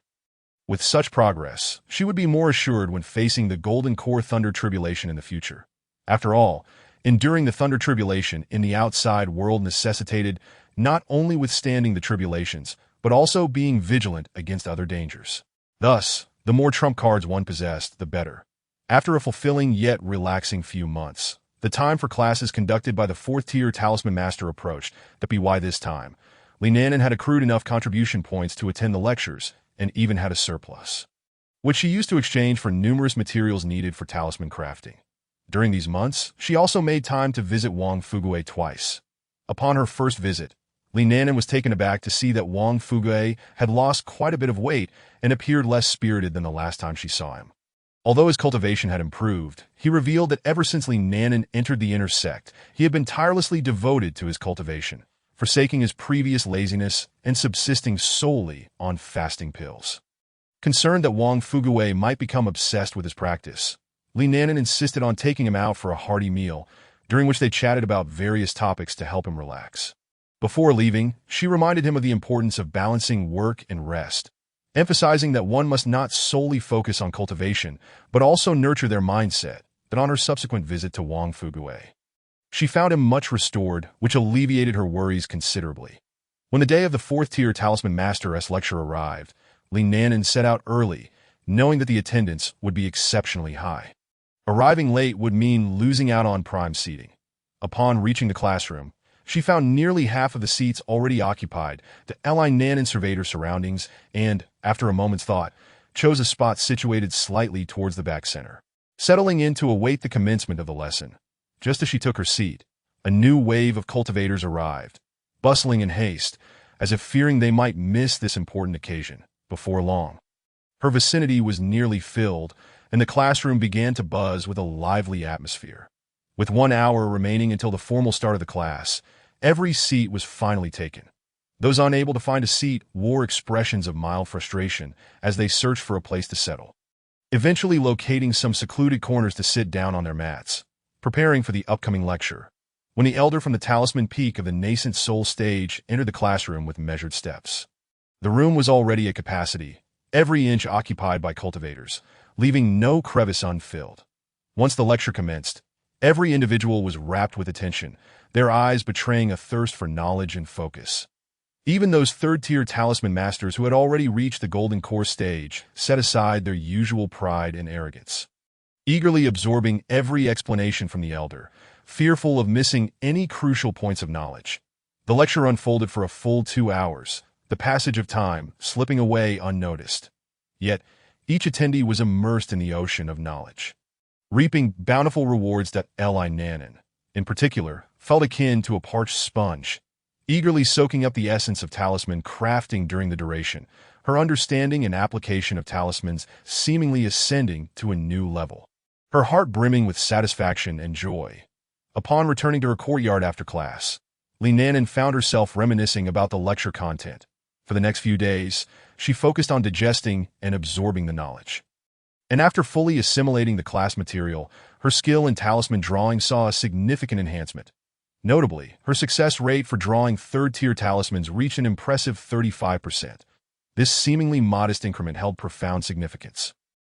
With such progress, she would be more assured when facing the Golden Core Thunder Tribulation in the future. After all, enduring the Thunder Tribulation in the outside world necessitated not only withstanding the tribulations, but also being vigilant against other dangers. Thus, the more trump cards one possessed, the better. After a fulfilling yet relaxing few months, the time for classes conducted by the fourth-tier Talisman Master approached. By this time, Li Nanan had accrued enough contribution points to attend the lectures, and even had a surplus, which she used to exchange for numerous materials needed for talisman crafting. During these months, she also made time to visit Wang Fugue twice. Upon her first visit, Li Nanan was taken aback to see that Wang Fugue had lost quite a bit of weight and appeared less spirited than the last time she saw him. Although his cultivation had improved, he revealed that ever since Li Nanan entered the inner sect, he had been tirelessly devoted to his cultivation, forsaking his previous laziness and subsisting solely on fasting pills. Concerned that Wang Fugue might become obsessed with his practice, Li Nanan insisted on taking him out for a hearty meal, during which they chatted about various topics to help him relax. Before leaving, she reminded him of the importance of balancing work and rest, emphasizing that one must not solely focus on cultivation, but also nurture their mindset. On her subsequent visit to Wang Fugue, she found him much restored, which alleviated her worries considerably. When the day of the fourth-tier Talisman Master's lecture arrived, Li Nanan set out early, knowing that the attendance would be exceptionally high. Arriving late would mean losing out on prime seating. Upon reaching the classroom, she found nearly half of the seats already occupied. Li Nanan surveyed her surroundings and, after a moment's thought, chose a spot situated slightly towards the back center, settling in to await the commencement of the lesson. Just as she took her seat, a new wave of cultivators arrived, bustling in haste, as if fearing they might miss this important occasion. Before long, her vicinity was nearly filled, and the classroom began to buzz with a lively atmosphere. With 1 hour remaining until the formal start of the class, every seat was finally taken. Those unable to find a seat wore expressions of mild frustration as they searched for a place to settle, eventually locating some secluded corners to sit down on their mats, preparing for the upcoming lecture, when the elder from the Talisman Peak of the nascent soul stage entered the classroom with measured steps. The room was already at capacity, every inch occupied by cultivators, leaving no crevice unfilled. Once the lecture commenced, every individual was rapt with attention, their eyes betraying a thirst for knowledge and focus. Even those third-tier Talisman Masters who had already reached the Golden Core stage set aside their usual pride and arrogance. Eagerly absorbing every explanation from the elder, fearful of missing any crucial points of knowledge. The lecture unfolded for a full 2 hours, the passage of time slipping away unnoticed. Yet, each attendee was immersed in the ocean of knowledge, reaping bountiful rewards that Li Nanan, in particular, felt akin to a parched sponge, eagerly soaking up the essence of talisman crafting during the duration, her understanding and application of talismans seemingly ascending to a new level, her heart brimming with satisfaction and joy. Upon returning to her courtyard after class, Li Nanan found herself reminiscing about the lecture content. For the next few days, she focused on digesting and absorbing the knowledge. And after fully assimilating the class material, her skill in talisman drawing saw a significant enhancement. Notably, her success rate for drawing third-tier talismans reached an impressive 35%. This seemingly modest increment held profound significance.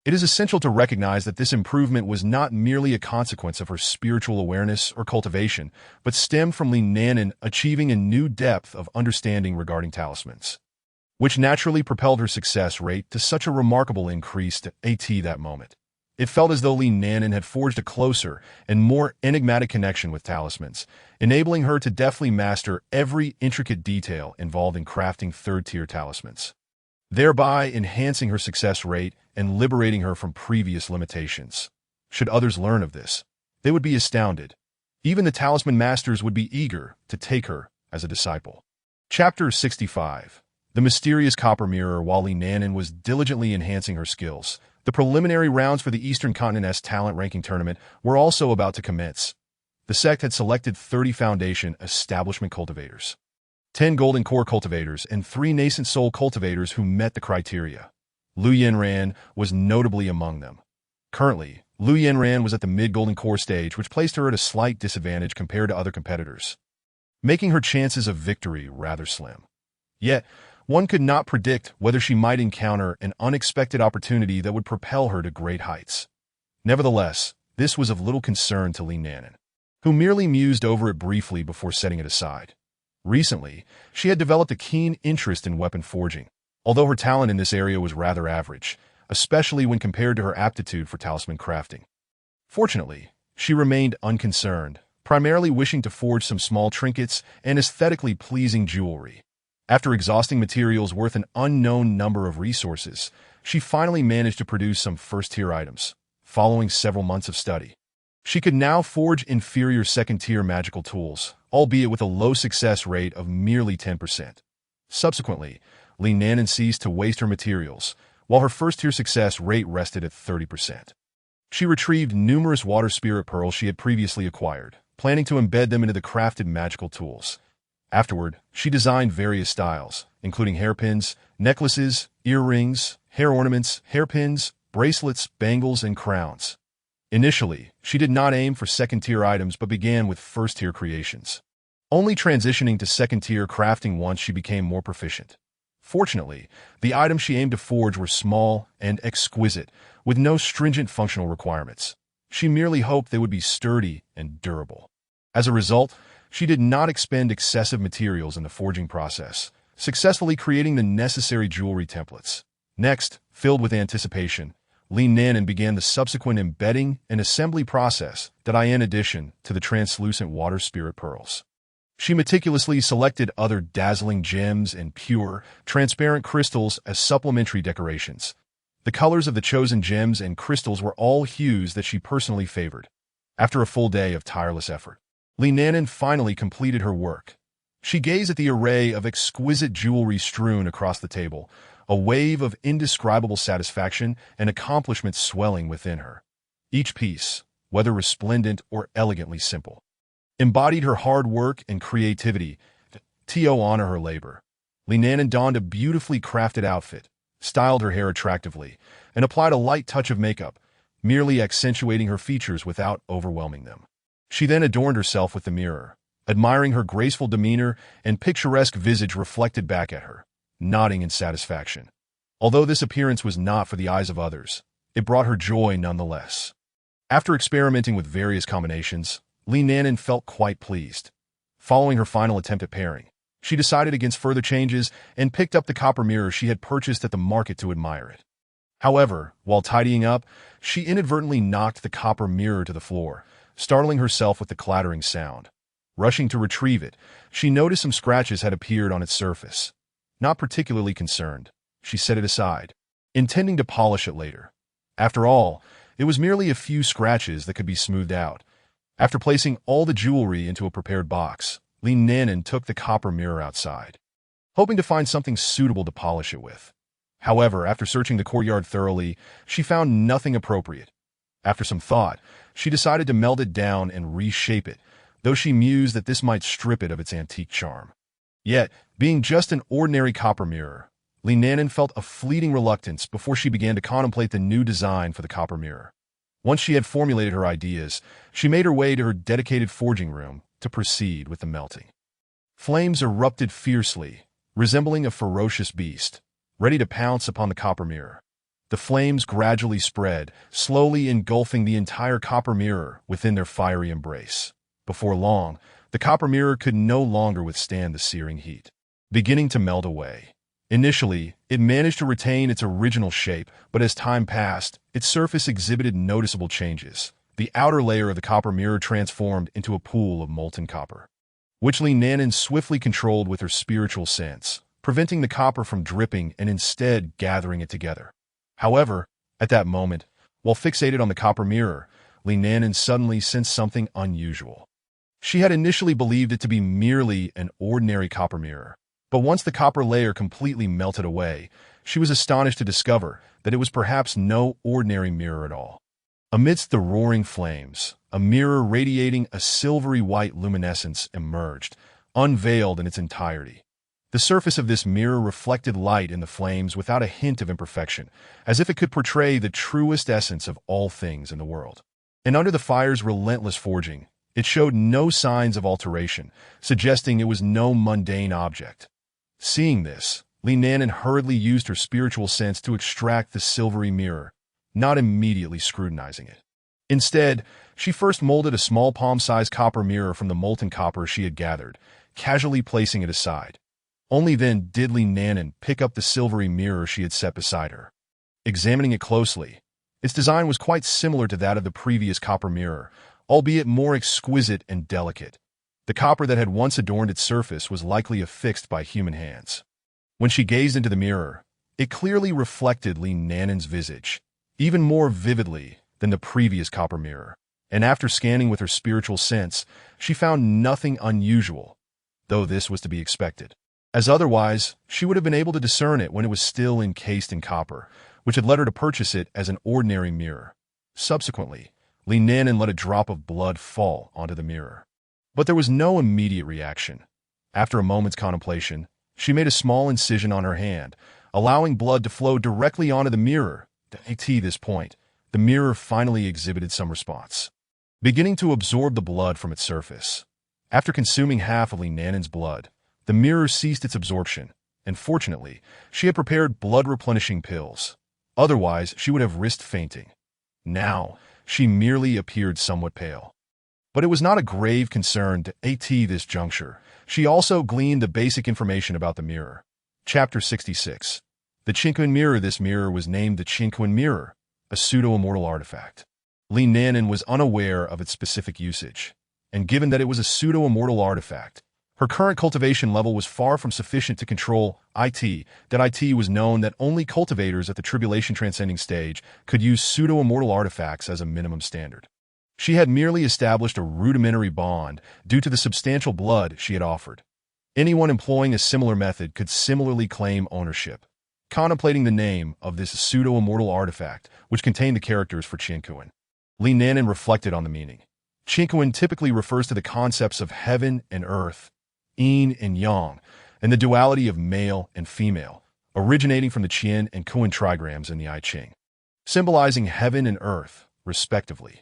It is essential to recognize that this improvement was not merely a consequence of her spiritual awareness or cultivation, but stemmed from Li Nanan achieving a new depth of understanding regarding talismans, which naturally propelled her success rate to such a remarkable increase at that moment. It felt as though Li Nanan had forged a closer and more enigmatic connection with talismans, enabling her to deftly master every intricate detail involved in crafting third-tier talismans, thereby enhancing her success rate and liberating her from previous limitations. Should others learn of this, they would be astounded. Even the talisman masters would be eager to take her as a disciple. Chapter 65. The Mysterious Copper Mirror. While Li Nanan was diligently enhancing her skills, the preliminary rounds for the Eastern Continent's talent ranking tournament were also about to commence. The sect had selected 30 foundation establishment cultivators, 10 golden core cultivators, and 3 nascent soul cultivators who met the criteria. Lu Yanran was notably among them. Currently, Lu Yanran was at the mid-golden core stage, which placed her at a slight disadvantage compared to other competitors, making her chances of victory rather slim. Yet, one could not predict whether she might encounter an unexpected opportunity that would propel her to great heights. Nevertheless, this was of little concern to Li Nanan, who merely mused over it briefly before setting it aside. Recently, she had developed a keen interest in weapon forging, although her talent in this area was rather average, especially when compared to her aptitude for talisman crafting. Fortunately, she remained unconcerned, primarily wishing to forge some small trinkets and aesthetically pleasing jewelry. After exhausting materials worth an unknown number of resources, she finally managed to produce some first-tier items, following several months of study. She could now forge inferior second-tier magical tools, albeit with a low success rate of merely 10%. Subsequently, Li Nanan ceased to waste her materials, while her first-tier success rate rested at 30%. She retrieved numerous water spirit pearls she had previously acquired, planning to embed them into the crafted magical tools. Afterward, she designed various styles, including hairpins, necklaces, earrings, hair ornaments, hairpins, bracelets, bangles, and crowns. Initially, she did not aim for second-tier items but began with first-tier creations, only transitioning to second-tier crafting once she became more proficient. Fortunately, the items she aimed to forge were small and exquisite, with no stringent functional requirements. She merely hoped they would be sturdy and durable. As a result, she did not expend excessive materials in the forging process, successfully creating the necessary jewelry templates. Next, filled with anticipation, Li Nanan began the subsequent embedding and assembly process that in addition to the translucent water spirit pearls. She meticulously selected other dazzling gems and pure, transparent crystals as supplementary decorations. The colors of the chosen gems and crystals were all hues that she personally favored. After a full day of tireless effort, Li Nanan finally completed her work. She gazed at the array of exquisite jewelry strewn across the table, a wave of indescribable satisfaction and accomplishment swelling within her. Each piece, whether resplendent or elegantly simple, embodied her hard work and creativity to honor her labor. Li Nanan donned a beautifully crafted outfit, styled her hair attractively, and applied a light touch of makeup, merely accentuating her features without overwhelming them. She then adorned herself with the mirror, admiring her graceful demeanor and picturesque visage reflected back at her, nodding in satisfaction. Although this appearance was not for the eyes of others, it brought her joy nonetheless. After experimenting with various combinations, Li Nanan felt quite pleased. Following her final attempt at pairing, she decided against further changes and picked up the copper mirror she had purchased at the market to admire it. However, while tidying up, she inadvertently knocked the copper mirror to the floor, startling herself with the clattering sound. Rushing to retrieve it, she noticed some scratches had appeared on its surface. Not particularly concerned, she set it aside, intending to polish it later. After all, it was merely a few scratches that could be smoothed out. After placing all the jewelry into a prepared box, Li Nanan took the copper mirror outside, hoping to find something suitable to polish it with. However, after searching the courtyard thoroughly, she found nothing appropriate. After some thought, she decided to melt it down and reshape it, though she mused that this might strip it of its antique charm. Yet, being just an ordinary copper mirror, Li Nanan felt a fleeting reluctance before she began to contemplate the new design for the copper mirror. Once she had formulated her ideas, she made her way to her dedicated forging room to proceed with the melting. Flames erupted fiercely, resembling a ferocious beast, ready to pounce upon the copper mirror. The flames gradually spread, slowly engulfing the entire copper mirror within their fiery embrace. Before long, the copper mirror could no longer withstand the searing heat, beginning to melt away. Initially, it managed to retain its original shape, but as time passed, its surface exhibited noticeable changes. The outer layer of the copper mirror transformed into a pool of molten copper, which Li Nanan swiftly controlled with her spiritual sense, preventing the copper from dripping and instead gathering it together. However, at that moment, while fixated on the copper mirror, Li Nanan suddenly sensed something unusual. She had initially believed it to be merely an ordinary copper mirror, but once the copper layer completely melted away, she was astonished to discover that it was perhaps no ordinary mirror at all. Amidst the roaring flames, a mirror radiating a silvery white luminescence emerged, unveiled in its entirety. The surface of this mirror reflected light in the flames without a hint of imperfection, as if it could portray the truest essence of all things in the world. And under the fire's relentless forging, it showed no signs of alteration, suggesting it was no mundane object. Seeing this, Li Nanan hurriedly used her spiritual sense to extract the silvery mirror, not immediately scrutinizing it. Instead, she first molded a small palm-sized copper mirror from the molten copper she had gathered, casually placing it aside. Only then did Li Nanan pick up the silvery mirror she had set beside her. Examining it closely, its design was quite similar to that of the previous copper mirror, albeit more exquisite and delicate. The copper that had once adorned its surface was likely affixed by human hands. When she gazed into the mirror, it clearly reflected Li Nanan's visage, even more vividly than the previous copper mirror. And after scanning with her spiritual sense, she found nothing unusual, though this was to be expected, as otherwise she would have been able to discern it when it was still encased in copper, which had led her to purchase it as an ordinary mirror. Subsequently, Li Nanan let a drop of blood fall onto the mirror. But there was no immediate reaction. After a moment's contemplation, she made a small incision on her hand, allowing blood to flow directly onto the mirror. At this point, the mirror finally exhibited some response, beginning to absorb the blood from its surface. After consuming half of Li Nanan's blood, the mirror ceased its absorption, and fortunately, she had prepared blood-replenishing pills. Otherwise, she would have risked fainting. Now, she merely appeared somewhat pale. But it was not a grave concern to at this juncture. She also gleaned the basic information about the mirror. Chapter 66. The Qinquan Mirror. This mirror was named the Qinquan Mirror, a pseudo-immortal artifact. Li Nanan was unaware of its specific usage, and given that it was a pseudo-immortal artifact, her current cultivation level was far from sufficient to control it. That it was known that only cultivators at the tribulation transcending stage could use pseudo-immortal artifacts as a minimum standard. She had merely established a rudimentary bond due to the substantial blood she had offered. Anyone employing a similar method could similarly claim ownership. Contemplating the name of this pseudo-immortal artifact, which contained the characters for Qinquan, Li Nanan reflected on the meaning. Qinquan typically refers to the concepts of heaven and earth, yin and yang, and the duality of male and female, originating from the Qian and Kuan trigrams in the I Ching, symbolizing heaven and earth, respectively.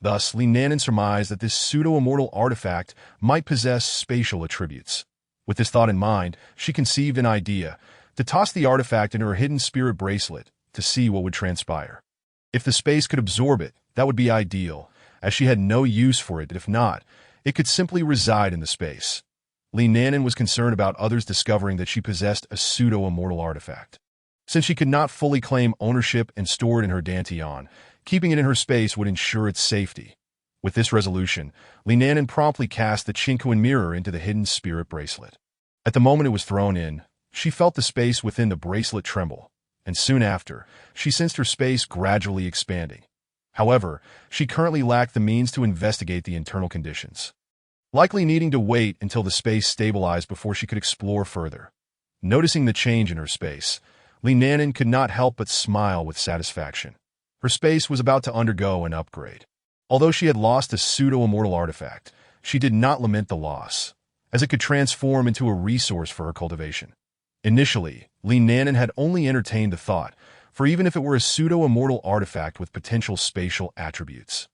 Thus, Li Nanan surmised that this pseudo-immortal artifact might possess spatial attributes. With this thought in mind, she conceived an idea to toss the artifact into her hidden spirit bracelet to see what would transpire. If the space could absorb it, that would be ideal, as she had no use for it. If not, it could simply reside in the space. Li Nanan was concerned about others discovering that she possessed a pseudo-immortal artifact. Since she could not fully claim ownership and store it in her dantian, keeping it in her space would ensure its safety. With this resolution, Li Nanan promptly cast the Chinquan mirror into the hidden spirit bracelet. At the moment it was thrown in, she felt the space within the bracelet tremble, and soon after, she sensed her space gradually expanding. However, she currently lacked the means to investigate the internal conditions, likely needing to wait until the space stabilized before she could explore further. Noticing the change in her space, Li Nanan could not help but smile with satisfaction. Her space was about to undergo an upgrade. Although she had lost a pseudo-immortal artifact, she did not lament the loss, as it could transform into a resource for her cultivation. Initially, Li Nanan had only entertained the thought, for even if it were a pseudo-immortal artifact with potential spatial attributes,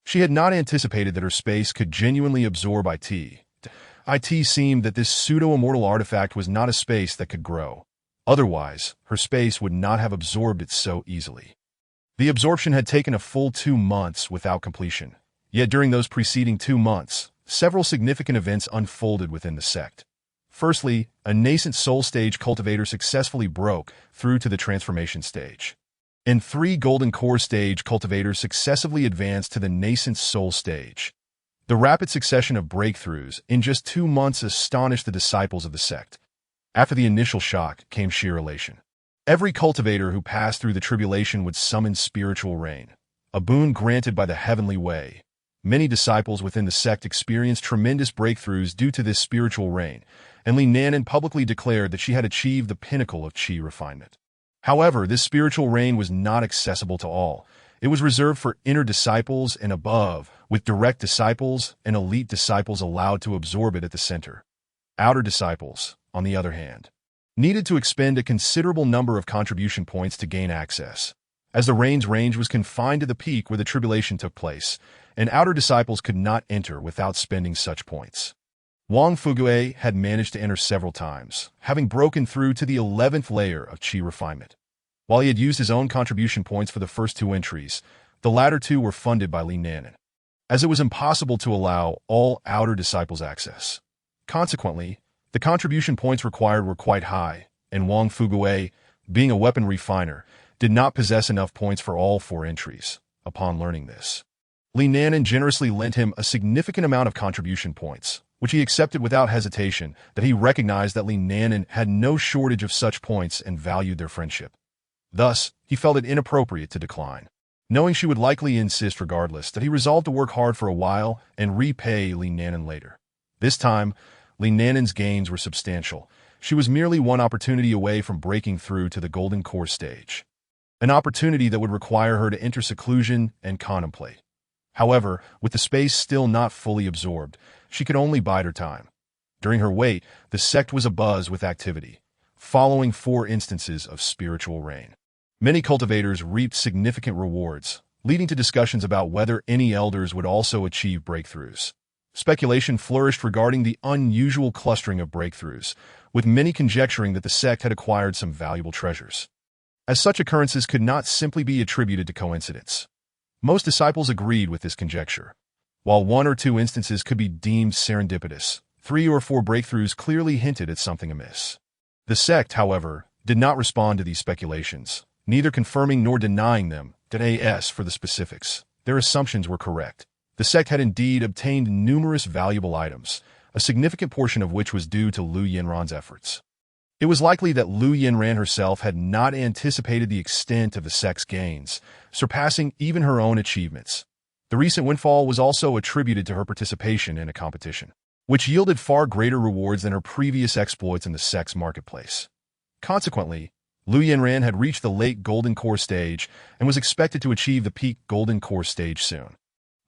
she had not anticipated that her space could genuinely absorb IT. It seemed that this pseudo-immortal artifact was not a space that could grow. Otherwise, her space would not have absorbed it so easily. The absorption had taken a full 2 months without completion. Yet during those preceding 2 months, several significant events unfolded within the sect. Firstly, a nascent soul stage cultivator successfully broke through to the transformation stage, and 3 golden core stage cultivators successively advanced to the nascent soul stage. The rapid succession of breakthroughs in just 2 months astonished the disciples of the sect. After the initial shock came sheer elation. Every cultivator who passed through the tribulation would summon spiritual rain, a boon granted by the heavenly way. Many disciples within the sect experienced tremendous breakthroughs due to this spiritual rain, and Li Nanan publicly declared that she had achieved the pinnacle of qi refinement. However, this spiritual rain was not accessible to all. It was reserved for inner disciples and above, with direct disciples and elite disciples allowed to absorb it at the center. Outer disciples, on the other hand, needed to expend a considerable number of contribution points to gain access, as the rain's range was confined to the peak where the tribulation took place, and outer disciples could not enter without spending such points. Wang Fugue had managed to enter several times, having broken through to the 11th layer of qi refinement. While he had used his own contribution points for the first 2 entries, the latter 2 were funded by Li Nanan, as it was impossible to allow all outer disciples access. Consequently, the contribution points required were quite high, and Wang Fugue, being a weapon refiner, did not possess enough points for all 4 entries. Upon learning this, Li Nanan generously lent him a significant amount of contribution points, which he accepted without hesitation, that he recognized that Li Nanan had no shortage of such points and valued their friendship. Thus, he felt it inappropriate to decline. Knowing she would likely insist regardless, that he resolved to work hard for a while and repay Li Nanan later. This time, Li Nanan's gains were substantial. She was merely one opportunity away from breaking through to the golden core stage, an opportunity that would require her to enter seclusion and contemplate. However, with the space still not fully absorbed, she could only bide her time. During her wait, the sect was abuzz with activity, following 4 instances of spiritual rain. Many cultivators reaped significant rewards, leading to discussions about whether any elders would also achieve breakthroughs. Speculation flourished regarding the unusual clustering of breakthroughs, with many conjecturing that the sect had acquired some valuable treasures, as such occurrences could not simply be attributed to coincidence. Most disciples agreed with this conjecture. While 1 or 2 instances could be deemed serendipitous, 3 or 4 breakthroughs clearly hinted at something amiss. The sect, however, did not respond to these speculations, neither confirming nor denying them. As for the specifics, their assumptions were correct. The sect had indeed obtained numerous valuable items, a significant portion of which was due to Lu Yinran's efforts. It was likely that Lu Yinran herself had not anticipated the extent of the sect's gains, surpassing even her own achievements. The recent windfall was also attributed to her participation in a competition, which yielded far greater rewards than her previous exploits in the sect's marketplace. Consequently, Lu Yinran had reached the late Golden Core stage and was expected to achieve the peak Golden Core stage soon.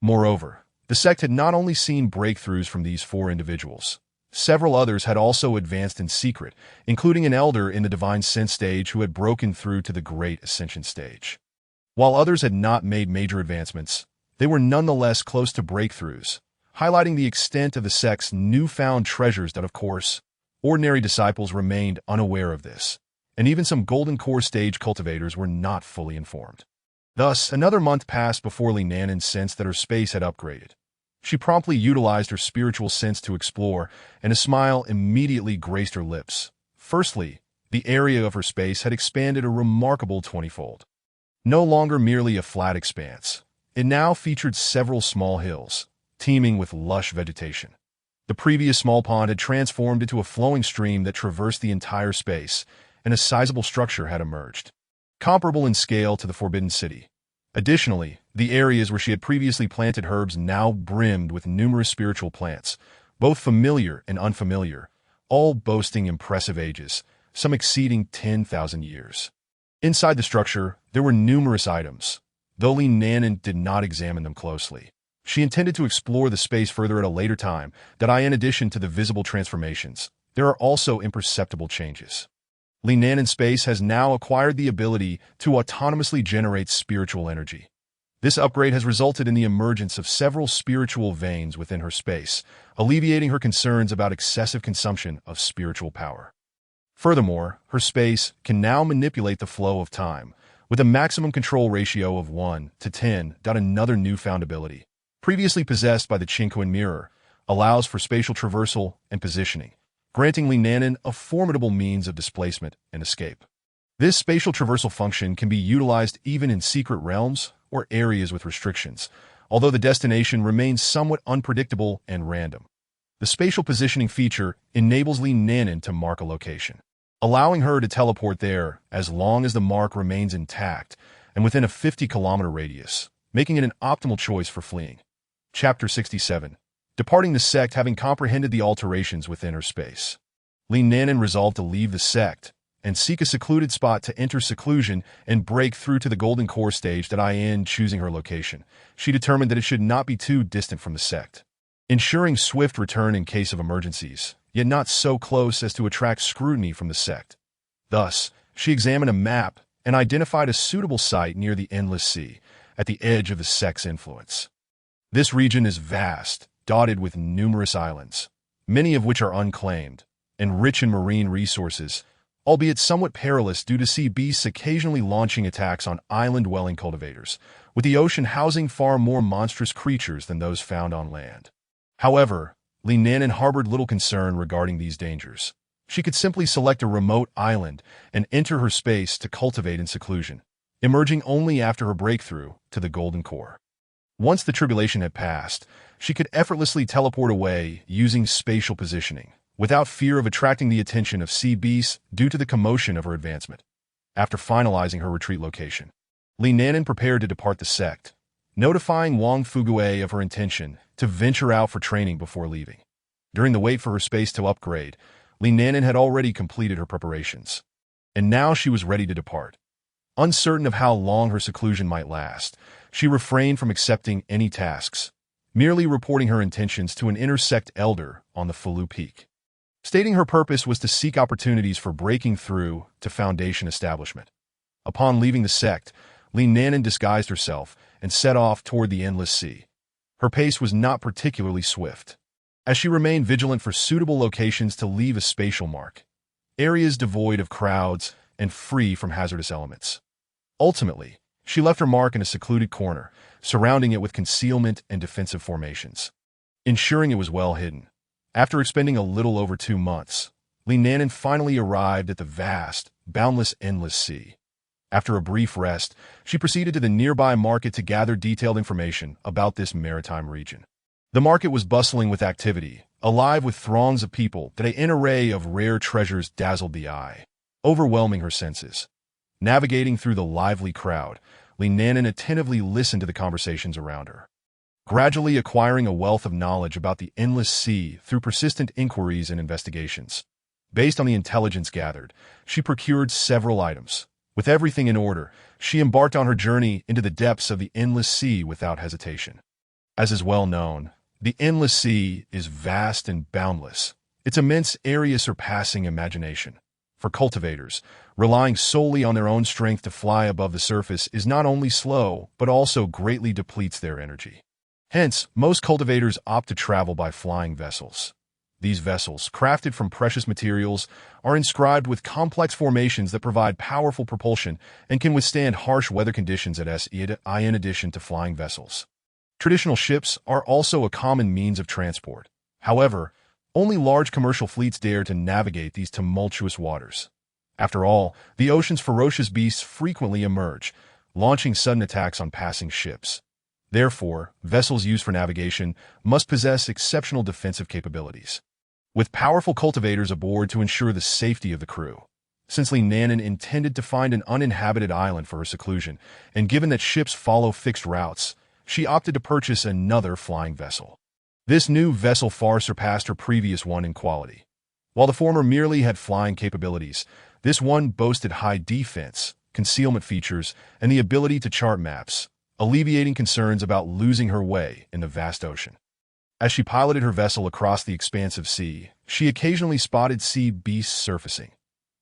Moreover, the sect had not only seen breakthroughs from these 4 individuals. Several others had also advanced in secret, including an elder in the Divine Sense stage who had broken through to the Great Ascension stage. While others had not made major advancements, they were nonetheless close to breakthroughs, highlighting the extent of the sect's newfound treasures that, of course, ordinary disciples remained unaware of this, and even some Golden Core stage cultivators were not fully informed. Thus, another month passed before Li Nanan sensed that her space had upgraded. She promptly utilized her spiritual sense to explore, and a smile immediately graced her lips. Firstly, The area of her space had expanded a remarkable 20-fold. No longer merely a flat expanse, it now featured several small hills, teeming with lush vegetation. The previous small pond had transformed into a flowing stream that traversed the entire space, and a sizable structure had emerged, comparable in scale to the Forbidden City. Additionally, the areas where she had previously planted herbs now brimmed with numerous spiritual plants, both familiar and unfamiliar, all boasting impressive ages, some exceeding 10,000 years. Inside the structure, there were numerous items, though Li Nanan did not examine them closely. She intended to explore the space further at a later time, in addition to the visible transformations, there are also imperceptible changes. Li Nanan's space has now acquired the ability to autonomously generate spiritual energy. This upgrade has resulted in the emergence of several spiritual veins within her space, alleviating her concerns about excessive consumption of spiritual power. Furthermore, her space can now manipulate the flow of time, with a maximum control ratio of 1 to 10. Another newfound ability, previously possessed by the Qingquan mirror, allows for spatial traversal and positioning, granting Li Nanan a formidable means of displacement and escape. This spatial traversal function can be utilized even in secret realms or areas with restrictions, although the destination remains somewhat unpredictable and random. The spatial positioning feature enables Li Nanan to mark a location, allowing her to teleport there as long as the mark remains intact and within a 50-kilometer radius, making it an optimal choice for fleeing. Chapter 67. Departing the sect. Having comprehended the alterations within her space, Li Nanan resolved to leave the sect and seek a secluded spot to enter seclusion and break through to the Golden Core stage. In choosing her location, she determined that it should not be too distant from the sect, ensuring swift return in case of emergencies, yet not so close as to attract scrutiny from the sect. Thus, she examined a map and identified a suitable site near the Endless Sea, at the edge of the sect's influence. This region is vast, dotted with numerous islands, many of which are unclaimed, and rich in marine resources, albeit somewhat perilous due to sea beasts occasionally launching attacks on island-dwelling cultivators, with the ocean housing far more monstrous creatures than those found on land. However, Li Nanan harbored little concern regarding these dangers. She could simply select a remote island and enter her space to cultivate in seclusion, emerging only after her breakthrough to the Golden Core. Once the tribulation had passed, she could effortlessly teleport away using spatial positioning, without fear of attracting the attention of sea beasts due to the commotion of her advancement. After finalizing her retreat location, Li Nanan prepared to depart the sect, notifying Wang Fugue of her intention to venture out for training before leaving. During the wait for her space to upgrade, Li Nanan had already completed her preparations, and now she was ready to depart. Uncertain of how long her seclusion might last, she refrained from accepting any tasks, merely reporting her intentions to an intersect elder on the Fulu Peak, stating her purpose was to seek opportunities for breaking through to Foundation establishment. Upon leaving the sect, Li Nanan disguised herself and set off toward the Endless Sea. Her pace was not particularly swift, as she remained vigilant for suitable locations to leave a spatial mark, areas devoid of crowds and free from hazardous elements. Ultimately, she left her mark in a secluded corner, surrounding it with concealment and defensive formations, ensuring it was well hidden. After expending a little over 2 months, Li Nanan finally arrived at the vast, boundless Endless Sea. After a brief rest, she proceeded to the nearby market to gather detailed information about this maritime region. The market was bustling with activity, alive with throngs of people. An array of rare treasures dazzled the eye, overwhelming her senses. Navigating through the lively crowd, Li Nanan attentively listened to the conversations around her, gradually acquiring a wealth of knowledge about the Endless Sea through persistent inquiries and investigations. Based on the intelligence gathered, she procured several items. With everything in order, she embarked on her journey into the depths of the Endless Sea without hesitation. As is well known, the Endless Sea is vast and boundless, its immense area surpassing imagination. For cultivators, relying solely on their own strength to fly above the surface is not only slow, but also greatly depletes their energy. Hence, most cultivators opt to travel by flying vessels. These vessels, crafted from precious materials, are inscribed with complex formations that provide powerful propulsion and can withstand harsh weather conditions at sea. In addition to flying vessels, traditional ships are also a common means of transport. However, only large commercial fleets dare to navigate these tumultuous waters. After all, the ocean's ferocious beasts frequently emerge, launching sudden attacks on passing ships. Therefore, vessels used for navigation must possess exceptional defensive capabilities, with powerful cultivators aboard to ensure the safety of the crew. Since Li Nanan intended to find an uninhabited island for her seclusion, and given that ships follow fixed routes, she opted to purchase another flying vessel. This new vessel far surpassed her previous one in quality. While the former merely had flying capabilities, this one boasted high defense, concealment features, and the ability to chart maps, alleviating concerns about losing her way in the vast ocean. As she piloted her vessel across the expansive sea, she occasionally spotted sea beasts surfacing.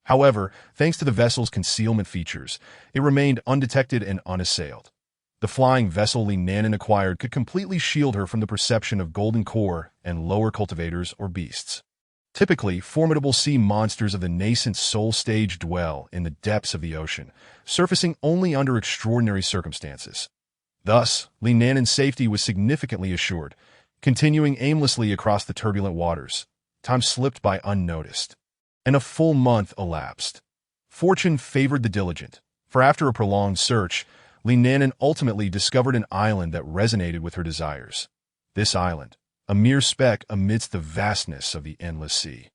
However, thanks to the vessel's concealment features, it remained undetected and unassailed. The flying vessel Li Nanan acquired could completely shield her from the perception of golden core and lower cultivators or beasts. Typically, formidable sea monsters of the nascent soul stage dwell in the depths of the ocean, surfacing only under extraordinary circumstances. Thus, Li Nanan's safety was significantly assured. Continuing aimlessly across the turbulent waters, time slipped by unnoticed, and a full month elapsed. Fortune favored the diligent, for after a prolonged search, Li Nanan ultimately discovered an island that resonated with her desires. This island, a mere speck amidst the vastness of the endless sea,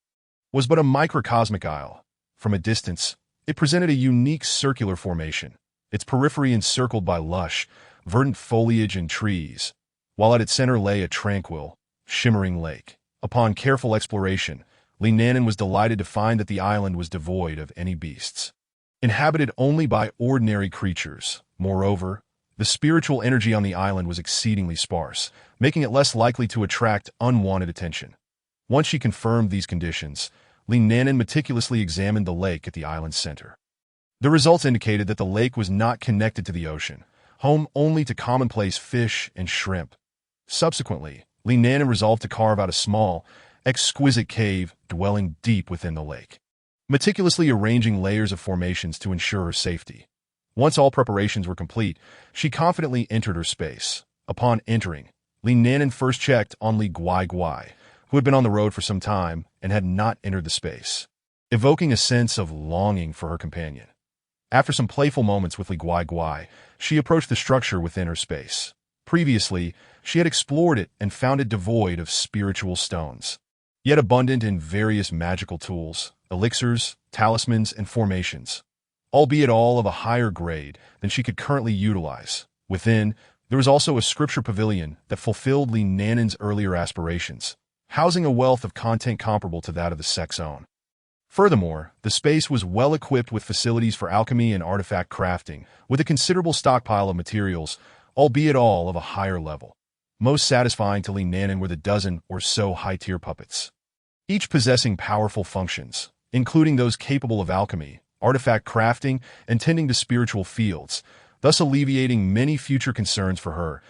was but a microcosmic isle. From a distance, it presented a unique circular formation, its periphery encircled by lush, verdant foliage and trees, while at its center lay a tranquil, shimmering lake. Upon careful exploration, Li Nanan was delighted to find that the island was devoid of any beasts, inhabited only by ordinary creatures. Moreover, the spiritual energy on the island was exceedingly sparse, making it less likely to attract unwanted attention. Once she confirmed these conditions, Li Nanan meticulously examined the lake at the island's center. The results indicated that the lake was not connected to the ocean, home only to commonplace fish and shrimp. Subsequently, Li Nanan resolved to carve out a small, exquisite cave dwelling deep within the lake, meticulously arranging layers of formations to ensure her safety. Once all preparations were complete, she confidently entered her space. Upon entering, Li Nanan first checked on Li Guai, who had been on the road for some time and had not entered the space, evoking a sense of longing for her companion. After some playful moments with Li Guai, she approached the structure within her space. Previously, she had explored it and found it devoid of spiritual stones, yet abundant in various magical tools, elixirs, talismans, and formations, albeit all of a higher grade than she could currently utilize. Within, there was also a scripture pavilion that fulfilled Li Nanan's earlier aspirations, housing a wealth of content comparable to that of the sect's own. Furthermore, the space was well equipped with facilities for alchemy and artifact crafting, with a considerable stockpile of materials, albeit all of a higher level. Most satisfying to Li Nanan were the dozen or so high-tier puppets, each possessing powerful functions, including those capable of alchemy, artifact crafting, and tending to spiritual fields, thus alleviating many future concerns for her.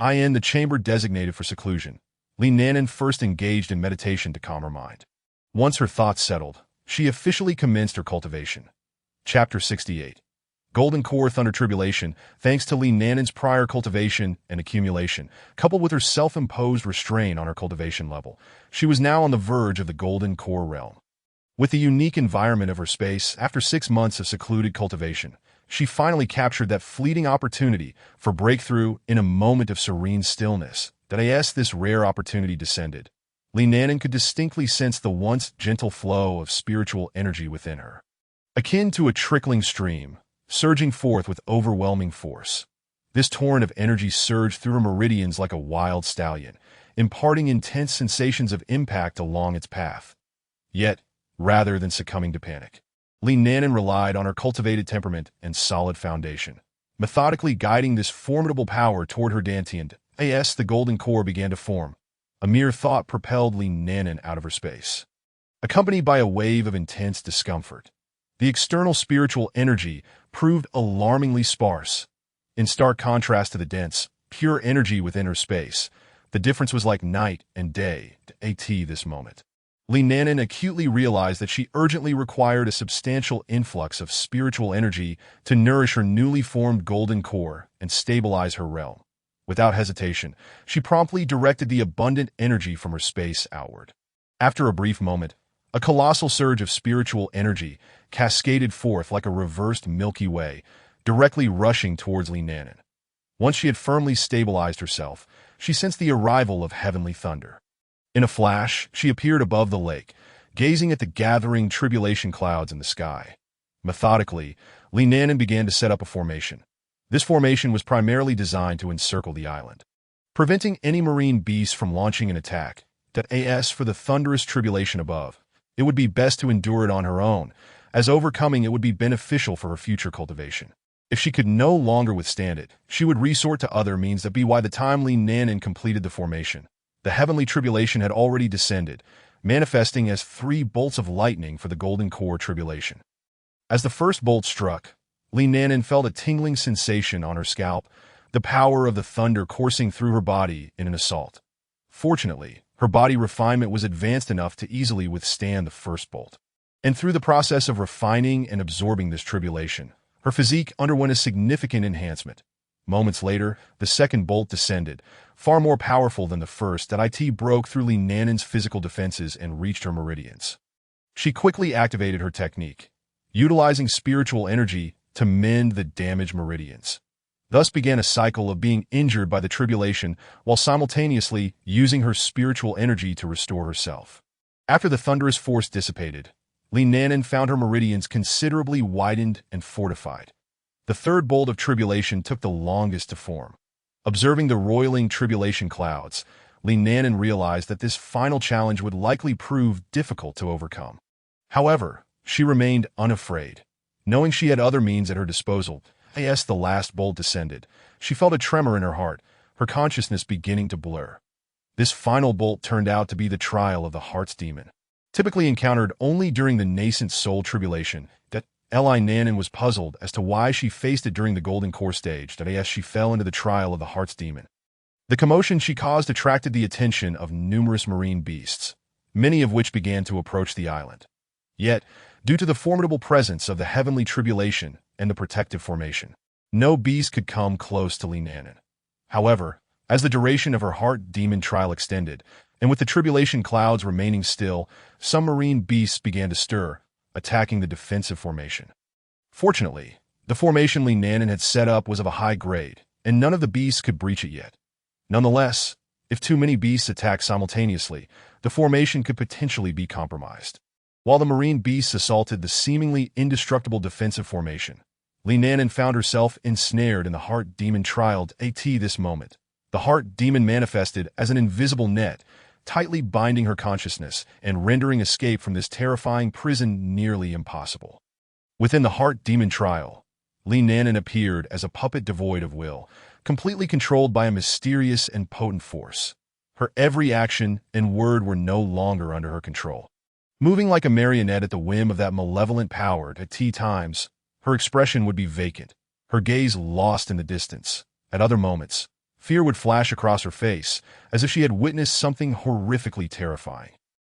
In the chamber designated for seclusion, Li Nanan first engaged in meditation to calm her mind. Once her thoughts settled, she officially commenced her cultivation. Chapter 68. Golden Core Thunder Tribulation. Thanks to Li Nanan's prior cultivation and accumulation, coupled with her self-imposed restraint on her cultivation level, she was now on the verge of the Golden Core realm. With the unique environment of her space, after 6 months of secluded cultivation, she finally captured that fleeting opportunity for breakthrough in a moment of serene stillness. As this rare opportunity descended, Li Nanan could distinctly sense the once gentle flow of spiritual energy within her, akin to a trickling stream, surging forth with overwhelming force. This torrent of energy surged through her meridians like a wild stallion, imparting intense sensations of impact along its path. Yet, rather than succumbing to panic, Li Nanan relied on her cultivated temperament and solid foundation, methodically guiding this formidable power toward her Dantian. The Golden Core began to form. A mere thought propelled Li Nanan out of her space, accompanied by a wave of intense discomfort. The external spiritual energy proved alarmingly sparse. In stark contrast to the dense, pure energy within her space, the difference was like night and day. This moment, Li Nanan acutely realized that she urgently required a substantial influx of spiritual energy to nourish her newly formed Golden Core and stabilize her realm. Without hesitation, she promptly directed the abundant energy from her space outward. After a brief moment, A colossal surge of spiritual energy cascaded forth like a reversed Milky Way, directly rushing towards Li Nanan. Once she had firmly stabilized herself, she sensed the arrival of heavenly thunder. In a flash, she appeared above the lake, gazing at the gathering tribulation clouds in the sky. Methodically, Li Nanan began to set up a formation. This formation was primarily designed to encircle the island, preventing any marine beasts from launching an attack. As for the thunderous tribulation above, it would be best to endure it on her own, as overcoming it would be beneficial for her future cultivation. If she could no longer withstand it, she would resort to other means. By the time Li Nanan completed the formation, the heavenly tribulation had already descended, manifesting as 3 bolts of lightning for the golden core tribulation. As the first bolt struck, Li Nanan felt a tingling sensation on her scalp, the power of the thunder coursing through her body in an assault. Fortunately, her body refinement was advanced enough to easily withstand the first bolt. And through the process of refining and absorbing this tribulation, her physique underwent a significant enhancement. Moments later, the second bolt descended, far more powerful than the first. It broke through Li Nanan's physical defenses and reached her meridians. She quickly activated her technique, utilizing spiritual energy to mend the damaged meridians. Thus began a cycle of being injured by the tribulation while simultaneously using her spiritual energy to restore herself. After the thunderous force dissipated, Li Nanan found her meridians considerably widened and fortified. The third bolt of tribulation took the longest to form. Observing the roiling tribulation clouds, Li Nanan realized that this final challenge would likely prove difficult to overcome. However, she remained unafraid. Knowing she had other means at her disposal, as the last bolt descended, she felt a tremor in her heart, her consciousness beginning to blur. This final bolt turned out to be the trial of the heart's demon. Typically encountered only during the nascent soul tribulation, Li Nanan was puzzled as to why she faced it during the golden core stage. As she fell into the trial of the heart's demon, the commotion she caused attracted the attention of numerous marine beasts, many of which began to approach the island. Yet, due to the formidable presence of the heavenly tribulation and the protective formation, no beast could come close to Li Nanan. However, as the duration of her heart demon trial extended, and with the tribulation clouds remaining still, some marine beasts began to stir, attacking the defensive formation. Fortunately, the formation Li Nanan had set up was of a high grade, and none of the beasts could breach it yet. Nonetheless, if too many beasts attacked simultaneously, the formation could potentially be compromised. While the marine beasts assaulted the seemingly indestructible defensive formation, Li Nanan found herself ensnared in the heart demon trial. This moment, the heart demon manifested as an invisible net, tightly binding her consciousness and rendering escape from this terrifying prison nearly impossible. Within the heart demon trial, Li Nanan appeared as a puppet devoid of will, completely controlled by a mysterious and potent force. Her every action and word were no longer under her control. Moving like a marionette at the whim of that malevolent power, at times, her expression would be vacant, her gaze lost in the distance. At other moments, fear would flash across her face, as if she had witnessed something horrifically terrifying.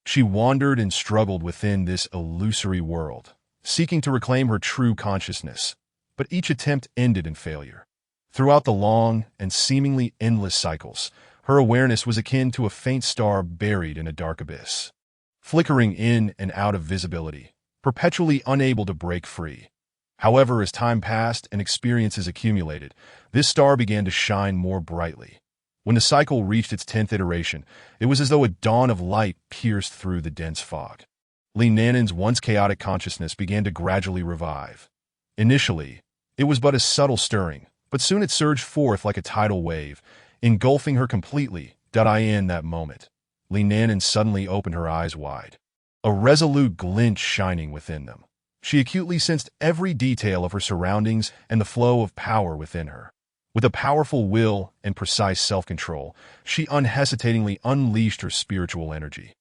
She wandered and struggled within this illusory world, seeking to reclaim her true consciousness, but each attempt ended in failure. Throughout the long and seemingly endless cycles, her awareness was akin to a faint star buried in a dark abyss, flickering in and out of visibility, perpetually unable to break free. However, as time passed and experiences accumulated, this star began to shine more brightly. When the cycle reached its 10th iteration, it was as though a dawn of light pierced through the dense fog. Li Nanan's once chaotic consciousness began to gradually revive. Initially, it was but a subtle stirring, but soon it surged forth like a tidal wave, engulfing her completely. In that moment, Li Nanan suddenly opened her eyes wide, a resolute glint shining within them. She acutely sensed every detail of her surroundings and the flow of power within her. With a powerful will and precise self-control, she unhesitatingly unleashed her spiritual energy,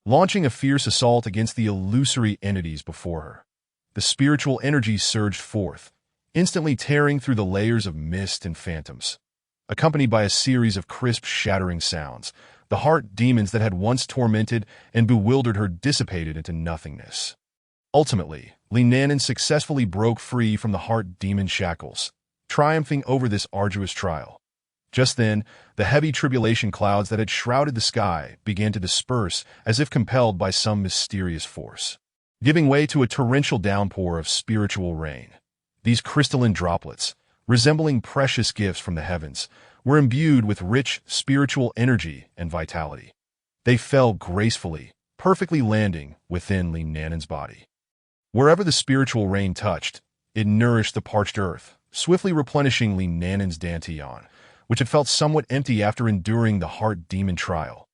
launching a fierce assault against the illusory entities before her. The spiritual energy surged forth, instantly tearing through the layers of mist and phantoms. Accompanied by a series of crisp, shattering sounds, the heart demons that had once tormented and bewildered her dissipated into nothingness. Ultimately, Li Nanan successfully broke free from the heart demon shackles, triumphing over this arduous trial. Just then, the heavy tribulation clouds that had shrouded the sky began to disperse as if compelled by some mysterious force, giving way to a torrential downpour of spiritual rain. These crystalline droplets, resembling precious gifts from the heavens, were imbued with rich spiritual energy and vitality. They fell gracefully, perfectly landing within Linnanen's body. Wherever the spiritual rain touched, it nourished the parched earth, swiftly replenishing Linnanen's dantian, which had felt somewhat empty after enduring the heart demon trial.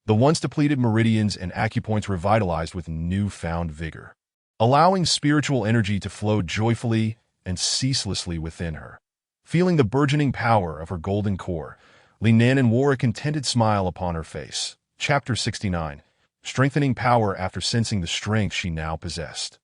The once depleted meridians and acupoints revitalized with newfound vigor, allowing spiritual energy to flow joyfully and ceaselessly within her. Feeling the burgeoning power of her golden core, Linnanen wore a contented smile upon her face. Chapter 69. Strengthening power after sensing the strength she now possessed.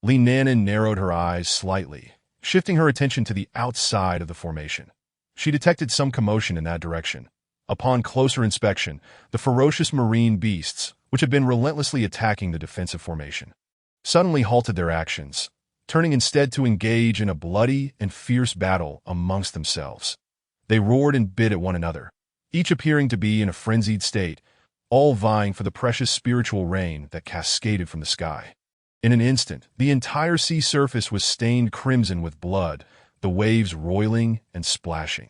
Linnanen narrowed her eyes slightly, shifting her attention to the outside of the formation. She detected some commotion in that direction. Upon closer inspection, the ferocious marine beasts, which had been relentlessly attacking the defensive formation, suddenly halted their actions, turning instead to engage in a bloody and fierce battle amongst themselves. They roared and bit at one another, each appearing to be in a frenzied state, all vying for the precious spiritual rain that cascaded from the sky. In an instant, the entire sea surface was stained crimson with blood, the waves roiling and splashing.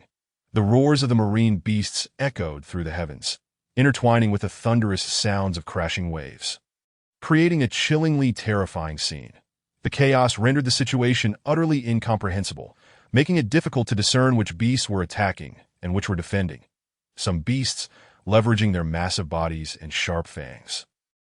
The roars of the marine beasts echoed through the heavens, intertwining with the thunderous sounds of crashing waves, creating a chillingly terrifying scene. The chaos rendered the situation utterly incomprehensible, making it difficult to discern which beasts were attacking and which were defending. Some beasts, leveraging their massive bodies and sharp fangs,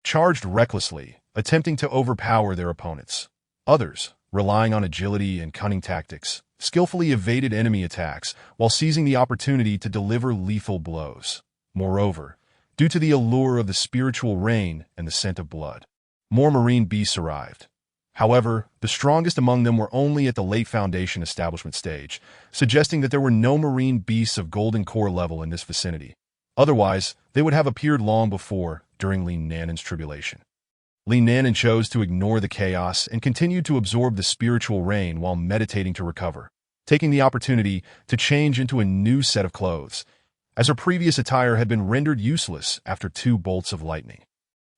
charged recklessly, attempting to overpower their opponents. Others, relying on agility and cunning tactics, skillfully evaded enemy attacks while seizing the opportunity to deliver lethal blows. Moreover, due to the allure of the spiritual rain and the scent of blood, more marine beasts arrived. However, the strongest among them were only at the late Foundation establishment stage, suggesting that there were no marine beasts of golden core level in this vicinity. Otherwise, they would have appeared long before, during Linnanen's tribulation. Linnanen chose to ignore the chaos and continued to absorb the spiritual rain while meditating to recover, taking the opportunity to change into a new set of clothes, as her previous attire had been rendered useless after 2 bolts of lightning.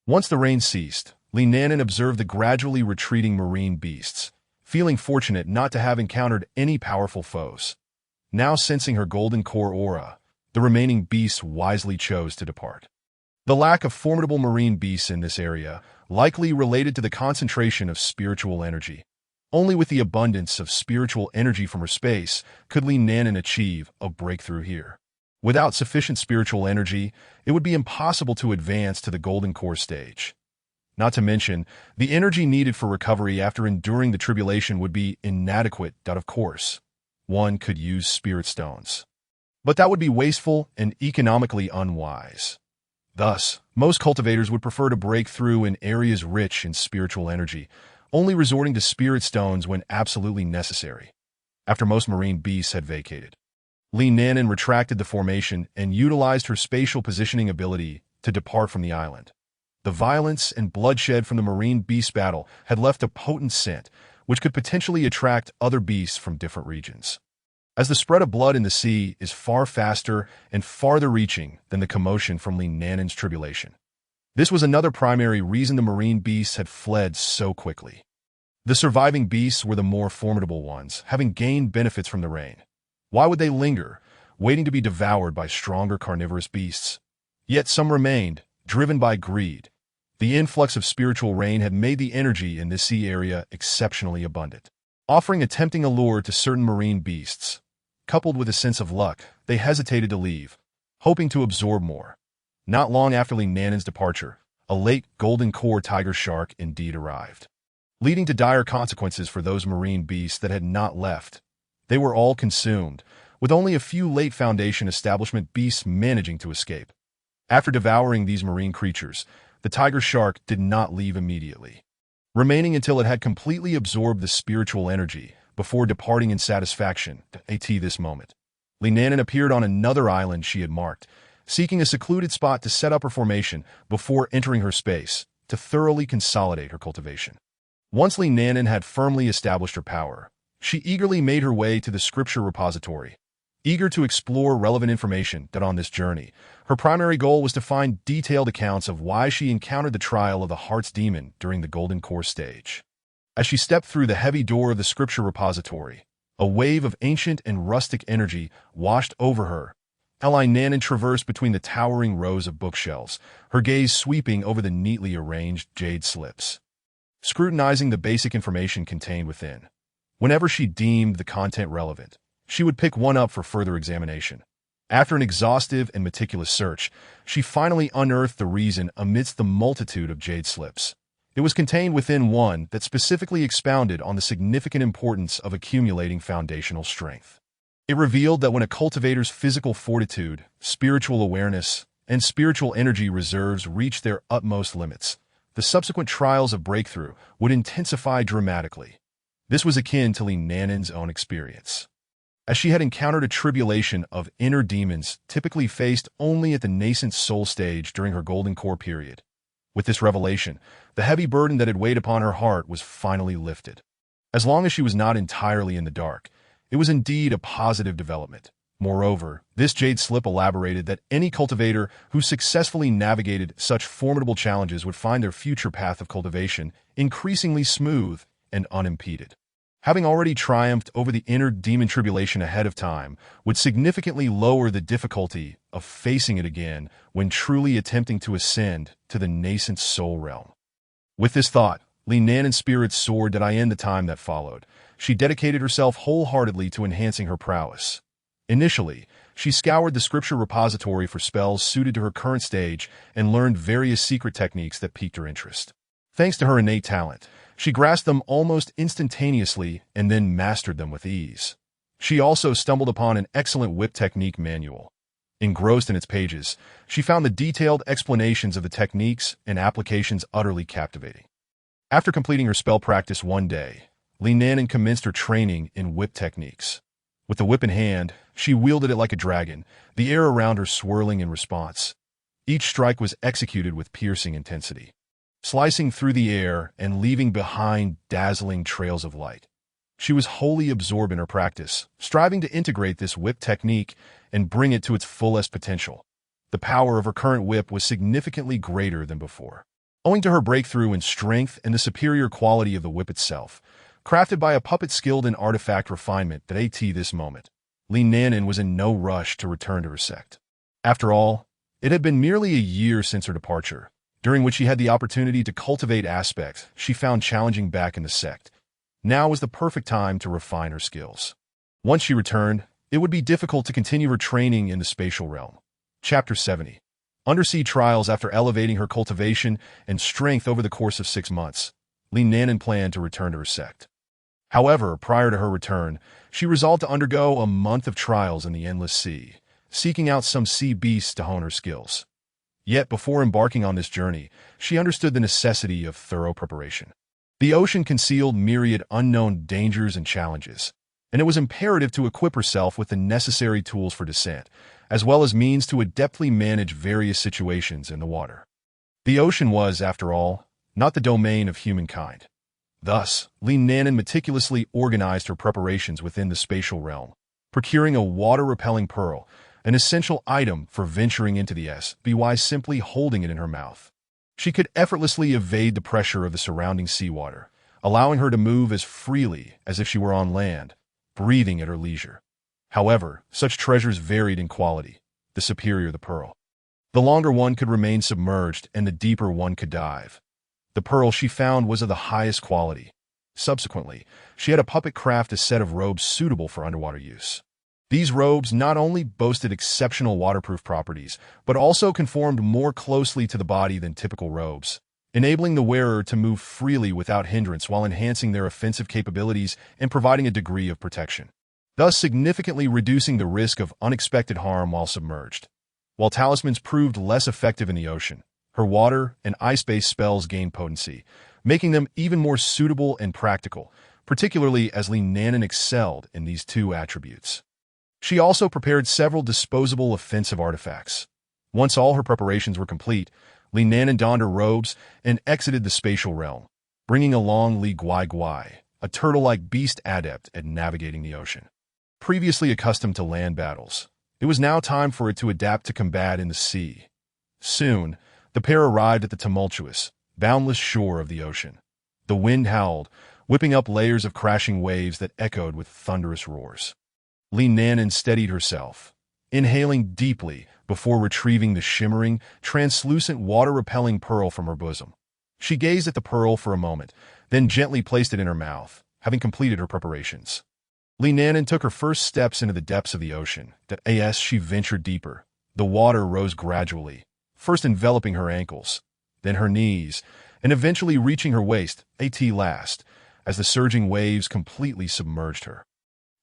Once the rain ceased, Linnanen observed the gradually retreating marine beasts, feeling fortunate not to have encountered any powerful foes. Now sensing her golden core aura, the remaining beasts wisely chose to depart. The lack of formidable marine beasts in this area likely related to the concentration of spiritual energy. Only with the abundance of spiritual energy from her space could Linnanen achieve a breakthrough here. Without sufficient spiritual energy, it would be impossible to advance to the golden core stage. Not to mention, the energy needed for recovery after enduring the tribulation would be inadequate. Of course, one could use spirit stones, but that would be wasteful and economically unwise. Thus, most cultivators would prefer to break through in areas rich in spiritual energy, only resorting to spirit stones when absolutely necessary. After most marine beasts had vacated, Linnanen retracted the formation and utilized her spatial positioning ability to depart from the island. The violence and bloodshed from the marine beast battle had left a potent scent, which could potentially attract other beasts from different regions, as the spread of blood in the sea is far faster and farther reaching than the commotion from Linnanen's tribulation. This was another primary reason the marine beasts had fled so quickly. The surviving beasts were the more formidable ones, having gained benefits from the rain. Why would they linger, waiting to be devoured by stronger carnivorous beasts? Yet some remained, driven by greed. The influx of spiritual rain had made the energy in this sea area exceptionally abundant, offering a tempting allure to certain marine beasts. Coupled with a sense of luck, they hesitated to leave, hoping to absorb more. Not long after Linnanen's departure, a late golden core tiger shark indeed arrived, leading to dire consequences for those marine beasts that had not left. They were all consumed, with only a few late Foundation establishment beasts managing to escape. After devouring these marine creatures, the tiger shark did not leave immediately, remaining until it had completely absorbed the spiritual energy before departing in satisfaction. At this moment, Linnanen appeared on another island she had marked, seeking a secluded spot to set up her formation before entering her space to thoroughly consolidate her cultivation. Once Linnanen had firmly established her power, she eagerly made her way to the scripture repository. Eager to explore relevant information that on this journey, her primary goal was to find detailed accounts of why she encountered the trial of the heart's demon during the Golden Core stage. As she stepped through the heavy door of the scripture repository, a wave of ancient and rustic energy washed over her. Nanan traversed between the towering rows of bookshelves, her gaze sweeping over the neatly arranged jade slips, scrutinizing the basic information contained within. Whenever she deemed the content relevant, she would pick one up for further examination. After an exhaustive and meticulous search, she finally unearthed the reason amidst the multitude of jade slips. It was contained within one that specifically expounded on the significant importance of accumulating foundational strength. It revealed that when a cultivator's physical fortitude, spiritual awareness, and spiritual energy reserves reach their utmost limits, the subsequent trials of breakthrough would intensify dramatically. This was akin to Nanan's own experience, as she had encountered a tribulation of inner demons typically faced only at the nascent soul stage during her Golden Core period. With this revelation, the heavy burden that had weighed upon her heart was finally lifted. As long as she was not entirely in the dark, it was indeed a positive development. Moreover, this jade slip elaborated that any cultivator who successfully navigated such formidable challenges would find their future path of cultivation increasingly smooth and unimpeded. Having already triumphed over the inner demon tribulation ahead of time would significantly lower the difficulty of facing it again when truly attempting to ascend to the nascent soul realm. With this thought, Nanan's spirit soared that in the time that followed. She dedicated herself wholeheartedly to enhancing her prowess. Initially, she scoured the scripture repository for spells suited to her current stage and learned various secret techniques that piqued her interest. Thanks to her innate talent, she grasped them almost instantaneously and then mastered them with ease. She also stumbled upon an excellent whip technique manual. Engrossed in its pages, she found the detailed explanations of the techniques and applications utterly captivating. After completing her spell practice one day, Nanan commenced her training in whip techniques. With the whip in hand, she wielded it like a dragon, the air around her swirling in response. Each strike was executed with piercing intensity, slicing through the air and leaving behind dazzling trails of light. She was wholly absorbed in her practice, striving to integrate this whip technique and bring it to its fullest potential. The power of her current whip was significantly greater than before, owing to her breakthrough in strength and the superior quality of the whip itself. Crafted by a puppet skilled in artifact refinement that at this moment, Nanan was in no rush to return to her sect. After all, it had been merely a year since her departure, during which she had the opportunity to cultivate aspects she found challenging back in the sect. Now was the perfect time to refine her skills. Once she returned, it would be difficult to continue her training in the spatial realm. Chapter 70. Undersea trials. After elevating her cultivation and strength over the course of 6 months, Nanan planned to return to her sect. However, prior to her return, she resolved to undergo a month of trials in the endless sea, seeking out some sea beasts to hone her skills. Yet before embarking on this journey, she understood the necessity of thorough preparation. The ocean concealed myriad unknown dangers and challenges, and it was imperative to equip herself with the necessary tools for descent, as well as means to adeptly manage various situations in the water. The ocean was, after all, not the domain of humankind. Thus, Nanan meticulously organized her preparations within the spatial realm, procuring a water-repelling pearl, an essential item for venturing into the by simply holding it in her mouth. She could effortlessly evade the pressure of the surrounding seawater, allowing her to move as freely as if she were on land, breathing at her leisure. However, such treasures varied in quality, the superior the pearl. The longer one could remain submerged and the deeper one could dive. The pearl she found was of the highest quality. Subsequently, she had a puppet craft a set of robes suitable for underwater use. These robes not only boasted exceptional waterproof properties, but also conformed more closely to the body than typical robes, enabling the wearer to move freely without hindrance while enhancing their offensive capabilities and providing a degree of protection, thus significantly reducing the risk of unexpected harm while submerged. While talismans proved less effective in the ocean, her water and ice-based spells gained potency, making them even more suitable and practical, particularly as Nanan excelled in these two attributes. She also prepared several disposable offensive artifacts. Once all her preparations were complete, Nanan donned her robes and exited the spatial realm, bringing along Li Guai Guai, a turtle-like beast adept at navigating the ocean. Previously accustomed to land battles, it was now time for it to adapt to combat in the sea. Soon, the pair arrived at the tumultuous, boundless shore of the ocean. The wind howled, whipping up layers of crashing waves that echoed with thunderous roars. Li Nanan steadied herself, inhaling deeply before retrieving the shimmering, translucent water-repelling pearl from her bosom. She gazed at the pearl for a moment, then gently placed it in her mouth, having completed her preparations. Li Nanan took her first steps into the depths of the ocean. As she ventured deeper, the water rose gradually, first enveloping her ankles, then her knees, and eventually reaching her waist, last, as the surging waves completely submerged her.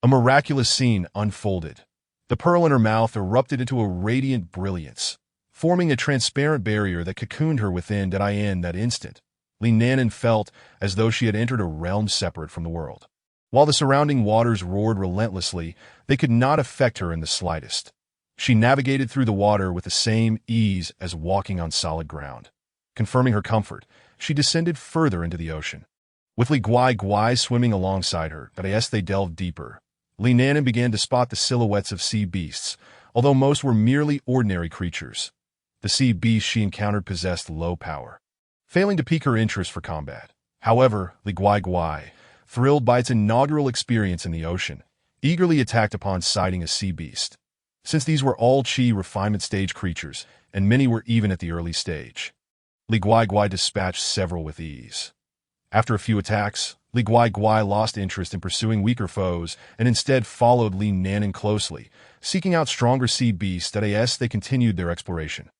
A miraculous scene unfolded. The pearl in her mouth erupted into a radiant brilliance, forming a transparent barrier that cocooned her within. In that instant, Li Nanan felt as though she had entered a realm separate from the world. While the surrounding waters roared relentlessly, they could not affect her in the slightest. She navigated through the water with the same ease as walking on solid ground. Confirming her comfort, she descended further into the ocean. With Li Guai swimming alongside her, as they delved deeper, Li Nanan began to spot the silhouettes of sea beasts, although most were merely ordinary creatures. The sea beasts she encountered possessed low power, failing to pique her interest for combat. However, Li Guai, thrilled by its inaugural experience in the ocean, eagerly attacked upon sighting a sea beast. Since these were all Qi refinement stage creatures, and many were even at the early stage, Li Guai dispatched several with ease. After a few attacks, Li Guai lost interest in pursuing weaker foes and instead followed Li Nanan closely, seeking out stronger sea beasts. As they continued their exploration,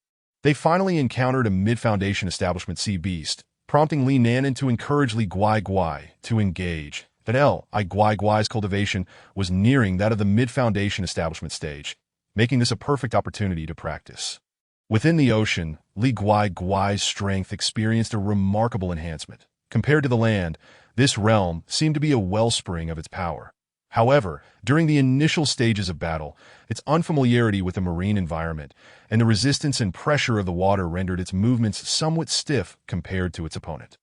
they finally encountered a mid-foundation establishment sea beast, prompting Li Nanan to encourage Li Guai to engage. Li Guai's cultivation was nearing that of the mid-foundation establishment stage, making this a perfect opportunity to practice. Within the ocean, Li Guai's strength experienced a remarkable enhancement. Compared to the land, this realm seemed to be a wellspring of its power. However, during the initial stages of battle, its unfamiliarity with the marine environment and the resistance and pressure of the water rendered its movements somewhat stiff compared to its opponent.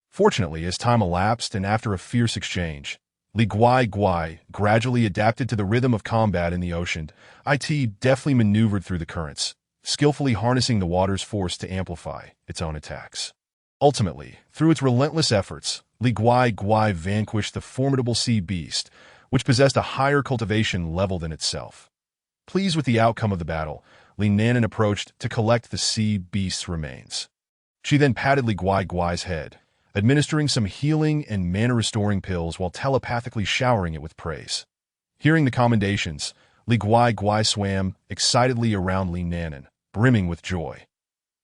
Fortunately, as time elapsed and after a fierce exchange, Li Guai gradually adapted to the rhythm of combat in the ocean. It deftly maneuvered through the currents, skillfully harnessing the water's force to amplify its own attacks. Ultimately, through its relentless efforts, Li Guai vanquished the formidable sea beast, which possessed a higher cultivation level than itself. Pleased with the outcome of the battle, Li Nanan approached to collect the sea beast's remains. She then patted Li Guai's head, administering some healing and mana-restoring pills while telepathically showering it with praise. Hearing the commendations, Li Guai swam excitedly around Li Nanan, brimming with joy.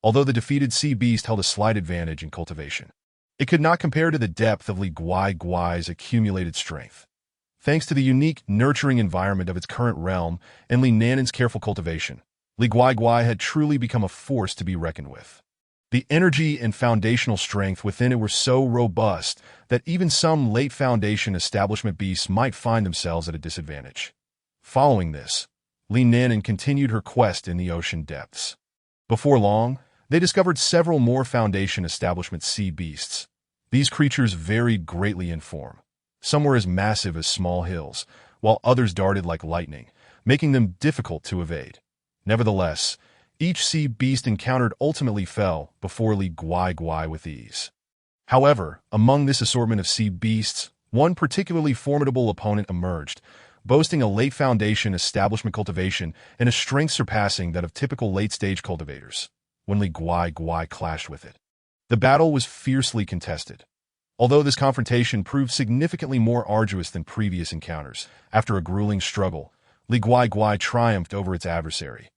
Although the defeated sea beast held a slight advantage in cultivation, it could not compare to the depth of Li Guai's accumulated strength. Thanks to the unique, nurturing environment of its current realm and Li Nanan's careful cultivation, Li Guai had truly become a force to be reckoned with. The energy and foundational strength within it were so robust that even some late foundation establishment beasts might find themselves at a disadvantage. Following this, Li Nanan continued her quest in the ocean depths. Before long, they discovered several more foundation establishment sea beasts. These creatures varied greatly in form. Some were as massive as small hills, while others darted like lightning, making them difficult to evade. Nevertheless, each sea beast encountered ultimately fell before Li Guai with ease. However, among this assortment of sea beasts, one particularly formidable opponent emerged, boasting a late foundation establishment cultivation and a strength surpassing that of typical late-stage cultivators. When Li Guai clashed with it, the battle was fiercely contested. Although this confrontation proved significantly more arduous than previous encounters, after a grueling struggle, Li Guai triumphed over its adversary.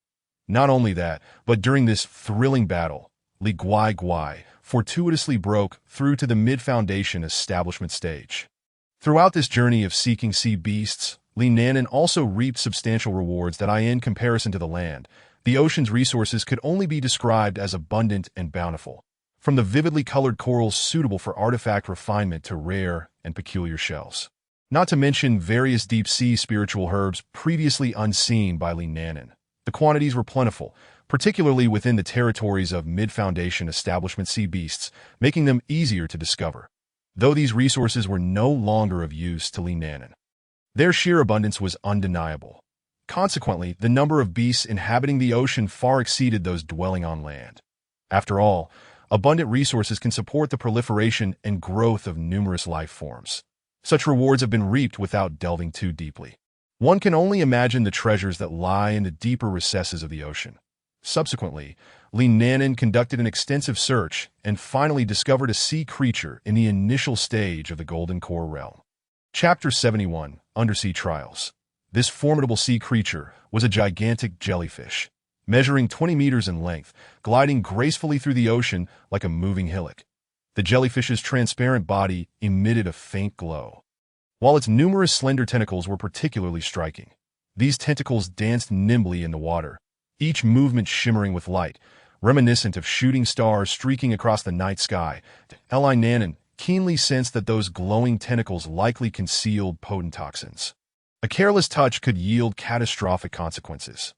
Not only that, but during this thrilling battle, Li Guai fortuitously broke through to the mid-foundation establishment stage. Throughout this journey of seeking sea beasts, Li Nanan also reaped substantial rewards that in comparison to the land, the ocean's resources could only be described as abundant and bountiful. From the vividly colored corals suitable for artifact refinement to rare and peculiar shells. Not to mention various deep-sea spiritual herbs previously unseen by Li Nanan. The quantities were plentiful, particularly within the territories of mid-foundation establishment sea beasts, making them easier to discover. Though these resources were no longer of use to Li Nanan, Their sheer abundance was undeniable. Consequently, the number of beasts inhabiting the ocean far exceeded those dwelling on land. After all, abundant resources can support the proliferation and growth of numerous life forms. Such rewards have been reaped without delving too deeply. One can only imagine the treasures that lie in the deeper recesses of the ocean. Subsequently, Nanan conducted an extensive search and finally discovered a sea creature in the initial stage of the Golden Core realm. Chapter 71, Undersea Trials. This formidable sea creature was a gigantic jellyfish, measuring 20 meters in length, gliding gracefully through the ocean like a moving hillock. The jellyfish's transparent body emitted a faint glow, while its numerous slender tentacles were particularly striking. These tentacles danced nimbly in the water, each movement shimmering with light, reminiscent of shooting stars streaking across the night sky. Nanan keenly sensed that those glowing tentacles likely concealed potent toxins. A careless touch could yield catastrophic consequences.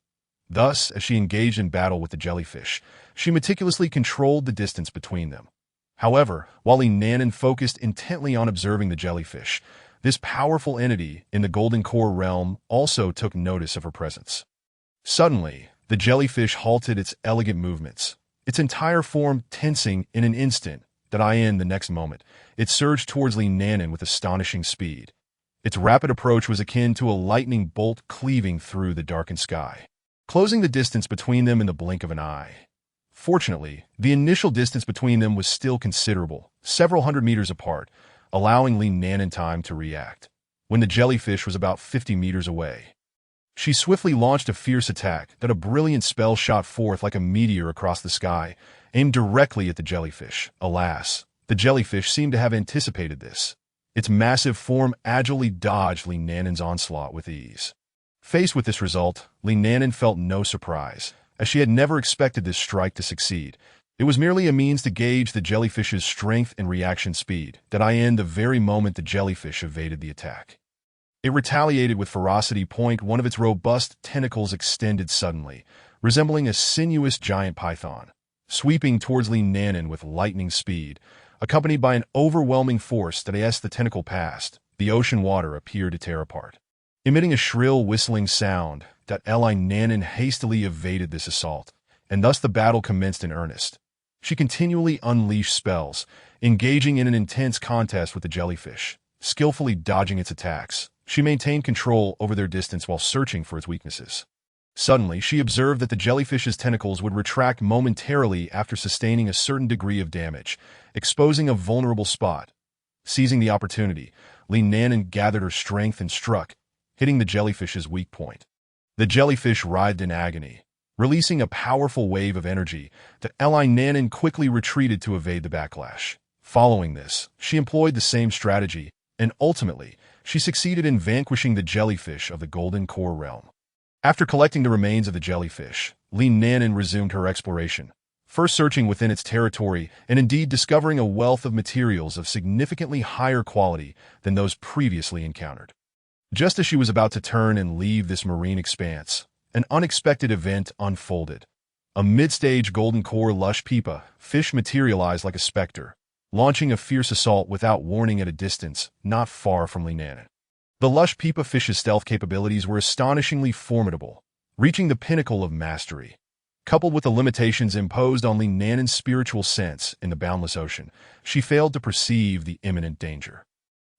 Thus, as she engaged in battle with the jellyfish, she meticulously controlled the distance between them. However, while Nanan focused intently on observing the jellyfish, this powerful entity in the Golden Core realm also took notice of her presence. Suddenly, the jellyfish halted its elegant movements, its entire form tensing in an instant. The next moment, it surged towards Nanan with astonishing speed. Its rapid approach was akin to a lightning bolt cleaving through the darkened sky, closing the distance between them in the blink of an eye. Fortunately, the initial distance between them was still considerable, several hundred meters apart, allowing Nanan time to react. When the jellyfish was about 50 meters away, she swiftly launched a fierce attack that a brilliant spell shot forth like a meteor across the sky, aimed directly at the jellyfish. Alas, the jellyfish seemed to have anticipated this. Its massive form agilely dodged Nanan's onslaught with ease. Faced with this result, Nanan felt no surprise, as she had never expected this strike to succeed. It was merely a means to gauge the jellyfish's strength and reaction speed. The very moment the jellyfish evaded the attack, it retaliated with ferocity. One of its robust tentacles extended suddenly, resembling a sinuous giant python, sweeping towards Nanan with lightning speed. Accompanied by an overwhelming force as the tentacle passed, the ocean water appeared to tear apart. Emitting a shrill whistling sound, Nanan hastily evaded this assault, and thus the battle commenced in earnest. She continually unleashed spells, engaging in an intense contest with the jellyfish, skillfully dodging its attacks. She maintained control over their distance while searching for its weaknesses. Suddenly, she observed that the jellyfish's tentacles would retract momentarily after sustaining a certain degree of damage, exposing a vulnerable spot. Seizing the opportunity, Nanan gathered her strength and struck, hitting the jellyfish's weak point. The jellyfish writhed in agony, releasing a powerful wave of energy. Nanan quickly retreated to evade the backlash. Following this, she employed the same strategy, and ultimately, she succeeded in vanquishing the jellyfish of the Golden Core realm. After collecting the remains of the jellyfish, Nanan resumed her exploration, first searching within its territory and indeed discovering a wealth of materials of significantly higher quality than those previously encountered. Just as she was about to turn and leave this marine expanse, an unexpected event unfolded. A mid-stage Golden Core lush pipa fish materialized like a specter, launching a fierce assault without warning at a distance not far from Nanan. The lush pipa fish's stealth capabilities were astonishingly formidable, reaching the pinnacle of mastery. Coupled with the limitations imposed on Nanan's spiritual sense in the boundless ocean, she failed to perceive the imminent danger.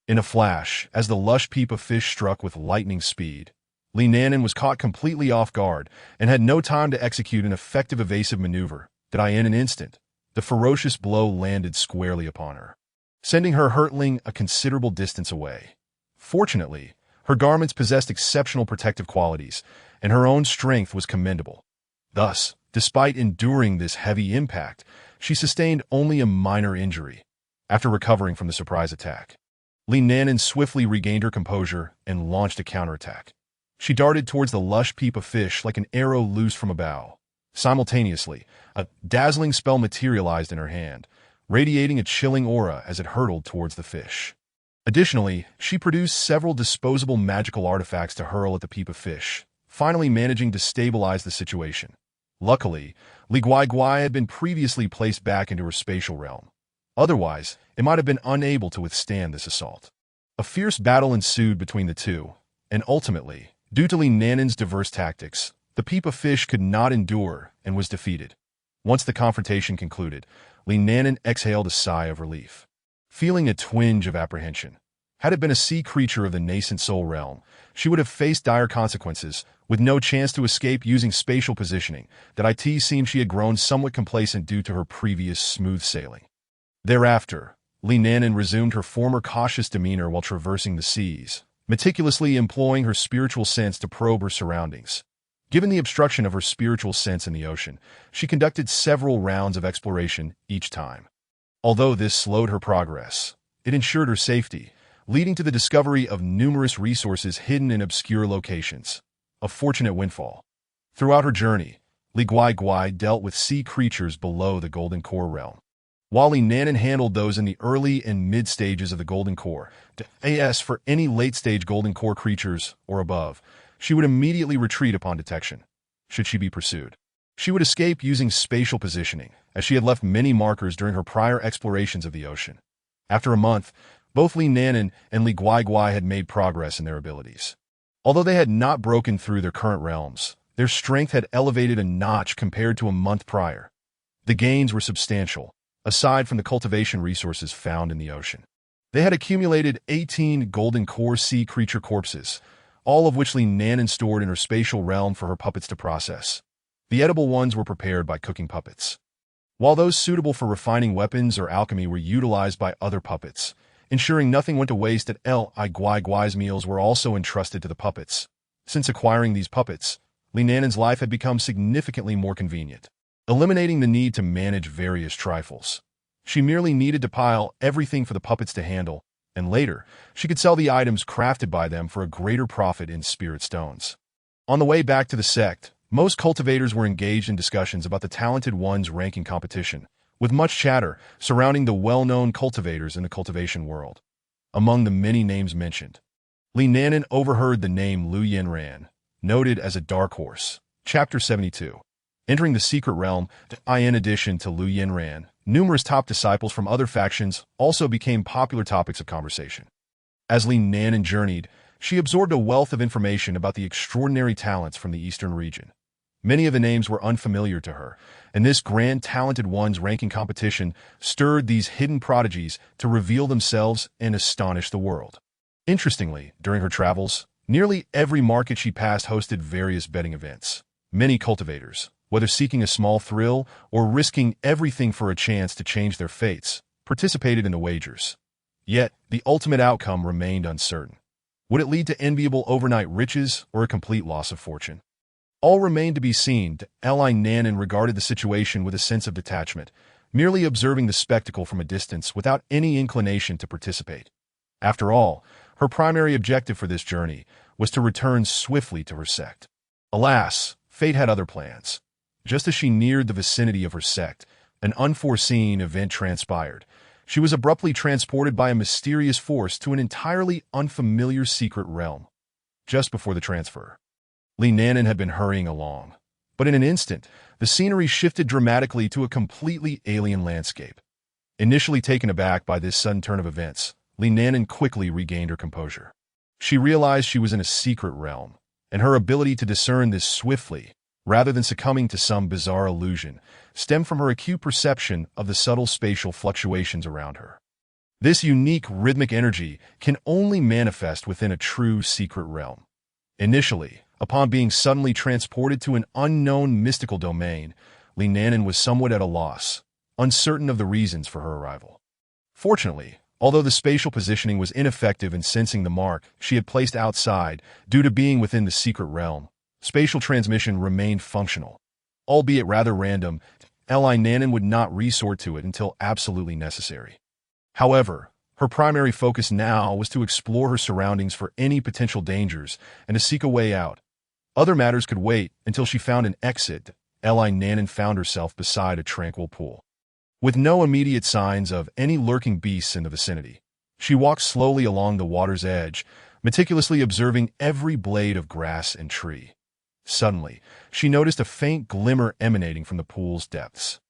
In a flash, as the lush pipa fish struck with lightning speed, Nanan was caught completely off guard and had no time to execute an effective evasive maneuver. In an instant, the ferocious blow landed squarely upon her, sending her hurtling a considerable distance away. Fortunately, her garments possessed exceptional protective qualities, and her own strength was commendable. Thus, despite enduring this heavy impact, she sustained only a minor injury. After recovering from the surprise attack, Nanan swiftly regained her composure and launched a counterattack. She darted towards the lush pipa fish like an arrow loosed from a bow. Simultaneously, a dazzling spell materialized in her hand, radiating a chilling aura as it hurtled towards the fish. Additionally, she produced several disposable magical artifacts to hurl at the pipa fish, finally managing to stabilize the situation. Luckily, Li Guai had been previously placed back into her spatial realm. Otherwise, it might have been unable to withstand this assault. A fierce battle ensued between the two, And ultimately, due to Li Nanen's diverse tactics, the Peepa fish could not endure and was defeated. Once the confrontation concluded, Li Nanen exhaled a sigh of relief, feeling a twinge of apprehension. Had it been a sea creature of the nascent soul realm, she would have faced dire consequences, with no chance to escape using spatial positioning. That it seemed she had grown somewhat complacent due to her previous smooth sailing. Thereafter, Li Nanen resumed her former cautious demeanor while traversing the seas, meticulously employing her spiritual sense to probe her surroundings. Given the obstruction of her spiritual sense in the ocean, she conducted several rounds of exploration each time. Although this slowed her progress, it ensured her safety, leading to the discovery of numerous resources hidden in obscure locations. A fortunate windfall. Throughout her journey, Li Guai dealt with sea creatures below the Golden Core realm. While Li Nanen handled those in the early and mid stages of the Golden Core, as for any late-stage Golden Core creatures or above, she would immediately retreat upon detection, should she be pursued. She would escape using spatial positioning, as she had left many markers during her prior explorations of the ocean. After a month, both Li Nanen and Li Guai had made progress in their abilities. Although they had not broken through their current realms, their strength had elevated a notch compared to a month prior. The gains were substantial, aside from the cultivation resources found in the ocean. They had accumulated 18 Golden Core sea creature corpses, all of which Li Nanen stored in her spatial realm for her puppets to process. The edible ones were prepared by cooking puppets, while those suitable for refining weapons or alchemy were utilized by other puppets, ensuring nothing went to waste. That Li Guai's meals were also entrusted to the puppets. Since acquiring these puppets, Li Nanen's life had become significantly more convenient, eliminating the need to manage various trifles. She merely needed to pile everything for the puppets to handle, and later, she could sell the items crafted by them for a greater profit in spirit stones. On the way back to the sect, most cultivators were engaged in discussions about the Talented One's ranking competition, with much chatter surrounding the well-known cultivators in the cultivation world. Among the many names mentioned, Li Nanen overheard the name Lu Yinran, noted as a dark horse. Chapter 72. Entering the secret realm, in addition to Lu Yinran, numerous top disciples from other factions also became popular topics of conversation. As Li Nanen journeyed, she absorbed a wealth of information about the extraordinary talents from the eastern region. Many of the names were unfamiliar to her, and this grand Talented One's ranking competition stirred these hidden prodigies to reveal themselves and astonish the world. Interestingly, during her travels, nearly every market she passed hosted various betting events. Many cultivators, whether seeking a small thrill or risking everything for a chance to change their fates, participated in the wagers. Yet, the ultimate outcome remained uncertain. Would it lead to enviable overnight riches or a complete loss of fortune? All remained to be seen. Li Nanen regarded the situation with a sense of detachment, merely observing the spectacle from a distance without any inclination to participate. After all, her primary objective for this journey was to return swiftly to her sect. Alas, fate had other plans. Just as she neared the vicinity of her sect, an unforeseen event transpired. She was abruptly transported by a mysterious force to an entirely unfamiliar secret realm. Just before the transfer, Li Nanen had been hurrying along, but in an instant, the scenery shifted dramatically to a completely alien landscape. Initially taken aback by this sudden turn of events, Li Nanen quickly regained her composure. She realized she was in a secret realm, and her ability to discern this swiftly, rather than succumbing to some bizarre illusion, stemmed from her acute perception of the subtle spatial fluctuations around her. This unique rhythmic energy can only manifest within a true secret realm. Initially, upon being suddenly transported to an unknown mystical domain, Li Nanen was somewhat at a loss, uncertain of the reasons for her arrival. Fortunately, although the spatial positioning was ineffective in sensing the mark she had placed outside due to being within the secret realm, spatial transmission remained functional. Albeit rather random, Li Nanen would not resort to it until absolutely necessary. However, her primary focus now was to explore her surroundings for any potential dangers and to seek a way out. Other matters could wait until she found an exit. Li Nanen found herself beside a tranquil pool, with no immediate signs of any lurking beasts in the vicinity. She walked slowly along the water's edge, meticulously observing every blade of grass and tree. Suddenly, she noticed a faint glimmer emanating from the pool's depths.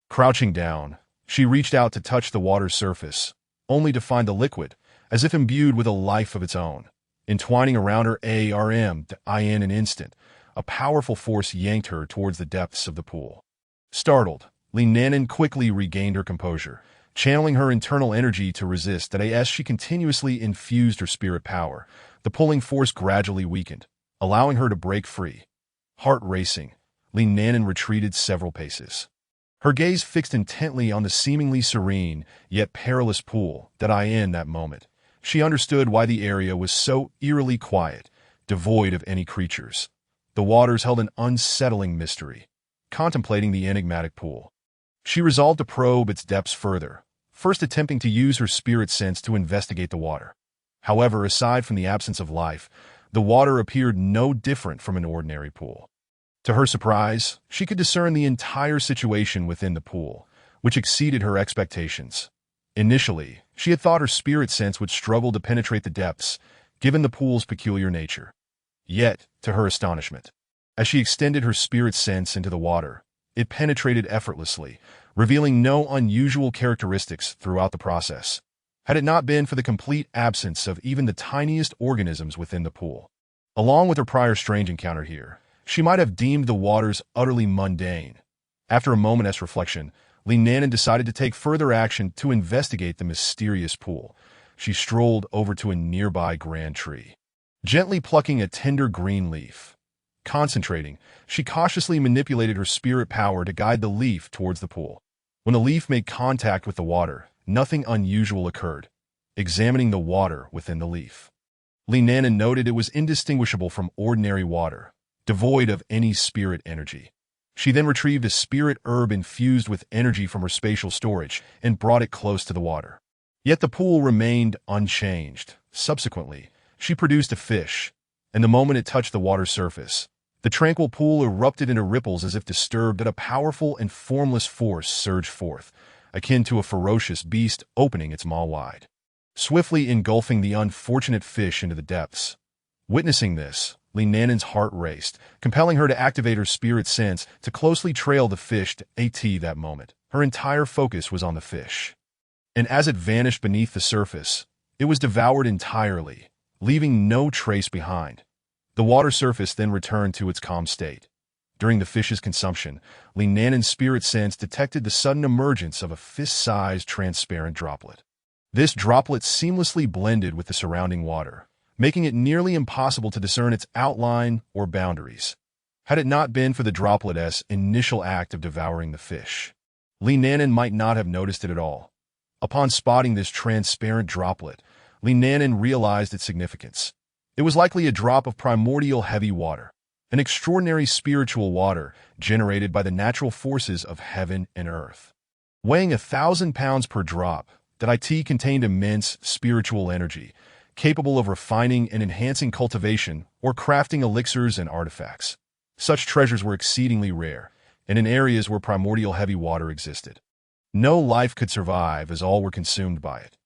Crouching down, she reached out to touch the water's surface, only to find the liquid, as if imbued with a life of its own, Entwining around her arm to in an instant, a powerful force yanked her towards the depths of the pool. Startled, Li Nanan quickly regained her composure, channeling her internal energy to resist that as she continuously infused her spirit power. The pulling force gradually weakened, allowing her to break free. Heart racing, Li Nanan retreated several paces. Her gaze fixed intently on the seemingly serene, yet perilous pool that in that moment. She understood why the area was so eerily quiet, devoid of any creatures. The waters held an unsettling mystery. Contemplating the enigmatic pool, she resolved to probe its depths further, first attempting to use her spirit sense to investigate the water. However, aside from the absence of life, the water appeared no different from an ordinary pool. To her surprise, she could discern the entire situation within the pool, which exceeded her expectations. Initially, she had thought her spirit sense would struggle to penetrate the depths, given the pool's peculiar nature. Yet, to her astonishment, as she extended her spirit sense into the water, it penetrated effortlessly, revealing no unusual characteristics throughout the process. Had it not been for the complete absence of even the tiniest organisms within the pool. Along with her prior strange encounter here, she might have deemed the waters utterly mundane. After a moment's reflection, Li Nanan decided to take further action to investigate the mysterious pool. She strolled over to a nearby grand tree, gently plucking a tender green leaf. Concentrating, she cautiously manipulated her spirit power to guide the leaf towards the pool. When the leaf made contact with the water, nothing unusual occurred. Examining the water within the leaf, Li Nanan noted it was indistinguishable from ordinary water, devoid of any spirit energy. She then retrieved a spirit herb infused with energy from her spatial storage and brought it close to the water. Yet the pool remained unchanged. Subsequently, she produced a fish, and the moment it touched the water's surface, the tranquil pool erupted into ripples as if disturbed, but a powerful and formless force surged forth, akin to a ferocious beast opening its maw wide, swiftly engulfing the unfortunate fish into the depths. Witnessing this, Li Nanan's heart raced, compelling her to activate her spirit sense to closely trail the fish to that moment. Her entire focus was on the fish, and as it vanished beneath the surface, it was devoured entirely, leaving no trace behind. The water surface then returned to its calm state. During the fish's consumption, Li Nanan's spirit sense detected the sudden emergence of a fist-sized transparent droplet. This droplet seamlessly blended with the surrounding water, making it nearly impossible to discern its outline or boundaries. Had it not been for the droplet's initial act of devouring the fish, Li Nanan might not have noticed it at all. Upon spotting this transparent droplet, Li Nanan realized its significance. It was likely a drop of primordial heavy water, an extraordinary spiritual water generated by the natural forces of heaven and earth. Weighing 1,000 pounds per drop, that contained immense spiritual energy, capable of refining and enhancing cultivation or crafting elixirs and artifacts. Such treasures were exceedingly rare, and in areas where primordial heavy water existed, no life could survive as all were consumed by it.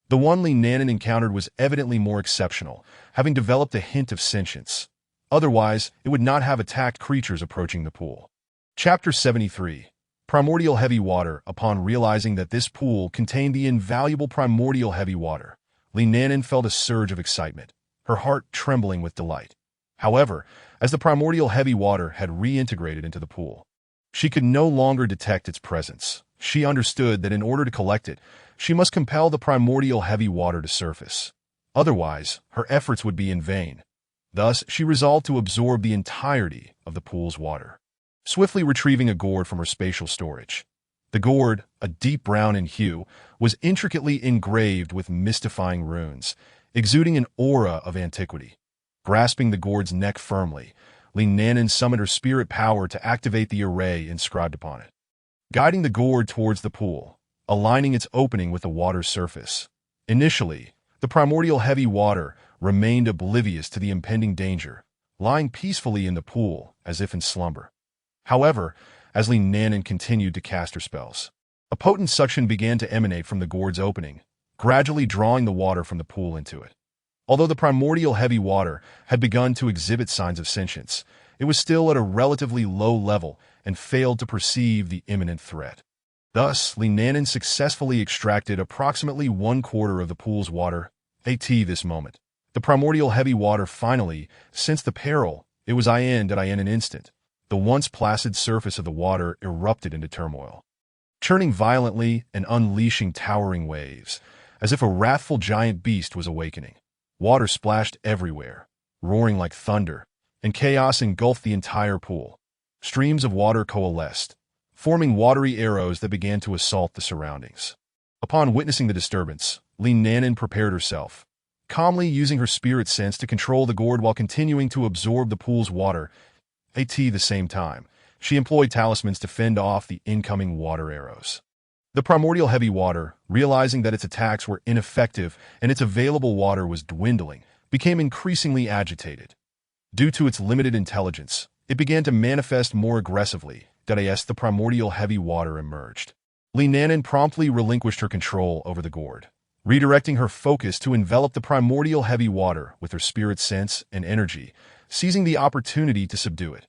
The one Li Nanan encountered was evidently more exceptional, having developed a hint of sentience. Otherwise, it would not have attacked creatures approaching the pool. Chapter 73. Primordial Heavy Water. Upon realizing that this pool contained the invaluable primordial heavy water, Li Nanan felt a surge of excitement, her heart trembling with delight. However, as the primordial heavy water had reintegrated into the pool, she could no longer detect its presence. She understood that in order to collect it, she must compel the primordial heavy water to surface. Otherwise, her efforts would be in vain. Thus, she resolved to absorb the entirety of the pool's water. Swiftly retrieving a gourd from her spatial storage. The gourd, a deep brown in hue, was intricately engraved with mystifying runes, exuding an aura of antiquity. Grasping the gourd's neck firmly, Li Nanan summoned her spirit power to activate the array inscribed upon it. Guiding the gourd towards the pool, aligning its opening with the water's surface. Initially, the primordial heavy water remained oblivious to the impending danger, lying peacefully in the pool as if in slumber. However, as Li Nanan continued to cast her spells, a potent suction began to emanate from the gourd's opening, gradually drawing the water from the pool into it. Although the primordial heavy water had begun to exhibit signs of sentience, it was still at a relatively low level and failed to perceive the imminent threat. Thus, Li Nanan successfully extracted approximately 1/4 of the pool's water, this moment. The primordial heavy water finally sensed the peril. It was in an instant. The once placid surface of the water erupted into turmoil, churning violently and unleashing towering waves, as if a wrathful giant beast was awakening. Water splashed everywhere, roaring like thunder, and chaos engulfed the entire pool. Streams of water coalesced, forming watery arrows that began to assault the surroundings. Upon witnessing the disturbance, Nanan prepared herself, calmly using her spirit sense to control the gourd while continuing to absorb the pool's water. At the same time, she employed talismans to fend off the incoming water arrows. The primordial heavy water, realizing that its attacks were ineffective and its available water was dwindling, became increasingly agitated. Due to its limited intelligence, it began to manifest more aggressively. The primordial heavy water emerged. Nanan promptly relinquished her control over the gourd, redirecting her focus to envelop the primordial heavy water with her spirit sense and energy, seizing the opportunity to subdue it.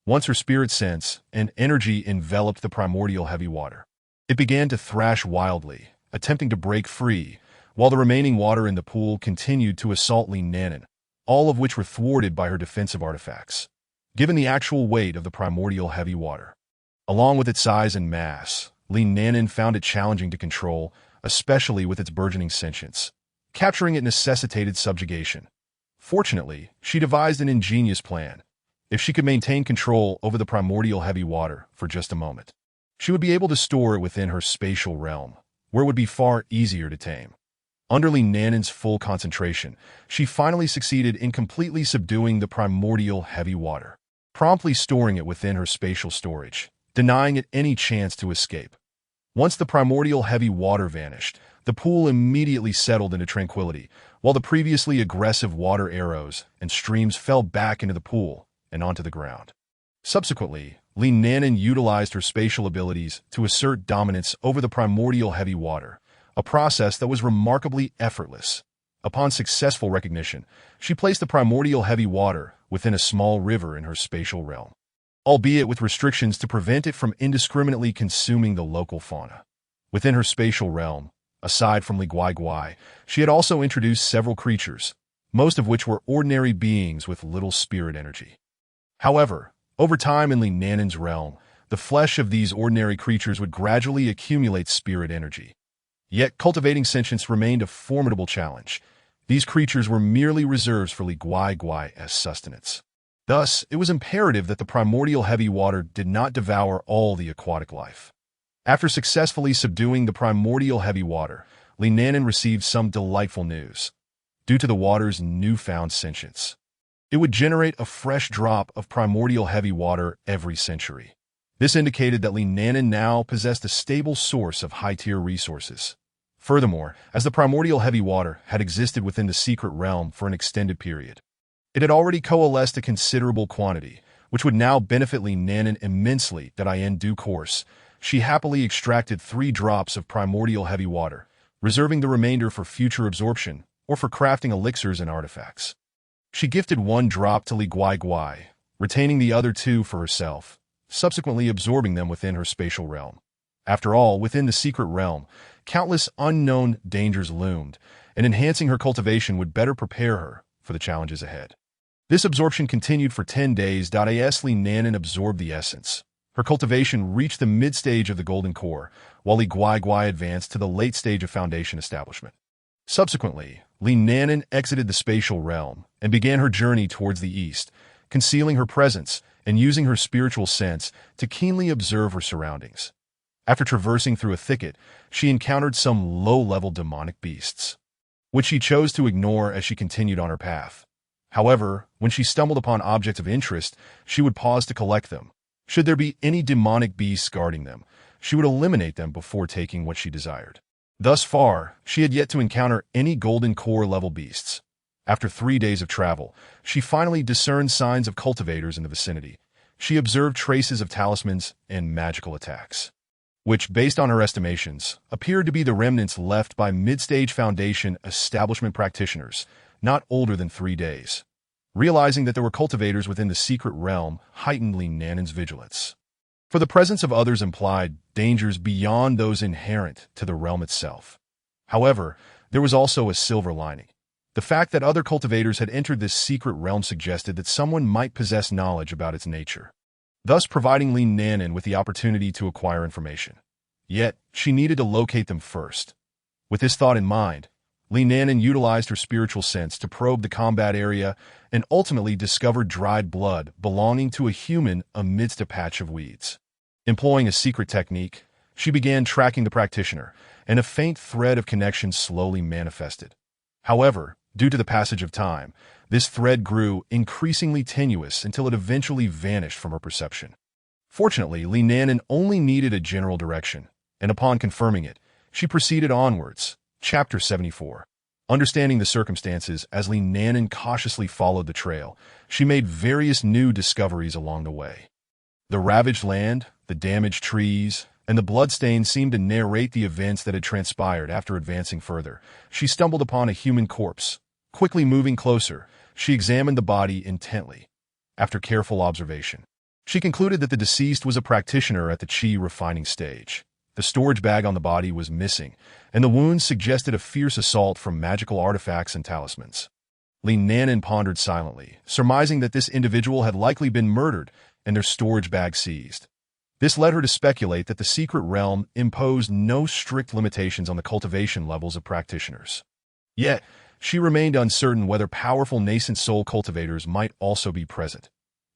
Once her spirit sense and energy enveloped the primordial heavy water, it began to thrash wildly, attempting to break free, while the remaining water in the pool continued to assault Nanan, all of which were thwarted by her defensive artifacts. Given the actual weight of the primordial heavy water, along with its size and mass, Nanan found it challenging to control, especially with its burgeoning sentience. Capturing it necessitated subjugation. Fortunately, she devised an ingenious plan. If she could maintain control over the primordial heavy water for just a moment, she would be able to store it within her spatial realm, where it would be far easier to tame. Under Nanan's full concentration, she finally succeeded in completely subduing the primordial heavy water, promptly storing it within her spatial storage, denying it any chance to escape. Once the primordial heavy water vanished, the pool immediately settled into tranquility, while the previously aggressive water arrows and streams fell back into the pool and onto the ground. Subsequently, Nanan utilized her spatial abilities to assert dominance over the primordial heavy water, a process that was remarkably effortless. Upon successful recognition, she placed the primordial heavy water within a small river in her spatial realm, albeit with restrictions to prevent it from indiscriminately consuming the local fauna. Within her spatial realm, aside from Guai, she had also introduced several creatures, most of which were ordinary beings with little spirit energy. However, over time in Nanan's realm, the flesh of these ordinary creatures would gradually accumulate spirit energy. Yet cultivating sentience remained a formidable challenge. These creatures were merely reserves for Guai as sustenance. Thus, it was imperative that the primordial heavy water did not devour all the aquatic life. After successfully subduing the primordial heavy water, Nanan received some delightful news. Due to the water's newfound sentience, it would generate a fresh drop of primordial heavy water every century. This indicated that Nanan now possessed a stable source of high-tier resources. Furthermore, as the primordial heavy water had existed within the secret realm for an extended period, it had already coalesced a considerable quantity, which would now benefit Nanan immensely. In due course, she happily extracted 3 drops of primordial heavy water, reserving the remainder for future absorption or for crafting elixirs and artifacts. She gifted 1 drop to Guai, retaining the other 2 for herself, subsequently absorbing them within her spatial realm. After all, within the secret realm, countless unknown dangers loomed, and enhancing her cultivation would better prepare her for the challenges ahead. This absorption continued for 10 days. As Nanan absorbed the essence, her cultivation reached the mid-stage of the golden core, while Guai advanced to the late stage of foundation establishment. Subsequently, Nanan exited the spatial realm and began her journey towards the east, concealing her presence and using her spiritual sense to keenly observe her surroundings. After traversing through a thicket, she encountered some low-level demonic beasts, which she chose to ignore as she continued on her path. However, when she stumbled upon objects of interest, she would pause to collect them. Should there be any demonic beasts guarding them, she would eliminate them before taking what she desired. Thus far, she had yet to encounter any golden core level beasts. After 3 days of travel, she finally discerned signs of cultivators in the vicinity. She observed traces of talismans and magical attacks, which, based on her estimations, appeared to be the remnants left by mid-stage foundation establishment practitioners, not older than 3 days. Realizing that there were cultivators within the secret realm heightened Nanan's vigilance, for the presence of others implied dangers beyond those inherent to the realm itself. However, there was also a silver lining. The fact that other cultivators had entered this secret realm suggested that someone might possess knowledge about its nature, thus providing Li Nanan with the opportunity to acquire information. Yet, she needed to locate them first. With this thought in mind, Li Nanan utilized her spiritual sense to probe the combat area and ultimately discovered dried blood belonging to a human amidst a patch of weeds. Employing a secret technique, she began tracking the practitioner, and a faint thread of connection slowly manifested. However, due to the passage of time, this thread grew increasingly tenuous until it eventually vanished from her perception. Fortunately, Li Nanan only needed a general direction, and upon confirming it, she proceeded onwards. Chapter 74. Understanding the circumstances, as Li Nanan cautiously followed the trail, she made various new discoveries along the way. The ravaged land, the damaged trees, and the bloodstains seemed to narrate the events that had transpired. After advancing further, she stumbled upon a human corpse. Quickly moving closer, she examined the body intently. After careful observation, she concluded that the deceased was a practitioner at the qi refining stage. The storage bag on the body was missing, and the wounds suggested a fierce assault from magical artifacts and talismans. Li Nanan pondered silently, surmising that this individual had likely been murdered and their storage bag seized. This led her to speculate that the secret realm imposed no strict limitations on the cultivation levels of practitioners. Yet, she remained uncertain whether powerful nascent soul cultivators might also be present.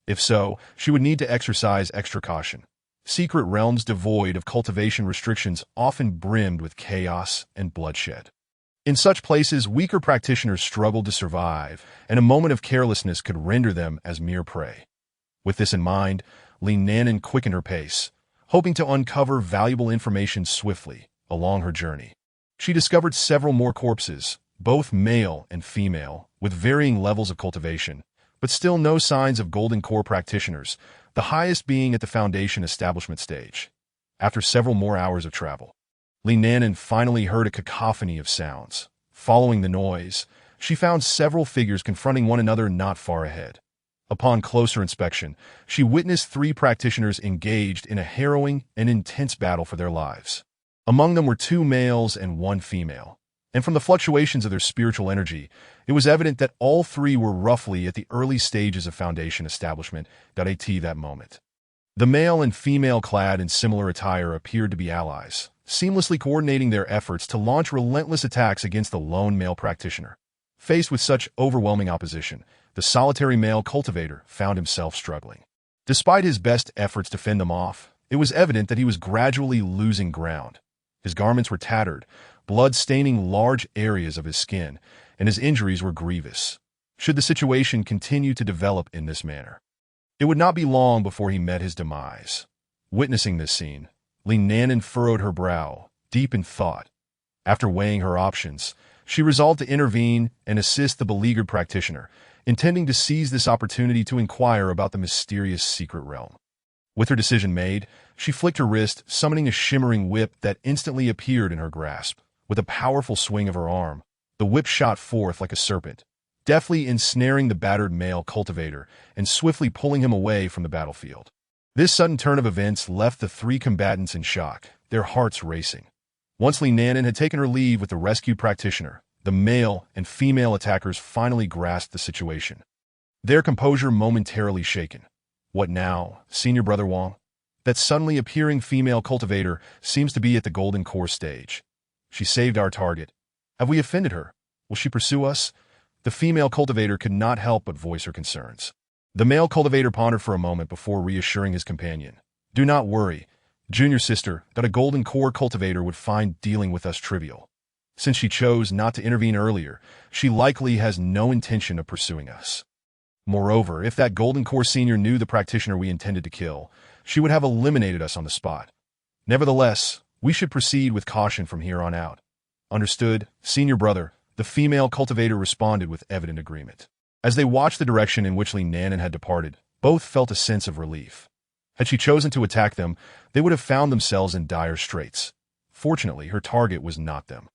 If so, she would need to exercise extra caution. Secret realms devoid of cultivation restrictions often brimmed with chaos and bloodshed. In such places, weaker practitioners struggled to survive, and a moment of carelessness could render them as mere prey. With this in mind, Li Nanan quickened her pace, hoping to uncover valuable information swiftly along her journey. She discovered several more corpses, both male and female, with varying levels of cultivation, but still no signs of golden core practitioners, the highest being at the foundation establishment stage. After several more hours of travel, Li Nanan finally heard a cacophony of sounds. Following the noise, she found several figures confronting one another not far ahead. Upon closer inspection, she witnessed 3 practitioners engaged in a harrowing and intense battle for their lives. Among them were 2 males and 1 female, and from the fluctuations of their spiritual energy, it was evident that all 3 were roughly at the early stages of foundation establishment at that moment. The male and female clad in similar attire appeared to be allies, seamlessly coordinating their efforts to launch relentless attacks against the lone male practitioner. Faced with such overwhelming opposition, the solitary male cultivator found himself struggling. Despite his best efforts to fend them off, it was evident that he was gradually losing ground. His garments were tattered, blood staining large areas of his skin, and his injuries were grievous. Should the situation continue to develop in this manner, it would not be long before he met his demise. Witnessing this scene, Li Nanan furrowed her brow, deep in thought. After weighing her options, she resolved to intervene and assist the beleaguered practitioner, intending to seize this opportunity to inquire about the mysterious secret realm. With her decision made, she flicked her wrist, summoning a shimmering whip that instantly appeared in her grasp. With a powerful swing of her arm, the whip shot forth like a serpent, deftly ensnaring the battered male cultivator and swiftly pulling him away from the battlefield. This sudden turn of events left the 3 combatants in shock, their hearts racing. Once Li Nanan had taken her leave with the rescued practitioner, the male and female attackers finally grasped the situation, their composure momentarily shaken. What now, Senior Brother Wang? That suddenly appearing female cultivator seems to be at the golden core stage. She saved our target. Have we offended her? Will she pursue us? The female cultivator could not help but voice her concerns. The male cultivator pondered for a moment before reassuring his companion. Do not worry, junior sister, that a golden core cultivator would find dealing with us trivial. Since she chose not to intervene earlier, she likely has no intention of pursuing us. Moreover, if that golden core senior knew the practitioner we intended to kill, she would have eliminated us on the spot. Nevertheless, we should proceed with caution from here on out. Understood, senior brother, the female cultivator responded with evident agreement. As they watched the direction in which Li Nanan had departed, both felt a sense of relief. Had she chosen to attack them, they would have found themselves in dire straits. Fortunately, her target was not them.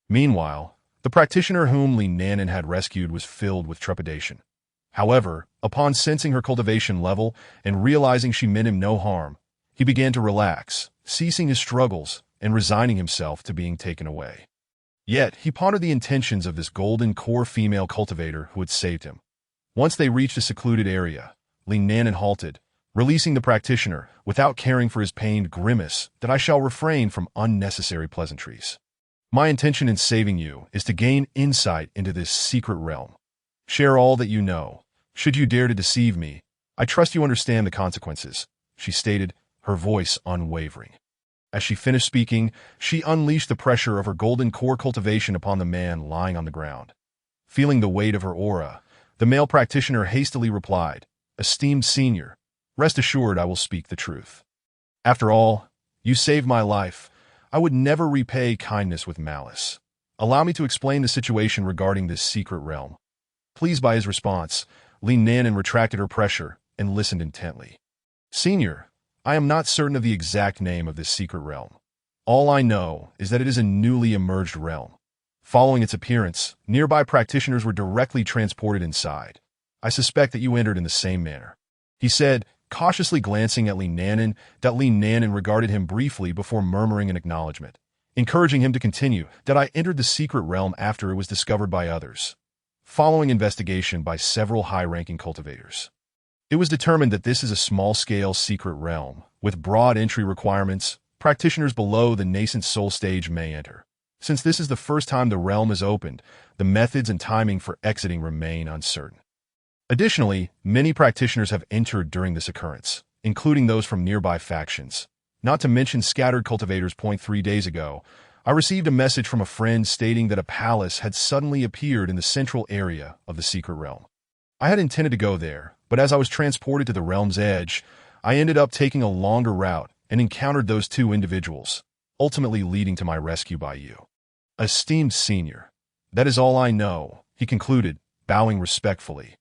Meanwhile, the practitioner whom Li Nanan had rescued was filled with trepidation. However, upon sensing her cultivation level and realizing she meant him no harm, he began to relax, ceasing his struggles and resigning himself to being taken away. Yet, he pondered the intentions of this golden core female cultivator who had saved him. Once they reached a secluded area, Li Nanan halted, releasing the practitioner without caring for his pained grimace that I shall refrain from unnecessary pleasantries. My intention in saving you is to gain insight into this secret realm. Share all that you know. Should you dare to deceive me, I trust you understand the consequences, she stated, her voice unwavering. As she finished speaking, she unleashed the pressure of her golden core cultivation upon the man lying on the ground. Feeling the weight of her aura, the male practitioner hastily replied, "Esteemed senior, rest assured I will speak the truth. After all, you saved my life. I would never repay kindness with malice. Allow me to explain the situation regarding this secret realm." Pleased by his response, Li Nanan retracted her pressure and listened intently. "Senior, I am not certain of the exact name of this secret realm. All I know is that it is a newly emerged realm. Following its appearance, nearby practitioners were directly transported inside. I suspect that you entered in the same manner," he said, cautiously glancing at Li Nanan. Li Nanan regarded him briefly before murmuring an acknowledgement, encouraging him to continue. "That I entered the secret realm after it was discovered by others. Following investigation by several high-ranking cultivators, it was determined that this is a small-scale secret realm, with broad entry requirements. Practitioners below the nascent soul stage may enter. Since this is the first time the realm is opened, the methods and timing for exiting remain uncertain. Additionally, many practitioners have entered during this occurrence, including those from nearby factions. Not to mention scattered cultivators. 3 days ago, I received a message from a friend stating that a palace had suddenly appeared in the central area of the secret realm. I had intended to go there, but as I was transported to the realm's edge, I ended up taking a longer route and encountered those two individuals, ultimately leading to my rescue by you. Esteemed senior, that is all I know," he concluded, bowing respectfully.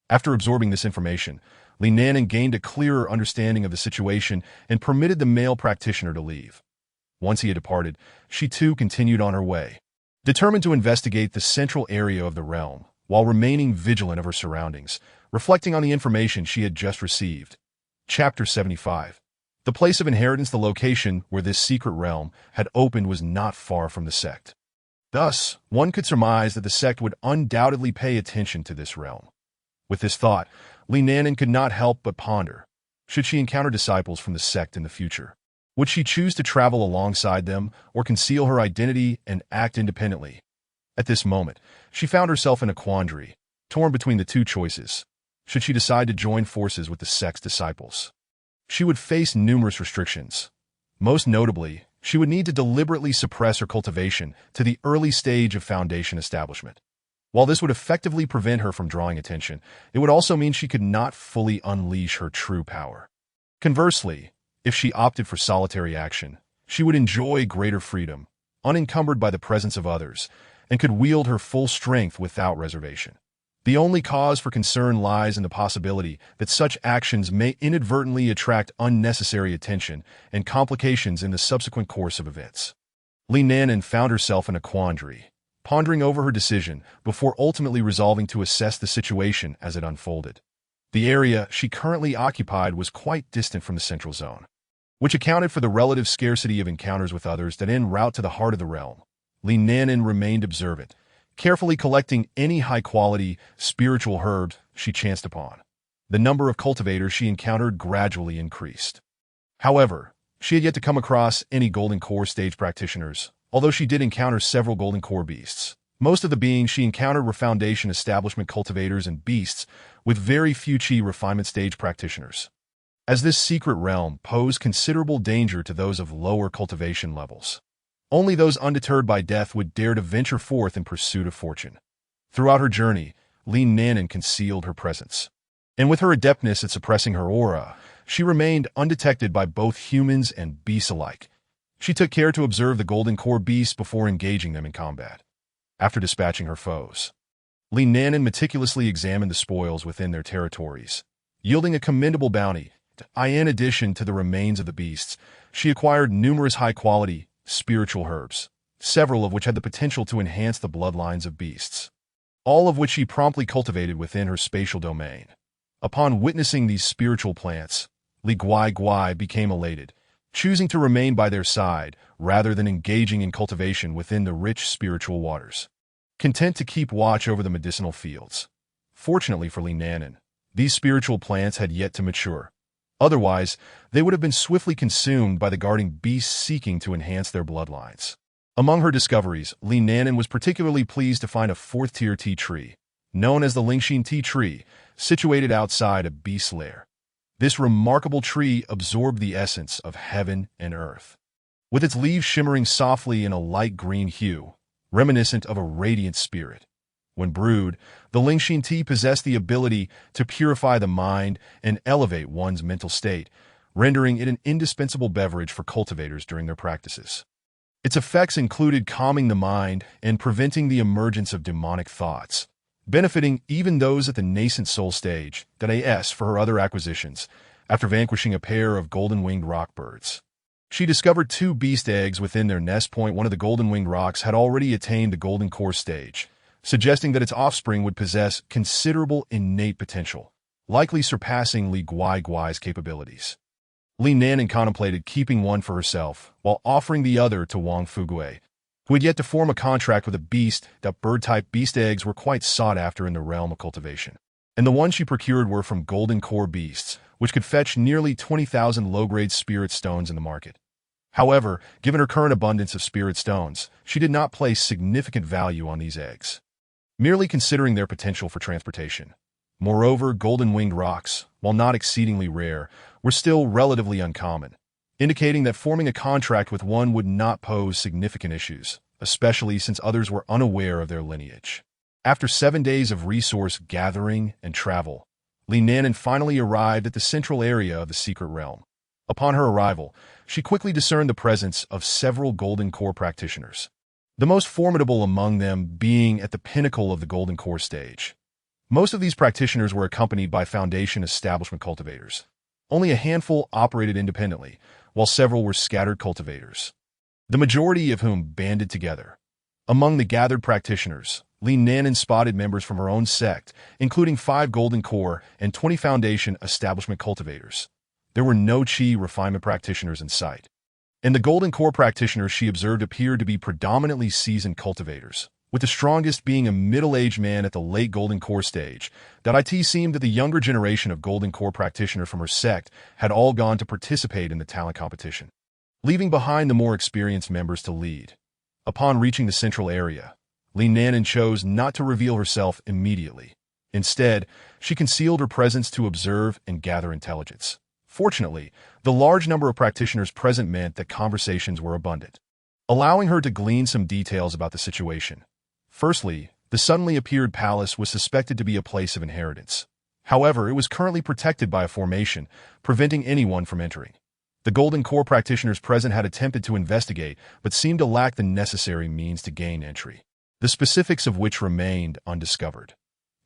After absorbing this information, Li Nanan gained a clearer understanding of the situation and permitted the male practitioner to leave. Once he had departed, she too continued on her way, determined to investigate the central area of the realm, while remaining vigilant of her surroundings, reflecting on the information she had just received. Chapter 75. The place of inheritance. The location where this secret realm had opened was not far from the sect. Thus, one could surmise that the sect would undoubtedly pay attention to this realm. With this thought, Li Nanan could not help but ponder. Should she encounter disciples from the sect in the future? Would she choose to travel alongside them or conceal her identity and act independently? At this moment, she found herself in a quandary, torn between the two choices. Should she decide to join forces with the sect's disciples, she would face numerous restrictions. Most notably, she would need to deliberately suppress her cultivation to the early stage of foundation establishment. While this would effectively prevent her from drawing attention, it would also mean she could not fully unleash her true power. Conversely, if she opted for solitary action, she would enjoy greater freedom, unencumbered by the presence of others, and could wield her full strength without reservation. The only cause for concern lies in the possibility that such actions may inadvertently attract unnecessary attention and complications in the subsequent course of events. Li Nanan found herself in a quandary, pondering over her decision before ultimately resolving to assess the situation as it unfolded. The area she currently occupied was quite distant from the central zone, which accounted for the relative scarcity of encounters with others that en route to the heart of the realm. Li Nanan remained observant, carefully collecting any high-quality, spiritual herbs she chanced upon. The number of cultivators she encountered gradually increased. However, she had yet to come across any Golden Core stage practitioners, although she did encounter several Golden Core beasts. Most of the beings she encountered were Foundation establishment cultivators and beasts, with very few Chi refinement stage practitioners, as this secret realm posed considerable danger to those of lower cultivation levels. Only those undeterred by death would dare to venture forth in pursuit of fortune. Throughout her journey, Li Nanan concealed her presence, and with her adeptness at suppressing her aura, she remained undetected by both humans and beasts alike. She took care to observe the Golden Core beasts before engaging them in combat. After dispatching her foes, Li Nanan meticulously examined the spoils within their territories, yielding a commendable bounty. In addition to the remains of the beasts, she acquired numerous high-quality, spiritual herbs, several of which had the potential to enhance the bloodlines of beasts, all of which she promptly cultivated within her spatial domain. Upon witnessing these spiritual plants, Li Guai Guai became elated. choosing to remain by their side rather than engaging in cultivation within the rich spiritual waters. Content to keep watch over the medicinal fields. Fortunately for Li Nanan, these spiritual plants had yet to mature. Otherwise, they would have been swiftly consumed by the guarding beasts seeking to enhance their bloodlines. Among her discoveries, Li Nanan was particularly pleased to find a fourth-tier tea tree, known as the Lingxin tea tree, situated outside a beast's lair. This remarkable tree absorbed the essence of heaven and earth. With its leaves shimmering softly in a light green hue, reminiscent of a radiant spirit. When brewed, the Lingxin tea possessed the ability to purify the mind and elevate one's mental state, rendering it an indispensable beverage for cultivators during their practices. Its effects included calming the mind and preventing the emergence of demonic thoughts, benefiting even those at the nascent soul stage, as for her other acquisitions, after vanquishing a pair of golden-winged rockbirds. She discovered 2 beast eggs within their nest point. One of the golden-winged rocks had already attained the golden core stage, suggesting that its offspring would possess considerable innate potential, likely surpassing Li Guai's capabilities. Li Nanan contemplated keeping one for herself, while offering the other to Wang Fugui, who had yet to form a contract with a beast. That bird-type beast eggs were quite sought after in the realm of cultivation, and the ones she procured were from golden core beasts, which could fetch nearly 20,000 low-grade spirit stones in the market. However, given her current abundance of spirit stones, she did not place significant value on these eggs, merely considering their potential for transportation. Moreover, golden-winged rocks, while not exceedingly rare, were still relatively uncommon, indicating that forming a contract with one would not pose significant issues, especially since others were unaware of their lineage. After 7 days of resource gathering and travel, Li Nanan finally arrived at the central area of the secret realm. Upon her arrival, she quickly discerned the presence of several golden core practitioners, the most formidable among them being at the pinnacle of the golden core stage. Most of these practitioners were accompanied by Foundation establishment cultivators. Only a handful operated independently, while several were scattered cultivators, the majority of whom banded together. Among the gathered practitioners, Li Nanan spotted members from her own sect, including 5 golden core and 20 Foundation establishment cultivators. There were no Qi refinement practitioners in sight. And the golden core practitioners she observed appeared to be predominantly seasoned cultivators, with the strongest being a middle-aged man at the late golden core stage. It seemed that the younger generation of golden core practitioners from her sect had all gone to participate in the talent competition, leaving behind the more experienced members to lead. Upon reaching the central area, Li Nanan chose not to reveal herself immediately. Instead, she concealed her presence to observe and gather intelligence. Fortunately, the large number of practitioners present meant that conversations were abundant, allowing her to glean some details about the situation. Firstly, the suddenly appeared palace was suspected to be a place of inheritance. However, it was currently protected by a formation, preventing anyone from entering. The golden core practitioners present had attempted to investigate, but seemed to lack the necessary means to gain entry, the specifics of which remained undiscovered.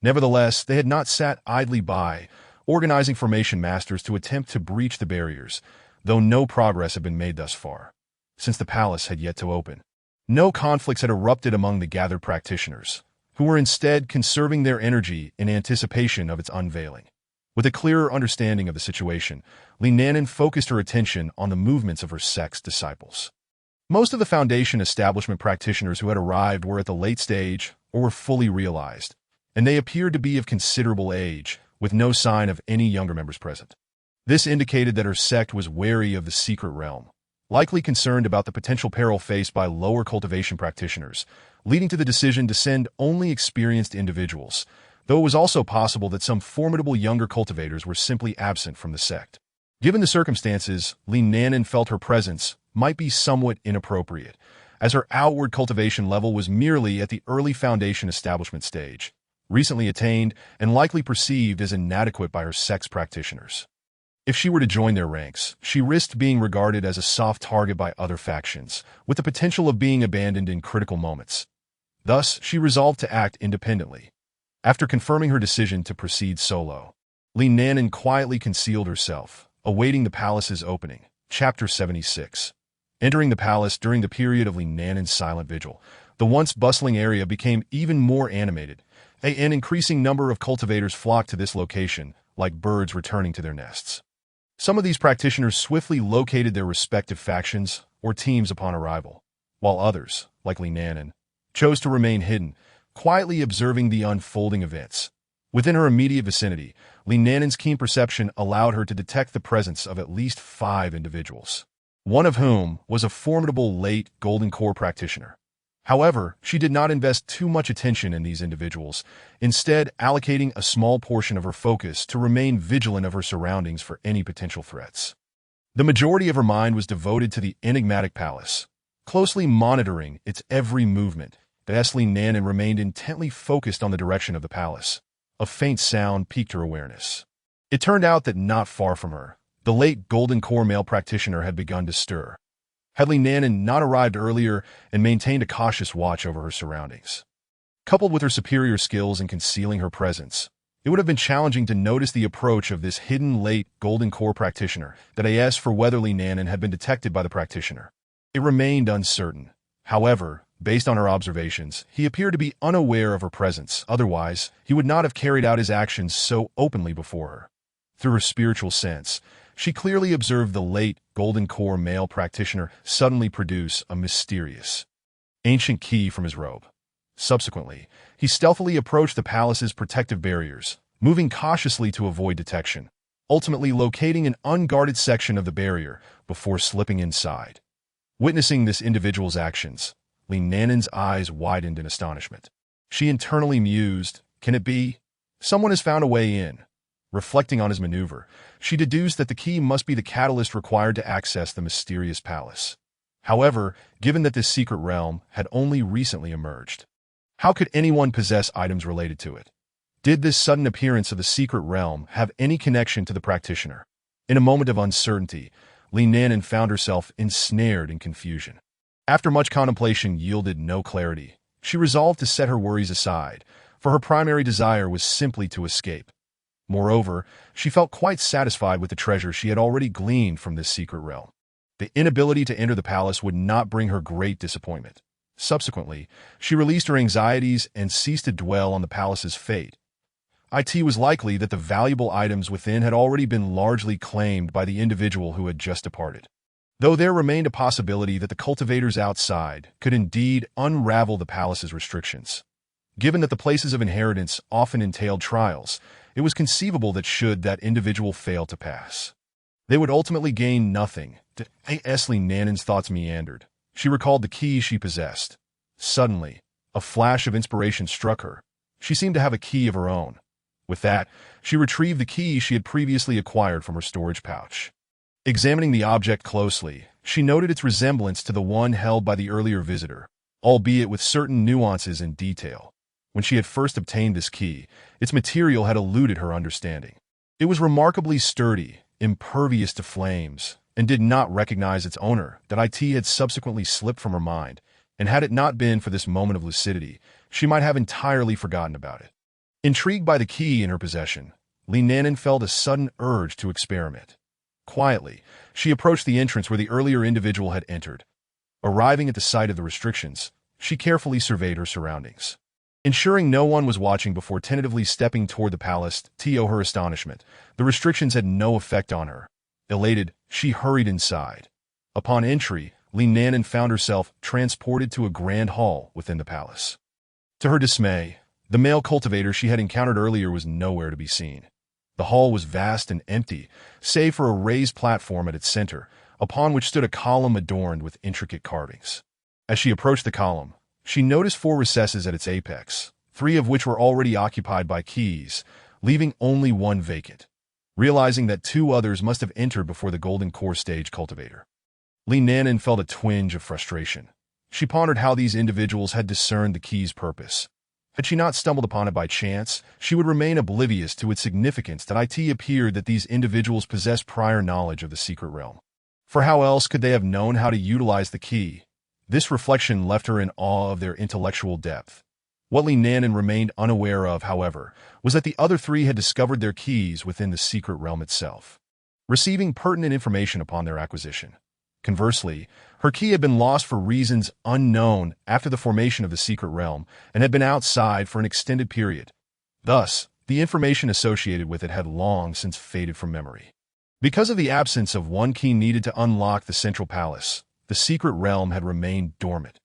Nevertheless, they had not sat idly by, organizing formation masters to attempt to breach the barriers, though no progress had been made thus far, since the palace had yet to open. No conflicts had erupted among the gathered practitioners, who were instead conserving their energy in anticipation of its unveiling. With a clearer understanding of the situation, Li Nanan focused her attention on the movements of her sect's disciples. Most of the Foundation establishment practitioners who had arrived were at the late stage or were fully realized, and they appeared to be of considerable age, with no sign of any younger members present. This indicated that her sect was wary of the secret realm, likely concerned about the potential peril faced by lower cultivation practitioners, leading to the decision to send only experienced individuals, though it was also possible that some formidable younger cultivators were simply absent from the sect. Given the circumstances, Li Nanan felt her presence might be somewhat inappropriate, as her outward cultivation level was merely at the early Foundation establishment stage, recently attained and likely perceived as inadequate by her sect's practitioners. If she were to join their ranks, she risked being regarded as a soft target by other factions, with the potential of being abandoned in critical moments. Thus, she resolved to act independently. After confirming her decision to proceed solo, Li Nanan quietly concealed herself, awaiting the palace's opening. Chapter 76. Entering the palace during the period of Li Nanan's silent vigil, the once bustling area became even more animated. An increasing number of cultivators flocked to this location, like birds returning to their nests. Some of these practitioners swiftly located their respective factions or teams upon arrival, while others, like Li Nanan, chose to remain hidden, quietly observing the unfolding events. Within her immediate vicinity, Li Nanan's keen perception allowed her to detect the presence of at least 5 individuals, one of whom was a formidable late Golden Core practitioner. However, she did not invest too much attention in these individuals, instead allocating a small portion of her focus to remain vigilant of her surroundings for any potential threats. The majority of her mind was devoted to the enigmatic palace, closely monitoring its every movement. Li Nanan remained intently focused on the direction of the palace. A faint sound piqued her awareness. It turned out that not far from her, the late Golden Core male practitioner had begun to stir. Had Li Nanan not arrived earlier and maintained a cautious watch over her surroundings, coupled with her superior skills in concealing her presence, it would have been challenging to notice the approach of this hidden late Golden Core practitioner. That asked for whether Li Nanan had been detected by the practitioner. It remained uncertain. However, based on her observations, he appeared to be unaware of her presence. Otherwise, he would not have carried out his actions so openly before her. Through her spiritual sense, she clearly observed the late Golden Core male practitioner suddenly produce a mysterious, ancient key from his robe. Subsequently, he stealthily approached the palace's protective barriers, moving cautiously to avoid detection, ultimately locating an unguarded section of the barrier before slipping inside. Witnessing this individual's actions, Li Nanan's eyes widened in astonishment. She internally mused, "Can it be? Someone has found a way in." Reflecting on his maneuver, she deduced that the key must be the catalyst required to access the mysterious palace. However, given that this secret realm had only recently emerged, how could anyone possess items related to it? Did this sudden appearance of the secret realm have any connection to the practitioner? In a moment of uncertainty, Li Nanan found herself ensnared in confusion. After much contemplation yielded no clarity, she resolved to set her worries aside, for her primary desire was simply to escape. Moreover, she felt quite satisfied with the treasure she had already gleaned from this secret realm. The inability to enter the palace would not bring her great disappointment. Subsequently, she released her anxieties and ceased to dwell on the palace's fate. It was likely that the valuable items within had already been largely claimed by the individual who had just departed, though there remained a possibility that the cultivators outside could indeed unravel the palace's restrictions. Given that the places of inheritance often entailed trials, it was conceivable that should that individual fail to pass, they would ultimately gain nothing. Li Nanan's thoughts meandered. She recalled the key she possessed. Suddenly, a flash of inspiration struck her. She seemed to have a key of her own. With that, she retrieved the key she had previously acquired from her storage pouch. Examining the object closely, she noted its resemblance to the one held by the earlier visitor, albeit with certain nuances and detail. When she had first obtained this key, its material had eluded her understanding. It was remarkably sturdy, impervious to flames, and did not recognize its owner. That it had subsequently slipped from her mind, and had it not been for this moment of lucidity, she might have entirely forgotten about it. Intrigued by the key in her possession, Li Nanan felt a sudden urge to experiment. Quietly, she approached the entrance where the earlier individual had entered. Arriving at the site of the restrictions, she carefully surveyed her surroundings. Ensuring no one was watching before tentatively stepping toward the palace, to her astonishment, the restrictions had no effect on her. Elated, she hurried inside. Upon entry, Li Nanan found herself transported to a grand hall within the palace. To her dismay, the male cultivator she had encountered earlier was nowhere to be seen. The hall was vast and empty, save for a raised platform at its center, upon which stood a column adorned with intricate carvings. As she approached the column, she noticed 4 recesses at its apex, 3 of which were already occupied by keys, leaving only one vacant. Realizing that 2 others must have entered before the Golden Core stage cultivator, Li Nanan felt a twinge of frustration. She pondered how these individuals had discerned the key's purpose. Had she not stumbled upon it by chance, she would remain oblivious to its significance. That it appeared that these individuals possessed prior knowledge of the secret realm. For how else could they have known how to utilize the key? This reflection left her in awe of their intellectual depth. What Li Nanan remained unaware of, however, was that the other 3 had discovered their keys within the secret realm itself, receiving pertinent information upon their acquisition. Conversely, her key had been lost for reasons unknown after the formation of the secret realm and had been outside for an extended period. Thus, the information associated with it had long since faded from memory. Because of the absence of one key needed to unlock the central palace, the secret realm had remained dormant.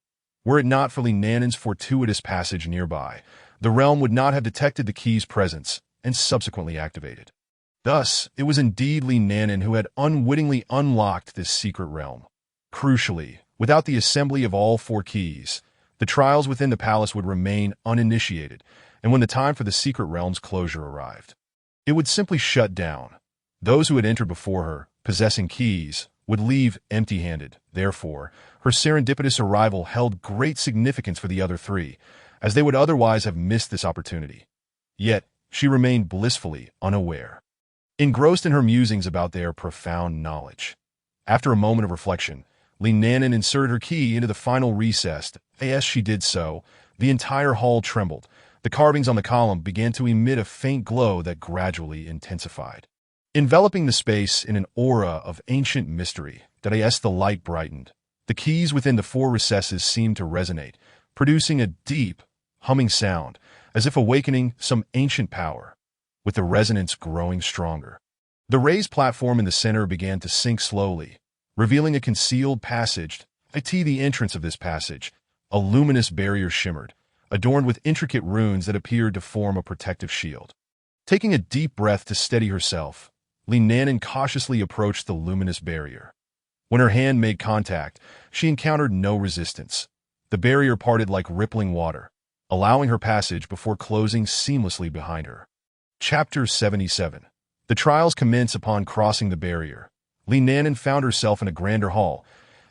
Were it not for Li Nanen's fortuitous passage nearby, the realm would not have detected the key's presence and subsequently activated. Thus, it was indeed Li Nanen who had unwittingly unlocked this secret realm. Crucially, without the assembly of all four keys, the trials within the palace would remain uninitiated, and when the time for the secret realm's closure arrived, it would simply shut down. Those who had entered before her, possessing keys, would leave empty-handed. Therefore, her serendipitous arrival held great significance for the other three, as they would otherwise have missed this opportunity. Yet, she remained blissfully unaware, engrossed in her musings about their profound knowledge. After a moment of reflection, Li Nanen inserted her key into the final recess. As she did so, the entire hall trembled. The carvings on the column began to emit a faint glow that gradually intensified, enveloping the space in an aura of ancient mystery. As the light brightened, the keys within the four recesses seemed to resonate, producing a deep, humming sound, as if awakening some ancient power, with the resonance growing stronger. The raised platform in the center began to sink slowly, revealing a concealed passage. The entrance of this passage, a luminous barrier shimmered, adorned with intricate runes that appeared to form a protective shield. Taking a deep breath to steady herself, Li Nanen cautiously approached the luminous barrier. When her hand made contact, she encountered no resistance. The barrier parted like rippling water, allowing her passage before closing seamlessly behind her. Chapter 77. The trials commence upon crossing the barrier. Li Nanen found herself in a grander hall.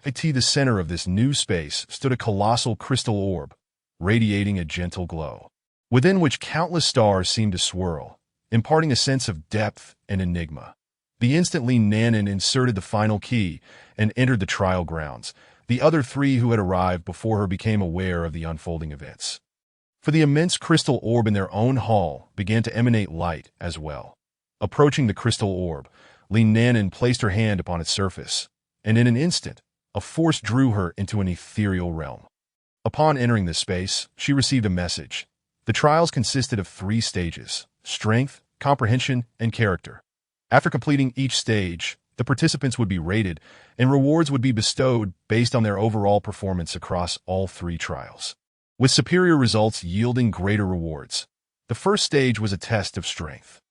At the center of this new space stood a colossal crystal orb, radiating a gentle glow, within which countless stars seemed to swirl, imparting a sense of depth and enigma. The instant Li Nanen inserted the final key and entered the trial grounds, the other three who had arrived before her became aware of the unfolding events. For the immense crystal orb in their own hall began to emanate light as well. Approaching the crystal orb, Li Nanen placed her hand upon its surface, and in an instant, a force drew her into an ethereal realm. Upon entering this space, she received a message. The trials consisted of 3 stages: strength, comprehension, and character. After completing each stage, the participants would be rated, and rewards would be bestowed based on their overall performance across all 3 trials, with superior results yielding greater rewards. The first stage was a test of strength.